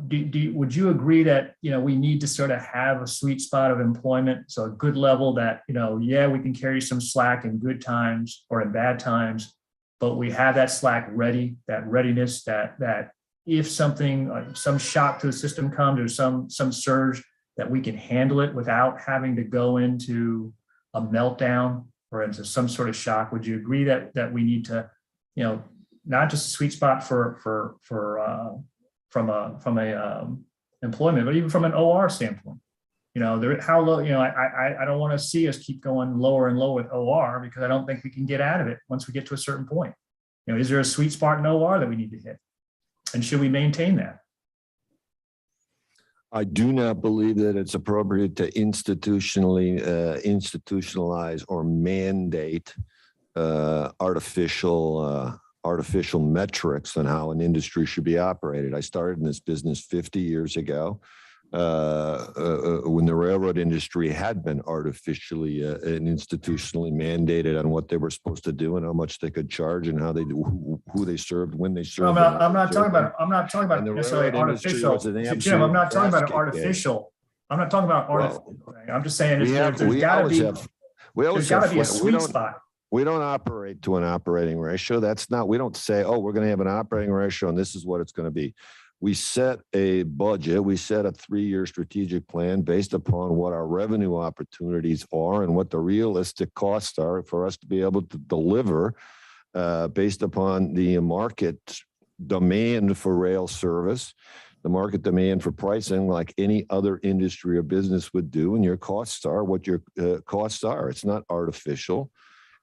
would you agree that, you know, we need to sort of have a sweet spot of employment, so a good level that, you know, yeah, we can carry some slack in good times or in bad times, but we have that slack ready, that readiness, that if something, some shock to the system comes or some surge, that we can handle it without having to go into a meltdown or into some sort of shock? Would you agree that we need to, you know, not just a sweet spot from a employment, but even from an OR standpoint? You know, how low, you know, I don't want to see us keep going lower and lower with OR, because I don't think we can get out of it once we get to a certain point. You know, is there a sweet spot in OR that we need to hit? And should we maintain that? I do not believe that it's appropriate to institutionalize or mandate artificial metrics on how an industry should be operated. I started in this business 50 years ago when the railroad industry had been artificially and institutionally mandated on what they were supposed to do and how much they could charge and how they do, who they served, when they served. I'm not talking about necessarily artificial. Jim, I'm not talking about artificial. I'm not talking about artificial. I'm just saying there's got to be a sweet spot. We don't operate to an operating ratio. That's not, we don't say, oh, we're going to have an operating ratio and this is what it's going to be. We set a budget, we set a 3-year strategic plan based upon what our revenue opportunities are and what the realistic costs are for us to be able to deliver based upon the market demand for rail service, the market demand for pricing, like any other industry or business would do. And your costs are what your costs are. It's not artificial.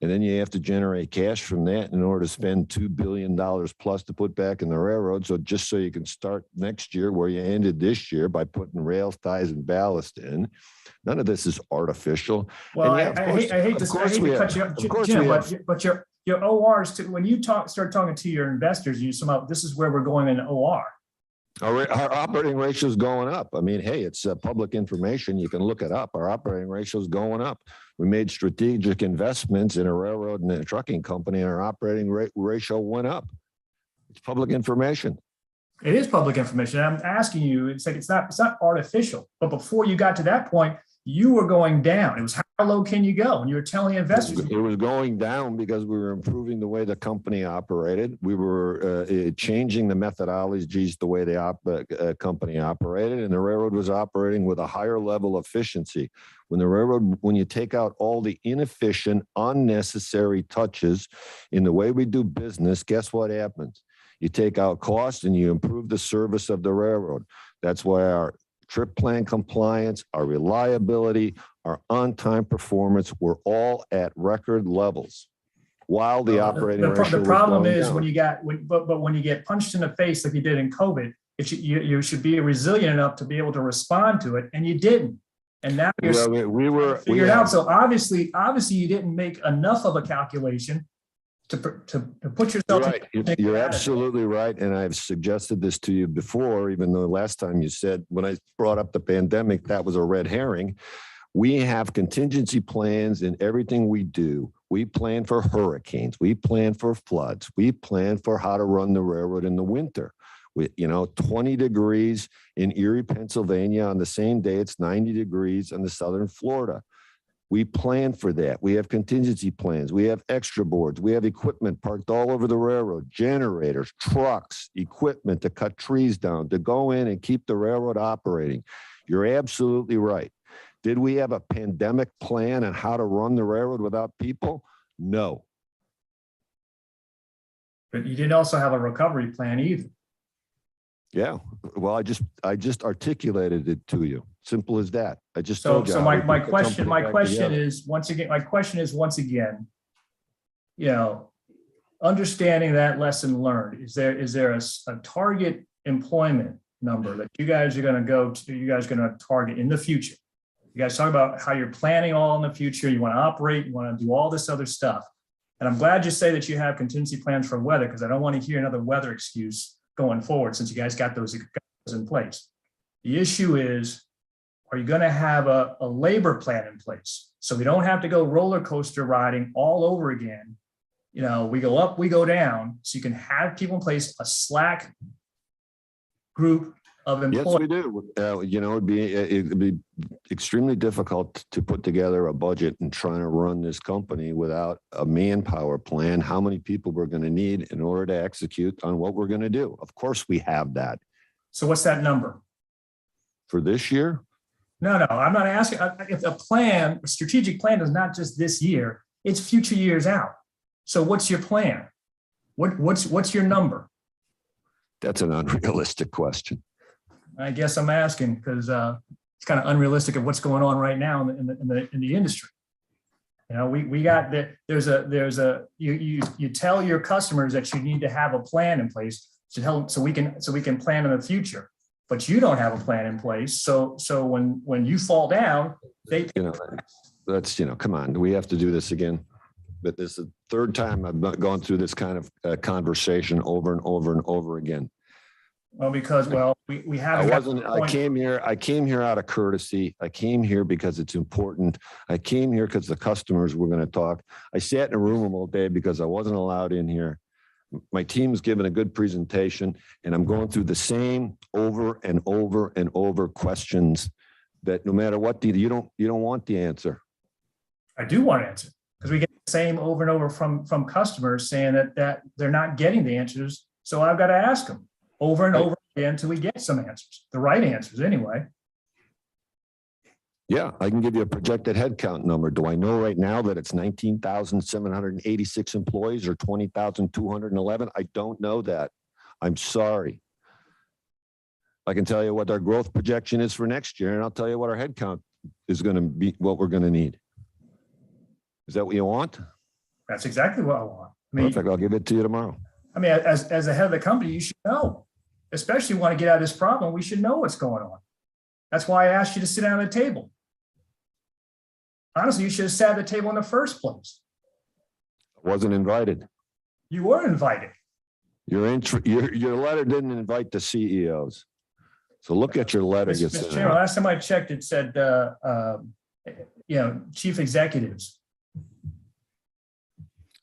And then you have to generate cash from that in order to spend $2 billion plus to put back in the railroad. So just so you can start next year where you ended this year by putting rails, ties, and ballast in. None of this is artificial. Well, I hate to cut you up, Jim, but your ORs, when you start talking to your investors, you somehow, this is where we're going in OR. Our operating ratio is going up. I mean, hey, it's public information. You can look it up. Our operating ratio is going up. We made strategic investments in a railroad and a trucking company, and our operating ratio went up. It's public information. It is public information. I'm asking you, it's not artificial. But before you got to that point, you were going down. It was how low can you go? And you were telling investors. It was going down because we were improving the way the company operated. We were changing the methodologies, the way the company operated, and the railroad was operating with a higher level of efficiency. When you take out all the inefficient, unnecessary touches in the way we do business, guess what happens? You take out costs and you improve the service of the railroad. That's why our trip plan compliance, our reliability, our on-time performance were all at record levels while the operating ratio the problem is when you get punched in the face like you did in COVID, you should be resilient enough to be able to respond to it, and you didn't. And now you're figured out. So obviously you didn't make enough of a calculation to put yourself. Right. You're absolutely right. And I've suggested this to you before, even though last time you said when I brought up the pandemic, that was a red herring. We have contingency plans in everything we do. We plan for hurricanes. We plan for floods. We plan for how to run the railroad in the winter. 20 degrees in Erie, Pennsylvania. On the same day, it's 90 degrees in the southern Florida. We plan for that. We have contingency plans. We have extra boards. We have equipment parked all over the railroad, generators, trucks, equipment to cut trees down, to go in and keep the railroad operating. You're absolutely right. Did we have a pandemic plan on how to run the railroad without people? No. But you didn't also have a recovery plan either. Yeah. Well, I just articulated it to you. Simple as that. I just so told you. So my question is once again, understanding that lesson learned, is there a target employment number that you guys are going to target in the future? You guys talk about how you're planning all in the future. You want to operate, you want to do all this other stuff. And I'm glad you say that you have contingency plans for weather, because I don't want to hear another weather excuse going forward since you guys got those in place. The issue is, are you going to have a labor plan in place? So we don't have to go roller coaster riding all over again. You know, we go up, we go down, so you can have people in place, a slack group of Yes, employees. we do. You know, it'd be extremely difficult to put together a budget and trying to run this company without a manpower plan, how many people we're going to need in order to execute on what we're going to do. Of course, we have that. So what's that number? For this year, No, I'm not asking. If a plan, a strategic plan is not just this year, it's future years out. So what's your plan? What's your number? that's an unrealistic question. I guess I'm asking because it's kind of unrealistic of what's going on right now in the industry. You know, we got that. You tell your customers that you need to have a plan in place to help so we can plan in the future. But you don't have a plan in place. So when you fall down, Come on, we have to do this again. But this is the third time I've gone through this kind of conversation over and over and over again. Well, because we haven't. I came here out of courtesy. I came here because it's important. I came here because the customers were going to talk. I sat in a room all day because I wasn't allowed in here. My team's given a good presentation, and I'm going through the same over and over and over questions that no matter what, you don't want the answer. I do want an answer because we get the same over and over from customers saying that they're not getting the answers. So I've got to ask them over and over again until we get some answers, the right answers anyway. Yeah, I can give you a projected headcount number. Do I know right now that it's 19,786 employees or 20,211? I don't know that. I'm sorry. I can tell you what our growth projection is for next year, and I'll tell you what our headcount is going to be, what we're going to need. Is that what you want? That's exactly what I want. I mean, Perfect. I'll give it to you tomorrow. I mean, as the head of the company, you should know, especially want to get out of this problem. We should know what's going on. That's why I asked you to sit down at the table. Honestly, you should have sat at the table in the first place. I wasn't invited. You were invited. Your letter didn't invite the CEOs. So look at your letter. Mr. Chairman, last time I checked, it said, chief executives.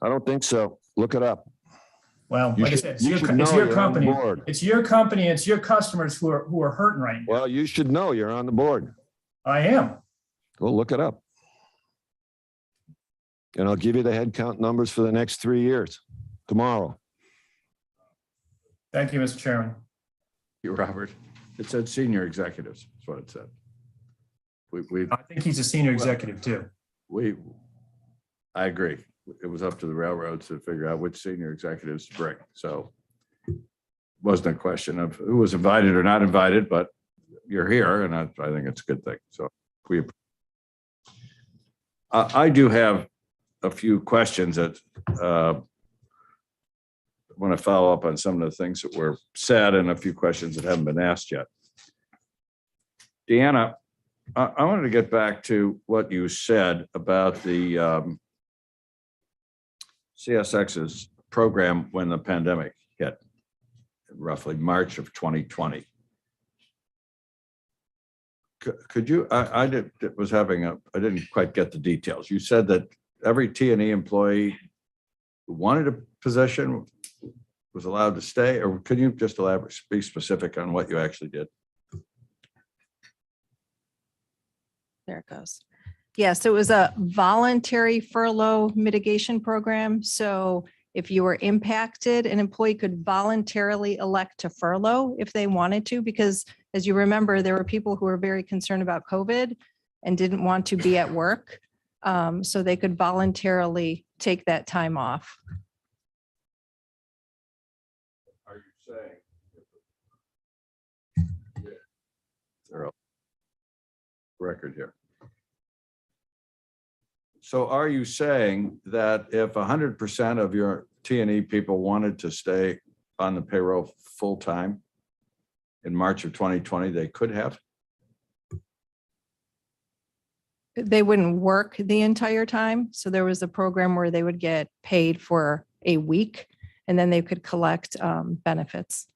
I don't think so. Look it up. Well, like I said, it's your company. It's your company. It's your customers who are hurting right now. Well, you should know you're on the board. I am. Go look it up. And I'll give you the headcount numbers for the next 3 years tomorrow. Thank you, Mr. Chairman. Thank you, Robert. It said senior executives. That's what it said. I think he's a senior executive too. I agree. It was up to the railroads to figure out which senior executives to bring. So it wasn't a question of who was invited or not invited, but you're here, and I think it's a good thing. So I do have a few questions that I want to follow up on some of the things that were said and a few questions that haven't been asked yet. Deanna, I wanted to get back to what you said about the CSX's program when the pandemic hit, roughly March of 2020. Could you, I didn't quite get the details. You said that every T&E employee who wanted a position was allowed to stay, or could you just elaborate, be specific on what you actually did? There it goes. Yes, it was a voluntary furlough mitigation program. So if you were impacted, an employee could voluntarily elect to furlough if they wanted to, because as you remember, there were people who were very concerned about COVID and didn't want to be at work. So they could voluntarily take that time off. Are you saying record here? So are you saying that if 100% of your T&E people wanted to stay on the payroll full time in March of 2020, they could have? they wouldn't work the entire time. So there was a program where they would get paid for a week and then they could collect benefits.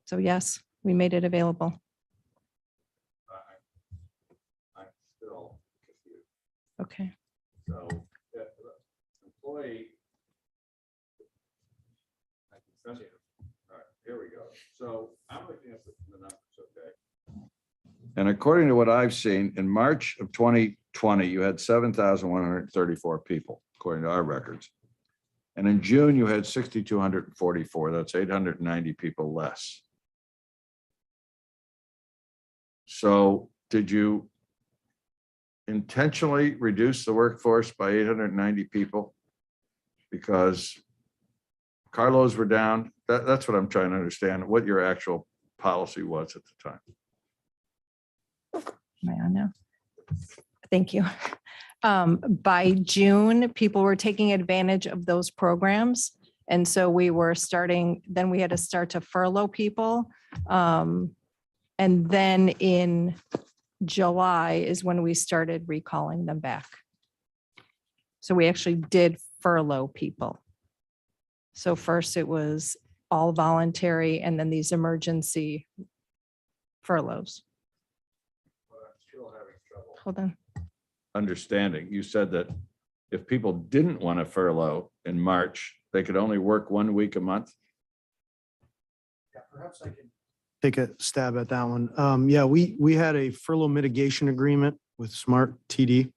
So yes, we made it available. I'm still confused. Okay. So, employee. All right, here we go. So I'm looking at the numbers, okay? And according to what I've seen, in March of 2020, you had 7,134 people, according to our records. And in June, you had 6,244. That's 890 people less. So did you intentionally reduce the workforce by 890 people? Because carloads were down. That's what I'm trying to understand, what your actual policy was at the time. Am I on now? Thank you. By June, people were taking advantage of those programs. And so we were starting, then we had to start to furlough people. And then in July is when we started recalling them back. So we actually did furlough people. So first it was all voluntary and then these emergency furloughs. Hold on. Understanding, you said that if people didn't want to furlough in March, they could only work 1 week a month. Yeah, perhaps I can take a stab at that one. Yeah, we had a furlough mitigation agreement with Smart TD.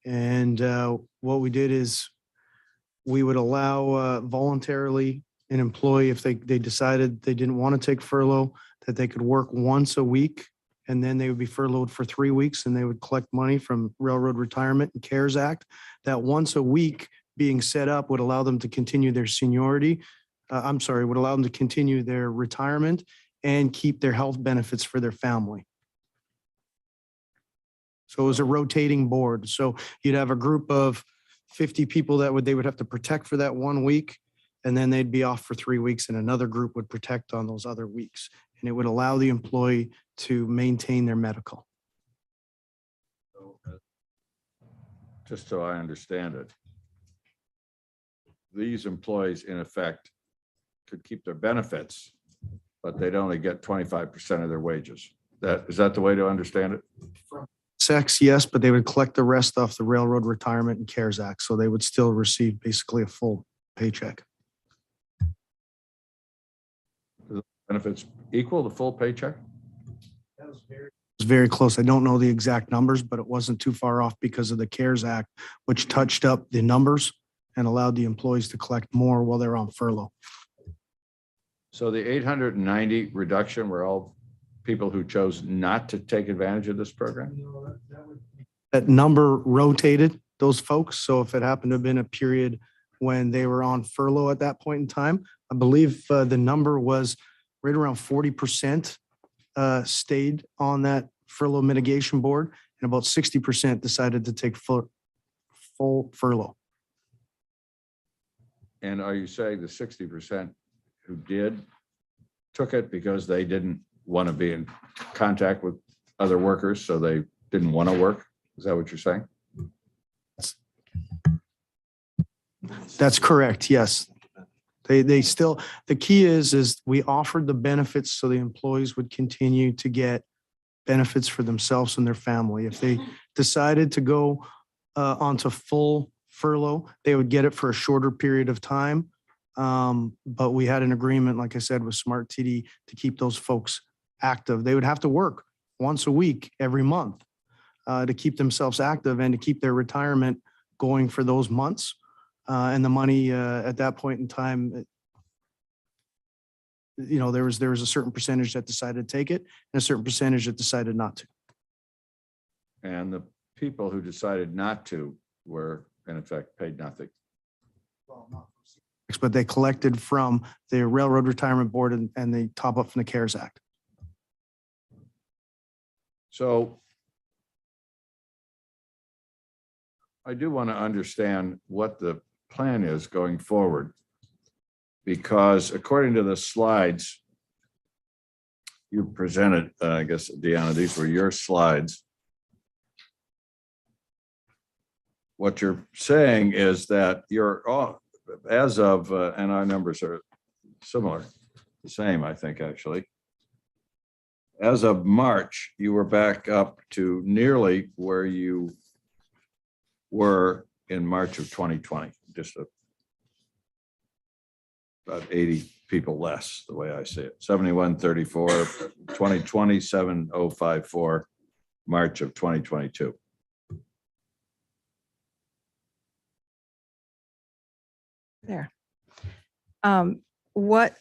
And what we did is we would allow voluntarily an employee, if they decided they didn't want to take furlough, that they could work once a week. And then they would be furloughed for 3 weeks and they would collect money from Railroad Retirement and CARES Act. That once a week being set up would allow them to continue their seniority. Would allow them to continue their retirement and keep their health benefits for their family. So it was a rotating board. So you'd have a group of 50 people they would have to protect for that 1 week. And then they'd be off for 3 weeks and another group would protect on those other weeks. And it would allow the employee to maintain their medical. Just so I understand it, these employees in effect could keep their benefits, but they'd only get 25% of their wages. Is that the way to understand it? Sex, yes, but they would collect the rest off the Railroad Retirement and CARES Act. So they would still receive basically a full paycheck. Do the benefits equal the full paycheck? It was very close. I don't know the exact numbers, but it wasn't too far off because of the CARES Act, which touched up the numbers and allowed the employees to collect more while they're on furlough. So the 890 reduction were all people who chose not to take advantage of this program? That number rotated those folks. So if it happened to have been a period when they were on furlough at that point in time, I believe the number was right around 40% stayed on that furlough mitigation board and about 60% decided to take full furlough. And are you saying the 60% who did took it because they didn't want to be in contact with other workers, so they didn't want to work? Is that what you're saying? That's correct. Yes. They still, the key is we offered the benefits so the employees would continue to get benefits for themselves and their family. If they decided to go onto full furlough, they would get it for a shorter period of time. But we had an agreement, like I said, with Smart TD to keep those folks active. They would have to work once a week, every month, to keep themselves active and to keep their retirement going for those months. And the money at that point in time, there was a certain percentage that decided to take it and a certain percentage that decided not to. And the people who decided not to were in effect paid nothing. But they collected from the Railroad Retirement Board and they top up from the CARES Act. So I do want to understand what the plan is going forward, because according to the slides you presented, I guess, Deanna, these were your slides. what you're saying is that you're all, as of, and our numbers are similar, the same, I think, actually. As of March, you were back up to nearly where you were in March of 2020, just about 80 people less, the way I see it. 7134, 2020, 7054, March of 2022. There. What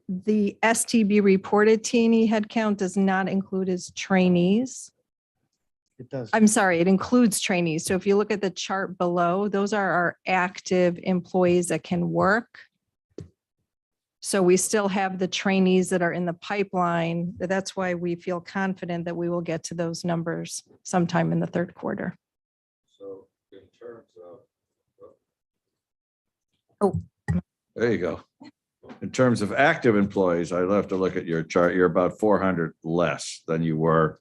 the STB reported T&E headcount does not include is trainees. It does. I'm sorry, it includes trainees. So if you look at the chart below, those are our active employees that can work. So we still have the trainees that are in the pipeline. That's why we feel confident that we will get to those numbers sometime in the third quarter. So in terms of, Oh, there you go. In terms of active employees, I love to look at your chart. You're about 400 less than you were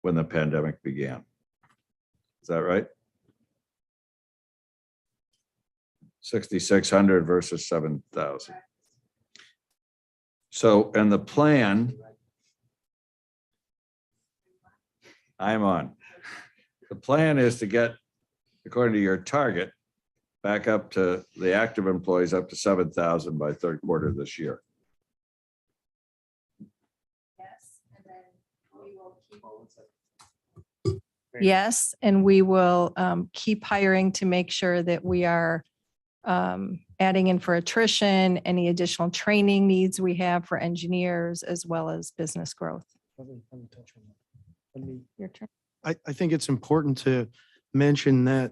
when the pandemic began. Is that right? 6,600 versus 7,000. So, and the plan, I'm on. The plan is to get, according to your target, back up to the active employees up to 7,000 by third quarter this year. yes, and we will keep hiring to make sure that we are adding in for attrition, any additional training needs we have for engineers, as well as business growth. Your turn. I think it's important to mention that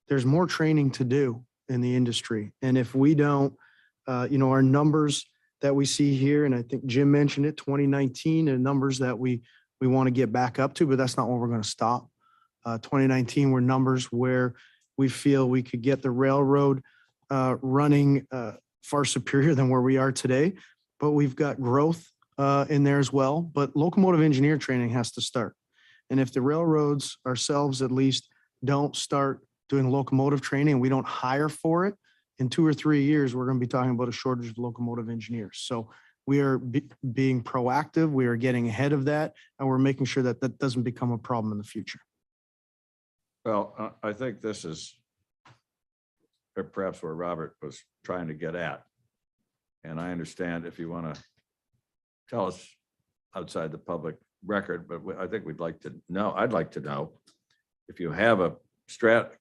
there's more training to do in the industry. And if we don't, our numbers that we see here, and I think Jim mentioned it, 2019, and numbers that we want to get back up to, but that's not where we're going to stop. 2019 were numbers where we feel we could get the railroad running far superior than where we are today, but we've got growth in there as well. But locomotive engineer training has to start. And if the railroads ourselves at least don't start doing locomotive training, we don't hire for it, in 2 or 3 years, we're going to be talking about a shortage of locomotive engineers. So we are being proactive, we are getting ahead of that, and we're making sure that that doesn't become a problem in the future. Well, I think this is perhaps where Robert was trying to get at. And I understand if you want to tell us outside the public record, but I think we'd like to know, I'd like to know if you have a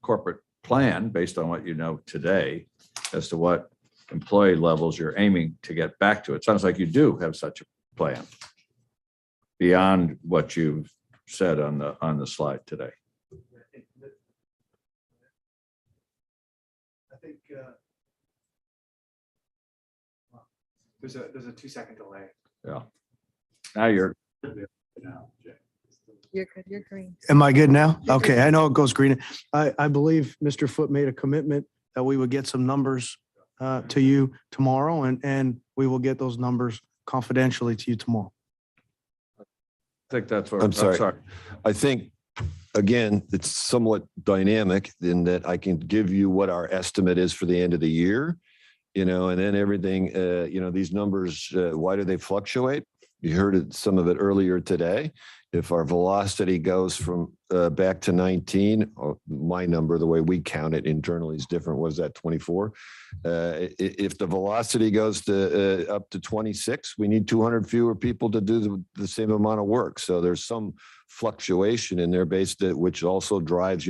corporate plan based on what you know today as to what employee levels you're aiming to get back to. It sounds like you do have such a plan beyond what you've said on the slide today. I think there's a 2-second delay. Yeah. Now you're. You're good, you're green. Am I good now? Okay, I know it goes green. I believe Mr. Foote made a commitment that we would get some numbers to you tomorrow, and we will get those numbers confidentially to you tomorrow. I think that's what I'm sorry. I think, again, it's somewhat dynamic in that I can give you what our estimate is for the end of the year, and then everything, these numbers, why do they fluctuate? You heard some of it earlier today. If our velocity goes from back to 19, my number, the way we count it internally is different. What is that, 24? If the velocity goes to up to 26, we need 200 fewer people to do the same amount of work. So there's some fluctuation in there based at which also drives,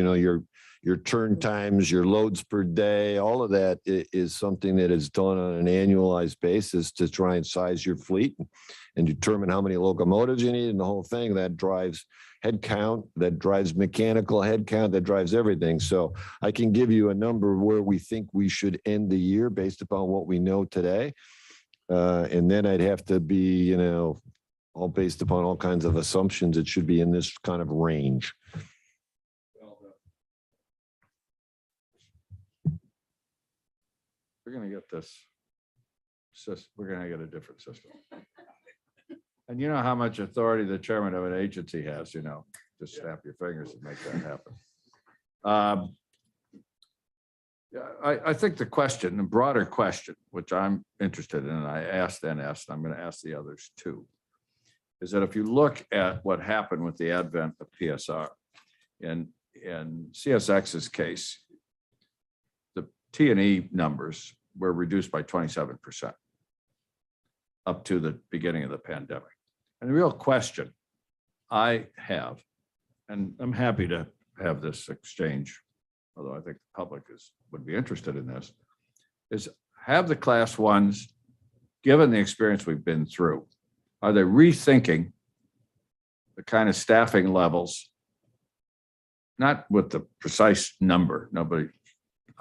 your turn times, your loads per day, all of that is something that is done on an annualized basis to try and size your fleet and determine how many locomotives you need and the whole thing. That drives head count, that drives mechanical head count, that drives everything. So I can give you a number where we think we should end the year based upon what we know today. And then I'd have to be, all based upon all kinds of assumptions. It should be in this kind of range. We're going to get this. We're going to get a different system. And you know how much authority the chairman of an agency has, just snap your fingers and make that happen. Yeah, I think the question, the broader question, which I'm interested in, and I asked and asked, I'm going to ask the others too, is that if you look at what happened with the advent of PSR, in CSX's case, the T&E numbers were reduced by 27% up to the beginning of the pandemic. And the real question I have, and I'm happy to have this exchange, although I think the public would be interested in this, is have the class ones, given the experience we've been through, are they rethinking the kind of staffing levels, not with the precise number,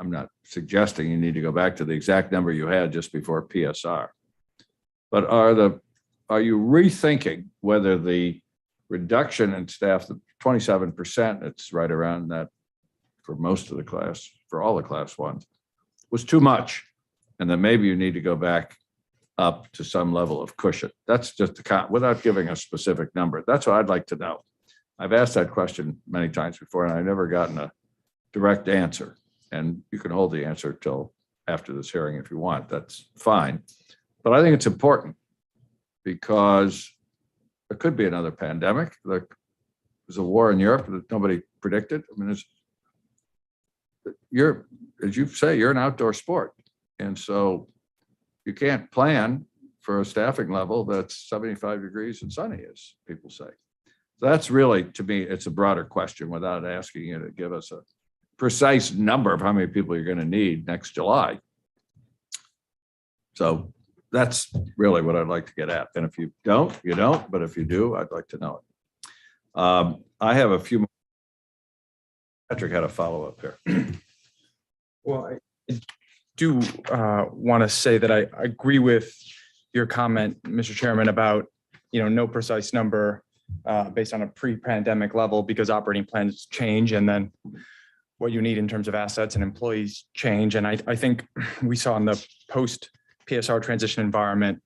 I'm not suggesting you need to go back to the exact number you had just before PSR, but are you rethinking whether the reduction in staff, the 27%, it's right around that for most of the class, for all the class ones, was too much, and then maybe you need to go back up to some level of cushion? That's just without giving a specific number. That's what I'd like to know. I've asked that question many times before, and I've never gotten a direct answer. And you can hold the answer till after this hearing if you want. That's fine. But I think it's important because there could be another pandemic. There's a war in Europe that nobody predicted. I mean, as you say, you're an outdoor sport. And so you can't plan for a staffing level that's 75 degrees and sunny, as people say. So that's really, to me, it's a broader question without asking you to give us a precise number of how many people you're going to need next July. So that's really what I'd like to get at. And if you don't, you don't. But if you do, I'd like to know it. I have a few more. Patrick had a follow-up here. Well, I do want to say that I agree with your comment, Mr. Chairman, about, no precise number based on a pre-pandemic level, because operating plans change and then what you need in terms of assets and employees change. And I think we saw in the post-PSR transition environment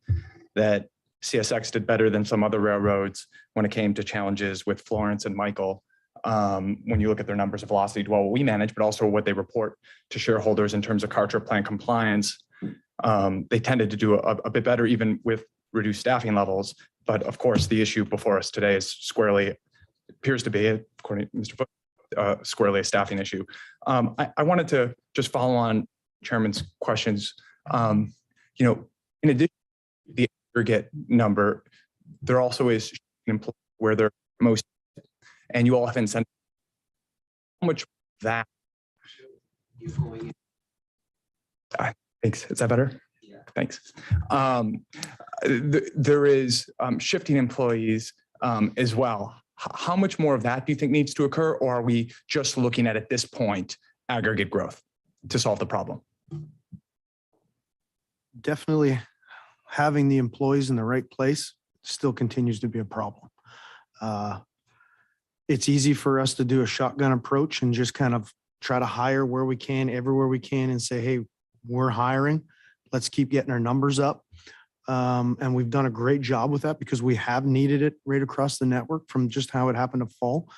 that CSX did better than some other railroads when it came to challenges with Florence and Michael. When you look at their numbers of velocity dwell, what we manage, but also what they report to shareholders in terms of Carter plan compliance, they tended to do a bit better even with reduced staffing levels. But of course, the issue before us today is appears to be, according to Mr. Foot, squarely a staffing issue. I wanted to just follow on Chairman's questions. In addition to the aggregate number, there also is where they're most, and you all have incentive. How much that? Thanks. Is that better? Yeah. Thanks. There is shifting employees as well. How much more of that do you think needs to occur, or are we just looking at this point aggregate growth to solve the problem? Definitely having the employees in the right place still continues to be a problem. It's easy for us to do a shotgun approach and just kind of try to hire where we can, everywhere we can, and say, hey, we're hiring. Let's keep getting our numbers up. And we've done a great job with that because we have needed it right across the network from just how it happened to fall.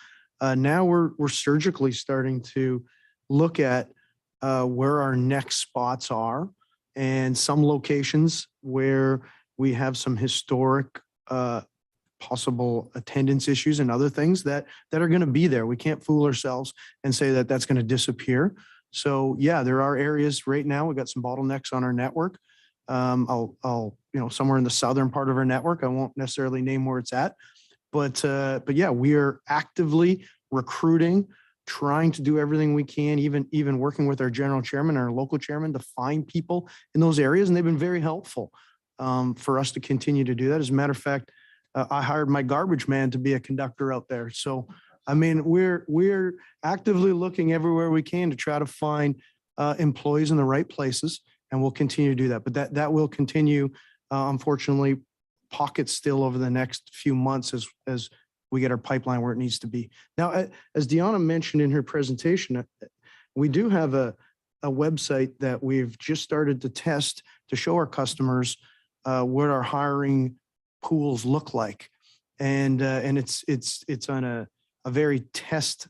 Now we're surgically starting to look at where our next spots are, and some locations where we have some historic possible attendance issues and other things that are going to be there. We can't fool ourselves and say that that's going to disappear. So yeah, there are areas right now. We've got some bottlenecks on our network. I'll somewhere in the southern part of our network. I won't necessarily name where it's at, but yeah, we are actively recruiting, trying to do everything we can, even working with our general chairman, our local chairman, to find people in those areas, and they've been very helpful for us to continue to do that. As a matter of fact, I hired my garbage man to be a conductor out there. So, I mean, we're actively looking everywhere we can to try to find employees in the right places, and we'll continue to do that. But that will continue, unfortunately, pockets still over the next few months as we get our pipeline where it needs to be. Now, as Deanna mentioned in her presentation, we do have a website that we've just started to test to show our customers what our hiring pools look like, and it's on a very test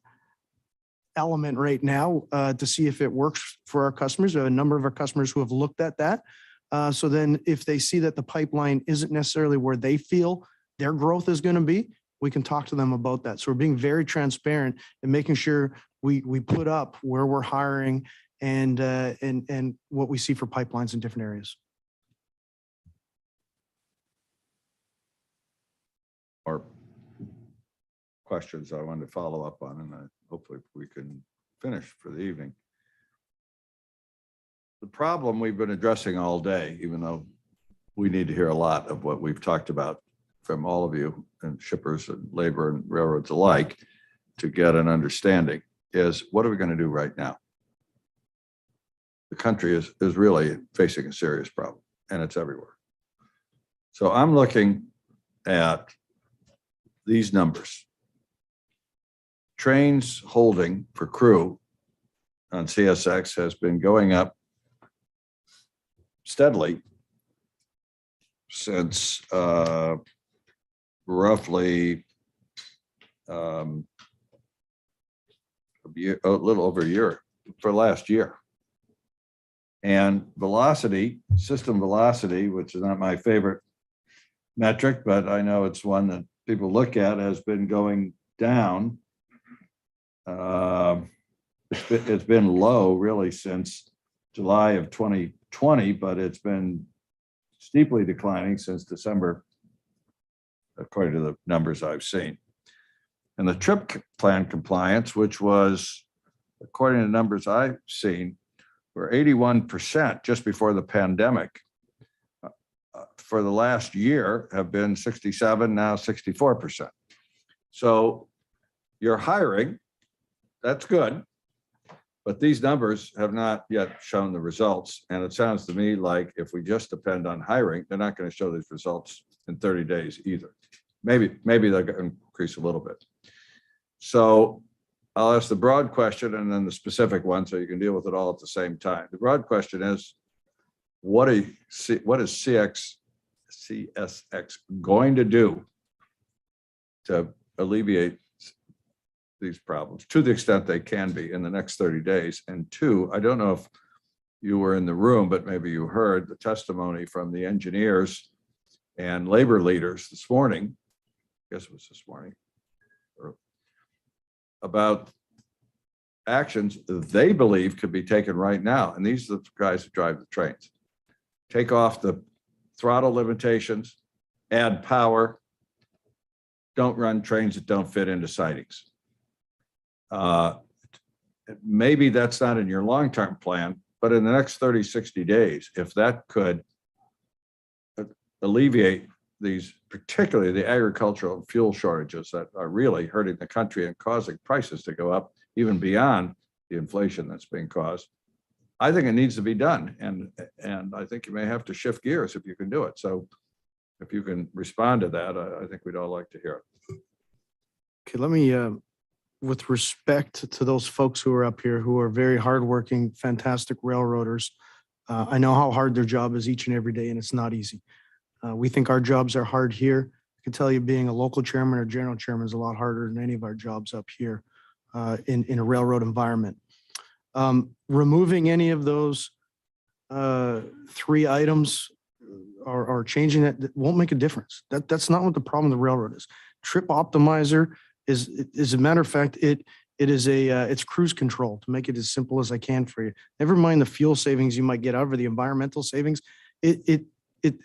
element right now to see if it works for our customers. We have a number of our customers who have looked at that. So then if they see that the pipeline isn't necessarily where they feel their growth is going to be, we can talk to them about that. So we're being very transparent and making sure we put up where we're hiring and what we see for pipelines in different areas. Or questions I wanted to follow up on, and hopefully we can finish for the evening. The problem we've been addressing all day, even though we need to hear a lot of what we've talked about from all of you and shippers and labor and railroads alike to get an understanding, is what are we going to do right now? The country is really facing a serious problem, and it's everywhere. So I'm looking at these numbers. Trains holding for crew on CSX has been going up steadily since roughly a little over a year, for last year. And velocity, system velocity, which is not my favorite metric, but I know it's one that people look at, has been going down. It's been low really since July of 2020, but it's been steeply declining since December, according to the numbers I've seen. And the trip plan compliance, which was, according to numbers I've seen, were 81% just before the pandemic. For the last year have been 67, now 64%. So you're hiring, that's good, but these numbers have not yet shown the results. And it sounds to me like if we just depend on hiring, they're not going to show these results in 30 days either. Maybe they'll increase a little bit. So I'll ask the broad question and then the specific one so you can deal with it all at the same time. The broad question is, what is CSX going to do to alleviate these problems to the extent they can be in the next 30 days? And two, I don't know if you were in the room, but maybe you heard the testimony from the engineers and labor leaders this morning, I guess it was this morning, about actions they believe could be taken right now. And these are the guys who drive the trains. Take off the throttle limitations, add power, don't run trains that don't fit into sidings. Maybe that's not in your long-term plan, but in the next 30, 60 days, if that could alleviate these, particularly the agricultural fuel shortages that are really hurting the country and causing prices to go up even beyond the inflation that's being caused, I think it needs to be done. And I think you may have to shift gears if you can do it. So if you can respond to that, I think we'd all like to hear it. Okay, let me, with respect to those folks who are up here, who are very hardworking, fantastic railroaders, I know how hard their job is each and every day, and it's not easy. We think our jobs are hard here. I can tell you being a local chairman or general chairman is a lot harder than any of our jobs up here in a railroad environment. Removing any of those three items or changing that won't make a difference. That's not what the problem with the railroad is. Trip optimizer is, as a matter of fact, it's cruise control to make it as simple as I can for you. Never mind the fuel savings you might get out of the environmental savings. It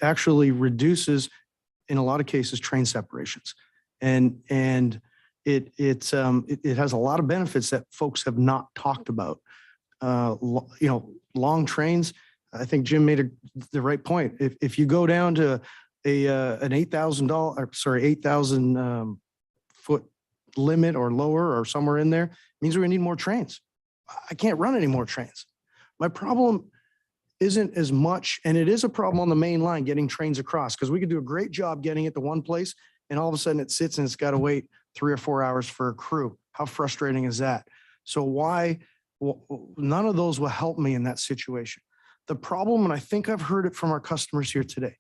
actually reduces, in a lot of cases, train separations, and it has a lot of benefits that folks have not talked about. Long trains. I think Jim made the right point. If you go down to an $8,000 foot limit or lower or somewhere in there, it means we're gonna need more trains. I can't run any more trains. My problem isn't as much, and it is a problem on the main line getting trains across, because we could do a great job getting it to one place and all of a sudden it sits and it's got to wait 3 or 4 hours for a crew. How frustrating is that? So none of those will help me in that situation. The problem, and I think I've heard it from our customers here today,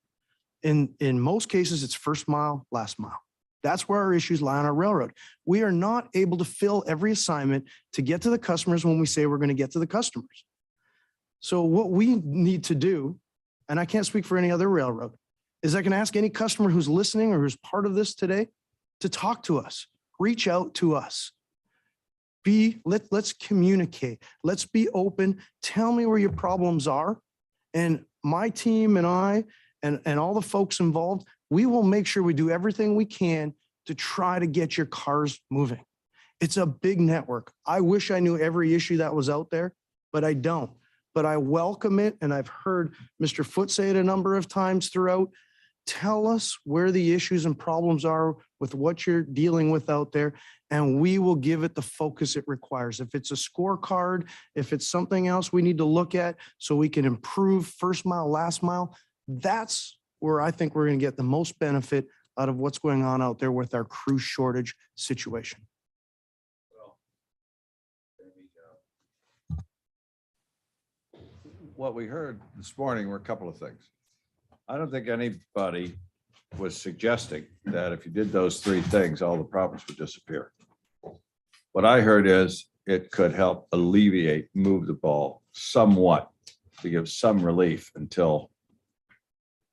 in most cases, it's first mile, last mile. That's where our issues lie on our railroad. We are not able to fill every assignment to get to the customers when we say we're going to get to the customers. So what we need to do, and I can't speak for any other railroad, is I can ask any customer who's listening or who's part of this today to talk to us, reach out to us. Let's communicate. Let's be open. Tell me where your problems are. And my team and I and all the folks involved, we will make sure we do everything we can to try to get your cars moving. It's a big network. I wish I knew every issue that was out there, but I don't. But I welcome it. And I've heard Mr. Foote say it a number of times throughout. Tell us where the issues and problems are with what you're dealing with out there, and we will give it the focus it requires. If it's a scorecard, if it's something else we need to look at so we can improve first mile, last mile, that's where I think we're going to get the most benefit out of what's going on out there with our crew shortage situation. What we heard this morning were a couple of things. I don't think anybody was suggesting that if you did those three things, all the problems would disappear. What I heard is it could help alleviate, move the ball somewhat to give some relief until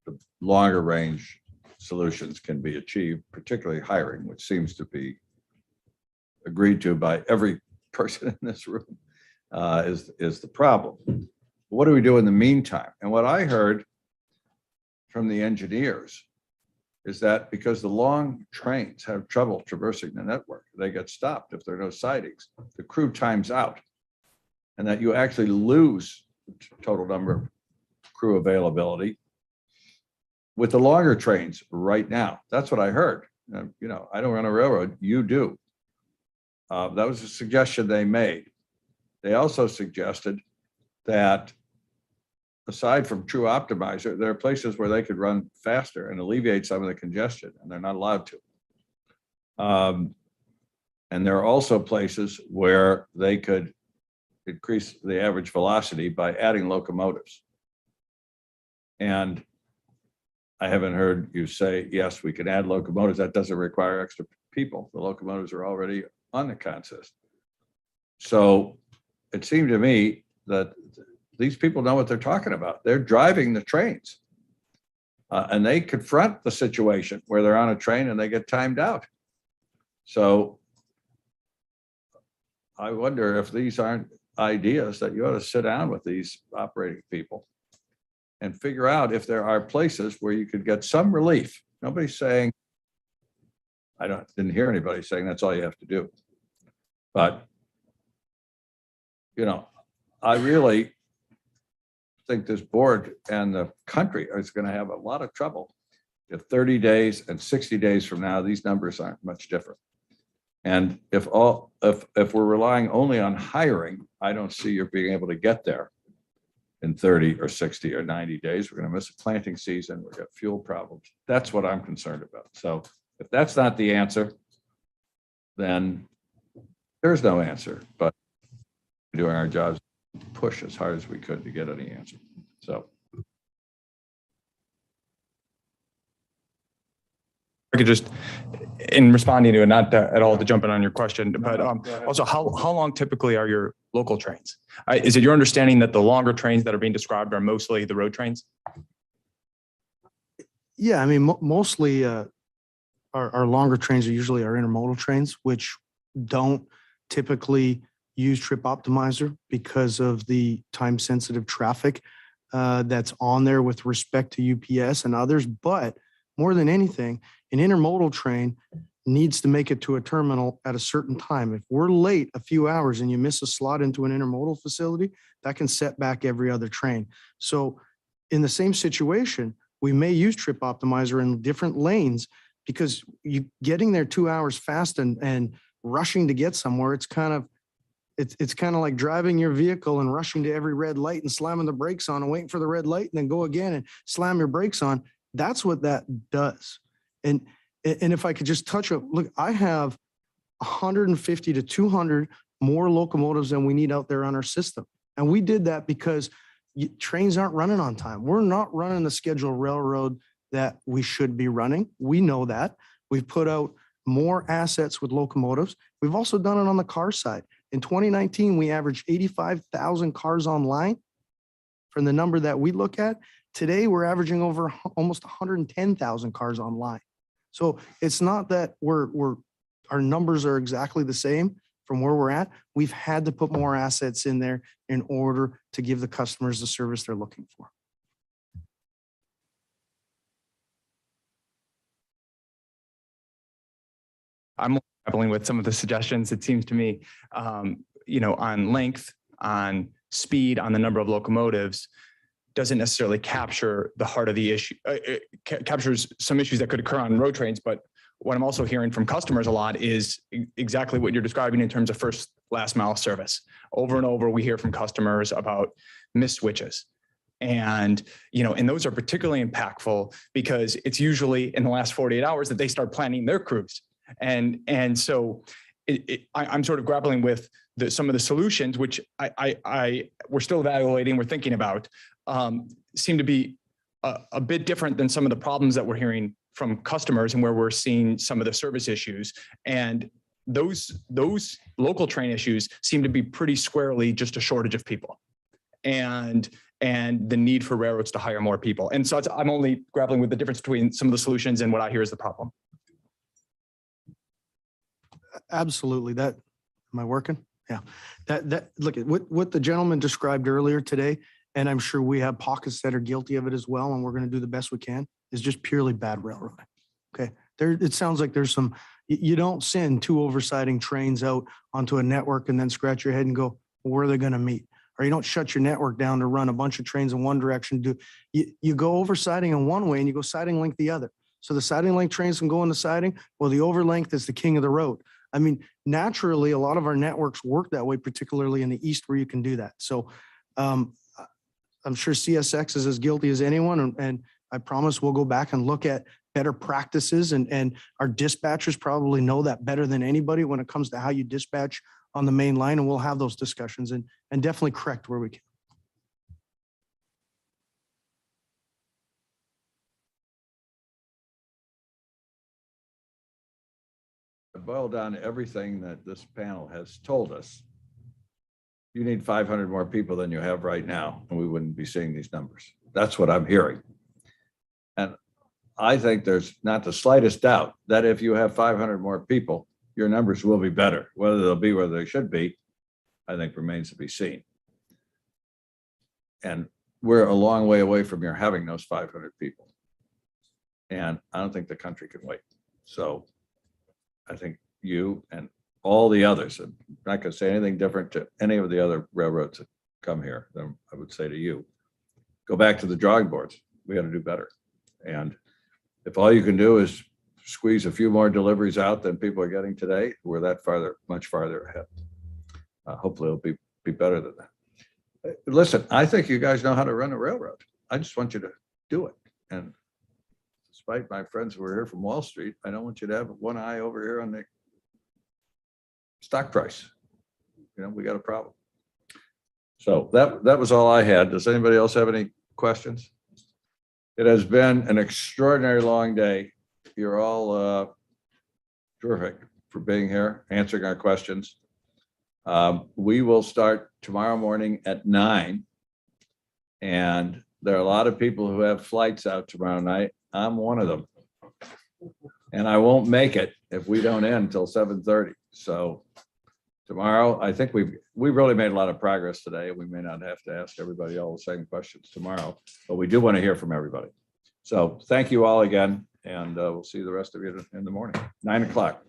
the longer range solutions can be achieved, particularly hiring, which seems to be agreed to by every person in this room, is the problem. What do we do in the meantime? And what I heard from the engineers is that because the long trains have trouble traversing the network, they get stopped if there are no sidings. The crew times out, and that you actually lose the total number of crew availability with the longer trains right now. That's what I heard. You know, I don't run a railroad, you do. That was a suggestion they made. They also suggested that aside from True Optimizer, there are places where they could run faster and alleviate some of the congestion, and they're not allowed to. And there are also places where they could increase the average velocity by adding locomotives. And I haven't heard you say, yes, we can add locomotives. That doesn't require extra people. The locomotives are already on the consist. So it seemed to me that these people know what they're talking about. They're driving the trains. And they confront the situation where they're on a train and they get timed out. So I wonder if these aren't ideas that you ought to sit down with these operating people and figure out if there are places where you could get some relief. Nobody's saying, didn't hear anybody saying that's all you have to do. But, you know, I really think this board and the country is going to have a lot of trouble if 30 days and 60 days from now, these numbers aren't much different. And if we're relying only on hiring, I don't see you being able to get there in 30 or 60 or 90 days. We're going to miss a planting season. We've got fuel problems. That's what I'm concerned about. So if that's not the answer, then there's no answer, but we're doing our jobs, push as hard as we could to get any answer. So I could just, in responding to it, not at all to jump in on your question, but also how long typically are your local trains? Is it your understanding that the longer trains that are being described are mostly the road trains? Yeah, I mean, mostly our longer trains are usually our intermodal trains, which don't typically use Trip Optimizer because of the time sensitive traffic that's on there with respect to UPS and others. But more than anything, an intermodal train needs to make it to a terminal at a certain time. If we're late a few hours and you miss a slot into an intermodal facility, that can set back every other train. So in the same situation, we may use Trip Optimizer in different lanes because you getting there 2 hours fast and rushing to get somewhere, it's kind of like driving your vehicle and rushing to every red light and slamming the brakes on and waiting for the red light and then go again and slam your brakes on. That's what that does. And if I could just touch on, look, I have 150 to 200 more locomotives than we need out there on our system. And we did that because trains aren't running on time. We're not running the scheduled railroad that we should be running. We know that. We've put out more assets with locomotives. We've also done it on the car side. In 2019, we averaged 85,000 cars online from the number that we look at. Today, we're averaging over almost 110,000 cars online. So it's not that our numbers are exactly the same from where we're at. We've had to put more assets in there in order to give the customers the service they're looking for. I'm grappling with some of the suggestions. It seems to me, on length, on speed, on the number of locomotives, doesn't necessarily capture the heart of the issue. It captures some issues that could occur on road trains, but what I'm also hearing from customers a lot is exactly what you're describing in terms of first, last mile service. Over and over, we hear from customers about missed switches. And those are particularly impactful because it's usually in the last 48 hours that they start planning their crews. And so I'm sort of grappling with some of the solutions, which we're still evaluating, we're thinking about, seem to be a bit different than some of the problems that we're hearing from customers and where we're seeing some of the service issues. And those local train issues seem to be pretty squarely just a shortage of people and the need for railroads to hire more people. And so I'm only grappling with the difference between some of the solutions and what I hear is the problem. Absolutely. Am I working? Yeah. Look at what the gentleman described earlier today, and I'm sure we have pockets that are guilty of it as well, and we're going to do the best we can, is just purely bad railroading. Okay. It sounds like there's you don't send two oversighting trains out onto a network and then scratch your head and go, well, where are they going to meet? Or you don't shut your network down to run a bunch of trains in one direction. You go oversighting in one way and you go siding link the other. So the siding link trains can go into siding. Well, the overlength is the king of the road. I mean, naturally, a lot of our networks work that way, particularly in the east where you can do that. So I'm sure CSX is as guilty as anyone. And I promise we'll go back and look at better practices. And our dispatchers probably know that better than anybody when it comes to how you dispatch on the main line. And we'll have those discussions and definitely correct where we can. Boil down to everything that this panel has told us. You need 500 more people than you have right now, and we wouldn't be seeing these numbers. That's what I'm hearing. And I think there's not the slightest doubt that if you have 500 more people, your numbers will be better. Whether they'll be where they should be, I think remains to be seen. And we're a long way away from your having those 500 people. And I don't think the country can wait. So I think you and all the others, I'm not going to say anything different to any of the other railroads that come here, then I would say to you, go back to the drawing boards. We got to do better. And if all you can do is squeeze a few more deliveries out than people are getting today, we're that much farther ahead. Hopefully it'll be better than that. Listen, I think you guys know how to run a railroad. I just want you to do it. And despite my friends who are here from Wall Street, I don't want you to have one eye over here on the stock price. We got a problem. So that was all I had. Does anybody else have any questions? It has been an extraordinary long day. You're all terrific for being here, answering our questions. We will start tomorrow morning at 9. And there are a lot of people who have flights out tomorrow night. I'm one of them. And I won't make it if we don't end until 7:30. So tomorrow, I think we've really made a lot of progress today. We may not have to ask everybody all the same questions tomorrow, but we do want to hear from everybody. So thank you all again, and we'll see the rest of you in the morning, 9 o'clock.